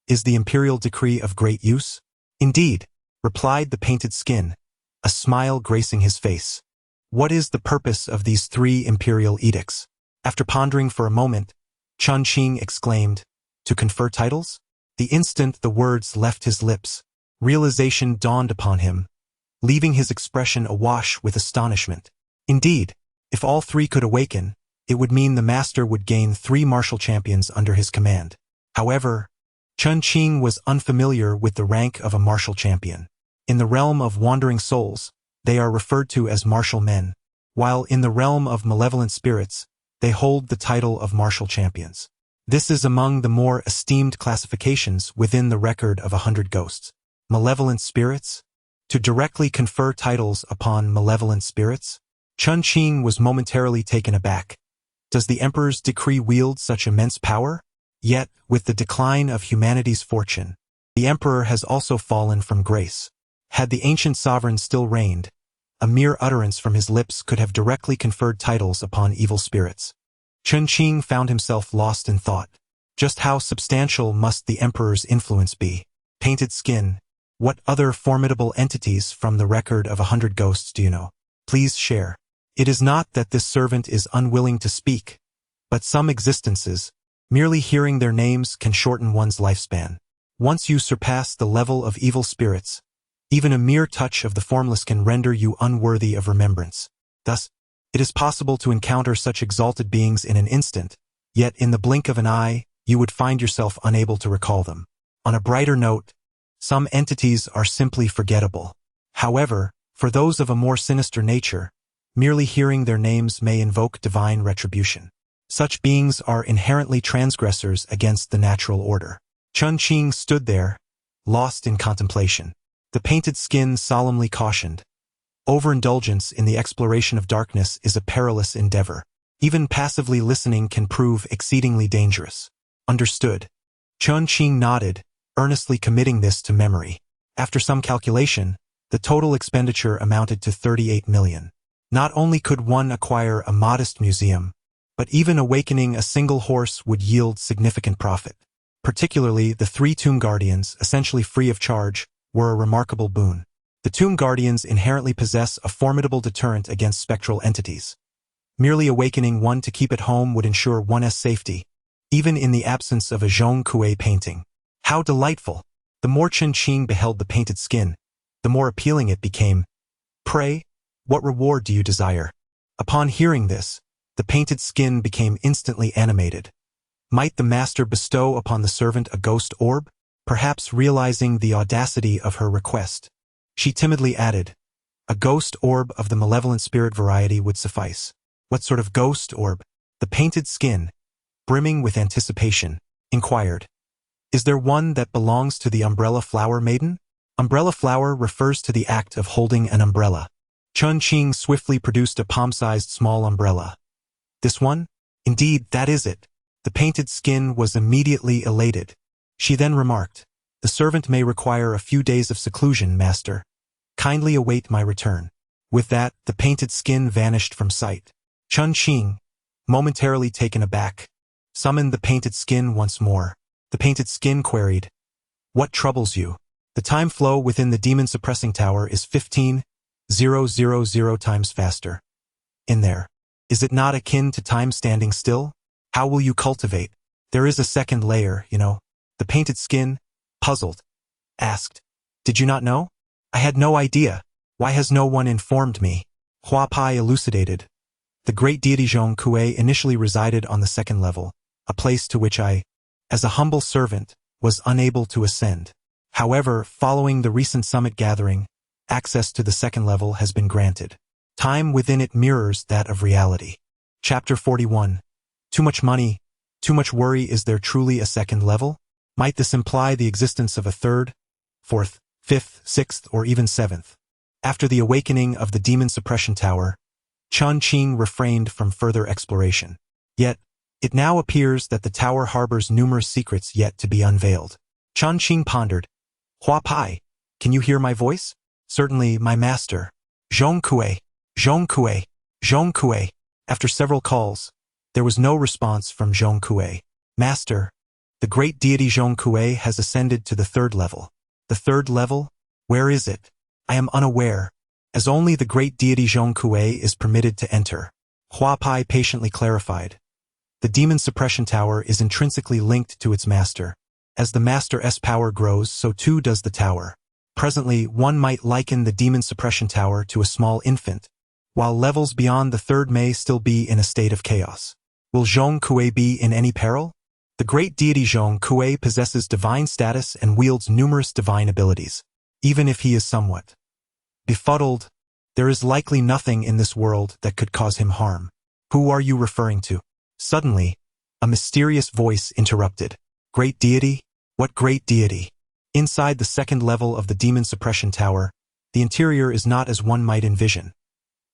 is the imperial decree of great use? Indeed, replied the painted skin, a smile gracing his face. What is the purpose of these 3 imperial edicts? After pondering for a moment, Chen Qing exclaimed, to confer titles? The instant the words left his lips, realization dawned upon him, leaving his expression awash with astonishment. Indeed, if all 3 could awaken, it would mean the master would gain 3 martial champions under his command. However, Chen Qing was unfamiliar with the rank of a martial champion. In the realm of wandering souls, they are referred to as martial men, while in the realm of malevolent spirits, they hold the title of martial champions. This is among the more esteemed classifications within the record of 100 ghosts. Malevolent spirits? To directly confer titles upon malevolent spirits? Chen Qing was momentarily taken aback. Does the emperor's decree wield such immense power? Yet, with the decline of humanity's fortune, the emperor has also fallen from grace. Had the ancient sovereign still reigned, a mere utterance from his lips could have directly conferred titles upon evil spirits. Chen Qing found himself lost in thought. Just how substantial must the emperor's influence be? Painted skin. What other formidable entities from the record of 100 ghosts do you know? Please share. It is not that this servant is unwilling to speak, but some existences, merely hearing their names can shorten one's lifespan. Once you surpass the level of evil spirits, even a mere touch of the formless can render you unworthy of remembrance. Thus, it is possible to encounter such exalted beings in an instant, yet in the blink of an eye, you would find yourself unable to recall them. On a brighter note, some entities are simply forgettable. However, for those of a more sinister nature, merely hearing their names may invoke divine retribution. Such beings are inherently transgressors against the natural order. Chen Qing stood there, lost in contemplation. The painted skin solemnly cautioned. Overindulgence in the exploration of darkness is a perilous endeavor. Even passively listening can prove exceedingly dangerous. Understood. Chen Qing nodded, earnestly committing this to memory. After some calculation, the total expenditure amounted to 38 million. Not only could one acquire a modest museum, but even awakening a single horse would yield significant profit. Particularly, the 3 tomb guardians, essentially free of charge, were a remarkable boon. The tomb guardians inherently possess a formidable deterrent against spectral entities. Merely awakening one to keep at home would ensure one's safety, even in the absence of a Zhong Kui painting. How delightful! The more Chen Qing beheld the painted skin, the more appealing it became. "Pray, what reward do you desire?" Upon hearing this, the painted skin became instantly animated. Might the master bestow upon the servant a ghost orb? Perhaps realizing the audacity of her request, she timidly added, "A ghost orb of the malevolent spirit variety would suffice." "What sort of ghost orb?" The painted skin, brimming with anticipation, inquired. "Is there one that belongs to the umbrella flower maiden?" Umbrella flower refers to the act of holding an umbrella. Chen Qing swiftly produced a palm-sized small umbrella. "This one? Indeed, that is it." The painted skin was immediately elated. She then remarked, "The servant may require a few days of seclusion, master. Kindly await my return." With that, the painted skin vanished from sight. Chen Qing, momentarily taken aback, summoned the painted skin once more. The painted skin queried, "What troubles you?" "The time flow within the demon-suppressing tower is 15,000 times faster. In there. Is it not akin to time standing still? How will you cultivate?" "There is a second layer, you know." The painted skin, puzzled, asked, "Did you not know?" "I had no idea. Why has no one informed me?" Hua Pai elucidated. "The great deity Zhong Kui initially resided on the second level, a place to which I, as a humble servant, was unable to ascend. However, following the recent summit gathering, access to the second level has been granted. Time within it mirrors that of reality." Chapter 41. Too much money, too much worry. Is there truly a second level? Might this imply the existence of a third, fourth, fifth, sixth, or even seventh? After the awakening of the demon suppression tower, Chen Qing refrained from further exploration. Yet, it now appears that the tower harbors numerous secrets yet to be unveiled. Chen Qing pondered. "Hua Pai, can you hear my voice?" "Certainly, my master." "Zhong Kui, Zhong Kui, Zhong Kui." After several calls, there was no response from Zhong Kui. "Master, the great deity Zhong Kui has ascended to the third level." "The third level? Where is it?" "I am unaware, as only the great deity Zhong Kui is permitted to enter." Hua Pai patiently clarified. "The demon suppression tower is intrinsically linked to its master. As the master's power grows, so too does the tower. Presently, one might liken the demon suppression tower to a small infant, while levels beyond the third may still be in a state of chaos. Will Zhong Kui be in any peril?" "The great deity Zhong Kui possesses divine status and wields numerous divine abilities. Even if he is somewhat befuddled, there is likely nothing in this world that could cause him harm." "Who are you referring to?" Suddenly, a mysterious voice interrupted. "Great deity? What great deity?" Inside the second level of the demon suppression tower, the interior is not as one might envision.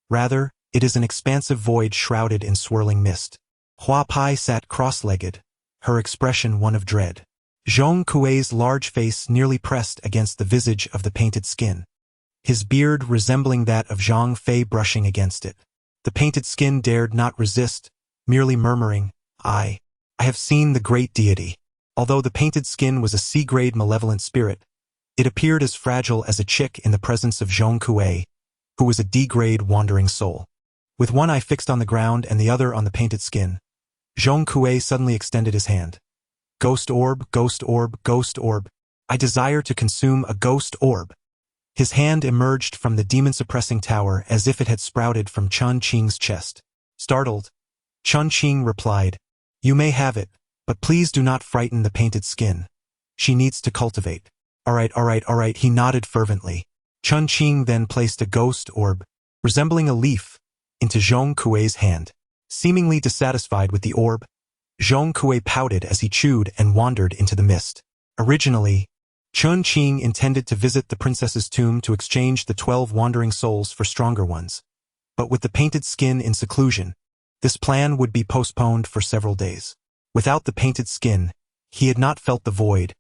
Rather, it is an expansive void shrouded in swirling mist. Hua Pai sat cross-legged, her expression one of dread. Zhong Kui's large face nearly pressed against the visage of the painted skin, his beard resembling that of Zhang Fei brushing against it. The painted skin dared not resist, merely murmuring, I have seen the great deity." Although the painted skin was a C-grade malevolent spirit, it appeared as fragile as a chick in the presence of Zhong Kui, who was a D-grade wandering soul. With one eye fixed on the ground and the other on the painted skin, Zhong Kui suddenly extended his hand. "Ghost orb, ghost orb, ghost orb. I desire to consume a ghost orb." His hand emerged from the demon-suppressing tower as if it had sprouted from Chen Qing's chest. Startled, Chen Qing replied, "You may have it, but please do not frighten the painted skin. She needs to cultivate." All right, he nodded fervently. Chen Qing then placed a ghost orb, resembling a leaf, into Zhong Kui's hand. Seemingly dissatisfied with the orb, Zhong Kui pouted as he chewed and wandered into the mist. Originally, Chen Qing intended to visit the princess's tomb to exchange the 12 wandering souls for stronger ones. But with the painted skin in seclusion, this plan would be postponed for several days. Without the painted skin, he had not felt the void,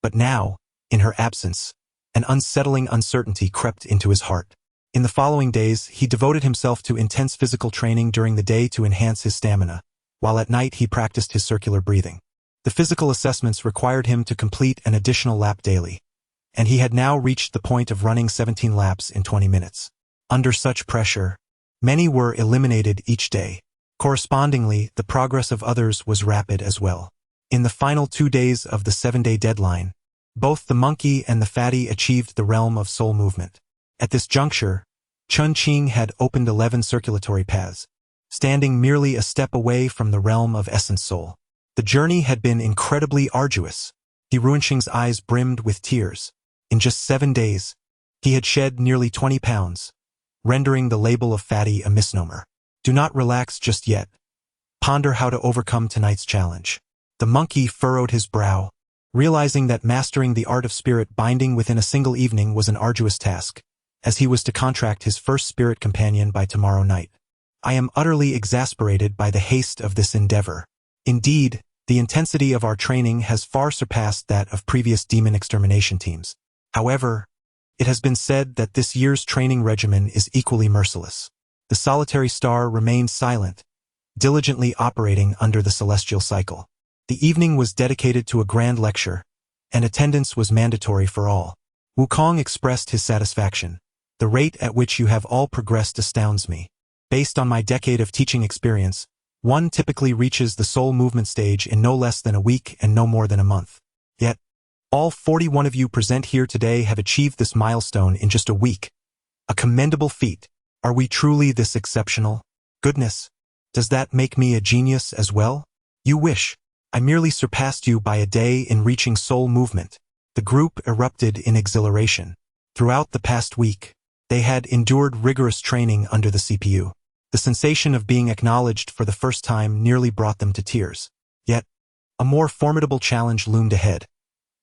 but now, in her absence, an unsettling uncertainty crept into his heart. In the following days, he devoted himself to intense physical training during the day to enhance his stamina, while at night he practiced his circular breathing. The physical assessments required him to complete an additional lap daily, and he had now reached the point of running 17 laps in 20 minutes. Under such pressure, many were eliminated each day. Correspondingly, the progress of others was rapid as well. In the final 2 days of the 7-day deadline, Both the monkey and the fatty achieved the realm of soul movement. At this juncture, Chen Qing had opened 11 circulatory paths, standing merely a step away from the realm of essence soul. The journey had been incredibly arduous. Ruanxing's eyes brimmed with tears. In just 7 days, he had shed nearly 20 pounds, rendering the label of fatty a misnomer. Do not relax just yet. Ponder how to overcome tonight's challenge. The monkey furrowed his brow, realizing that mastering the art of spirit binding within a single evening was an arduous task, as he was to contract his first spirit companion by tomorrow night. I am utterly exasperated by the haste of this endeavor. Indeed, the intensity of our training has far surpassed that of previous demon extermination teams. However, it has been said that this year's training regimen is equally merciless. The solitary star remained silent, diligently operating under the celestial cycle. The evening was dedicated to a grand lecture, and attendance was mandatory for all. Wukong expressed his satisfaction. The rate at which you have all progressed astounds me. Based on my decade of teaching experience, one typically reaches the soul movement stage in no less than a week and no more than a month. Yet, all 41 of you present here today have achieved this milestone in just a week. A commendable feat. Are we truly this exceptional? Goodness, does that make me a genius as well? You wish. I merely surpassed you by a day in reaching soul movement. The group erupted in exhilaration. Throughout the past week, they had endured rigorous training under the CPU. The sensation of being acknowledged for the first time nearly brought them to tears. Yet, a more formidable challenge loomed ahead.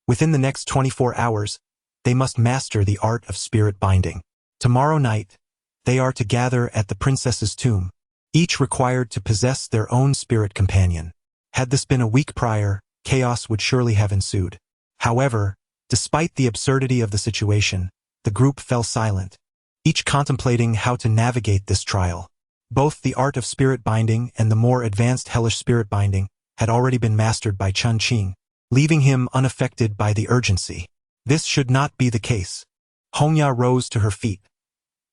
Within the next 24 hours, they must master the art of spirit binding. Tomorrow night, they are to gather at the princess's tomb, each required to possess their own spirit companion. Had this been a week prior, chaos would surely have ensued. However, despite the absurdity of the situation, the group fell silent, each contemplating how to navigate this trial. Both the art of spirit binding and the more advanced hellish spirit binding had already been mastered by Chen Qing, leaving him unaffected by the urgency. This should not be the case. Hongya rose to her feet.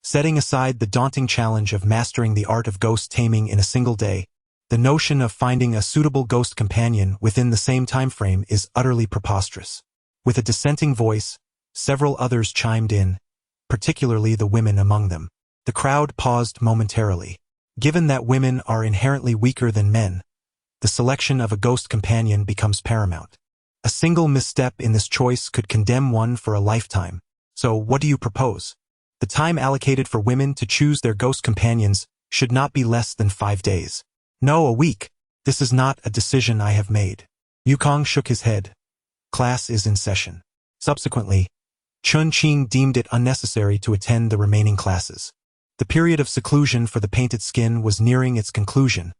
Setting aside the daunting challenge of mastering the art of ghost taming in a single day, the notion of finding a suitable ghost companion within the same time frame is utterly preposterous. With a dissenting voice, several others chimed in, particularly the women among them. The crowd paused momentarily. Given that women are inherently weaker than men, the selection of a ghost companion becomes paramount. A single misstep in this choice could condemn one for a lifetime. So what do you propose? The time allocated for women to choose their ghost companions should not be less than 5 days. No, a week. This is not a decision I have made. Wukong shook his head. Class is in session. Subsequently, Chen Qing deemed it unnecessary to attend the remaining classes. The period of seclusion for the painted skin was nearing its conclusion,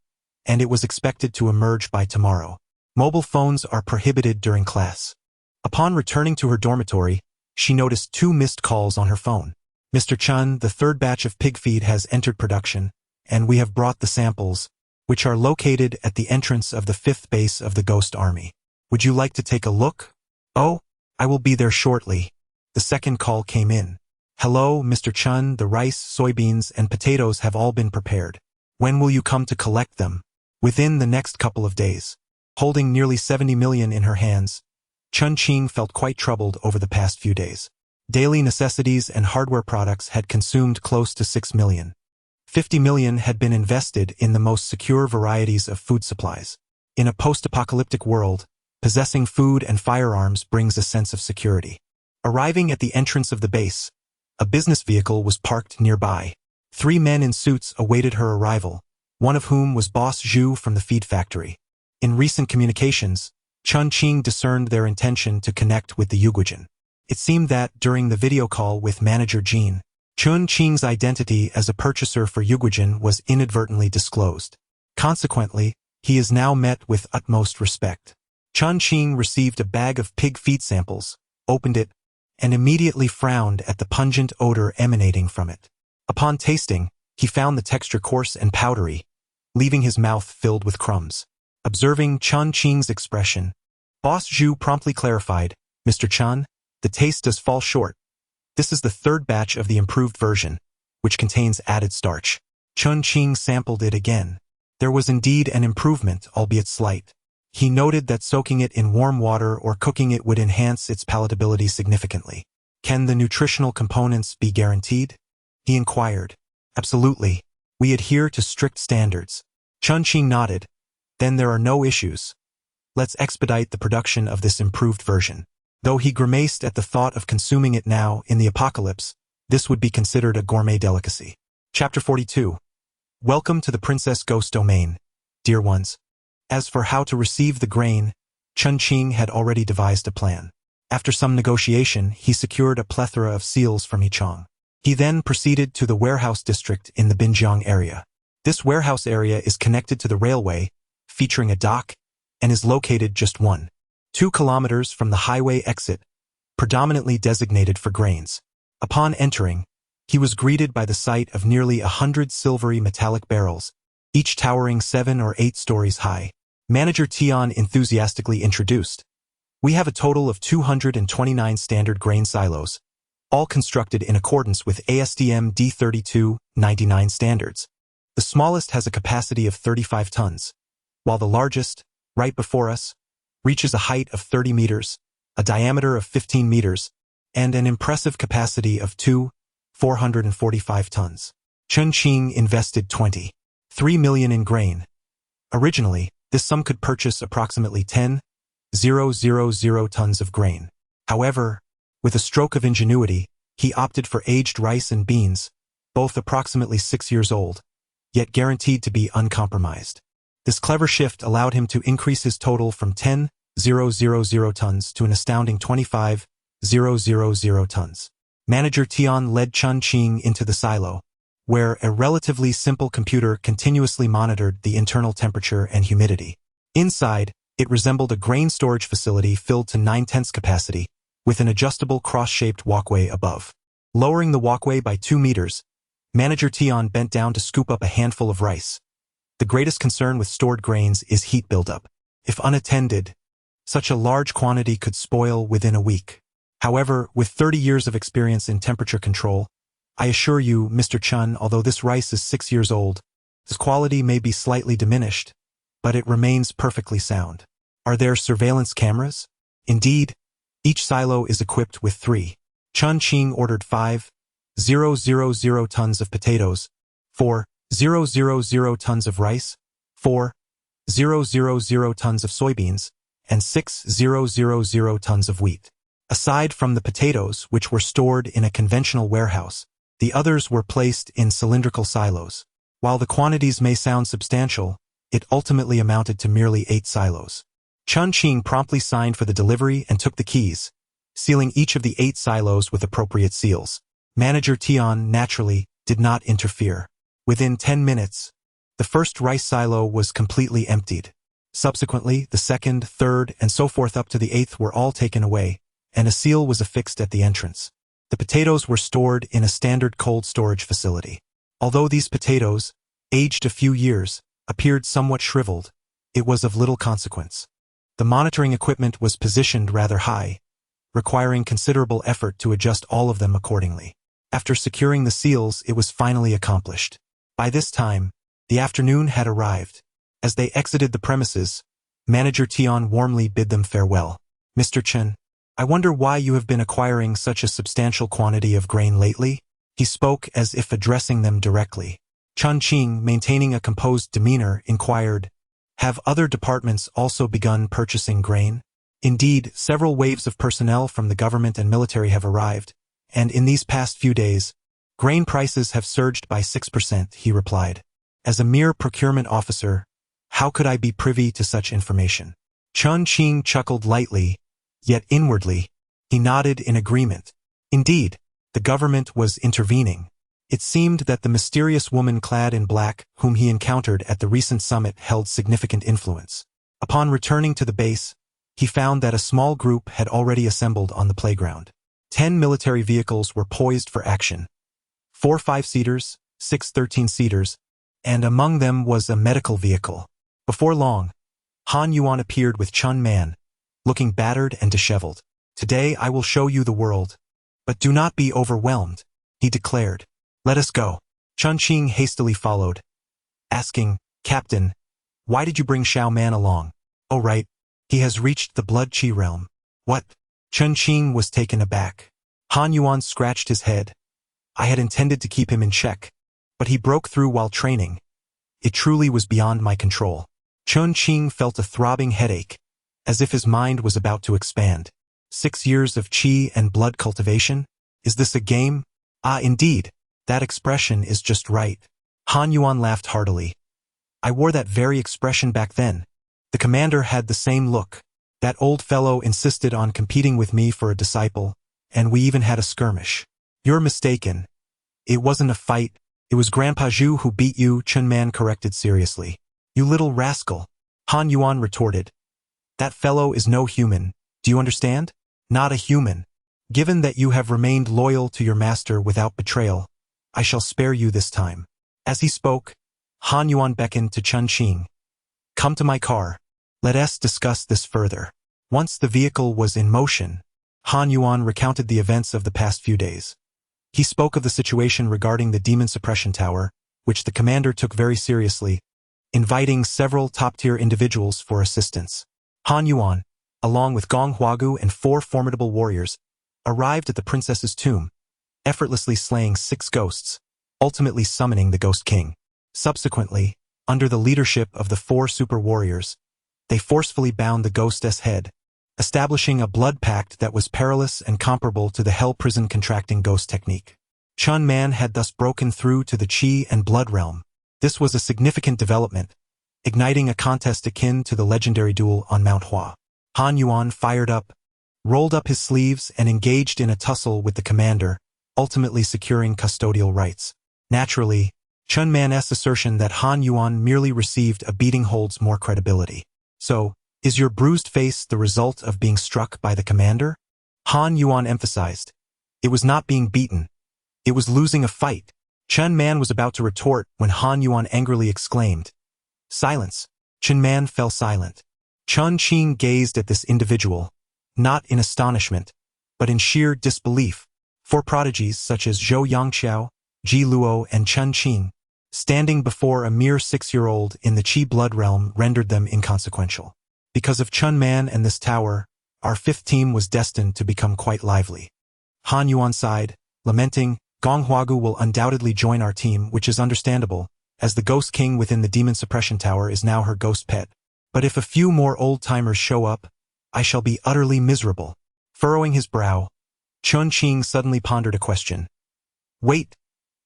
and it was expected to emerge by tomorrow. Mobile phones are prohibited during class. Upon returning to her dormitory, she noticed 2 missed calls on her phone. Mr. Chen, the 3rd batch of pig feed has entered production, and we have brought the samples, which are located at the entrance of the 5th base of the Ghost Army. Would you like to take a look? Oh, I will be there shortly. The second call came in. Hello, Mr. Chen, the rice, soybeans, and potatoes have all been prepared. When will you come to collect them? Within the next couple of days. Holding nearly 70 million in her hands, Chen Qing felt quite troubled over the past few days. Daily necessities and hardware products had consumed close to 6 million. 50 million had been invested in the most secure varieties of food supplies. In a post-apocalyptic world, possessing food and firearms brings a sense of security. Arriving at the entrance of the base, a business vehicle was parked nearby. 3 men in suits awaited her arrival, one of whom was Boss Zhu from the feed factory. In recent communications, Chen Qing discerned their intention to connect with the Yuguijin. It seemed that, during the video call with manager Jean, Chen Qing's identity as a purchaser for Yuguijin was inadvertently disclosed. Consequently, he is now met with utmost respect. Chen Qing received a bag of pig feed samples, opened it, and immediately frowned at the pungent odor emanating from it. Upon tasting, he found the texture coarse and powdery, leaving his mouth filled with crumbs. Observing Chen Qing's expression, Boss Zhu promptly clarified, Mr. Chen, the taste does fall short. This is the 3rd batch of the improved version, which contains added starch. Chen Qing sampled it again. There was indeed an improvement, albeit slight. He noted that soaking it in warm water or cooking it would enhance its palatability significantly. Can the nutritional components be guaranteed? He inquired. Absolutely. We adhere to strict standards. Chen Qing nodded. Then there are no issues. Let's expedite the production of this improved version. Though he grimaced at the thought of consuming it now in the apocalypse, this would be considered a gourmet delicacy. Chapter 42. Welcome to the Princess Ghost Domain, dear ones. As for how to receive the grain, Chen Qing had already devised a plan. After some negotiation, he secured a plethora of seals from Yichang. He then proceeded to the warehouse district in the Binjiang area. This warehouse area is connected to the railway, featuring a dock, and is located just 1.2 kilometers from the highway exit, predominantly designated for grains. Upon entering, he was greeted by the sight of nearly 100 silvery metallic barrels, each towering 7 or 8 stories high. Manager Tian enthusiastically introduced. We have a total of 229 standard grain silos, all constructed in accordance with ASTM D3299 standards. The smallest has a capacity of 35 tons, while the largest, right before us, reaches a height of 30 meters, a diameter of 15 meters, and an impressive capacity of 445 tons. Chen Qing invested 23 million in grain. Originally, this sum could purchase approximately 10,000 tons of grain. However, with a stroke of ingenuity, he opted for aged rice and beans, both approximately 6 years old, yet guaranteed to be uncompromised. This clever shift allowed him to increase his total from 10,000 tons to an astounding 25,000 tons. Manager Tian led Chen Qing into the silo, where a relatively simple computer continuously monitored the internal temperature and humidity. Inside, it resembled a grain storage facility filled to 9/10 capacity, with an adjustable cross-shaped walkway above. Lowering the walkway by 2 meters, Manager Tian bent down to scoop up a handful of rice. The greatest concern with stored grains is heat buildup. If unattended, such a large quantity could spoil within a week. However, with 30 years of experience in temperature control, I assure you, Mr. Chen, although this rice is 6 years old, its quality may be slightly diminished, but it remains perfectly sound. Are there surveillance cameras? Indeed, each silo is equipped with 3. Chen Qing ordered 5,000 tons of potatoes, 4,000 tons of rice, 4,000 tons of soybeans, and 6,000 tons of wheat. Aside from the potatoes, which were stored in a conventional warehouse, the others were placed in cylindrical silos. While the quantities may sound substantial, it ultimately amounted to merely 8 silos. Chen Qing promptly signed for the delivery and took the keys, sealing each of the 8 silos with appropriate seals. Manager Tian, naturally, did not interfere. Within 10 minutes, the first rice silo was completely emptied. Subsequently, the second, third, and so forth up to the 8th were all taken away, and a seal was affixed at the entrance. The potatoes were stored in a standard cold storage facility. Although these potatoes, aged a few years, appeared somewhat shriveled, it was of little consequence. The monitoring equipment was positioned rather high, requiring considerable effort to adjust all of them accordingly. After securing the seals, it was finally accomplished. By this time, the afternoon had arrived. As they exited the premises, Manager Tian warmly bid them farewell. Mr. Chen, I wonder why you have been acquiring such a substantial quantity of grain lately? He spoke as if addressing them directly. Chen Qing, maintaining a composed demeanor, inquired, have other departments also begun purchasing grain? Indeed, several waves of personnel from the government and military have arrived, and in these past few days, grain prices have surged by 6%, he replied. As a mere procurement officer, how could I be privy to such information? Chen Qing chuckled lightly, yet inwardly, he nodded in agreement. Indeed, the government was intervening. It seemed that the mysterious woman clad in black, whom he encountered at the recent summit, held significant influence. Upon returning to the base, he found that a small group had already assembled on the playground. 10 military vehicles were poised for action. 4 5-seaters, 6 13-seaters, and among them was a medical vehicle. Before long, Han Yuan appeared with Chun Man, looking battered and disheveled. Today I will show you the world. But do not be overwhelmed, he declared. Let us go. Chen Qing hastily followed, asking, Captain, why did you bring Xiao Man along? Oh right, he has reached the blood chi realm. What? Chen Qing was taken aback. Han Yuan scratched his head. I had intended to keep him in check, but he broke through while training. It truly was beyond my control. Chen Qing felt a throbbing headache, as if his mind was about to expand. 6 years of chi and blood cultivation? Is this a game? Ah, indeed. That expression is just right. Han Yuan laughed heartily. I wore that very expression back then. The commander had the same look. That old fellow insisted on competing with me for a disciple, and we even had a skirmish. You're mistaken. It wasn't a fight. It was Grandpa Zhu who beat you, Chen Man corrected seriously. You little rascal. Han Yuan retorted. That fellow is no human. Do you understand? Not a human. Given that you have remained loyal to your master without betrayal, I shall spare you this time. As he spoke, Han Yuan beckoned to Chen Qing. Come to my car. Let us discuss this further. Once the vehicle was in motion, Han Yuan recounted the events of the past few days. He spoke of the situation regarding the demon suppression tower, which the commander took very seriously, inviting several top-tier individuals for assistance. Han Yuan, along with Gong Huagu and 4 formidable warriors, arrived at the princess's tomb, effortlessly slaying 6 ghosts, ultimately summoning the Ghost King. Subsequently, under the leadership of the 4 super warriors, they forcefully bound the ghost's head, establishing a blood pact that was perilous and comparable to the hell prison contracting ghost technique. Chen Man had thus broken through to the chi and blood realm. This was a significant development, igniting a contest akin to the legendary duel on Mount Hua. Han Yuan fired up, rolled up his sleeves and engaged in a tussle with the commander, ultimately securing custodial rights. Naturally, Chen Man's assertion that Han Yuan merely received a beating holds more credibility. So, is your bruised face the result of being struck by the commander? Han Yuan emphasized. It was not being beaten. It was losing a fight. Chen Man was about to retort when Han Yuan angrily exclaimed. Silence. Chen Man fell silent. Chen Qing gazed at this individual, not in astonishment, but in sheer disbelief. 4 prodigies such as Zhou Yangqiao, Ji Luo, and Chen Qing, standing before a mere 6-year-old in the Qi blood realm rendered them inconsequential. Because of Chen Man and this tower, our 5th team was destined to become quite lively. Han Yuan sighed, lamenting, Gong Huagu will undoubtedly join our team, which is understandable, as the Ghost King within the Demon Suppression Tower is now her ghost pet. But if a few more old-timers show up, I shall be utterly miserable. Furrowing his brow, Chen Qing suddenly pondered a question. Wait,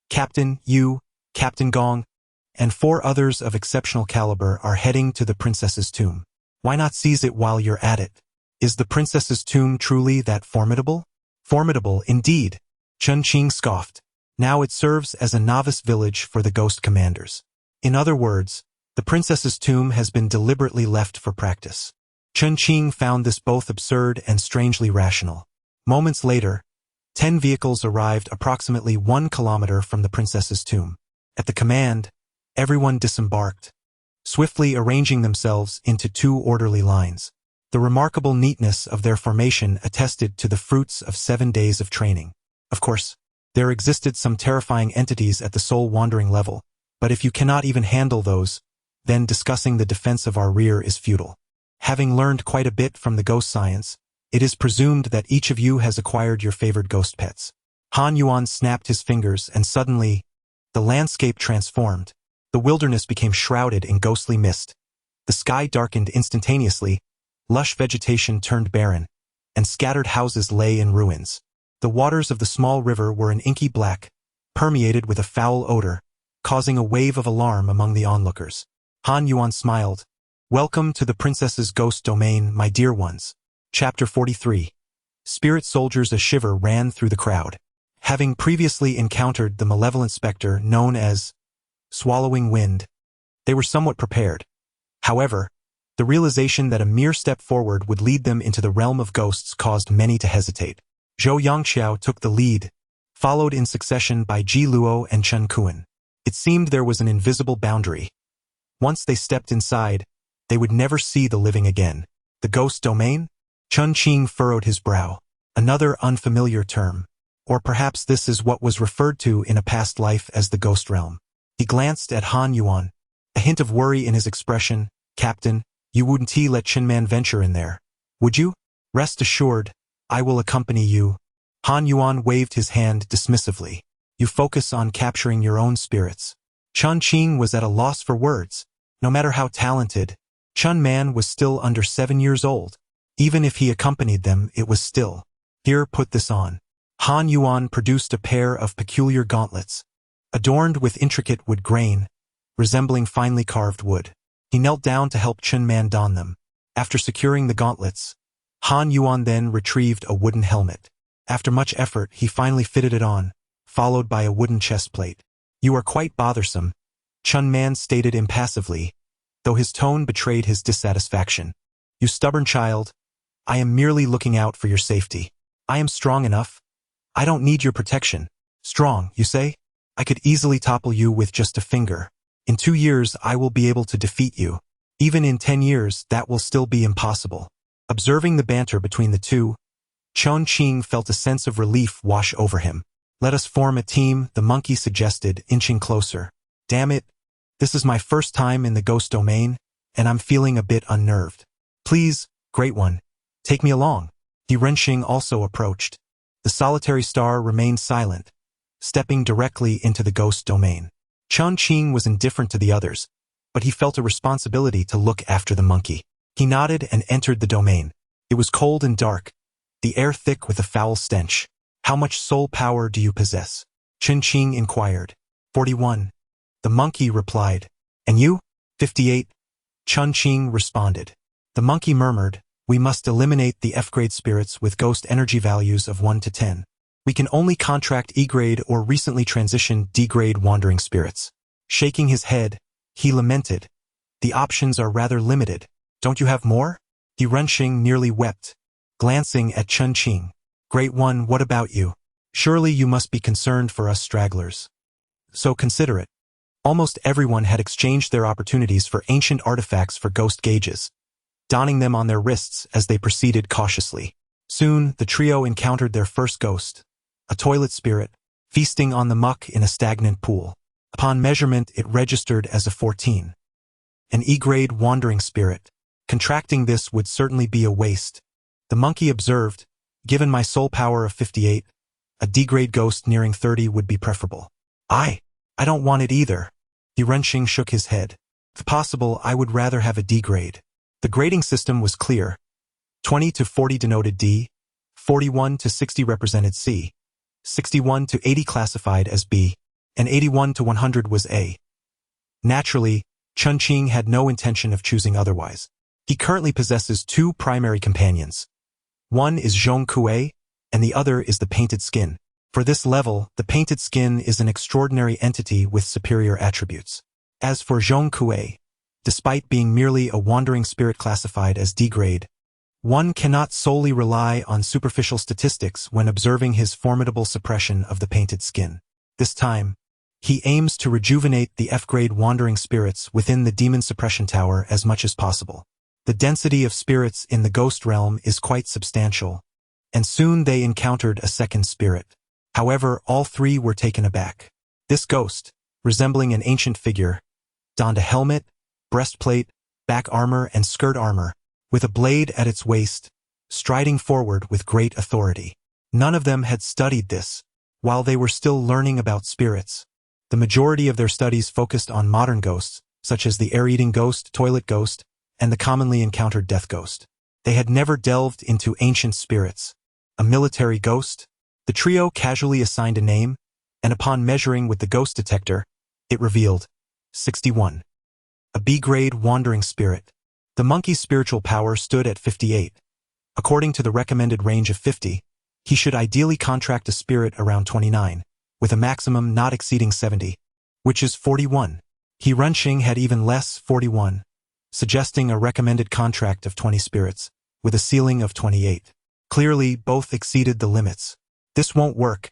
Captain, you, Captain Gong, and 4 others of exceptional caliber are heading to the princess's tomb. Why not seize it while you're at it? Is the princess's tomb truly that formidable? Formidable, indeed, Chen Qing scoffed. Now it serves as a novice village for the ghost commanders. In other words, the princess's tomb has been deliberately left for practice. Chen Qing found this both absurd and strangely rational. Moments later, 10 vehicles arrived approximately 1 kilometer from the princess's tomb. At the command, everyone disembarked, swiftly arranging themselves into 2 orderly lines. The remarkable neatness of their formation attested to the fruits of 7 days of training. Of course, there existed some terrifying entities at the soul-wandering level, but if you cannot even handle those, then discussing the defense of our rear is futile. Having learned quite a bit from the ghost science, it is presumed that each of you has acquired your favored ghost pets. Han Yuan snapped his fingers and suddenly, the landscape transformed. The wilderness became shrouded in ghostly mist. The sky darkened instantaneously, lush vegetation turned barren, and scattered houses lay in ruins. The waters of the small river were an inky black, permeated with a foul odor, causing a wave of alarm among the onlookers. Han Yuan smiled. Welcome to the princess's ghost domain, my dear ones. Chapter 43. Spirit soldiers. A shiver ran through the crowd. Having previously encountered the malevolent specter known as Swallowing Wind, they were somewhat prepared. However, the realization that a mere step forward would lead them into the realm of ghosts caused many to hesitate. Zhou Yangqiao took the lead, followed in succession by Ji Luo and Chen Qing. It seemed there was an invisible boundary. Once they stepped inside, they would never see the living again. The ghost domain? Chen Qing furrowed his brow. Another unfamiliar term. Or perhaps this is what was referred to in a past life as the ghost realm. He glanced at Han Yuan, a hint of worry in his expression. Captain, You wouldn't let Chinman venture in there, would you? Rest assured, I will accompany you. Han Yuan waved his hand dismissively. You focus on capturing your own spirits. Chen Qing was at a loss for words. No matter how talented, Chen Man was still under 7 years old. Even if he accompanied them, it was still. Here, put this on. Han Yuan produced a pair of peculiar gauntlets, adorned with intricate wood grain, resembling finely carved wood. He knelt down to help Chen Man don them. After securing the gauntlets, Han Yuan then retrieved a wooden helmet. After much effort, he finally fitted it on, followed by a wooden chest plate. You are quite bothersome, Chen Man stated impassively, though his tone betrayed his dissatisfaction. You stubborn child, I am merely looking out for your safety. I am strong enough. I don't need your protection. Strong, you say? I could easily topple you with just a finger. In 2 years, I will be able to defeat you. Even in 10 years, that will still be impossible. Observing the banter between the two, Chen Qing felt a sense of relief wash over him. Let us form a team, the monkey suggested, inching closer. Damn it, this is my first time in the ghost domain, and I'm feeling a bit unnerved. Please, Great One, take me along. Ren Qing also approached. The solitary star remained silent, stepping directly into the ghost domain. Chen Qing was indifferent to the others, but he felt a responsibility to look after the monkey. He nodded and entered the domain. It was cold and dark, the air thick with a foul stench. How much soul power do you possess? Chen Qing inquired. 41. The monkey replied. And you? 58. Chen Qing responded. The monkey murmured, we must eliminate the F-grade spirits with ghost energy values of 1 to 10. We can only contract E-grade or recently transitioned D-grade wandering spirits. Shaking his head, he lamented. The options are rather limited. Don't you have more? Ren Qing nearly wept, glancing at Chen Qing. Great One, what about you? Surely you must be concerned for us stragglers. So consider it. Almost everyone had exchanged their opportunities for ancient artifacts for ghost gauges, donning them on their wrists as they proceeded cautiously. Soon, the trio encountered their first ghost, a toilet spirit, feasting on the muck in a stagnant pool. Upon measurement, it registered as a 14. An E-grade wandering spirit. Contracting this would certainly be a waste. The monkey observed, given my soul power of 58, a D-grade ghost nearing 30 would be preferable. I don't want it either. Ren Qing shook his head. If possible, I would rather have a D-grade. The grading system was clear. 20 to 40 denoted D, 41 to 60 represented C, 61 to 80 classified as B, and 81 to 100 was A. Naturally, Chen Qing had no intention of choosing otherwise. He currently possesses 2 primary companions. One is Zhong Kui, and the other is the Painted Skin. For this level, the Painted Skin is an extraordinary entity with superior attributes. As for Zhong Kui, despite being merely a wandering spirit classified as D-grade, one cannot solely rely on superficial statistics when observing his formidable suppression of the Painted Skin. This time, he aims to rejuvenate the F-grade wandering spirits within the Demon Suppression Tower as much as possible. The density of spirits in the ghost realm is quite substantial, and soon they encountered a second spirit. However, all 3 were taken aback. This ghost, resembling an ancient figure, donned a helmet, breastplate, back armor, and skirt armor, with a blade at its waist, striding forward with great authority. None of them had studied this, while they were still learning about spirits. The majority of their studies focused on modern ghosts, such as the air-eating ghost, toilet ghost, and the commonly encountered death ghost. They had never delved into ancient spirits. A military ghost? The trio casually assigned a name, and upon measuring with the ghost detector, it revealed 61. A B-grade wandering spirit. The monkey's spiritual power stood at 58. According to the recommended range of 50, he should ideally contract a spirit around 29, with a maximum not exceeding 70, which is 41. Ren Qing had even less, 41, suggesting a recommended contract of 20 spirits, with a ceiling of 28. Clearly, both exceeded the limits. This won't work.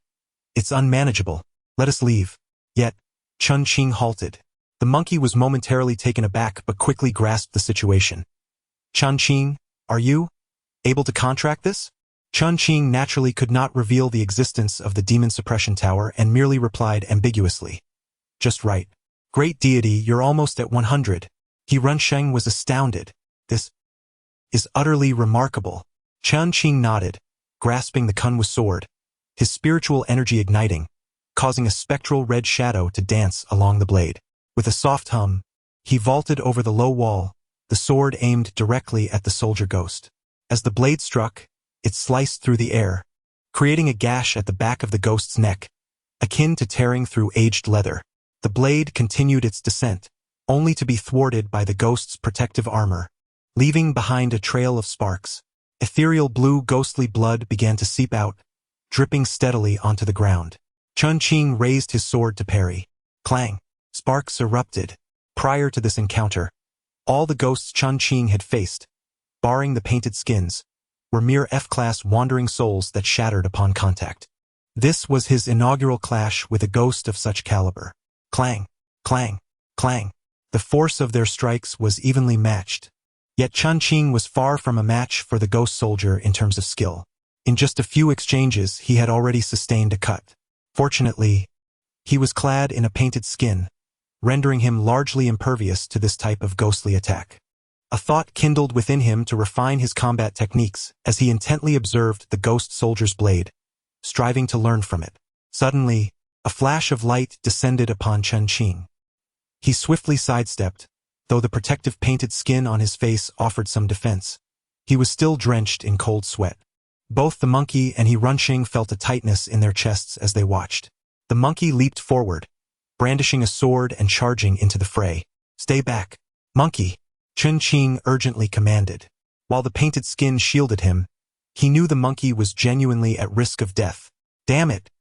It's unmanageable. Let us leave. Yet, Chen Qing halted. The monkey was momentarily taken aback but quickly grasped the situation. Chen Qing, are you able to contract this? Chen Qing naturally could not reveal the existence of the Demon Suppression Tower and merely replied ambiguously. Just right. Great deity, you're almost at 100. Ren Qing was astounded. This is utterly remarkable. Chen Qing nodded, grasping the Kunwa sword, his spiritual energy igniting, causing a spectral red shadow to dance along the blade. With a soft hum, he vaulted over the low wall, the sword aimed directly at the soldier ghost. As the blade struck, it sliced through the air, creating a gash at the back of the ghost's neck, akin to tearing through aged leather. The blade continued its descent, only to be thwarted by the ghost's protective armor, leaving behind a trail of sparks. Ethereal blue ghostly blood began to seep out, dripping steadily onto the ground. Chen Qing raised his sword to parry. Clang! Sparks erupted. Prior to this encounter, all the ghosts Chen Qing had faced, barring the painted skins, were mere F-class wandering souls that shattered upon contact. This was his inaugural clash with a ghost of such caliber. Clang! Clang! Clang! The force of their strikes was evenly matched. Yet Chen Qing was far from a match for the ghost soldier in terms of skill. In just a few exchanges, he had already sustained a cut. Fortunately, he was clad in a painted skin, rendering him largely impervious to this type of ghostly attack. A thought kindled within him to refine his combat techniques as he intently observed the ghost soldier's blade, striving to learn from it. Suddenly, a flash of light descended upon Chen Qing. He swiftly sidestepped, though the protective painted skin on his face offered some defense. He was still drenched in cold sweat. Both the monkey and Chen felt a tightness in their chests as they watched. The monkey leaped forward, brandishing a sword and charging into the fray. "Stay back, monkey," Chen Qing urgently commanded. While the painted skin shielded him, he knew the monkey was genuinely at risk of death. Damn it!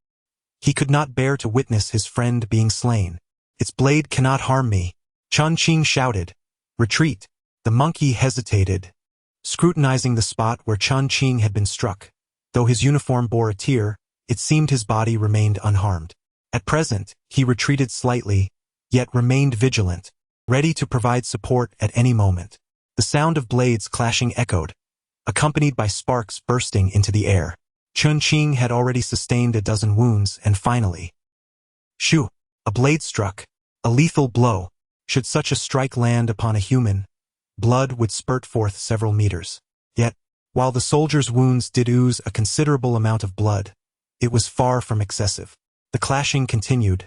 He could not bear to witness his friend being slain. "Its blade cannot harm me," Chen Qing shouted. "Retreat." The monkey hesitated, scrutinizing the spot where Chen Qing had been struck. Though his uniform bore a tear, it seemed his body remained unharmed. At present, he retreated slightly, yet remained vigilant, ready to provide support at any moment. The sound of blades clashing echoed, accompanied by sparks bursting into the air. Chen Qing had already sustained a dozen wounds, and finally, shoo! A blade struck, a lethal blow. Should such a strike land upon a human, blood would spurt forth several meters. Yet, while the soldier's wounds did ooze a considerable amount of blood, it was far from excessive. The clashing continued,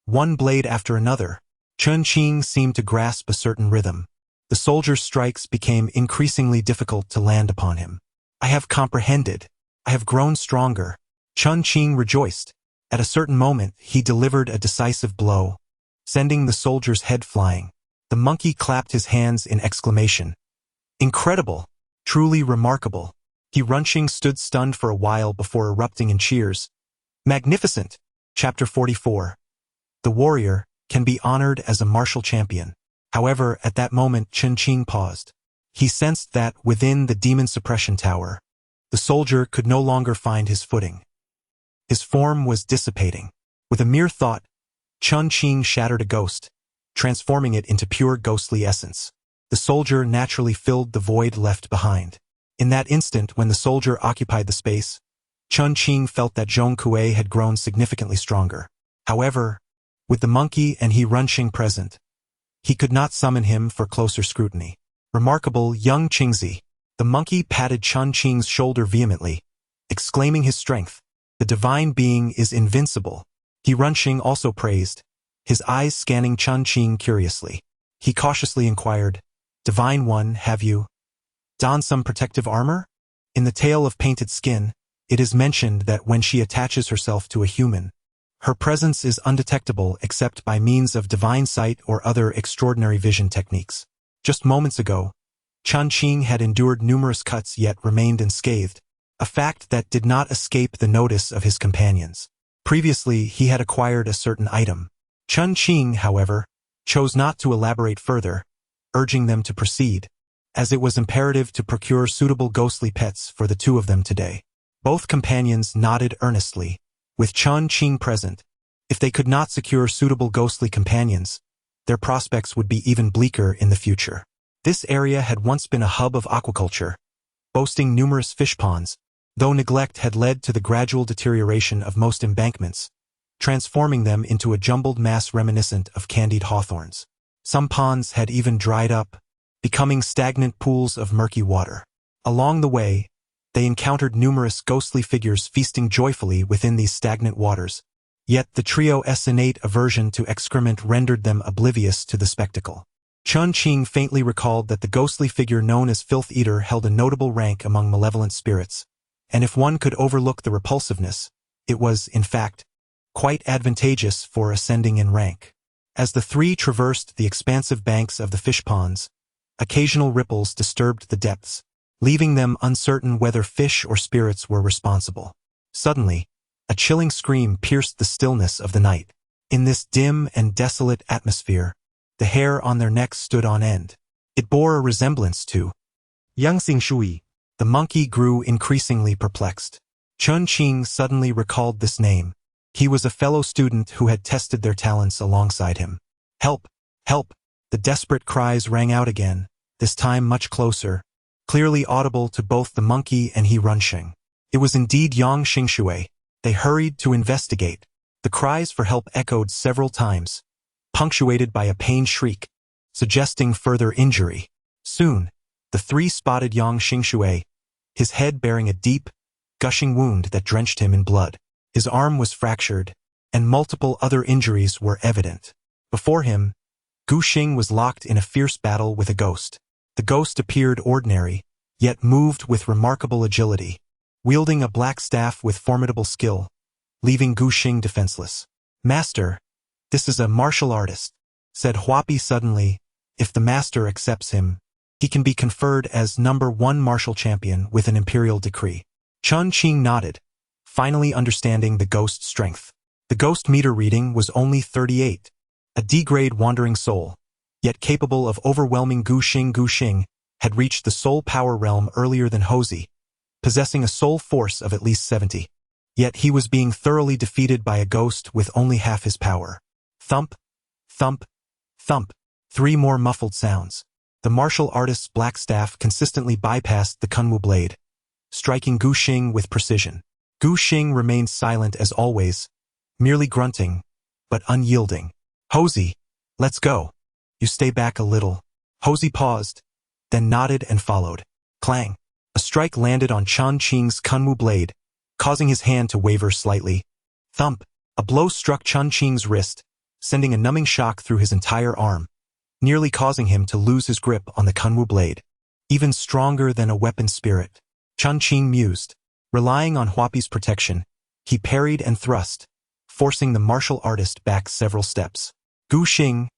one blade after another. Chen Qing seemed to grasp a certain rhythm. The soldier's strikes became increasingly difficult to land upon him. "I have comprehended. I have grown stronger," Chen Qing rejoiced. At a certain moment, he delivered a decisive blow, sending the soldier's head flying. The monkey clapped his hands in exclamation. "Incredible! Truly remarkable!" Chen Qing stood stunned for a while before erupting in cheers. "Magnificent!" Chapter 44. The warrior can be honored as a martial champion. However, at that moment Chen Qing paused. He sensed that, within the demon suppression tower, the soldier could no longer find his footing. His form was dissipating. With a mere thought, Chen Qing shattered a ghost, transforming it into pure ghostly essence. The soldier naturally filled the void left behind. In that instant when the soldier occupied the space, Chen Qing felt that Zhong Kui had grown significantly stronger. However, with the monkey and Chen Qing present, he could not summon him for closer scrutiny. "Remarkable young Qingzi." The monkey patted Chen Qing's shoulder vehemently, exclaiming his strength. "The divine being is invincible." Chen Qing also praised, his eyes scanning Chen Qing curiously. He cautiously inquired, "Divine One, have you donned some protective armor?" In the tale of Painted Skin, it is mentioned that when she attaches herself to a human, her presence is undetectable except by means of divine sight or other extraordinary vision techniques. Just moments ago, Chen Qing had endured numerous cuts yet remained unscathed, a fact that did not escape the notice of his companions. Previously, he had acquired a certain item. Chen Qing, however, chose not to elaborate further, urging them to proceed, as it was imperative to procure suitable ghostly pets for the two of them today. Both companions nodded earnestly, with Chen Qing present. If they could not secure suitable ghostly companions, their prospects would be even bleaker in the future. This area had once been a hub of aquaculture, boasting numerous fish ponds, though neglect had led to the gradual deterioration of most embankments, transforming them into a jumbled mass reminiscent of candied hawthorns. Some ponds had even dried up, becoming stagnant pools of murky water. Along the way, they encountered numerous ghostly figures feasting joyfully within these stagnant waters, yet the trio's innate aversion to excrement rendered them oblivious to the spectacle. Chen Qing faintly recalled that the ghostly figure known as Filth Eater held a notable rank among malevolent spirits, and if one could overlook the repulsiveness, it was, in fact, quite advantageous for ascending in rank. As the three traversed the expansive banks of the fish ponds, occasional ripples disturbed the depths, leaving them uncertain whether fish or spirits were responsible. Suddenly, a chilling scream pierced the stillness of the night. In this dim and desolate atmosphere, the hair on their necks stood on end. It bore a resemblance to Yang Xing. The monkey grew increasingly perplexed. Chen Qing suddenly recalled this name. He was a fellow student who had tested their talents alongside him. Help! Help! The desperate cries rang out again, this time much closer, clearly audible to both the monkey and He Runxing. It was indeed Yang Xing. They hurried to investigate. The cries for help echoed several times, punctuated by a pained shriek, suggesting further injury. Soon, the three spotted Yang Xing, his head bearing a deep, gushing wound that drenched him in blood. His arm was fractured, and multiple other injuries were evident. Before him, Gu Xing was locked in a fierce battle with a ghost. The ghost appeared ordinary, yet moved with remarkable agility, wielding a black staff with formidable skill, leaving Gu Xing defenseless. "Master, this is a martial artist," said Huapi suddenly. "If the master accepts him, he can be conferred as #1 martial champion with an imperial decree." Chen Qing nodded, finally understanding the ghost's strength. The ghost meter reading was only 38, a D-grade wandering soul, yet capable of overwhelming Gu Xing. Gu Xing had reached the soul power realm earlier than Hosey, possessing a soul force of at least 70. Yet he was being thoroughly defeated by a ghost with only half his power. Thump, thump, thump. 3 more muffled sounds. The martial artist's black staff consistently bypassed the Kunwu blade, striking Gu Xing with precision. Gu Xing remained silent as always, merely grunting, but unyielding. "Hosey, let's go. You stay back a little." Hosey paused, then nodded and followed. Clang! A strike landed on Chen Qing's Kunwu blade, causing his hand to waver slightly. Thump! A blow struck Chen Qing's wrist, sending a numbing shock through his entire arm, nearly causing him to lose his grip on the Kunwu blade. Even stronger than a weapon spirit, Chen Qing mused. Relying on Huapi's protection, he parried and thrust, forcing the martial artist back several steps. "Gu Xing,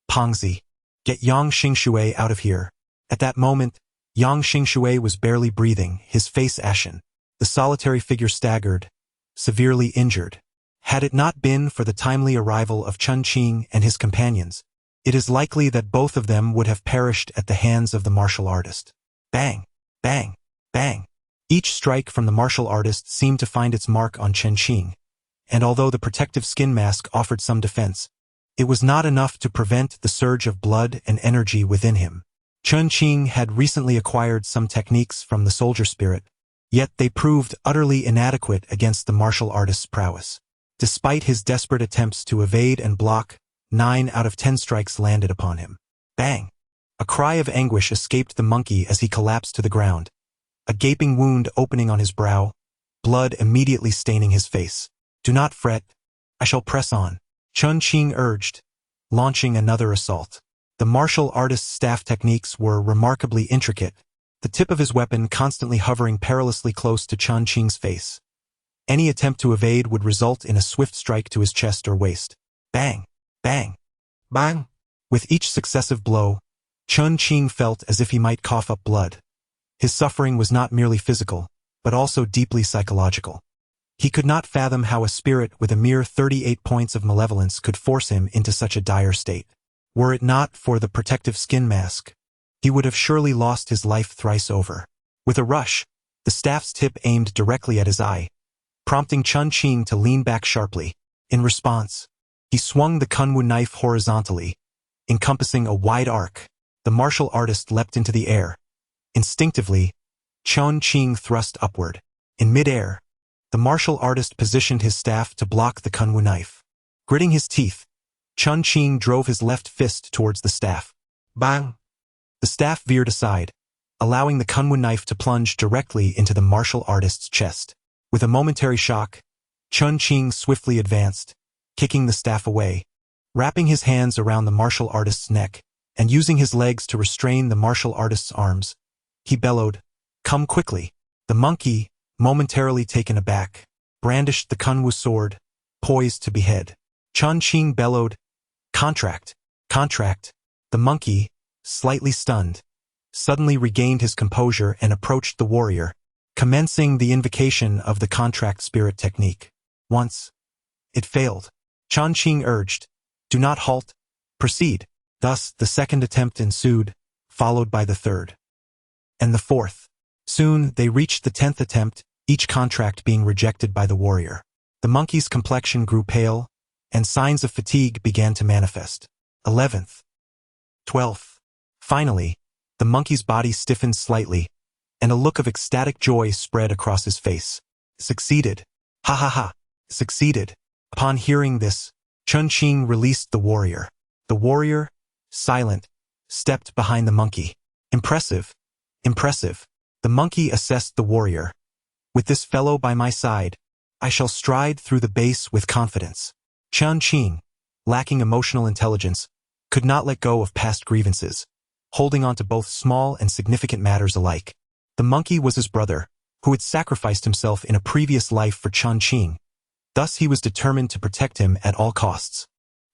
Pongzi, get Yang Xing out of here." At that moment, Yang Xing was barely breathing, his face ashen. The solitary figure staggered, severely injured. Had it not been for the timely arrival of Chen Qing and his companions, it is likely that both of them would have perished at the hands of the martial artist. Bang! Bang! Bang! Each strike from the martial artist seemed to find its mark on Chen Qing, and although the protective skin mask offered some defense, it was not enough to prevent the surge of blood and energy within him. Chen Qing had recently acquired some techniques from the soldier spirit, yet they proved utterly inadequate against the martial artist's prowess. Despite his desperate attempts to evade and block, 9 out of 10 strikes landed upon him. Bang! A cry of anguish escaped the monkey as he collapsed to the ground, a gaping wound opening on his brow, blood immediately staining his face. "Do not fret, I shall press on," Chen Qing urged, launching another assault. The martial artist's staff techniques were remarkably intricate, the tip of his weapon constantly hovering perilously close to Chen Qing's face. Any attempt to evade would result in a swift strike to his chest or waist. Bang! Bang! Bang! With each successive blow, Chen Qing felt as if he might cough up blood. His suffering was not merely physical, but also deeply psychological. He could not fathom how a spirit with a mere 38 points of malevolence could force him into such a dire state. Were it not for the protective skin mask, he would have surely lost his life thrice over. With a rush, the staff's tip aimed directly at his eye, prompting Chen Qing to lean back sharply. In response, he swung the Kunwu knife horizontally, encompassing a wide arc. The martial artist leapt into the air. Instinctively, Chen Qing thrust upward. In midair, the martial artist positioned his staff to block the Kunwu knife. Gritting his teeth, Chen Qing drove his left fist towards the staff. Bang! The staff veered aside, allowing the kunwu knife to plunge directly into the martial artist's chest. With a momentary shock, Chen Qing swiftly advanced, kicking the staff away, wrapping his hands around the martial artist's neck, and using his legs to restrain the martial artist's arms. He bellowed, "Come quickly." The monkey, momentarily taken aback, brandished the kunwu sword, poised to behead. Chen Qing bellowed, "Contract, contract." The monkey, slightly stunned, suddenly regained his composure and approached the warrior, commencing the invocation of the contract spirit technique. Once, it failed. Chen Qing urged, "Do not halt, proceed." Thus, the second attempt ensued, followed by the third. And the fourth. Soon, they reached the 10th attempt, each contract being rejected by the warrior. The monkey's complexion grew pale, and signs of fatigue began to manifest. 11th. 12th. Finally, the monkey's body stiffened slightly, and a look of ecstatic joy spread across his face. Succeeded. Ha ha ha. Succeeded. Upon hearing this, Chen Qing released the warrior. The warrior, silent, stepped behind the monkey. Impressive. Impressive. The monkey assessed the warrior. With this fellow by my side, I shall stride through the base with confidence. Chen Qing, lacking emotional intelligence, could not let go of past grievances, holding on to both small and significant matters alike. The monkey was his brother, who had sacrificed himself in a previous life for Chen Qing. Thus he was determined to protect him at all costs.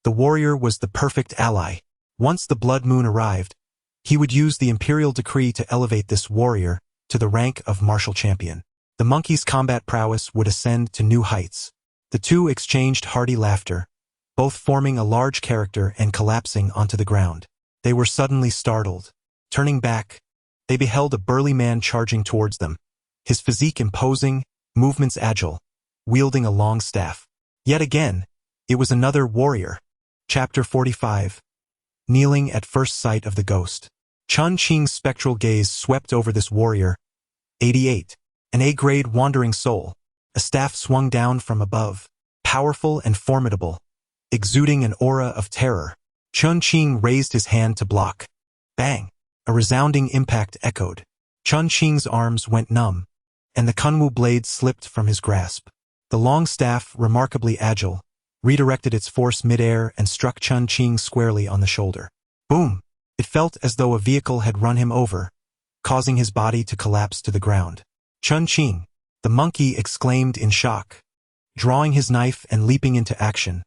The warrior was the perfect ally. Once the blood moon arrived, he would use the imperial decree to elevate this warrior to the rank of martial champion. The monkey's combat prowess would ascend to new heights. The two exchanged hearty laughter, both forming a large character and collapsing onto the ground. They were suddenly startled. Turning back, they beheld a burly man charging towards them, his physique imposing, movements agile, wielding a long staff. Yet again, it was another warrior. Chapter 45. Kneeling at first sight of the ghost. Chen Qing's spectral gaze swept over this warrior. 88. An A-grade wandering soul. A staff swung down from above, powerful and formidable, exuding an aura of terror. Chen Qing raised his hand to block. Bang! A resounding impact echoed. Chen Qing's arms went numb, and the kunwu blade slipped from his grasp. The long staff, remarkably agile, redirected its force midair and struck Chen Qing squarely on the shoulder. Boom! It felt as though a vehicle had run him over, causing his body to collapse to the ground. Chen Qing, the monkey, exclaimed in shock, drawing his knife and leaping into action,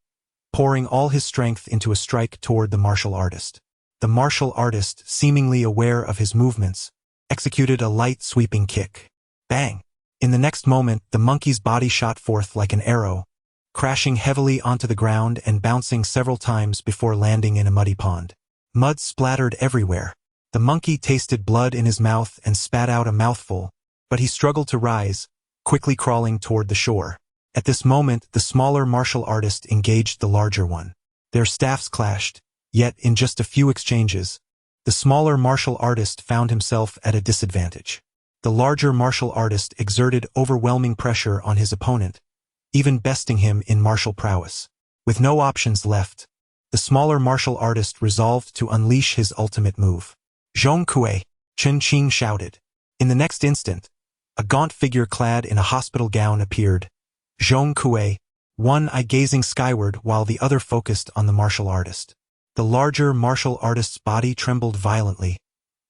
pouring all his strength into a strike toward the martial artist. The martial artist, seemingly aware of his movements, executed a light sweeping kick. Bang! In the next moment, the monkey's body shot forth like an arrow, crashing heavily onto the ground and bouncing several times before landing in a muddy pond. Mud splattered everywhere. The monkey tasted blood in his mouth and spat out a mouthful, but he struggled to rise, quickly crawling toward the shore. At this moment, the smaller martial artist engaged the larger one. Their staffs clashed, yet in just a few exchanges, the smaller martial artist found himself at a disadvantage. The larger martial artist exerted overwhelming pressure on his opponent, even besting him in martial prowess. With no options left, the smaller martial artist resolved to unleash his ultimate move. Zhong Kui, Chen Qing shouted. In the next instant, a gaunt figure clad in a hospital gown appeared. Zhong Kui, one eye gazing skyward while the other focused on the martial artist. The larger martial artist's body trembled violently,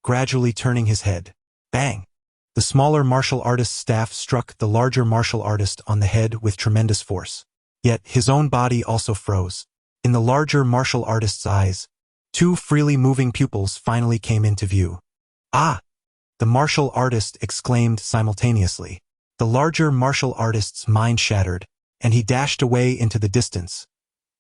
gradually turning his head. Bang! The smaller martial artist's staff struck the larger martial artist on the head with tremendous force. Yet his own body also froze. In the larger martial artist's eyes, two freely moving pupils finally came into view. Ah! The martial artist exclaimed simultaneously. The larger martial artist's mind shattered, and he dashed away into the distance,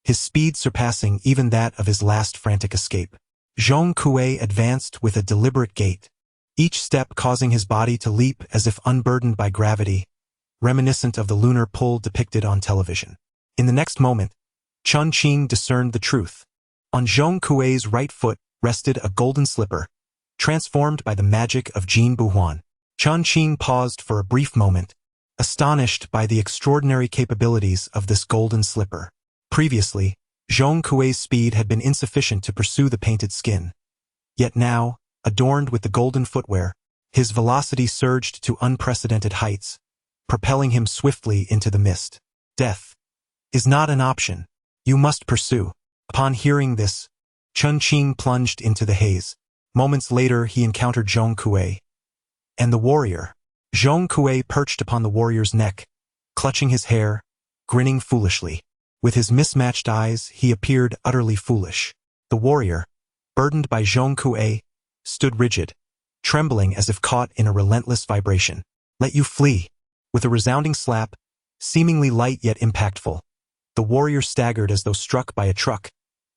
his speed surpassing even that of his last frantic escape. Zhong Kui advanced with a deliberate gait, each step causing his body to leap as if unburdened by gravity, reminiscent of the lunar pull depicted on television. In the next moment, Chen Qing discerned the truth. On Zhong Kui's right foot rested a golden slipper, transformed by the magic of Jin Buhuan. Chen Qing paused for a brief moment, astonished by the extraordinary capabilities of this golden slipper. Previously, Zhong Kui's speed had been insufficient to pursue the painted skin. Yet now, Adorned with the golden footwear, his velocity surged to unprecedented heights, propelling him swiftly into the mist. Death is not an option. You must pursue. Upon hearing this, Chen Qing plunged into the haze. Moments later, he encountered Zhong Kui and the warrior. Zhong Kui perched upon the warrior's neck, clutching his hair, grinning foolishly. With his mismatched eyes, he appeared utterly foolish. The warrior, burdened by Zhong Kui, stood rigid, trembling as if caught in a relentless vibration. Let you flee. With a resounding slap, seemingly light yet impactful, the warrior staggered as though struck by a truck,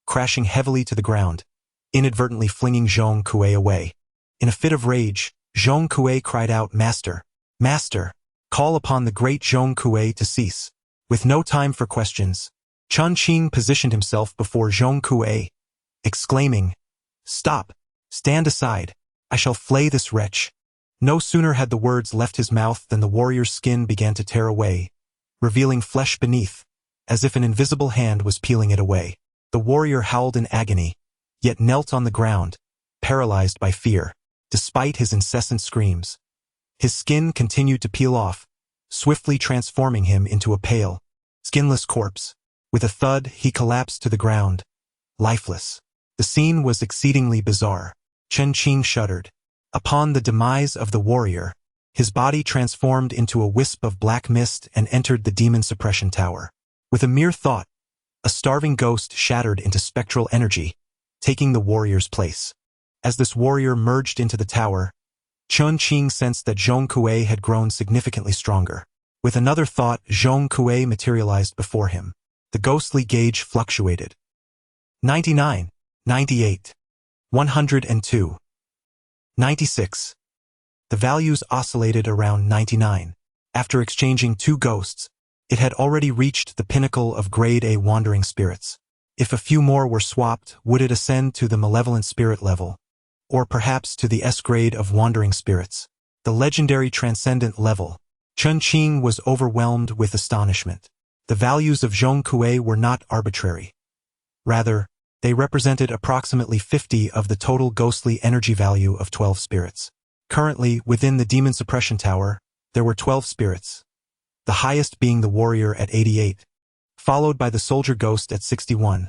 crashing heavily to the ground, inadvertently flinging Zhong Kui away. In a fit of rage, Zhong Kui cried out, "Master! Master! Call upon the great Zhong Kui to cease." With no time for questions, Chen Qing positioned himself before Zhong Kui, exclaiming, "Stop! Stand aside! I shall flay this wretch." No sooner had the words left his mouth than the warrior's skin began to tear away, revealing flesh beneath, as if an invisible hand was peeling it away. The warrior howled in agony, yet knelt on the ground, paralyzed by fear. Despite his incessant screams, his skin continued to peel off, swiftly transforming him into a pale, skinless corpse. With a thud, he collapsed to the ground, lifeless. The scene was exceedingly bizarre. Chen Qing shuddered. Upon the demise of the warrior, his body transformed into a wisp of black mist and entered the demon suppression tower. With a mere thought, a starving ghost shattered into spectral energy, taking the warrior's place. As this warrior merged into the tower, Chen Qing sensed that Zhong Kui had grown significantly stronger. With another thought, Zhong Kui materialized before him. The ghostly gauge fluctuated. 99, 98, 102, 96. The values oscillated around 99. After exchanging two ghosts, it had already reached the pinnacle of grade A wandering spirits. If a few more were swapped, would it ascend to the malevolent spirit level, or perhaps to the S grade of wandering spirits, the legendary transcendent level? Chen Qing was overwhelmed with astonishment. The values of Zhong Kui were not arbitrary. Rather, they represented approximately 50 of the total ghostly energy value of 12 spirits. Currently, within the demon suppression tower, there were 12 spirits, the highest being the warrior at 88, followed by the soldier ghost at 61,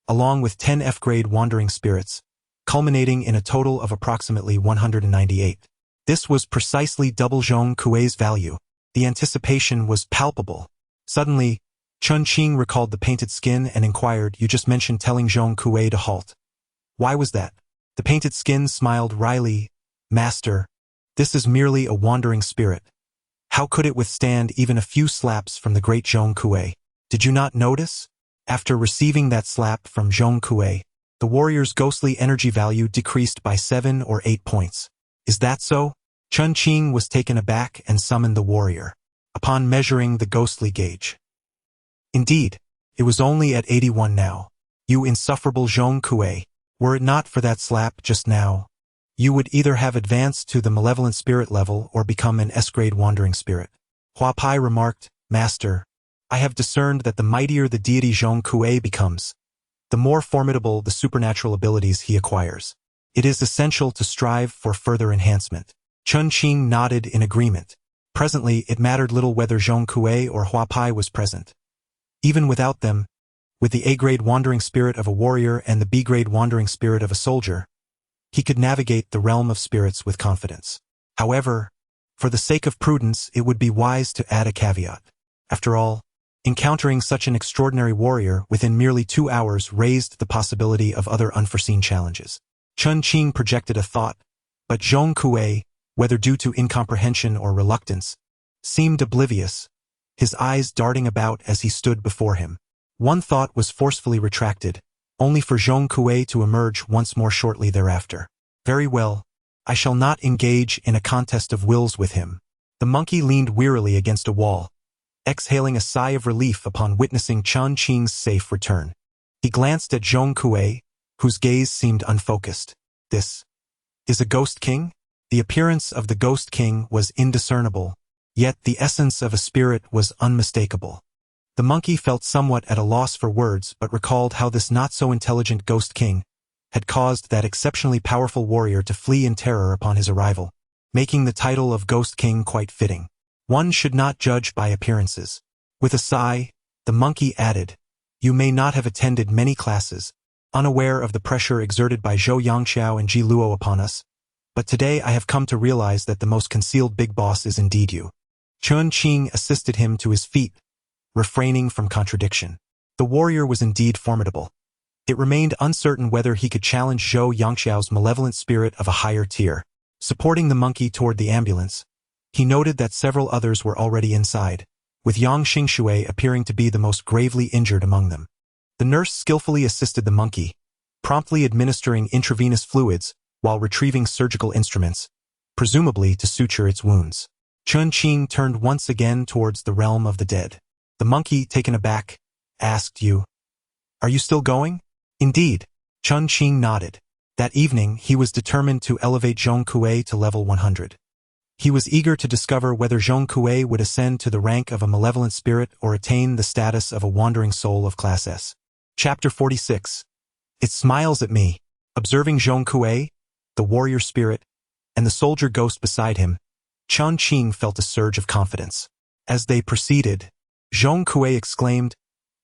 along with 10 F-grade wandering spirits, culminating in a total of approximately 198. This was precisely double Zhong Kui's value. The anticipation was palpable. Suddenly, Chen Qing recalled the painted skin and inquired, "You just mentioned telling Zhong Kui to halt. Why was that?" The painted skin smiled wryly, "Master, this is merely a wandering spirit. How could it withstand even a few slaps from the great Zhong Kui? Did you not notice? After receiving that slap from Zhong Kui, the warrior's ghostly energy value decreased by 7 or 8 points. Is that so?" Chen Qing was taken aback and summoned the warrior. Upon measuring the ghostly gauge, indeed, it was only at 81 now. "You insufferable Zhong Kui, were it not for that slap just now, you would either have advanced to the malevolent spirit level or become an S-grade wandering spirit." Hua Pai remarked, "Master, I have discerned that the mightier the deity Zhong Kui becomes, the more formidable the supernatural abilities he acquires. It is essential to strive for further enhancement." Chen Qing nodded in agreement. Presently, it mattered little whether Zhong Kui or Hua Pai was present. Even without them, with the A-grade wandering spirit of a warrior and the B-grade wandering spirit of a soldier, he could navigate the realm of spirits with confidence. However, for the sake of prudence, it would be wise to add a caveat. After all, encountering such an extraordinary warrior within merely 2 hours raised the possibility of other unforeseen challenges. Chen Qing projected a thought, but Zhong Kui, whether due to incomprehension or reluctance, seemed oblivious, his eyes darting about as he stood before him. One thought was forcefully retracted, only for Zhong Kui to emerge once more shortly thereafter. "Very well, I shall not engage in a contest of wills with him." The monkey leaned wearily against a wall, exhaling a sigh of relief upon witnessing Chen Qing's safe return. He glanced at Zhong Kui, whose gaze seemed unfocused. "This is a ghost king?" The appearance of the ghost king was indiscernible, yet the essence of a spirit was unmistakable. The monkey felt somewhat at a loss for words but recalled how this not-so-intelligent ghost king had caused that exceptionally powerful warrior to flee in terror upon his arrival, making the title of Ghost King quite fitting. One should not judge by appearances. With a sigh, the monkey added, "You may not have attended many classes, unaware of the pressure exerted by Zhou Yangxiao and Ji Luo upon us, but today I have come to realize that the most concealed big boss is indeed you." Chen Qing assisted him to his feet, refraining from contradiction. The warrior was indeed formidable. It remained uncertain whether he could challenge Zhou Yangxiao's malevolent spirit of a higher tier. Supporting the monkey toward the ambulance, he noted that several others were already inside, with Yang Xingshui appearing to be the most gravely injured among them. The nurse skillfully assisted the monkey, promptly administering intravenous fluids while retrieving surgical instruments, presumably to suture its wounds. Chen Qing turned once again towards the realm of the dead. The monkey, taken aback, asked, "Are you still going?" "Indeed." Chen Qing nodded. That evening, he was determined to elevate Zhong Kui to level 100. He was eager to discover whether Zhong Kui would ascend to the rank of a malevolent spirit or attain the status of a wandering soul of Class S. Chapter 46. It smiles at me. Observing Zhong Kui, the warrior spirit, and the soldier ghost beside him, Chen Qing felt a surge of confidence. As they proceeded, Zhong Kui exclaimed,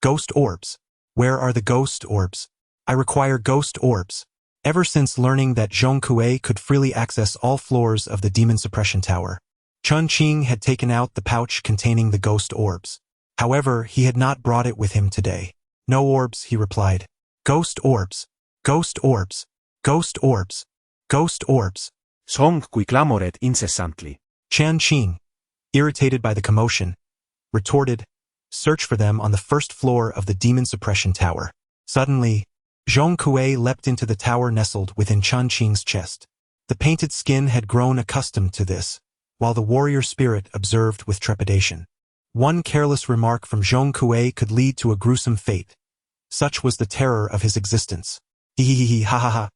"Ghost orbs! Where are the ghost orbs? I require ghost orbs." Ever since learning that Zhong Kui could freely access all floors of the demon suppression tower, Chen Qing had taken out the pouch containing the ghost orbs. However, he had not brought it with him today. "No orbs," he replied. "Ghost orbs! Ghost orbs! Ghost orbs! Ghost orbs!" Zhong Kui clamored incessantly. Chen Qing, irritated by the commotion, retorted, "Search for them on the first floor of the demon suppression tower." Suddenly, Zhong Kui leapt into the tower nestled within Chen Qing's chest. The painted skin had grown accustomed to this, while the warrior spirit observed with trepidation. One careless remark from Zhong Kui could lead to a gruesome fate. Such was the terror of his existence. Hee ha ha ha.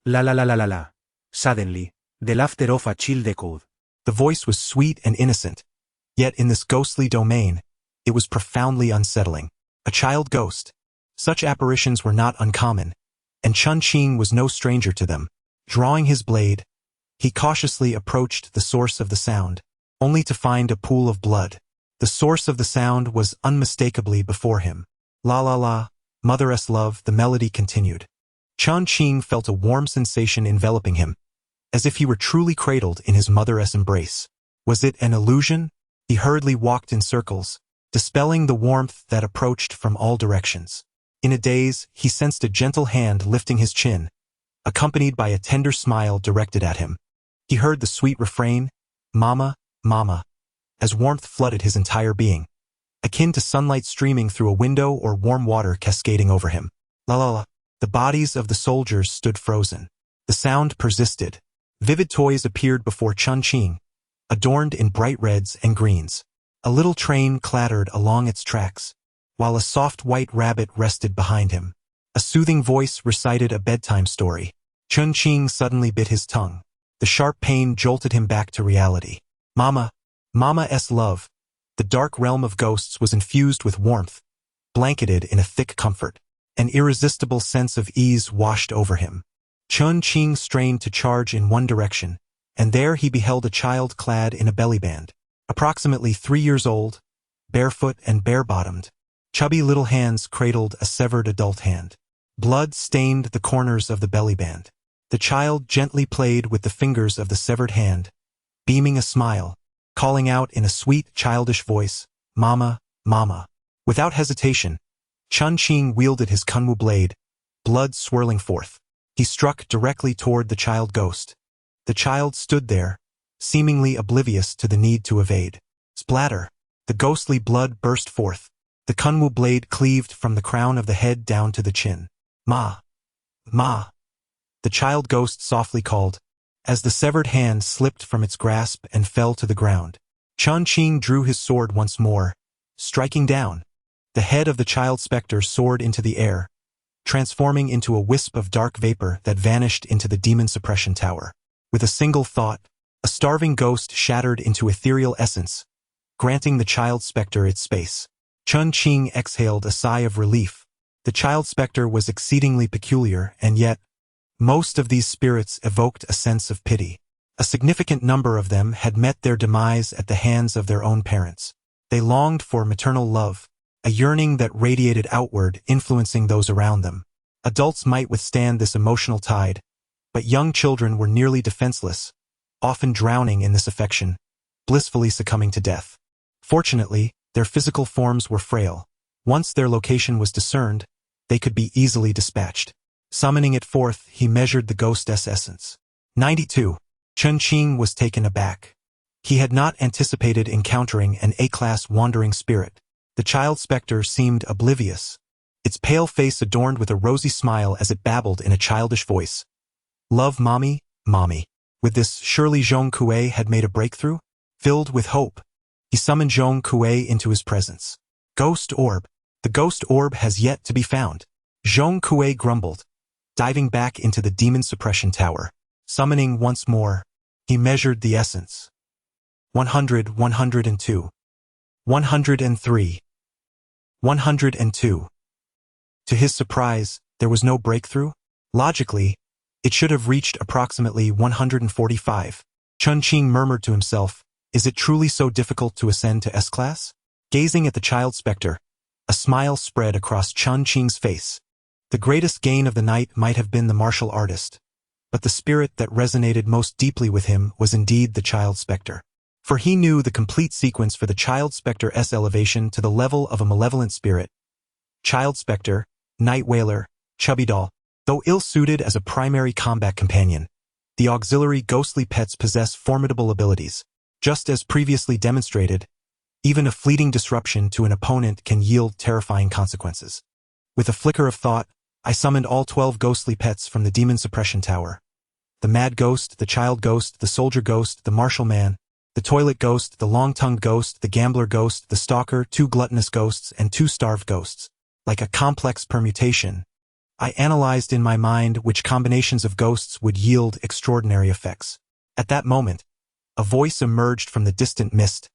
La la la la la la. Suddenly, the laughter of a child echoed. The voice was sweet and innocent, yet in this ghostly domain, it was profoundly unsettling. A child ghost. Such apparitions were not uncommon, and Chen Qing was no stranger to them. Drawing his blade, he cautiously approached the source of the sound, only to find a pool of blood. The source of the sound was unmistakably before him. La la la, mother's love, the melody continued. Chen Qing felt a warm sensation enveloping him, as if he were truly cradled in his mother's embrace. Was it an illusion? He hurriedly walked in circles, dispelling the warmth that approached from all directions. In a daze, he sensed a gentle hand lifting his chin, accompanied by a tender smile directed at him. He heard the sweet refrain, "Mama, Mama," as warmth flooded his entire being, akin to sunlight streaming through a window or warm water cascading over him. La la la. The bodies of the soldiers stood frozen. The sound persisted. Vivid toys appeared before Chen Qing, adorned in bright reds and greens. A little train clattered along its tracks, while a soft white rabbit rested behind him. A soothing voice recited a bedtime story. Chen Qing suddenly bit his tongue. The sharp pain jolted him back to reality. Mama's love. The dark realm of ghosts was infused with warmth, blanketed in a thick comfort. An irresistible sense of ease washed over him. Chen Qing strained to charge in one direction, and there he beheld a child clad in a bellyband, approximately 3 years old, barefoot and bare-bottomed. Chubby little hands cradled a severed adult hand. Blood stained the corners of the bellyband. The child gently played with the fingers of the severed hand, beaming a smile, calling out in a sweet, childish voice, "Mama, Mama." Without hesitation, Chen Qing wielded his kunwu blade, blood swirling forth. He struck directly toward the child ghost. The child stood there, seemingly oblivious to the need to evade. Splatter! The ghostly blood burst forth. The kunwu blade cleaved from the crown of the head down to the chin. "Ma! Ma!" The child ghost softly called, as the severed hand slipped from its grasp and fell to the ground. Chen Qing drew his sword once more, striking down. The head of the child specter soared into the air, transforming into a wisp of dark vapor that vanished into the demon suppression tower. With a single thought, a starving ghost shattered into ethereal essence, granting the child specter its space. Chen Qing exhaled a sigh of relief. The child specter was exceedingly peculiar and yet, Most of these spirits evoked a sense of pity. A significant number of them had met their demise at the hands of their own parents. They longed for maternal love, a yearning that radiated outward, influencing those around them. Adults might withstand this emotional tide, but young children were nearly defenseless, often drowning in this affection, blissfully succumbing to death. Fortunately, their physical forms were frail. Once their location was discerned, they could be easily dispatched. Summoning it forth, he measured the ghost's essence. 92. Chen Qing was taken aback. He had not anticipated encountering an A-class wandering spirit. The child specter seemed oblivious, its pale face adorned with a rosy smile as it babbled in a childish voice. "Love mommy, mommy." With this, surely Zhong Kui had made a breakthrough? Filled with hope, he summoned Zhong Kui into his presence. Ghost orb. The ghost orb has yet to be found. Zhong Kui grumbled, diving back into the demon suppression tower. Summoning once more, he measured the essence. 100, 102, 103, 102. To his surprise, there was no breakthrough. Logically, it should have reached approximately 145. Chen Qing murmured to himself, "Is it truly so difficult to ascend to S-class?" Gazing at the child specter, a smile spread across Chen Qing's face. The greatest gain of the night might have been the martial artist, but the spirit that resonated most deeply with him was indeed the child specter. For he knew the complete sequence for the child specter's elevation to the level of a malevolent spirit. Child specter, night wailer, chubby doll. Though ill-suited as a primary combat companion, the auxiliary ghostly pets possess formidable abilities. Just as previously demonstrated, even a fleeting disruption to an opponent can yield terrifying consequences. With a flicker of thought, I summoned all 12 ghostly pets from the demon suppression tower. The mad ghost, the child ghost, the soldier ghost, the martial man, the toilet ghost, the long-tongued ghost, the gambler ghost, the stalker, 2 gluttonous ghosts, and 2 starved ghosts. Like a complex permutation, I analyzed in my mind which combinations of ghosts would yield extraordinary effects. At that moment, a voice emerged from the distant mist.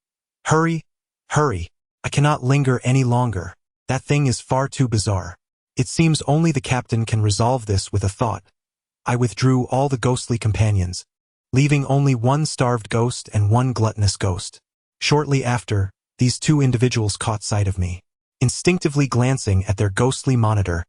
"Hurry, hurry, I cannot linger any longer. That thing is far too bizarre. It seems only the captain can resolve this with a thought." I withdrew all the ghostly companions, leaving only 1 starved ghost and 1 gluttonous ghost. Shortly after, these 2 individuals caught sight of me. Instinctively glancing at their ghostly monitor,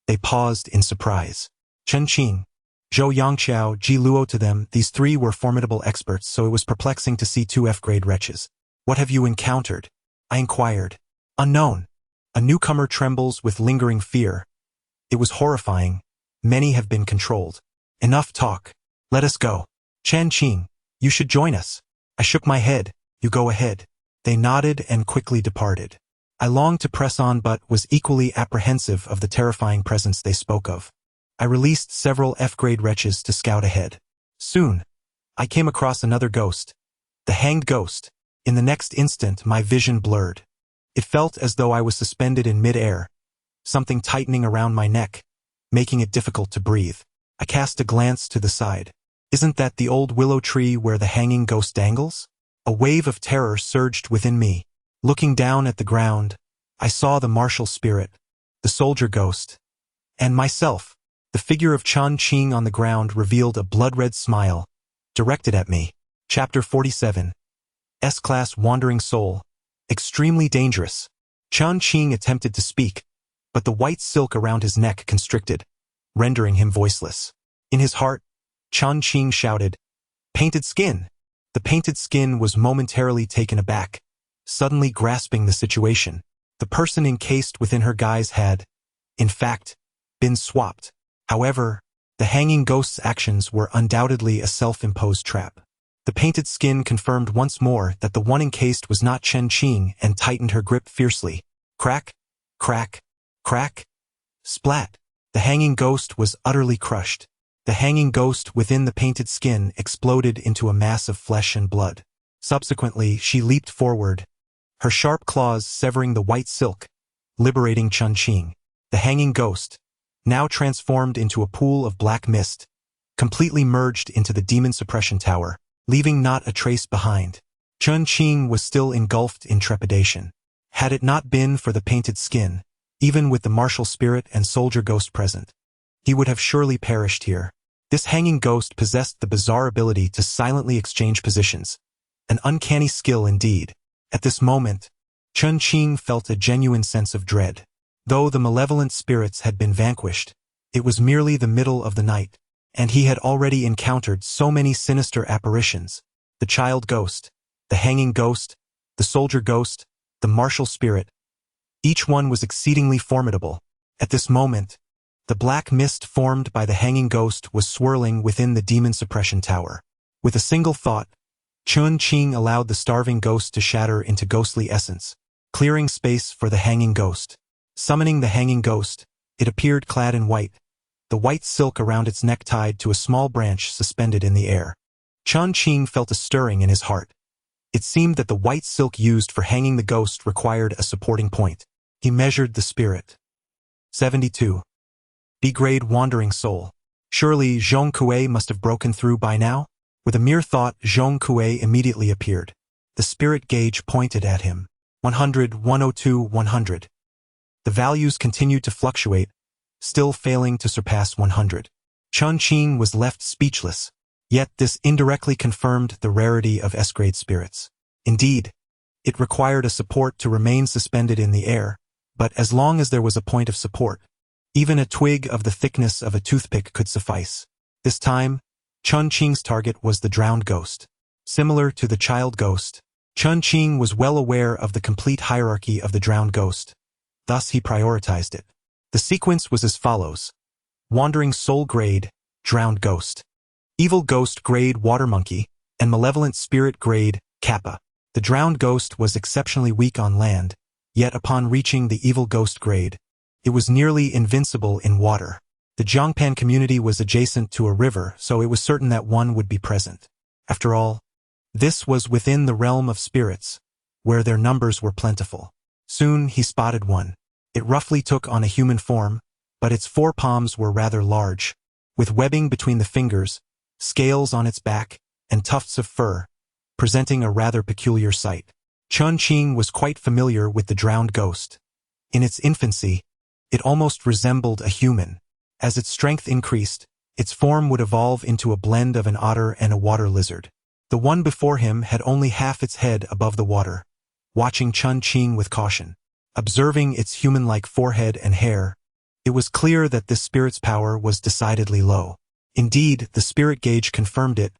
they paused in surprise. Chen Qing, Zhou Yangqiao, Ji Luo. To them, these 3 were formidable experts, so it was perplexing to see 2 F-grade wretches. "What have you encountered?" I inquired. "Unknown." A newcomer trembles with lingering fear. It was horrifying. Many have been controlled. Enough talk. Let us go. Chen Qing, you should join us. I shook my head. "You go ahead." They nodded and quickly departed. I longed to press on but was equally apprehensive of the terrifying presence they spoke of. I released several F-grade wretches to scout ahead. Soon, I came across another ghost. The hanged ghost. In the next instant, my vision blurred. It felt as though I was suspended in mid-air, something tightening around my neck, making it difficult to breathe. I cast a glance to the side. Isn't that the old willow tree where the hanging ghost dangles? A wave of terror surged within me. Looking down at the ground, I saw the martial spirit, the soldier ghost, and myself. The figure of Chen Qing on the ground revealed a blood-red smile, directed at me. Chapter 47. S-Class Wandering Soul. Extremely dangerous. Chen Qing attempted to speak, but the white silk around his neck constricted, rendering him voiceless. In his heart, Chen Qing shouted, "Painted skin!" The painted skin was momentarily taken aback, suddenly grasping the situation. The person encased within her guise had, in fact, been swapped. However, the hanging ghost's actions were undoubtedly a self-imposed trap. The painted skin confirmed once more that the one encased was not Chen Qing and tightened her grip fiercely. Crack, crack, crack, splat. The hanging ghost was utterly crushed. The hanging ghost within the painted skin exploded into a mass of flesh and blood. Subsequently, she leaped forward, her sharp claws severing the white silk, liberating Chen Qing. The hanging ghost, now transformed into a pool of black mist, completely merged into the demon suppression tower, leaving not a trace behind. Chen Qing was still engulfed in trepidation. Had it not been for the painted skin, even with the martial spirit and soldier ghost present, he would have surely perished here. This hanging ghost possessed the bizarre ability to silently exchange positions, an uncanny skill indeed. At this moment, Chen Qing felt a genuine sense of dread. Though the malevolent spirits had been vanquished, it was merely the middle of the night, and he had already encountered so many sinister apparitions: the child ghost, the hanging ghost, the soldier ghost, the martial spirit. Each one was exceedingly formidable. At this moment, the black mist formed by the hanging ghost was swirling within the demon suppression tower. With a single thought, Chen Qing allowed the starving ghost to shatter into ghostly essence, clearing space for the hanging ghost. Summoning the hanging ghost, it appeared clad in white, the white silk around its neck tied to a small branch suspended in the air. Chen Qing felt a stirring in his heart. It seemed that the white silk used for hanging the ghost required a supporting point. He measured the spirit. 72. Degrade wandering soul. Surely Zhong Kui must have broken through by now? With a mere thought, Zhong Kui immediately appeared. The spirit gauge pointed at him. 100, 102, 100. The values continued to fluctuate, still failing to surpass 100. Chen Qing was left speechless, yet this indirectly confirmed the rarity of S-grade spirits. Indeed, it required a support to remain suspended in the air, but as long as there was a point of support, even a twig of the thickness of a toothpick could suffice. This time, Chen Qing's target was the drowned ghost. Similar to the child ghost, Chen Qing was well aware of the complete hierarchy of the drowned ghost. Thus he prioritized it. The sequence was as follows: Wandering Soul Grade, Drowned Ghost; Evil Ghost Grade, Water Monkey; and Malevolent Spirit Grade, Kappa. The drowned ghost was exceptionally weak on land, yet upon reaching the Evil Ghost Grade, it was nearly invincible in water. The Zhongpan community was adjacent to a river, so it was certain that one would be present. After all, this was within the realm of spirits, where their numbers were plentiful. Soon he spotted one. It roughly took on a human form, but its forepalms were rather large, with webbing between the fingers, scales on its back, and tufts of fur, presenting a rather peculiar sight. Chen Qing was quite familiar with the drowned ghost. In its infancy, it almost resembled a human. As its strength increased, its form would evolve into a blend of an otter and a water lizard. The one before him had only half its head above the water, watching Chen Qing with caution. Observing its human-like forehead and hair, it was clear that this spirit's power was decidedly low. Indeed, the spirit gauge confirmed it,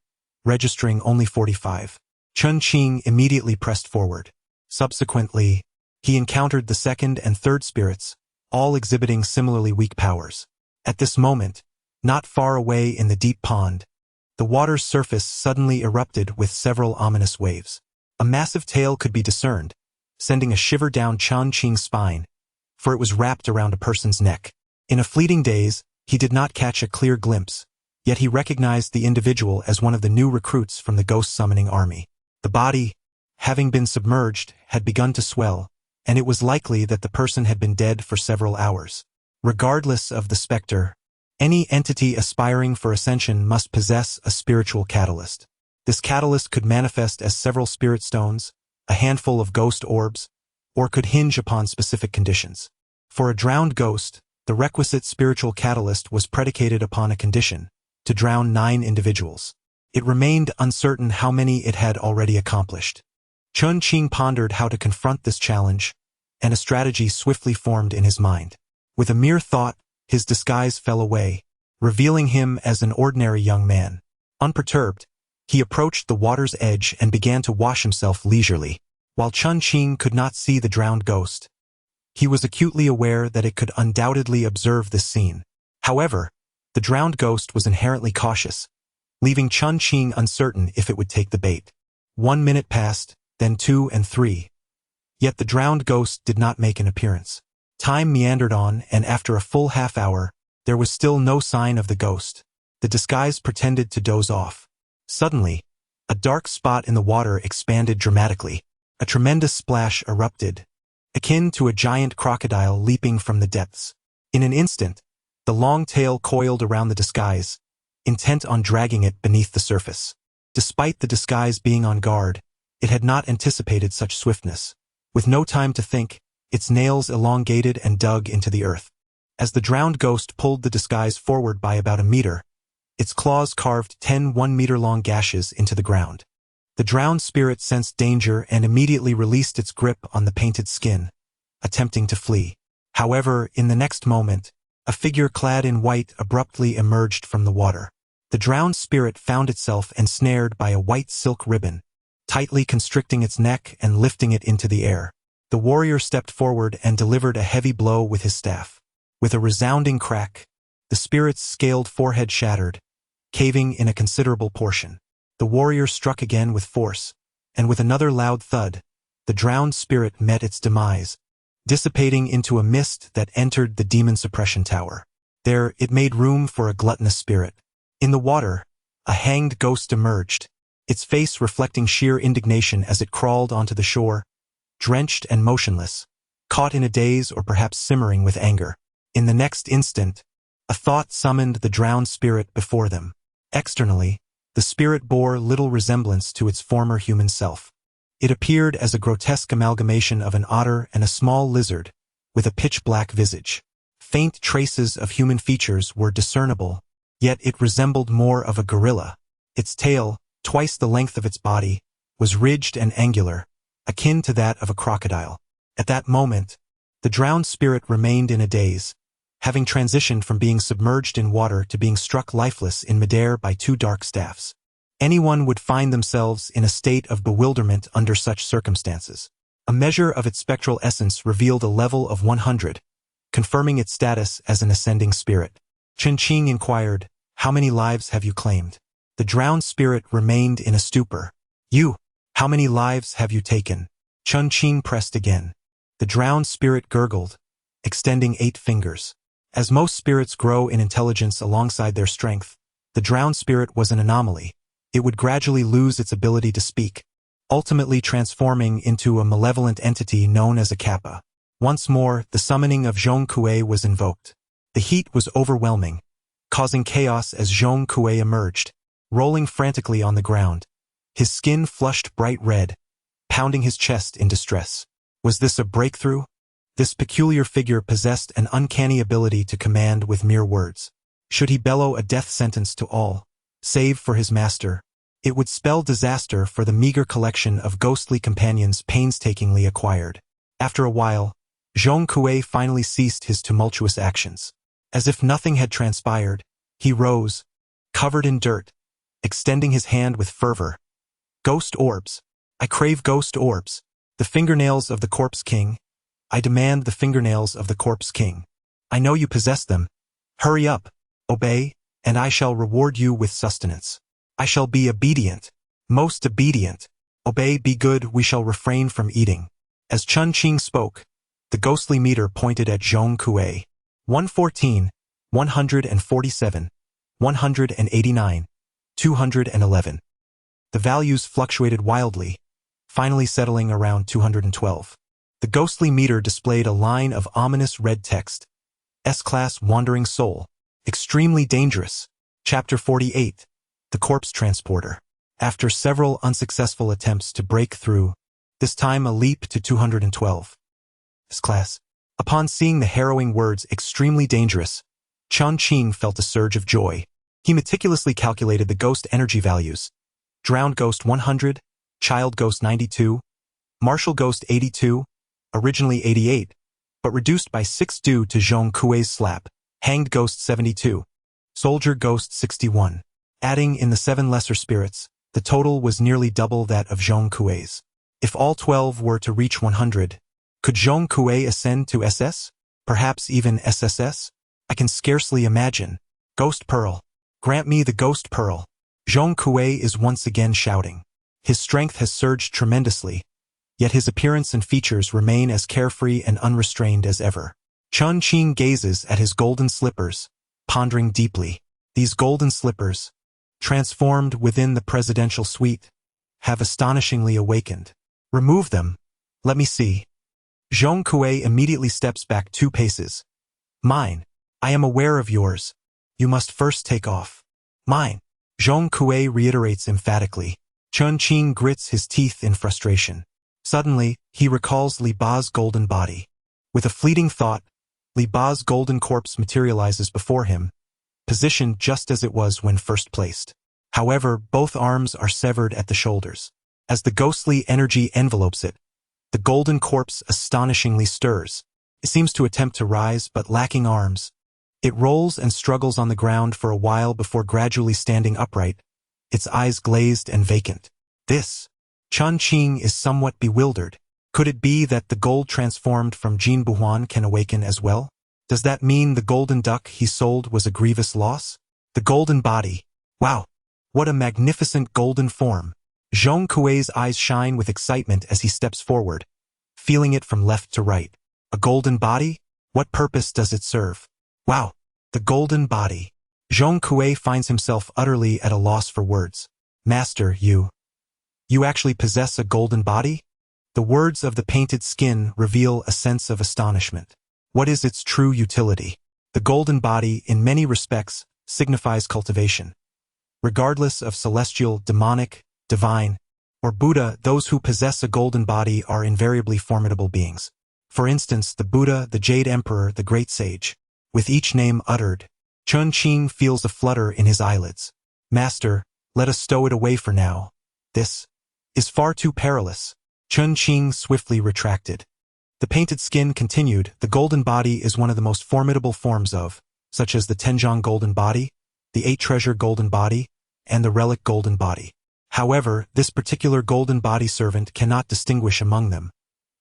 registering only 45. Chen Qing immediately pressed forward. Subsequently, he encountered the second and third spirits, all exhibiting similarly weak powers. At this moment, not far away in the deep pond, the water's surface suddenly erupted with several ominous waves. A massive tail could be discerned, sending a shiver down Chen Qing's spine, for it was wrapped around a person's neck. In a fleeting daze, he did not catch a clear glimpse, yet he recognized the individual as one of the new recruits from the ghost-summoning army. The body, having been submerged, had begun to swell, and it was likely that the person had been dead for several hours. Regardless of the specter, any entity aspiring for ascension must possess a spiritual catalyst. This catalyst could manifest as several spirit stones, a handful of ghost orbs, or could hinge upon specific conditions. For a drowned ghost, the requisite spiritual catalyst was predicated upon a condition: to drown 9 individuals. It remained uncertain how many it had already accomplished. Chen Qing pondered how to confront this challenge, and a strategy swiftly formed in his mind. With a mere thought, his disguise fell away, revealing him as an ordinary young man. Unperturbed, he approached the water's edge and began to wash himself leisurely. While Chen Qing could not see the drowned ghost, he was acutely aware that it could undoubtedly observe this scene. However, the drowned ghost was inherently cautious, leaving Chen Qing uncertain if it would take the bait. 1 minute passed, then 2 and 3. Yet the drowned ghost did not make an appearance. Time meandered on, and after a full half-hour, there was still no sign of the ghost. The disguise pretended to doze off. Suddenly, a dark spot in the water expanded dramatically. A tremendous splash erupted, akin to a giant crocodile leaping from the depths. In an instant, the long tail coiled around the disguise, intent on dragging it beneath the surface. Despite the disguise being on guard, it had not anticipated such swiftness. With no time to think, its nails elongated and dug into the earth. As the drowned ghost pulled the disguise forward by about a meter, Its claws carved 10 one-meter-long gashes into the ground. The drowned spirit sensed danger and immediately released its grip on the painted skin, attempting to flee. However, in the next moment, a figure clad in white abruptly emerged from the water. The drowned spirit found itself ensnared by a white silk ribbon, tightly constricting its neck and lifting it into the air. The warrior stepped forward and delivered a heavy blow with his staff. With a resounding crack, the spirit's scaled forehead shattered, caving in a considerable portion. The warrior struck again with force, and with another loud thud, the drowned spirit met its demise, dissipating into a mist that entered the demon suppression tower. There, it made room for a gluttonous spirit. In the water, a hanged ghost emerged, its face reflecting sheer indignation as it crawled onto the shore, drenched and motionless, caught in a daze or perhaps simmering with anger. In the next instant, a thought summoned the drowned spirit before them. Externally, the spirit bore little resemblance to its former human self. It appeared as a grotesque amalgamation of an otter and a small lizard, with a pitch-black visage. Faint traces of human features were discernible, yet it resembled more of a gorilla. Its tail, twice the length of its body, was ridged and angular, akin to that of a crocodile. At that moment, the drowned spirit remained in a daze, having transitioned from being submerged in water to being struck lifeless in midair by two dark staffs. Anyone would find themselves in a state of bewilderment under such circumstances. A measure of its spectral essence revealed a level of 100, confirming its status as an ascending spirit. Chen Qing inquired, "How many lives have you claimed?" The drowned spirit remained in a stupor. "You, how many lives have you taken?" Chen Qing pressed again. The drowned spirit gurgled, extending 8 fingers. As most spirits grow in intelligence alongside their strength, the drowned spirit was an anomaly. It would gradually lose its ability to speak, ultimately transforming into a malevolent entity known as a kappa. Once more, the summoning of Zhong Kui was invoked. The heat was overwhelming, causing chaos as Zhong Kui emerged, rolling frantically on the ground, his skin flushed bright red, pounding his chest in distress. Was this a breakthrough? This peculiar figure possessed an uncanny ability to command with mere words. Should he bellow a death sentence to all, save for his master, it would spell disaster for the meager collection of ghostly companions painstakingly acquired. After a while, Zhong Kui finally ceased his tumultuous actions. As if nothing had transpired, he rose, covered in dirt, extending his hand with fervor. "Ghost orbs. I crave ghost orbs. The fingernails of the corpse king. I demand the fingernails of the corpse king. I know you possess them. Hurry up, obey, and I shall reward you with sustenance. I shall be obedient, most obedient. Obey, be good, we shall refrain from eating." As Chen Qing spoke, the ghostly meter pointed at Zhong Kui. 114, 147, 189, 211. The values fluctuated wildly, finally settling around 212. The ghostly meter displayed a line of ominous red text. S-Class Wandering Soul. Extremely dangerous. Chapter 48. The Corpse Transporter. After several unsuccessful attempts to break through, this time a leap to 212. S-Class. Upon seeing the harrowing words extremely dangerous, Chen Qing felt a surge of joy. He meticulously calculated the ghost energy values. Drowned ghost 100, child ghost 92, martial ghost 82, originally 88, but reduced by 6 due to Zhong Kui's slap, hanged ghost 72, soldier ghost 61. Adding in the 7 lesser spirits, the total was nearly double that of Zhong Kui's. If all 12 were to reach 100, could Zhong Kui ascend to SS? Perhaps even SSS? I can scarcely imagine. Ghost Pearl. Grant me the Ghost Pearl. Zhong Kui is once again shouting. His strength has surged tremendously, yet his appearance and features remain as carefree and unrestrained as ever. Chen Qing gazes at his golden slippers, pondering deeply. These golden slippers, transformed within the presidential suite, have astonishingly awakened. Remove them. Let me see. Zhong Kui immediately steps back 2 paces. Mine. I am aware of yours. You must first take off. Mine. Zhong Kui reiterates emphatically. Chen Qing grits his teeth in frustration. Suddenly, he recalls Li Ba's golden body. With a fleeting thought, Li Ba's golden corpse materializes before him, positioned just as it was when first placed. However, both arms are severed at the shoulders. As the ghostly energy envelopes it, the golden corpse astonishingly stirs. It seems to attempt to rise, but lacking arms. It rolls and struggles on the ground for a while before gradually standing upright, its eyes glazed and vacant. Chen Qing is somewhat bewildered. Could it be that the gold transformed from Jin Buhuan can awaken as well? Does that mean the golden duck he sold was a grievous loss? The golden body. Wow! What a magnificent golden form! Zhong Kui's eyes shine with excitement as he steps forward, feeling it from left to right. A golden body? What purpose does it serve? Wow! The golden body. Zhong Kui finds himself utterly at a loss for words. Master, you actually possess a golden body? The words of the painted skin reveal a sense of astonishment. What is its true utility? The golden body, in many respects, signifies cultivation. Regardless of celestial, demonic, divine, or Buddha, those who possess a golden body are invariably formidable beings. For instance, the Buddha, the Jade Emperor, the Great Sage. With each name uttered, Chen Qing feels a flutter in his eyelids. Master, let us stow it away for now. This is far too perilous. Chen Qing swiftly retracted. The painted skin continued. The golden body is one of the most formidable forms of, such as the Tenjong golden body, the 8-treasure golden body, and the relic golden body. However, this particular golden body servant cannot distinguish among them,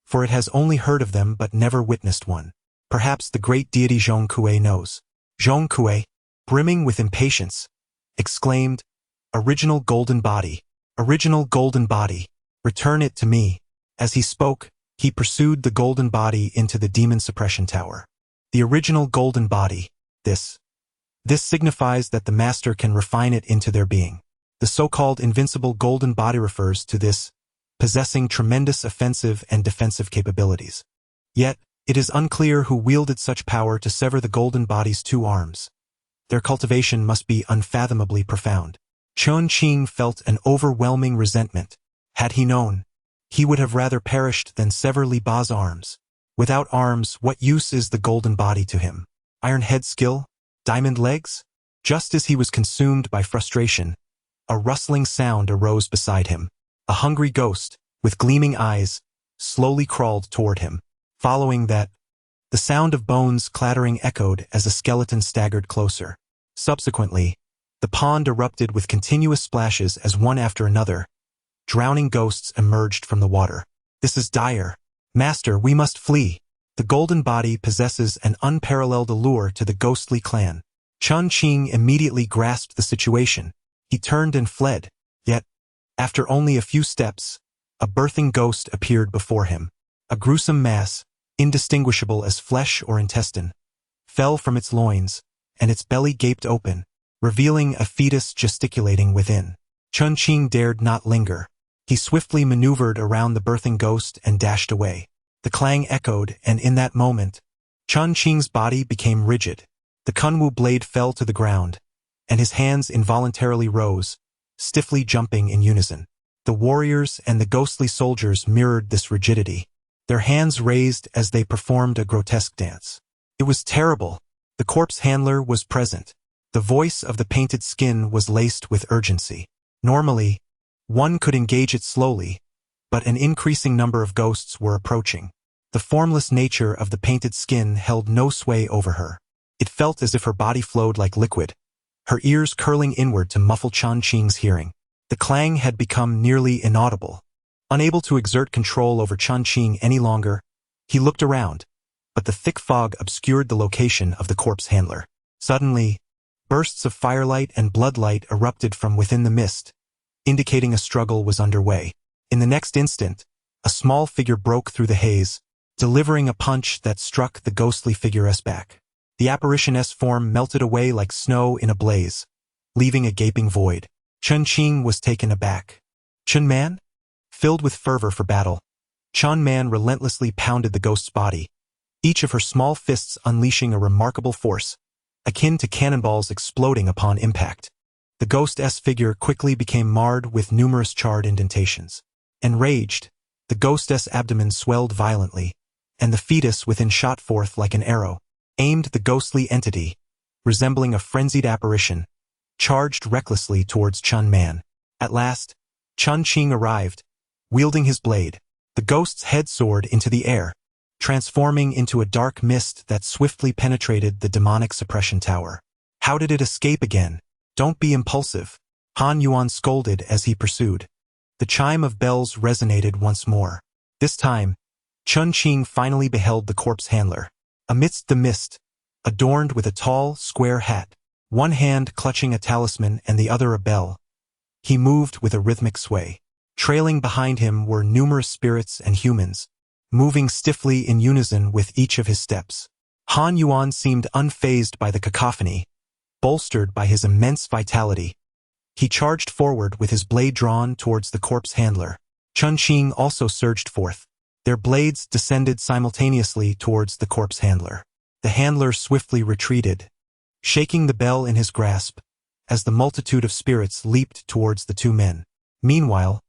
for it has only heard of them but never witnessed one. Perhaps the great deity Zhong Kui knows. Zhong Kui, brimming with impatience, exclaimed, "Original golden body! Original golden body! Return it to me!" As he spoke, he pursued the golden body into the demon suppression tower. The original golden body. This signifies that the master can refine it into their being. The so-called invincible golden body refers to this, possessing tremendous offensive and defensive capabilities. Yet, it is unclear who wielded such power to sever the golden body's 2 arms. Their cultivation must be unfathomably profound. Chen Qing felt an overwhelming resentment. Had he known, he would have rather perished than sever Li Ba's arms. Without arms, what use is the golden body to him? Iron head skill? Diamond legs? Just as he was consumed by frustration, a rustling sound arose beside him. A hungry ghost, with gleaming eyes, slowly crawled toward him. Following that, the sound of bones clattering echoed as a skeleton staggered closer. Subsequently, the pond erupted with continuous splashes as one after another, drowning ghosts emerged from the water. This is dire. Master, we must flee. The golden body possesses an unparalleled allure to the ghostly clan. Chen Qing immediately grasped the situation. He turned and fled. Yet, after only a few steps, a birthing ghost appeared before him. A gruesome mass, indistinguishable as flesh or intestine, fell from its loins, and its belly gaped open, revealing a fetus gesticulating within. Chen Qing dared not linger. He swiftly maneuvered around the birthing ghost and dashed away. The clang echoed, and in that moment, Chen Qing's body became rigid. The Kunwu blade fell to the ground, and his hands involuntarily rose, stiffly jumping in unison. The warriors and the ghostly soldiers mirrored this rigidity, their hands raised as they performed a grotesque dance. It was terrible. The corpse handler was present. The voice of the painted skin was laced with urgency. Normally, one could engage it slowly, but an increasing number of ghosts were approaching. The formless nature of the painted skin held no sway over her. It felt as if her body flowed like liquid, her ears curling inward to muffle Chen Qing's hearing. The clang had become nearly inaudible. Unable to exert control over Chen Qing any longer, he looked around, but the thick fog obscured the location of the corpse handler. Suddenly, bursts of firelight and bloodlight erupted from within the mist, indicating a struggle was underway. In the next instant, a small figure broke through the haze, delivering a punch that struck the ghostly figure's back. The apparition's form melted away like snow in a blaze, leaving a gaping void. Chen Qing was taken aback. Chen Man? Filled with fervor for battle, Chen Man relentlessly pounded the ghost's body, each of her small fists unleashing a remarkable force, akin to cannonballs exploding upon impact. The ghost's figure quickly became marred with numerous charred indentations. Enraged, the ghost's abdomen swelled violently, and the fetus within shot forth like an arrow, aimed the ghostly entity, resembling a frenzied apparition, charged recklessly towards Chen Man. At last, Chen Qing arrived, wielding his blade. The ghost's head soared into the air, transforming into a dark mist that swiftly penetrated the demonic suppression tower. How did it escape again? Don't be impulsive, Han Yuan scolded as he pursued. The chime of bells resonated once more. This time, Chen Qing finally beheld the corpse handler. Amidst the mist, adorned with a tall, square hat, one hand clutching a talisman and the other a bell, he moved with a rhythmic sway. Trailing behind him were numerous spirits and humans, moving stiffly in unison with each of his steps. Han Yuan seemed unfazed by the cacophony, bolstered by his immense vitality. He charged forward with his blade drawn towards the corpse handler. Chen Qing also surged forth. Their blades descended simultaneously towards the corpse handler. The handler swiftly retreated, shaking the bell in his grasp, as the multitude of spirits leaped towards the two men. Meanwhile,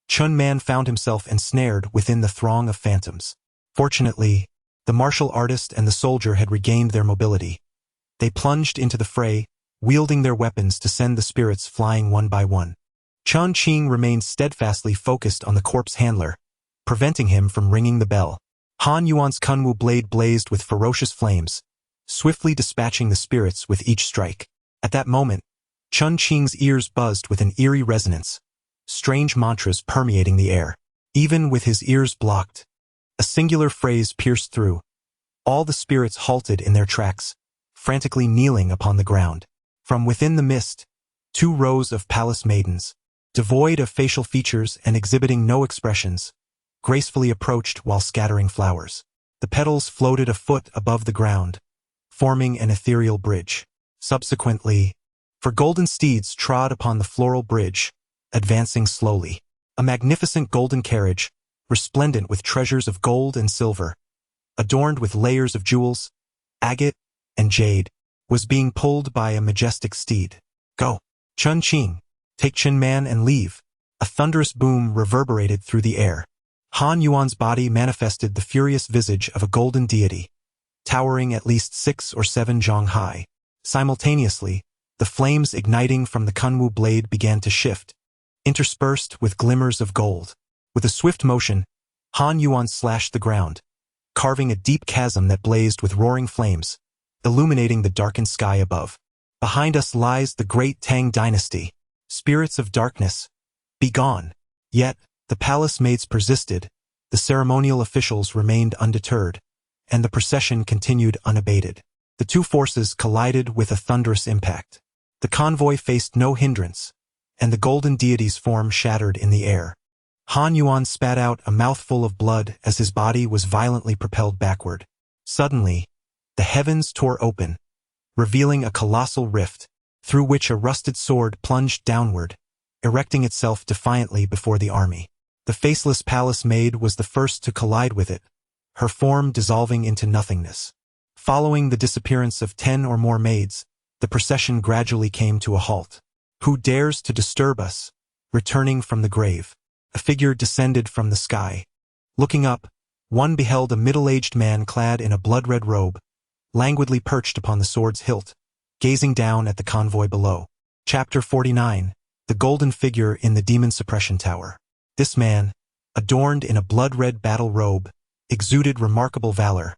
Chen Man found himself ensnared within the throng of phantoms. Fortunately, the martial artist and the soldier had regained their mobility. They plunged into the fray, wielding their weapons to send the spirits flying one by one. Chen Qing remained steadfastly focused on the corpse handler, preventing him from ringing the bell. Han Yuan's Kunwu blade blazed with ferocious flames, swiftly dispatching the spirits with each strike. At that moment, Chen Qing's ears buzzed with an eerie resonance, strange mantras permeating the air. Even with his ears blocked, a singular phrase pierced through. All the spirits halted in their tracks, frantically kneeling upon the ground. From within the mist, 2 rows of palace maidens, devoid of facial features and exhibiting no expressions, gracefully approached while scattering flowers. The petals floated a foot above the ground, forming an ethereal bridge. Subsequently, 4 golden steeds trod upon the floral bridge, advancing slowly. A magnificent golden carriage, resplendent with treasures of gold and silver, adorned with layers of jewels, agate, and jade, was being pulled by a majestic steed. Go, Chen Qing, take Chen Man and leave. A thunderous boom reverberated through the air. Han Yuan's body manifested the furious visage of a golden deity, towering at least 6 or 7 zhang high. Simultaneously, the flames igniting from the Kunwu blade began to shift, interspersed with glimmers of gold. With a swift motion, Han Yuan slashed the ground, carving a deep chasm that blazed with roaring flames, illuminating the darkened sky above. Behind us lies the great Tang dynasty. Spirits of darkness, be gone. Yet, the palace maids persisted, the ceremonial officials remained undeterred, and the procession continued unabated. The 2 forces collided with a thunderous impact. The convoy faced no hindrance, and the golden deity's form shattered in the air. Han Yuan spat out a mouthful of blood as his body was violently propelled backward. Suddenly, the heavens tore open, revealing a colossal rift, through which a rusted sword plunged downward, erecting itself defiantly before the army. The faceless palace maid was the first to collide with it, her form dissolving into nothingness. Following the disappearance of 10 or more maids, the procession gradually came to a halt. Who dares to disturb us? Returning from the grave, a figure descended from the sky. Looking up, one beheld a middle-aged man clad in a blood-red robe, languidly perched upon the sword's hilt, gazing down at the convoy below. Chapter 49, The Golden Figure in the Demon Suppression Tower. This man, adorned in a blood-red battle robe, exuded remarkable valor,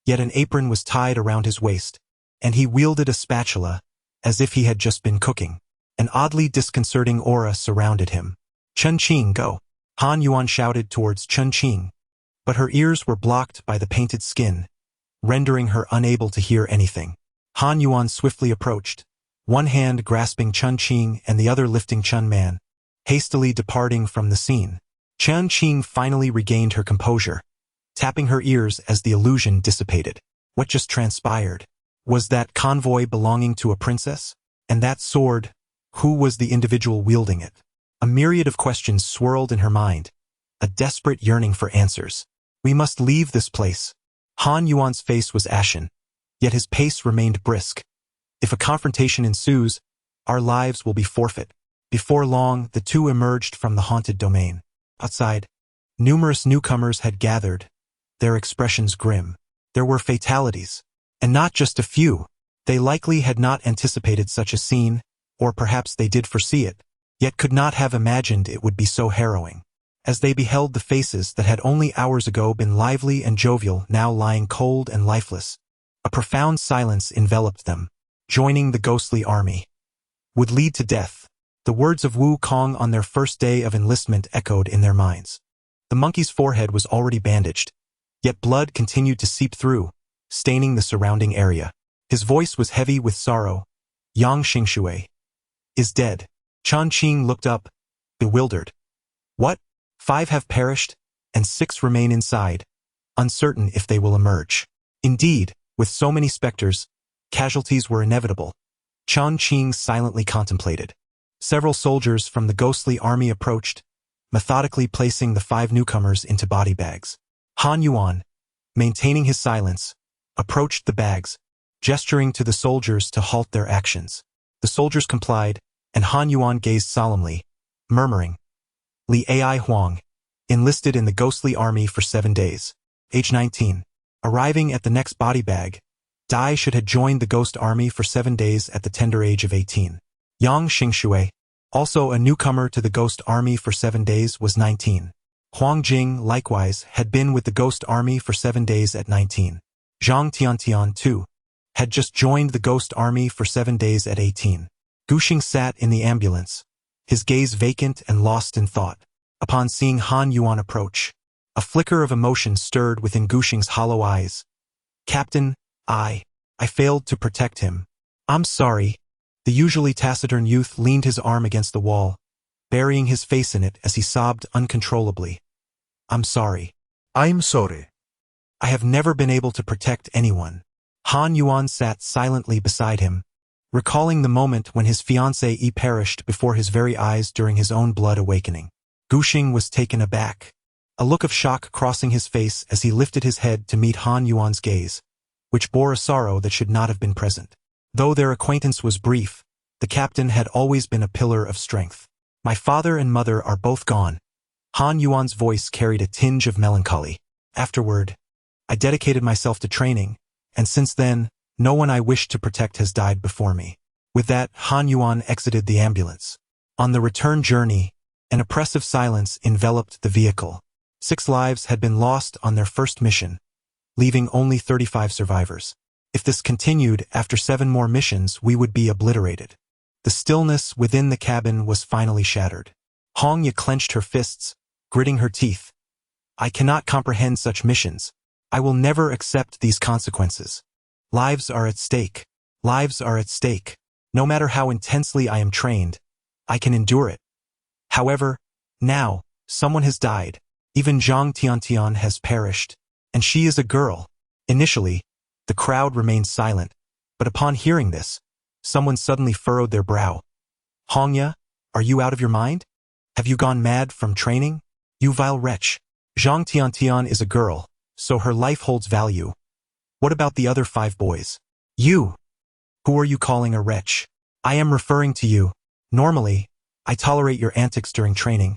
yet an apron was tied around his waist, and he wielded a spatula, as if he had just been cooking. An oddly disconcerting aura surrounded him. Chen Qing, go! Han Yuan shouted towards Chen Qing, but her ears were blocked by the painted skin, rendering her unable to hear anything. Han Yuan swiftly approached, one hand grasping Chen Qing and the other lifting Chen Man, hastily departing from the scene. Chen Qing finally regained her composure, tapping her ears as the illusion dissipated. What just transpired? Was that convoy belonging to a princess? And that sword, who was the individual wielding it? A myriad of questions swirled in her mind, a desperate yearning for answers. We must leave this place. Han Yuan's face was ashen, yet his pace remained brisk. If a confrontation ensues, our lives will be forfeit. Before long, the 2 emerged from the haunted domain. Outside, numerous newcomers had gathered, their expressions grim. There were fatalities, and not just a few. They likely had not anticipated such a scene, or perhaps they did foresee it, yet could not have imagined it would be so harrowing. As they beheld the faces that had only hours ago been lively and jovial now lying cold and lifeless, a profound silence enveloped them. Joining the ghostly army would lead to death. The words of Wu Kong on their first day of enlistment echoed in their minds. The monkey's forehead was already bandaged, yet blood continued to seep through, staining the surrounding area. His voice was heavy with sorrow. Yang Xingxue is dead. Chen Qing looked up, bewildered. What? 5 have perished, and 6 remain inside, uncertain if they will emerge. Indeed, with so many specters, casualties were inevitable. Chen Qing silently contemplated. Several soldiers from the ghostly army approached, methodically placing the 5 newcomers into body bags. Han Yuan, maintaining his silence, approached the bags, gesturing to the soldiers to halt their actions. The soldiers complied, and Han Yuan gazed solemnly, murmuring, Li Ai Huang, enlisted in the ghostly army for 7 days. Age 19. Arriving at the next body bag, Dai should have joined the ghost army for 7 days at the tender age of 18. Yang Xingxue, also a newcomer to the ghost army for 7 days, was 19. Huang Jing, likewise, had been with the ghost army for 7 days at 19. Zhang Tiantian, too, had just joined the ghost army for 7 days at 18. Guxing sat in the ambulance, his gaze vacant and lost in thought. Upon seeing Han Yuan approach, a flicker of emotion stirred within Guxing's hollow eyes. Captain, I failed to protect him. I'm sorry. The usually taciturn youth leaned his arm against the wall, burying his face in it as he sobbed uncontrollably. I'm sorry. I'm sorry. I have never been able to protect anyone. Han Yuan sat silently beside him, recalling the moment when his fiancée perished before his very eyes during his own blood awakening. Guxing was taken aback, a look of shock crossing his face as he lifted his head to meet Han Yuan's gaze, which bore a sorrow that should not have been present. Though their acquaintance was brief, the captain had always been a pillar of strength. My father and mother are both gone. Han Yuan's voice carried a tinge of melancholy. Afterward, I dedicated myself to training, and since then, no one I wished to protect has died before me. With that, Han Yuan exited the ambulance. On the return journey, an oppressive silence enveloped the vehicle. 6 lives had been lost on their first mission, leaving only 35 survivors. If this continued, after 7 more missions, we would be obliterated. The stillness within the cabin was finally shattered. Hongya clenched her fists, gritting her teeth. I cannot comprehend such missions. I will never accept these consequences. Lives are at stake. Lives are at stake. No matter how intensely I am trained, I can endure it. However, now, someone has died. Even Zhang Tiantian has perished. And she is a girl. Initially, the crowd remained silent, but upon hearing this, someone suddenly furrowed their brow. Hongya, are you out of your mind? Have you gone mad from training? You vile wretch. Zhang Tiantian is a girl, so her life holds value. What about the other 5 boys? You! Who are you calling a wretch? I am referring to you. Normally, I tolerate your antics during training,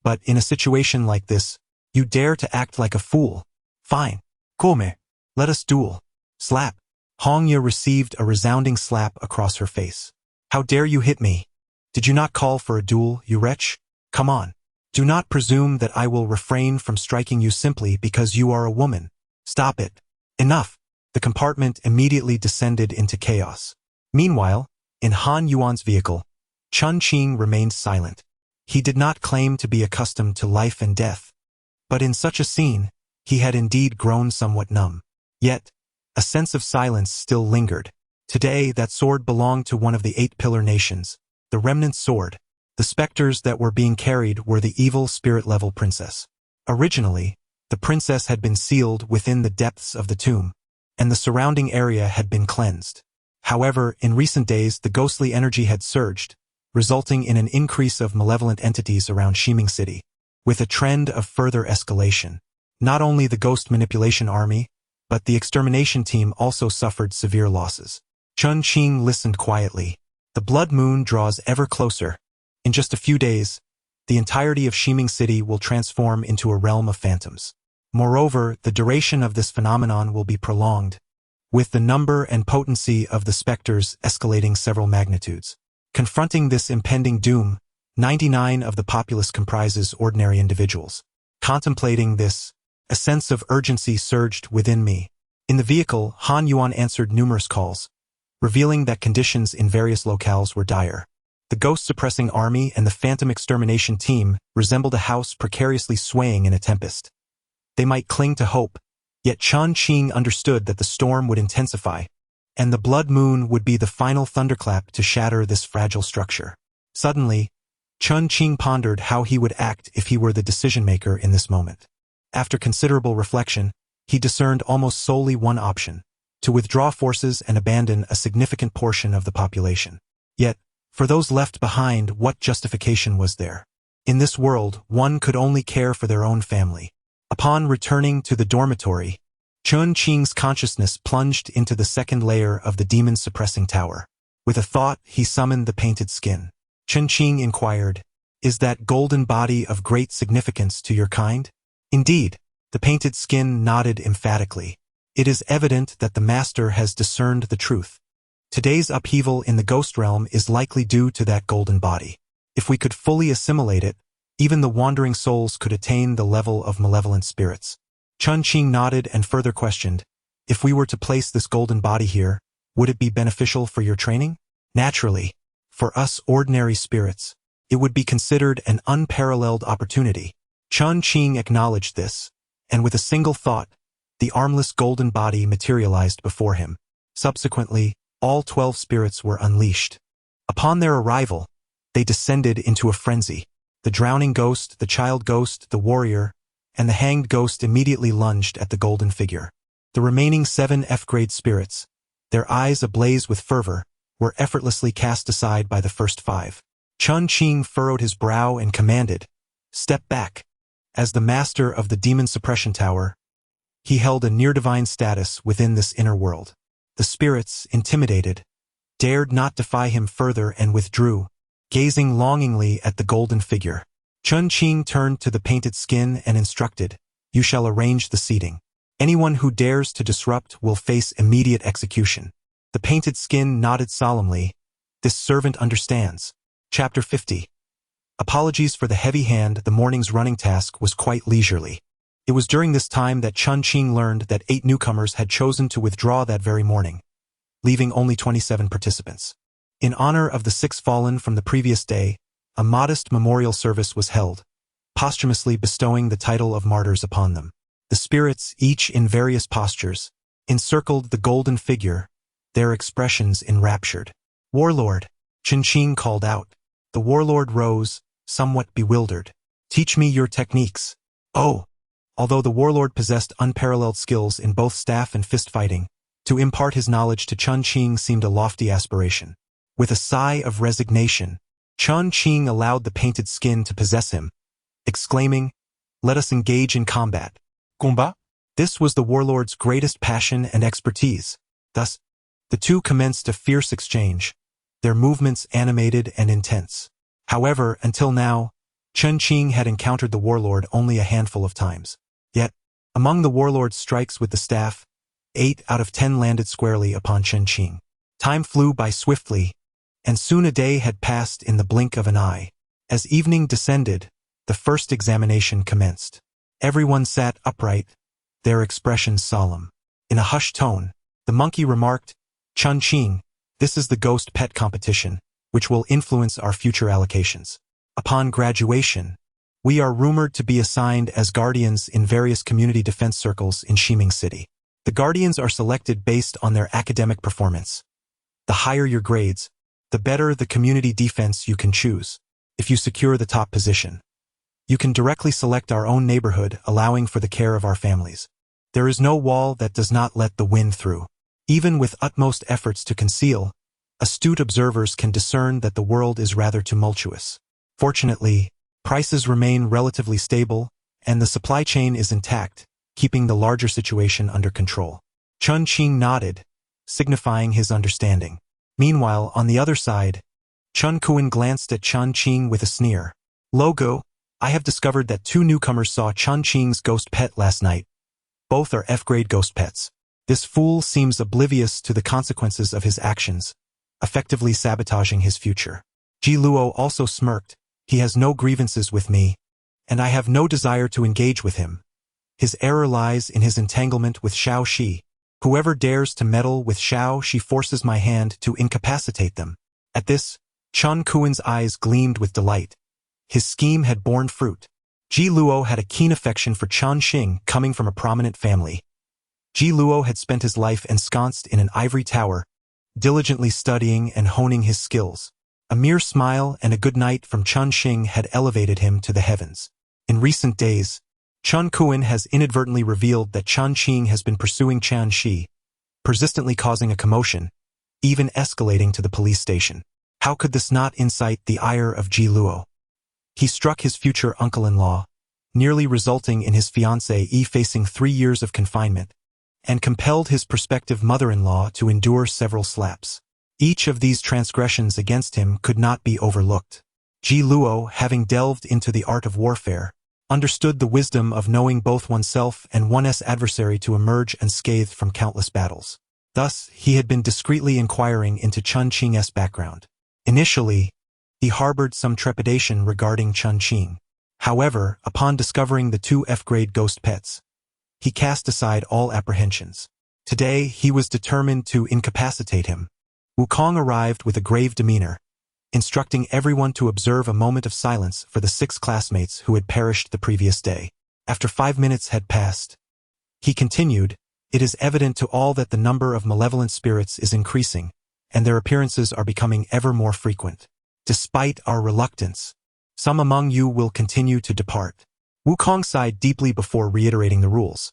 but in a situation like this, you dare to act like a fool. Fine. Come. Let us duel. Slap. Hongya received a resounding slap across her face. How dare you hit me? Did you not call for a duel, you wretch? Come on. Do not presume that I will refrain from striking you simply because you are a woman. Stop it. Enough. The compartment immediately descended into chaos. Meanwhile, in Han Yuan's vehicle, Chen Qing remained silent. He did not claim to be accustomed to life and death, but in such a scene, he had indeed grown somewhat numb. Yet, a sense of silence still lingered. Today, that sword belonged to one of the 8 pillar nations, the remnant sword. The specters that were being carried were the evil spirit-level princess. Originally, the princess had been sealed within the depths of the tomb, and the surrounding area had been cleansed. However, in recent days, the ghostly energy had surged, resulting in an increase of malevolent entities around Shiming City, with a trend of further escalation. Not only the ghost manipulation army, but the extermination team also suffered severe losses. Chen Qing listened quietly. The blood moon draws ever closer. In just a few days, the entirety of Shiming City will transform into a realm of phantoms. Moreover, the duration of this phenomenon will be prolonged, with the number and potency of the specters escalating several magnitudes. Confronting this impending doom, 99 of the populace comprises ordinary individuals. Contemplating this, a sense of urgency surged within me. In the vehicle, Han Yuan answered numerous calls, revealing that conditions in various locales were dire. The ghost-suppressing army and the phantom extermination team resembled a house precariously swaying in a tempest. They might cling to hope, yet Chen Qing understood that the storm would intensify, and the blood moon would be the final thunderclap to shatter this fragile structure. Suddenly, Chen Qing pondered how he would act if he were the decision-maker in this moment. After considerable reflection, he discerned almost solely one option: to withdraw forces and abandon a significant portion of the population. Yet, for those left behind, what justification was there? In this world, one could only care for their own family. Upon returning to the dormitory, Chen Qing's consciousness plunged into the second layer of the demon-suppressing tower. With a thought, he summoned the painted skin. Chen Qing inquired, "Is that golden body of great significance to your kind?" "Indeed," the painted skin nodded emphatically. "It is evident that the master has discerned the truth. Today's upheaval in the ghost realm is likely due to that golden body. If we could fully assimilate it, even the wandering souls could attain the level of malevolent spirits." Chen Qing nodded and further questioned, "If we were to place this golden body here, would it be beneficial for your training?" "Naturally. For us ordinary spirits, it would be considered an unparalleled opportunity." Chen Qing acknowledged this, and with a single thought, the armless golden body materialized before him. Subsequently, all 12 spirits were unleashed. Upon their arrival, they descended into a frenzy. The drowning ghost, the child ghost, the warrior, and the hanged ghost immediately lunged at the golden figure. The remaining 7 F-grade spirits, their eyes ablaze with fervor, were effortlessly cast aside by the first 5. Chen Qing furrowed his brow and commanded, "Step back." As the master of the demon suppression tower, he held a near-divine status within this inner world. The spirits, intimidated, dared not defy him further and withdrew, gazing longingly at the golden figure. Chen Qing turned to the painted skin and instructed, "You shall arrange the seating. Anyone who dares to disrupt will face immediate execution." The painted skin nodded solemnly. "This servant understands." Chapter 50. Apologies for the heavy hand. The morning's running task was quite leisurely. It was during this time that Chen Qing learned that 8 newcomers had chosen to withdraw that very morning, leaving only 27 participants. In honor of the 6 fallen from the previous day, a modest memorial service was held, posthumously bestowing the title of martyrs upon them. The spirits, each in various postures, encircled the golden figure, their expressions enraptured. "Warlord," Chen Qing called out. The warlord rose, somewhat bewildered. "Teach me your techniques." "Oh!" Although the warlord possessed unparalleled skills in both staff and fist fighting, to impart his knowledge to Chen Qing seemed a lofty aspiration. With a sigh of resignation, Chen Qing allowed the painted skin to possess him, exclaiming, "Let us engage in combat." "Combat?" This was the warlord's greatest passion and expertise. Thus, the two commenced a fierce exchange, their movements animated and intense. However, until now, Chen Qing had encountered the warlord only a handful of times. Yet, among the warlord's strikes with the staff, 8 out of 10 landed squarely upon Chen Qing. Time flew by swiftly, and soon a day had passed in the blink of an eye. As evening descended, the first examination commenced. Everyone sat upright, their expressions solemn. In a hushed tone, the monkey remarked, "Chen Qing, this is the ghost pet competition, which will influence our future allocations. Upon graduation, we are rumored to be assigned as guardians in various community defense circles in Ximing City. The guardians are selected based on their academic performance. The higher your grades, the better the community defense you can choose. If you secure the top position, you can directly select our own neighborhood, allowing for the care of our families. There is no wall that does not let the wind through. Even with utmost efforts to conceal, astute observers can discern that the world is rather tumultuous. Fortunately, prices remain relatively stable, and the supply chain is intact, keeping the larger situation under control." Chen Qing nodded, signifying his understanding. Meanwhile, on the other side, Chen Qing glanced at Chen Qing with a sneer. "Logo, I have discovered that 2 newcomers saw Chen Qing's ghost pet last night. Both are F-grade ghost pets. This fool seems oblivious to the consequences of his actions, effectively sabotaging his future. Ji Luo also smirked. He has no grievances with me, and I have no desire to engage with him. His error lies in his entanglement with Xiao Shi. Whoever dares to meddle with Xiao Shi forces my hand to incapacitate them. At this, Chen Qing's eyes gleamed with delight. His scheme had borne fruit. Ji Luo had a keen affection for Chen Qing, coming from a prominent family. Ji Luo had spent his life ensconced in an ivory tower, diligently studying and honing his skills. A mere smile and a good night from Chen Qing had elevated him to the heavens. In recent days, Chen Qing has inadvertently revealed that Chen Qing has been pursuing Chen Shi, persistently causing a commotion, even escalating to the police station. How could this not incite the ire of Ji Luo? He struck his future uncle-in-law, nearly resulting in his fiancée facing 3 years of confinement, and compelled his prospective mother-in-law to endure several slaps. Each of these transgressions against him could not be overlooked. Ji Luo, having delved into the art of warfare, understood the wisdom of knowing both oneself and one's adversary to emerge unscathed from countless battles. Thus, he had been discreetly inquiring into Chen Qing's background. Initially, he harbored some trepidation regarding Chen Qing. However, upon discovering the 2 F-grade ghost pets, he cast aside all apprehensions. Today, he was determined to incapacitate him. Wukong arrived with a grave demeanor, instructing everyone to observe a moment of silence for the 6 classmates who had perished the previous day. After 5 minutes had passed, he continued, "It is evident to all that the number of malevolent spirits is increasing, and their appearances are becoming ever more frequent. Despite our reluctance, some among you will continue to depart." Wukong sighed deeply before reiterating the rules.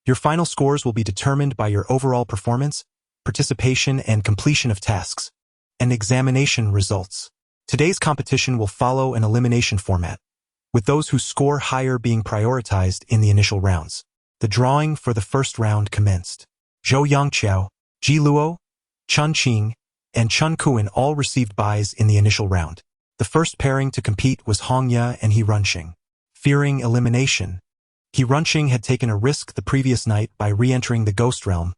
"Your final scores will be determined by your overall performance, participation and completion of tasks, and examination results. Today's competition will follow an elimination format, with those who score higher being prioritized in the initial rounds." The drawing for the first round commenced. Zhou Yangqiao, Ji Luo, Chen Qing, and Chen Qing all received buys in the initial round. The first pairing to compete was Hong Ye and He Runxing. Fearing elimination, He Runxing had taken a risk the previous night by re-entering the ghost realm,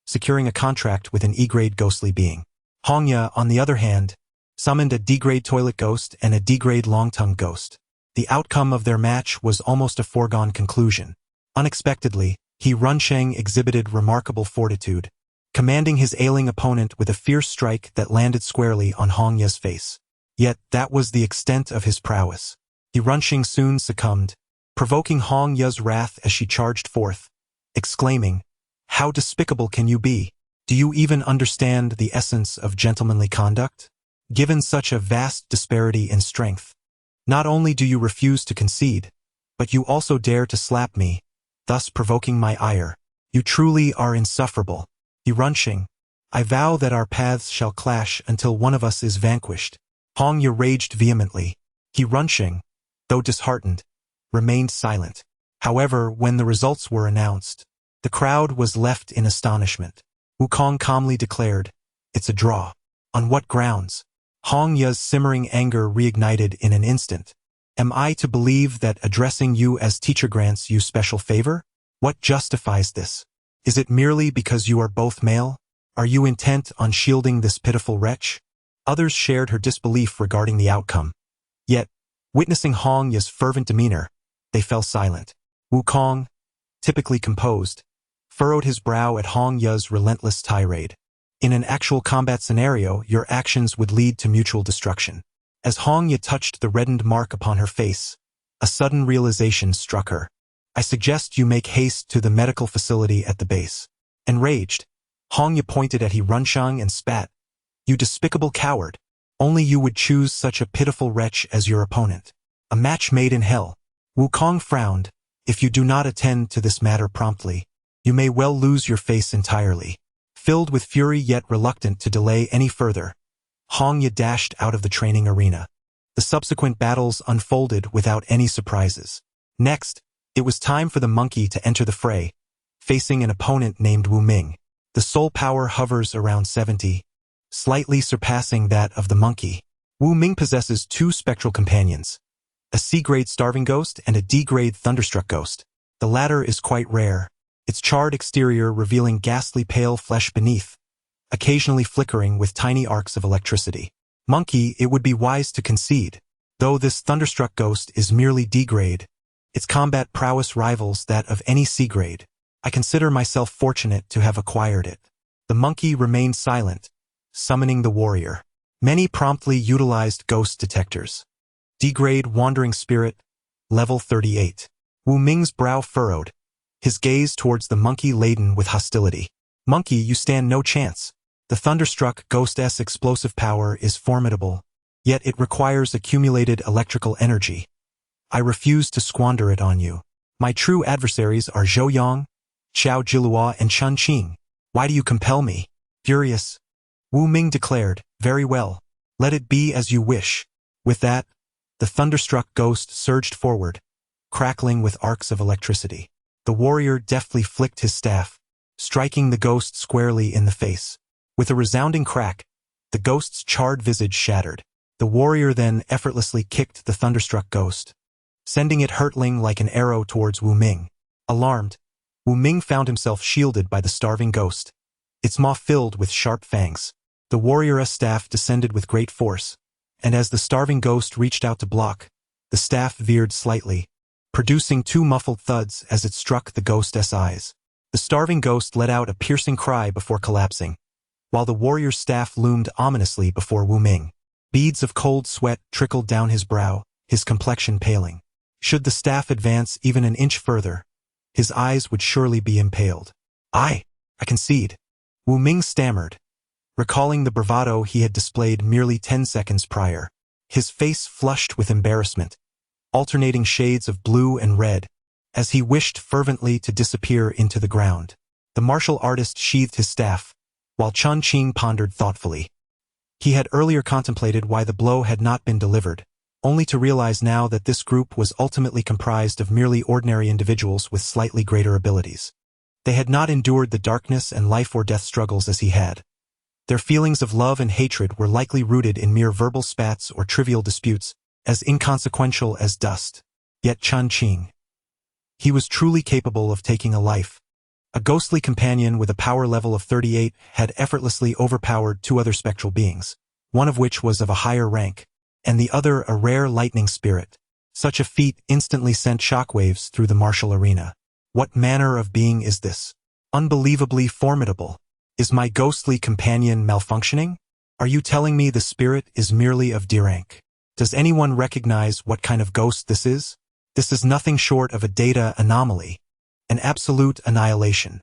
securing a contract with an E-grade ghostly being. Hong Ye, on the other hand, summoned a D-grade toilet ghost and a D-grade long-tongued ghost. The outcome of their match was almost a foregone conclusion. Unexpectedly, He Runxing exhibited remarkable fortitude, commanding his ailing opponent with a fierce strike that landed squarely on Hong Ye's face. Yet that was the extent of his prowess. He Runxing soon succumbed, provoking Hong Ye's wrath as she charged forth, exclaiming, "How despicable can you be? Do you even understand the essence of gentlemanly conduct? Given such a vast disparity in strength, not only do you refuse to concede, but you also dare to slap me, thus provoking my ire. You truly are insufferable. He Runxing, I vow that our paths shall clash until one of us is vanquished." Hong Ye raged vehemently. He Runxing, though disheartened, remained silent. However, when the results were announced, the crowd was left in astonishment. Wukong calmly declared, "It's a draw." On what grounds? Hong Ye's simmering anger reignited in an instant. Am I to believe that addressing you as teacher grants you special favor? What justifies this? Is it merely because you are both male? Are you intent on shielding this pitiful wretch? Others shared her disbelief regarding the outcome. Yet, witnessing Hong Ye's fervent demeanor, they fell silent. Wukong, typically composed, furrowed his brow at Hong Ye's relentless tirade. In an actual combat scenario, your actions would lead to mutual destruction. As Hong Ye touched the reddened mark upon her face, a sudden realization struck her. I suggest you make haste to the medical facility at the base. Enraged, Hong Ye pointed at He Runxing and spat. You despicable coward. Only you would choose such a pitiful wretch as your opponent. A match made in hell. Wukong frowned. If you do not attend to this matter promptly, you may well lose your face entirely. Filled with fury yet reluctant to delay any further, Hong Ye dashed out of the training arena. The subsequent battles unfolded without any surprises. Next, it was time for the monkey to enter the fray, facing an opponent named Wu Ming. The soul power hovers around 70, slightly surpassing that of the monkey. Wu Ming possesses 2 spectral companions, a C-grade starving ghost and a D-grade thunderstruck ghost. The latter is quite rare, its charred exterior revealing ghastly pale flesh beneath, occasionally flickering with tiny arcs of electricity. Monkey, it would be wise to concede. Though this thunderstruck ghost is merely D-grade, its combat prowess rivals that of any C-grade. I consider myself fortunate to have acquired it. The monkey remained silent, summoning the warrior. Many promptly utilized ghost detectors. D-grade Wandering Spirit, level 38. Wu Ming's brow furrowed, his gaze towards the monkey laden with hostility. Monkey, you stand no chance. The thunderstruck ghost's explosive power is formidable, yet it requires accumulated electrical energy. I refuse to squander it on you. My true adversaries are Zhou Yang, Xiao Jilua, and Chen Qing. Why do you compel me? Furious, Wu Ming declared, very well. Let it be as you wish. With that, the thunderstruck ghost surged forward, crackling with arcs of electricity. The warrior deftly flicked his staff, striking the ghost squarely in the face. With a resounding crack, the ghost's charred visage shattered. The warrior then effortlessly kicked the thunderstruck ghost, sending it hurtling like an arrow towards Wu Ming. Alarmed, Wu Ming found himself shielded by the starving ghost, its maw filled with sharp fangs. The warrior's staff descended with great force, and as the starving ghost reached out to block, the staff veered slightly, producing two muffled thuds as it struck the ghost's eyes. The starving ghost let out a piercing cry before collapsing, while the warrior's staff loomed ominously before Wu Ming. Beads of cold sweat trickled down his brow, his complexion paling. Should the staff advance even an inch further, his eyes would surely be impaled. I concede, Wu Ming stammered, recalling the bravado he had displayed merely 10 seconds prior. His face flushed with embarrassment, alternating shades of blue and red, as he wished fervently to disappear into the ground. The martial artist sheathed his staff, while Chen Qing pondered thoughtfully. He had earlier contemplated why the blow had not been delivered, only to realize now that this group was ultimately comprised of merely ordinary individuals with slightly greater abilities. They had not endured the darkness and life-or-death struggles as he had. Their feelings of love and hatred were likely rooted in mere verbal spats or trivial disputes, as inconsequential as dust. Yet Chen Qing, he was truly capable of taking a life. A ghostly companion with a power level of 38 had effortlessly overpowered two other spectral beings, one of which was of a higher rank, and the other a rare lightning spirit. Such a feat instantly sent shockwaves through the martial arena. What manner of being is this? Unbelievably formidable. Is my ghostly companion malfunctioning? Are you telling me the spirit is merely of D rank? Does anyone recognize what kind of ghost this is? This is nothing short of a data anomaly, an absolute annihilation.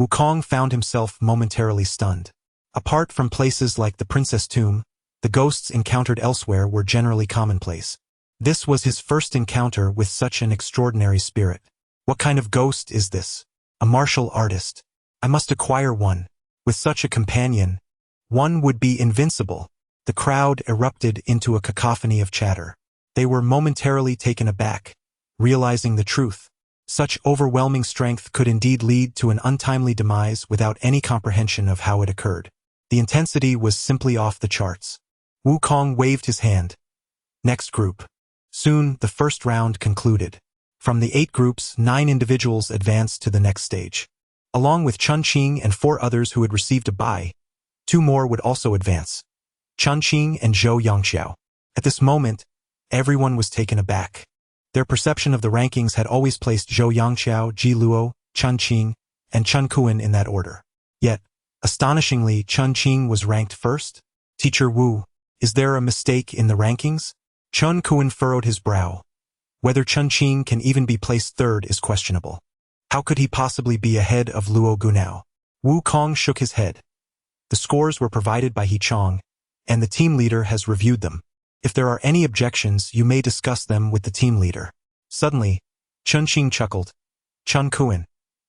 Wukong found himself momentarily stunned. Apart from places like the Princess Tomb, the ghosts encountered elsewhere were generally commonplace. This was his first encounter with such an extraordinary spirit. What kind of ghost is this? A martial artist. I must acquire one. With such a companion, one would be invincible. The crowd erupted into a cacophony of chatter. They were momentarily taken aback, realizing the truth. Such overwhelming strength could indeed lead to an untimely demise without any comprehension of how it occurred. The intensity was simply off the charts. Wukong waved his hand. Next group. Soon, the first round concluded. From the 8 groups, 9 individuals advanced to the next stage. Along with Chen Qing and 4 others who had received a bye, 2 more would also advance. Chen Qing and Zhou Yangxiao. At this moment, everyone was taken aback. Their perception of the rankings had always placed Zhou Yangxiao, Ji Luo, Chen Qing, and Chen Qing in that order. Yet, astonishingly, Chen Qing was ranked first. Teacher Wu, is there a mistake in the rankings? Chen Qing furrowed his brow. Whether Chen Qing can even be placed third is questionable. How could he possibly be ahead of Luo Gunao? Wukong shook his head. The scores were provided by He Chong, and the team leader has reviewed them. If there are any objections, you may discuss them with the team leader. Suddenly, Chen Qing chuckled. Chen Qing,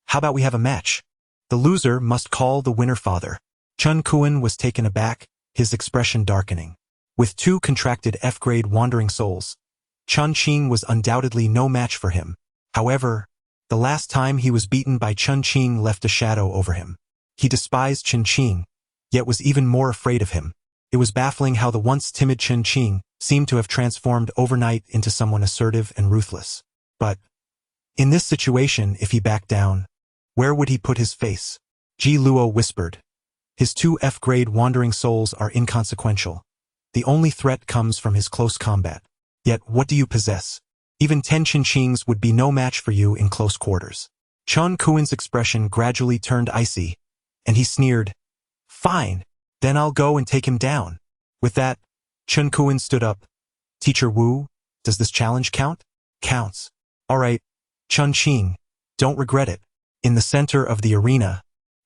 how about we have a match? The loser must call the winner father. Chen Qing was taken aback, his expression darkening. With 2 contracted F-grade wandering souls, Chen Qing was undoubtedly no match for him. However, the last time he was beaten by Chen Qing left a shadow over him. He despised Chen Qing, yet was even more afraid of him. It was baffling how the once timid Chen Qing seemed to have transformed overnight into someone assertive and ruthless. But, in this situation, if he backed down, Where would he put his face? Ji Luo whispered. His 2 F-grade wandering souls are inconsequential. The only threat comes from his close combat. Yet what do you possess? Even 10 Chen Qings would be no match for you in close quarters. Chen Qing's expression gradually turned icy, and he sneered. Fine, then I'll go and take him down. With that, Chen Qing stood up. Teacher Wu, does this challenge count? Counts. All right, Chen Qing, don't regret it. In the center of the arena,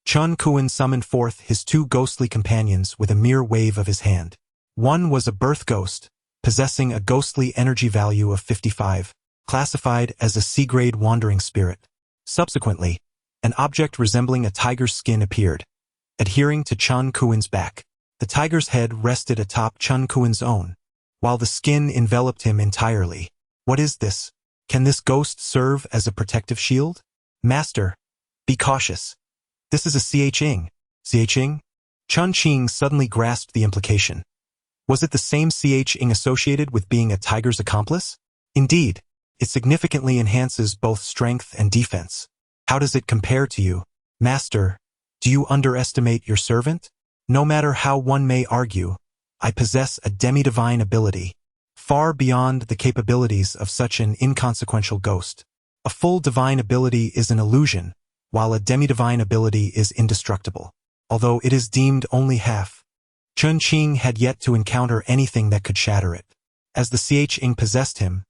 Chen Qing summoned forth his 2 ghostly companions with a mere wave of his hand. One was a birth ghost, possessing a ghostly energy value of 55, classified as a C-grade wandering spirit. Subsequently, an object resembling a tiger's skin appeared, adhering to Chen Qing's back. The tiger's head rested atop Chen Qing's own, while the skin enveloped him entirely. What is this? Can this ghost serve as a protective shield? Master, be cautious. This is a Qing. Qing? Chen Qing suddenly grasped the implication. Was it the same Qing associated with being a tiger's accomplice? Indeed, it significantly enhances both strength and defense. How does it compare to you? Master, do you underestimate your servant? No matter how one may argue, I possess a demi-divine ability, far beyond the capabilities of such an inconsequential ghost. A full divine ability is an illusion, while a demi-divine ability is indestructible. Although it is deemed only half, Chen Qing had yet to encounter anything that could shatter it. As the Qing possessed him,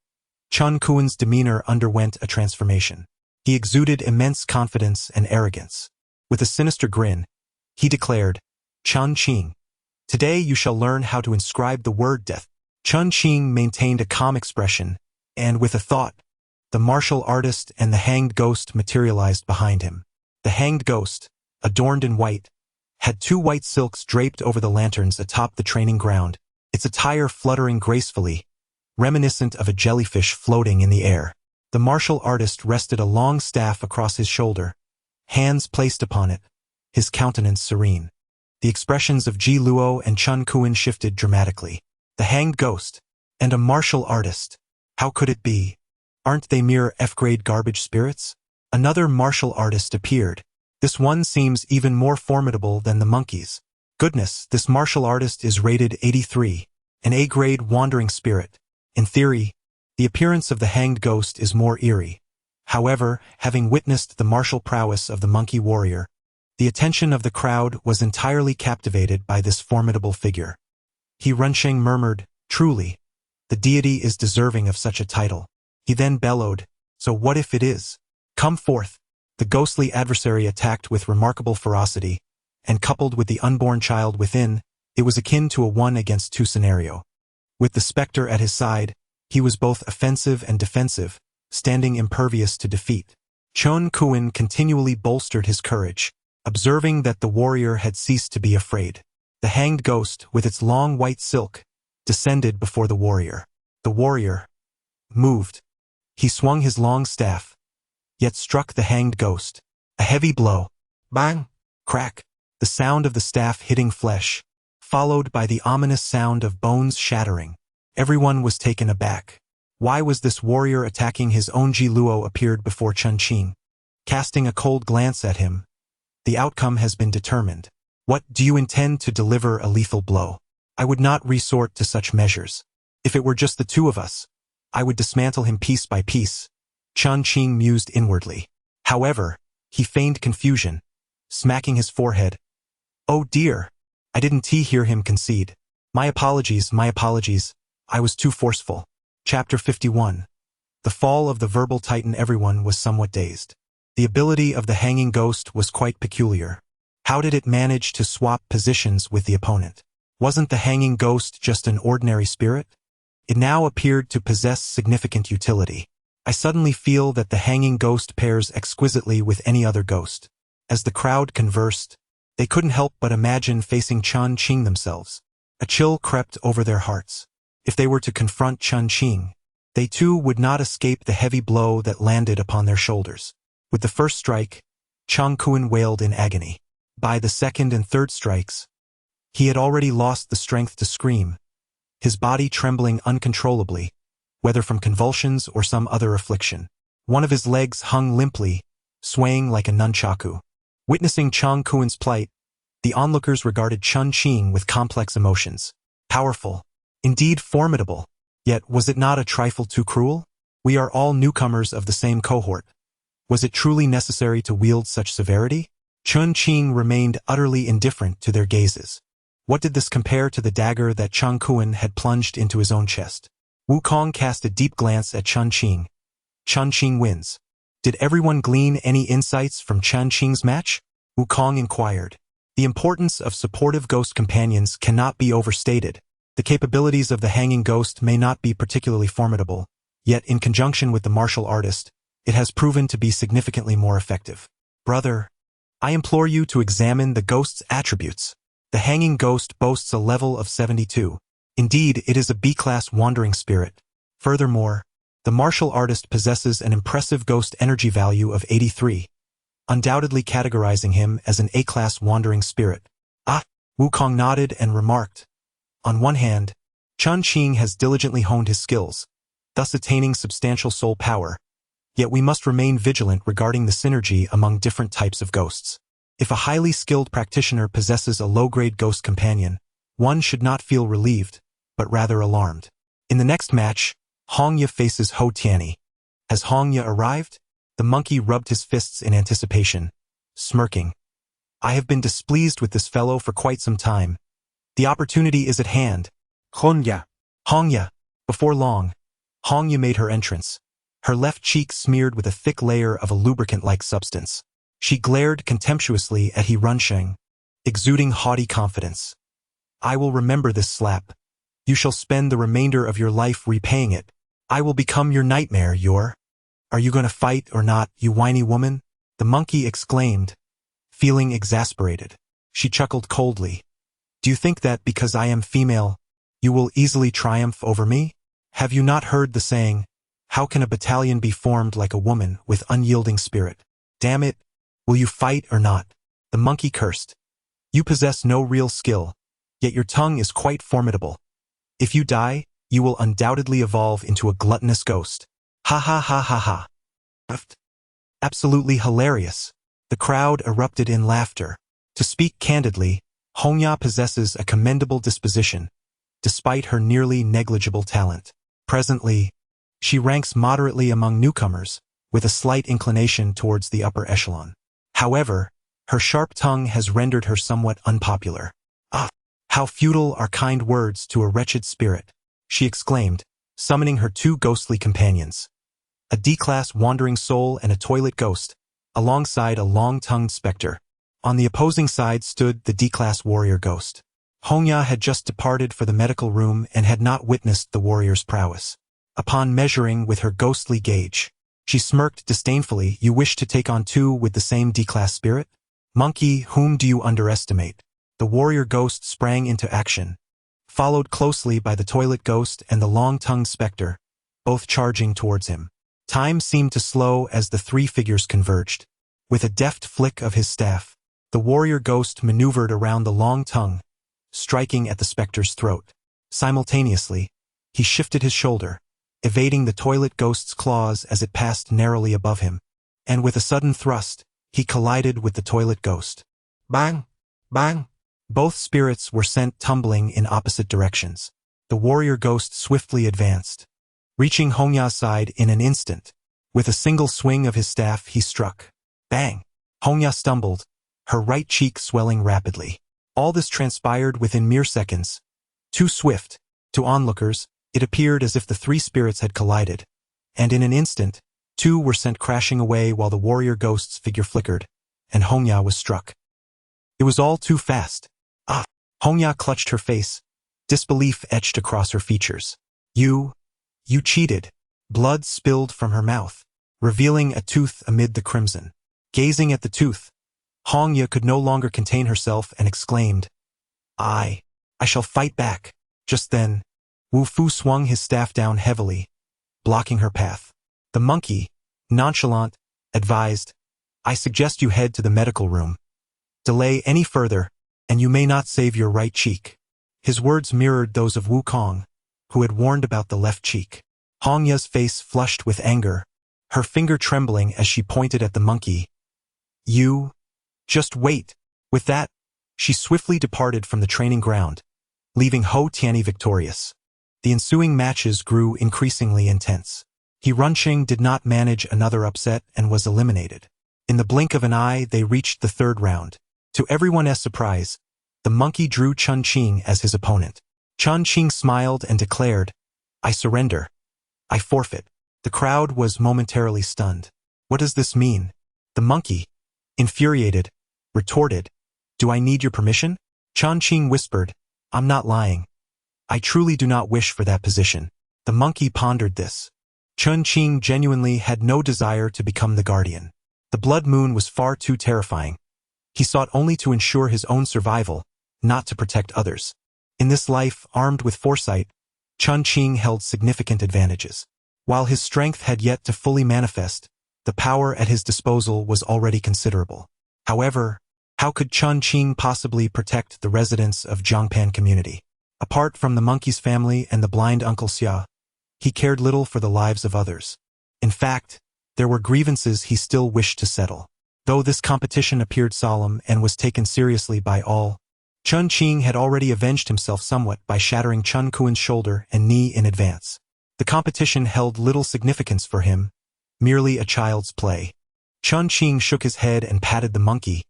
Chen Qing's demeanor underwent a transformation. He exuded immense confidence and arrogance. With a sinister grin, he declared, Chen Qing, today you shall learn how to inscribe the word death. Chen Qing maintained a calm expression, and with a thought, the martial artist and the hanged ghost materialized behind him. The hanged ghost, adorned in white, had 2 white silks draped over the lanterns atop the training ground, its attire fluttering gracefully, reminiscent of a jellyfish floating in the air. The martial artist rested a long staff across his shoulder, hands placed upon it, his countenance serene. The expressions of Ji Luo and Chen Qing shifted dramatically. The hanged ghost, and a martial artist. How could it be? Aren't they mere F-grade garbage spirits? Another martial artist appeared. This one seems even more formidable than the monkeys. Goodness, this martial artist is rated 83, an A-grade wandering spirit. In theory, the appearance of the hanged ghost is more eerie. However, having witnessed the martial prowess of the monkey warrior, the attention of the crowd was entirely captivated by this formidable figure. He Runsheng murmured, truly, the deity is deserving of such a title. He then bellowed, so what if it is? Come forth. The ghostly adversary attacked with remarkable ferocity, and coupled with the unborn child within, it was akin to a 1-against-2 scenario. With the specter at his side, he was both offensive and defensive, standing impervious to defeat. Chen Qing continually bolstered his courage, observing that the warrior had ceased to be afraid. The hanged ghost, with its long white silk, descended before the warrior. The warrior moved. He swung his long staff, yet struck the hanged ghost. A heavy blow. Bang! Crack! The sound of the staff hitting flesh, followed by the ominous sound of bones shattering. Everyone was taken aback. Why was this warrior attacking his own? Ji Luo appeared before Chen Qing. Casting a cold glance at him, the outcome has been determined. What, do you intend to deliver a lethal blow? I would not resort to such measures. If it were just the 2 of us, I would dismantle him piece by piece. Chen Qing mused inwardly. However, he feigned confusion, smacking his forehead. Oh dear, I didn't hear him concede. My apologies, I was too forceful. Chapter 51. The fall of the verbal titan. Everyone was somewhat dazed. The ability of the hanging ghost was quite peculiar. How did it manage to swap positions with the opponent? Wasn't the hanging ghost just an ordinary spirit? It now appeared to possess significant utility. I suddenly feel that the hanging ghost pairs exquisitely with any other ghost. As the crowd conversed, they couldn't help but imagine facing Chen Qing themselves. A chill crept over their hearts. If they were to confront Chen Qing, they too would not escape the heavy blow that landed upon their shoulders. With the first strike, Chen Qing wailed in agony. By the second and third strikes, he had already lost the strength to scream, his body trembling uncontrollably, whether from convulsions or some other affliction. One of his legs hung limply, swaying like a nunchaku. Witnessing Zhong Kui's plight, the onlookers regarded Chen Qing with complex emotions. Powerful. Indeed formidable. Yet was it not a trifle too cruel? We are all newcomers of the same cohort. Was it truly necessary to wield such severity? Chen Qing remained utterly indifferent to their gazes. What did this compare to the dagger that Zhong Kui had plunged into his own chest? Wukong cast a deep glance at Chen Qing. Chen Qing wins. Did everyone glean any insights from Chen Qing's match? Wukong inquired. The importance of supportive ghost companions cannot be overstated. The capabilities of the hanging ghost may not be particularly formidable, yet in conjunction with the martial artist, it has proven to be significantly more effective. Brother, I implore you to examine the ghost's attributes. The hanging ghost boasts a level of 72. Indeed, it is a B-class wandering spirit. Furthermore, the martial artist possesses an impressive ghost energy value of 83, undoubtedly categorizing him as an A-class wandering spirit. Wukong nodded and remarked. On one hand, Chen Qing has diligently honed his skills, thus attaining substantial soul power, yet we must remain vigilant regarding the synergy among different types of ghosts. If a highly skilled practitioner possesses a low-grade ghost companion, one should not feel relieved, but rather alarmed. In the next match, Hongya faces Ho Tianyi. Has Hongya arrived? The monkey rubbed his fists in anticipation, smirking. I have been displeased with this fellow for quite some time. The opportunity is at hand. Hongya. Before long, Hongya made her entrance, her left cheek smeared with a thick layer of a lubricant-like substance. She glared contemptuously at He Runsheng, exuding haughty confidence. I will remember this slap. You shall spend the remainder of your life repaying it. I will become your nightmare, Are you going to fight or not, you whiny woman? The monkey exclaimed, feeling exasperated. She chuckled coldly. Do you think that because I am female, you will easily triumph over me? Have you not heard the saying, how can a battalion be formed like a woman with unyielding spirit? Damn it, will you fight or not? The monkey cursed. You possess no real skill, yet your tongue is quite formidable. If you die, you will undoubtedly evolve into a gluttonous ghost. Ha ha ha ha ha. Absolutely hilarious. The crowd erupted in laughter. To speak candidly, Hongya possesses a commendable disposition, despite her nearly negligible talent. Presently, she ranks moderately among newcomers, with a slight inclination towards the upper echelon. However, her sharp tongue has rendered her somewhat unpopular. How futile are kind words to a wretched spirit, she exclaimed, summoning her two ghostly companions. A D-class wandering soul and a toilet ghost, alongside a long-tongued specter. On the opposing side stood the D-class warrior ghost. Hongya had just departed for the medical room and had not witnessed the warrior's prowess. Upon measuring with her ghostly gauge, she smirked disdainfully. You wish to take on two with the same D-class spirit? Monkey, whom do you underestimate? The warrior ghost sprang into action, followed closely by the toilet ghost and the long-tongued specter, both charging towards him. Time seemed to slow as the three figures converged. With a deft flick of his staff, the warrior ghost maneuvered around the long tongue, striking at the specter's throat. Simultaneously, he shifted his shoulder, evading the toilet ghost's claws as it passed narrowly above him, and with a sudden thrust, he collided with the toilet ghost. Bang! Bang! Both spirits were sent tumbling in opposite directions. The warrior ghost swiftly advanced, reaching Hongya's side in an instant. With a single swing of his staff, he struck. Bang! Hongya stumbled, her right cheek swelling rapidly. All this transpired within mere seconds. Too swift. To onlookers, it appeared as if the three spirits had collided, and in an instant, two were sent crashing away while the warrior ghost's figure flickered, and Hongya was struck. It was all too fast. Hongya clutched her face, disbelief etched across her features. You cheated. Blood spilled from her mouth, revealing a tooth amid the crimson. Gazing at the tooth, Hongya could no longer contain herself and exclaimed, I shall fight back. Just then, Wu Fu swung his staff down heavily, blocking her path. The monkey, nonchalant, advised, I suggest you head to the medical room. Delay any further, and you may not save your right cheek. His words mirrored those of Wukong, who had warned about the left cheek. Hongya's face flushed with anger, her finger trembling as she pointed at the monkey, You... just wait. With that, she swiftly departed from the training ground, leaving Ho Tianyi victorious. The ensuing matches grew increasingly intense. Chen Qing did not manage another upset and was eliminated. In the blink of an eye, they reached the third round. To everyone's surprise, the monkey drew Chen Qing as his opponent. Chen Qing smiled and declared, "I surrender. I forfeit." The crowd was momentarily stunned. What does this mean? The monkey, infuriated, retorted, "Do I need your permission?" Chen Qing whispered, "I'm not lying. I truly do not wish for that position." The monkey pondered this. Chen Qing genuinely had no desire to become the guardian. The blood moon was far too terrifying. He sought only to ensure his own survival, not to protect others. In this life, armed with foresight, Chen Qing held significant advantages. While his strength had yet to fully manifest, the power at his disposal was already considerable. However, how could Chen Qing possibly protect the residents of Zhongpan Community? Apart from the monkey's family and the blind Uncle Xia, he cared little for the lives of others. In fact, there were grievances he still wished to settle. Though this competition appeared solemn and was taken seriously by all, Chen Qing had already avenged himself somewhat by shattering Chen Kuin's shoulder and knee in advance. The competition held little significance for him, merely a child's play. Chen Qing shook his head and patted the monkey,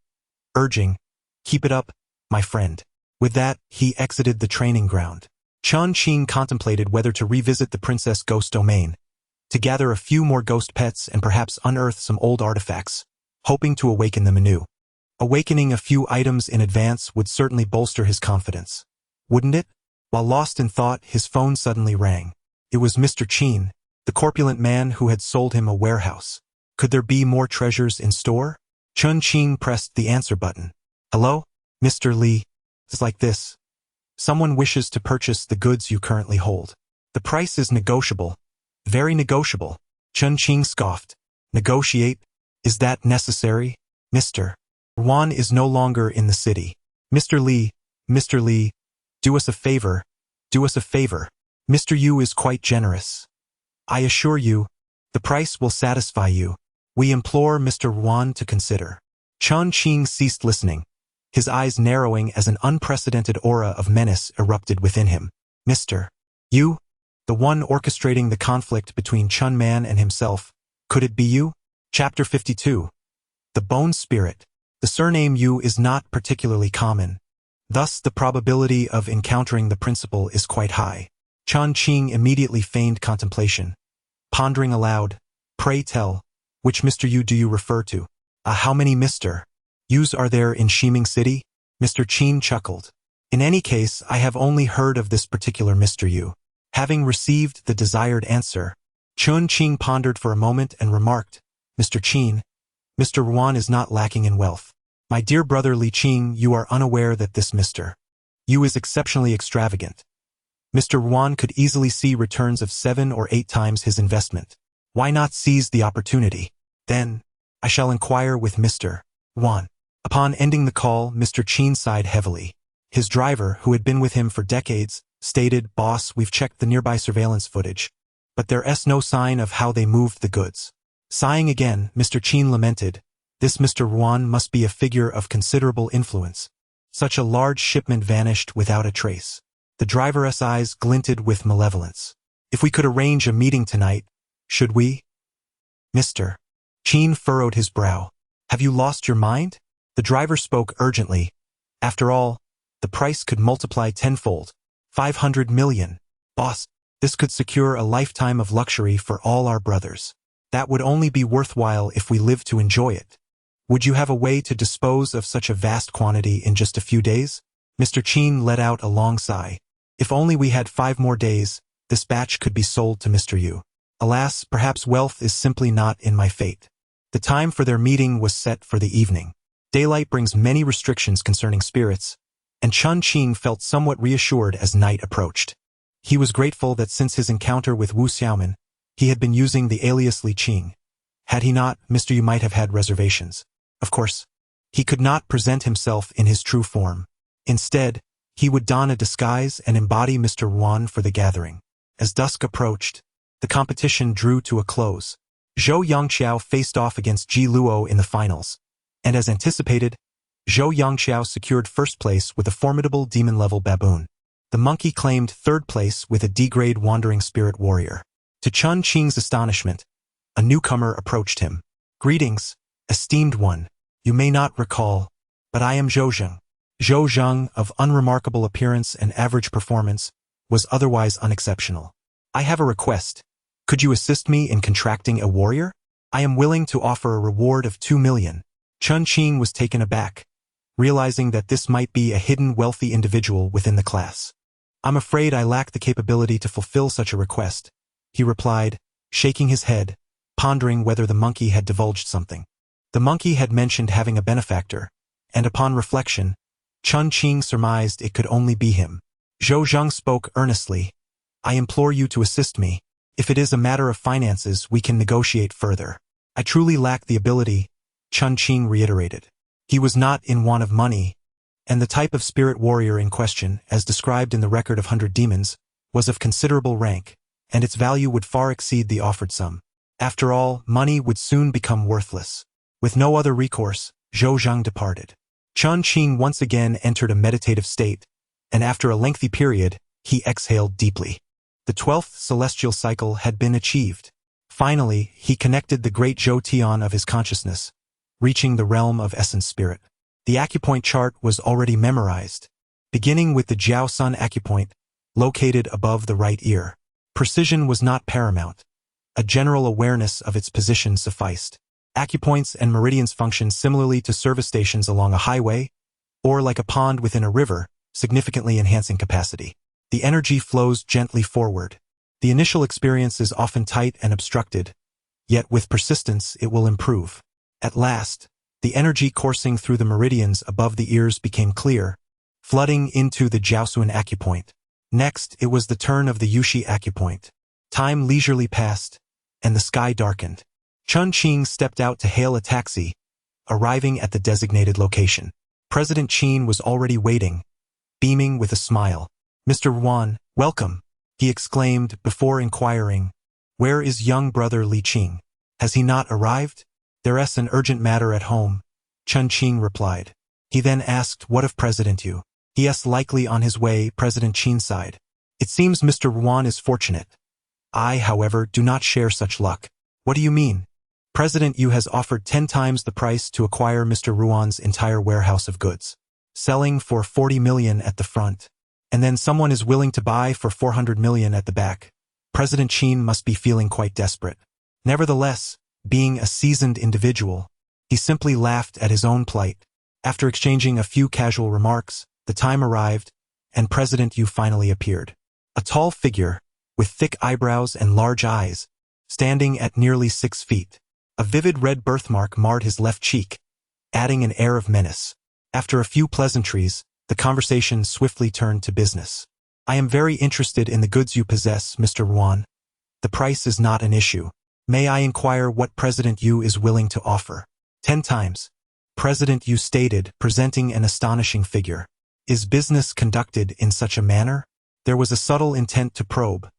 urging, "Keep it up, my friend." With that, he exited the training ground. Chen Qing contemplated whether to revisit the Princess Ghost domain, to gather a few more ghost pets and perhaps unearth some old artifacts, hoping to awaken them anew. Awakening a few items in advance would certainly bolster his confidence. Wouldn't it? While lost in thought, his phone suddenly rang. It was Mr. Qin, the corpulent man who had sold him a warehouse. Could there be more treasures in store? Chen Qing pressed the answer button. "Hello, Mr. Li. It's like this. Someone wishes to purchase the goods you currently hold. The price is negotiable. Very negotiable." Chen Qing scoffed. "Negotiate? Is that necessary? Mr. Yuan is no longer in the city. Mr. Li, do us a favor. Do us a favor. Mr. Yu is quite generous. I assure you, the price will satisfy you. We implore Mr. Yuan to consider." Chen Qing ceased listening, his eyes narrowing as an unprecedented aura of menace erupted within him. "Mr. Yu? The one orchestrating the conflict between Chen Man and himself. Could it be you?" Chapter 52. The Bone Spirit. The surname Yu is not particularly common. Thus, the probability of encountering the principal is quite high. Chen Qing immediately feigned contemplation, pondering aloud, "Pray tell, which Mr. Yu do you refer to? How many Mr. Yus are there in Shiming City?" Mr. Qin chuckled. "In any case, I have only heard of this particular Mr. Yu." Having received the desired answer, Chen Qing pondered for a moment and remarked, "Mr. Qin, Mr. Yuan is not lacking in wealth. My dear brother Li Qing, you are unaware that this Mr. Yu is exceptionally extravagant. Mr. Yuan could easily see returns of 7 or 8 times his investment. Why not seize the opportunity? Then, I shall inquire with Mr. Yuan." Upon ending the call, Mr. Qin sighed heavily. His driver, who had been with him for decades, stated, "Boss, we've checked the nearby surveillance footage, but there's no sign of how they moved the goods." Sighing again, Mr. Qin lamented, "This Mr. Yuan must be a figure of considerable influence. Such a large shipment vanished without a trace." The driver's eyes glinted with malevolence. "If we could arrange a meeting tonight, should we?" Mr. Qin furrowed his brow. "Have you lost your mind?" The driver spoke urgently. "After all, the price could multiply tenfold. 500 million. Boss, this could secure a lifetime of luxury for all our brothers. That would only be worthwhile if we lived to enjoy it. Would you have a way to dispose of such a vast quantity in just a few days?" Mr. Qin let out a long sigh. "If only we had 5 more days, this batch could be sold to Mr. Yu. Alas, perhaps wealth is simply not in my fate." The time for their meeting was set for the evening. Daylight brings many restrictions concerning spirits, and Chen Qing felt somewhat reassured as night approached. He was grateful that since his encounter with Wu Xiaoman, he had been using the alias Li Qing. Had he not, Mr. Yu might have had reservations. Of course, he could not present himself in his true form. Instead, he would don a disguise and embody Mr. Yuan for the gathering. As dusk approached, the competition drew to a close. Zhou Yangqiao faced off against Ji Luo in the finals, And as anticipated, Zhou Yangxiao secured first place with a formidable demon-level baboon. The monkey claimed third place with a D-grade wandering spirit warrior. To Chen Qing's astonishment, a newcomer approached him. "Greetings, esteemed one. You may not recall, but I am Zhou Zheng." Zhou Zheng, of unremarkable appearance and average performance, was otherwise unexceptional. "I have a request. Could you assist me in contracting a warrior? I am willing to offer a reward of 2 million. Chen Qing was taken aback, realizing that this might be a hidden wealthy individual within the class. "I'm afraid I lack the capability to fulfill such a request," he replied, shaking his head, pondering whether the monkey had divulged something. The monkey had mentioned having a benefactor, and upon reflection, Chen Qing surmised it could only be him. Zhou Zheng spoke earnestly. "I implore you to assist me. If it is a matter of finances, we can negotiate further." "I truly lack the ability," Chen Qing reiterated. He was not in want of money, and the type of spirit warrior in question, as described in the record of 100 demons, was of considerable rank, and its value would far exceed the offered sum. After all, money would soon become worthless. With no other recourse, Zhou Zheng departed. Chen Qing once again entered a meditative state, and after a lengthy period, he exhaled deeply. The 12th celestial cycle had been achieved. Finally, he connected the great Zhou Tian of his consciousness, reaching the realm of essence spirit. The acupoint chart was already memorized, beginning with the Jiao Sun acupoint, located above the right ear. Precision was not paramount. A general awareness of its position sufficed. Acupoints and meridians function similarly to service stations along a highway, or like a pond within a river, significantly enhancing capacity. The energy flows gently forward. The initial experience is often tight and obstructed, yet with persistence it will improve. At last, the energy coursing through the meridians above the ears became clear, flooding into the Jiaosuan acupoint. Next, it was the turn of the Yushi acupoint. Time leisurely passed, and the sky darkened. Chen Qing stepped out to hail a taxi, arriving at the designated location. President Qin was already waiting, beaming with a smile. "Mr. Wan, welcome," he exclaimed before inquiring, "Where is young brother Li Qing? Has he not arrived?" "There's an urgent matter at home," Chen Qing replied. He then asked, "What of President Yu?" "He is likely on his way," President Qin sighed. "It seems Mr. Wan is fortunate. I, however, do not share such luck." "What do you mean?" "President Yu has offered 10 times the price to acquire Mr. Ruan's entire warehouse of goods, selling for 40 million at the front, and then someone is willing to buy for 400 million at the back." President Qin must be feeling quite desperate. Nevertheless, being a seasoned individual, he simply laughed at his own plight. After exchanging a few casual remarks, the time arrived, and President Yu finally appeared. A tall figure, with thick eyebrows and large eyes, standing at nearly 6 feet. A vivid red birthmark marred his left cheek, adding an air of menace. After a few pleasantries, the conversation swiftly turned to business. "I am very interested in the goods you possess, Mr. Wan. The price is not an issue. May I inquire what President Yu is willing to offer?" 10 times, President Yu stated, presenting an astonishing figure. "Is business conducted in such a manner?" There was a subtle intent to probe.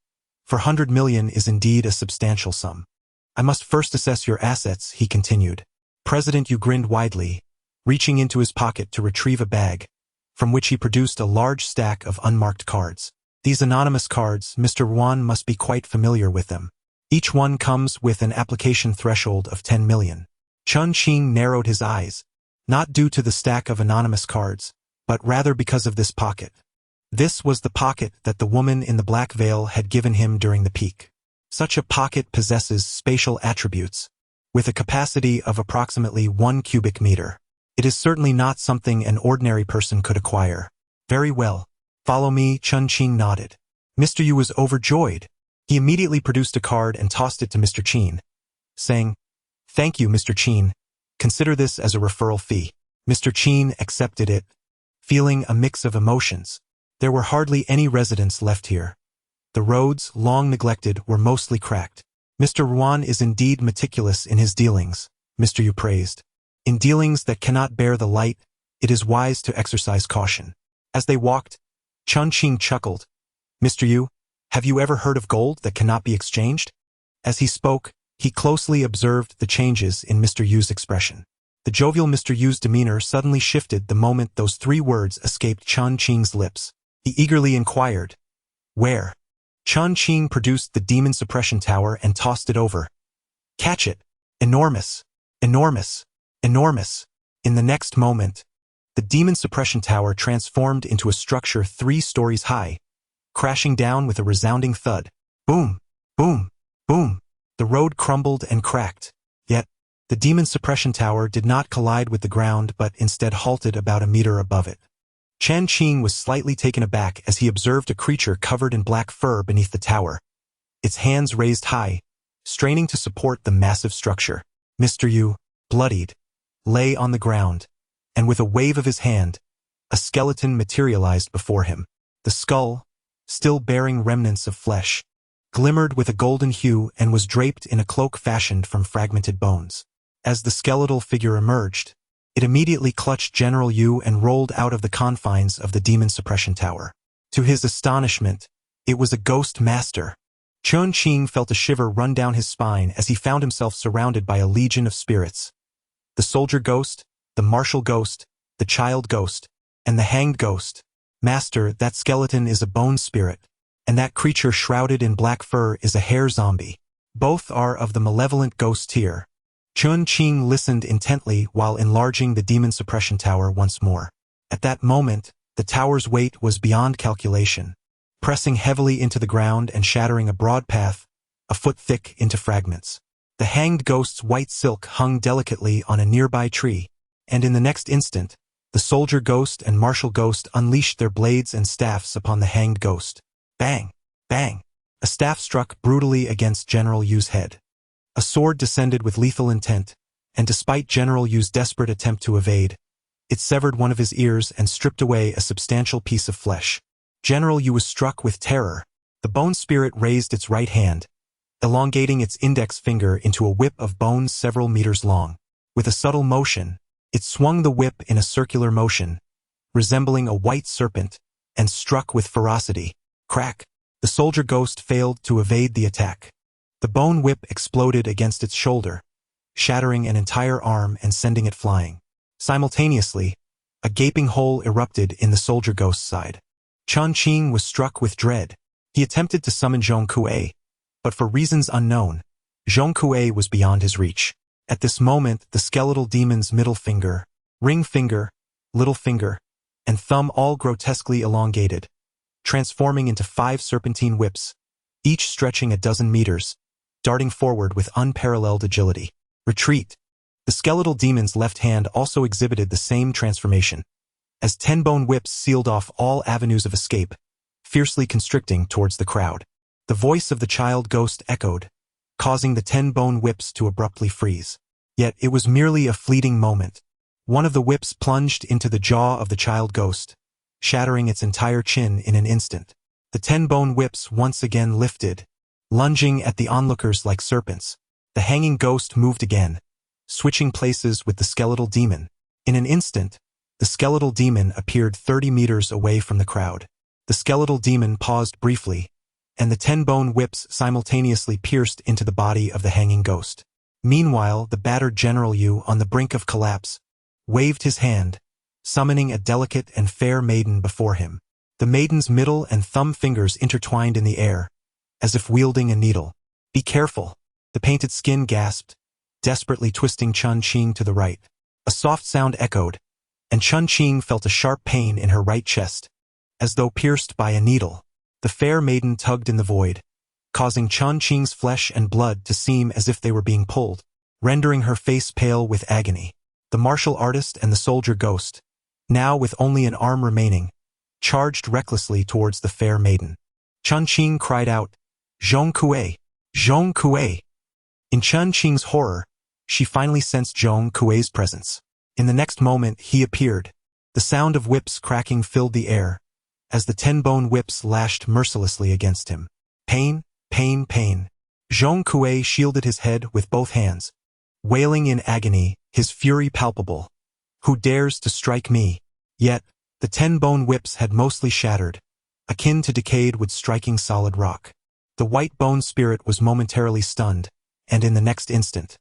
For 100 million is indeed a substantial sum. "I must first assess your assets," he continued. President Yu grinned widely, reaching into his pocket to retrieve a bag, from which he produced a large stack of unmarked cards. These anonymous cards, Mr. Wan must be quite familiar with them. Each one comes with an application threshold of 10 million. Chen Qing narrowed his eyes, not due to the stack of anonymous cards, but rather because of this pocket. This was the pocket that the woman in the black veil had given him during the peak. Such a pocket possesses spatial attributes, with a capacity of approximately 1 cubic meter. It is certainly not something an ordinary person could acquire. "Very well. Follow me," Chen Qing nodded. Mr. Yu was overjoyed. He immediately produced a card and tossed it to Mr. Qin, saying, "Thank you, Mr. Qin. Consider this as a referral fee." Mr. Qin accepted it, feeling a mix of emotions. There were hardly any residents left here. The roads, long neglected, were mostly cracked. "Mr. Ruan is indeed meticulous in his dealings," Mr. Yu praised. "In dealings that cannot bear the light, it is wise to exercise caution." As they walked, Chen Qing chuckled. "Mr. Yu, have you ever heard of gold that cannot be exchanged?" As he spoke, he closely observed the changes in Mr. Yu's expression. The jovial Mr. Yu's demeanor suddenly shifted the moment those 3 words escaped Chen Qing's lips. He eagerly inquired, "Where?" Chen Qing produced the demon suppression tower and tossed it over. "Catch it! Enormous! Enormous! Enormous!" In the next moment, the demon suppression tower transformed into a structure 3 stories high, crashing down with a resounding thud. Boom! Boom! Boom! The road crumbled and cracked. Yet, the demon suppression tower did not collide with the ground but instead halted about a meter above it. Chen Qing was slightly taken aback as he observed a creature covered in black fur beneath the tower, its hands raised high, straining to support the massive structure. Mr. Yu, bloodied, lay on the ground, and with a wave of his hand, a skeleton materialized before him. The skull, still bearing remnants of flesh, glimmered with a golden hue and was draped in a cloak fashioned from fragmented bones. As the skeletal figure emerged, it immediately clutched General Yu and rolled out of the confines of the demon suppression tower. To his astonishment, it was a ghost master. Chen Qing felt a shiver run down his spine as he found himself surrounded by a legion of spirits. The soldier ghost, the martial ghost, the child ghost, and the hanged ghost. "Master, that skeleton is a bone spirit, and that creature shrouded in black fur is a hair zombie. Both are of the malevolent ghost tier." Chen Qing listened intently while enlarging the demon suppression tower once more. At that moment, the tower's weight was beyond calculation, pressing heavily into the ground and shattering a broad path, a foot thick, into fragments. The hanged ghost's white silk hung delicately on a nearby tree, and in the next instant, the soldier ghost and martial ghost unleashed their blades and staffs upon the hanged ghost. Bang! Bang! A staff struck brutally against General Yu's head. A sword descended with lethal intent, and despite General Yu's desperate attempt to evade, it severed one of his ears and stripped away a substantial piece of flesh. General Yu was struck with terror. The bone spirit raised its right hand, elongating its index finger into a whip of bones several meters long. With a subtle motion, it swung the whip in a circular motion, resembling a white serpent, and struck with ferocity. Crack! The soldier ghost failed to evade the attack. The bone whip exploded against its shoulder, shattering an entire arm and sending it flying. Simultaneously, a gaping hole erupted in the soldier ghost's side. Chen Qing was struck with dread. He attempted to summon Zhong Kui, but for reasons unknown, Zhong Kui was beyond his reach. At this moment, the skeletal demon's middle finger, ring finger, little finger, and thumb all grotesquely elongated, transforming into 5 serpentine whips, each stretching a dozen meters, darting forward with unparalleled agility. Retreat! The skeletal demon's left hand also exhibited the same transformation, as 10 bone whips sealed off all avenues of escape, fiercely constricting towards the crowd. The voice of the child ghost echoed, causing the 10 bone whips to abruptly freeze. Yet it was merely a fleeting moment. One of the whips plunged into the jaw of the child ghost, shattering its entire chin in an instant. The 10 bone whips once again lifted, lunging at the onlookers like serpents. The hanging ghost moved again, switching places with the skeletal demon. In an instant, the skeletal demon appeared 30 meters away from the crowd. The skeletal demon paused briefly, and the 10 bone whips simultaneously pierced into the body of the hanging ghost. Meanwhile, the battered General Yu, on the brink of collapse, waved his hand, summoning a delicate and fair maiden before him. The maiden's middle and thumb fingers intertwined in the air, as if wielding a needle. "Be careful," the painted skin gasped, desperately twisting Chen Qing to the right. A soft sound echoed, and Chen Qing felt a sharp pain in her right chest, as though pierced by a needle. The fair maiden tugged in the void, causing Chen Qing's flesh and blood to seem as if they were being pulled, rendering her face pale with agony. The martial artist and the soldier ghost, now with only an arm remaining, charged recklessly towards the fair maiden. Chen Qing cried out, "Zhong Kui! Zhong Kui!" In Chen Qing's horror, she finally sensed Zhong Kui's presence. In the next moment, he appeared. The sound of whips cracking filled the air, as the 10 bone whips lashed mercilessly against him. Pain, pain, pain. Zhong Kui shielded his head with both hands, wailing in agony, his fury palpable. "Who dares to strike me?" Yet, the 10 bone whips had mostly shattered, akin to decayed wood striking solid rock. The white bone spirit was momentarily stunned, and in the next instant,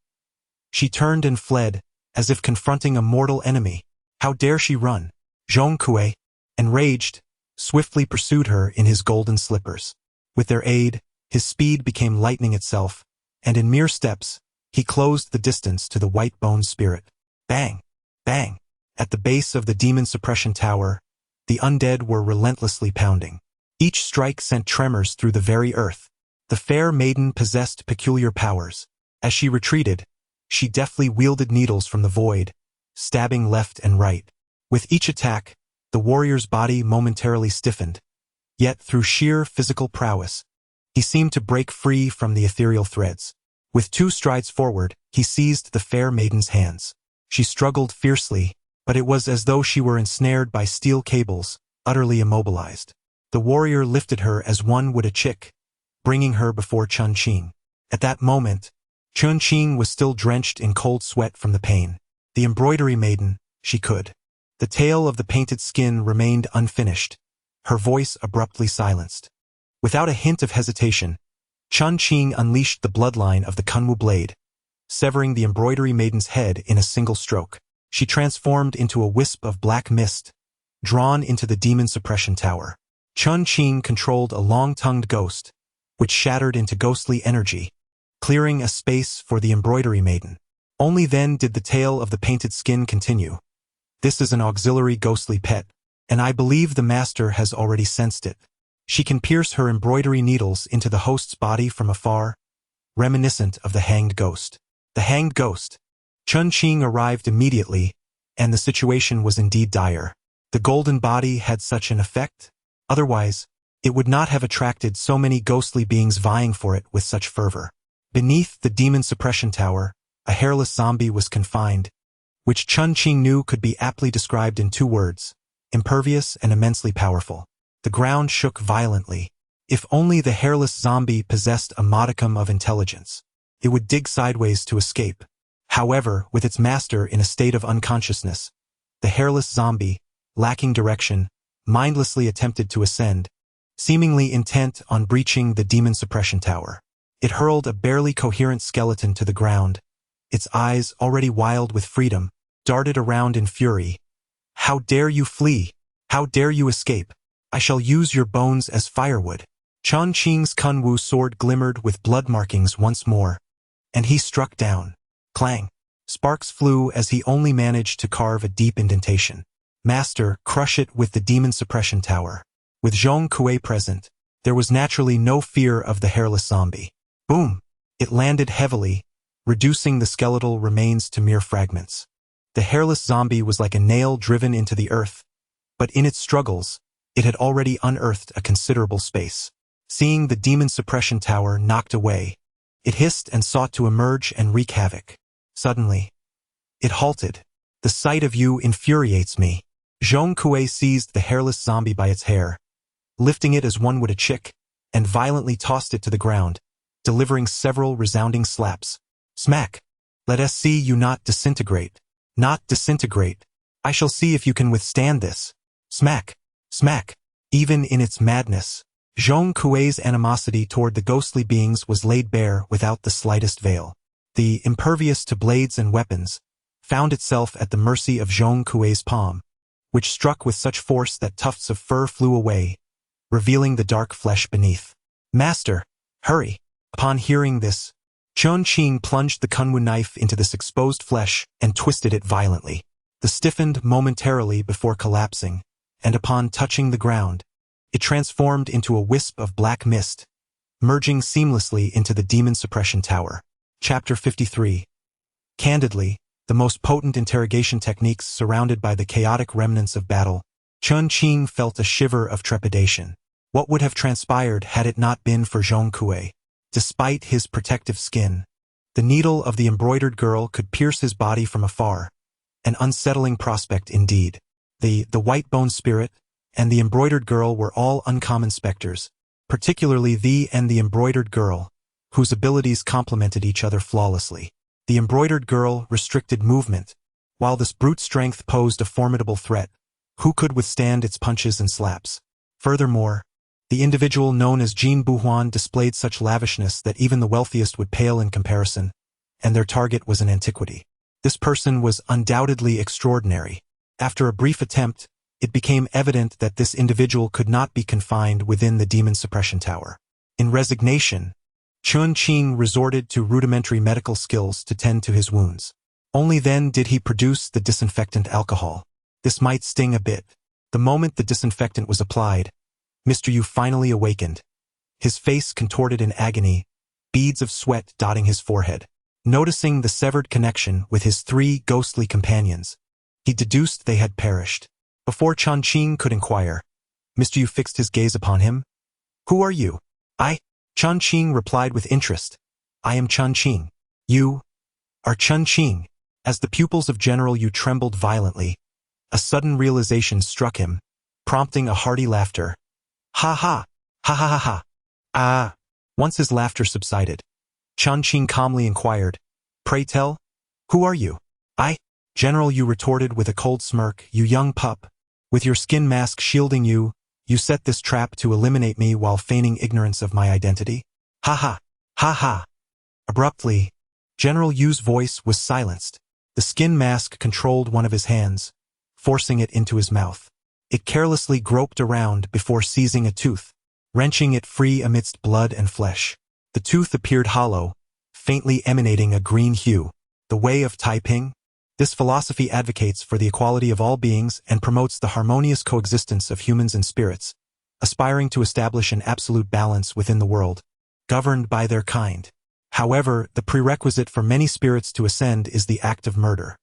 she turned and fled, as if confronting a mortal enemy. How dare she run? Zhong Kui, enraged, swiftly pursued her in his golden slippers. With their aid, his speed became lightning itself, and in mere steps, he closed the distance to the white-boned spirit. Bang! Bang! At the base of the demon suppression tower, the undead were relentlessly pounding. Each strike sent tremors through the very earth. The fair maiden possessed peculiar powers. As she retreated, she deftly wielded needles from the void, stabbing left and right. With each attack, the warrior's body momentarily stiffened. Yet through sheer physical prowess, he seemed to break free from the ethereal threads. With 2 strides forward, he seized the fair maiden's hands. She struggled fiercely, but it was as though she were ensnared by steel cables, utterly immobilized. The warrior lifted her as one would a chick, bringing her before Chen Qing. At that moment, Chen Qing was still drenched in cold sweat from the pain. The embroidery maiden, she could. The tale of the painted skin remained unfinished, her voice abruptly silenced. Without a hint of hesitation, Chen Qing unleashed the bloodline of the Kunwu blade, severing the embroidery maiden's head in a single stroke. She transformed into a wisp of black mist, drawn into the demon suppression tower. Chen Qing controlled a long-tongued ghost, which shattered into ghostly energy, clearing a space for the embroidery maiden. Only then did the tale of the painted skin continue. This is an auxiliary ghostly pet, and I believe the master has already sensed it. She can pierce her embroidery needles into the host's body from afar, reminiscent of the hanged ghost. The hanged ghost. Chen Qing arrived immediately, and the situation was indeed dire. The golden body had such an effect? Otherwise, it would not have attracted so many ghostly beings vying for it with such fervor. Beneath the demon suppression tower, a hairless zombie was confined, which Chen Qing knew could be aptly described in 2 words, impervious and immensely powerful. The ground shook violently. If only the hairless zombie possessed a modicum of intelligence, it would dig sideways to escape. However, with its master in a state of unconsciousness, the hairless zombie, lacking direction, mindlessly attempted to ascend, seemingly intent on breaching the demon suppression tower. It hurled a barely coherent skeleton to the ground. Its eyes, already wild with freedom, darted around in fury. How dare you flee? How dare you escape? I shall use your bones as firewood. Chen Qing's Kunwu sword glimmered with blood markings once more, and he struck down. Clang! Sparks flew as he only managed to carve a deep indentation. Master, crush it with the demon suppression tower. With Zhong Kui present, there was naturally no fear of the hairless zombie. Boom! It landed heavily, reducing the skeletal remains to mere fragments. The hairless zombie was like a nail driven into the earth, but in its struggles, it had already unearthed a considerable space. Seeing the demon suppression tower knocked away, it hissed and sought to emerge and wreak havoc. Suddenly, it halted. The sight of you infuriates me. Zhong Kui seized the hairless zombie by its hair, lifting it as one would a chick, and violently tossed it to the ground, delivering several resounding slaps. Smack! Let us see you not disintegrate. Not disintegrate. I shall see if you can withstand this. Smack! Smack! Even in its madness, Zhong Kui's animosity toward the ghostly beings was laid bare without the slightest veil. The impervious to blades and weapons found itself at the mercy of Zhong Kui's palm, which struck with such force that tufts of fur flew away, revealing the dark flesh beneath. Master, hurry! Upon hearing this, Chen Qing plunged the Kunwu knife into this exposed flesh and twisted it violently. The stiffened momentarily before collapsing, and upon touching the ground, it transformed into a wisp of black mist, merging seamlessly into the demon suppression tower. Chapter 53. Candidly, the most potent interrogation techniques surrounded by the chaotic remnants of battle, Chen Qing felt a shiver of trepidation. What would have transpired had it not been for Zhong Kui? Despite his protective skin, the needle of the embroidered girl could pierce his body from afar, an unsettling prospect indeed. The white-bone spirit and the embroidered girl were all uncommon specters, particularly the embroidered girl, whose abilities complemented each other flawlessly. The embroidered girl restricted movement, while this brute strength posed a formidable threat. Who could withstand its punches and slaps? Furthermore, the individual known as Jin Buhuan displayed such lavishness that even the wealthiest would pale in comparison, and their target was an antiquity. This person was undoubtedly extraordinary. After a brief attempt, it became evident that this individual could not be confined within the demon suppression tower. In resignation, Chen Qing resorted to rudimentary medical skills to tend to his wounds. Only then did he produce the disinfectant alcohol. This might sting a bit. The moment the disinfectant was applied, Mr. Yu finally awakened. His face contorted in agony, beads of sweat dotting his forehead. Noticing the severed connection with his 3 ghostly companions, he deduced they had perished. Before Chen Qing could inquire, Mr. Yu fixed his gaze upon him. "Who are you?" Chen Qing replied with interest. "I am Chen Qing." "You are Chen Qing." As the pupils of General Yu trembled violently, a sudden realization struck him, prompting a hearty laughter. "Ha ha! Ha ha ha ha! Ah!" Once his laughter subsided, Chen Qing calmly inquired, "Pray tell, who are you?" General Yu retorted with a cold smirk, "You young pup. With your skin mask shielding you, you set this trap to eliminate me while feigning ignorance of my identity? Ha ha! Ha ha!" Abruptly, General Yu's voice was silenced. The skin mask controlled one of his hands, forcing it into his mouth. It carelessly groped around before seizing a tooth, wrenching it free amidst blood and flesh. The tooth appeared hollow, faintly emanating a green hue. The way of Taiping? This philosophy advocates for the equality of all beings and promotes the harmonious coexistence of humans and spirits, aspiring to establish an absolute balance within the world, governed by their kind. However, the prerequisite for many spirits to ascend is the act of murder.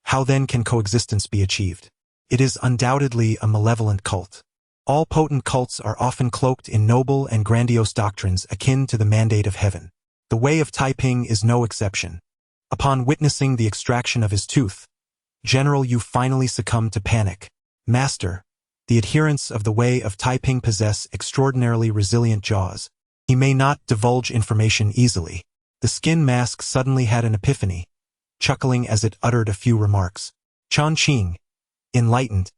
How then can coexistence be achieved? It is undoubtedly a malevolent cult. All potent cults are often cloaked in noble and grandiose doctrines akin to the mandate of heaven. The way of Taiping is no exception. Upon witnessing the extraction of his tooth, General Yu finally succumbed to panic. "Master, the adherents of the way of Taiping possess extraordinarily resilient jaws. He may not divulge information easily." The skin mask suddenly had an epiphany, chuckling as it uttered a few remarks. Chen Qing, enlightened,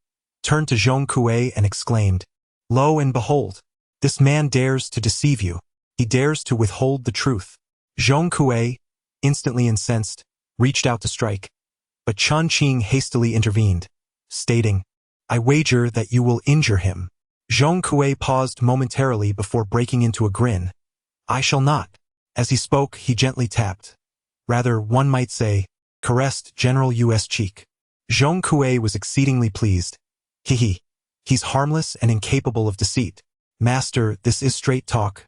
turned to Zhong Kui and exclaimed, "Lo and behold! This man dares to deceive you. He dares to withhold the truth." Zhong Kui, instantly incensed, reached out to strike, but Chen Qing hastily intervened, stating, "I wager that you will injure him." Zhong Kui paused momentarily before breaking into a grin. "I shall not." As he spoke, he gently tapped, rather one might say, caressed General Yu's cheek. Zhong Kui was exceedingly pleased. He's harmless and incapable of deceit. Master, this is straight talk,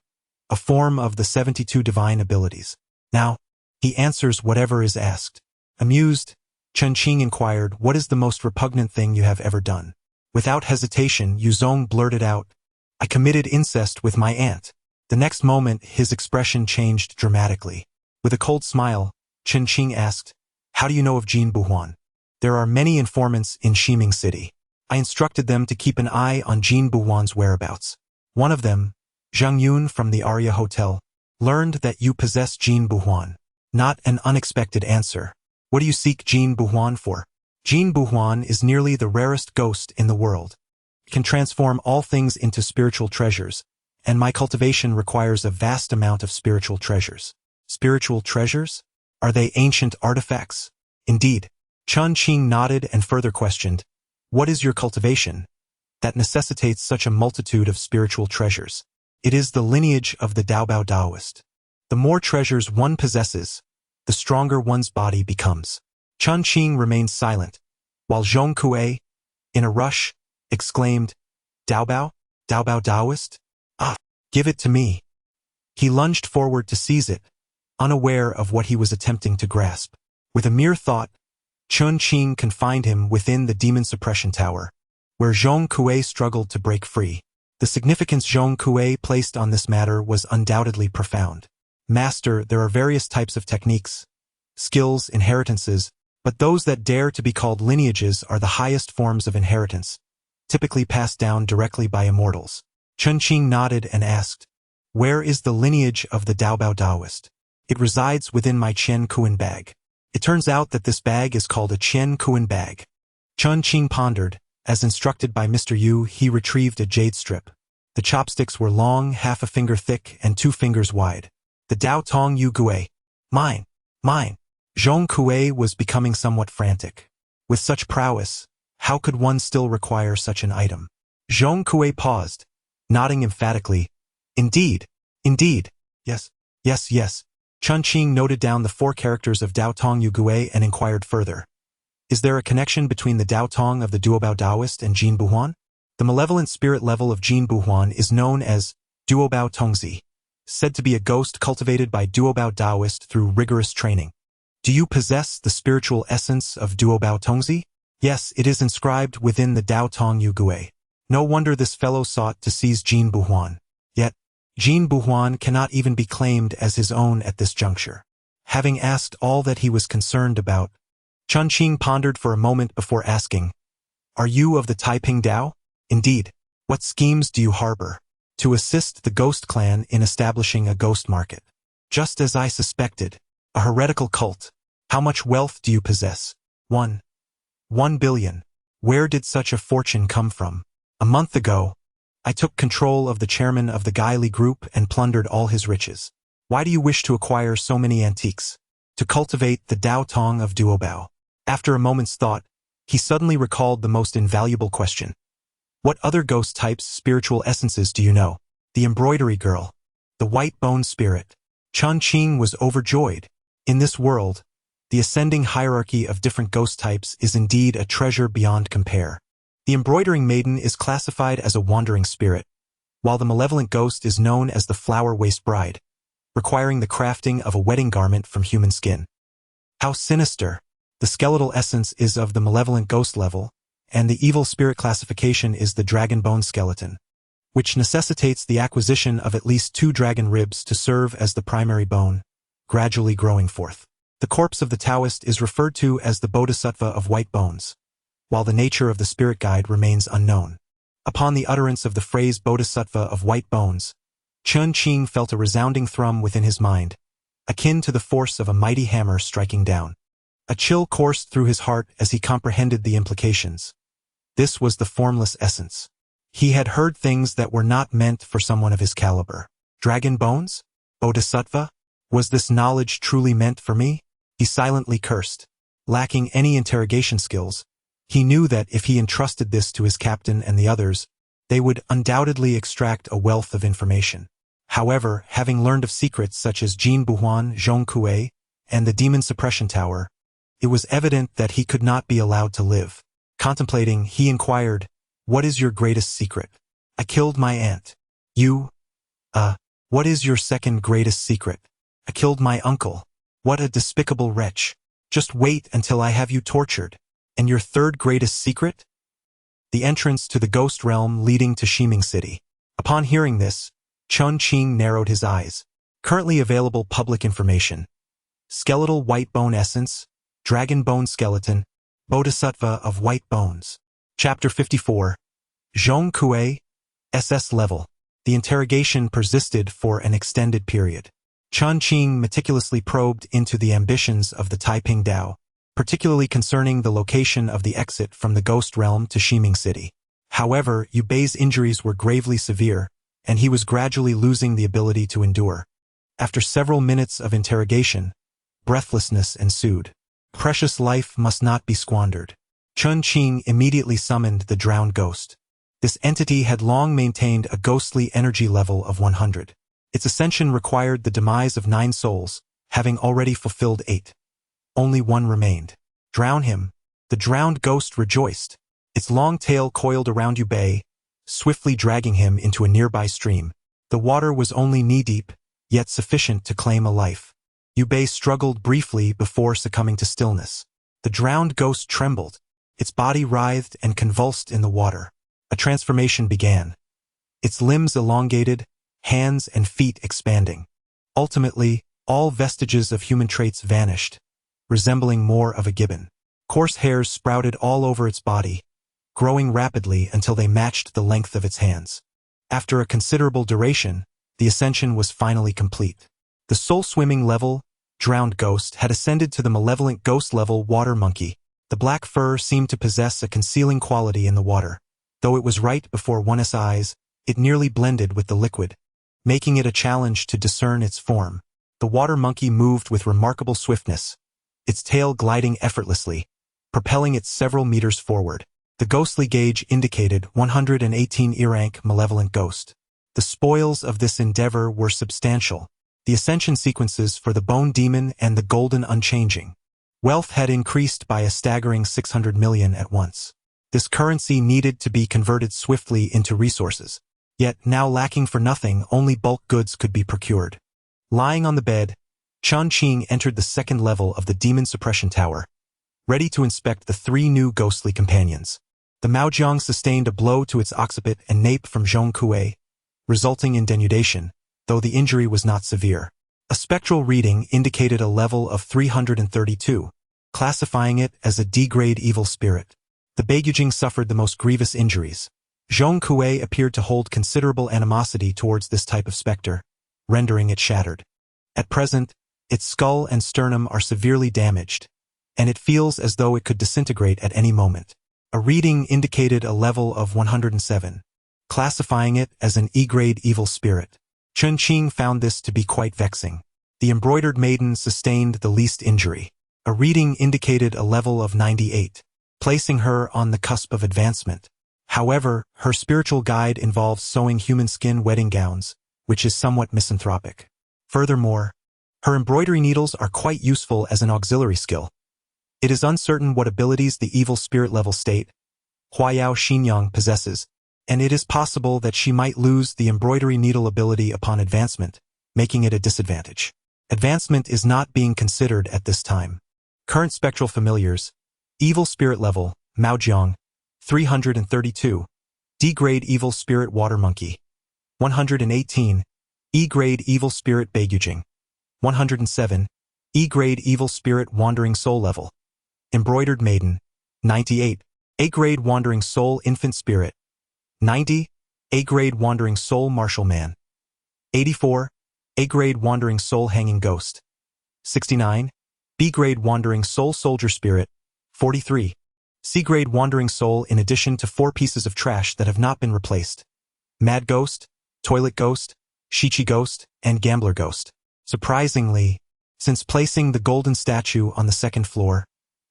a form of the 72 divine abilities. Now, he answers whatever is asked." Amused, Chen Qing inquired, "What is the most repugnant thing you have ever done?" Without hesitation, Yuzong blurted out, "I committed incest with my aunt." The next moment, his expression changed dramatically. With a cold smile, Chen Qing asked, "How do you know of Jin Buhuan?" "There are many informants in Ximing City. I instructed them to keep an eye on Jin Buhuan's whereabouts. One of them, Zhang Yun from the Arya Hotel, learned that you possess Jin Buhuan." Not an unexpected answer. "What do you seek Jin Buhuan for?" Jin Buhuan is nearly the rarest ghost in the world. It can transform all things into spiritual treasures, and my cultivation requires a vast amount of spiritual treasures. Spiritual treasures? Are they ancient artifacts? Indeed. Chen Qing nodded and further questioned, "What is your cultivation that necessitates such a multitude of spiritual treasures?" "It is the lineage of the Daobao Taoist. The more treasures one possesses, the stronger one's body becomes." Chen Qing remained silent, while Zhong Kui, in a rush, exclaimed, "Daobao? Daobao Taoist? Ah, give it to me." He lunged forward to seize it, unaware of what he was attempting to grasp. With a mere thought, Chen Qing confined him within the demon suppression tower, where Zhong Kui struggled to break free. The significance Zhong Kui placed on this matter was undoubtedly profound. "Master, there are various types of techniques, skills, inheritances, but those that dare to be called lineages are the highest forms of inheritance, typically passed down directly by immortals." Chen Qing nodded and asked, "Where is the lineage of the Daobao Taoist?" "It resides within my Chen Qing bag." It turns out that this bag is called a Chen Qing bag. Chen Qing pondered. As instructed by Mr. Yu, he retrieved a jade strip. The chopsticks were long, half a finger thick and 2 fingers wide. "The Dao Tong Yu Gui. Mine. Mine." Zhong Kui was becoming somewhat frantic. With such prowess, how could one still require such an item? Zhong Kui paused, nodding emphatically. Indeed, indeed, yes, yes, yes. Chen Qing noted down the 4 characters of Dao Tong Yu Gui and inquired further. Is there a connection between the Dao Tong of the Duobao Taoist and Jin Buhuan? The malevolent spirit level of Jin Buhuan is known as Duobao Tongzi, said to be a ghost cultivated by Duobao Taoist through rigorous training. Do you possess the spiritual essence of Duobao Tongzi? Yes, it is inscribed within the Dao Tong Yu Gui. No wonder this fellow sought to seize Jin Buhuan. Yet, Jin Buhuan cannot even be claimed as his own at this juncture. Having asked all that he was concerned about, Chen Qing pondered for a moment before asking, Are you of the Taiping Dao? Indeed. What schemes do you harbor? To assist the ghost clan in establishing a ghost market. Just as I suspected, a heretical cult. How much wealth do you possess? 1 billion. Where did such a fortune come from? A month ago, I took control of the chairman of the Gaili group and plundered all his riches. Why do you wish to acquire so many antiques? To cultivate the Dao Tong of Duobao. After a moment's thought, he suddenly recalled the most invaluable question. What other ghost types' spiritual essences do you know? The embroidery girl. The white bone spirit. Chen Qing was overjoyed. In this world, the ascending hierarchy of different ghost types is indeed a treasure beyond compare. The embroidering maiden is classified as a wandering spirit, while the malevolent ghost is known as the flower waist bride, requiring the crafting of a wedding garment from human skin. How sinister! The skeletal essence is of the malevolent ghost level, and the evil spirit classification is the dragon bone skeleton, which necessitates the acquisition of at least 2 dragon ribs to serve as the primary bone, gradually growing forth. The corpse of the Taoist is referred to as the Bodhisattva of white bones, while the nature of the spirit guide remains unknown. Upon the utterance of the phrase Bodhisattva of white bones, Chen Qing felt a resounding thrum within his mind, akin to the force of a mighty hammer striking down. A chill coursed through his heart as he comprehended the implications. This was the formless essence. He had heard things that were not meant for someone of his caliber. Dragon bones? Bodhisattva? Was this knowledge truly meant for me? He silently cursed. Lacking any interrogation skills, he knew that if he entrusted this to his captain and the others, they would undoubtedly extract a wealth of information. However, having learned of secrets such as Jin Buhuan, Zhong Kui, and the Demon Suppression Tower, it was evident that he could not be allowed to live. Contemplating, he inquired, What is your greatest secret? I killed my aunt. You? What is your second greatest secret? I killed my uncle. What a despicable wretch. Just wait until I have you tortured. And your third greatest secret? The entrance to the ghost realm leading to Shiming City. Upon hearing this, Chen Qing narrowed his eyes. Currently available public information. Skeletal white bone essence, dragon bone skeleton, Bodhisattva of white bones. Chapter 54. Zhong Kui, SS level. The interrogation persisted for an extended period. Chen Qing meticulously probed into the ambitions of the Taiping Dao, particularly concerning the location of the exit from the ghost realm to Shiming City. However, Yu Bei's injuries were gravely severe, and he was gradually losing the ability to endure. After several minutes of interrogation, breathlessness ensued. Precious life must not be squandered. Chen Qing immediately summoned the drowned ghost. This entity had long maintained a ghostly energy level of 100. Its ascension required the demise of 9 souls, having already fulfilled 8. Only 1 remained. Drown him. The drowned ghost rejoiced. Its long tail coiled around Yu Bei, swiftly dragging him into a nearby stream. The water was only knee-deep, yet sufficient to claim a life. Yu Bei struggled briefly before succumbing to stillness. The drowned ghost trembled. Its body writhed and convulsed in the water. A transformation began. Its limbs elongated, hands and feet expanding. Ultimately, all vestiges of human traits vanished, resembling more of a gibbon. Coarse hairs sprouted all over its body, growing rapidly until they matched the length of its hands. After a considerable duration, the ascension was finally complete. The soul-swimming level, drowned ghost, had ascended to the malevolent ghost level water monkey. The black fur seemed to possess a concealing quality in the water. Though it was right before one's eyes, it nearly blended with the liquid, making it a challenge to discern its form. The water monkey moved with remarkable swiftness, its tail gliding effortlessly, propelling it several meters forward. The ghostly gauge indicated 118 E-rank malevolent ghost. The spoils of this endeavor were substantial. The ascension sequences for the Bone Demon and the Golden Unchanging. Wealth had increased by a staggering 600 million at once. This currency needed to be converted swiftly into resources. Yet, now lacking for nothing, only bulk goods could be procured. Lying on the bed, Chen Qing entered the second level of the Demon Suppression Tower, ready to inspect the three new ghostly companions. The Maojiang sustained a blow to its occiput and nape from Zhong Kui, resulting in denudation, though the injury was not severe. A spectral reading indicated a level of 332, classifying it as a D-grade evil spirit. The Beigujing suffered the most grievous injuries. Zhong Kui appeared to hold considerable animosity towards this type of specter, rendering it shattered. At present, its skull and sternum are severely damaged, and it feels as though it could disintegrate at any moment. A reading indicated a level of 107, classifying it as an E-grade evil spirit. Chen Qing found this to be quite vexing. The embroidered maiden sustained the least injury. A reading indicated a level of 98, placing her on the cusp of advancement. However, her spiritual guide involves sewing human skin wedding gowns, which is somewhat misanthropic. Furthermore, her embroidery needles are quite useful as an auxiliary skill. It is uncertain what abilities the evil spirit level state, Huayao Xinyang, possesses, and it is possible that she might lose the embroidery needle ability upon advancement, making it a disadvantage. Advancement is not being considered at this time. Current spectral familiars: Evil Spirit Level, Maojiang, 332, D-grade Evil Spirit Water Monkey, 118, E-grade Evil Spirit Beigujing, 107, E-grade Evil Spirit Wandering Soul Level. Embroidered Maiden, 98, A-grade Wandering Soul Infant Spirit, 90, A-grade Wandering Soul Martial Man, 84, A-grade Wandering Soul Hanging Ghost, 69, B-grade Wandering Soul Soldier Spirit, 43, C-grade Wandering Soul in addition to 4 pieces of trash that have not been replaced: Mad Ghost, Toilet Ghost, Shichi Ghost, and Gambler Ghost. Surprisingly, since placing the golden statue on the second floor,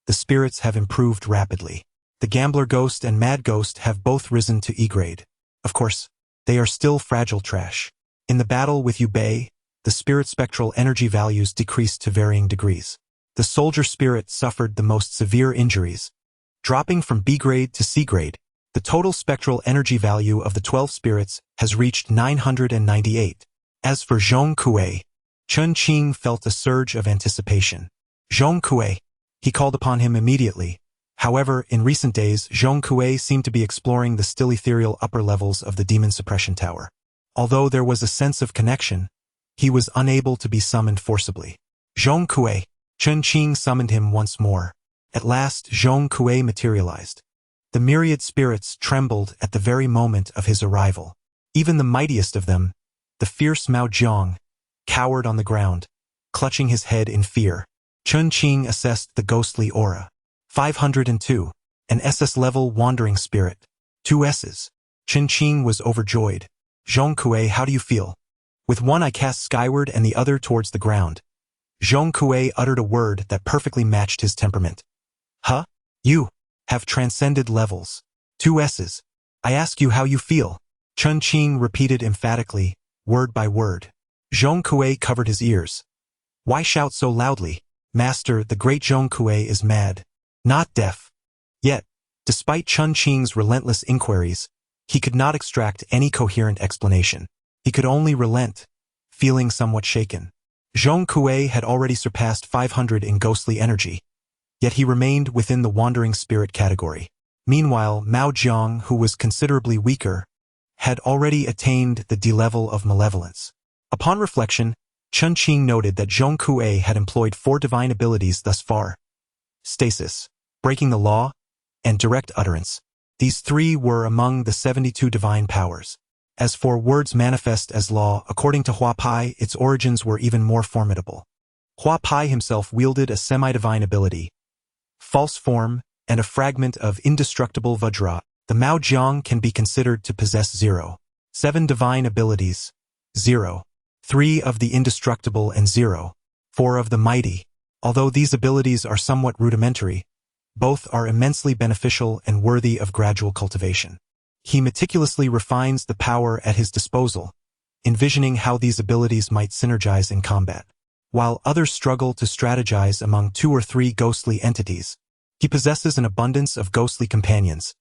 the spirits have improved rapidly. The Gambler Ghost and Mad Ghost have both risen to E-grade. Of course, they are still fragile trash. In the battle with Yubei, the spirit spectral energy values decreased to varying degrees. The soldier spirit suffered the most severe injuries, dropping from B-grade to C-grade. The total spectral energy value of the 12 spirits has reached 998. As for Zhong Kui, Chen Qing felt a surge of anticipation. Zhong Kui. He called upon him immediately. However, in recent days, Zhong Kui seemed to be exploring the still ethereal upper levels of the Demon Suppression Tower. Although there was a sense of connection, he was unable to be summoned forcibly. Zhong Kui. Chen Qing summoned him once more. At last, Zhong Kui materialized. The myriad spirits trembled at the very moment of his arrival. Even the mightiest of them, the fierce Mao Jiang, cowered on the ground, clutching his head in fear. Chen Qing assessed the ghostly aura. 502. An SS-level wandering spirit. 2 S's. Chen Qing was overjoyed. Zhong Kui, how do you feel? With one I cast skyward and the other towards the ground. Zhong Kui uttered a word that perfectly matched his temperament. Huh? You have transcended levels. 2 S's. I ask you how you feel. Chen Qing repeated emphatically, word by word. Zhong Kui covered his ears. Why shout so loudly? Master, the great Zhong Kui is mad, not deaf. Yet, despite Chen Qing's relentless inquiries, he could not extract any coherent explanation. He could only relent, feeling somewhat shaken. Zhong Kui had already surpassed 500 in ghostly energy, yet he remained within the wandering spirit category. Meanwhile, Mao Jiang, who was considerably weaker, had already attained the D level of malevolence. Upon reflection, Chen Qing noted that Zhong Kui had employed 4 divine abilities thus far: stasis, breaking the law, and direct utterance. These 3 were among the 72 divine powers. As for words manifest as law, according to Hua Pai, its origins were even more formidable. Hua Pai himself wielded a semi-divine ability, false form, and a fragment of indestructible Vajra. The Mao Jiang can be considered to possess 0. 7 divine abilities, 0. 3 of the indestructible and 0. 4 of the mighty. Although these abilities are somewhat rudimentary, both are immensely beneficial and worthy of gradual cultivation. He meticulously refines the power at his disposal, envisioning how these abilities might synergize in combat. While others struggle to strategize among 2 or 3 ghostly entities, he possesses an abundance of ghostly companions,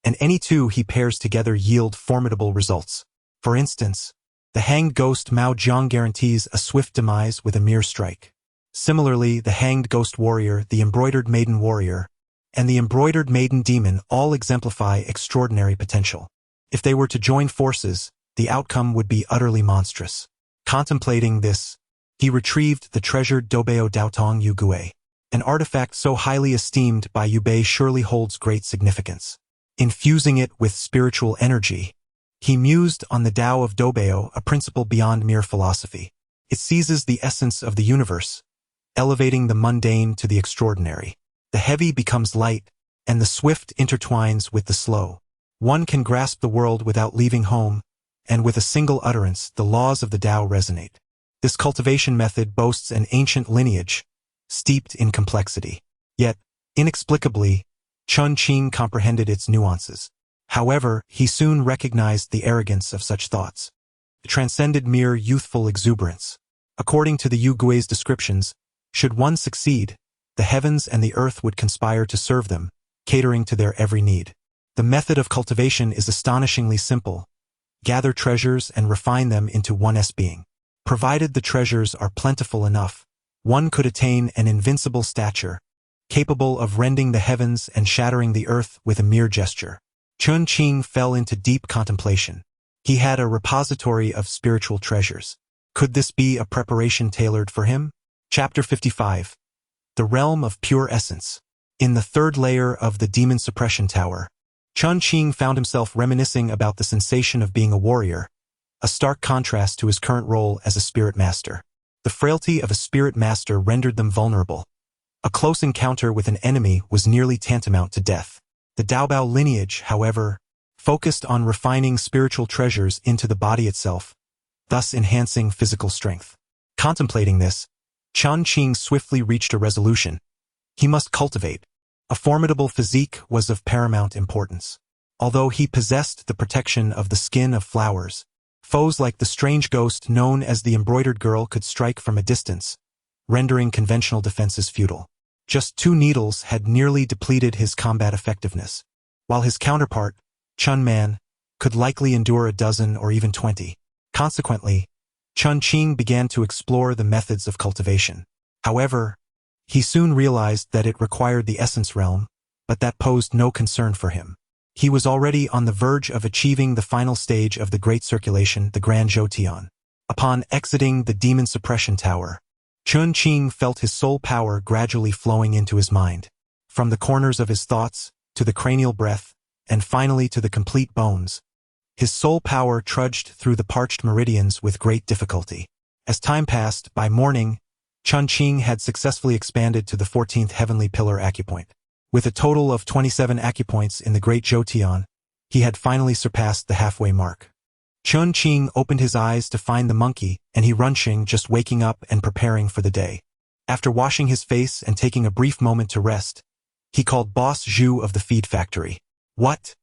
and any 2 he pairs together yield formidable results. For instance, the hanged ghost Mao Zedong guarantees a swift demise with a mere strike. Similarly, the hanged ghost warrior, the embroidered maiden warrior, and the embroidered maiden demon all exemplify extraordinary potential. If they were to join forces, the outcome would be utterly monstrous. Contemplating this, he retrieved the treasured Dobeo Daotong Yugui. An artifact so highly esteemed by Yubei surely holds great significance. Infusing it with spiritual energy, he mused on the Tao of Dobeo, a principle beyond mere philosophy. It seizes the essence of the universe, elevating the mundane to the extraordinary. The heavy becomes light, and the swift intertwines with the slow. One can grasp the world without leaving home, and with a single utterance the laws of the Tao resonate. This cultivation method boasts an ancient lineage, steeped in complexity. Yet, inexplicably, Chen Qing comprehended its nuances. However, he soon recognized the arrogance of such thoughts. It transcended mere youthful exuberance. According to the Yu Gui's descriptions, should one succeed, the heavens and the earth would conspire to serve them, catering to their every need. The method of cultivation is astonishingly simple. Gather treasures and refine them into one's being. Provided the treasures are plentiful enough, one could attain an invincible stature, capable of rending the heavens and shattering the earth with a mere gesture. Chen Qing fell into deep contemplation. He had a repository of spiritual treasures. Could this be a preparation tailored for him? Chapter 55. The Realm of Pure Essence. In the 3rd layer of the Demon Suppression Tower, Chen Qing found himself reminiscing about the sensation of being a warrior, a stark contrast to his current role as a spirit master. The frailty of a spirit master rendered them vulnerable. A close encounter with an enemy was nearly tantamount to death. The Daobao lineage, however, focused on refining spiritual treasures into the body itself, thus enhancing physical strength. Contemplating this, Chen Qing swiftly reached a resolution. He must cultivate. A formidable physique was of paramount importance. Although he possessed the protection of the skin of flowers, foes like the strange ghost known as the embroidered girl could strike from a distance, rendering conventional defenses futile. Just 2 needles had nearly depleted his combat effectiveness, while his counterpart, Chun Man, could likely endure a dozen or even 20. Consequently, Chen Qing began to explore the methods of cultivation. However, he soon realized that it required the essence realm, but that posed no concern for him. He was already on the verge of achieving the final stage of the Great Circulation, the Grand Zhoutian. Upon exiting the Demon Suppression Tower, Chen Qing felt his soul power gradually flowing into his mind. From the corners of his thoughts, to the cranial breath, and finally to the complete bones, his soul power trudged through the parched meridians with great difficulty. As time passed, by morning, Chen Qing had successfully expanded to the 14th heavenly pillar acupoint. With a total of 27 acupoints in the Great Zhoutian, he had finally surpassed the halfway mark. Chen Qing opened his eyes to find the monkey and he Runxing just waking up and preparing for the day. After washing his face and taking a brief moment to rest, he called Boss Zhu of the feed factory. What?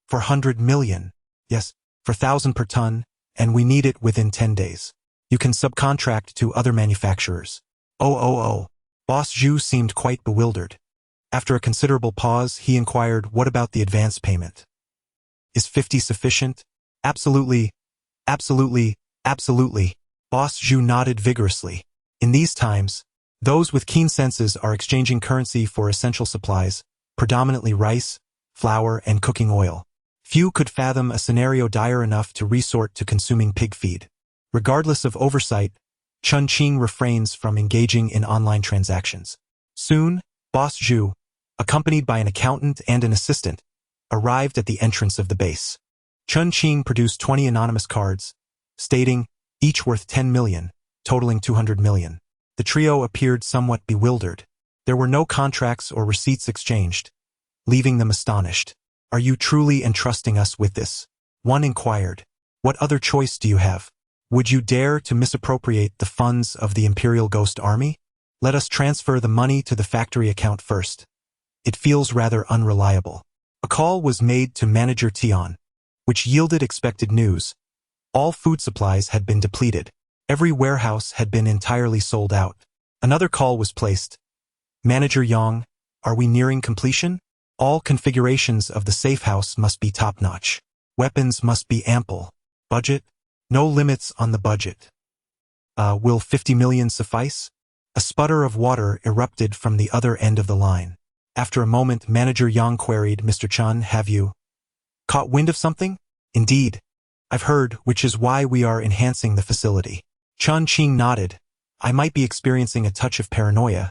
For 100 million. Yes, for 1,000 per ton, and we need it within 10 days. You can subcontract to other manufacturers. Oh. Boss Zhu seemed quite bewildered. After a considerable pause, he inquired, what about the advance payment? Is 50 sufficient? Absolutely. Boss Zhu nodded vigorously. In these times, those with keen senses are exchanging currency for essential supplies, predominantly rice, flour, and cooking oil. Few could fathom a scenario dire enough to resort to consuming pig feed. Regardless of oversight, Chen Qing refrains from engaging in online transactions. Soon, Boss Zhu, accompanied by an accountant and an assistant, arrived at the entrance of the base. Chen Qing produced 20 anonymous cards, stating, each worth 10 million, totaling 200 million. The trio appeared somewhat bewildered. There were no contracts or receipts exchanged, leaving them astonished. Are you truly entrusting us with this? One inquired. What other choice do you have? Would you dare to misappropriate the funds of the Imperial Ghost Army? Let us transfer the money to the factory account first. It feels rather unreliable. A call was made to Manager Tian, which yielded expected news. All food supplies had been depleted. Every warehouse had been entirely sold out. Another call was placed. Manager Yang, are we nearing completion? All configurations of the safe house must be top-notch. Weapons must be ample. Budget? No limits on the budget. Will 50 million suffice? A sputter of water erupted from the other end of the line. After a moment, Manager Yang queried, Mr. Chen, have you caught wind of something? Indeed. I've heard, which is why we are enhancing the facility. Chen Qing nodded. I might be experiencing a touch of paranoia.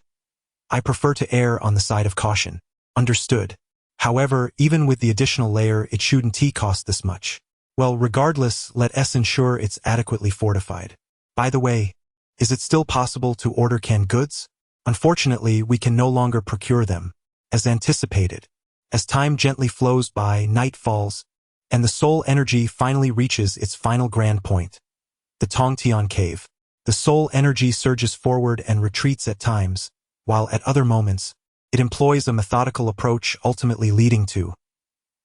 I prefer to err on the side of caution. Understood. However, even with the additional layer, it shouldn't cost this much. Well, regardless, let us ensure it's adequately fortified. By the way, is it still possible to order canned goods? Unfortunately, we can no longer procure them, as anticipated. As time gently flows by, night falls, and the soul energy finally reaches its final grand point. The Tongtian Cave. The soul energy surges forward and retreats at times, while at other moments, it employs a methodical approach ultimately leading to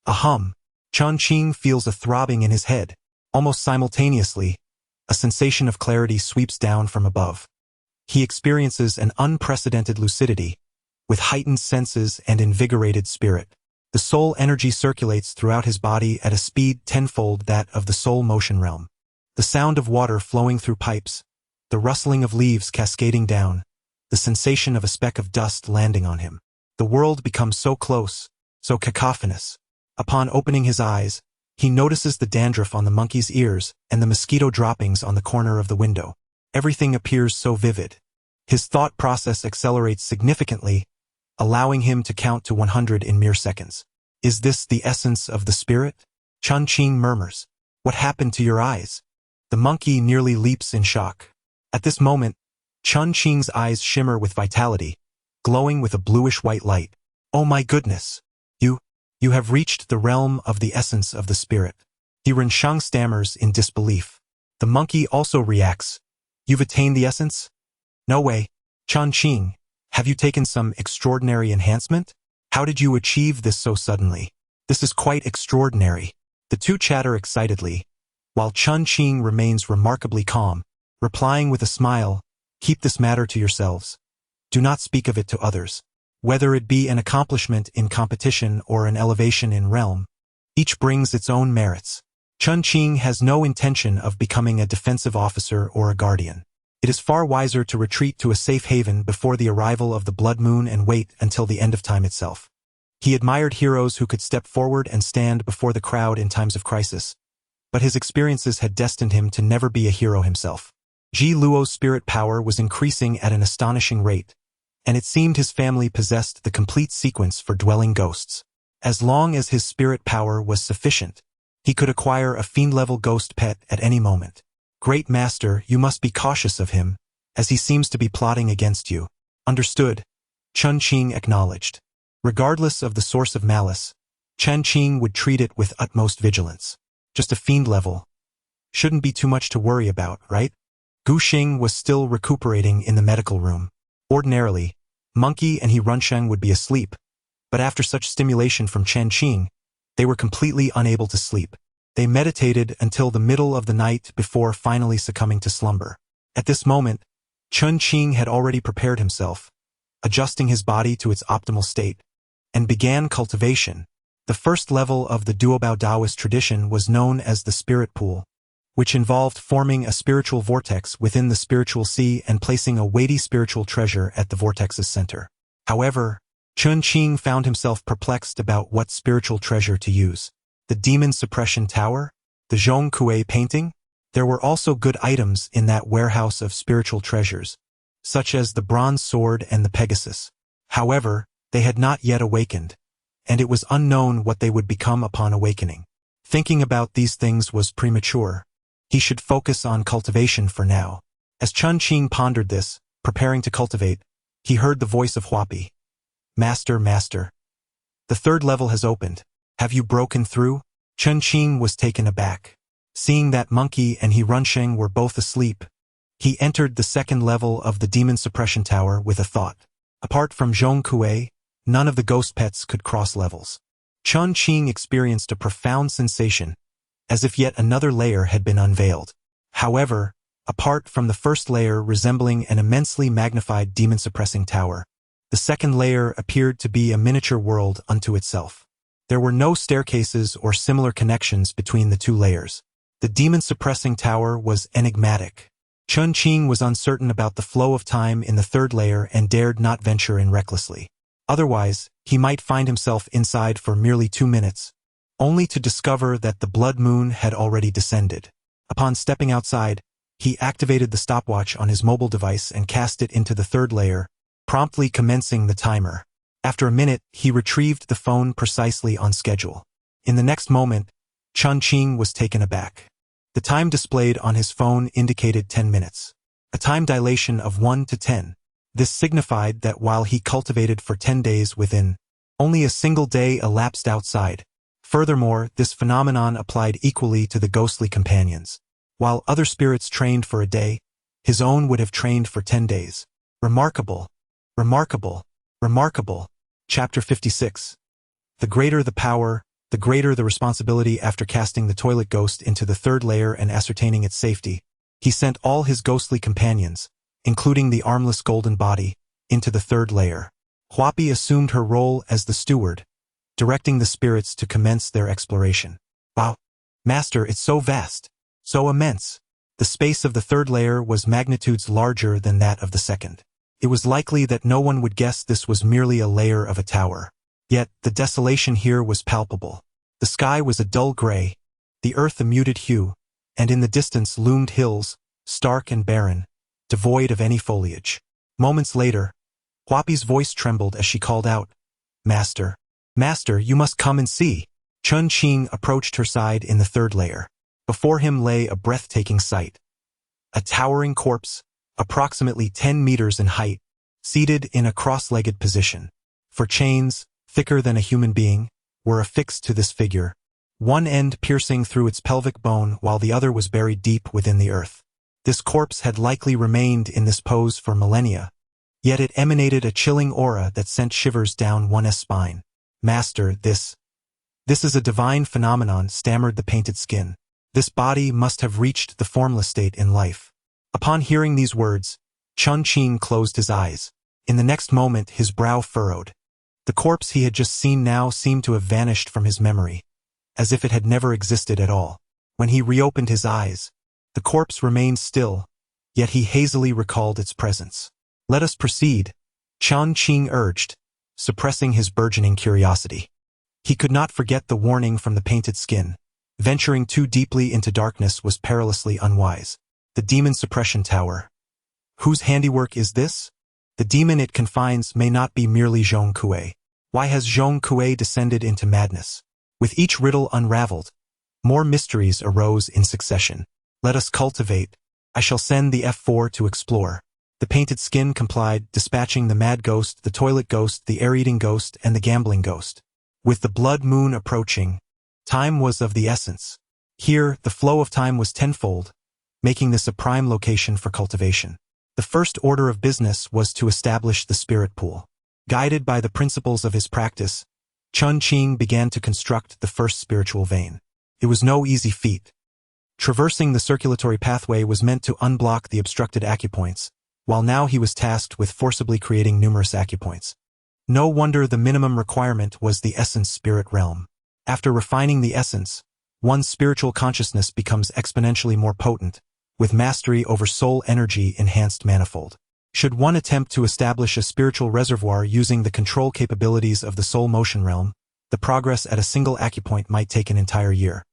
a hum. Chen Qing feels a throbbing in his head. Almost simultaneously, a sensation of clarity sweeps down from above. He experiences an unprecedented lucidity, with heightened senses and invigorated spirit. The soul energy circulates throughout his body at a speed tenfold that of the soul motion realm. The sound of water flowing through pipes, the rustling of leaves cascading down, the sensation of a speck of dust landing on him. The world becomes so close, so cacophonous. Upon opening his eyes, he notices the dandruff on the monkey's ears and the mosquito droppings on the corner of the window. Everything appears so vivid. His thought process accelerates significantly, allowing him to count to 100 in mere seconds. Is this the essence of the spirit? Chen Qing murmurs. What happened to your eyes? The monkey nearly leaps in shock. At this moment, Chen Qing's eyes shimmer with vitality, glowing with a bluish-white light. Oh my goodness! You have reached the realm of the essence of the spirit. He Rensheng stammers in disbelief. The monkey also reacts. You've attained the essence? No way. Chen Qing, have you taken some extraordinary enhancement? How did you achieve this so suddenly? This is quite extraordinary. The two chatter excitedly, while Chen Qing remains remarkably calm, replying with a smile, keep this matter to yourselves. Do not speak of it to others. Whether it be an accomplishment in competition or an elevation in realm, each brings its own merits. Chen Qing has no intention of becoming a defensive officer or a guardian. It is far wiser to retreat to a safe haven before the arrival of the blood moon and wait until the end of time itself. He admired heroes who could step forward and stand before the crowd in times of crisis, but his experiences had destined him to never be a hero himself. Ji Luo's spirit power was increasing at an astonishing rate, and it seemed his family possessed the complete sequence for dwelling ghosts. As long as his spirit power was sufficient, he could acquire a fiend-level ghost pet at any moment. Great Master, you must be cautious of him, as he seems to be plotting against you. Understood, Chen Qing acknowledged. Regardless of the source of malice, Chen Qing would treat it with utmost vigilance. Just a fiend level. Shouldn't be too much to worry about, right? Gu Xing was still recuperating in the medical room. Ordinarily, Monkey and he Runsheng would be asleep, but after such stimulation from Chen Qing, they were completely unable to sleep. They meditated until the middle of the night before finally succumbing to slumber. At this moment, Chen Qing had already prepared himself, adjusting his body to its optimal state, and began cultivation. The first level of the Duobao Taoist tradition was known as the Spirit Pool, which involved forming a spiritual vortex within the spiritual sea and placing a weighty spiritual treasure at the vortex's center. However, Chen Qing found himself perplexed about what spiritual treasure to use. The Demon Suppression Tower? The Zhong Kui painting? There were also good items in that warehouse of spiritual treasures, such as the bronze sword and the Pegasus. However, they had not yet awakened, and it was unknown what they would become upon awakening. Thinking about these things was premature. He should focus on cultivation for now. As Chen Qing pondered this, preparing to cultivate, he heard the voice of Huapi. Master, Master. The third level has opened. Have you broken through? Chen Qing was taken aback. Seeing that Monkey and he Runsheng were both asleep, He entered the second level of the demon suppression tower with a thought. Apart from Zhong Kui, none of the ghost pets could cross levels. Chen Qing experienced a profound sensation, as if yet another layer had been unveiled. However, apart from the first layer resembling an immensely magnified demon-suppressing tower, the second layer appeared to be a miniature world unto itself. There were no staircases or similar connections between the two layers. The demon-suppressing tower was enigmatic. Chen Qing was uncertain about the flow of time in the third layer and dared not venture in recklessly. Otherwise, he might find himself inside for merely 2 minutes, only to discover that the blood moon had already descended. Upon stepping outside, he activated the stopwatch on his mobile device and cast it into the third layer, promptly commencing the timer. After a minute, he retrieved the phone precisely on schedule. In the next moment, Chen Qing was taken aback. The time displayed on his phone indicated 10 minutes. A time dilation of 1 to 10. This signified that while he cultivated for 10 days within, only a single day elapsed outside. Furthermore, this phenomenon applied equally to the ghostly companions. While other spirits trained for a day, his own would have trained for 10 days. Remarkable. Remarkable. Remarkable. Chapter 56. The greater the power, the greater the responsibility. After casting the toilet ghost into the third layer and ascertaining its safety, he sent all his ghostly companions, including the armless golden body, into the third layer. Huapi assumed her role as the steward, directing the spirits to commence their exploration. Wow! Master, it's so vast, so immense. The space of the third layer was magnitudes larger than that of the second. It was likely that no one would guess this was merely a layer of a tower. Yet, the desolation here was palpable. The sky was a dull gray, the earth a muted hue, and in the distance loomed hills, stark and barren, devoid of any foliage. Moments later, Huapi's voice trembled as she called out, "Master, Master, you must come and see." Chen Qing approached her side in the third layer. Before him lay a breathtaking sight. A towering corpse, approximately 10 meters in height, seated in a cross-legged position. For chains, thicker than a human being, were affixed to this figure, one end piercing through its pelvic bone while the other was buried deep within the earth. This corpse had likely remained in this pose for millennia, yet it emanated a chilling aura that sent shivers down one's spine. "Master, this is a divine phenomenon," stammered the painted skin. "This body must have reached the formless state in life." Upon hearing these words, Chen Qing closed his eyes. In the next moment, his brow furrowed. The corpse he had just seen now seemed to have vanished from his memory, as if it had never existed at all. When he reopened his eyes, the corpse remained still, yet he hazily recalled its presence. "Let us proceed," Chen Qing urged, suppressing his burgeoning curiosity. He could not forget the warning from the painted skin. Venturing too deeply into darkness was perilously unwise. The demon suppression tower. Whose handiwork is this? The demon it confines may not be merely Zhong Kui. Why has Zhong Kui descended into madness? With each riddle unraveled, more mysteries arose in succession. "Let us cultivate. I shall send the F4 to explore." The painted skin complied, dispatching the mad ghost, the toilet ghost, the air-eating ghost, and the gambling ghost. With the blood moon approaching, time was of the essence. Here, the flow of time was tenfold, making this a prime location for cultivation. The first order of business was to establish the spirit pool. Guided by the principles of his practice, Chen Qing began to construct the first spiritual vein. It was no easy feat. Traversing the circulatory pathway was meant to unblock the obstructed acupoints, while now he was tasked with forcibly creating numerous acupoints. No wonder the minimum requirement was the essence spirit realm. After refining the essence, one's spiritual consciousness becomes exponentially more potent, with mastery over soul energy enhanced manifold. Should one attempt to establish a spiritual reservoir using the control capabilities of the soul motion realm, the progress at a single acupoint might take an entire year.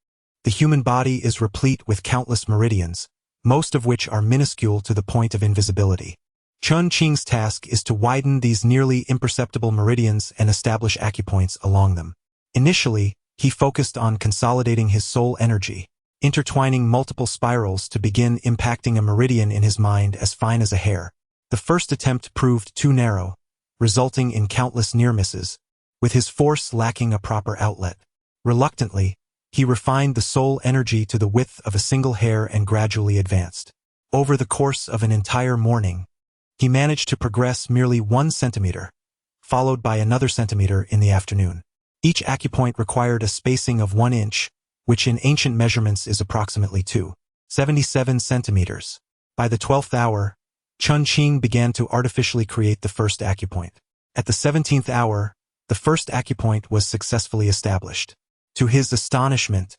The human body is replete with countless meridians, most of which are minuscule to the point of invisibility. Chen Qing's task is to widen these nearly imperceptible meridians and establish acupoints along them. Initially, he focused on consolidating his soul energy, intertwining multiple spirals to begin impacting a meridian in his mind as fine as a hair. The first attempt proved too narrow, resulting in countless near misses, with his force lacking a proper outlet. Reluctantly, he refined the soul energy to the width of a single hair and gradually advanced. Over the course of an entire morning, he managed to progress merely 1 centimeter, followed by another centimeter in the afternoon. Each acupoint required a spacing of 1 inch, which in ancient measurements is approximately 2.77 centimeters. By the 12th hour, Chen Qing began to artificially create the first acupoint. At the 17th hour, the first acupoint was successfully established. To his astonishment,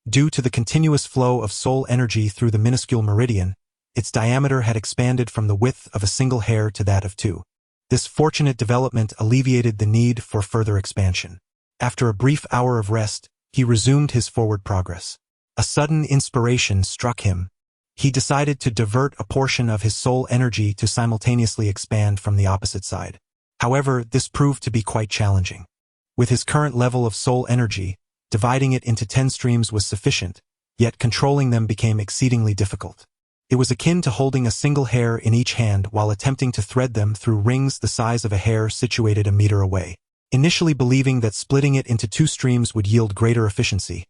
due to the continuous flow of soul energy through the minuscule meridian, its diameter had expanded from the width of a single hair to that of 2. This fortunate development alleviated the need for further expansion. After a brief hour of rest, he resumed his forward progress. A sudden inspiration struck him. He decided to divert a portion of his soul energy to simultaneously expand from the opposite side. However, this proved to be quite challenging. With his current level of soul energy, dividing it into 10 streams was sufficient, yet controlling them became exceedingly difficult. It was akin to holding a single hair in each hand while attempting to thread them through rings the size of a hair situated a meter away. Initially believing that splitting it into 2 streams would yield greater efficiency,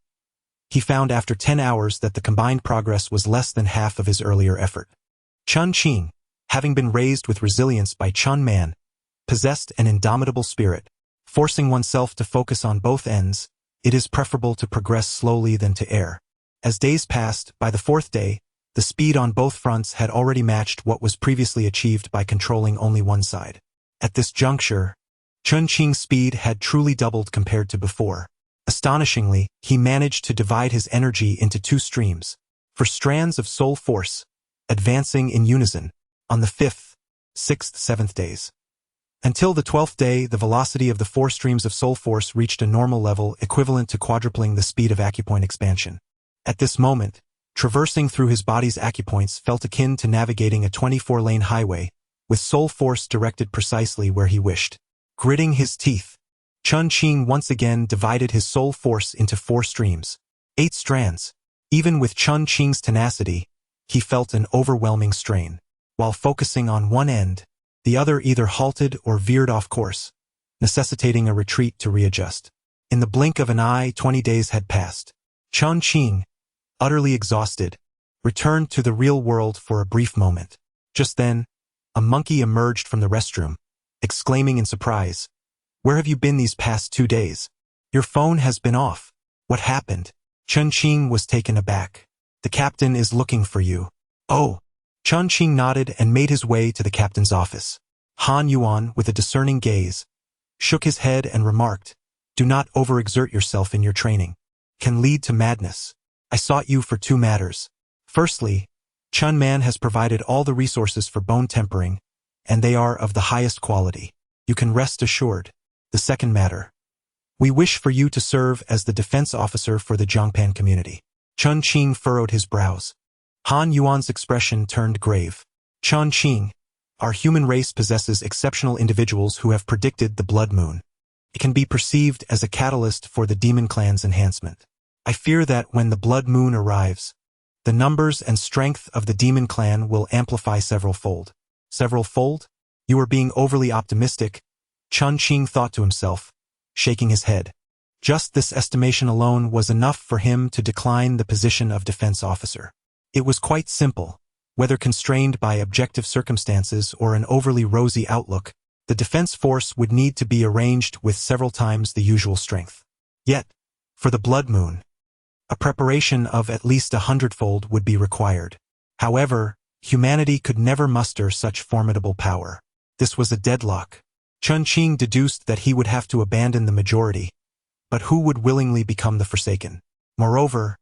he found after 10 hours that the combined progress was less than half of his earlier effort. Chen Qing, having been raised with resilience by Chen Man, possessed an indomitable spirit. Forcing oneself to focus on both ends, it is preferable to progress slowly than to err. As days passed, by the 4th day, the speed on both fronts had already matched what was previously achieved by controlling only one side. At this juncture, Chen Qing's speed had truly doubled compared to before. Astonishingly, he managed to divide his energy into 2 streams, for strands of soul force, advancing in unison, on the 5th, 6th, 7th days. Until the 12th day, the velocity of the 4 streams of soul force reached a normal level equivalent to quadrupling the speed of acupoint expansion. At this moment, traversing through his body's acupoints felt akin to navigating a 24-lane highway, with soul force directed precisely where he wished. Gritting his teeth, Chen Qing once again divided his soul force into 4 streams, 8 strands. Even with Chen Qing's tenacity, he felt an overwhelming strain. While focusing on one end, the other either halted or veered off course, necessitating a retreat to readjust. In the blink of an eye, 20 days had passed. Chen Qing, utterly exhausted, returned to the real world for a brief moment. Just then, a monkey emerged from the restroom, exclaiming in surprise, "Where have you been these past 2 days? Your phone has been off. What happened?" Chen Qing was taken aback. "The captain is looking for you." "Oh." Chen Qing nodded and made his way to the captain's office. Han Yuan, with a discerning gaze, shook his head and remarked, "Do not overexert yourself in your training. Can lead to madness. I sought you for 2 matters. Firstly, Chen Man has provided all the resources for bone tempering, and they are of the highest quality. You can rest assured. The second matter. We wish for you to serve as the defense officer for the Zhongpan community." Chen Qing furrowed his brows. Han Yuan's expression turned grave. "Chen Qing, our human race possesses exceptional individuals who have predicted the blood moon. It can be perceived as a catalyst for the demon clan's enhancement. I fear that when the blood moon arrives, the numbers and strength of the demon clan will amplify several-fold." "Several-fold? You are being overly optimistic," Chen Qing thought to himself, shaking his head. Just this estimation alone was enough for him to decline the position of defense officer. It was quite simple. Whether constrained by objective circumstances or an overly rosy outlook, the defense force would need to be arranged with several times the usual strength. Yet, for the blood moon, a preparation of at least 100-fold would be required. However, humanity could never muster such formidable power. This was a deadlock. Chen Qing deduced that he would have to abandon the majority, but who would willingly become the forsaken? Moreover,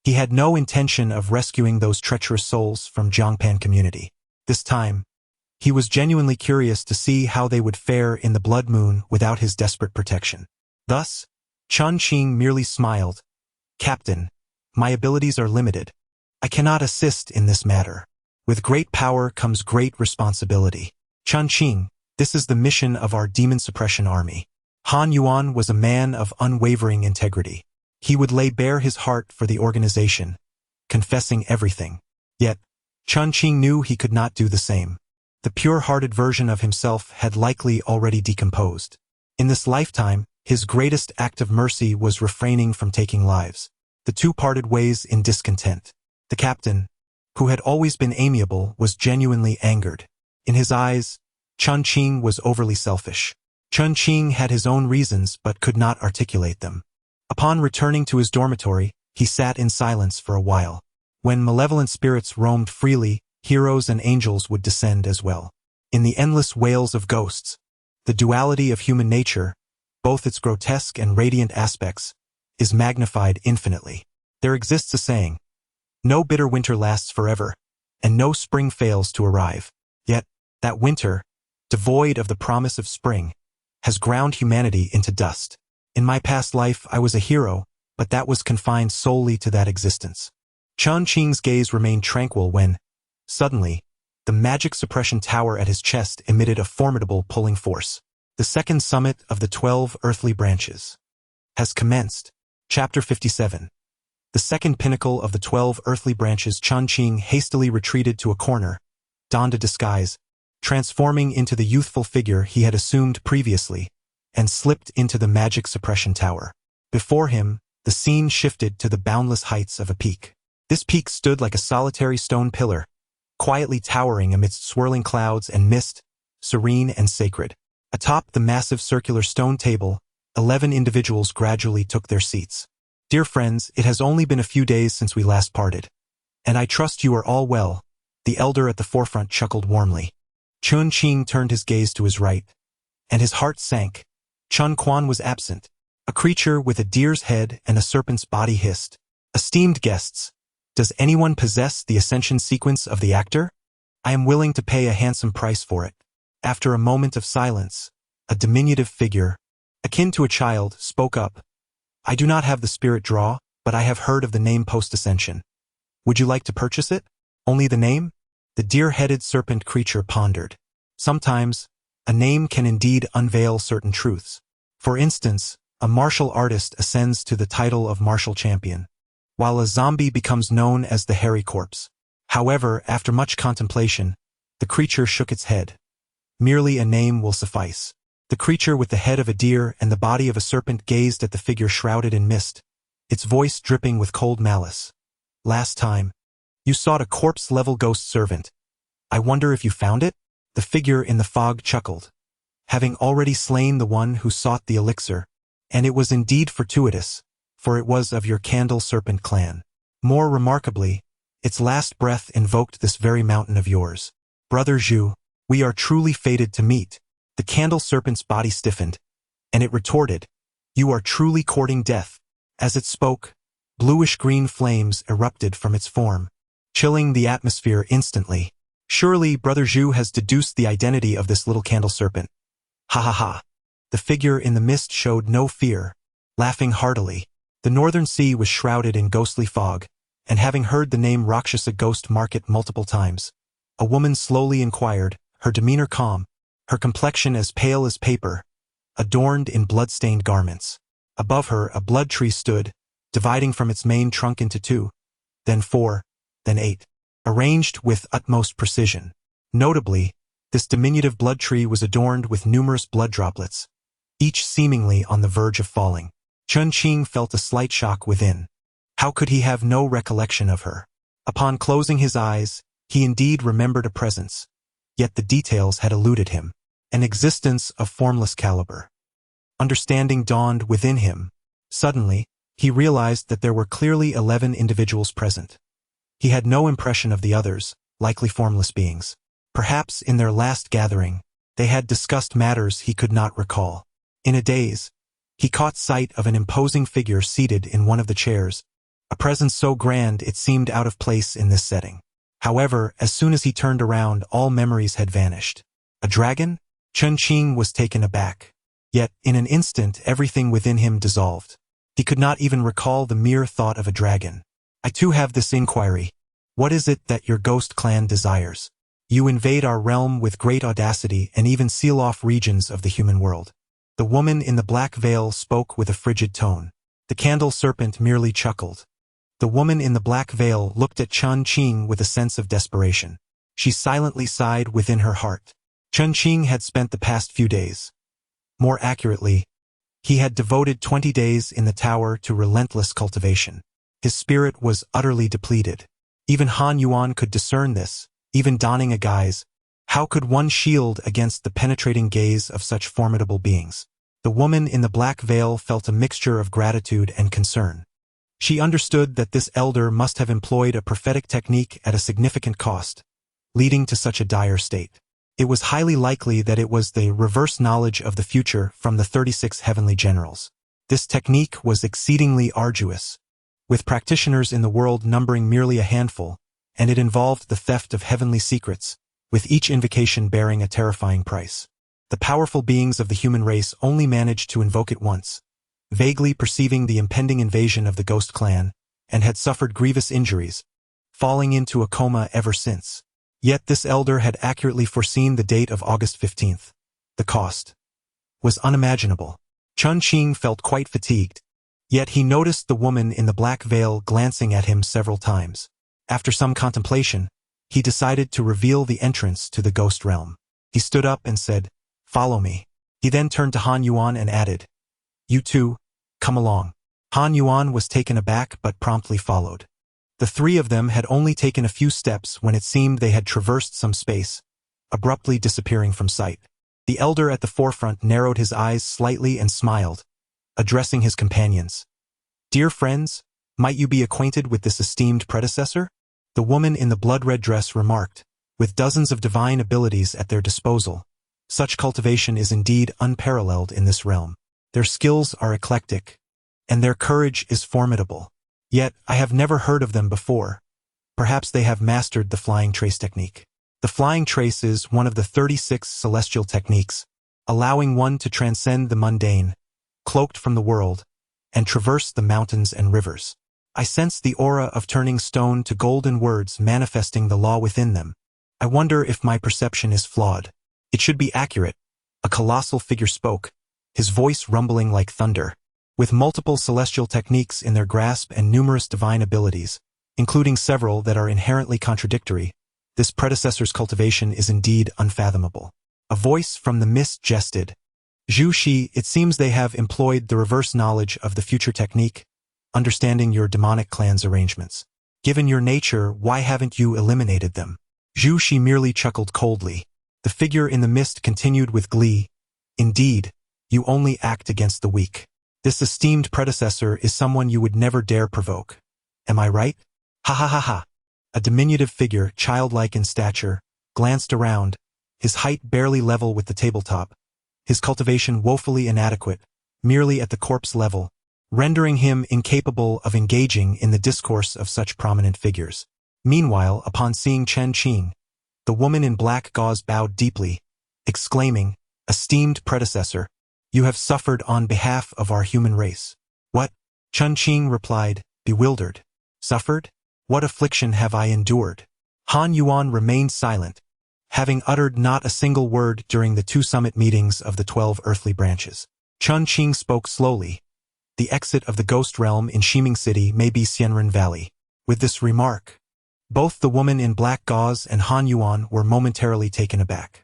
he had no intention of rescuing those treacherous souls from Zhongpan community. This time, he was genuinely curious to see how they would fare in the blood moon without his desperate protection. Thus, Chen Qing merely smiled. "Captain, my abilities are limited. I cannot assist in this matter. With great power comes great responsibility. Chen Qing, this is the mission of our demon suppression army." Han Yuan was a man of unwavering integrity. He would lay bare his heart for the organization, confessing everything. Yet, Chen Qing knew he could not do the same. The pure-hearted version of himself had likely already decomposed. In this lifetime, his greatest act of mercy was refraining from taking lives. The 2 parted ways in discontent. The captain, who had always been amiable, was genuinely angered. In his eyes, Chen Qing was overly selfish. Chen Qing had his own reasons but could not articulate them. Upon returning to his dormitory, he sat in silence for a while. When malevolent spirits roamed freely, heroes and angels would descend as well. In the endless wails of ghosts, the duality of human nature, both its grotesque and radiant aspects, is magnified infinitely. There exists a saying, "No bitter winter lasts forever, and no spring fails to arrive." Yet, that winter, devoid of the promise of spring, has ground humanity into dust. In my past life, I was a hero, but that was confined solely to that existence. Chen Qing's gaze remained tranquil when, suddenly, the magic suppression tower at his chest emitted a formidable pulling force. The second summit of the 12 earthly branches has commenced. Chapter 57. The second pinnacle of the 12 earthly branches. Chen Qing hastily retreated to a corner, donned a disguise, transforming into the youthful figure he had assumed previously, and slipped into the magic suppression tower. Before him, the scene shifted to the boundless heights of a peak. This peak stood like a solitary stone pillar, quietly towering amidst swirling clouds and mist, serene and sacred. Atop the massive circular stone table, 11 individuals gradually took their seats. "Dear friends, it has only been a few days since we last parted, and I trust you are all well," the elder at the forefront chuckled warmly. Chen Qing turned his gaze to his right, and his heart sank. Chen Quan was absent. A creature with a deer's head and a serpent's body hissed, "Esteemed guests, does anyone possess the ascension sequence of the actor? I am willing to pay a handsome price for it." After a moment of silence, a diminutive figure, akin to a child, spoke up. "I do not have the spirit draw, but I have heard of the name post-ascension. Would you like to purchase it?" "Only the name?" The deer-headed serpent creature pondered. "Sometimes, a name can indeed unveil certain truths. For instance, a martial artist ascends to the title of martial champion, while a zombie becomes known as the hairy corpse." However, after much contemplation, the creature shook its head. "Merely a name will suffice." The creature with the head of a deer and the body of a serpent gazed at the figure shrouded in mist, its voice dripping with cold malice. "Last time, you sought a corpse-level ghost servant. I wonder if you found it?" The figure in the fog chuckled. "Having already slain the one who sought the elixir, and it was indeed fortuitous, for it was of your candle serpent clan. More remarkably, its last breath invoked this very mountain of yours. Brother Zhu, we are truly fated to meet." The candle serpent's body stiffened, and it retorted, "You are truly courting death." As it spoke, bluish-green flames erupted from its form, chilling the atmosphere instantly. "Surely Brother Zhu has deduced the identity of this little candle serpent. Ha ha ha." The figure in the mist showed no fear, laughing heartily. The northern sea was shrouded in ghostly fog, and having heard the name Rakshasa Ghost Market multiple times, a woman slowly inquired, her demeanor calm, her complexion as pale as paper, adorned in blood-stained garments. Above her, a blood tree stood, dividing from its main trunk into 2, then 4, then 8, arranged with utmost precision. Notably, this diminutive blood tree was adorned with numerous blood droplets, each seemingly on the verge of falling. Chen Qing felt a slight shock within. How could he have no recollection of her? Upon closing his eyes, he indeed remembered a presence, yet the details had eluded him. An existence of formless caliber. Understanding dawned within him. Suddenly, he realized that there were clearly 11 individuals present. He had no impression of the others, likely formless beings. Perhaps in their last gathering, they had discussed matters he could not recall. In a daze, he caught sight of an imposing figure seated in one of the chairs, a presence so grand it seemed out of place in this setting. However, as soon as he turned around, all memories had vanished. A dragon? Chen Qing was taken aback. Yet, in an instant, everything within him dissolved. He could not even recall the mere thought of a dragon. "I too have this inquiry. What is it that your ghost clan desires? You invade our realm with great audacity and even seal off regions of the human world." The woman in the black veil spoke with a frigid tone. The candle serpent merely chuckled. The woman in the black veil looked at Chen Qing with a sense of desperation. She silently sighed within her heart. Chen Qing had spent the past few days. More accurately, he had devoted 20 days in the tower to relentless cultivation. His spirit was utterly depleted. Even Han Yuan could discern this, even donning a guise. How could one shield against the penetrating gaze of such formidable beings? The woman in the black veil felt a mixture of gratitude and concern. She understood that this elder must have employed a prophetic technique at a significant cost, leading to such a dire state. It was highly likely that it was the reverse knowledge of the future from the 36 heavenly generals. This technique was exceedingly arduous, with practitioners in the world numbering merely a handful, and it involved the theft of heavenly secrets, with each invocation bearing a terrifying price. The powerful beings of the human race only managed to invoke it once, vaguely perceiving the impending invasion of the Ghost Clan, and had suffered grievous injuries, falling into a coma ever since. Yet this elder had accurately foreseen the date of August 15th. The cost was unimaginable. Chen Qing felt quite fatigued, yet he noticed the woman in the black veil glancing at him several times. After some contemplation, he decided to reveal the entrance to the ghost realm. He stood up and said, "Follow me." He then turned to Han Yuan and added, "You too, come along." Han Yuan was taken aback but promptly followed. The three of them had only taken a few steps when it seemed they had traversed some space, abruptly disappearing from sight. The elder at the forefront narrowed his eyes slightly and smiled, addressing his companions. "Dear friends, might you be acquainted with this esteemed predecessor?" The woman in the blood-red dress remarked, "With dozens of divine abilities at their disposal, such cultivation is indeed unparalleled in this realm. Their skills are eclectic, and their courage is formidable. Yet, I have never heard of them before. Perhaps they have mastered the flying trace technique." The flying trace is one of the 36 celestial techniques, allowing one to transcend the mundane, cloaked from the world, and traverse the mountains and rivers. I sense the aura of turning stone to golden words manifesting the law within them. I wonder if my perception is flawed. It should be accurate. A colossal figure spoke, his voice rumbling like thunder. With multiple celestial techniques in their grasp and numerous divine abilities, including several that are inherently contradictory, this predecessor's cultivation is indeed unfathomable. A voice from the mist jested, "Zhu Shi, it seems they have employed the reverse knowledge of the future technique, understanding your demonic clan's arrangements. Given your nature, why haven't you eliminated them?" Zhu Shi merely chuckled coldly. The figure in the mist continued with glee, "Indeed, you only act against the weak. This esteemed predecessor is someone you would never dare provoke. Am I right?" "Ha ha ha ha." A diminutive figure, childlike in stature, glanced around, his height barely level with the tabletop, his cultivation woefully inadequate, merely at the corpse level, rendering him incapable of engaging in the discourse of such prominent figures. Meanwhile, upon seeing Chen Qing, the woman in black gauze bowed deeply, exclaiming, "Esteemed predecessor, you have suffered on behalf of our human race." "What?" Chen Qing replied, bewildered. "Suffered? What affliction have I endured?" Han Yuan remained silent, having uttered not a single word during the 2 summit meetings of the 12 earthly branches. Chen Qing spoke slowly. "The exit of the ghost realm in Shiming City may be Xianren Valley." With this remark, both the woman in black gauze and Han Yuan were momentarily taken aback.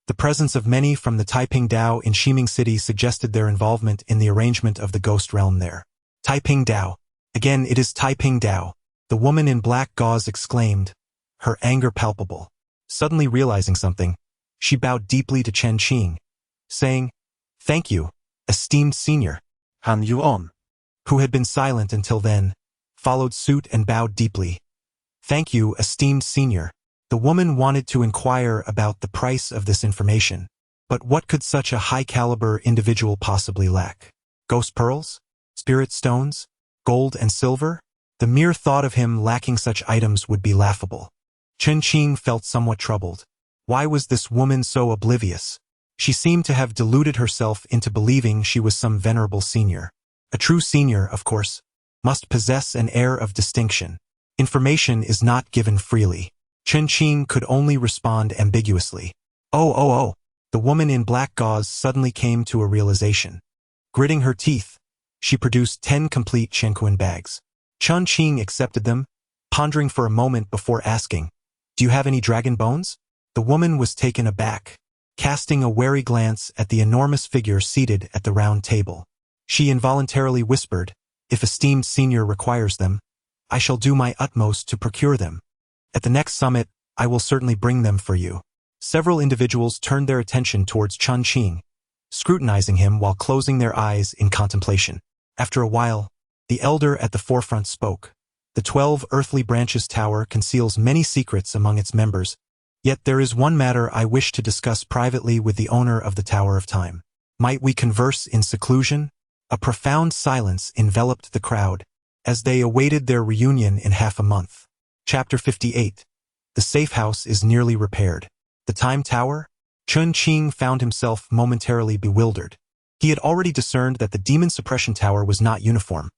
The presence of many from the Taiping Dao in Shiming City suggested their involvement in the arrangement of the ghost realm there. "Taiping Dao. Again, it is Taiping Dao," the woman in black gauze exclaimed, her anger palpable. Suddenly realizing something, she bowed deeply to Chen Qing, saying, "Thank you, esteemed senior." Han Yuan, who had been silent until then, followed suit and bowed deeply. "Thank you, esteemed senior." The woman wanted to inquire about the price of this information, but what could such a high-caliber individual possibly lack? Ghost pearls? Spirit stones? Gold and silver? The mere thought of him lacking such items would be laughable. Chen Qing felt somewhat troubled. Why was this woman so oblivious? She seemed to have deluded herself into believing she was some venerable senior. A true senior, of course, must possess an air of distinction. Information is not given freely. Chen Qing could only respond ambiguously. Oh. The woman in black gauze suddenly came to a realization. Gritting her teeth, she produced 10 complete Chen bags. Chen Qing accepted them, pondering for a moment before asking, "Do you have any dragon bones?" The woman was taken aback, casting a wary glance at the enormous figure seated at the round table. She involuntarily whispered, "If esteemed senior requires them, I shall do my utmost to procure them." At the next summit, I will certainly bring them for you. Several individuals turned their attention towards Chen Qing, scrutinizing him while closing their eyes in contemplation. After a while, the elder at the forefront spoke. The 12 earthly branches tower conceals many secrets among its members, yet there is one matter I wish to discuss privately with the owner of the Tower of Time. Might we converse in seclusion? A profound silence enveloped the crowd, as they awaited their reunion in half a month. Chapter 58. The safe house is nearly repaired. The Time Tower? Chen Qing found himself momentarily bewildered. He had already discerned that the demon suppression tower was not uniform.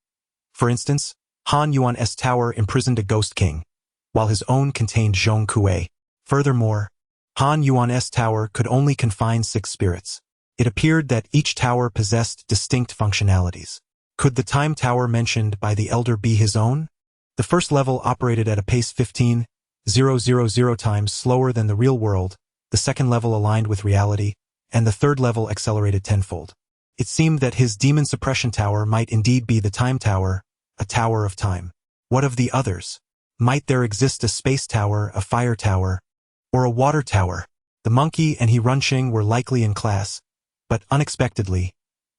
For instance, Han Yuan's tower imprisoned a ghost king, while his own contained Zhong Kui. Furthermore, Han Yuan's tower could only confine 6 spirits. It appeared that each tower possessed distinct functionalities. Could the Time Tower mentioned by the elder be his own? The first level operated at a pace 15,000 times slower than the real world, the second level aligned with reality, and the third level accelerated tenfold. It seemed that his demon suppression tower might indeed be the Time Tower, a tower of time. What of the others? Might there exist a space tower, a fire tower, or a water tower? The monkey and he Runxing were likely in class, but unexpectedly,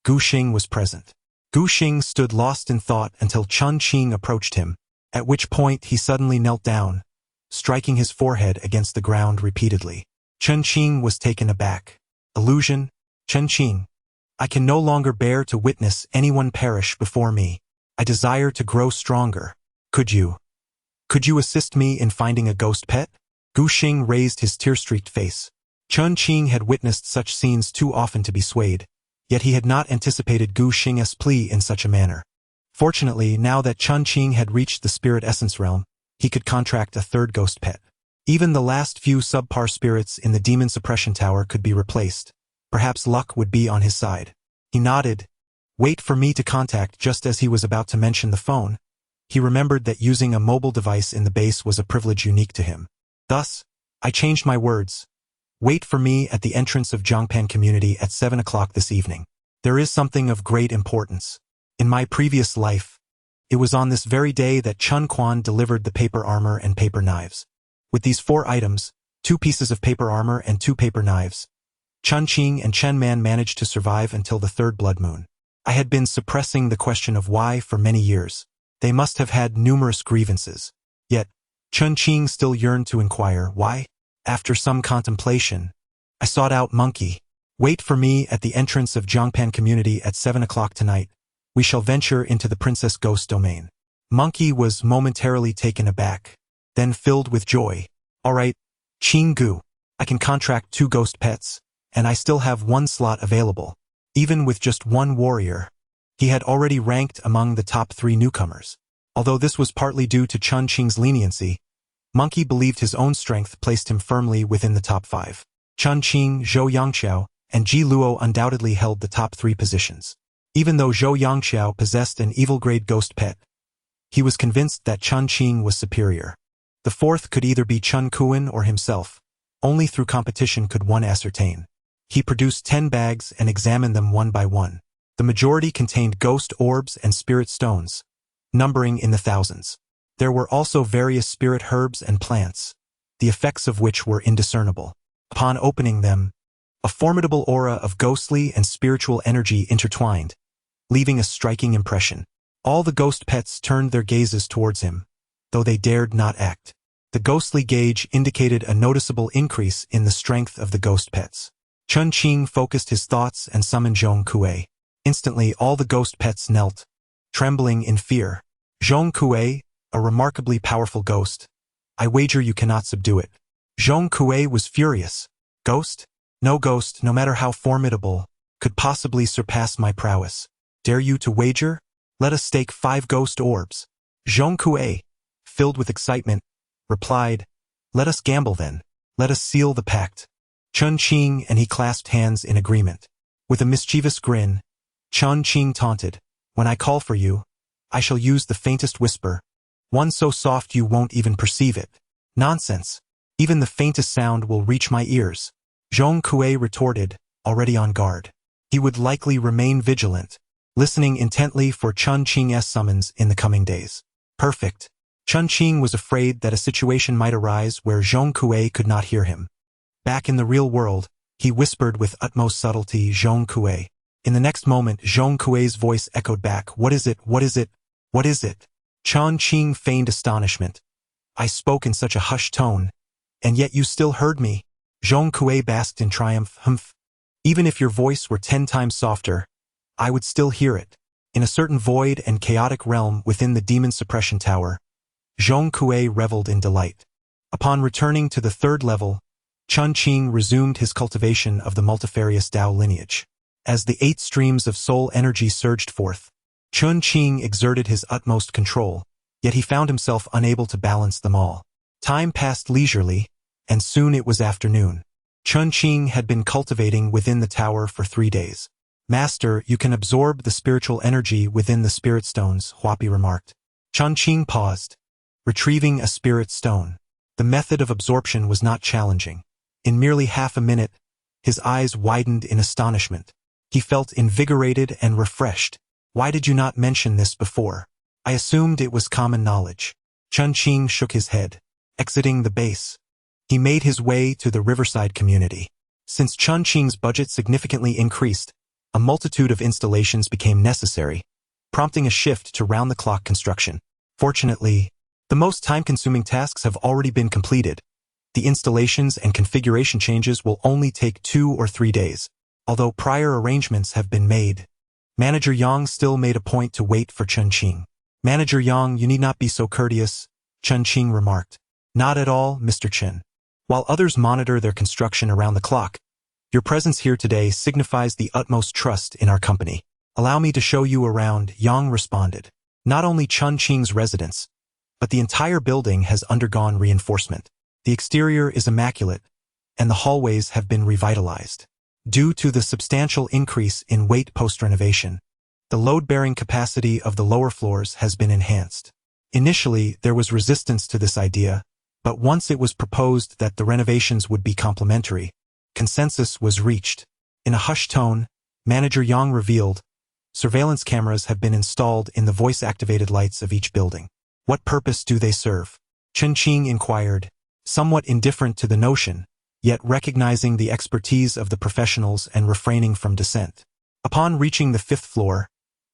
Gu Xing was present. Gu Xing stood lost in thought until Chen Qing approached him, at which point he suddenly knelt down, striking his forehead against the ground repeatedly. Chen Qing was taken aback. Illusion? Chen Qing, I can no longer bear to witness anyone perish before me. I desire to grow stronger. Could you assist me in finding a ghost pet? Gu Xing raised his tear-streaked face. Chen Qing had witnessed such scenes too often to be swayed, yet he had not anticipated Gu Xing's plea in such a manner. Fortunately, now that Chen Qing had reached the spirit essence realm, he could contract a third ghost pet. Even the last few subpar spirits in the demon suppression tower could be replaced. Perhaps luck would be on his side. He nodded. Wait for me to contact. Just as he was about to mention the phone, he remembered that using a mobile device in the base was a privilege unique to him. Thus, I changed my words. Wait for me at the entrance of Zhongpan Community at 7 o'clock this evening. There is something of great importance. In my previous life, it was on this very day that Chen Quan delivered the paper armor and paper knives. With these 4 items, 2 pieces of paper armor and 2 paper knives, Chen Qing and Chen Man managed to survive until the 3rd blood moon. I had been suppressing the question of why for many years. They must have had numerous grievances. Yet, Chen Qing still yearned to inquire why. After some contemplation, I sought out Monkey. Wait for me at the entrance of Zhongpan Community at 7 o'clock tonight. We shall venture into the Princess Ghost domain. Monkey was momentarily taken aback, then filled with joy. All right, Qing Gu, I can contract 2 ghost pets, and I still have 1 slot available. Even with just 1 warrior, he had already ranked among the top 3 newcomers. Although this was partly due to Chen Qing's leniency, Monkey believed his own strength placed him firmly within the top 5. Chen Qing, Zhou Yangqiao, and Ji Luo undoubtedly held the top 3 positions. Even though Zhou Yangqiao possessed an evil-grade ghost pet, he was convinced that Chen Qing was superior. The 4th could either be Chen Qing or himself. Only through competition could one ascertain. He produced 10 bags and examined them one by one. The majority contained ghost orbs and spirit stones, numbering in the thousands. There were also various spirit herbs and plants, the effects of which were indiscernible. Upon opening them, a formidable aura of ghostly and spiritual energy intertwined, leaving a striking impression. All the ghost pets turned their gazes towards him, though they dared not act. The ghostly gauge indicated a noticeable increase in the strength of the ghost pets. Chen Qing focused his thoughts and summoned Zhong Kui. Instantly all the ghost pets knelt, trembling in fear. Zhong Kui, a remarkably powerful ghost. I wager you cannot subdue it. Zhong Kui was furious. Ghost? No ghost, no matter how formidable, could possibly surpass my prowess. Dare you to wager? Let us stake 5 ghost orbs. Zhong Kui, filled with excitement, replied, Let us gamble then. Let us seal the pact. Chen Qing and he clasped hands in agreement. With a mischievous grin, Chen Qing taunted, When I call for you, I shall use the faintest whisper, one so soft you won't even perceive it. Nonsense. Even the faintest sound will reach my ears. Zhong Kui retorted, already on guard. He would likely remain vigilant, listening intently for Chen Qing's summons in the coming days. Perfect. Chen Qing was afraid that a situation might arise where Zhong Kui could not hear him. Back in the real world, he whispered with utmost subtlety, "Zhong Kui." In the next moment, Zhong Kui's voice echoed back, "What is it? What is it? What is it?" Chen Qing feigned astonishment. "I spoke in such a hushed tone, and yet you still heard me." Zhong Kui basked in triumph. "Humph. Even if your voice were 10 times softer, I would still hear it." In a certain void and chaotic realm within the demon suppression tower, Zhong Kui reveled in delight. Upon returning to the 3rd level, Chen Qing resumed his cultivation of the multifarious Tao lineage. As the 8 streams of soul energy surged forth, Chen Qing exerted his utmost control, yet he found himself unable to balance them all. Time passed leisurely, and soon it was afternoon. Chen Qing had been cultivating within the tower for 3 days. "Master, you can absorb the spiritual energy within the spirit stones," Huapi remarked. Chen Qing paused, retrieving a spirit stone. The method of absorption was not challenging. In merely half a minute, his eyes widened in astonishment. He felt invigorated and refreshed. "Why did you not mention this before? I assumed it was common knowledge." Chen Qing shook his head. Exiting the base, he made his way to the Riverside Community. Since Chen Qing's budget significantly increased, a multitude of installations became necessary, prompting a shift to round-the-clock construction. Fortunately, the most time-consuming tasks have already been completed. The installations and configuration changes will only take 2 or 3 days. Although prior arrangements have been made, Manager Yang still made a point to wait for Chen Qing. "Manager Yang, you need not be so courteous," Chen Qing remarked. "Not at all, Mr. Chen. While others monitor their construction around the clock, your presence here today signifies the utmost trust in our company. Allow me to show you around," Yang responded. Not only Chen Qing's residence, but the entire building has undergone reinforcement. The exterior is immaculate, and the hallways have been revitalized. Due to the substantial increase in weight post-renovation, the load-bearing capacity of the lower floors has been enhanced. Initially, there was resistance to this idea, but once it was proposed that the renovations would be complementary, consensus was reached. In a hushed tone, Manager Yang revealed, "Surveillance cameras have been installed in the voice-activated lights of each building." "What purpose do they serve?" Chen Qing inquired, somewhat indifferent to the notion, yet recognizing the expertise of the professionals and refraining from dissent. Upon reaching the 5th floor,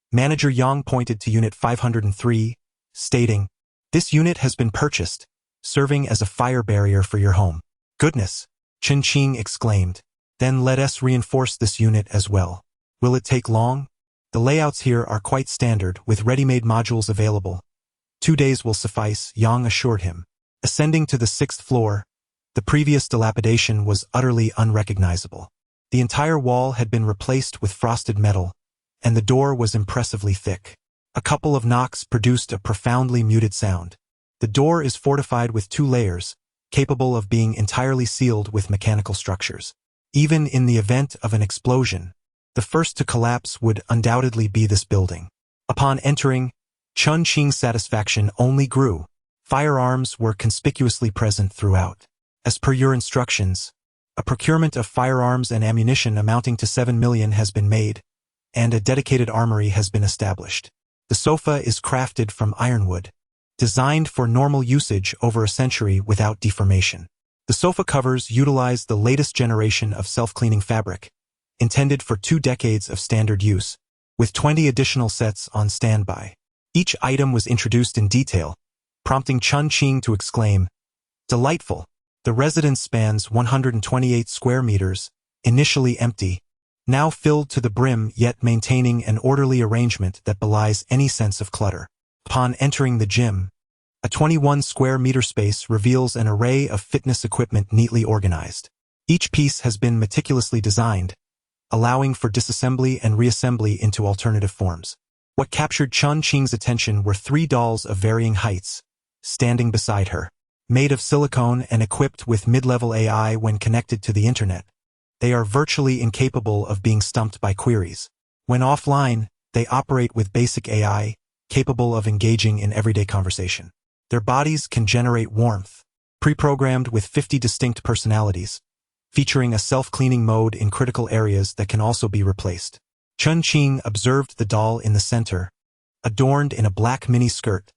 Manager Yang pointed to Unit 503, stating, "This unit has been purchased, serving as a fire barrier for your home." "Goodness!" Chen Qing exclaimed. "Then let us reinforce this unit as well." "Will it take long?" "The layouts here are quite standard, with ready-made modules available. 2 days will suffice," Yang assured him. Ascending to the 6th floor, the previous dilapidation was utterly unrecognizable. The entire wall had been replaced with frosted metal, and the door was impressively thick. A couple of knocks produced a profoundly muted sound. The door is fortified with 2 layers, capable of being entirely sealed with mechanical structures. Even in the event of an explosion, the first to collapse would undoubtedly be this building. Upon entering, Chen Qing's satisfaction only grew. Firearms were conspicuously present throughout. "As per your instructions, a procurement of firearms and ammunition amounting to 7 million has been made, and a dedicated armory has been established. The sofa is crafted from ironwood, designed for normal usage over a century without deformation. The sofa covers utilize the latest generation of self-cleaning fabric, intended for 2 decades of standard use, with 20 additional sets on standby." Each item was introduced in detail, prompting Chen Qing to exclaim, "Delightful." The residence spans 128 square meters, initially empty, now filled to the brim yet maintaining an orderly arrangement that belies any sense of clutter. Upon entering the gym, a 21 square meter space reveals an array of fitness equipment neatly organized. Each piece has been meticulously designed, allowing for disassembly and reassembly into alternative forms. What captured Chen Qing's attention were 3 dolls of varying heights, standing beside her. Made of silicone and equipped with mid-level AI when connected to the internet, they are virtually incapable of being stumped by queries. When offline, they operate with basic AI, capable of engaging in everyday conversation. Their bodies can generate warmth, pre-programmed with 50 distinct personalities, featuring a self-cleaning mode in critical areas that can also be replaced. Chen Qing observed the doll in the center, adorned in a black mini-skirt,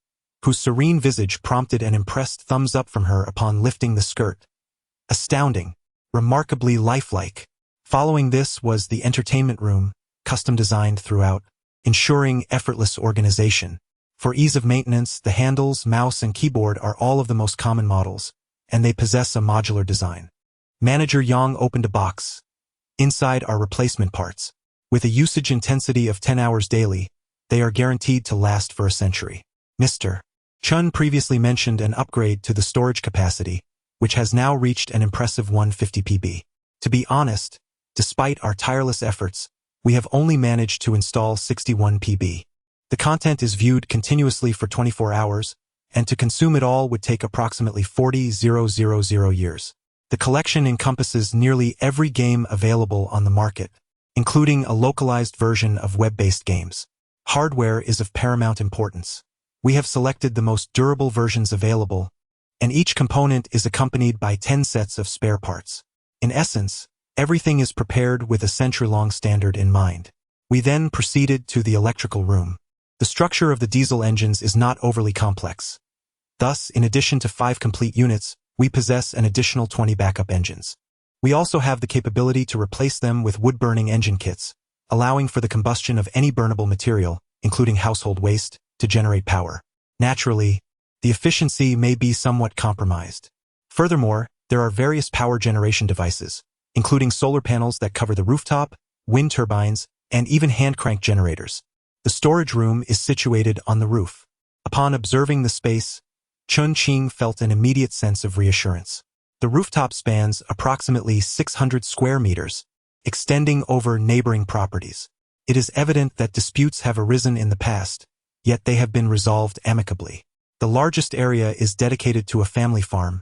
whose serene visage prompted an impressed thumbs up from her upon lifting the skirt. Astounding, remarkably lifelike. Following this was the entertainment room, custom designed throughout, ensuring effortless organization. For ease of maintenance, the handles, mouse, and keyboard are all of the most common models, and they possess a modular design. Manager Yang opened a box. Inside are replacement parts. With a usage intensity of 10 hours daily, they are guaranteed to last for a century. Mr. Chen previously mentioned an upgrade to the storage capacity, which has now reached an impressive 150 PB. To be honest, despite our tireless efforts, we have only managed to install 61 PB. The content is viewed continuously for 24 hours, and to consume it all would take approximately 40,000 years. The collection encompasses nearly every game available on the market, including a localized version of web-based games. Hardware is of paramount importance. We have selected the most durable versions available, and each component is accompanied by 10 sets of spare parts. In essence, everything is prepared with a century-long standard in mind. We then proceeded to the electrical room. The structure of the diesel engines is not overly complex. Thus, in addition to 5 complete units, we possess an additional 20 backup engines. We also have the capability to replace them with wood-burning engine kits, allowing for the combustion of any burnable material, including household waste, to generate power. Naturally, the efficiency may be somewhat compromised. Furthermore, there are various power generation devices, including solar panels that cover the rooftop, wind turbines, and even hand-crank generators. The storage room is situated on the roof. Upon observing the space, Chen Qing felt an immediate sense of reassurance. The rooftop spans approximately 600 square meters, extending over neighboring properties. It is evident that disputes have arisen in the past, yet they have been resolved amicably. The largest area is dedicated to a family farm,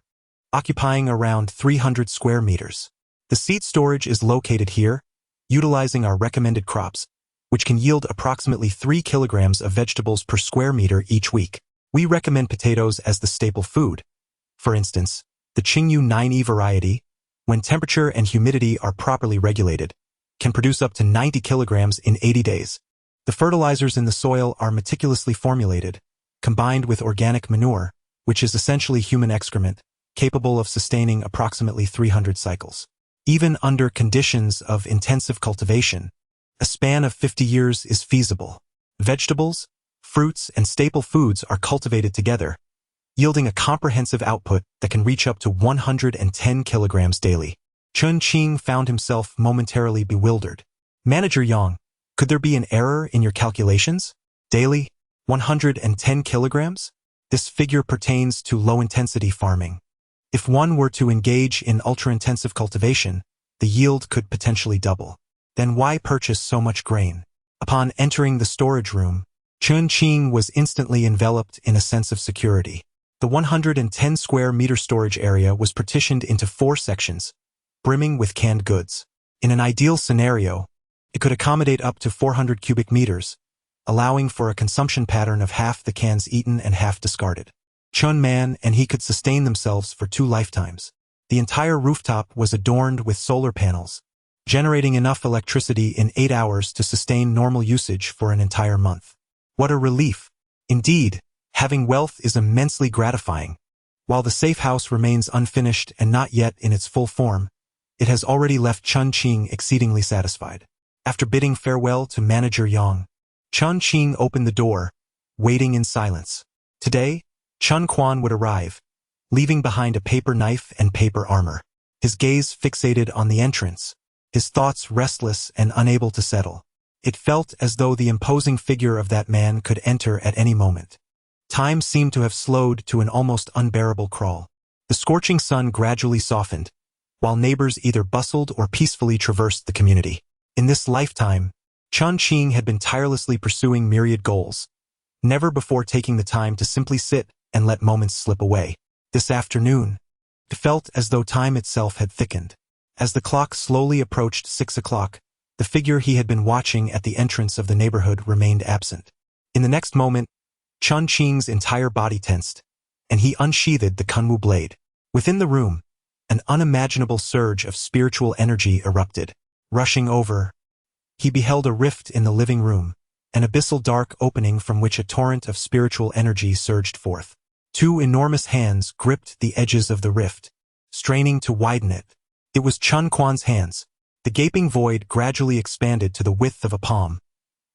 occupying around 300 square meters. The seed storage is located here, utilizing our recommended crops, which can yield approximately 3 kilograms of vegetables per square meter each week. We recommend potatoes as the staple food. For instance, the Qingyu 9E variety, when temperature and humidity are properly regulated, can produce up to 90 kilograms in 80 days. The fertilizers in the soil are meticulously formulated, combined with organic manure, which is essentially human excrement, capable of sustaining approximately 300 cycles. Even under conditions of intensive cultivation, a span of 50 years is feasible. Vegetables, fruits, and staple foods are cultivated together, yielding a comprehensive output that can reach up to 110 kilograms daily. Chen Qing found himself momentarily bewildered. Manager Yang, could there be an error in your calculations? Daily, 110 kilograms? This figure pertains to low-intensity farming. If one were to engage in ultra-intensive cultivation, the yield could potentially double. Then why purchase so much grain? Upon entering the storage room, Chen Qing was instantly enveloped in a sense of security. The 110 square meter storage area was partitioned into 4 sections, brimming with canned goods. In an ideal scenario, it could accommodate up to 400 cubic meters, allowing for a consumption pattern of half the cans eaten and half discarded. Chen Man and he could sustain themselves for 2 lifetimes. The entire rooftop was adorned with solar panels, generating enough electricity in 8 hours to sustain normal usage for an entire month. What a relief! Indeed, having wealth is immensely gratifying. While the safe house remains unfinished and not yet in its full form, it has already left Chen Qing exceedingly satisfied. After bidding farewell to Manager Yang, Chen Qing opened the door, waiting in silence. Today, Chen Quan would arrive, leaving behind a paper knife and paper armor. His gaze fixated on the entrance, his thoughts restless and unable to settle. It felt as though the imposing figure of that man could enter at any moment. Time seemed to have slowed to an almost unbearable crawl. The scorching sun gradually softened, while neighbors either bustled or peacefully traversed the community. In this lifetime, Chen Qing had been tirelessly pursuing myriad goals, never before taking the time to simply sit and let moments slip away. This afternoon, it felt as though time itself had thickened. As the clock slowly approached 6 o'clock, the figure he had been watching at the entrance of the neighborhood remained absent. In the next moment, Chen Qing's entire body tensed, and he unsheathed the Kunwu blade. Within the room, an unimaginable surge of spiritual energy erupted. Rushing over, he beheld a rift in the living room, an abyssal dark opening from which a torrent of spiritual energy surged forth. Two enormous hands gripped the edges of the rift, straining to widen it. It was Chen Qing's hands. The gaping void gradually expanded to the width of a palm,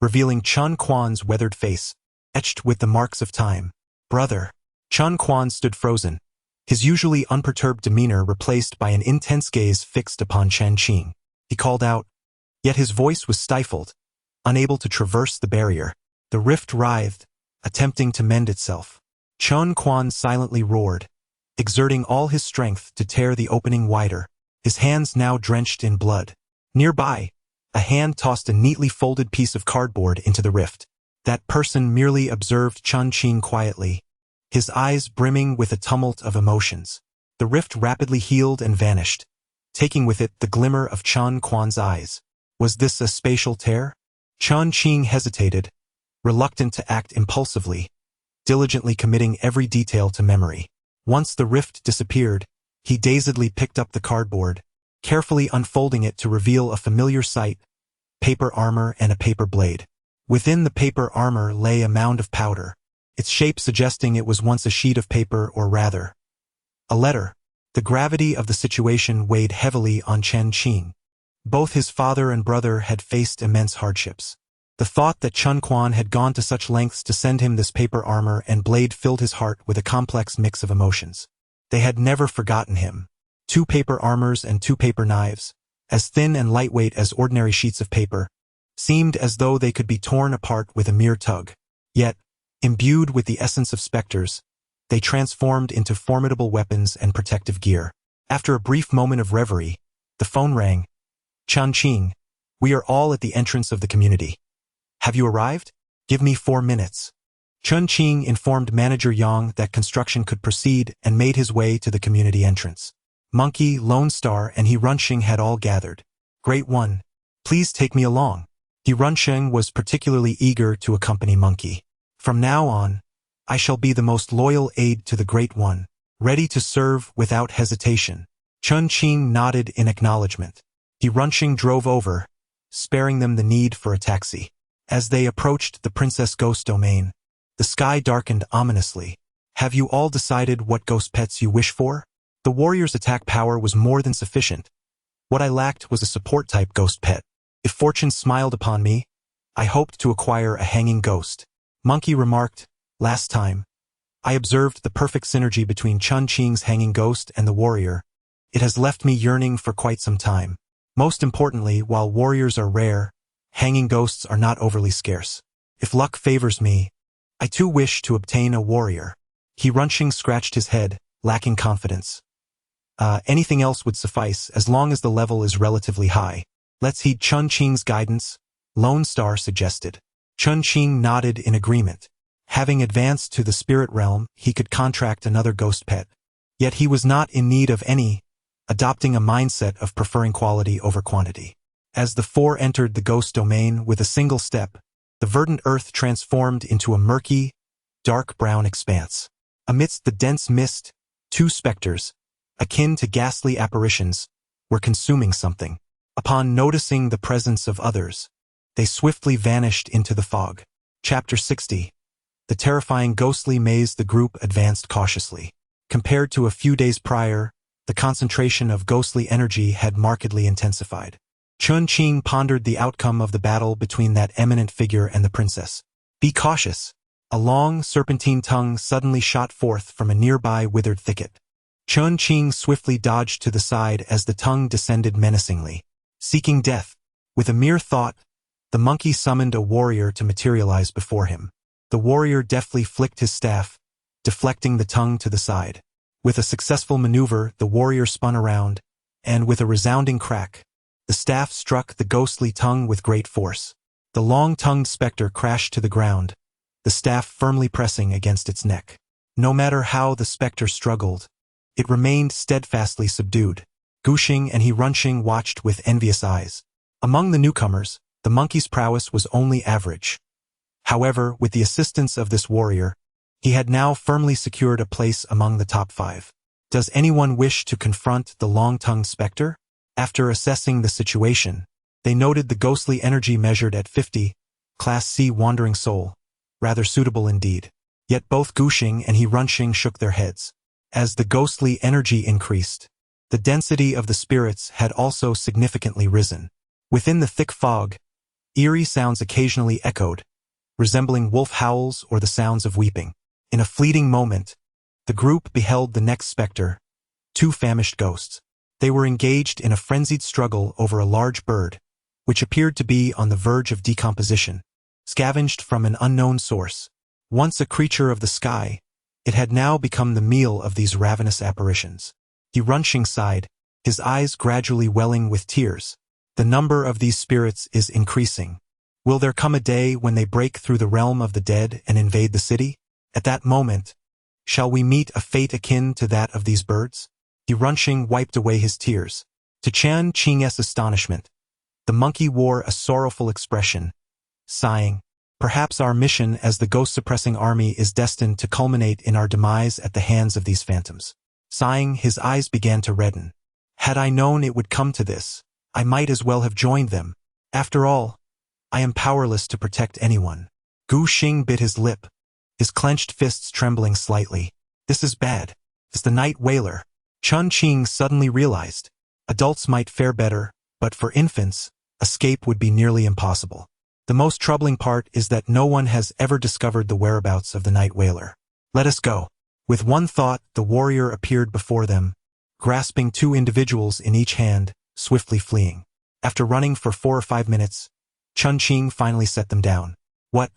revealing Chen Qing's weathered face, etched with the marks of time. "Brother." Chen Qing stood frozen, his usually unperturbed demeanor replaced by an intense gaze fixed upon Chen Qing. He called out, yet his voice was stifled, unable to traverse the barrier. The rift writhed, attempting to mend itself. Chen Qing silently roared, exerting all his strength to tear the opening wider, his hands now drenched in blood. Nearby, a hand tossed a neatly folded piece of cardboard into the rift. That person merely observed Chen Qing quietly, his eyes brimming with a tumult of emotions. The rift rapidly healed and vanished, taking with it the glimmer of Chen Qing's eyes. Was this a spatial tear? Chen Qing hesitated, reluctant to act impulsively, diligently committing every detail to memory. Once the rift disappeared, he dazedly picked up the cardboard, carefully unfolding it to reveal a familiar sight: paper armor and a paper blade. Within the paper armor lay a mound of powder, its shape suggesting it was once a sheet of paper, or rather, a letter. The gravity of the situation weighed heavily on Chen Qing. Both his father and brother had faced immense hardships. The thought that Chen Qing had gone to such lengths to send him this paper armor and blade filled his heart with a complex mix of emotions. They had never forgotten him. 2 paper armors and 2 paper knives, as thin and lightweight as ordinary sheets of paper, seemed as though they could be torn apart with a mere tug. Yet, imbued with the essence of specters, they transformed into formidable weapons and protective gear. After a brief moment of reverie, the phone rang. "Chen Qing, we are all at the entrance of the community. Have you arrived? Give me 4 minutes." Chen Qing informed Manager Yang that construction could proceed and made his way to the community entrance. Monkey, Lone Star, and He Runxing had all gathered. "Great One, please take me along." He Runxing was particularly eager to accompany Monkey. "From now on, I shall be the most loyal aide to the Great One, ready to serve without hesitation." Chen Qing nodded in acknowledgement. He Runxing drove over, sparing them the need for a taxi. As they approached the Princess Ghost domain, the sky darkened ominously. "Have you all decided what ghost pets you wish for?" The warrior's attack power was more than sufficient. What I lacked was a support-type ghost pet. If fortune smiled upon me, I hoped to acquire a hanging ghost. Monkey remarked, "Last time, I observed the perfect synergy between Chen Qing's hanging ghost and the warrior. It has left me yearning for quite some time. Most importantly, while warriors are rare, hanging ghosts are not overly scarce. If luck favors me, I too wish to obtain a warrior." He Runxing scratched his head, lacking confidence. Anything else would suffice, as long as the level is relatively high. "Let's heed Chen Qing's guidance," Lone Star suggested. Chen Qing nodded in agreement. Having advanced to the spirit realm, he could contract another ghost pet. Yet he was not in need of any, adopting a mindset of preferring quality over quantity. As the 4 entered the ghost domain with a single step, the verdant earth transformed into a murky, dark brown expanse. Amidst the dense mist, 2 specters, akin to ghastly apparitions, were consuming something. Upon noticing the presence of others, they swiftly vanished into the fog. Chapter 60. The terrifying ghostly maze. The group advanced cautiously. Compared to a few days prior, the concentration of ghostly energy had markedly intensified. Chen Qing pondered the outcome of the battle between that eminent figure and the princess. "Be cautious." A long, serpentine tongue suddenly shot forth from a nearby withered thicket. Chen Qing swiftly dodged to the side as the tongue descended menacingly. Seeking death, with a mere thought, the monkey summoned a warrior to materialize before him. The warrior deftly flicked his staff, deflecting the tongue to the side. With a successful maneuver, the warrior spun around, and with a resounding crack, the staff struck the ghostly tongue with great force. The long-tongued specter crashed to the ground, the staff firmly pressing against its neck. No matter how the specter struggled, it remained steadfastly subdued. Guxing and He Runxing watched with envious eyes. Among the newcomers, the monkey's prowess was only average. However, with the assistance of this warrior, he had now firmly secured a place among the top 5. Does anyone wish to confront the long-tongued specter? After assessing the situation, they noted the ghostly energy measured at 50, Class C wandering soul, rather suitable indeed. Yet both Gu Xing and He Runxing shook their heads. As the ghostly energy increased, the density of the spirits had also significantly risen. Within the thick fog, eerie sounds occasionally echoed, resembling wolf howls or the sounds of weeping. In a fleeting moment, the group beheld the next specter, two famished ghosts. They were engaged in a frenzied struggle over a large bird, which appeared to be on the verge of decomposition, scavenged from an unknown source. Once a creature of the sky, it had now become the meal of these ravenous apparitions. He Runxing sighed, his eyes gradually welling with tears. The number of these spirits is increasing. Will there come a day when they break through the realm of the dead and invade the city? At that moment, shall we meet a fate akin to that of these birds? He Runxing wiped away his tears. To Chen Qing's astonishment, the monkey wore a sorrowful expression, sighing, "Perhaps our mission as the ghost-suppressing army is destined to culminate in our demise at the hands of these phantoms." Sighing, his eyes began to redden. "Had I known it would come to this, I might as well have joined them. After all, I am powerless to protect anyone." Gu Xing bit his lip, his clenched fists trembling slightly. "This is bad. It's the night whaler." Chen Qing suddenly realized, adults might fare better, but for infants, escape would be nearly impossible. The most troubling part is that no one has ever discovered the whereabouts of the night whaler. "Let us go." With one thought, the warrior appeared before them, grasping two individuals in each hand, swiftly fleeing. After running for 4 or 5 minutes, Chen Qing finally set them down. What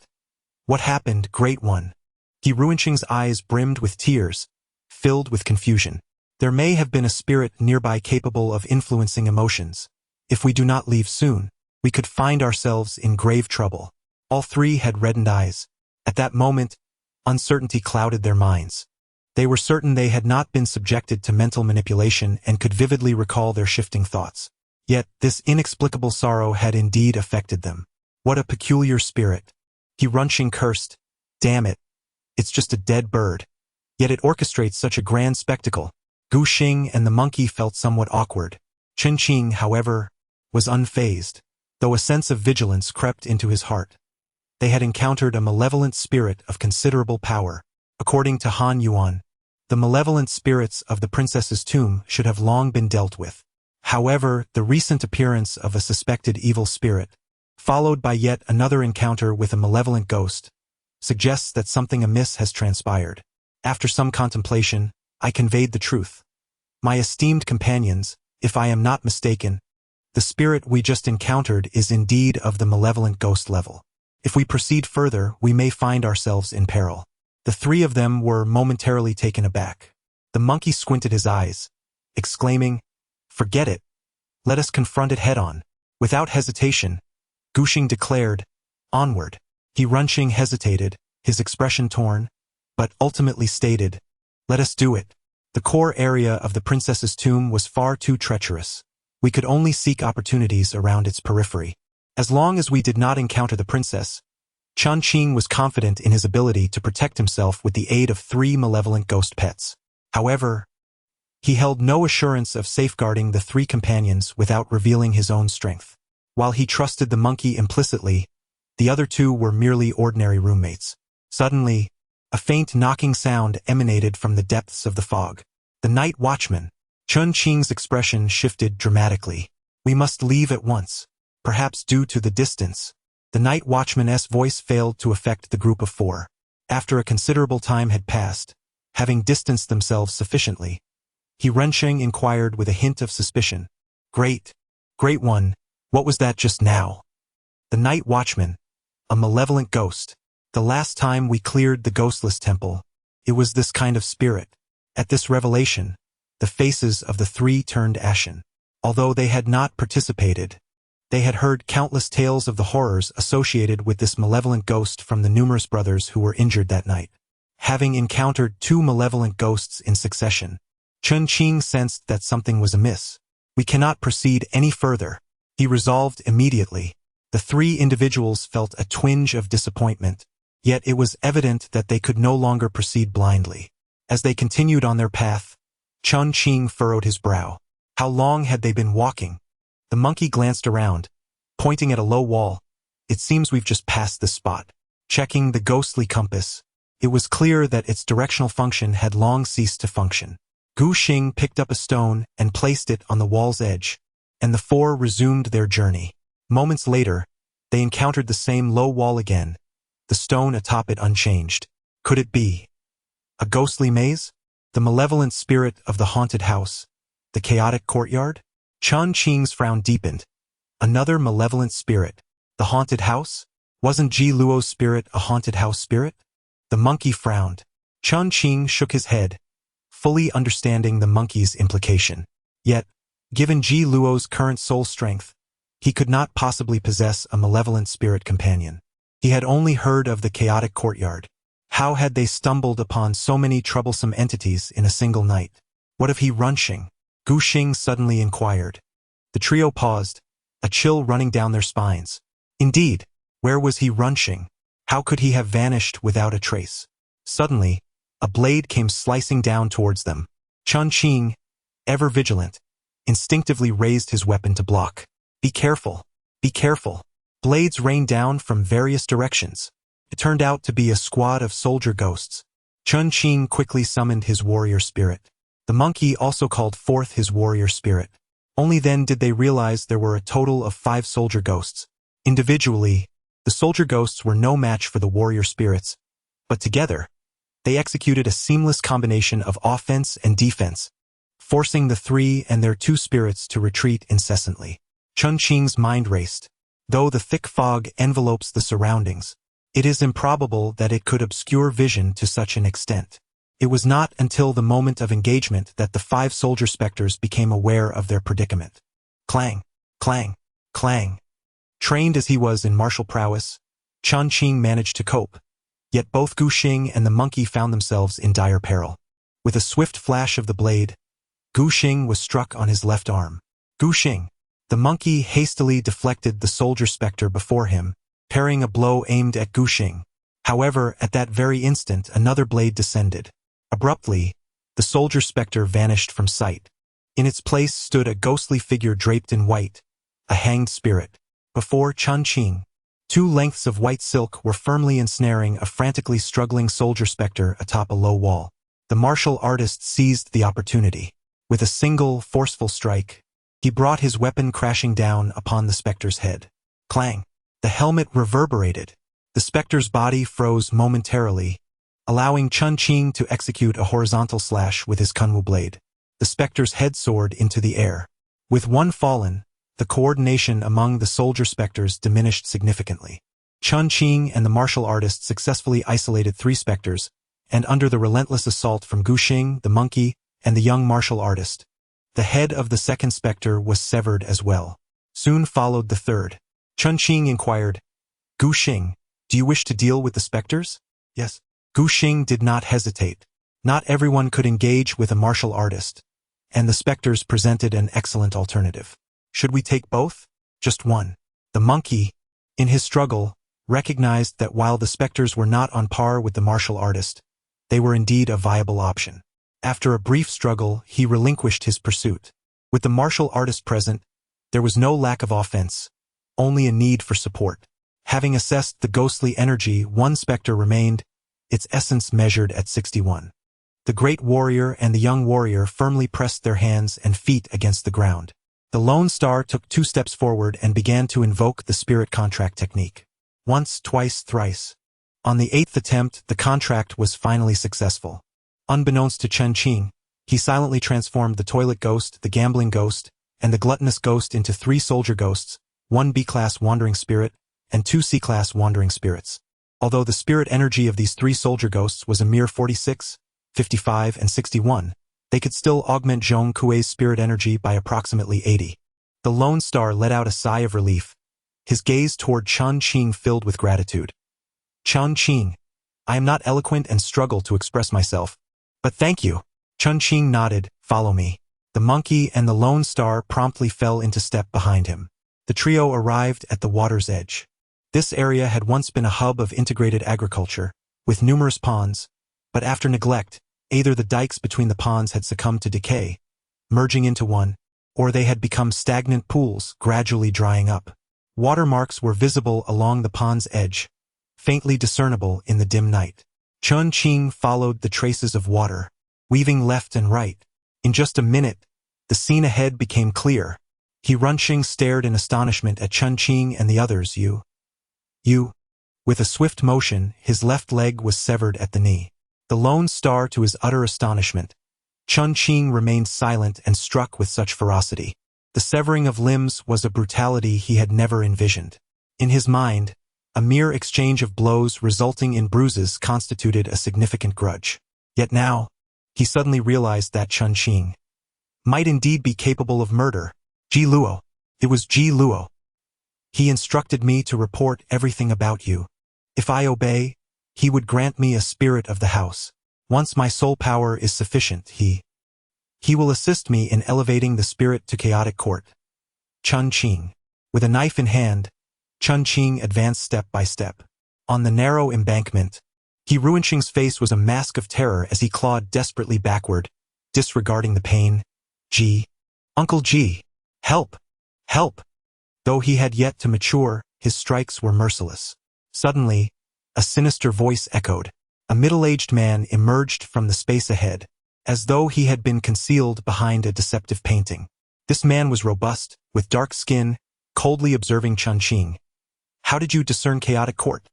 happened, Great One?" He Runxing's eyes brimmed with tears, filled with confusion. "There may have been a spirit nearby capable of influencing emotions. If we do not leave soon, we could find ourselves in grave trouble." All three had reddened eyes. At that moment, uncertainty clouded their minds. They were certain they had not been subjected to mental manipulation and could vividly recall their shifting thoughts. Yet this inexplicable sorrow had indeed affected them. What a peculiar spirit. He Runxing cursed. "Damn it. It's just a dead bird. Yet it orchestrates such a grand spectacle." Gu Xing and the monkey felt somewhat awkward. Chen Qing, however, was unfazed, though a sense of vigilance crept into his heart. They had encountered a malevolent spirit of considerable power. According to Han Yuan, the malevolent spirits of the princess's tomb should have long been dealt with. However, the recent appearance of a suspected evil spirit, followed by yet another encounter with a malevolent ghost, suggests that something amiss has transpired. After some contemplation, I conveyed the truth. "My esteemed companions, if I am not mistaken, the spirit we just encountered is indeed of the malevolent ghost level. If we proceed further, we may find ourselves in peril." The three of them were momentarily taken aback. The monkey squinted his eyes, exclaiming, "Forget it. Let us confront it head-on." Without hesitation, Gu Xing declared, "Onward." He Runxing hesitated, his expression torn, but ultimately stated, "Let us do it." The core area of the princess's tomb was far too treacherous. We could only seek opportunities around its periphery. As long as we did not encounter the princess, Chen Qing was confident in his ability to protect himself with the aid of 3 malevolent ghost pets. However, he held no assurance of safeguarding the 3 companions without revealing his own strength. While he trusted the monkey implicitly, the other 2 were merely ordinary roommates. Suddenly, a faint knocking sound emanated from the depths of the fog. The night watchman. Chen Qing's expression shifted dramatically. "We must leave at once." Perhaps due to the distance, the night watchman's voice failed to affect the group of 4. After a considerable time had passed, having distanced themselves sufficiently, He Runxing inquired with a hint of suspicion, Great One, what was that just now?" The night watchman, a malevolent ghost. "The last time we cleared the ghostless temple, it was this kind of spirit." At this revelation, the faces of the 3 turned ashen. Although they had not participated, they had heard countless tales of the horrors associated with this malevolent ghost from the numerous brothers who were injured that night. Having encountered 2 malevolent ghosts in succession, Chen Qing sensed that something was amiss. "We cannot proceed any further," he resolved immediately. The 3 individuals felt a twinge of disappointment, yet it was evident that they could no longer proceed blindly. As they continued on their path, Chen Qing furrowed his brow. How long had they been walking? The monkey glanced around, pointing at a low wall, It seems we've just passed this spot. Checking the ghostly compass, it was clear that its directional function had long ceased to function. Gu Xing picked up a stone and placed it on the wall's edge, and the four resumed their journey. Moments later, they encountered the same low wall again, the stone atop it unchanged. Could it be a ghostly maze? The malevolent spirit of the haunted house? The chaotic courtyard? Chen Qing's frown deepened. Another malevolent spirit. The haunted house? Wasn't Ji Luo's spirit a haunted house spirit? The monkey frowned. Chen Qing shook his head, fully understanding the monkey's implication. Yet, given Ji Luo's current soul strength, he could not possibly possess a malevolent spirit companion. He had only heard of the chaotic courtyard. How had they stumbled upon so many troublesome entities in a single night? What of he Runxing? Gu Xing suddenly inquired. The trio paused, a chill running down their spines. Indeed, where was he Runxing? How could he have vanished without a trace? Suddenly, a blade came slicing down towards them. Chen Qing, ever vigilant, instinctively raised his weapon to block. Be careful, be careful. Blades rained down from various directions. It turned out to be a squad of soldier ghosts. Chen Qing quickly summoned his warrior spirit. The monkey also called forth his warrior spirit. Only then did they realize there were a total of 5 soldier ghosts. Individually, the soldier ghosts were no match for the warrior spirits, but together, they executed a seamless combination of offense and defense, forcing the 3 and their 2 spirits to retreat incessantly. Chen Qing's mind raced. Though the thick fog envelopes the surroundings, it is improbable that it could obscure vision to such an extent. It was not until the moment of engagement that the 5 soldier specters became aware of their predicament. Clang, clang, clang. Trained as he was in martial prowess, Chen Qing managed to cope, yet both Gu Xing and the monkey found themselves in dire peril. With a swift flash of the blade, Gu Xing was struck on his left arm. Gu Xing. The monkey hastily deflected the soldier specter before him, parrying a blow aimed at Gu Xing. However, at that very instant another blade descended. Abruptly, the soldier specter vanished from sight. In its place stood a ghostly figure draped in white, a hanged spirit. Before Chen Qing, 2 lengths of white silk were firmly ensnaring a frantically struggling soldier specter atop a low wall. The martial artist seized the opportunity. With a single, forceful strike, he brought his weapon crashing down upon the specter's head. Clang! The helmet reverberated. The specter's body froze momentarily, allowing Chen Qing to execute a horizontal slash with his kunwu blade. The specter's head soared into the air. With one fallen, the coordination among the soldier specters diminished significantly. Chen Qing and the martial artist successfully isolated 3 specters, and under the relentless assault from Gu Xing, the monkey, and the young martial artist, the head of the second specter was severed as well. Soon followed the third. Chen Qing inquired, Gu Xing, do you wish to deal with the specters? Yes. Gu Xing did not hesitate. Not everyone could engage with a martial artist, and the specters presented an excellent alternative. Should we take both? Just one. The monkey, in his struggle, recognized that while the specters were not on par with the martial artist, they were indeed a viable option. After a brief struggle, he relinquished his pursuit. With the martial artist present, there was no lack of offense, only a need for support. Having assessed the ghostly energy, 1 specter remained, its essence measured at 61. The great warrior and the young warrior firmly pressed their hands and feet against the ground. The Lone Star took 2 steps forward and began to invoke the spirit contract technique. Once, twice, thrice. On the 8th attempt, the contract was finally successful. Unbeknownst to Chen Qing, he silently transformed the toilet ghost, the gambling ghost, and the gluttonous ghost into 3 soldier ghosts, 1 B-class wandering spirit, and 2 C-class wandering spirits. Although the spirit energy of these 3 soldier ghosts was a mere 46, 55, and 61, they could still augment Zhong Kui's spirit energy by approximately 80. The Lone Star let out a sigh of relief, his gaze toward Chen Qing filled with gratitude. Chen Qing, I am not eloquent and struggle to express myself, but thank you. Chen Qing nodded, follow me. The monkey and the Lone Star promptly fell into step behind him. The trio arrived at the water's edge. This area had once been a hub of integrated agriculture, with numerous ponds, but after neglect, either the dikes between the ponds had succumbed to decay, merging into one, or they had become stagnant pools, gradually drying up. Watermarks were visible along the pond's edge, faintly discernible in the dim night. Chen Qing followed the traces of water, weaving left and right. In just a minute, the scene ahead became clear. Runching stared in astonishment at Chen Qing and the others. You. With a swift motion, his left leg was severed at the knee. The Lone Star, to his utter astonishment, Chen Qing remained silent and struck with such ferocity. The severing of limbs was a brutality he had never envisioned. In his mind, a mere exchange of blows resulting in bruises constituted a significant grudge. Yet now, he suddenly realized that Chen Qing might indeed be capable of murder. Ji Luo. It was Ji Luo. He instructed me to report everything about you. If I obey, he would grant me a spirit of the house. Once my soul power is sufficient, he will assist me in elevating the spirit to chaotic court. Chen Qing. With a knife in hand, Chen Qing advanced step by step. On the narrow embankment, Ruanqing's face was a mask of terror as he clawed desperately backward, disregarding the pain. Uncle G. Help! Help! Though he had yet to mature, his strikes were merciless. Suddenly, a sinister voice echoed. A middle-aged man emerged from the space ahead, as though he had been concealed behind a deceptive painting. This man was robust, with dark skin, coldly observing Chen Qing. How did you discern chaotic court?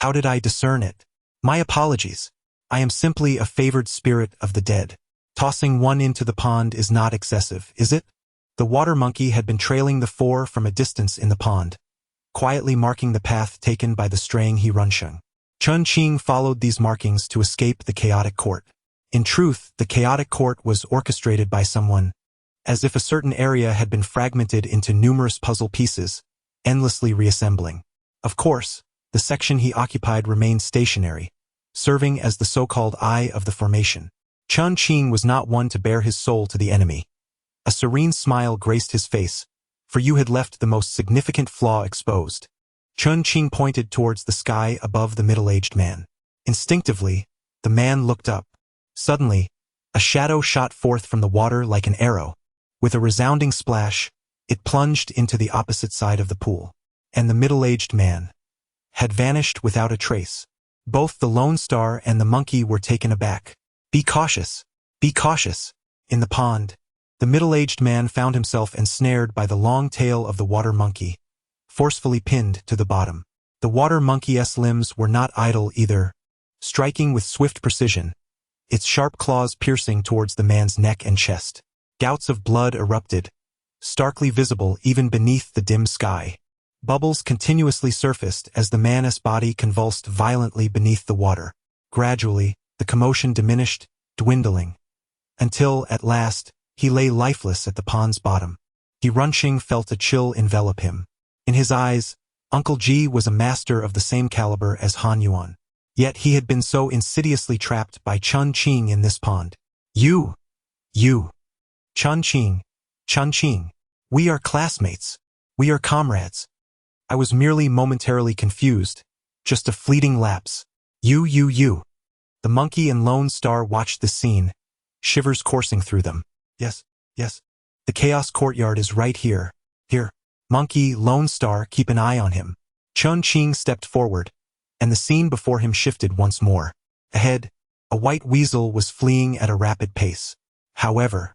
How did I discern it? My apologies. I am simply a favored spirit of the dead. Tossing one into the pond is not excessive, is it? The water monkey had been trailing the four from a distance in the pond, quietly marking the path taken by the straying Runching. Chen Qing followed these markings to escape the chaotic court. In truth, the chaotic court was orchestrated by someone, as if a certain area had been fragmented into numerous puzzle pieces, endlessly reassembling. Of course, the section he occupied remained stationary, serving as the so-called eye of the formation. Chen Qing was not one to bare his soul to the enemy. A serene smile graced his face, for you had left the most significant flaw exposed. Chen Qing pointed towards the sky above the middle-aged man. Instinctively, the man looked up. Suddenly, a shadow shot forth from the water like an arrow. With a resounding splash, it plunged into the opposite side of the pool, and the middle-aged man had vanished without a trace. Both the Lone Star and the monkey were taken aback. Be cautious! Be cautious! In the pond, the middle-aged man found himself ensnared by the long tail of the water monkey, forcefully pinned to the bottom. The water monkey's limbs were not idle either, striking with swift precision, its sharp claws piercing towards the man's neck and chest. Gouts of blood erupted, starkly visible even beneath the dim sky. Bubbles continuously surfaced as the man's body convulsed violently beneath the water. Gradually, the commotion diminished, dwindling, until, at last, he lay lifeless at the pond's bottom. Runching felt a chill envelop him. In his eyes, Uncle G was a master of the same caliber as Han Yuan. Yet he had been so insidiously trapped by Chen Qing in this pond. You! Chen Qing, we are classmates. We are comrades. I was merely momentarily confused, just a fleeting lapse. You. The monkey and Lone Star watched the scene, shivers coursing through them. Yes. The chaos courtyard is right here. Here. Monkey, Lone Star, keep an eye on him. Chen Qing stepped forward, and the scene before him shifted once more. Ahead, a white weasel was fleeing at a rapid pace. However,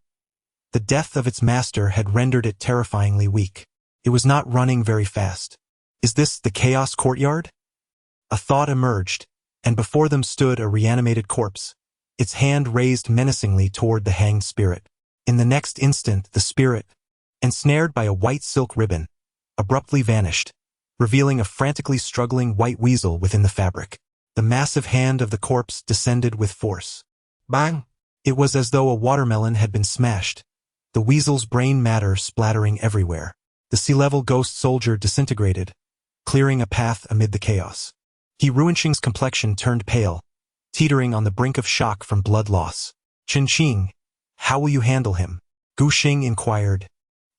the death of its master had rendered it terrifyingly weak. It was not running very fast. Is this the chaos courtyard? A thought emerged, and before them stood a reanimated corpse, its hand raised menacingly toward the hanged spirit. In the next instant, the spirit, ensnared by a white silk ribbon, abruptly vanished, revealing a frantically struggling white weasel within the fabric. The massive hand of the corpse descended with force. Bang! It was as though a watermelon had been smashed, the weasel's brain matter splattering everywhere. The sea-level ghost soldier disintegrated, clearing a path amid the chaos. Ruanqing's complexion turned pale, teetering on the brink of shock from blood loss. Chen Qing, how will you handle him? Gu Xing inquired,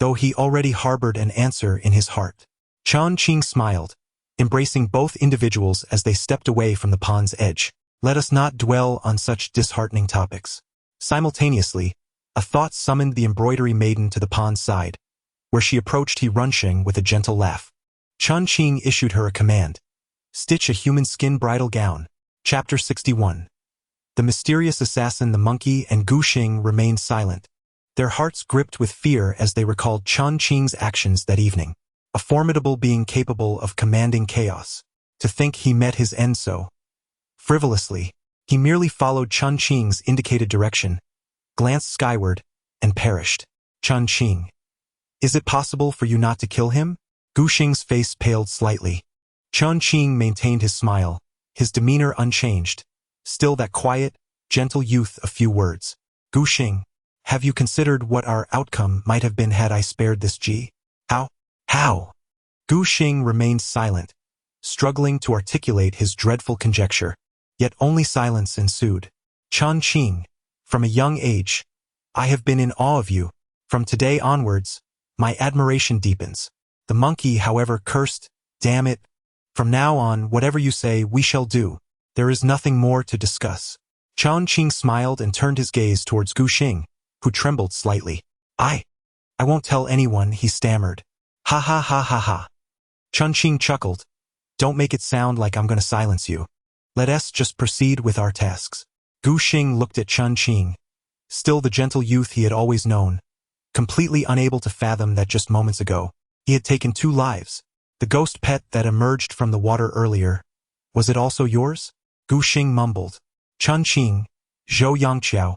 though he already harbored an answer in his heart. Chen Qing smiled, embracing both individuals as they stepped away from the pond's edge. Let us not dwell on such disheartening topics. Simultaneously, a thought summoned the embroidery maiden to the pond's side, where she approached Runching with a gentle laugh. Chen Qing issued her a command. Stitch a human skin bridal gown. Chapter 61. The mysterious assassin, the monkey, and Gu Xing remained silent, their hearts gripped with fear as they recalled Chen Qing's actions that evening. A formidable being capable of commanding chaos. To think he met his end so frivolously. He merely followed Chen Qing's indicated direction, glanced skyward, and perished. Chen Qing. Is it possible for you not to kill him? Gu Xing's face paled slightly. Chen Qing maintained his smile, his demeanor unchanged. Still that quiet, gentle youth. A few words. Gu Xing, have you considered what our outcome might have been had I spared this Ji? How? Gu Xing remained silent, struggling to articulate his dreadful conjecture. Yet only silence ensued. Chen Qing, from a young age, I have been in awe of you. From today onwards, my admiration deepens. The monkey, however, cursed, damn it. From now on, whatever you say, we shall do. There is nothing more to discuss. Chen Qing smiled and turned his gaze towards Gu Xing, who trembled slightly. I won't tell anyone, he stammered. Ha ha ha ha ha. Chen Qing chuckled. Don't make it sound like I'm going to silence you. Let us just proceed with our tasks. Gu Xing looked at Chen Qing, still the gentle youth he had always known, completely unable to fathom that just moments ago, he had taken 2 lives. The ghost pet that emerged from the water earlier, was it also yours? Gu Xing mumbled. Chen Qing, Zhou Yangqiao,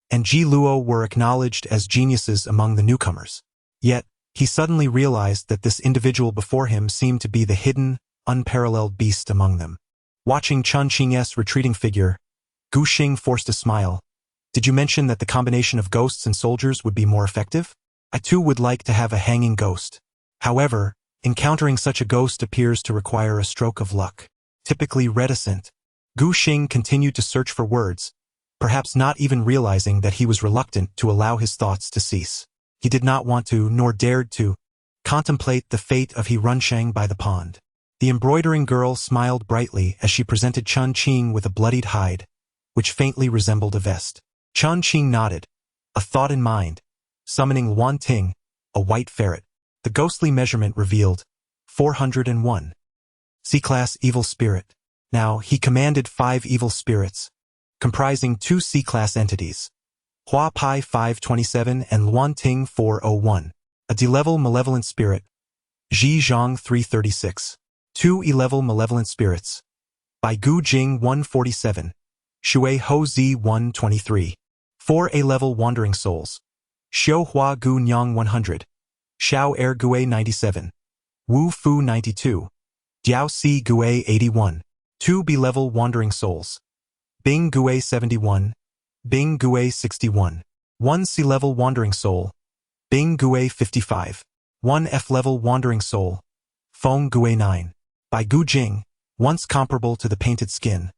and Ji Luo were acknowledged as geniuses among the newcomers. Yet, he suddenly realized that this individual before him seemed to be the hidden, unparalleled beast among them. Watching Chen Qing's retreating figure, Gu Xing forced a smile. Did you mention that the combination of ghosts and soldiers would be more effective? I too would like to have a hanging ghost. However, encountering such a ghost appears to require a stroke of luck. Typically reticent, Gu Xing continued to search for words, perhaps not even realizing that he was reluctant to allow his thoughts to cease. He did not want to, nor dared to, contemplate the fate of He Runsheng by the pond. The embroidering girl smiled brightly as she presented Chen Qing with a bloodied hide, which faintly resembled a vest. Chen Qing nodded, a thought in mind, summoning Wan Ting, a white ferret. The ghostly measurement revealed 401. C-class evil spirit. Now, he commanded 5 evil spirits, comprising 2 C-class entities, Hua Pai 527 and Luan Ting 401, a D-level malevolent spirit, Ji Zhang 336, 2 E-level malevolent spirits, Bai Gu Jing 147, Shui Ho Zi 123, 4 A-level wandering souls, Xiao Hua Gu Nyang 100, Xiao Er Gue 97, Wu Fu 92, Diao Si Gue 81, 2 B-level wandering souls, Bing Gue 71, Bing Gue 61, 1 C-level wandering soul, Bing Gue 55, 1 F-level wandering soul, Feng Gue 9. Bai Gu Jing, once comparable to the painted skin,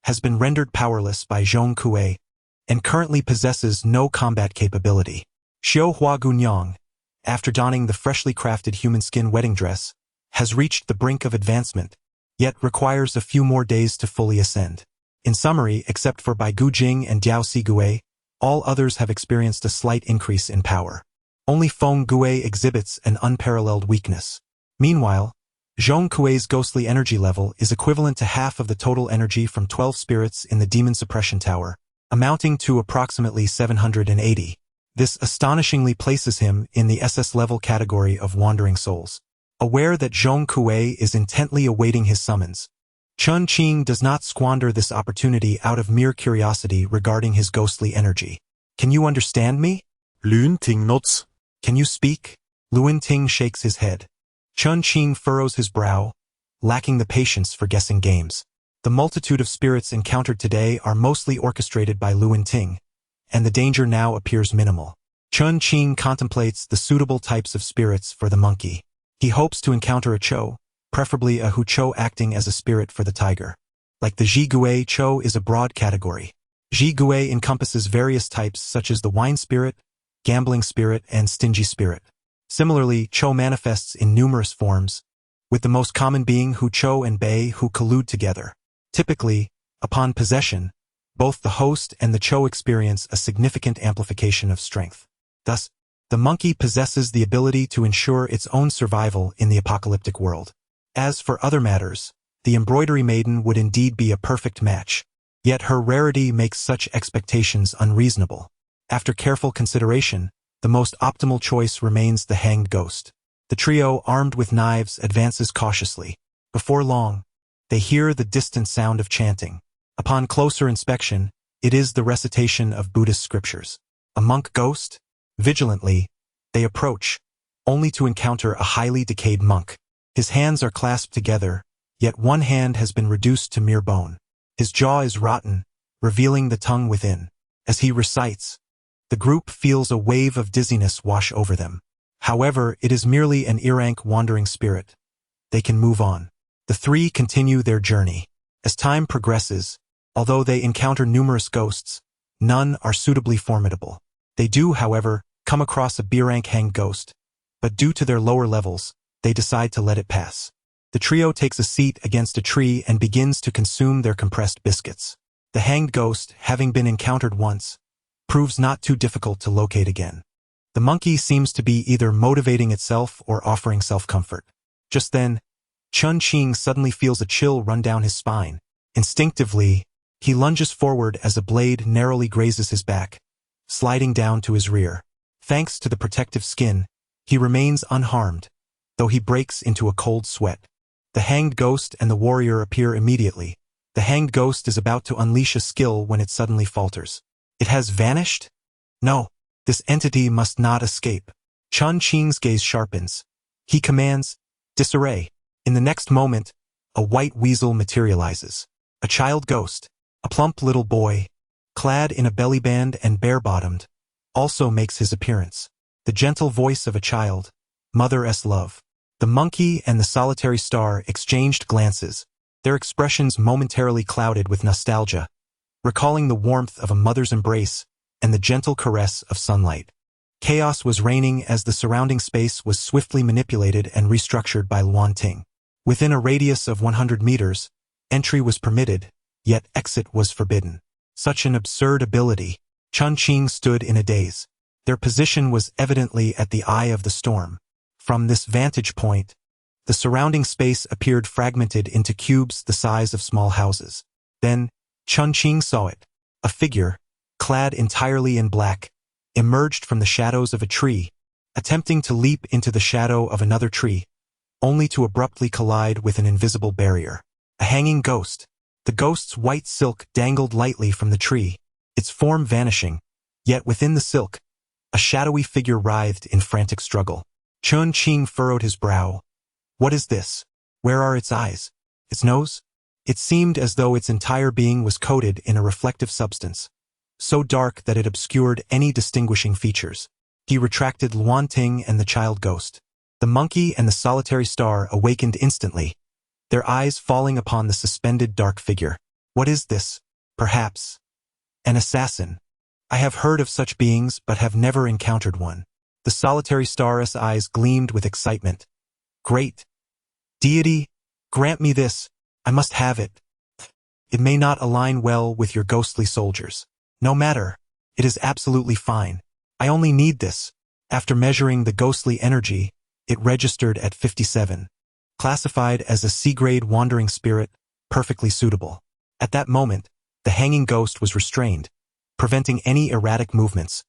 has been rendered powerless by Zhong Kui, and currently possesses no combat capability. Xiao Hua Gunyang, after donning the freshly crafted human skin wedding dress, has reached the brink of advancement, yet requires a few more days to fully ascend. In summary, except for Bai Gu Jing and Diao Si Gue, all others have experienced a slight increase in power. Only Feng Gue exhibits an unparalleled weakness. Meanwhile, Zhong Kui's ghostly energy level is equivalent to half of the total energy from 12 spirits in the Demon Suppression Tower, amounting to approximately 780. This astonishingly places him in the SS level category of wandering souls. Aware that Zhong Kui is intently awaiting his summons, Chen Qing does not squander this opportunity out of mere curiosity regarding his ghostly energy. Can you understand me? Luan Ting nods. Can you speak? Luan Ting shakes his head. Chen Qing furrows his brow, lacking the patience for guessing games. The multitude of spirits encountered today are mostly orchestrated by Luan Ting, and the danger now appears minimal. Chen Qing contemplates the suitable types of spirits for the monkey. He hopes to encounter a Cho, preferably a Hu Cho acting as a spirit for the tiger. Like the Ji Gue, Cho is a broad category. Ji Gue encompasses various types such as the wine spirit, gambling spirit, and stingy spirit. Similarly, Cho manifests in numerous forms, with the most common being Hu Cho and Bei who collude together. Typically, upon possession, both the host and the Cho experience a significant amplification of strength. Thus, the monkey possesses the ability to ensure its own survival in the apocalyptic world. As for other matters, the embroidery maiden would indeed be a perfect match. Yet her rarity makes such expectations unreasonable. After careful consideration, the most optimal choice remains the hanged ghost. The trio, armed with knives, advances cautiously. Before long, they hear the distant sound of chanting. Upon closer inspection, it is the recitation of Buddhist scriptures. A monk ghost? Vigilantly, they approach, only to encounter a highly decayed monk. His hands are clasped together, yet one hand has been reduced to mere bone. His jaw is rotten, revealing the tongue within. As he recites, the group feels a wave of dizziness wash over them. However, it is merely an errant wandering spirit. They can move on. The three continue their journey. As time progresses, although they encounter numerous ghosts, none are suitably formidable. They do, however, come across a B-rank hanged ghost, but due to their lower levels, they decide to let it pass. The trio takes a seat against a tree and begins to consume their compressed biscuits. The hanged ghost, having been encountered once, proves not too difficult to locate again. The monkey seems to be either motivating itself or offering self-comfort. Just then, Chen Qing suddenly feels a chill run down his spine. Instinctively, he lunges forward as a blade narrowly grazes his back, sliding down to his rear. Thanks to the protective skin, he remains unharmed, though he breaks into a cold sweat. The hanged ghost and the warrior appear immediately. The hanged ghost is about to unleash a skill when it suddenly falters. It has vanished? No, this entity must not escape. Chen Qing's gaze sharpens. He commands, disarray. In the next moment, a white weasel materializes. A child ghost, a plump little boy, clad in a belly band and bare-bottomed, also makes his appearance. The gentle voice of a child, mother's love. The monkey and the solitary star exchanged glances, their expressions momentarily clouded with nostalgia, recalling the warmth of a mother's embrace and the gentle caress of sunlight. Chaos was reigning as the surrounding space was swiftly manipulated and restructured by Wanting. Within a radius of 100 meters, entry was permitted, yet exit was forbidden. Such an absurd ability. Chen Qing stood in a daze. Their position was evidently at the eye of the storm. From this vantage point, the surrounding space appeared fragmented into cubes the size of small houses. Then, Chen Qing saw it. A figure, clad entirely in black, emerged from the shadows of a tree, attempting to leap into the shadow of another tree, only to abruptly collide with an invisible barrier. A hanging ghost. The ghost's white silk dangled lightly from the tree, its form vanishing, yet within the silk, a shadowy figure writhed in frantic struggle. Chen Qing furrowed his brow. What is this? Where are its eyes? Its nose? It seemed as though its entire being was coated in a reflective substance, so dark that it obscured any distinguishing features. He retracted Luanting and the child ghost. The monkey and the solitary star awakened instantly, their eyes falling upon the suspended dark figure. What is this? Perhaps an assassin. I have heard of such beings but have never encountered one. The solitary star's eyes gleamed with excitement. Great deity, grant me this. I must have it. It may not align well with your ghostly soldiers. No matter. It is absolutely fine. I only need this. After measuring the ghostly energy, it registered at 57. Classified as a C-grade wandering spirit, perfectly suitable. At that moment, the hanging ghost was restrained, preventing any erratic movements,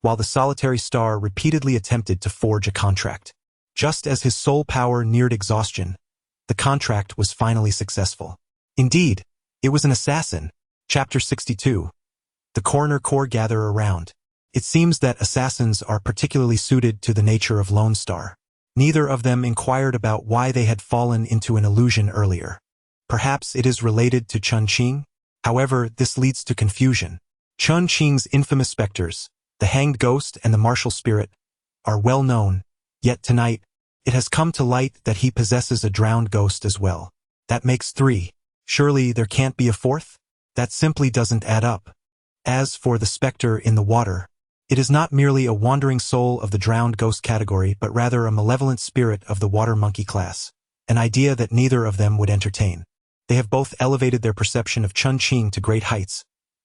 while the solitary star repeatedly attempted to forge a contract. Just as his soul power neared exhaustion, the contract was finally successful. Indeed, it was an assassin. Chapter 62. The Coroner Corps gather around. It seems that assassins are particularly suited to the nature of Lone Star. Neither of them inquired about why they had fallen into an illusion earlier. Perhaps it is related to Chen Qing? However, this leads to confusion. Chen Qing's infamous specters, the hanged ghost and the martial spirit, are well known, yet tonight, it has come to light that he possesses a drowned ghost as well. That makes 3. Surely there can't be a 4th? That simply doesn't add up. As for the specter in the water, it is not merely a wandering soul of the drowned ghost category but rather a malevolent spirit of the water monkey class, an idea that neither of them would entertain. They have both elevated their perception of Chen Qing to great heights,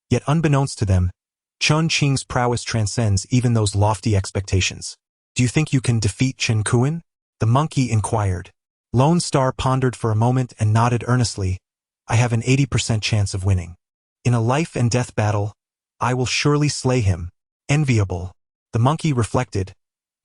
yet unbeknownst to them, Chen Qing's prowess transcends even those lofty expectations. Do you think you can defeat Chen Qing? The monkey inquired. Lone Star pondered for a moment and nodded earnestly. I have an 80% chance of winning. In a life and death battle, I will surely slay him. Enviable. The monkey reflected,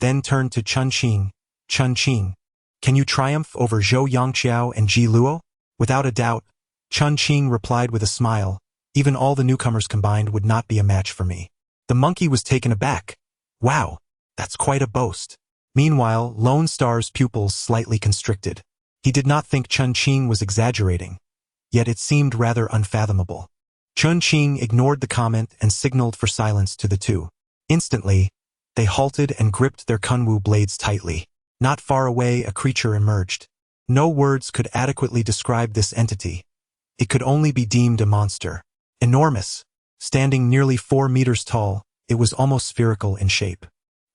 then turned to Chen Qing. Chen Qing, can you triumph over Zhou Yangqiao and Ji Luo? Without a doubt, Chen Qing replied with a smile. Even all the newcomers combined would not be a match for me. The monkey was taken aback. Wow, that's quite a boast. Meanwhile, Lone Star's pupils slightly constricted. He did not think Chen Qing was exaggerating, yet it seemed rather unfathomable. Chen Qing ignored the comment and signaled for silence to the two. Instantly, they halted and gripped their kunwu blades tightly. Not far away, a creature emerged. No words could adequately describe this entity. It could only be deemed a monster. Enormous. Standing nearly 4 meters tall, it was almost spherical in shape.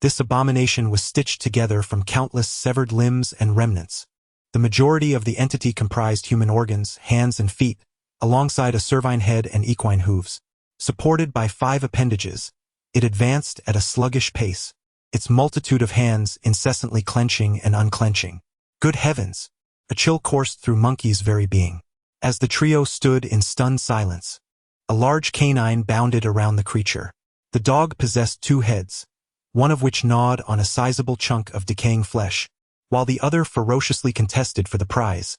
This abomination was stitched together from countless severed limbs and remnants. The majority of the entity comprised human organs, hands and feet, alongside a cervine head and equine hooves. Supported by 5 appendages, it advanced at a sluggish pace, its multitude of hands incessantly clenching and unclenching. Good heavens! A chill coursed through Monkey's very being. As the trio stood in stunned silence, a large canine bounded around the creature. The dog possessed 2 heads, one of which gnawed on a sizable chunk of decaying flesh, while the other ferociously contested for the prize,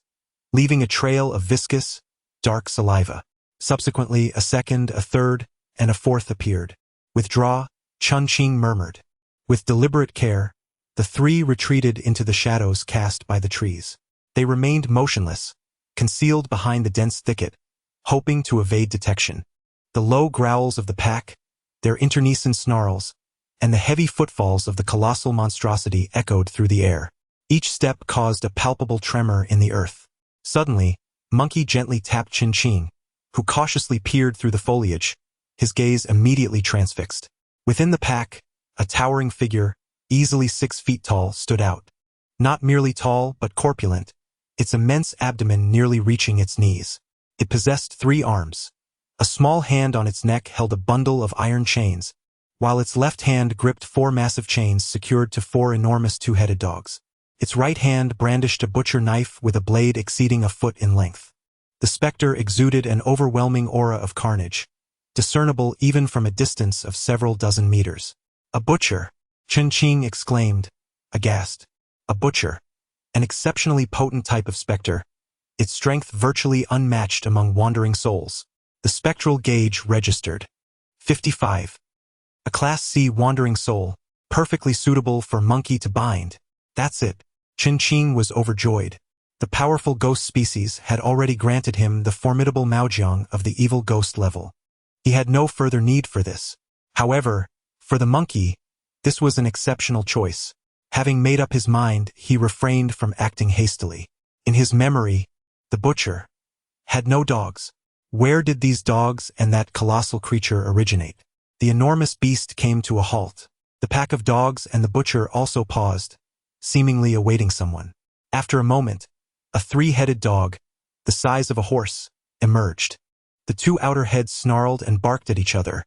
leaving a trail of viscous, dark saliva. Subsequently, a second, a third, and a fourth appeared. Withdraw, Chen Qing murmured. With deliberate care, the 3 retreated into the shadows cast by the trees. They remained motionless, concealed behind the dense thicket, hoping to evade detection. The low growls of the pack, their internecine snarls, and the heavy footfalls of the colossal monstrosity echoed through the air. Each step caused a palpable tremor in the earth. Suddenly, Monkey gently tapped Chen Qing, who cautiously peered through the foliage, his gaze immediately transfixed. Within the pack, a towering figure, easily 6 feet tall, stood out. Not merely tall, but corpulent, its immense abdomen nearly reaching its knees. It possessed 3 arms. A small hand on its neck held a bundle of iron chains, while its left hand gripped 4 massive chains secured to 4 enormous 2-headed dogs. Its right hand brandished a butcher knife with a blade exceeding a foot in length. The specter exuded an overwhelming aura of carnage, discernible even from a distance of several dozen meters. A butcher, Chen Qing exclaimed, aghast. A butcher, an exceptionally potent type of specter, its strength virtually unmatched among wandering souls. The spectral gauge registered 55. A Class C wandering soul, perfectly suitable for Monkey to bind. That's it. Chen Qing was overjoyed. The powerful ghost species had already granted him the formidable Maojiang of the evil ghost level. He had no further need for this. However, for the monkey, this was an exceptional choice. Having made up his mind, he refrained from acting hastily. In his memory, the butcher had no dogs. Where did these dogs and that colossal creature originate? The enormous beast came to a halt. The pack of dogs and the butcher also paused, seemingly awaiting someone. After a moment, a 3-headed dog, the size of a horse, emerged. The 2 outer heads snarled and barked at each other,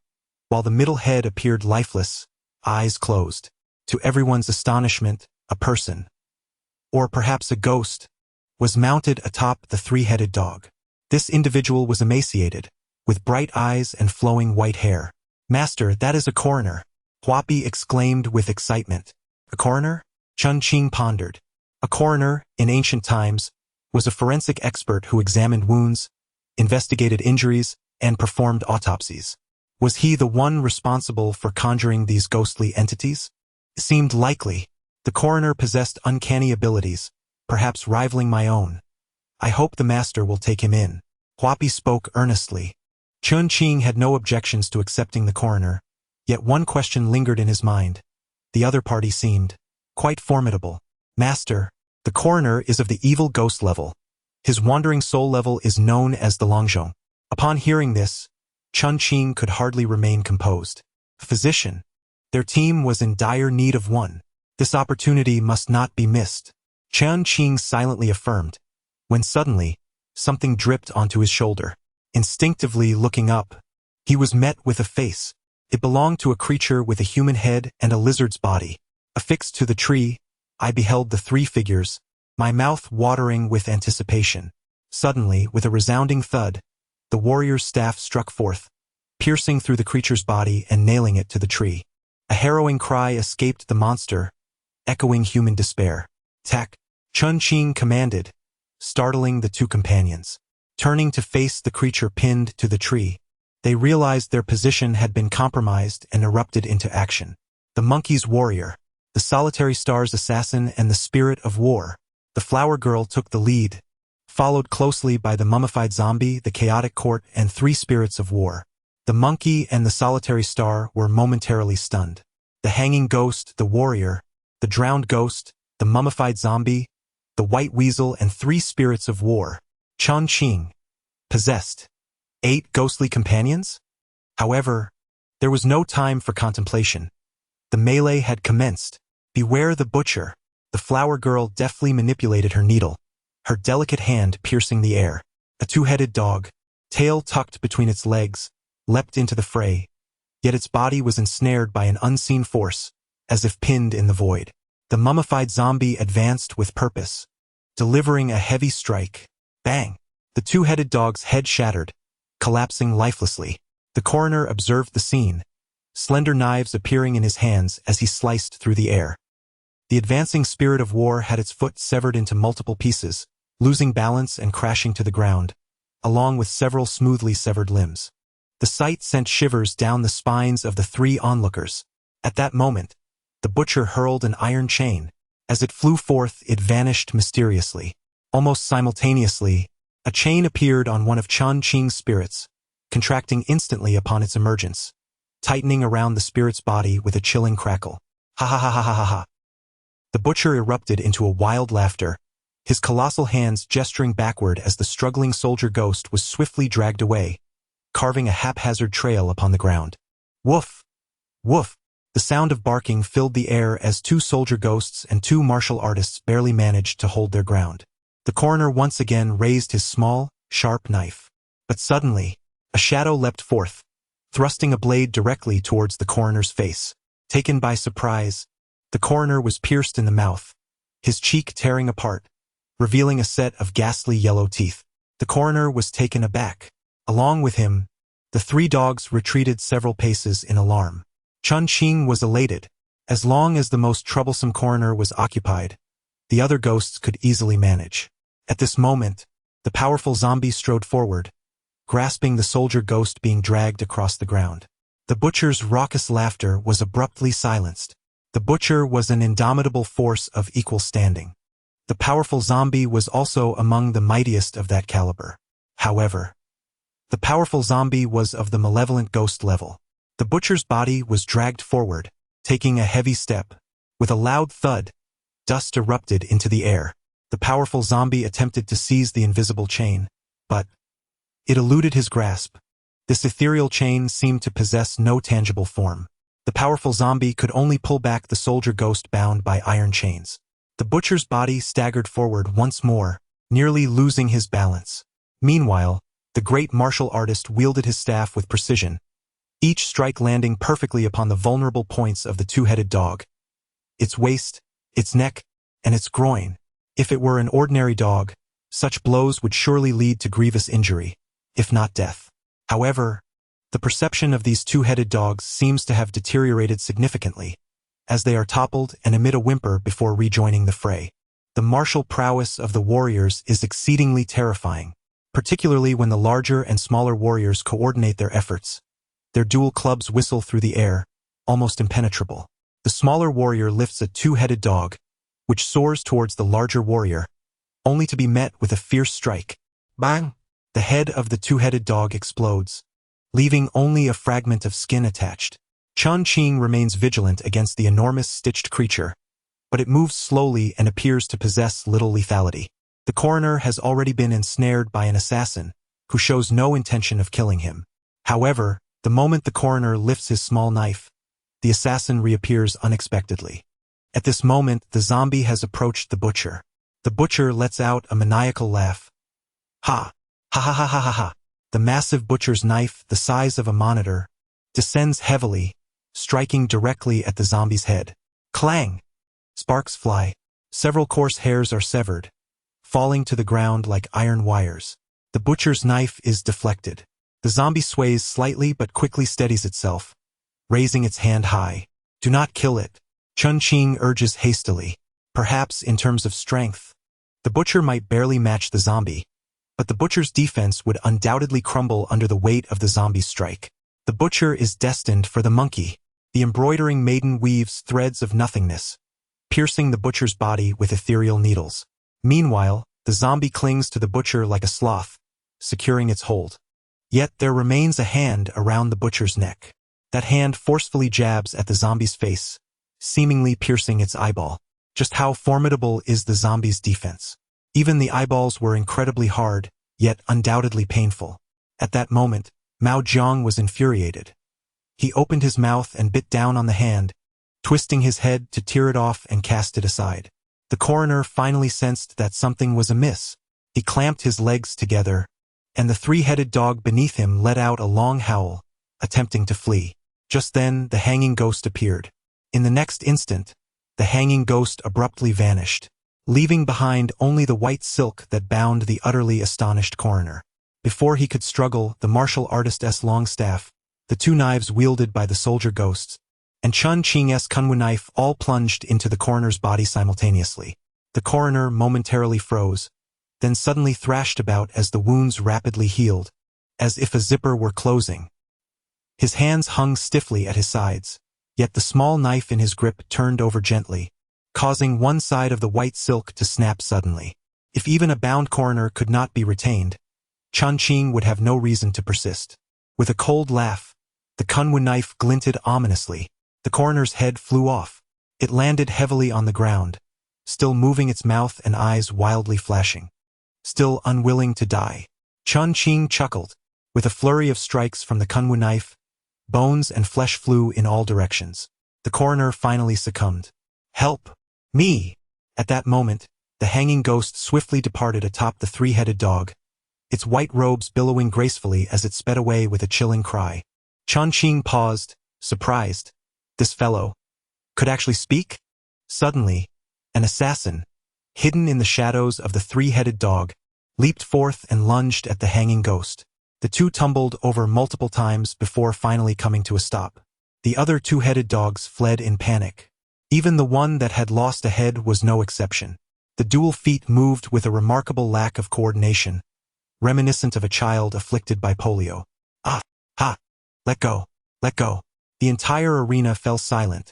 while the middle head appeared lifeless, eyes closed. To everyone's astonishment, a person, or perhaps a ghost, was mounted atop the 3-headed dog. This individual was emaciated, with bright eyes and flowing white hair. Master, that is a coroner, Huapi exclaimed with excitement. A coroner? Chen Qing pondered. A coroner, in ancient times, was a forensic expert who examined wounds, investigated injuries, and performed autopsies. Was he the one responsible for conjuring these ghostly entities? It seemed likely. The coroner possessed uncanny abilities, perhaps rivaling my own. I hope the master will take him in. Huapi spoke earnestly. Chen Qing had no objections to accepting the coroner, yet one question lingered in his mind. The other party seemed quite formidable. Master, the coroner is of the evil ghost level. His wandering soul level is known as the Longzhong. Upon hearing this, Chen Qing could hardly remain composed. A physician. Their team was in dire need of one. This opportunity must not be missed. Chen Qing silently affirmed, when suddenly, something dripped onto his shoulder. Instinctively looking up, he was met with a face. It belonged to a creature with a human head and a lizard's body. Affixed to the tree, I beheld the 3 figures, my mouth watering with anticipation. Suddenly, with a resounding thud, the warrior's staff struck forth, piercing through the creature's body and nailing it to the tree. A harrowing cry escaped the monster, echoing human despair. "Attack!" Chen Qing commanded, startling the two companions. Turning to face the creature pinned to the tree, they realized their position had been compromised and erupted into action. The monkey's warrior, the solitary star's assassin, and the spirit of war. The flower girl took the lead, followed closely by the mummified zombie, the chaotic court, and 3 spirits of war. The monkey and the solitary star were momentarily stunned. The hanging ghost, the warrior, the drowned ghost, the mummified zombie, the white weasel, and 3 spirits of war. Chen Qing possessed 8 ghostly companions? However, there was no time for contemplation. The melee had commenced. Beware the butcher. The flower girl deftly manipulated her needle, her delicate hand piercing the air. A 2-headed dog, tail tucked between its legs, leapt into the fray, yet its body was ensnared by an unseen force, as if pinned in the void. The mummified zombie advanced with purpose, delivering a heavy strike. Bang! The 2-headed dog's head shattered, collapsing lifelessly. The coroner observed the scene, slender knives appearing in his hands as he sliced through the air. The advancing spirit of war had its foot severed into multiple pieces, losing balance and crashing to the ground, along with several smoothly severed limbs. The sight sent shivers down the spines of the 3 onlookers. At that moment, the butcher hurled an iron chain. As it flew forth, it vanished mysteriously. Almost simultaneously, a chain appeared on one of Chen Qing's spirits, contracting instantly upon its emergence, tightening around the spirit's body with a chilling crackle. Ha ha ha ha ha ha ha. The butcher erupted into a wild laughter, his colossal hands gesturing backward as the struggling soldier ghost was swiftly dragged away, carving a haphazard trail upon the ground. Woof! Woof! The sound of barking filled the air as 2 soldier ghosts and 2 martial artists barely managed to hold their ground. The coroner once again raised his small, sharp knife. But suddenly, a shadow leapt forth, thrusting a blade directly towards the coroner's face. Taken by surprise, the coroner was pierced in the mouth, his cheek tearing apart, revealing a set of ghastly yellow teeth. The coroner was taken aback. Along with him, the 3 dogs retreated several paces in alarm. Chen Qing was elated. As long as the most troublesome coroner was occupied, the other ghosts could easily manage. At this moment, the powerful zombie strode forward, grasping the soldier ghost being dragged across the ground. The butcher's raucous laughter was abruptly silenced. The butcher was an indomitable force of equal standing. The powerful zombie was also among the mightiest of that caliber. However, the powerful zombie was of the malevolent ghost level. The butcher's body was dragged forward, taking a heavy step. With a loud thud, dust erupted into the air. The powerful zombie attempted to seize the invisible chain, but it eluded his grasp. This ethereal chain seemed to possess no tangible form. The powerful zombie could only pull back the soldier ghost bound by iron chains. The butcher's body staggered forward once more, nearly losing his balance. Meanwhile, the great martial artist wielded his staff with precision, each strike landing perfectly upon the vulnerable points of the 2-headed dog. Its waist, its neck, and its groin. If it were an ordinary dog, such blows would surely lead to grievous injury, if not death. However, the perception of these 2-headed dogs seems to have deteriorated significantly, as they are toppled and emit a whimper before rejoining the fray. The martial prowess of the warriors is exceedingly terrifying, particularly when the larger and smaller warriors coordinate their efforts. Their dual clubs whistle through the air, almost impenetrable. The smaller warrior lifts a 2-headed dog, which soars towards the larger warrior, only to be met with a fierce strike. Bang! The head of the 2-headed dog explodes, leaving only a fragment of skin attached. Chen Qing remains vigilant against the enormous stitched creature, but it moves slowly and appears to possess little lethality. The coroner has already been ensnared by an assassin, who shows no intention of killing him. However, the moment the coroner lifts his small knife, the assassin reappears unexpectedly. At this moment, the zombie has approached the butcher. The butcher lets out a maniacal laugh. Ha! Ha ha ha ha ha ha! The massive butcher's knife, the size of a monitor, descends heavily, striking directly at the zombie's head. Clang! Sparks fly. Several coarse hairs are severed, falling to the ground like iron wires. The butcher's knife is deflected. The zombie sways slightly but quickly steadies itself, raising its hand high. Do not kill it, Chen Qing urges hastily. Perhaps in terms of strength, the butcher might barely match the zombie, but the butcher's defense would undoubtedly crumble under the weight of the zombie's strike. The butcher is destined for the monkey. The embroidering maiden weaves threads of nothingness, piercing the butcher's body with ethereal needles. Meanwhile, the zombie clings to the butcher like a sloth, securing its hold. Yet there remains a hand around the butcher's neck. That hand forcefully jabs at the zombie's face, seemingly piercing its eyeball. Just how formidable is the zombie's defense? Even the eyeballs were incredibly hard, yet undoubtedly painful. At that moment, Mao Zedong was infuriated. He opened his mouth and bit down on the hand, twisting his head to tear it off and cast it aside. The coroner finally sensed that something was amiss. He clamped his legs together, and the three-headed dog beneath him let out a long howl, attempting to flee. Just then, the hanging ghost appeared. In the next instant, the hanging ghost abruptly vanished, leaving behind only the white silk that bound the utterly astonished coroner. Before he could struggle, the martial artist's long staff, the two knives wielded by the soldier ghosts, and Chen Qing's kunwu knife all plunged into the coroner's body simultaneously. The coroner momentarily froze, then suddenly thrashed about as the wounds rapidly healed, as if a zipper were closing. His hands hung stiffly at his sides, yet the small knife in his grip turned over gently, causing one side of the white silk to snap suddenly. If even a bound coroner could not be retained, Chen Qing would have no reason to persist. With a cold laugh, the kunwu knife glinted ominously. The coroner's head flew off. It landed heavily on the ground, still moving its mouth and eyes wildly flashing. Still unwilling to die, Chen Qing chuckled. With a flurry of strikes from the kunwu knife, bones and flesh flew in all directions. The coroner finally succumbed. Help! Me! At that moment, the hanging ghost swiftly departed atop the three-headed dog, its white robes billowing gracefully as it sped away with a chilling cry. Chen Qing paused, surprised. This fellow could actually speak? Suddenly, an assassin, hidden in the shadows of the three-headed dog, leaped forth and lunged at the hanging ghost. The two tumbled over multiple times before finally coming to a stop. The other two-headed dogs fled in panic. Even the one that had lost a head was no exception. The dual feet moved with a remarkable lack of coordination, reminiscent of a child afflicted by polio. Ah! Ha! Let go! Let go! The entire arena fell silent,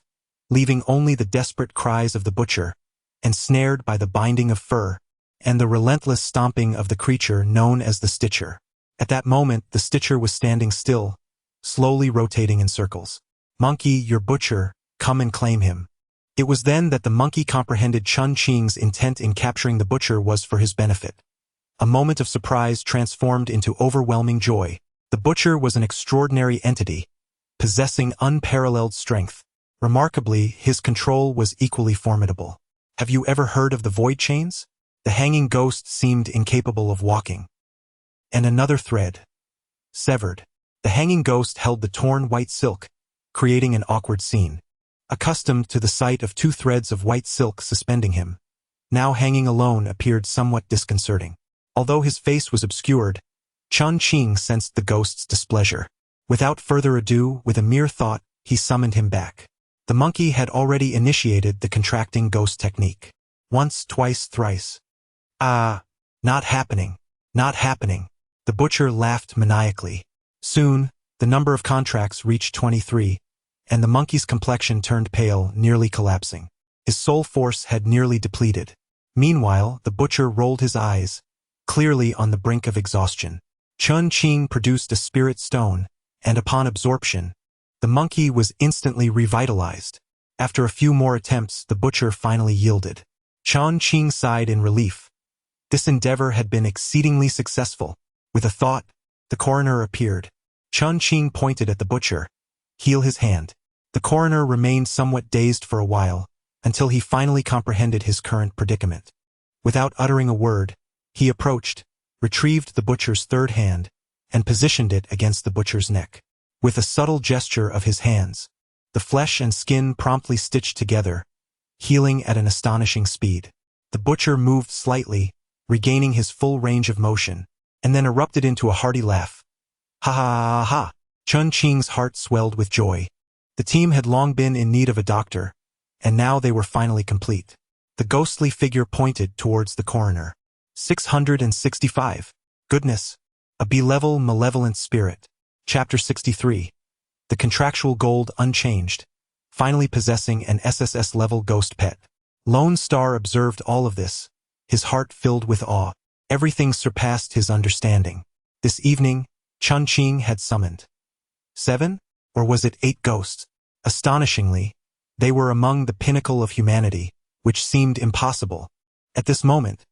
leaving only the desperate cries of the butcher, ensnared by the binding of fur, and the relentless stomping of the creature known as the Stitcher. At that moment, the Stitcher was standing still, slowly rotating in circles. Monkey, your butcher, come and claim him. It was then that the monkey comprehended Chen Qing's intent in capturing the butcher was for his benefit. A moment of surprise transformed into overwhelming joy. The butcher was an extraordinary entity, possessing unparalleled strength. Remarkably, his control was equally formidable. Have you ever heard of the void chains? The hanging ghost seemed incapable of walking. And another thread, severed. The hanging ghost held the torn white silk, creating an awkward scene. Accustomed to the sight of two threads of white silk suspending him, now hanging alone appeared somewhat disconcerting. Although his face was obscured, Chen Qing sensed the ghost's displeasure. Without further ado, with a mere thought, he summoned him back. The monkey had already initiated the contracting ghost technique. Once, twice, thrice. Ah, not happening. Not happening. The butcher laughed maniacally. Soon, the number of contracts reached 23, and the monkey's complexion turned pale, nearly collapsing. His soul force had nearly depleted. Meanwhile, the butcher rolled his eyes, clearly on the brink of exhaustion. Chen Qing produced a spirit stone, and upon absorption, the monkey was instantly revitalized. After a few more attempts, the butcher finally yielded. Chen Qing sighed in relief. This endeavor had been exceedingly successful. With a thought, the coroner appeared. Chen Qing pointed at the butcher. Heal his hand. The coroner remained somewhat dazed for a while, until he finally comprehended his current predicament. Without uttering a word, he approached, retrieved the butcher's third hand, and positioned it against the butcher's neck. With a subtle gesture of his hands, the flesh and skin promptly stitched together, healing at an astonishing speed. The butcher moved slightly, regaining his full range of motion, and then erupted into a hearty laugh. Ha ha ha ha! Chen Qing's heart swelled with joy. The team had long been in need of a doctor, and now they were finally complete. The ghostly figure pointed towards the coroner. 665. Goodness. A B-level malevolent spirit. Chapter 63. The contractual gold unchanged, finally possessing an SSS-level ghost pet. Lone Star observed all of this, his heart filled with awe. Everything surpassed his understanding. This evening, Chen Qing had summoned 7? Or was it 8 ghosts? Astonishingly, they were among the pinnacle of humanity, which seemed impossible. At this moment,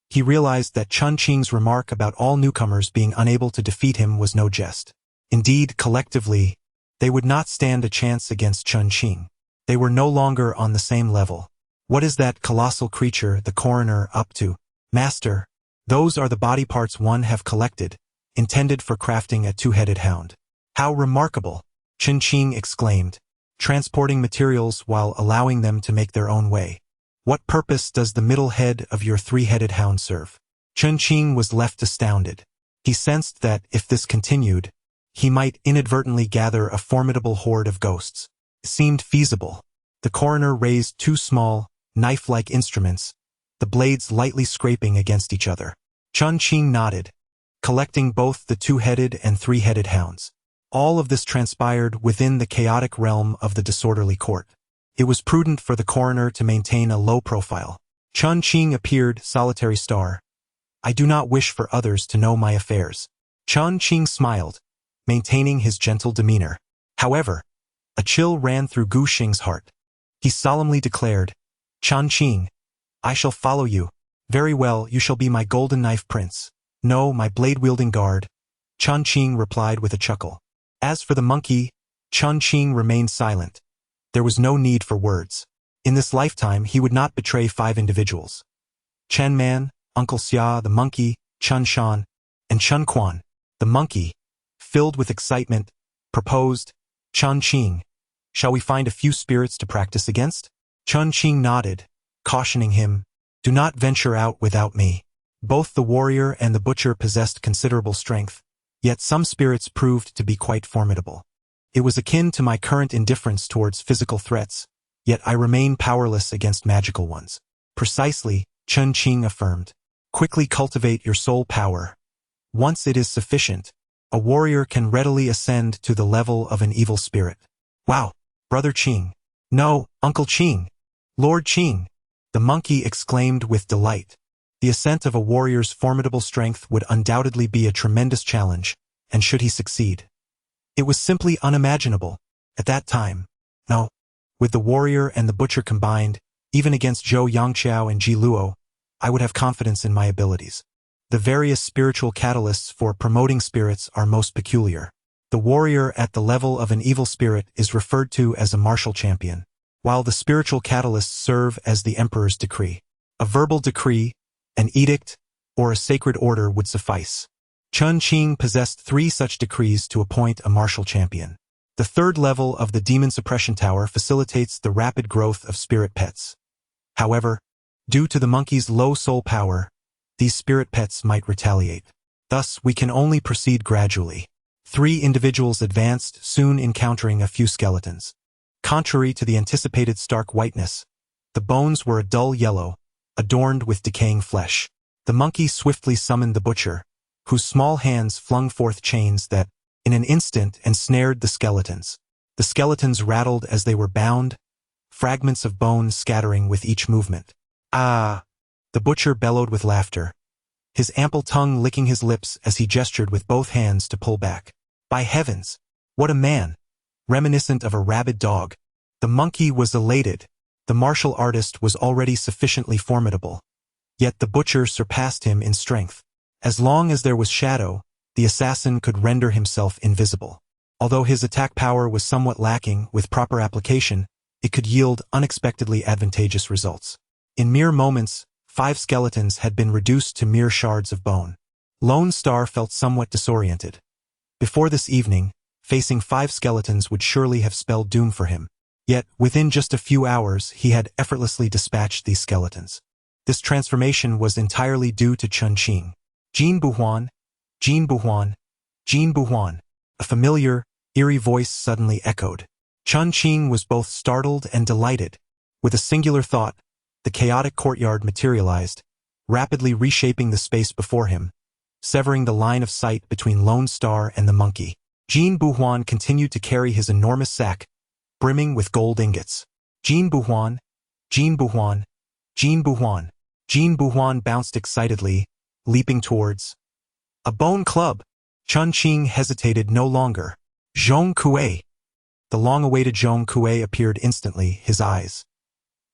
he realized that Chen Qing's remark about all newcomers being unable to defeat him was no jest. Indeed, collectively, they would not stand a chance against Chen Qing. They were no longer on the same level. What is that colossal creature, the coroner, up to? Master, those are the body parts one have collected, intended for crafting a two-headed hound. How remarkable! Chen Qing exclaimed, transporting materials while allowing them to make their own way. What purpose does the middle head of your three-headed hound serve? Chen Qing was left astounded. He sensed that, if this continued, he might inadvertently gather a formidable horde of ghosts. It seemed feasible. The coroner raised 2 small, knife-like instruments, the blades lightly scraping against each other. Chen Qing nodded, collecting both the 2-headed and 3-headed hounds. All of this transpired within the chaotic realm of the disorderly court. It was prudent for the coroner to maintain a low profile. Chen Qing appeared, solitary star. I do not wish for others to know my affairs. Chen Qing smiled, maintaining his gentle demeanor. However, a chill ran through Gu Xing's heart. He solemnly declared, Chen Qing, I shall follow you. Very well, you shall be my golden knife prince. No, my blade-wielding guard. Chen Qing replied with a chuckle. As for the monkey, Chen Qing remained silent. There was no need for words. In this lifetime, he would not betray 5 individuals. Chen Man, Uncle Xia, the monkey, Chen Shan, and Chen Quan, the monkey, filled with excitement, proposed, Chen Qing, shall we find a few spirits to practice against? Chen Qing nodded, cautioning him, do not venture out without me. Both the warrior and the butcher possessed considerable strength, yet some spirits proved to be quite formidable. It was akin to my current indifference towards physical threats, yet I remain powerless against magical ones. Precisely, Chen Qing affirmed. Quickly cultivate your soul power. Once it is sufficient, a warrior can readily ascend to the level of an evil spirit. Wow, Brother Qing. No, Uncle Qing. Lord Qing. The monkey exclaimed with delight. The ascent of a warrior's formidable strength would undoubtedly be a tremendous challenge, and should he succeed, it was simply unimaginable. At that time, no. With the warrior and the butcher combined, even against Zhou Yangqiao and Ji Luo, I would have confidence in my abilities. The various spiritual catalysts for promoting spirits are most peculiar. The warrior at the level of an evil spirit is referred to as a martial champion, while the spiritual catalysts serve as the emperor's decree. A verbal decree, an edict, or a sacred order would suffice. Chen Qing possessed 3 such decrees to appoint a martial champion. The 3rd level of the Demon Suppression Tower facilitates the rapid growth of spirit pets. However, due to the monkey's low soul power, these spirit pets might retaliate. Thus, we can only proceed gradually. 3 individuals advanced, soon encountering a few skeletons. Contrary to the anticipated stark whiteness, the bones were a dull yellow, adorned with decaying flesh. The monkey swiftly summoned the butcher, whose small hands flung forth chains that, in an instant, ensnared the skeletons. The skeletons rattled as they were bound, fragments of bone scattering with each movement. Ah! The butcher bellowed with laughter, his ample tongue licking his lips as he gestured with both hands to pull back. By heavens! What a man! Reminiscent of a rabid dog. The monkey was elated. The martial artist was already sufficiently formidable. Yet the butcher surpassed him in strength. As long as there was shadow, the assassin could render himself invisible. Although his attack power was somewhat lacking, with proper application, it could yield unexpectedly advantageous results. In mere moments, 5 skeletons had been reduced to mere shards of bone. Lone Star felt somewhat disoriented. Before this evening, facing 5 skeletons would surely have spelled doom for him. Yet, within just a few hours, he had effortlessly dispatched these skeletons. This transformation was entirely due to Chen Qing. Jin Buhuan, Jin Buhuan, Jin Buhuan. A familiar, eerie voice suddenly echoed. Chen Qing was both startled and delighted. With a singular thought, the chaotic courtyard materialized, rapidly reshaping the space before him, severing the line of sight between Lone Star and the monkey. Jin Buhuan continued to carry his enormous sack, brimming with gold ingots. Jin Buhuan, Jin Buhuan, Jin Buhuan. Jin Buhuan bounced excitedly, leaping towards a bone club. Chen Qing hesitated no longer. Zhong Kui. The long-awaited Zhong Kui appeared instantly, his eyes.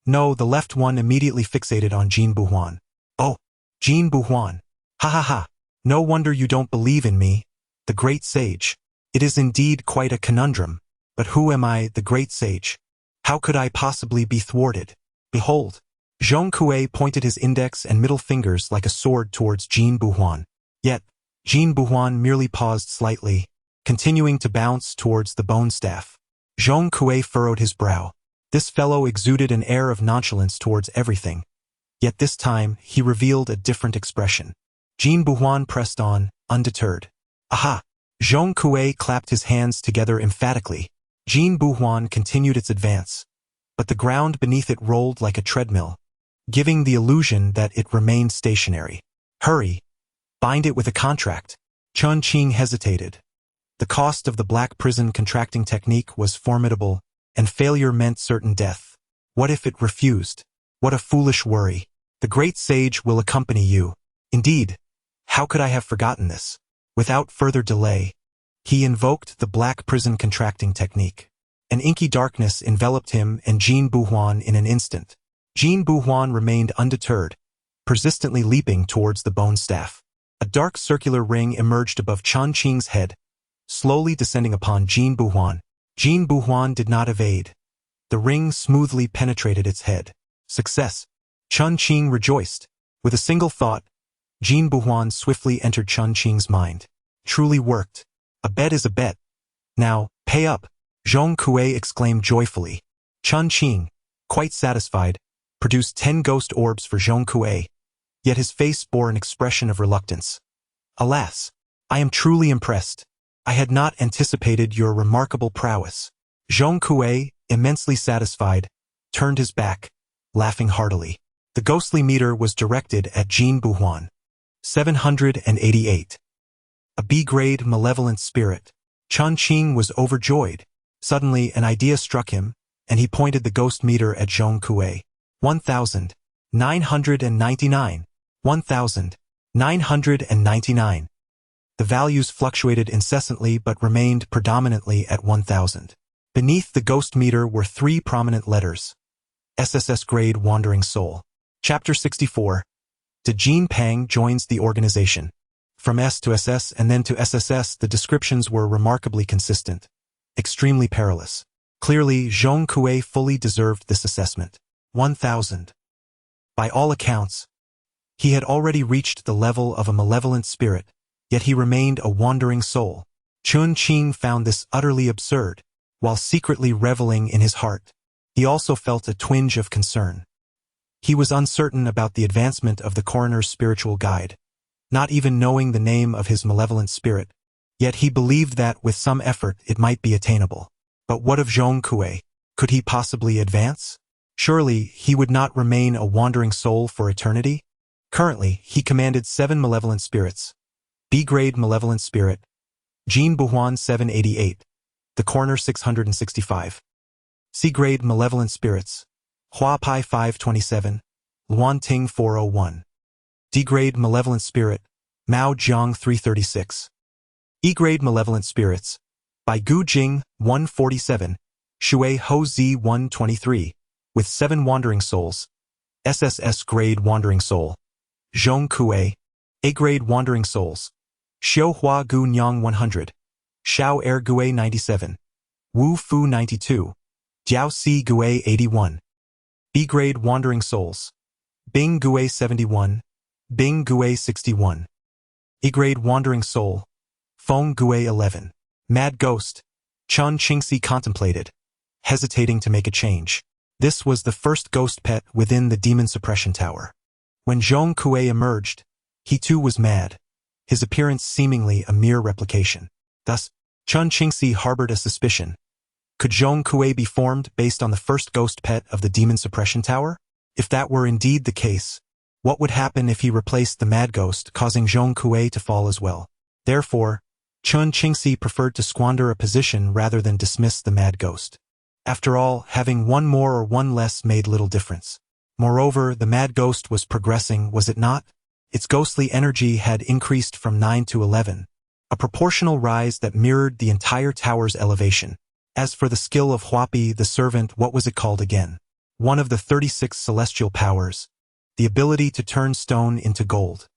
No, the left one immediately fixated on Jin Buhuan. Oh, Jin Buhuan. Ha ha ha. No wonder you don't believe in me, the great sage. It is indeed quite a conundrum. But who am I, the great sage? How could I possibly be thwarted? Behold. Zhong Kui pointed his index and middle fingers like a sword towards Jin Buhuan. Yet, Jin Buhuan merely paused slightly, continuing to bounce towards the bone staff. Zhong Kui furrowed his brow. This fellow exuded an air of nonchalance towards everything. Yet this time, he revealed a different expression. Jin Buhuan pressed on, undeterred. Aha! Zhong Kui clapped his hands together emphatically. Jin Buhuan continued its advance, but the ground beneath it rolled like a treadmill, giving the illusion that it remained stationary. Hurry! Bind it with a contract. Chen Qing hesitated. The cost of the black prison contracting technique was formidable, and failure meant certain death. What if it refused? What a foolish worry. The great sage will accompany you. Indeed, how could I have forgotten this? Without further delay, he invoked the black prison contracting technique. An inky darkness enveloped him and Jin Buhuan in an instant. Jin Buhuan remained undeterred, persistently leaping towards the bone staff. A dark circular ring emerged above Chen Qing's head, slowly descending upon Jin Buhuan. Jin Buhuan did not evade. The ring smoothly penetrated its head. Success! Chen Qing rejoiced. With a single thought, Jin Buhuan swiftly entered Chen Qing's mind. Truly worked. A bet is a bet. Now, pay up, Zhong Kui exclaimed joyfully. Chen Qing, quite satisfied, produced 10 ghost orbs for Zhong Kui, yet his face bore an expression of reluctance. Alas, I am truly impressed. I had not anticipated your remarkable prowess. Zhong Kui, immensely satisfied, turned his back, laughing heartily. The ghostly meter was directed at Jin Buhuan. 788. A B-grade malevolent spirit. Chen Qing was overjoyed. Suddenly, an idea struck him, and he pointed the ghost meter at Zhong Kui. 1,999. 1,999. The values fluctuated incessantly but remained predominantly at 1,000. Beneath the ghost meter were 3 prominent letters. SSS grade Wandering Soul. Chapter 64. Jin Pang joins the organization. From S to SS and then to SSS, the descriptions were remarkably consistent. Extremely perilous. Clearly, Zhong Kui fully deserved this assessment. 1,000. By all accounts, he had already reached the level of a malevolent spirit, yet he remained a wandering soul. Chen Qing found this utterly absurd, while secretly reveling in his heart. He also felt a twinge of concern. He was uncertain about the advancement of the coroner's spiritual guide, not even knowing the name of his malevolent spirit, yet he believed that with some effort it might be attainable. But what of Zhong Kui? Could he possibly advance? Surely he would not remain a wandering soul for eternity? Currently, he commanded 7 malevolent spirits. B-grade malevolent spirit, Jin Buhuan 788, the coroner 665. C-grade malevolent spirits, Hua Pai 527, Luan Ting 401. D-grade malevolent spirit, Mao Jiang 336. E-grade malevolent spirits, Bai Gu Jing 147, Shui Ho Zi 123, with 7 wandering souls. SSS grade wandering soul, Zhong Kui. A-grade wandering souls, Xiao Hua Gu Nyang 100, Xiao Er Gue 97, Wu Fu 92, Jiao Si Gue 81. B-grade wandering souls, Bing Gue 71, Bing Gue 61. E-grade wandering soul, Feng Gue 11. Mad Ghost, Chen Qingxi contemplated. hesitating to make a change. This was the first ghost pet within the demon suppression tower. When Zhong Kui emerged, he too was mad, his appearance seemingly a mere replication. Thus, Chen Qing harbored a suspicion. Could Zhong Kui be formed based on the first ghost pet of the demon suppression tower? If that were indeed the case, what would happen if he replaced the mad ghost, causing Zhong Kui to fall as well? Therefore, Chen Qing preferred to squander a position rather than dismiss the mad ghost. After all, having one more or one less made little difference. Moreover, the mad ghost was progressing, was it not? Its ghostly energy had increased from 9 to 11, a proportional rise that mirrored the entire tower's elevation. As for the skill of Huapi, the servant, what was it called again? One of the 36 celestial powers. The ability to turn stone into gold.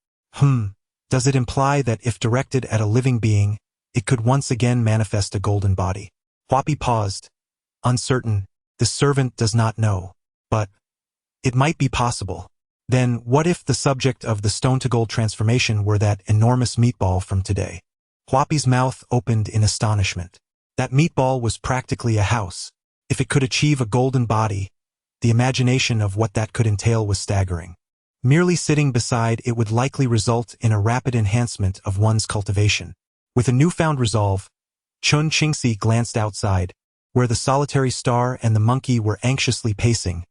Does it imply that if directed at a living being, it could once again manifest a golden body? Huapi paused, uncertain. The servant does not know. But it might be possible. Then, what if the subject of the stone-to-gold transformation were that enormous meatball from today? Huapi's mouth opened in astonishment. That meatball was practically a house. If it could achieve a golden body, the imagination of what that could entail was staggering. Merely sitting beside it would likely result in a rapid enhancement of one's cultivation. With a newfound resolve, Chen Qing glanced outside, where the solitary star and the monkey were anxiously pacing,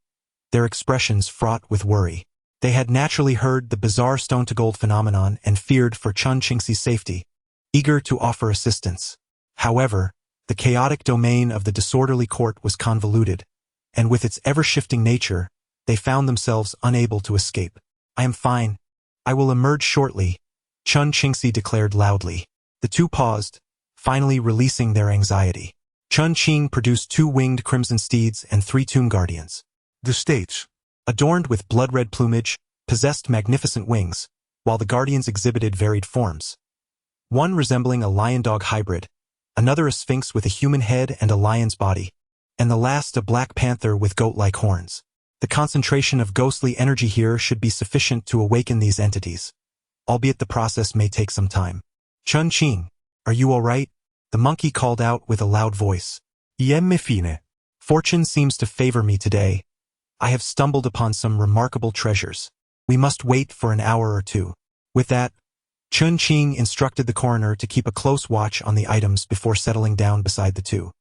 their expressions fraught with worry. They had naturally heard the bizarre stone-to-gold phenomenon and feared for Chen Qing's safety, eager to offer assistance. However, the chaotic domain of the disorderly court was convoluted, and with its ever-shifting nature, they found themselves unable to escape. I am fine. I will emerge shortly, Chen Qing declared loudly. The two paused, finally releasing their anxiety. Chen Qing produced 2 winged crimson steeds and 3 tomb guardians. The states, adorned with blood-red plumage, possessed magnificent wings, while the guardians exhibited varied forms. One resembling a lion-dog hybrid, another a sphinx with a human head and a lion's body, and the last a black panther with goat-like horns. The concentration of ghostly energy here should be sufficient to awaken these entities, albeit the process may take some time. Chen Qing, are you all right? The monkey called out with a loud voice. Iemme fine. Fortune seems to favor me today. I have stumbled upon some remarkable treasures. We must wait for an hour or two. With that, Chen Qing instructed the coroner to keep a close watch on the items before settling down beside the two.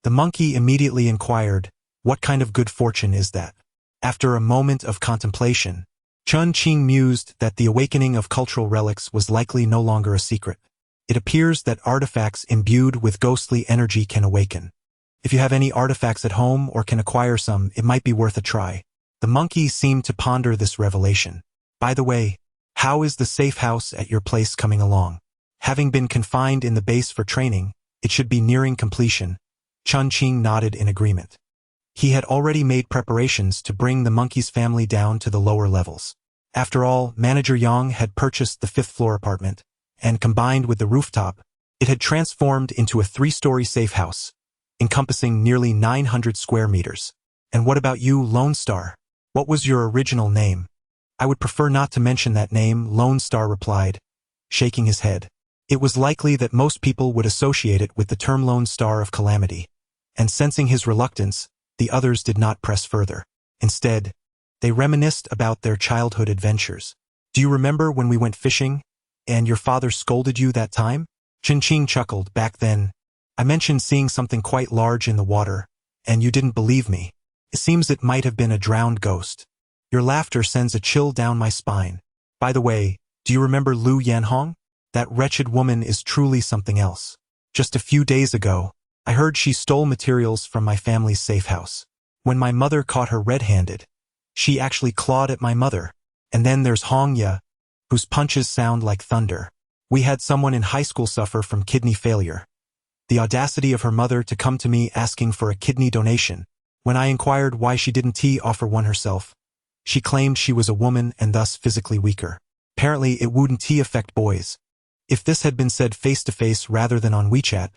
The monkey immediately inquired, what kind of good fortune is that? After a moment of contemplation, Chen Qing mused that the awakening of cultural relics was likely no longer a secret. It appears that artifacts imbued with ghostly energy can awaken. If you have any artifacts at home or can acquire some, it might be worth a try. The monkey seemed to ponder this revelation. By the way, how is the safe house at your place coming along? Having been confined in the base for training, it should be nearing completion. Chen Qing nodded in agreement. He had already made preparations to bring the monkey's family down to the lower levels. After all, Manager Yang had purchased the 5th-floor apartment, and combined with the rooftop, it had transformed into a 3-story safe house, encompassing nearly 900 square meters. And what about you, Lone Star? What was your original name? I would prefer not to mention that name, Lone Star replied, shaking his head. It was likely that most people would associate it with the term Lone Star of Calamity, and sensing his reluctance, the others did not press further. Instead, they reminisced about their childhood adventures. Do you remember when we went fishing, and your father scolded you that time? Chen Qing chuckled. Back then, I mentioned seeing something quite large in the water, and you didn't believe me. It seems it might have been a drowned ghost. Your laughter sends a chill down my spine. By the way, do you remember Lu Yanhong? That wretched woman is truly something else. Just a few days ago, I heard she stole materials from my family's safe house. When my mother caught her red-handed, she actually clawed at my mother. And then there's Hong Ye, whose punches sound like thunder. We had someone in high school suffer from kidney failure. The audacity of her mother to come to me asking for a kidney donation. When I inquired why she didn't offer one herself, she claimed she was a woman and thus physically weaker. Apparently it wouldn't affect boys. If this had been said face-to-face rather than on WeChat,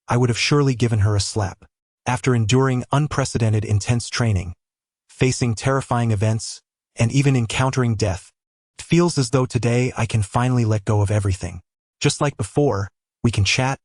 I would have surely given her a slap. After enduring unprecedented intense training, facing terrifying events, and even encountering death, it feels as though today I can finally let go of everything. Just like before, we can chat,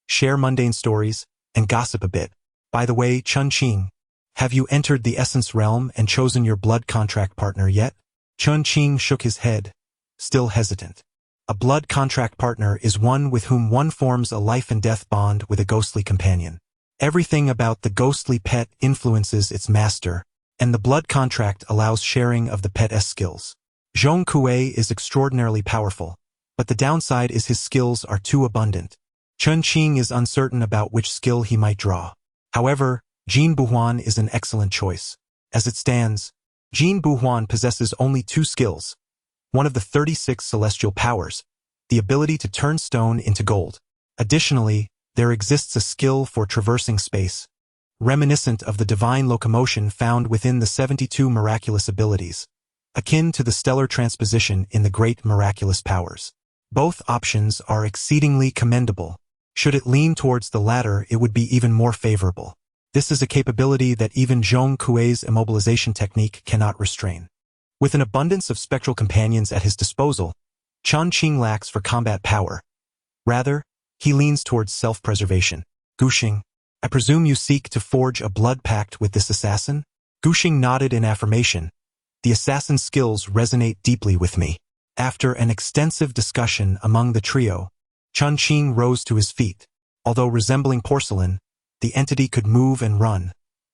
share mundane stories, and gossip a bit. By the way, Chen Qing, Have you entered the essence realm and chosen your blood contract partner yet? Chen Qing shook his head, still hesitant. A blood contract partner is one with whom one forms a life and death bond with a ghostly companion. Everything about the ghostly pet influences its master, and the blood contract allows sharing of the pet's skills. Zhong Kui is extraordinarily powerful, but the downside is his skills are too abundant. Chen Qing is uncertain about which skill he might draw. However, Jin Buhuan is an excellent choice. As it stands, Jin Buhuan possesses only 2 skills, one of the 36 celestial powers, the ability to turn stone into gold. Additionally, there exists a skill for traversing space, reminiscent of the divine locomotion found within the 72 miraculous abilities, akin to the stellar transposition in the great miraculous powers. Both options are exceedingly commendable. Should it lean towards the latter, it would be even more favorable. This is a capability that even Zhong Kui's immobilization technique cannot restrain. With an abundance of spectral companions at his disposal, Chen Qing lacks for combat power. Rather, he leans towards self-preservation. Guxing, I presume you seek to forge a blood pact with this assassin? Guxing nodded in affirmation. The assassin's skills resonate deeply with me. After an extensive discussion among the trio, Chen Qing rose to his feet. Although resembling porcelain, the entity could move and run,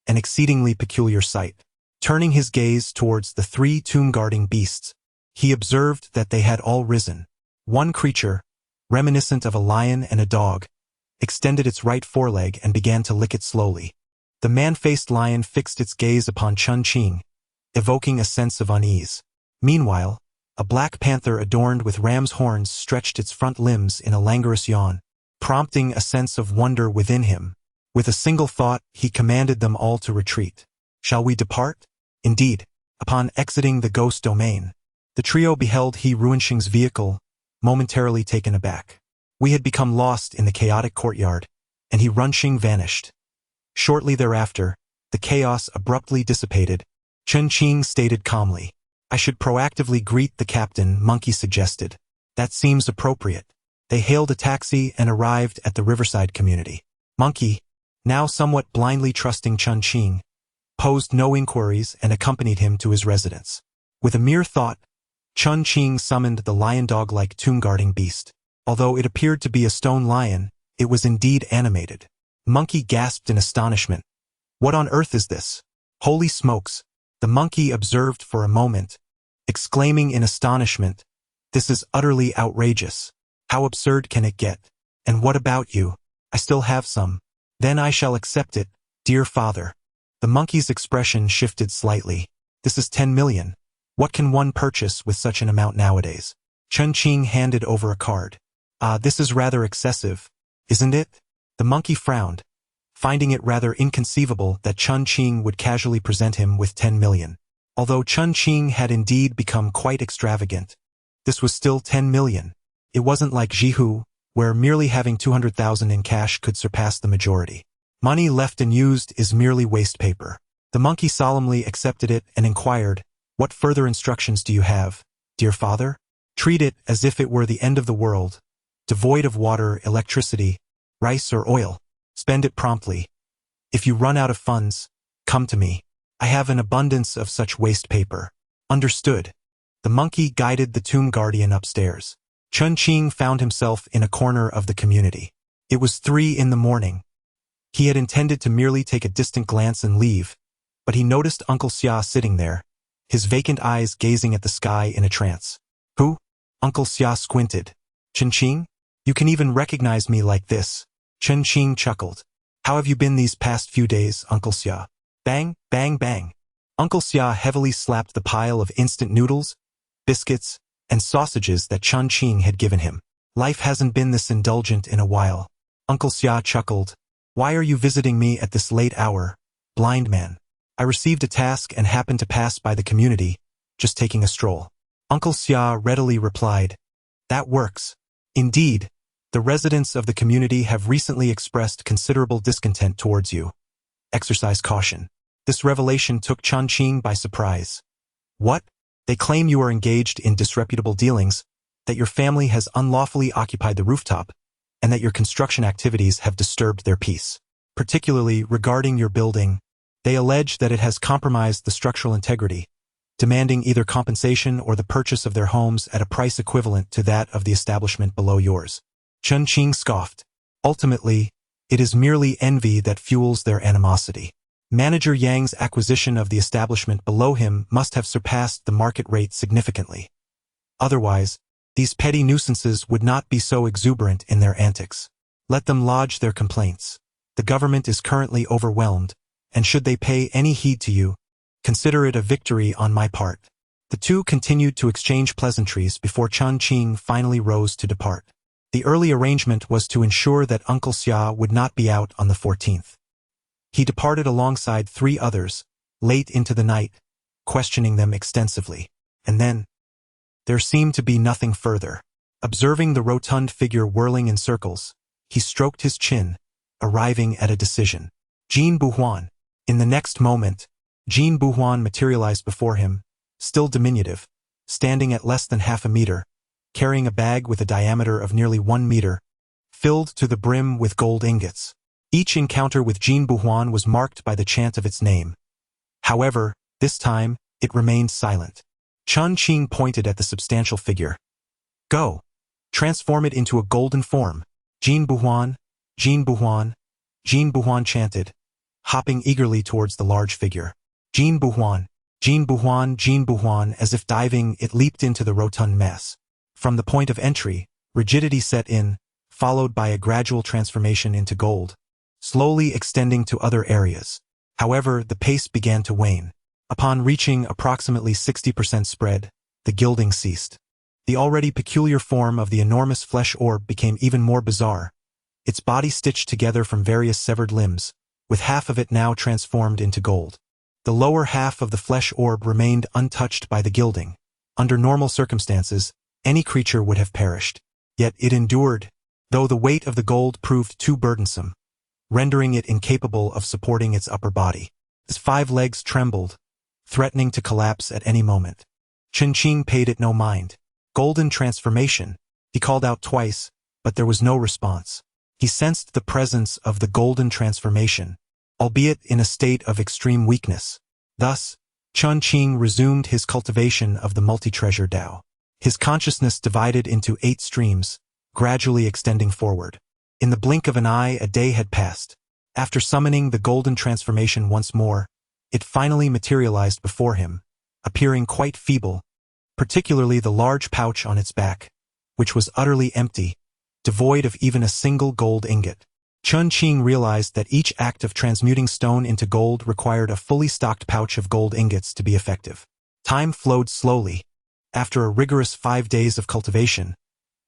an exceedingly peculiar sight. Turning his gaze towards the 3 tomb-guarding beasts, he observed that they had all risen. One creature, reminiscent of a lion and a dog, extended its right foreleg and began to lick it slowly. The man-faced lion fixed its gaze upon Chen Qing, evoking a sense of unease. Meanwhile, a black panther adorned with ram's horns stretched its front limbs in a languorous yawn, prompting a sense of wonder within him. With a single thought, he commanded them all to retreat. Shall we depart? Indeed, upon exiting the ghost domain, the trio beheld He Ruinxing's vehicle, momentarily taken aback. We had become lost in the chaotic courtyard, and He Ruinxing vanished. Shortly thereafter, the chaos abruptly dissipated. Chen Qing stated calmly, I should proactively greet the captain, Monkey suggested. That seems appropriate. They hailed a taxi and arrived at the Riverside Community. Monkey, now somewhat blindly trusting Chen Qing, posed no inquiries and accompanied him to his residence. With a mere thought, Chen Qing summoned the lion-dog-like tomb-guarding beast. Although it appeared to be a stone lion, it was indeed animated. Monkey gasped in astonishment. What on earth is this? Holy smokes! The monkey observed for a moment, exclaiming in astonishment, This is utterly outrageous. How absurd can it get? And what about you? I still have some. Then I shall accept it, dear father. The monkey's expression shifted slightly. This is 10 million. What can one purchase with such an amount nowadays? Chen Qing handed over a card. This is rather excessive, isn't it? The monkey frowned, finding it rather inconceivable that Chen Qing would casually present him with 10 million. Although Chen Qing had indeed become quite extravagant, this was still 10 million. It wasn't like Jihu, where merely having 200,000 in cash could surpass the majority. Money left unused is merely waste paper. The monkey solemnly accepted it and inquired, What further instructions do you have, dear father? Treat it as if it were the end of the world, devoid of water, electricity, rice or oil. Spend it promptly. If you run out of funds, come to me. I have an abundance of such waste paper. Understood. The monkey guided the tomb guardian upstairs. Chen Qing found himself in a corner of the community. It was 3 in the morning. He had intended to merely take a distant glance and leave, but he noticed Uncle Xia sitting there, his vacant eyes gazing at the sky in a trance. Who? Uncle Xia squinted. Chen Qing? You can even recognize me like this. Chen Qing chuckled. How have you been these past few days, Uncle Xia? Bang, bang, bang. Uncle Xia heavily slapped the pile of instant noodles, biscuits, and sausages that Chen Qing had given him. Life hasn't been this indulgent in a while. Uncle Xia chuckled. Why are you visiting me at this late hour, blind man? I received a task and happened to pass by the community, just taking a stroll. Uncle Xia readily replied, That works. Indeed, the residents of the community have recently expressed considerable discontent towards you. Exercise caution. This revelation took Chen Qing by surprise. What? They claim you are engaged in disreputable dealings, that your family has unlawfully occupied the rooftop, and that your construction activities have disturbed their peace. Particularly regarding your building, They allege that it has compromised the structural integrity, demanding either compensation or the purchase of their homes at a price equivalent to that of the establishment below yours. Chen Qing scoffed. Ultimately, it is merely envy that fuels their animosity. Manager Yang's acquisition of the establishment below him must have surpassed the market rate significantly. Otherwise, these petty nuisances would not be so exuberant in their antics. Let them lodge their complaints. The government is currently overwhelmed, and should they pay any heed to you, consider it a victory on my part. The two continued to exchange pleasantries before Chen Qing finally rose to depart. The early arrangement was to ensure that Uncle Xia would not be out on the 14th. He departed alongside 3 others, late into the night, questioning them extensively. And then, there seemed to be nothing further. Observing the rotund figure whirling in circles, he stroked his chin, arriving at a decision. Jin Buhuan. In the next moment, Jin Buhuan materialized before him, still diminutive, standing at less than half a meter, carrying a bag with a diameter of nearly 1 meter, filled to the brim with gold ingots. Each encounter with Jin Buhuan was marked by the chant of its name. However, this time, it remained silent. Chen Qing pointed at the substantial figure. Go! Transform it into a golden form. Jin Buhuan, Jin Buhuan, Jin Buhuan chanted, hopping eagerly towards the large figure. Jin Buhuan, Jin Buhuan, Jin Buhuan. As if diving, it leaped into the rotund mass. From the point of entry, rigidity set in, followed by a gradual transformation into gold, slowly extending to other areas. However, the pace began to wane. Upon reaching approximately 60% spread, the gilding ceased. The already peculiar form of the enormous flesh orb became even more bizarre, its body stitched together from various severed limbs, with half of it now transformed into gold. The lower half of the flesh orb remained untouched by the gilding. Under normal circumstances, any creature would have perished. Yet it endured, though the weight of the gold proved too burdensome, rendering it incapable of supporting its upper body. Its 5 legs trembled, threatening to collapse at any moment. Chen Qing paid it no mind. Golden transformation, he called out twice, but there was no response. He sensed the presence of the golden transformation, albeit in a state of extreme weakness. Thus, Chen Qing resumed his cultivation of the multi-treasure Tao. His consciousness divided into 8 streams, gradually extending forward. In the blink of an eye, a day had passed. After summoning the golden transformation once more, it finally materialized before him, appearing quite feeble, particularly the large pouch on its back, which was utterly empty, devoid of even a single gold ingot. Chen Qing realized that each act of transmuting stone into gold required a fully stocked pouch of gold ingots to be effective. Time flowed slowly. After a rigorous 5 days of cultivation,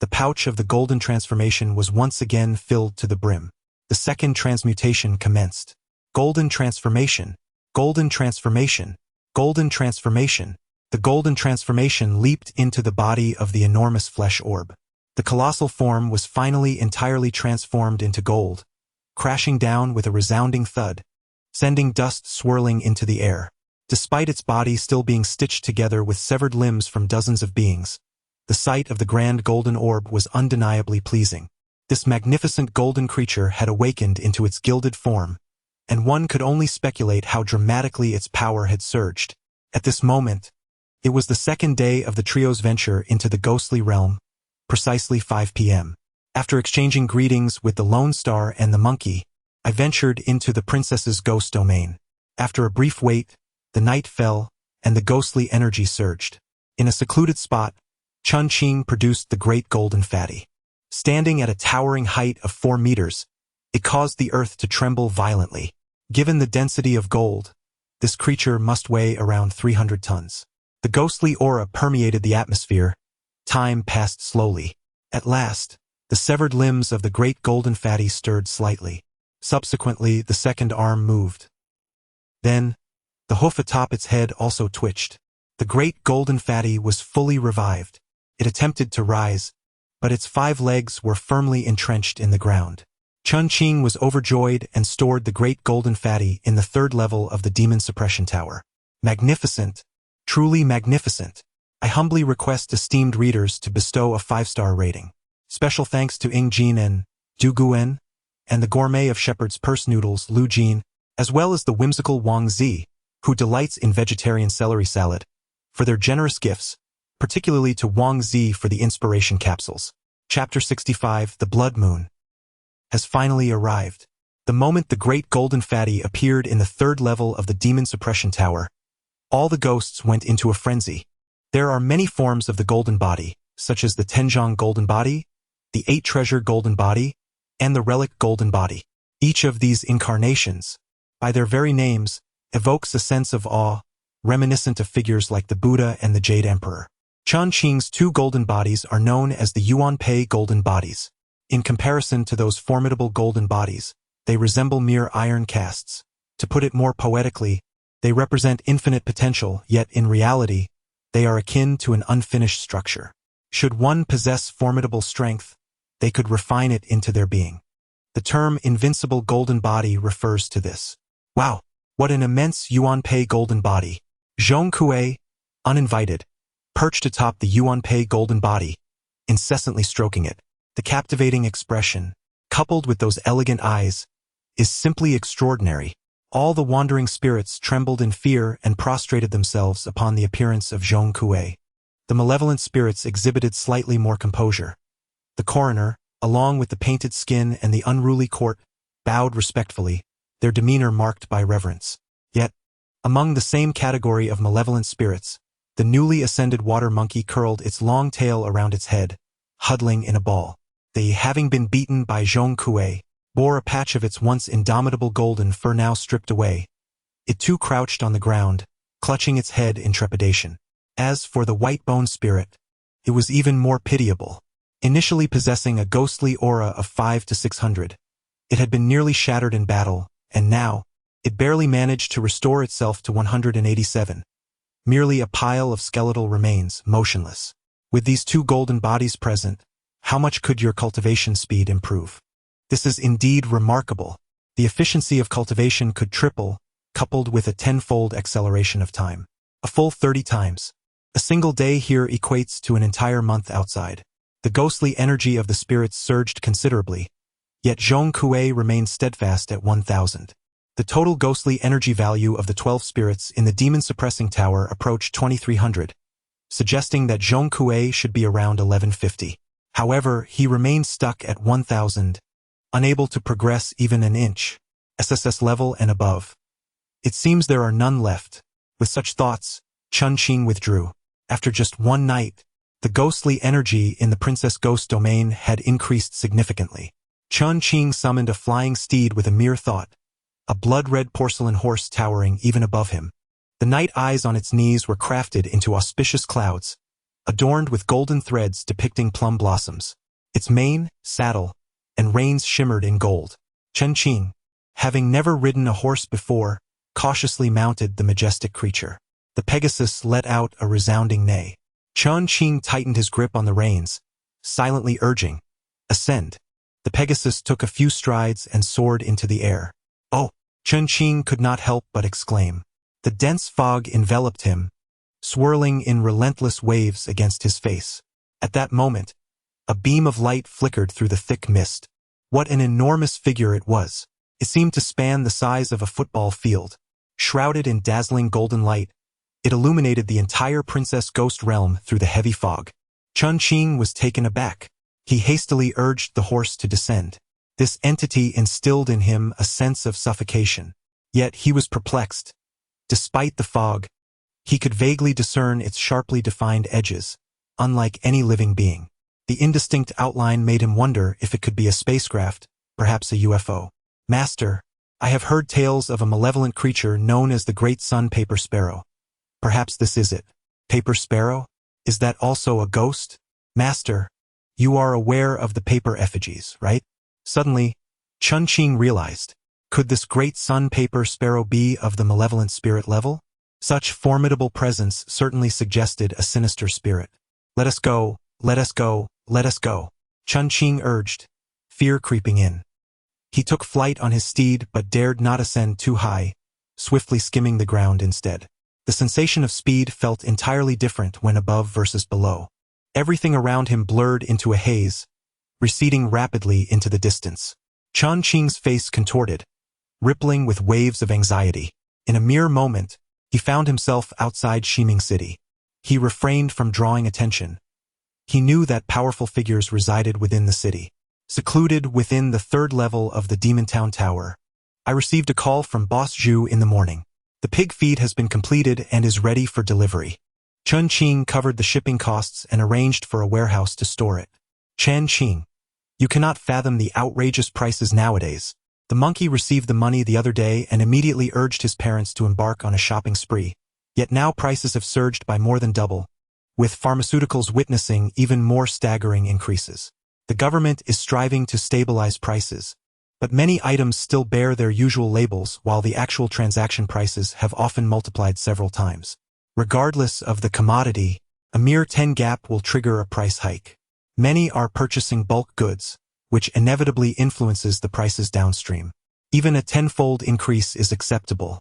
the pouch of the golden transformation was once again filled to the brim. The second transmutation commenced. Golden transformation, golden transformation, golden transformation. The golden transformation leaped into the body of the enormous flesh orb. The colossal form was finally entirely transformed into gold, crashing down with a resounding thud, sending dust swirling into the air. Despite its body still being stitched together with severed limbs from dozens of beings, the sight of the grand golden orb was undeniably pleasing. This magnificent golden creature had awakened into its gilded form, and one could only speculate how dramatically its power had surged. At this moment, it was the 2nd day of the trio's venture into the ghostly realm, precisely 5 p.m. After exchanging greetings with the Lone Star and the monkey, I ventured into the princess's ghost domain. After a brief wait, the night fell, and the ghostly energy surged. In a secluded spot, Chen Qing produced the great golden fatty. Standing at a towering height of 4 meters, it caused the earth to tremble violently. Given the density of gold, this creature must weigh around 300 tons. The ghostly aura permeated the atmosphere. Time passed slowly. At last, the severed limbs of the great golden fatty stirred slightly. Subsequently, the second arm moved. Then, the hoof atop its head also twitched. The great golden fatty was fully revived. It attempted to rise, but its 5 legs were firmly entrenched in the ground. Chen Qing was overjoyed and stored the great golden fatty in the 3rd level of the demon suppression tower. Magnificent, truly magnificent. I humbly request esteemed readers to bestow a 5-star rating. Special thanks to Ing Jin and Du Guen, and the gourmet of Shepherd's Purse Noodles, Lu Jin, as well as the whimsical Wang Zi, who delights in vegetarian celery salad, for their generous gifts, particularly to Wang Zi for the inspiration capsules. Chapter 65, The Blood Moon, has finally arrived. The moment the great golden fatty appeared in the third level of the demon suppression tower, all the ghosts went into a frenzy. There are many forms of the golden body, such as the Tenjong golden body, the 8-treasure golden body, and the relic golden body. Each of these incarnations, by their very names, evokes a sense of awe, reminiscent of figures like the Buddha and the Jade Emperor. Chen Qing's 2 golden bodies are known as the Yuanpei golden bodies. In comparison to those formidable golden bodies, they resemble mere iron casts. To put it more poetically, they represent infinite potential, yet in reality, they are akin to an unfinished structure. Should one possess formidable strength, they could refine it into their being. The term invincible golden body refers to this. Wow, what an immense Yuanpei golden body. Zhong Kui, uninvited, perched atop the Yuanpei golden body, incessantly stroking it. The captivating expression, coupled with those elegant eyes, is simply extraordinary. All the wandering spirits trembled in fear and prostrated themselves upon the appearance of Zhong Kui. The malevolent spirits exhibited slightly more composure. The coroner, along with the painted skin and the unruly court, bowed respectfully, their demeanor marked by reverence. Yet, among the same category of malevolent spirits, the newly ascended water monkey curled its long tail around its head, huddling in a ball. They, having been beaten by Zhong Kui, bore a patch of its once indomitable golden fur now stripped away. It too crouched on the ground, clutching its head in trepidation. As for the white bone spirit, it was even more pitiable. Initially possessing a ghostly aura of 500 to 600, it had been nearly shattered in battle, and now, it barely managed to restore itself to 187. Merely a pile of skeletal remains, motionless. With these 2 golden bodies present, how much could your cultivation speed improve? This is indeed remarkable. The efficiency of cultivation could triple, coupled with a 10-fold acceleration of time. A full 30 times. A single day here equates to an entire month outside. The ghostly energy of the spirits surged considerably, yet Zhong Kui remained steadfast at 1,000. The total ghostly energy value of the 12 spirits in the demon-suppressing tower approached 2,300, suggesting that Zhong Kui should be around 1,150. However, he remained stuck at 1,000, unable to progress even an inch, SSS level and above. It seems there are none left. With such thoughts, Chen Qing withdrew. After just one night, the ghostly energy in the Princess Ghost domain had increased significantly. Chen Qing summoned a flying steed with a mere thought, a blood-red porcelain horse towering even above him. The night eyes on its knees were crafted into auspicious clouds, adorned with golden threads depicting plum blossoms. Its mane, saddle, and reins shimmered in gold. Chen Qing, having never ridden a horse before, cautiously mounted the majestic creature. The Pegasus let out a resounding neigh. Chen Qing tightened his grip on the reins, silently urging, "Ascend." The Pegasus took a few strides and soared into the air. "Oh!" Chen Qing could not help but exclaim. The dense fog enveloped him, swirling in relentless waves against his face. At that moment, a beam of light flickered through the thick mist. What an enormous figure it was! It seemed to span the size of a football field. Shrouded in dazzling golden light, it illuminated the entire Princess Ghost realm through the heavy fog. Chen Qing was taken aback. He hastily urged the horse to descend. This entity instilled in him a sense of suffocation. Yet he was perplexed. Despite the fog, he could vaguely discern its sharply defined edges, unlike any living being. The indistinct outline made him wonder if it could be a spacecraft, perhaps a UFO. "Master, I have heard tales of a malevolent creature known as the Great Sun Paper Sparrow. Perhaps this is it." "Paper Sparrow? Is that also a ghost?" "Master, you are aware of the paper effigies, right?" Suddenly, Chen Qing realized, could this Great Sun Paper Sparrow be of the malevolent spirit level? Such formidable presence certainly suggested a sinister spirit. "Let us go, let us go, let us go," Chen Qing urged, fear creeping in. He took flight on his steed but dared not ascend too high, swiftly skimming the ground instead. The sensation of speed felt entirely different when above versus below. Everything around him blurred into a haze, receding rapidly into the distance. Chen Qing's face contorted, rippling with waves of anxiety. In a mere moment, he found himself outside Shiming City. He refrained from drawing attention. He knew that powerful figures resided within the city. Secluded within the third level of the Demon Town Tower, I received a call from Boss Zhu in the morning. The pig feed has been completed and is ready for delivery. Chen Qing covered the shipping costs and arranged for a warehouse to store it. Chen Qing, you cannot fathom the outrageous prices nowadays. The monkey received the money the other day and immediately urged his parents to embark on a shopping spree. Yet now prices have surged by more than double, with pharmaceuticals witnessing even more staggering increases. The government is striving to stabilize prices, but many items still bear their usual labels while the actual transaction prices have often multiplied several times. Regardless of the commodity, a mere 10 gap will trigger a price hike. Many are purchasing bulk goods, which inevitably influences the prices downstream. Even a tenfold increase is acceptable.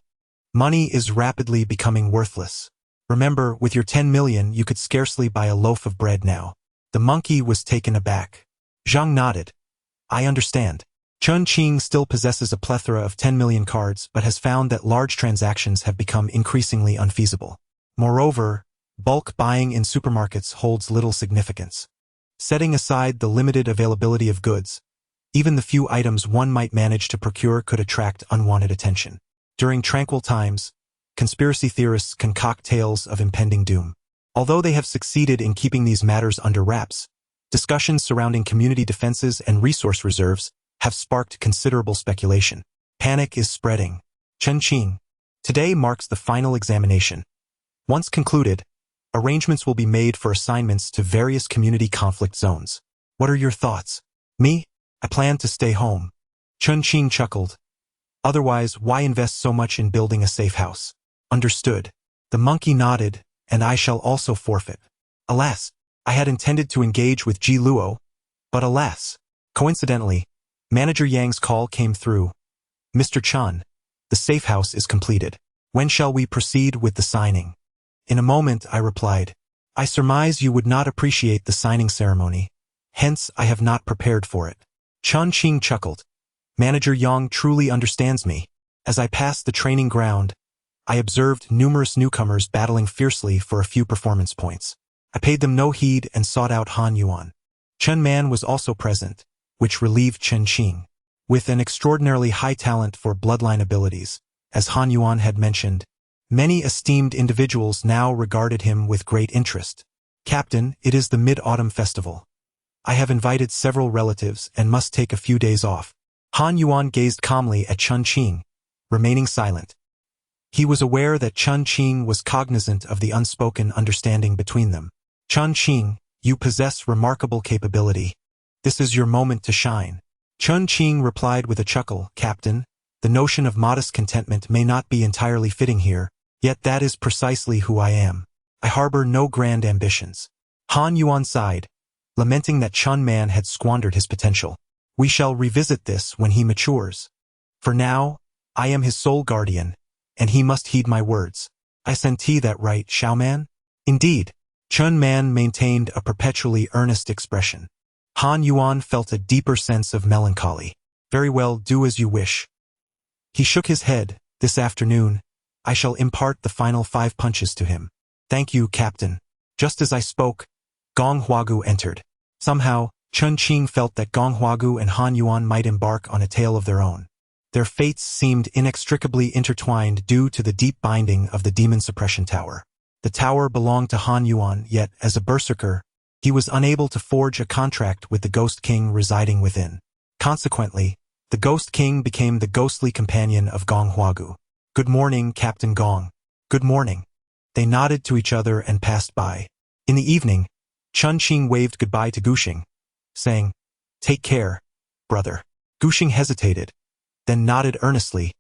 Money is rapidly becoming worthless. Remember, with your 10 million, you could scarcely buy a loaf of bread now. The monkey was taken aback. Zhang nodded. I understand. Chen Qing still possesses a plethora of 10 million cards but has found that large transactions have become increasingly unfeasible. Moreover, bulk buying in supermarkets holds little significance. Setting aside the limited availability of goods, even the few items one might manage to procure could attract unwanted attention. During tranquil times, conspiracy theorists concoct tales of impending doom. Although they have succeeded in keeping these matters under wraps, discussions surrounding community defenses and resource reserves have sparked considerable speculation. Panic is spreading. Chen Qing, today marks the final examination. Once concluded, arrangements will be made for assignments to various community conflict zones. What are your thoughts? Me? I plan to stay home. Chen Qing chuckled. Otherwise, why invest so much in building a safe house? Understood. The monkey nodded, and I shall also forfeit. Alas, I had intended to engage with Ji Luo, but alas. Coincidentally, Manager Yang's call came through. Mr. Chan, the safe house is completed. When shall we proceed with the signing? In a moment, I replied. I surmise you would not appreciate the signing ceremony. Hence, I have not prepared for it. Chen Qing chuckled. Manager Yang truly understands me. As I passed the training ground, I observed numerous newcomers battling fiercely for a few performance points. I paid them no heed and sought out Han Yuan. Chen Man was also present, which relieved Chen Qing. With an extraordinarily high talent for bloodline abilities, as Han Yuan had mentioned, many esteemed individuals now regarded him with great interest. Captain, it is the Mid-Autumn Festival. I have invited several relatives and must take a few days off. Han Yuan gazed calmly at Chen Qing, remaining silent. He was aware that Chen Qing was cognizant of the unspoken understanding between them. Chen Qing, you possess remarkable capability. This is your moment to shine. Chen Qing replied with a chuckle, Captain, the notion of modest contentment may not be entirely fitting here, yet that is precisely who I am. I harbor no grand ambitions. Han Yuan sighed, lamenting that Chen Man had squandered his potential. We shall revisit this when he matures. For now, I am his sole guardian, and he must heed my words. I sentee that right, Xiao Man? Indeed. Chen Man maintained a perpetually earnest expression. Han Yuan felt a deeper sense of melancholy. Very well, do as you wish. He shook his head. This afternoon, I shall impart the final 5 punches to him. Thank you, Captain. Just as I spoke, Gong Huagu entered. Somehow, Chen Qing felt that Gong Huagu and Han Yuan might embark on a tale of their own. Their fates seemed inextricably intertwined due to the deep binding of the Demon Suppression Tower. The tower belonged to Han Yuan, yet, as a berserker, he was unable to forge a contract with the Ghost King residing within. Consequently, the Ghost King became the ghostly companion of Gong Huagu. Good morning, Captain Gong. Good morning. They nodded to each other and passed by. In the evening, Chen Qing waved goodbye to Guxing, saying, Take care, brother. Guxing hesitated, then nodded earnestly.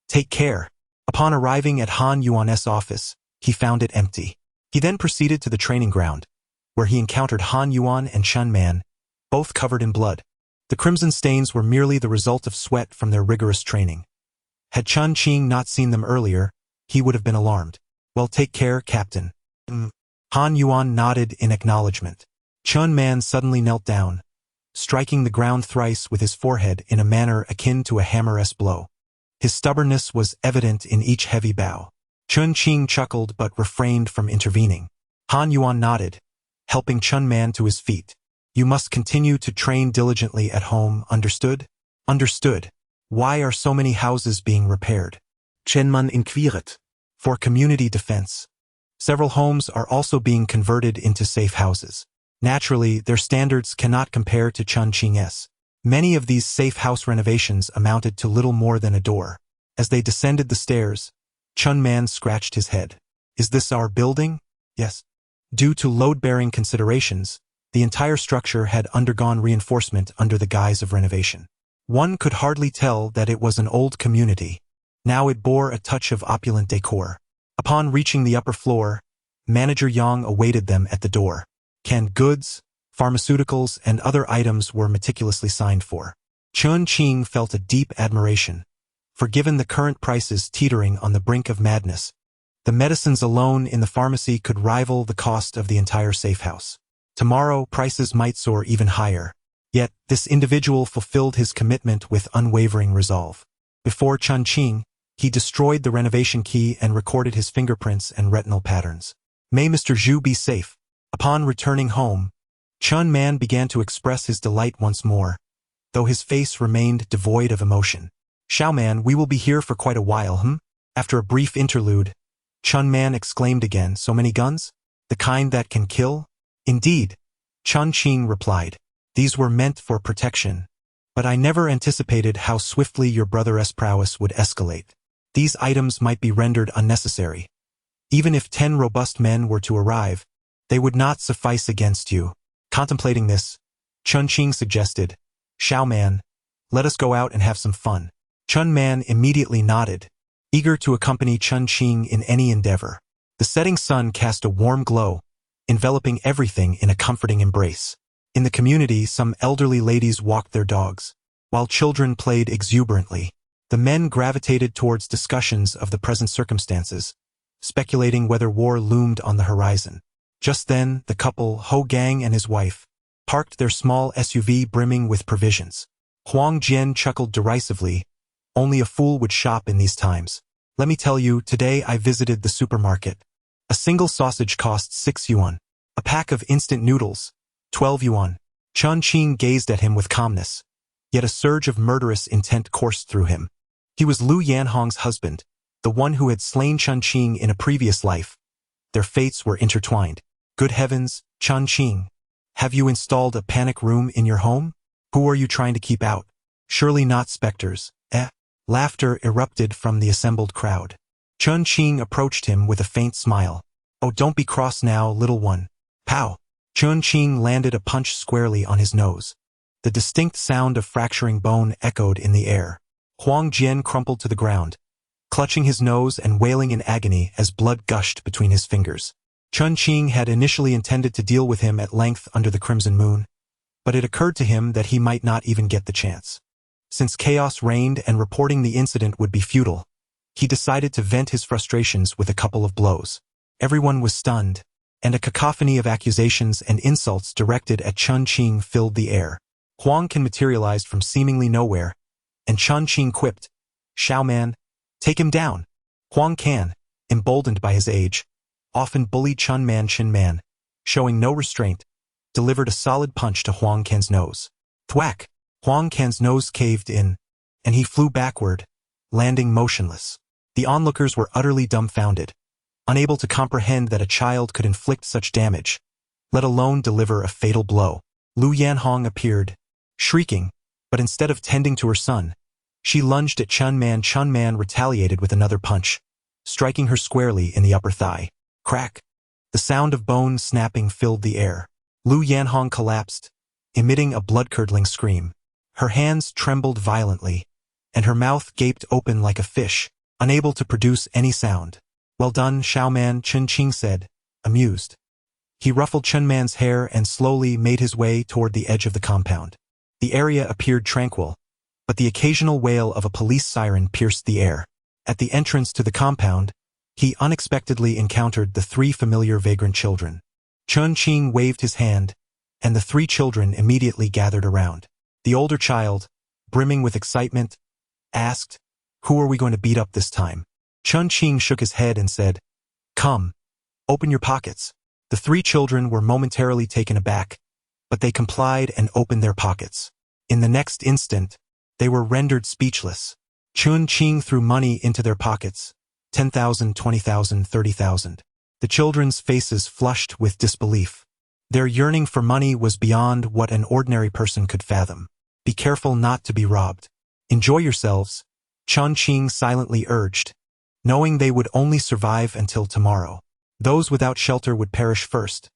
Take care. Upon arriving at Han Yuan's office, he found it empty. He then proceeded to the training ground, where he encountered Han Yuan and Chen Man, both covered in blood. The crimson stains were merely the result of sweat from their rigorous training. Had Chen Qing not seen them earlier, he would have been alarmed. Well, take care, Captain. Han Yuan nodded in acknowledgement. Chen Man suddenly knelt down, striking the ground thrice with his forehead in a manner akin to a hammer-esque blow. His stubbornness was evident in each heavy bow. Chen Qing chuckled but refrained from intervening. Han Yuan nodded, helping Chen Man to his feet. You must continue to train diligently at home, understood? Understood. Why are so many houses being repaired? Chen Man inquiret. For community defense. Several homes are also being converted into safe houses. Naturally, their standards cannot compare to Chen Qing's. Many of these safe house renovations amounted to little more than a door. As they descended the stairs, Chen Man scratched his head. Is this our building? Yes. Due to load-bearing considerations, the entire structure had undergone reinforcement under the guise of renovation. One could hardly tell that it was an old community. Now it bore a touch of opulent decor. Upon reaching the upper floor, Manager Yang awaited them at the door. Canned goods, pharmaceuticals, and other items were meticulously signed for. Chen Qing felt a deep admiration, for given the current prices teetering on the brink of madness, the medicines alone in the pharmacy could rival the cost of the entire safe house. Tomorrow, prices might soar even higher. Yet, this individual fulfilled his commitment with unwavering resolve. Before Chen Qing, he destroyed the renovation key and recorded his fingerprints and retinal patterns. May Mr. Zhu be safe. Upon returning home, Chen Man began to express his delight once more, though his face remained devoid of emotion. Xiao Man, we will be here for quite a while, After a brief interlude, Chen Man exclaimed again, so many guns? The kind that can kill? Indeed, Chen Qing replied. These were meant for protection, but I never anticipated how swiftly your brother's prowess would escalate. These items might be rendered unnecessary. Even if 10 robust men were to arrive, they would not suffice against you. Contemplating this, Chen Qing suggested, Xiao Man, let us go out and have some fun. Chen Man immediately nodded, eager to accompany Chen Qing in any endeavor. The setting sun cast a warm glow, enveloping everything in a comforting embrace. In the community, some elderly ladies walked their dogs, while children played exuberantly. The men gravitated towards discussions of the present circumstances, speculating whether war loomed on the horizon. Just then, the couple, Ho Gang and his wife, parked their small SUV brimming with provisions. Huang Jian chuckled derisively, only a fool would shop in these times. Let me tell you, today I visited the supermarket. A single sausage cost 6 yuan. A pack of instant noodles, 12 yuan. Chen Qing gazed at him with calmness, yet a surge of murderous intent coursed through him. He was Lu Yanhong's husband, the one who had slain Chen Qing in a previous life. Their fates were intertwined. Good heavens, Chen Qing, have you installed a panic room in your home? Who are you trying to keep out? Surely not specters, eh? Laughter erupted from the assembled crowd. Chen Qing approached him with a faint smile. Oh, don't be cross now, little one. Pow! Chen Qing landed a punch squarely on his nose. The distinct sound of fracturing bone echoed in the air. Huang Jian crumpled to the ground, clutching his nose and wailing in agony as blood gushed between his fingers. Chen Qing had initially intended to deal with him at length under the crimson moon, but it occurred to him that he might not even get the chance. Since chaos reigned and reporting the incident would be futile, he decided to vent his frustrations with a couple of blows. Everyone was stunned, and a cacophony of accusations and insults directed at Chen Qing filled the air. Huang Can materialized from seemingly nowhere, and Chen Qing quipped, Xiao Man, take him down. Huang Can, emboldened by his age, often bullied Chen Man, showing no restraint, delivered a solid punch to Huang Can's nose. Thwack! Huang Can's nose caved in, and he flew backward, landing motionless. The onlookers were utterly dumbfounded, unable to comprehend that a child could inflict such damage, let alone deliver a fatal blow. Lu Yanhong appeared, shrieking, but instead of tending to her son, she lunged at Chen Man. Chen Man retaliated with another punch, striking her squarely in the upper thigh. Crack! The sound of bone snapping filled the air. Lu Yanhong collapsed, emitting a blood-curdling scream. Her hands trembled violently, and her mouth gaped open like a fish, unable to produce any sound. Well done, Xiao Man, Chen Qing said, amused. He ruffled Chen Man's hair and slowly made his way toward the edge of the compound. The area appeared tranquil, but the occasional wail of a police siren pierced the air. At the entrance to the compound, he unexpectedly encountered the 3 familiar vagrant children. Chen Qing waved his hand, and the 3 children immediately gathered around. The older child, brimming with excitement, asked, Who are we going to beat up this time? Chen Qing shook his head and said, "Come, open your pockets." The three children were momentarily taken aback, but they complied and opened their pockets. In the next instant, they were rendered speechless. Chen Qing threw money into their pockets, 10,000, 20,000, 30,000. The children's faces flushed with disbelief. Their yearning for money was beyond what an ordinary person could fathom. Be careful not to be robbed. Enjoy yourselves, Chen Qing silently urged, knowing they would only survive until tomorrow. Those without shelter would perish first,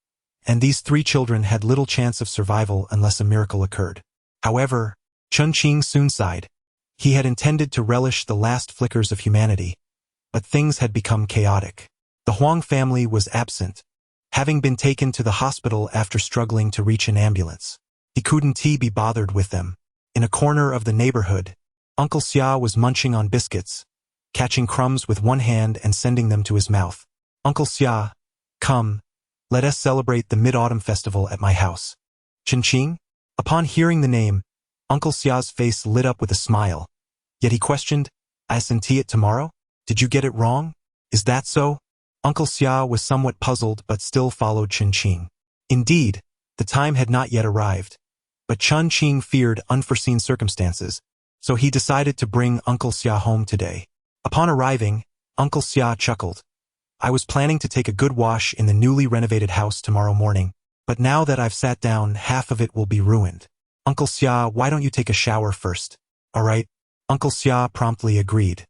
and these three children had little chance of survival unless a miracle occurred. However, Chen Qing soon sighed. He had intended to relish the last flickers of humanity, but things had become chaotic. The Huang family was absent, having been taken to the hospital after struggling to reach an ambulance. He couldn't be bothered with them. In a corner of the neighborhood, Uncle Xia was munching on biscuits, catching crumbs with one hand and sending them to his mouth. "Uncle Xia, come, let us celebrate the Mid-Autumn Festival at my house." Chen Qing? Upon hearing the name, Uncle Xia's face lit up with a smile. Yet he questioned, "Isn't it tomorrow? Did you get it wrong? Is that so?" Uncle Xia was somewhat puzzled but still followed Chen Qing. Indeed, the time had not yet arrived, but Chen Qing feared unforeseen circumstances, so he decided to bring Uncle Xia home today. Upon arriving, Uncle Xia chuckled. "I was planning to take a good wash in the newly renovated house tomorrow morning, but now that I've sat down, half of it will be ruined. Uncle Xia, why don't you take a shower first?" "All right." Uncle Xia promptly agreed.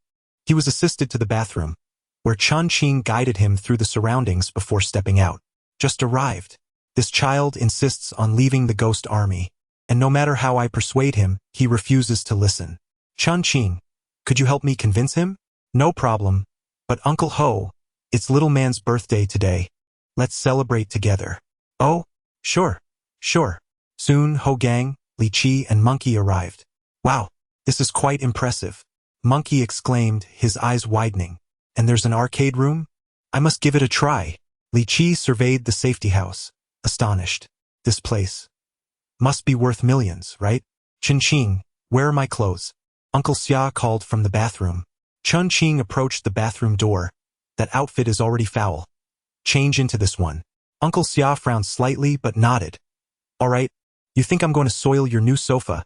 He was assisted to the bathroom, where Chen Qing guided him through the surroundings before stepping out. "Just arrived. This child insists on leaving the ghost army, and no matter how I persuade him, he refuses to listen. Chen Qing, could you help me convince him?" "No problem, but Uncle Ho, it's little man's birthday today. Let's celebrate together." "Oh, sure. Soon Ho Gang, Li Qi, and Monkey arrived. "Wow, this is quite impressive," Monkey exclaimed, his eyes widening. "And there's an arcade room? I must give it a try." Li Qi surveyed the safety house, astonished. "This place must be worth millions, right?" "Chen Qing, where are my clothes?" Uncle Xia called from the bathroom. Chen Qing approached the bathroom door. "That outfit is already foul. Change into this one." Uncle Xia frowned slightly but nodded. "All right, you think I'm going to soil your new sofa,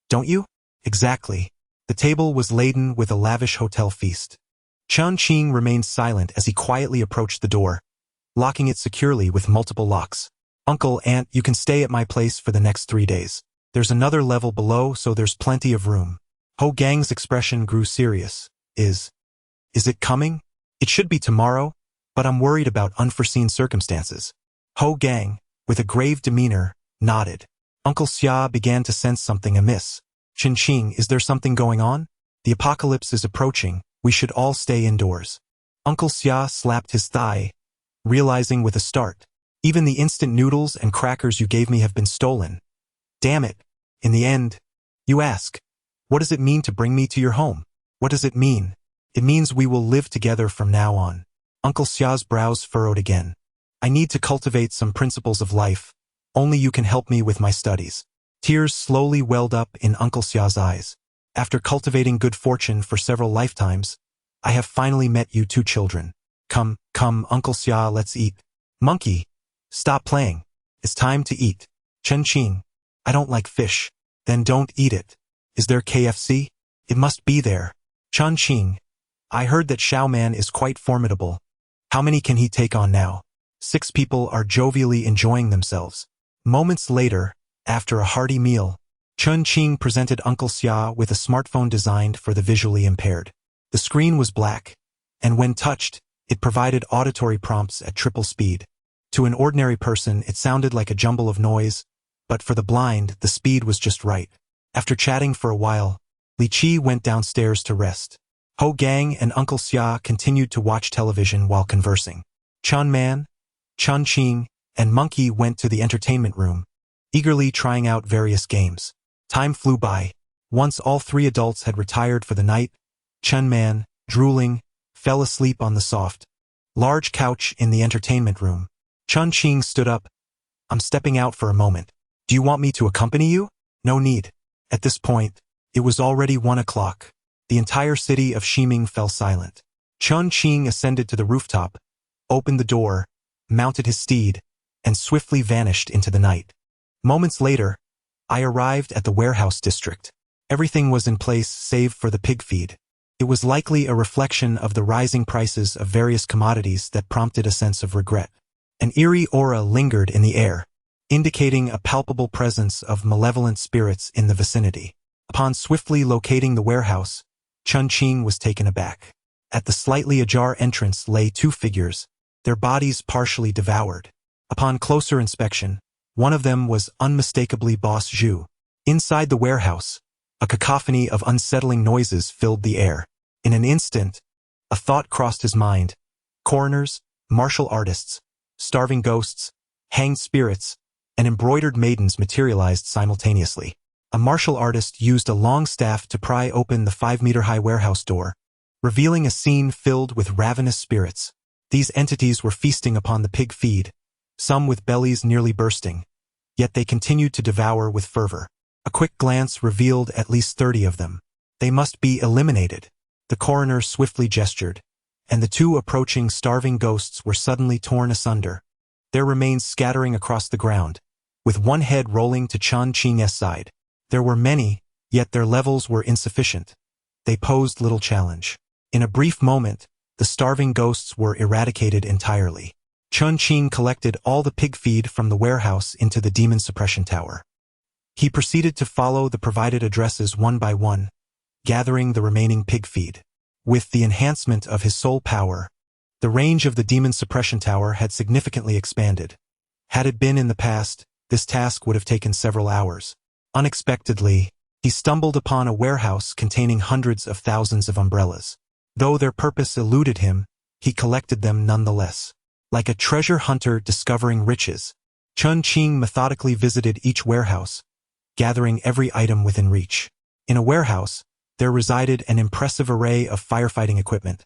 don't you?" "Exactly." The table was laden with a lavish hotel feast. Chen Qing remained silent as he quietly approached the door, locking it securely with multiple locks. "Uncle, Aunt, you can stay at my place for the next 3 days. There's another level below, so there's plenty of room." Ho Gang's expression grew serious. Is it coming? "It should be tomorrow, but I'm worried about unforeseen circumstances." Ho Gang, with a grave demeanor, nodded. Uncle Xia began to sense something amiss. "Chen Qing, is there something going on? The apocalypse is approaching. We should all stay indoors." Uncle Xia slapped his thigh, realizing with a start, "Even the instant noodles and crackers you gave me have been stolen. Damn it. In the end, you ask, what does it mean to bring me to your home? What does it mean? It means we will live together from now on." Uncle Xia's brows furrowed again. "I need to cultivate some principles of life. Only you can help me with my studies." Tears slowly welled up in Uncle Xia's eyes. "After cultivating good fortune for several lifetimes, I have finally met you two children. Come, Uncle Xia, let's eat." "Monkey, stop playing. It's time to eat." "Chen Qing, I don't like fish." "Then don't eat it. Is there KFC? It must be there." "Chen Qing, I heard that Xiaoman is quite formidable. How many can he take on now?" 6 people are jovially enjoying themselves. Moments later, after a hearty meal, Chen Qing presented Uncle Xia with a smartphone designed for the visually impaired. The screen was black, and when touched, it provided auditory prompts at triple speed. To an ordinary person, it sounded like a jumble of noise, but for the blind, the speed was just right. After chatting for a while, Li Qi went downstairs to rest. Ho Gang and Uncle Xia continued to watch television while conversing. Chen Man, Chen Qing, and Monkey went to the entertainment room, eagerly trying out various games. Time flew by. Once all 3 adults had retired for the night, Chen Man, drooling, fell asleep on the soft, large couch in the entertainment room. Chen Qing stood up. "I'm stepping out for a moment. Do you want me to accompany you?" "No need." At this point, it was already 1 o'clock. the entire city of Shiming fell silent. Chen Qing ascended to the rooftop, opened the door, mounted his steed, and swiftly vanished into the night. Moments later, I arrived at the warehouse district. Everything was in place save for the pig feed. It was likely a reflection of the rising prices of various commodities that prompted a sense of regret. An eerie aura lingered in the air, indicating a palpable presence of malevolent spirits in the vicinity. Upon swiftly locating the warehouse, Chen Qing was taken aback. At the slightly ajar entrance lay two figures, their bodies partially devoured. Upon closer inspection, one of them was unmistakably Boss Zhu. Inside the warehouse, a cacophony of unsettling noises filled the air. In an instant, a thought crossed his mind. Coroners, martial artists, starving ghosts, hanged spirits, and embroidered maidens materialized simultaneously. A martial artist used a long staff to pry open the 5-meter-high warehouse door, revealing a scene filled with ravenous spirits. These entities were feasting upon the pig feed, some with bellies nearly bursting, yet they continued to devour with fervor. A quick glance revealed at least 30 of them. They must be eliminated. The coroner swiftly gestured, and the two approaching starving ghosts were suddenly torn asunder, their remains scattering across the ground, with one head rolling to Chen Qing's side. There were many, yet their levels were insufficient. They posed little challenge. In a brief moment, the starving ghosts were eradicated entirely. Chen Qing collected all the pig feed from the warehouse into the demon suppression tower. He proceeded to follow the provided addresses one by one, gathering the remaining pig feed. With the enhancement of his soul power, the range of the demon suppression tower had significantly expanded. Had it been in the past, this task would have taken several hours. Unexpectedly, he stumbled upon a warehouse containing hundreds of thousands of umbrellas. Though their purpose eluded him, he collected them nonetheless. Like a treasure hunter discovering riches, Chen Qing methodically visited each warehouse, gathering every item within reach. In a warehouse, there resided an impressive array of firefighting equipment,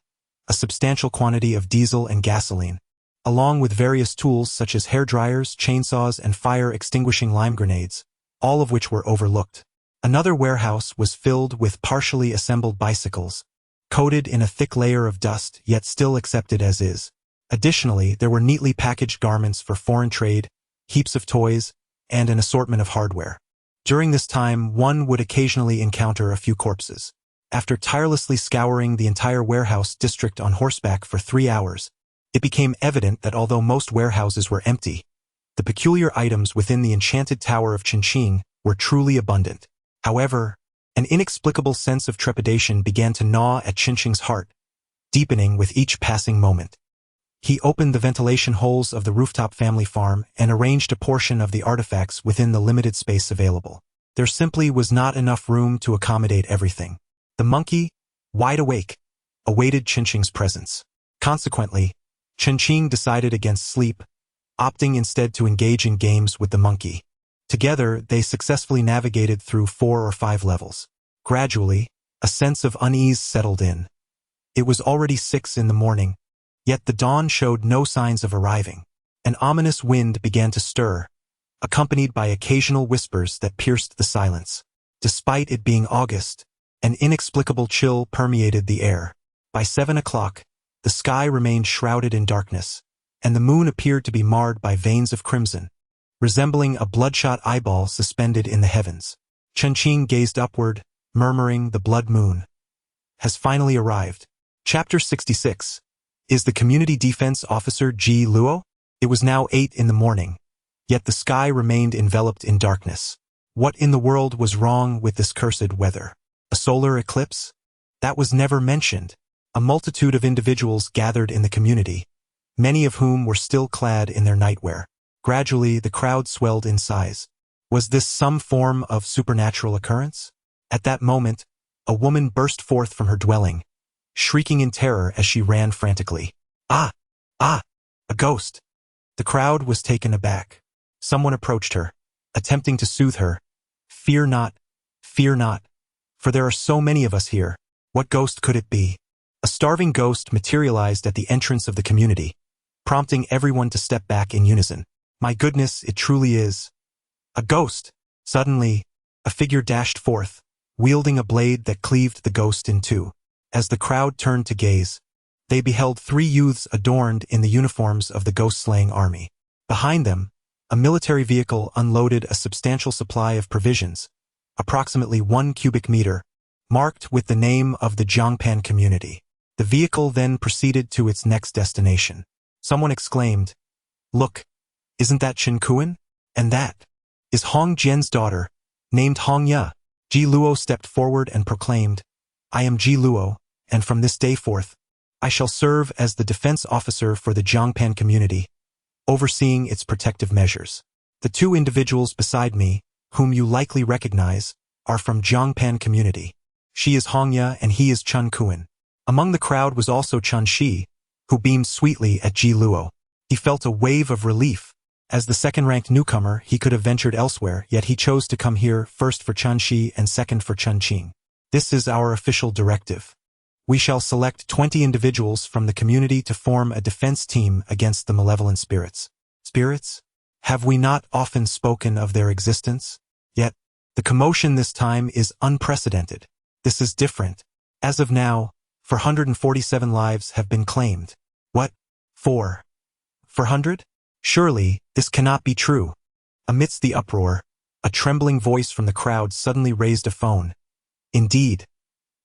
a substantial quantity of diesel and gasoline, along with various tools such as hairdryers, chainsaws, and fire-extinguishing lime grenades, all of which were overlooked. Another warehouse was filled with partially assembled bicycles, coated in a thick layer of dust yet still accepted as is. Additionally, there were neatly packaged garments for foreign trade, heaps of toys, and an assortment of hardware. During this time, one would occasionally encounter a few corpses. After tirelessly scouring the entire warehouse district on horseback for 3 hours, it became evident that although most warehouses were empty, the peculiar items within the enchanted tower of Chen Qing were truly abundant. However, an inexplicable sense of trepidation began to gnaw at Chen Qing's heart, deepening with each passing moment. He opened the ventilation holes of the rooftop family farm and arranged a portion of the artifacts within the limited space available. There simply was not enough room to accommodate everything. The monkey, wide awake, awaited Chen Qing's presence. Consequently, Chen Qing decided against sleep, opting instead to engage in games with the monkey. Together, they successfully navigated through 4 or 5 levels. Gradually, a sense of unease settled in. It was already 6 in the morning, yet the dawn showed no signs of arriving. An ominous wind began to stir, accompanied by occasional whispers that pierced the silence. Despite it being August, an inexplicable chill permeated the air. By 7 o'clock, the sky remained shrouded in darkness, and the moon appeared to be marred by veins of crimson, resembling a bloodshot eyeball suspended in the heavens. Chen Qing gazed upward, murmuring, "The blood moon has finally arrived." Chapter 66. Is the community defense officer Ji Luo? It was now 8 in the morning, yet the sky remained enveloped in darkness. What in the world was wrong with this cursed weather? A solar eclipse? That was never mentioned. A multitude of individuals gathered in the community, many of whom were still clad in their nightwear. Gradually, the crowd swelled in size. Was this some form of supernatural occurrence? At that moment, a woman burst forth from her dwelling, shrieking in terror as she ran frantically. Ah! Ah! A ghost! The crowd was taken aback. Someone approached her, attempting to soothe her. Fear not, for there are so many of us here. What ghost could it be? A starving ghost materialized at the entrance of the community, prompting everyone to step back in unison. My goodness, it truly is a ghost! Suddenly, a figure dashed forth, wielding a blade that cleaved the ghost in two. As the crowd turned to gaze, they beheld 3 youths adorned in the uniforms of the ghost-slaying army. Behind them, a military vehicle unloaded a substantial supply of provisions, approximately 1 cubic meter, marked with the name of the Zhong Community. The vehicle then proceeded to its next destination. Someone exclaimed, "Look, isn't that Chen Qing? And that is Hong Jian's daughter, named Hong Ya." Ji Luo stepped forward and proclaimed, "I am Ji Luo, and from this day forth, I shall serve as the defense officer for the Zhong Community, overseeing its protective measures. The 2 individuals beside me, whom you likely recognize, are from Zhong Community. She is Hong Ya and he is Chen Qing." Among the crowd was also Chen Qing, who beamed sweetly at Ji Luo. He felt a wave of relief. As the second-ranked newcomer, he could have ventured elsewhere, yet he chose to come here first for Chen Qing and second for Chen Qing. "This is our official directive. We shall select 20 individuals from the community to form a defense team against the malevolent spirits." Spirits? Have we not often spoken of their existence? Yet, the commotion this time is unprecedented. This is different. As of now, 447 lives have been claimed. What? 400? Surely, this cannot be true. Amidst the uproar, a trembling voice from the crowd suddenly raised a phone. "Indeed.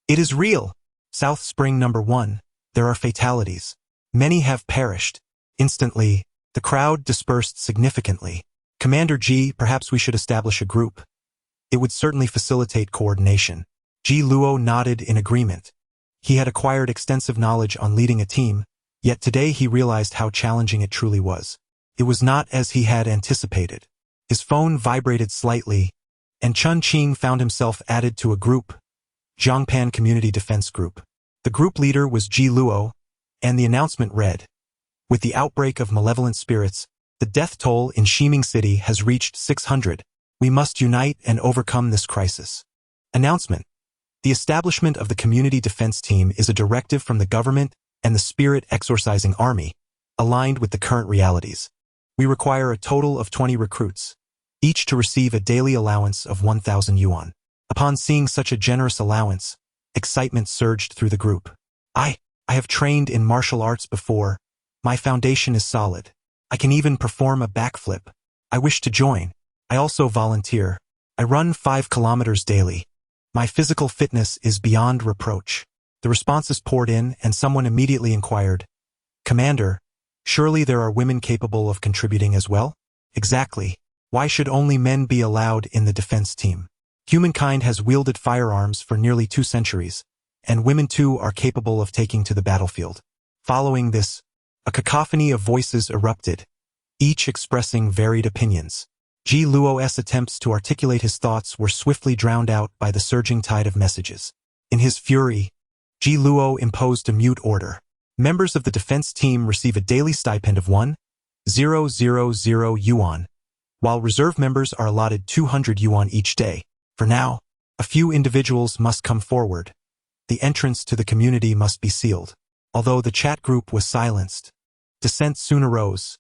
It is real. South Spring number 1. There are fatalities. Many have perished." Instantly, the crowd dispersed significantly. "Commander Ji, perhaps we should establish a group. It would certainly facilitate coordination." Ji Luo nodded in agreement. He had acquired extensive knowledge on leading a team, yet today he realized how challenging it truly was. It was not as he had anticipated. His phone vibrated slightly, and Chen Qing found himself added to a group, Zhong Community Defense Group. The group leader was Ji Luo, and the announcement read, "With the outbreak of malevolent spirits, the death toll in Shiming City has reached 600. We must unite and overcome this crisis." Announcement: the establishment of the Community Defense Team is a directive from the government and the Spirit Exorcising Army, aligned with the current realities. We require a total of 20 recruits, each to receive a daily allowance of 1,000 yuan. Upon seeing such a generous allowance, excitement surged through the group. I have trained in martial arts before. My foundation is solid. I can even perform a backflip. I wish to join. I also volunteer. I run 5 kilometers daily. My physical fitness is beyond reproach." The responses poured in, and someone immediately inquired, "Commander, surely there are women capable of contributing as well?" "Exactly. Why should only men be allowed in the defense team? Humankind has wielded firearms for nearly 2 centuries, and women too are capable of taking to the battlefield." Following this, a cacophony of voices erupted, each expressing varied opinions. Ji Luo's attempts to articulate his thoughts were swiftly drowned out by the surging tide of messages. In his fury, Ji Luo imposed a mute order. Members of the defense team receive a daily stipend of 1,000 yuan, while reserve members are allotted 200 yuan each day. For now, a few individuals must come forward. The entrance to the community must be sealed. Although the chat group was silenced, dissent soon arose.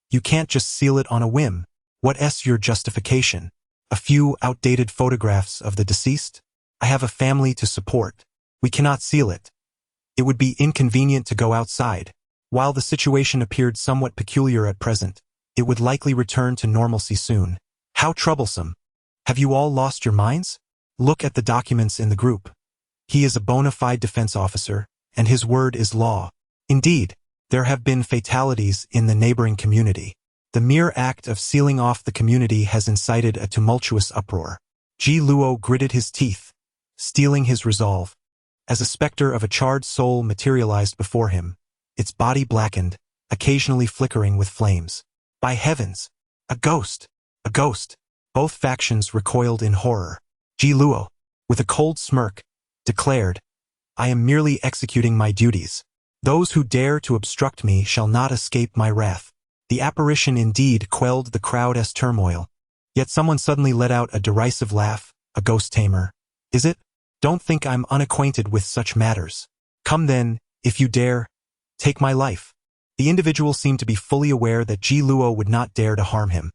"You can't just seal it on a whim. What's your justification? A few outdated photographs of the deceased? I have a family to support. We cannot seal it. It would be inconvenient to go outside." While the situation appeared somewhat peculiar at present, it would likely return to normalcy soon. How troublesome. Have you all lost your minds? Look at the documents in the group. He is a bona fide defense officer, and his word is law. Indeed, there have been fatalities in the neighboring community. The mere act of sealing off the community has incited a tumultuous uproar. Ji Luo gritted his teeth, steeling his resolve. As a specter of a charred soul materialized before him, its body blackened, occasionally flickering with flames. By heavens! A ghost! A ghost! Both factions recoiled in horror. Ji Luo, with a cold smirk, declared, "I am merely executing my duties. Those who dare to obstruct me shall not escape my wrath." The apparition indeed quelled the crowd's turmoil. Yet someone suddenly let out a derisive laugh, a ghost tamer. "Is it? Don't think I'm unacquainted with such matters. Come then, if you dare, take my life." The individual seemed to be fully aware that Ji Luo would not dare to harm him,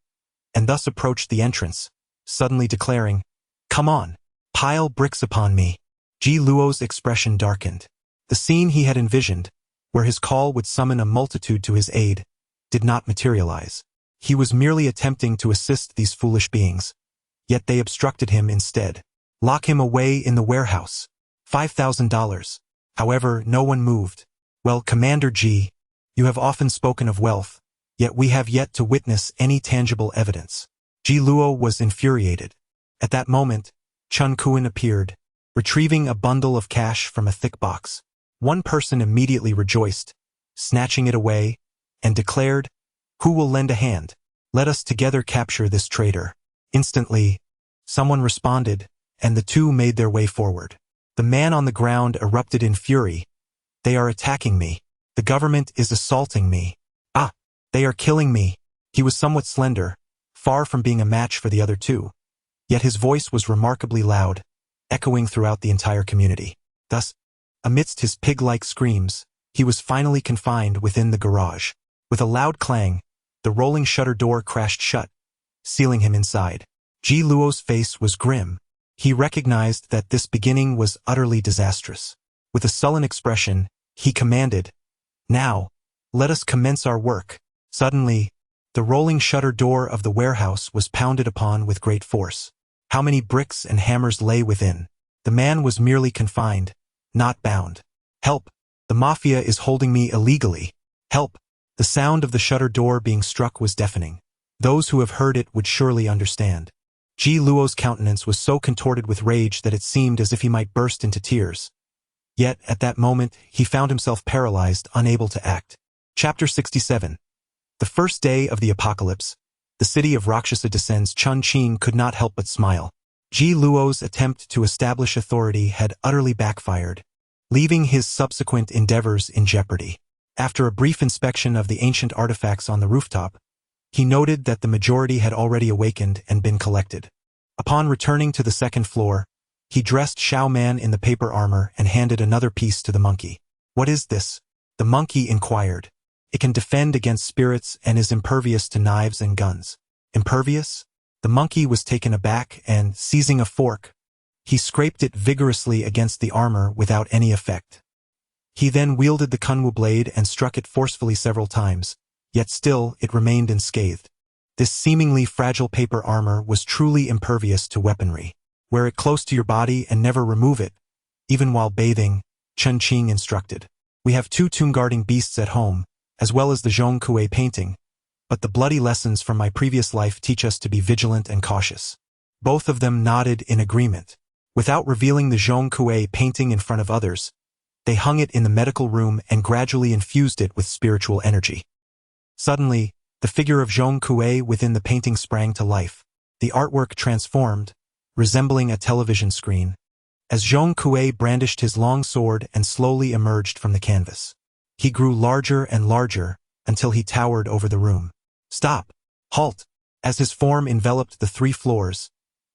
and thus approached the entrance, suddenly declaring, "Come on, Pile bricks upon me. Ji Luo's expression darkened. The scene he had envisioned, where his call would summon a multitude to his aid, did not materialize. He was merely attempting to assist these foolish beings, yet they obstructed him instead. Lock him away in the warehouse. $5,000. However, no one moved. Well, Commander Ji, you have often spoken of wealth, yet we have yet to witness any tangible evidence. Ji Luo was infuriated. At that moment, Chen Qing appeared, retrieving a bundle of cash from a thick box. One person immediately rejoiced, snatching it away, and declared, "Who will lend a hand? Let us together capture this traitor." Instantly, someone responded, and the two made their way forward. The man on the ground erupted in fury. "They are attacking me. The government is assaulting me. Ah, they are killing me." He was somewhat slender, far from being a match for the other two. Yet his voice was remarkably loud, echoing throughout the entire community. Thus, amidst his pig-like screams, he was finally confined within the garage. With a loud clang, the rolling shutter door crashed shut, sealing him inside. Ji Luo's face was grim. He recognized that this beginning was utterly disastrous. With a sullen expression, he commanded, "Now, let us commence our work." Suddenly, the rolling shutter door of the warehouse was pounded upon with great force. How many bricks and hammers lay within? The man was merely confined, not bound. "Help! The mafia is holding me illegally. Help!" The sound of the shutter door being struck was deafening. Those who have heard it would surely understand. Ji Luo's countenance was so contorted with rage that it seemed as if he might burst into tears. Yet, at that moment, he found himself paralyzed, unable to act. Chapter 67. The first day of the apocalypse, the city of Rakshasa descends. Chen Qing could not help but smile. Ji Luo's attempt to establish authority had utterly backfired, leaving his subsequent endeavors in jeopardy. After a brief inspection of the ancient artifacts on the rooftop, he noted that the majority had already awakened and been collected. Upon returning to the second floor, he dressed Xiao Man in the paper armor and handed another piece to the monkey. "What is this?" the monkey inquired. "It can defend against spirits and is impervious to knives and guns." "Impervious?" The monkey was taken aback and, seizing a fork, he scraped it vigorously against the armor without any effect. He then wielded the kunwu blade and struck it forcefully several times, yet still it remained unscathed. This seemingly fragile paper armor was truly impervious to weaponry. "Wear it close to your body and never remove it, even while bathing," Chen Qing instructed. "We have 2 tomb-guarding beasts at home, as well as the Zhong Kui painting, but the bloody lessons from my previous life teach us to be vigilant and cautious." Both of them nodded in agreement. Without revealing the Zhong Kui painting in front of others, they hung it in the medical room and gradually infused it with spiritual energy. Suddenly, the figure of Zhong Kui within the painting sprang to life. The artwork transformed, resembling a television screen, as Zhong Kui brandished his long sword and slowly emerged from the canvas. He grew larger and larger until he towered over the room. "Stop! Halt!" As his form enveloped the 3 floors,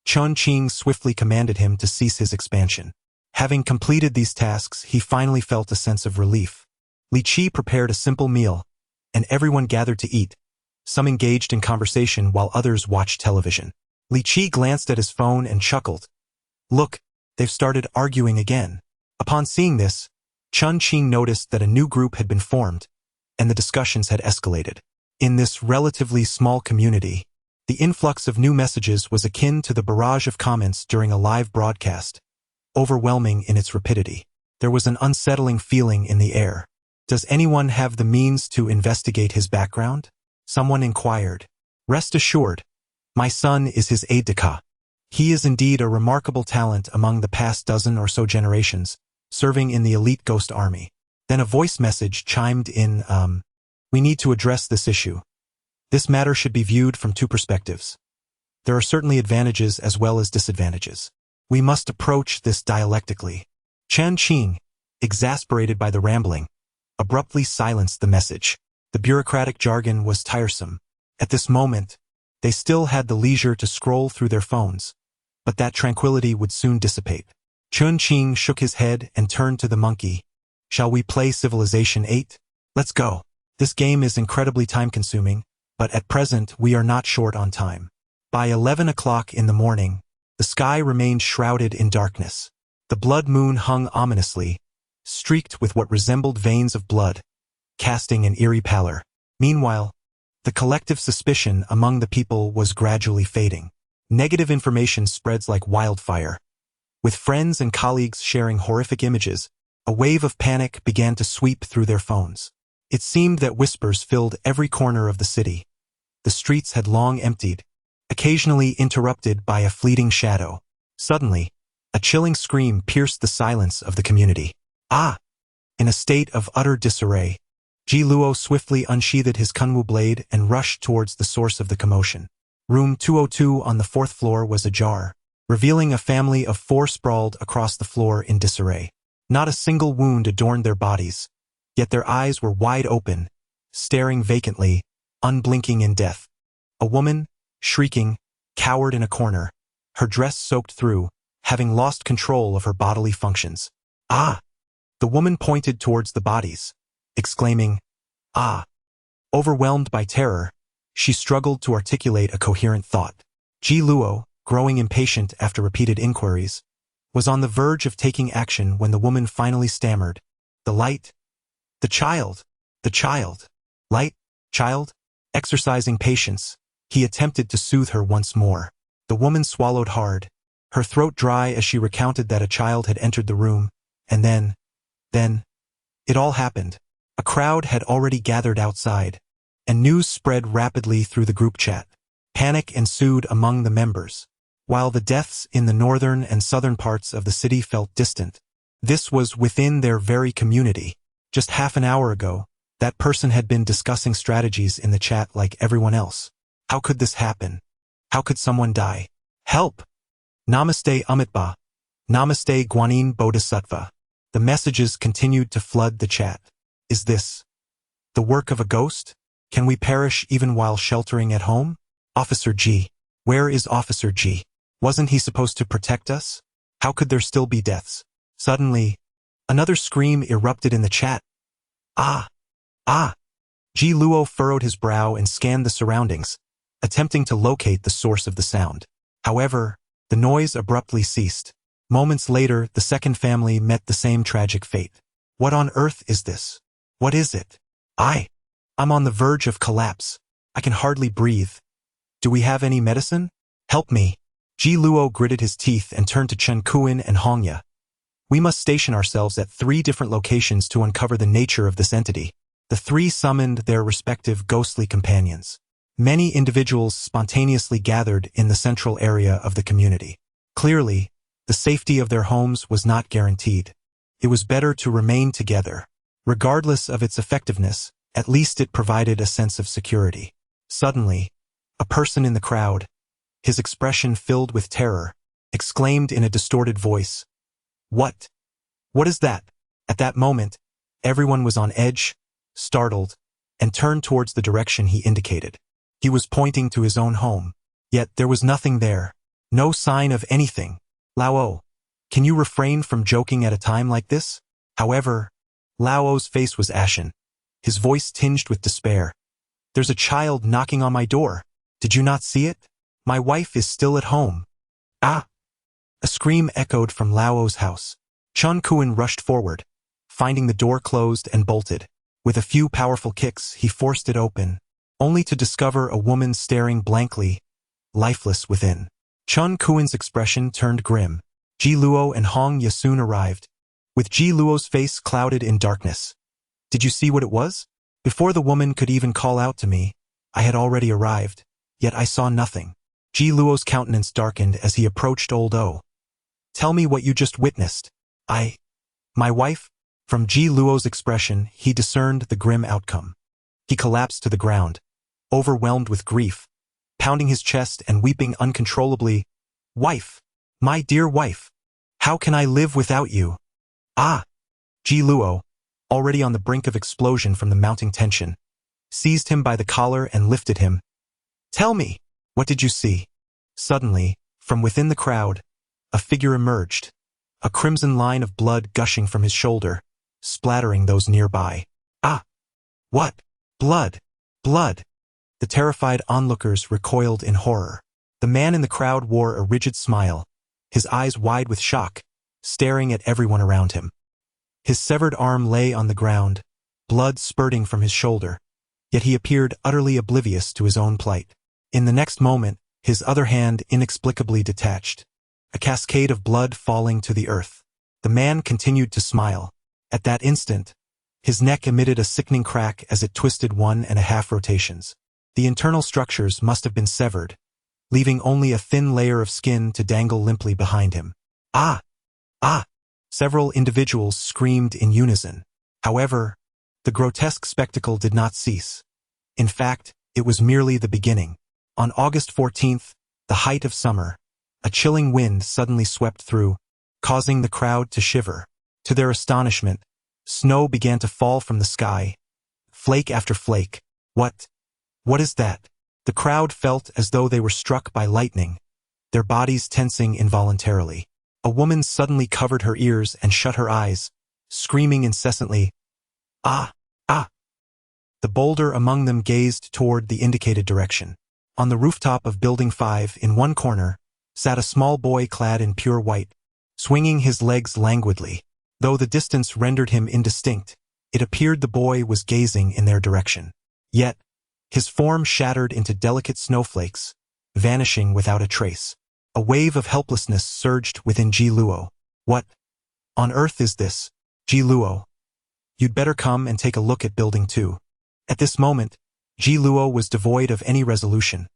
Chen Qing swiftly commanded him to cease his expansion. Having completed these tasks, he finally felt a sense of relief. Li Qi prepared a simple meal, and everyone gathered to eat. Some engaged in conversation while others watched television. Li Qi glanced at his phone and chuckled. "Look, they've started arguing again." Upon seeing this, Chen Qing noticed that a new group had been formed, and the discussions had escalated. In this relatively small community, the influx of new messages was akin to the barrage of comments during a live broadcast, overwhelming in its rapidity. There was an unsettling feeling in the air. "Does anyone have the means to investigate his background?" someone inquired. "Rest assured, my son is his aide-de-camp. He is indeed a remarkable talent among the past dozen or so generations, serving in the elite ghost army." Then a voice message chimed in, "We need to address this issue. This matter should be viewed from 2 perspectives. There are certainly advantages as well as disadvantages. We must approach this dialectically." Chen Qing, exasperated by the rambling, abruptly silenced the message. The bureaucratic jargon was tiresome. At this moment, they still had the leisure to scroll through their phones, but that tranquility would soon dissipate. Chen Qing shook his head and turned to the monkey. "Shall we play Civilization 8? Let's go. This game is incredibly time-consuming, but at present we are not short on time." By 11 o'clock in the morning, The sky remained shrouded in darkness. The blood moon hung ominously, streaked with what resembled veins of blood, casting an eerie pallor. Meanwhile, the collective suspicion among the people was gradually fading. Negative information spreads like wildfire. With friends and colleagues sharing horrific images, a wave of panic began to sweep through their phones. It seemed that whispers filled every corner of the city. The streets had long emptied, occasionally interrupted by a fleeting shadow. Suddenly, a chilling scream pierced the silence of the community. Ah! In a state of utter disarray, Ji Luo swiftly unsheathed his kunwu blade and rushed towards the source of the commotion. Room 202 on the 4th floor was ajar, revealing a family of 4 sprawled across the floor in disarray. Not a single wound adorned their bodies, yet their eyes were wide open, staring vacantly, unblinking in death. A woman, shrieking, cowered in a corner, her dress soaked through, having lost control of her bodily functions. Ah! The woman pointed towards the bodies, exclaiming, "Ah!" Overwhelmed by terror, she struggled to articulate a coherent thought. Ji Luo, growing impatient after repeated inquiries, was on the verge of taking action when the woman finally stammered, "The light? The child? The child? Light? Child?" Exercising patience, he attempted to soothe her once more. The woman swallowed hard, her throat dry as she recounted that a child had entered the room, and then, it all happened. A crowd had already gathered outside, and news spread rapidly through the group chat. Panic ensued among the members. While the deaths in the northern and southern parts of the city felt distant, this was within their very community. Just half an hour ago, that person had been discussing strategies in the chat like everyone else. How could this happen? How could someone die? Help! Namaste Amitba. Namaste Guanyin Bodhisattva. The messages continued to flood the chat. Is this the work of a ghost? Can we perish even while sheltering at home? Officer G. Where is Officer G? Wasn't he supposed to protect us? How could there still be deaths? Suddenly, another scream erupted in the chat. Ah! Ah! Ji Luo furrowed his brow and scanned the surroundings, attempting to locate the source of the sound. However, the noise abruptly ceased. Moments later, the second family met the same tragic fate. What on earth is this? What is it? I'm on the verge of collapse. I can hardly breathe. Do we have any medicine? Help me. Ji Luo gritted his teeth and turned to Chen Qing and Hongya. We must station ourselves at 3 different locations to uncover the nature of this entity. The 3 summoned their respective ghostly companions. Many individuals spontaneously gathered in the central area of the community. Clearly, the safety of their homes was not guaranteed. It was better to remain together. Regardless of its effectiveness, at least it provided a sense of security. Suddenly, a person in the crowd, his expression filled with terror, exclaimed in a distorted voice, "What? What is that?" At that moment, everyone was on edge, startled, and turned towards the direction he indicated. He was pointing to his own home, yet there was nothing there, no sign of anything. Lao, can you refrain from joking at a time like this? However, Lao's face was ashen, his voice tinged with despair. There's a child knocking on my door. Did you not see it? My wife is still at home. Ah! A scream echoed from Lao's house. Chen Qing rushed forward, finding the door closed and bolted. With a few powerful kicks, he forced it open, only to discover a woman staring blankly, lifeless within. Chen Qing's expression turned grim. Ji Luo and Hongya soon arrived, with Ji Luo's face clouded in darkness. Did you see what it was? Before the woman could even call out to me, I had already arrived, yet I saw nothing. Ji Luo's countenance darkened as he approached Old O. Tell me what you just witnessed. My wife? From Ji Luo's expression, he discerned the grim outcome. He collapsed to the ground, overwhelmed with grief, pounding his chest and weeping uncontrollably. Wife! My dear wife! How can I live without you? Ah! Ji Luo, already on the brink of explosion from the mounting tension, seized him by the collar and lifted him. Tell me, what did you see? Suddenly, from within the crowd, a figure emerged, a crimson line of blood gushing from his shoulder, splattering those nearby. Ah! What? Blood! Blood! The terrified onlookers recoiled in horror. The man in the crowd wore a rigid smile, his eyes wide with shock, staring at everyone around him. His severed arm lay on the ground, blood spurting from his shoulder, yet he appeared utterly oblivious to his own plight. In the next moment, his other hand inexplicably detached, a cascade of blood falling to the earth. The man continued to smile. At that instant, his neck emitted a sickening crack as it twisted 1.5 rotations. The internal structures must have been severed, leaving only a thin layer of skin to dangle limply behind him. Ah! Ah! Several individuals screamed in unison. However, the grotesque spectacle did not cease. In fact, it was merely the beginning. On August 14th, the height of summer, a chilling wind suddenly swept through, causing the crowd to shiver. To their astonishment, snow began to fall from the sky, flake after flake. What is that? The crowd felt as though they were struck by lightning, their bodies tensing involuntarily. A woman suddenly covered her ears and shut her eyes, screaming incessantly, "Ah! Ah!" The bolder among them gazed toward the indicated direction. On the rooftop of Building 5, in one corner, sat a small boy clad in pure white, swinging his legs languidly. Though the distance rendered him indistinct, it appeared the boy was gazing in their direction. Yet, his form shattered into delicate snowflakes, vanishing without a trace. A wave of helplessness surged within Ji Luo. What on earth is this? Ji Luo, you'd better come and take a look at Building 2. At this moment, Ji Luo was devoid of any resolution.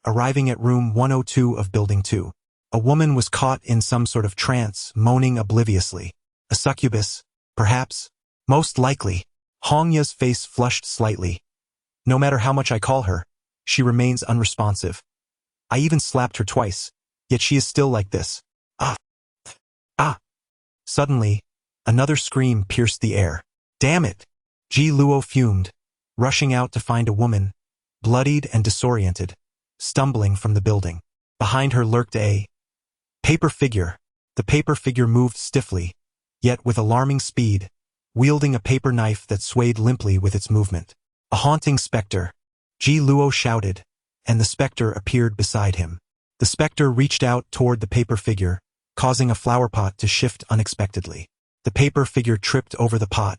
Arriving at room 102 of Building 2, a woman was caught in some sort of trance, moaning obliviously. A succubus, perhaps? Most likely. Hongya's face flushed slightly. No matter how much I call her, she remains unresponsive. I even slapped her twice, yet she is still like this. Ah! Ah! Suddenly, another scream pierced the air. Damn it! Ji Luo fumed, rushing out to find a woman, bloodied and disoriented, stumbling from the building. Behind her lurked a paper figure. The paper figure moved stiffly, yet with alarming speed, wielding a paper knife that swayed limply with its movement. A haunting specter, Ji Luo shouted, and the specter appeared beside him. The specter reached out toward the paper figure, causing a flower pot to shift unexpectedly. The paper figure tripped over the pot,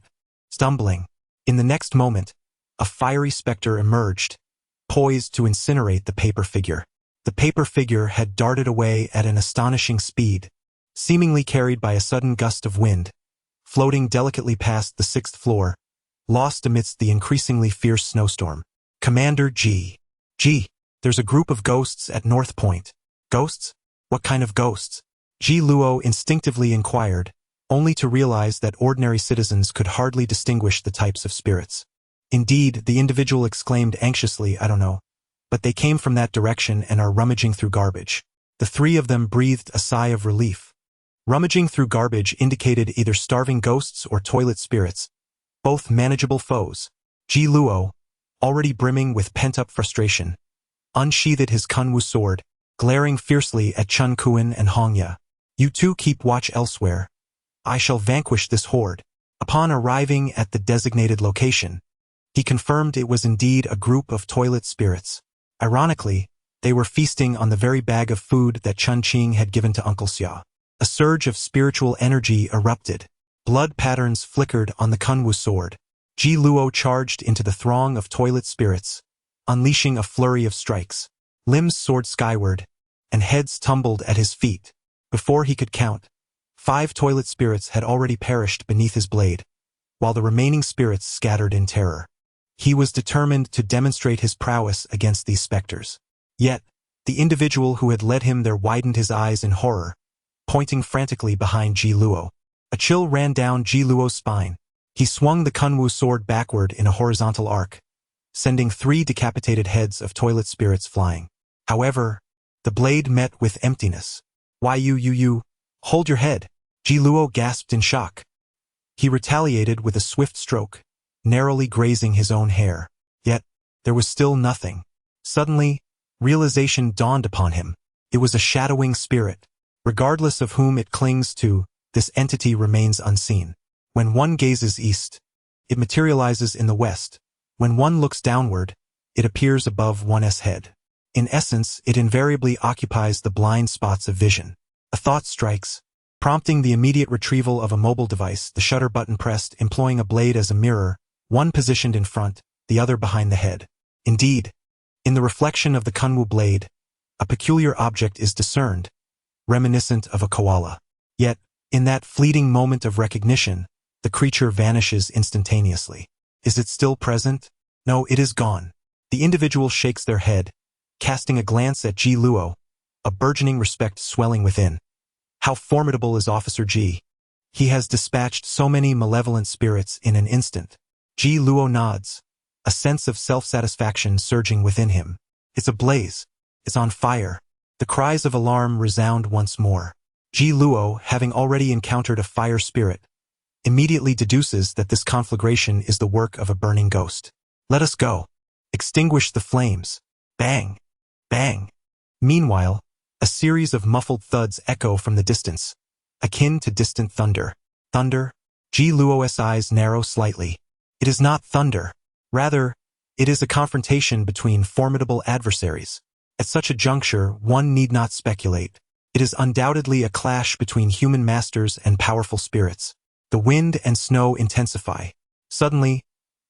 stumbling. In the next moment, a fiery specter emerged, poised to incinerate the paper figure. The paper figure had darted away at an astonishing speed, seemingly carried by a sudden gust of wind, floating delicately past the 6th floor, lost amidst the increasingly fierce snowstorm. Commander G. There's a group of ghosts at North Point. Ghosts? What kind of ghosts? Ji Luo instinctively inquired, only to realize that ordinary citizens could hardly distinguish the types of spirits. Indeed, the individual exclaimed anxiously, I don't know, but they came from that direction and are rummaging through garbage. The three of them breathed a sigh of relief. Rummaging through garbage indicated either starving ghosts or toilet spirits, both manageable foes. Ji Luo, already brimming with pent-up frustration, unsheathed his Kunwu sword, glaring fiercely at Chen Qing and Hongya. You two keep watch elsewhere. I shall vanquish this horde. Upon arriving at the designated location, he confirmed it was indeed a group of toilet spirits. Ironically, they were feasting on the very bag of food that Chen Qing had given to Uncle Xia. A surge of spiritual energy erupted. Blood patterns flickered on the Kunwu sword. Ji Luo charged into the throng of toilet spirits, unleashing a flurry of strikes. Limbs soared skyward, and heads tumbled at his feet. Before he could count, 5 toilet spirits had already perished beneath his blade, while the remaining spirits scattered in terror. He was determined to demonstrate his prowess against these specters. Yet, the individual who had led him there widened his eyes in horror, pointing frantically behind Ji Luo. A chill ran down Ji Luo's spine. He swung the Kunwu sword backward in a horizontal arc, sending 3 decapitated heads of toilet spirits flying. However, the blade met with emptiness. Why you, hold your head, Ji Luo gasped in shock. He retaliated with a swift stroke, narrowly grazing his own hair. Yet, there was still nothing. Suddenly, realization dawned upon him. It was a shadowing spirit. Regardless of whom it clings to, this entity remains unseen. When one gazes east, it materializes in the west. When one looks downward, it appears above one's head. In essence, it invariably occupies the blind spots of vision. A thought strikes, prompting the immediate retrieval of a mobile device, the shutter button pressed, employing a blade as a mirror, one positioned in front, the other behind the head. Indeed, in the reflection of the kunwu blade, a peculiar object is discerned, reminiscent of a koala. Yet, in that fleeting moment of recognition, the creature vanishes instantaneously. Is it still present? No, it is gone. The individual shakes their head, casting a glance at Ji Luo, a burgeoning respect swelling within. How formidable is Officer Ji! He has dispatched so many malevolent spirits in an instant. Ji Luo nods, a sense of self-satisfaction surging within him. It's ablaze. It's on fire. The cries of alarm resound once more. Ji Luo, having already encountered a fire spirit, immediately deduces that this conflagration is the work of a burning ghost. Let us go. Extinguish the flames. Bang! Bang! Meanwhile, a series of muffled thuds echo from the distance, akin to distant thunder. Thunder? Ji Luo's eyes narrow slightly. It is not thunder. Rather, it is a confrontation between formidable adversaries. At such a juncture, one need not speculate. It is undoubtedly a clash between human masters and powerful spirits. The wind and snow intensify. Suddenly,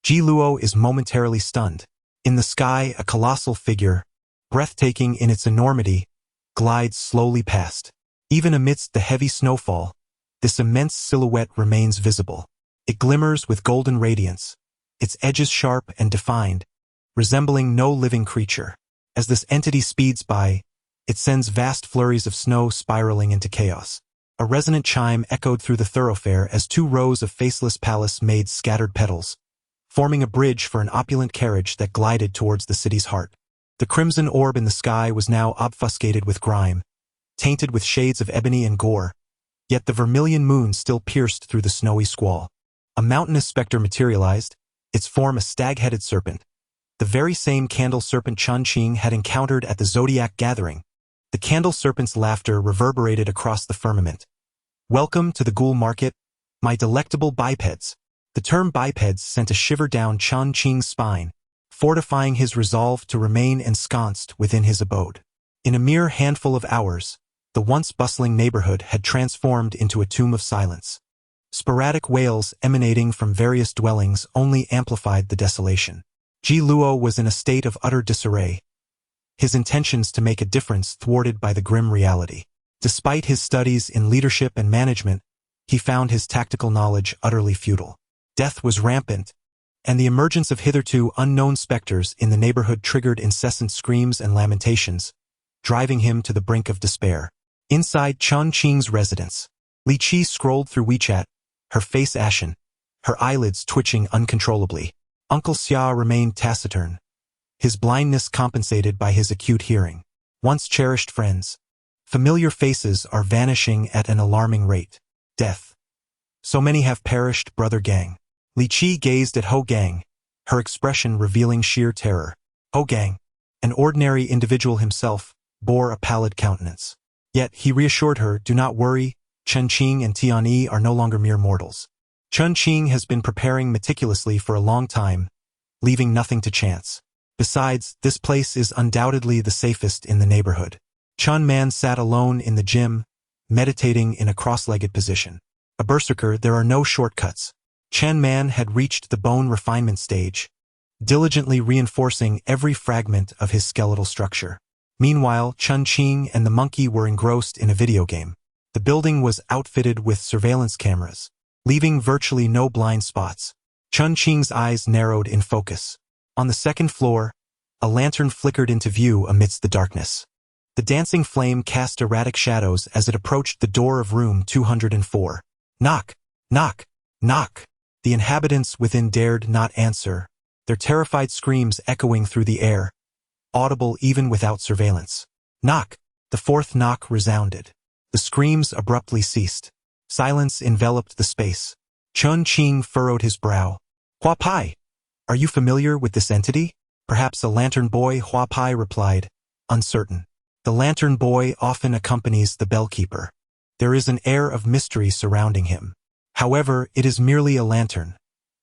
Ji Luo is momentarily stunned. In the sky, a colossal figure, breathtaking in its enormity, glides slowly past. Even amidst the heavy snowfall, this immense silhouette remains visible. It glimmers with golden radiance, its edges sharp and defined, resembling no living creature. As this entity speeds by, it sends vast flurries of snow spiraling into chaos. A resonant chime echoed through the thoroughfare as 2 rows of faceless palace-made scattered petals, forming a bridge for an opulent carriage that glided towards the city's heart. The crimson orb in the sky was now obfuscated with grime, tainted with shades of ebony and gore, yet the vermilion moon still pierced through the snowy squall. A mountainous specter materialized, its form a stag-headed serpent, the very same candle serpent Chen Qing had encountered at the Zodiac gathering. The candle serpent's laughter reverberated across the firmament. Welcome to the ghoul market, my delectable bipeds. The term bipeds sent a shiver down Chen Qing's spine, fortifying his resolve to remain ensconced within his abode. In a mere handful of hours, the once bustling neighborhood had transformed into a tomb of silence. Sporadic wails emanating from various dwellings only amplified the desolation. Ji Luo was in a state of utter disarray, his intentions to make a difference thwarted by the grim reality. Despite his studies in leadership and management, he found his tactical knowledge utterly futile. Death was rampant, and the emergence of hitherto unknown specters in the neighborhood triggered incessant screams and lamentations, driving him to the brink of despair. Inside Chen Qing's residence, Li Qi scrolled through WeChat, her face ashen, her eyelids twitching uncontrollably. Uncle Xia remained taciturn, his blindness compensated by his acute hearing. Once cherished friends, familiar faces are vanishing at an alarming rate. Death. So many have perished, brother Gang. Li Qi gazed at Ho Gang, her expression revealing sheer terror. Ho Gang, an ordinary individual himself, bore a pallid countenance. Yet he reassured her, do not worry, Chen Qing and Tianyi are no longer mere mortals. Chen Qing has been preparing meticulously for a long time, leaving nothing to chance. Besides, this place is undoubtedly the safest in the neighborhood. Chen Man sat alone in the gym, meditating in a cross-legged position. A berserker, there are no shortcuts. Chen Man had reached the bone refinement stage, diligently reinforcing every fragment of his skeletal structure. Meanwhile, Chen Qing and the monkey were engrossed in a video game. The building was outfitted with surveillance cameras, leaving virtually no blind spots. Chen Qing's eyes narrowed in focus. On the second floor, a lantern flickered into view amidst the darkness. The dancing flame cast erratic shadows as it approached the door of room 204. Knock! Knock! Knock! The inhabitants within dared not answer, their terrified screams echoing through the air, audible even without surveillance. Knock! The fourth knock resounded. The screams abruptly ceased. Silence enveloped the space. Chen Qing furrowed his brow. Hua Pai, are you familiar with this entity? Perhaps a lantern boy, Hua Pai replied, uncertain. The lantern boy often accompanies the bellkeeper. There is an air of mystery surrounding him. However, it is merely a lantern.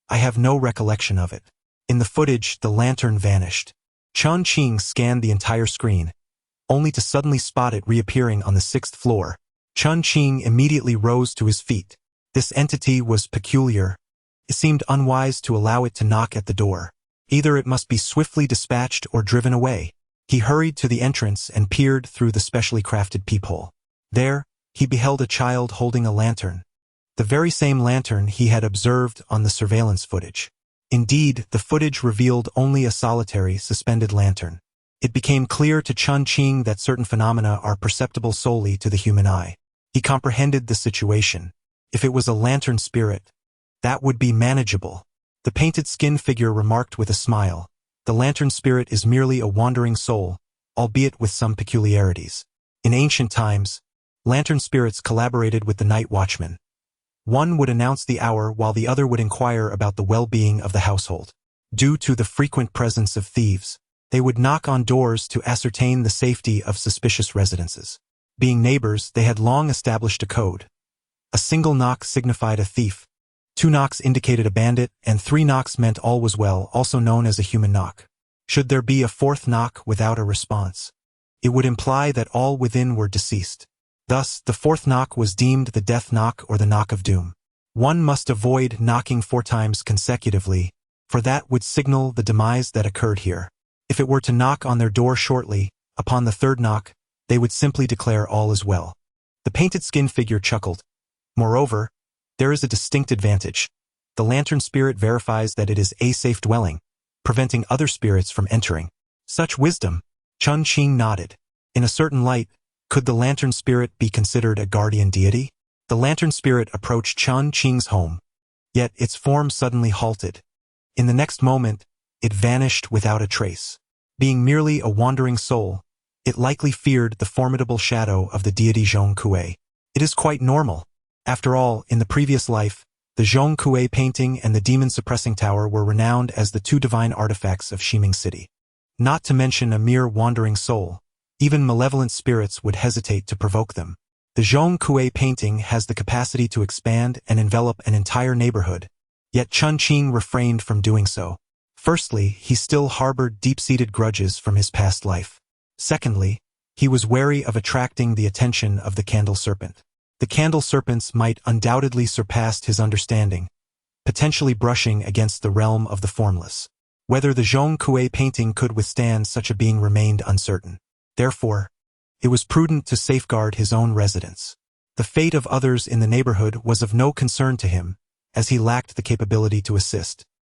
I have no recollection of it. In the footage, the lantern vanished. Chen Qing scanned the entire screen, only to suddenly spot it reappearing on the 6th floor. Chen Qing immediately rose to his feet. This entity was peculiar. It seemed unwise to allow it to knock at the door. Either it must be swiftly dispatched or driven away. He hurried to the entrance and peered through the specially crafted peephole. There, he beheld a child holding a lantern. The very same lantern he had observed on the surveillance footage. Indeed, the footage revealed only a solitary, suspended lantern. It became clear to Chen Qing that certain phenomena are perceptible solely to the human eye. He comprehended the situation. If it was a lantern spirit, that would be manageable. The painted skin figure remarked with a smile, "The lantern spirit is merely a wandering soul, albeit with some peculiarities." In ancient times, lantern spirits collaborated with the night watchman. One would announce the hour while the other would inquire about the well-being of the household. Due to the frequent presence of thieves, they would knock on doors to ascertain the safety of suspicious residences. Being neighbors, they had long established a code. A single knock signified a thief, 2 knocks indicated a bandit, and 3 knocks meant all was well, also known as a human knock. Should there be a 4th knock without a response, it would imply that all within were deceased. Thus, the 4th knock was deemed the death knock or the knock of doom. One must avoid knocking 4 times consecutively, for that would signal the demise that occurred here. If it were to knock on their door shortly, upon the 3rd knock, they would simply declare all is well. The painted skin figure chuckled. Moreover, there is a distinct advantage. The lantern spirit verifies that it is a safe dwelling, preventing other spirits from entering. Such wisdom. Chen Qing nodded. In a certain light, could the lantern spirit be considered a guardian deity? The lantern spirit approached Chen Qing's home, yet its form suddenly halted. In the next moment, it vanished without a trace. Being merely a wandering soul, it likely feared the formidable shadow of the deity Zhong Kui. It is quite normal. After all, in the previous life, the Zhong Kui painting and the demon-suppressing tower were renowned as the 2 divine artifacts of Ximing City. Not to mention a mere wandering soul, even malevolent spirits would hesitate to provoke them. The Zhong Kui painting has the capacity to expand and envelop an entire neighborhood, yet Chen Qing refrained from doing so. Firstly, he still harbored deep-seated grudges from his past life. Secondly, he was wary of attracting the attention of the candle serpent. The candle serpents might undoubtedly surpass his understanding, potentially brushing against the realm of the formless. Whether the Zhong Kui painting could withstand such a being remained uncertain. Therefore, it was prudent to safeguard his own residence. The fate of others in the neighborhood was of no concern to him, as he lacked the capability to assist.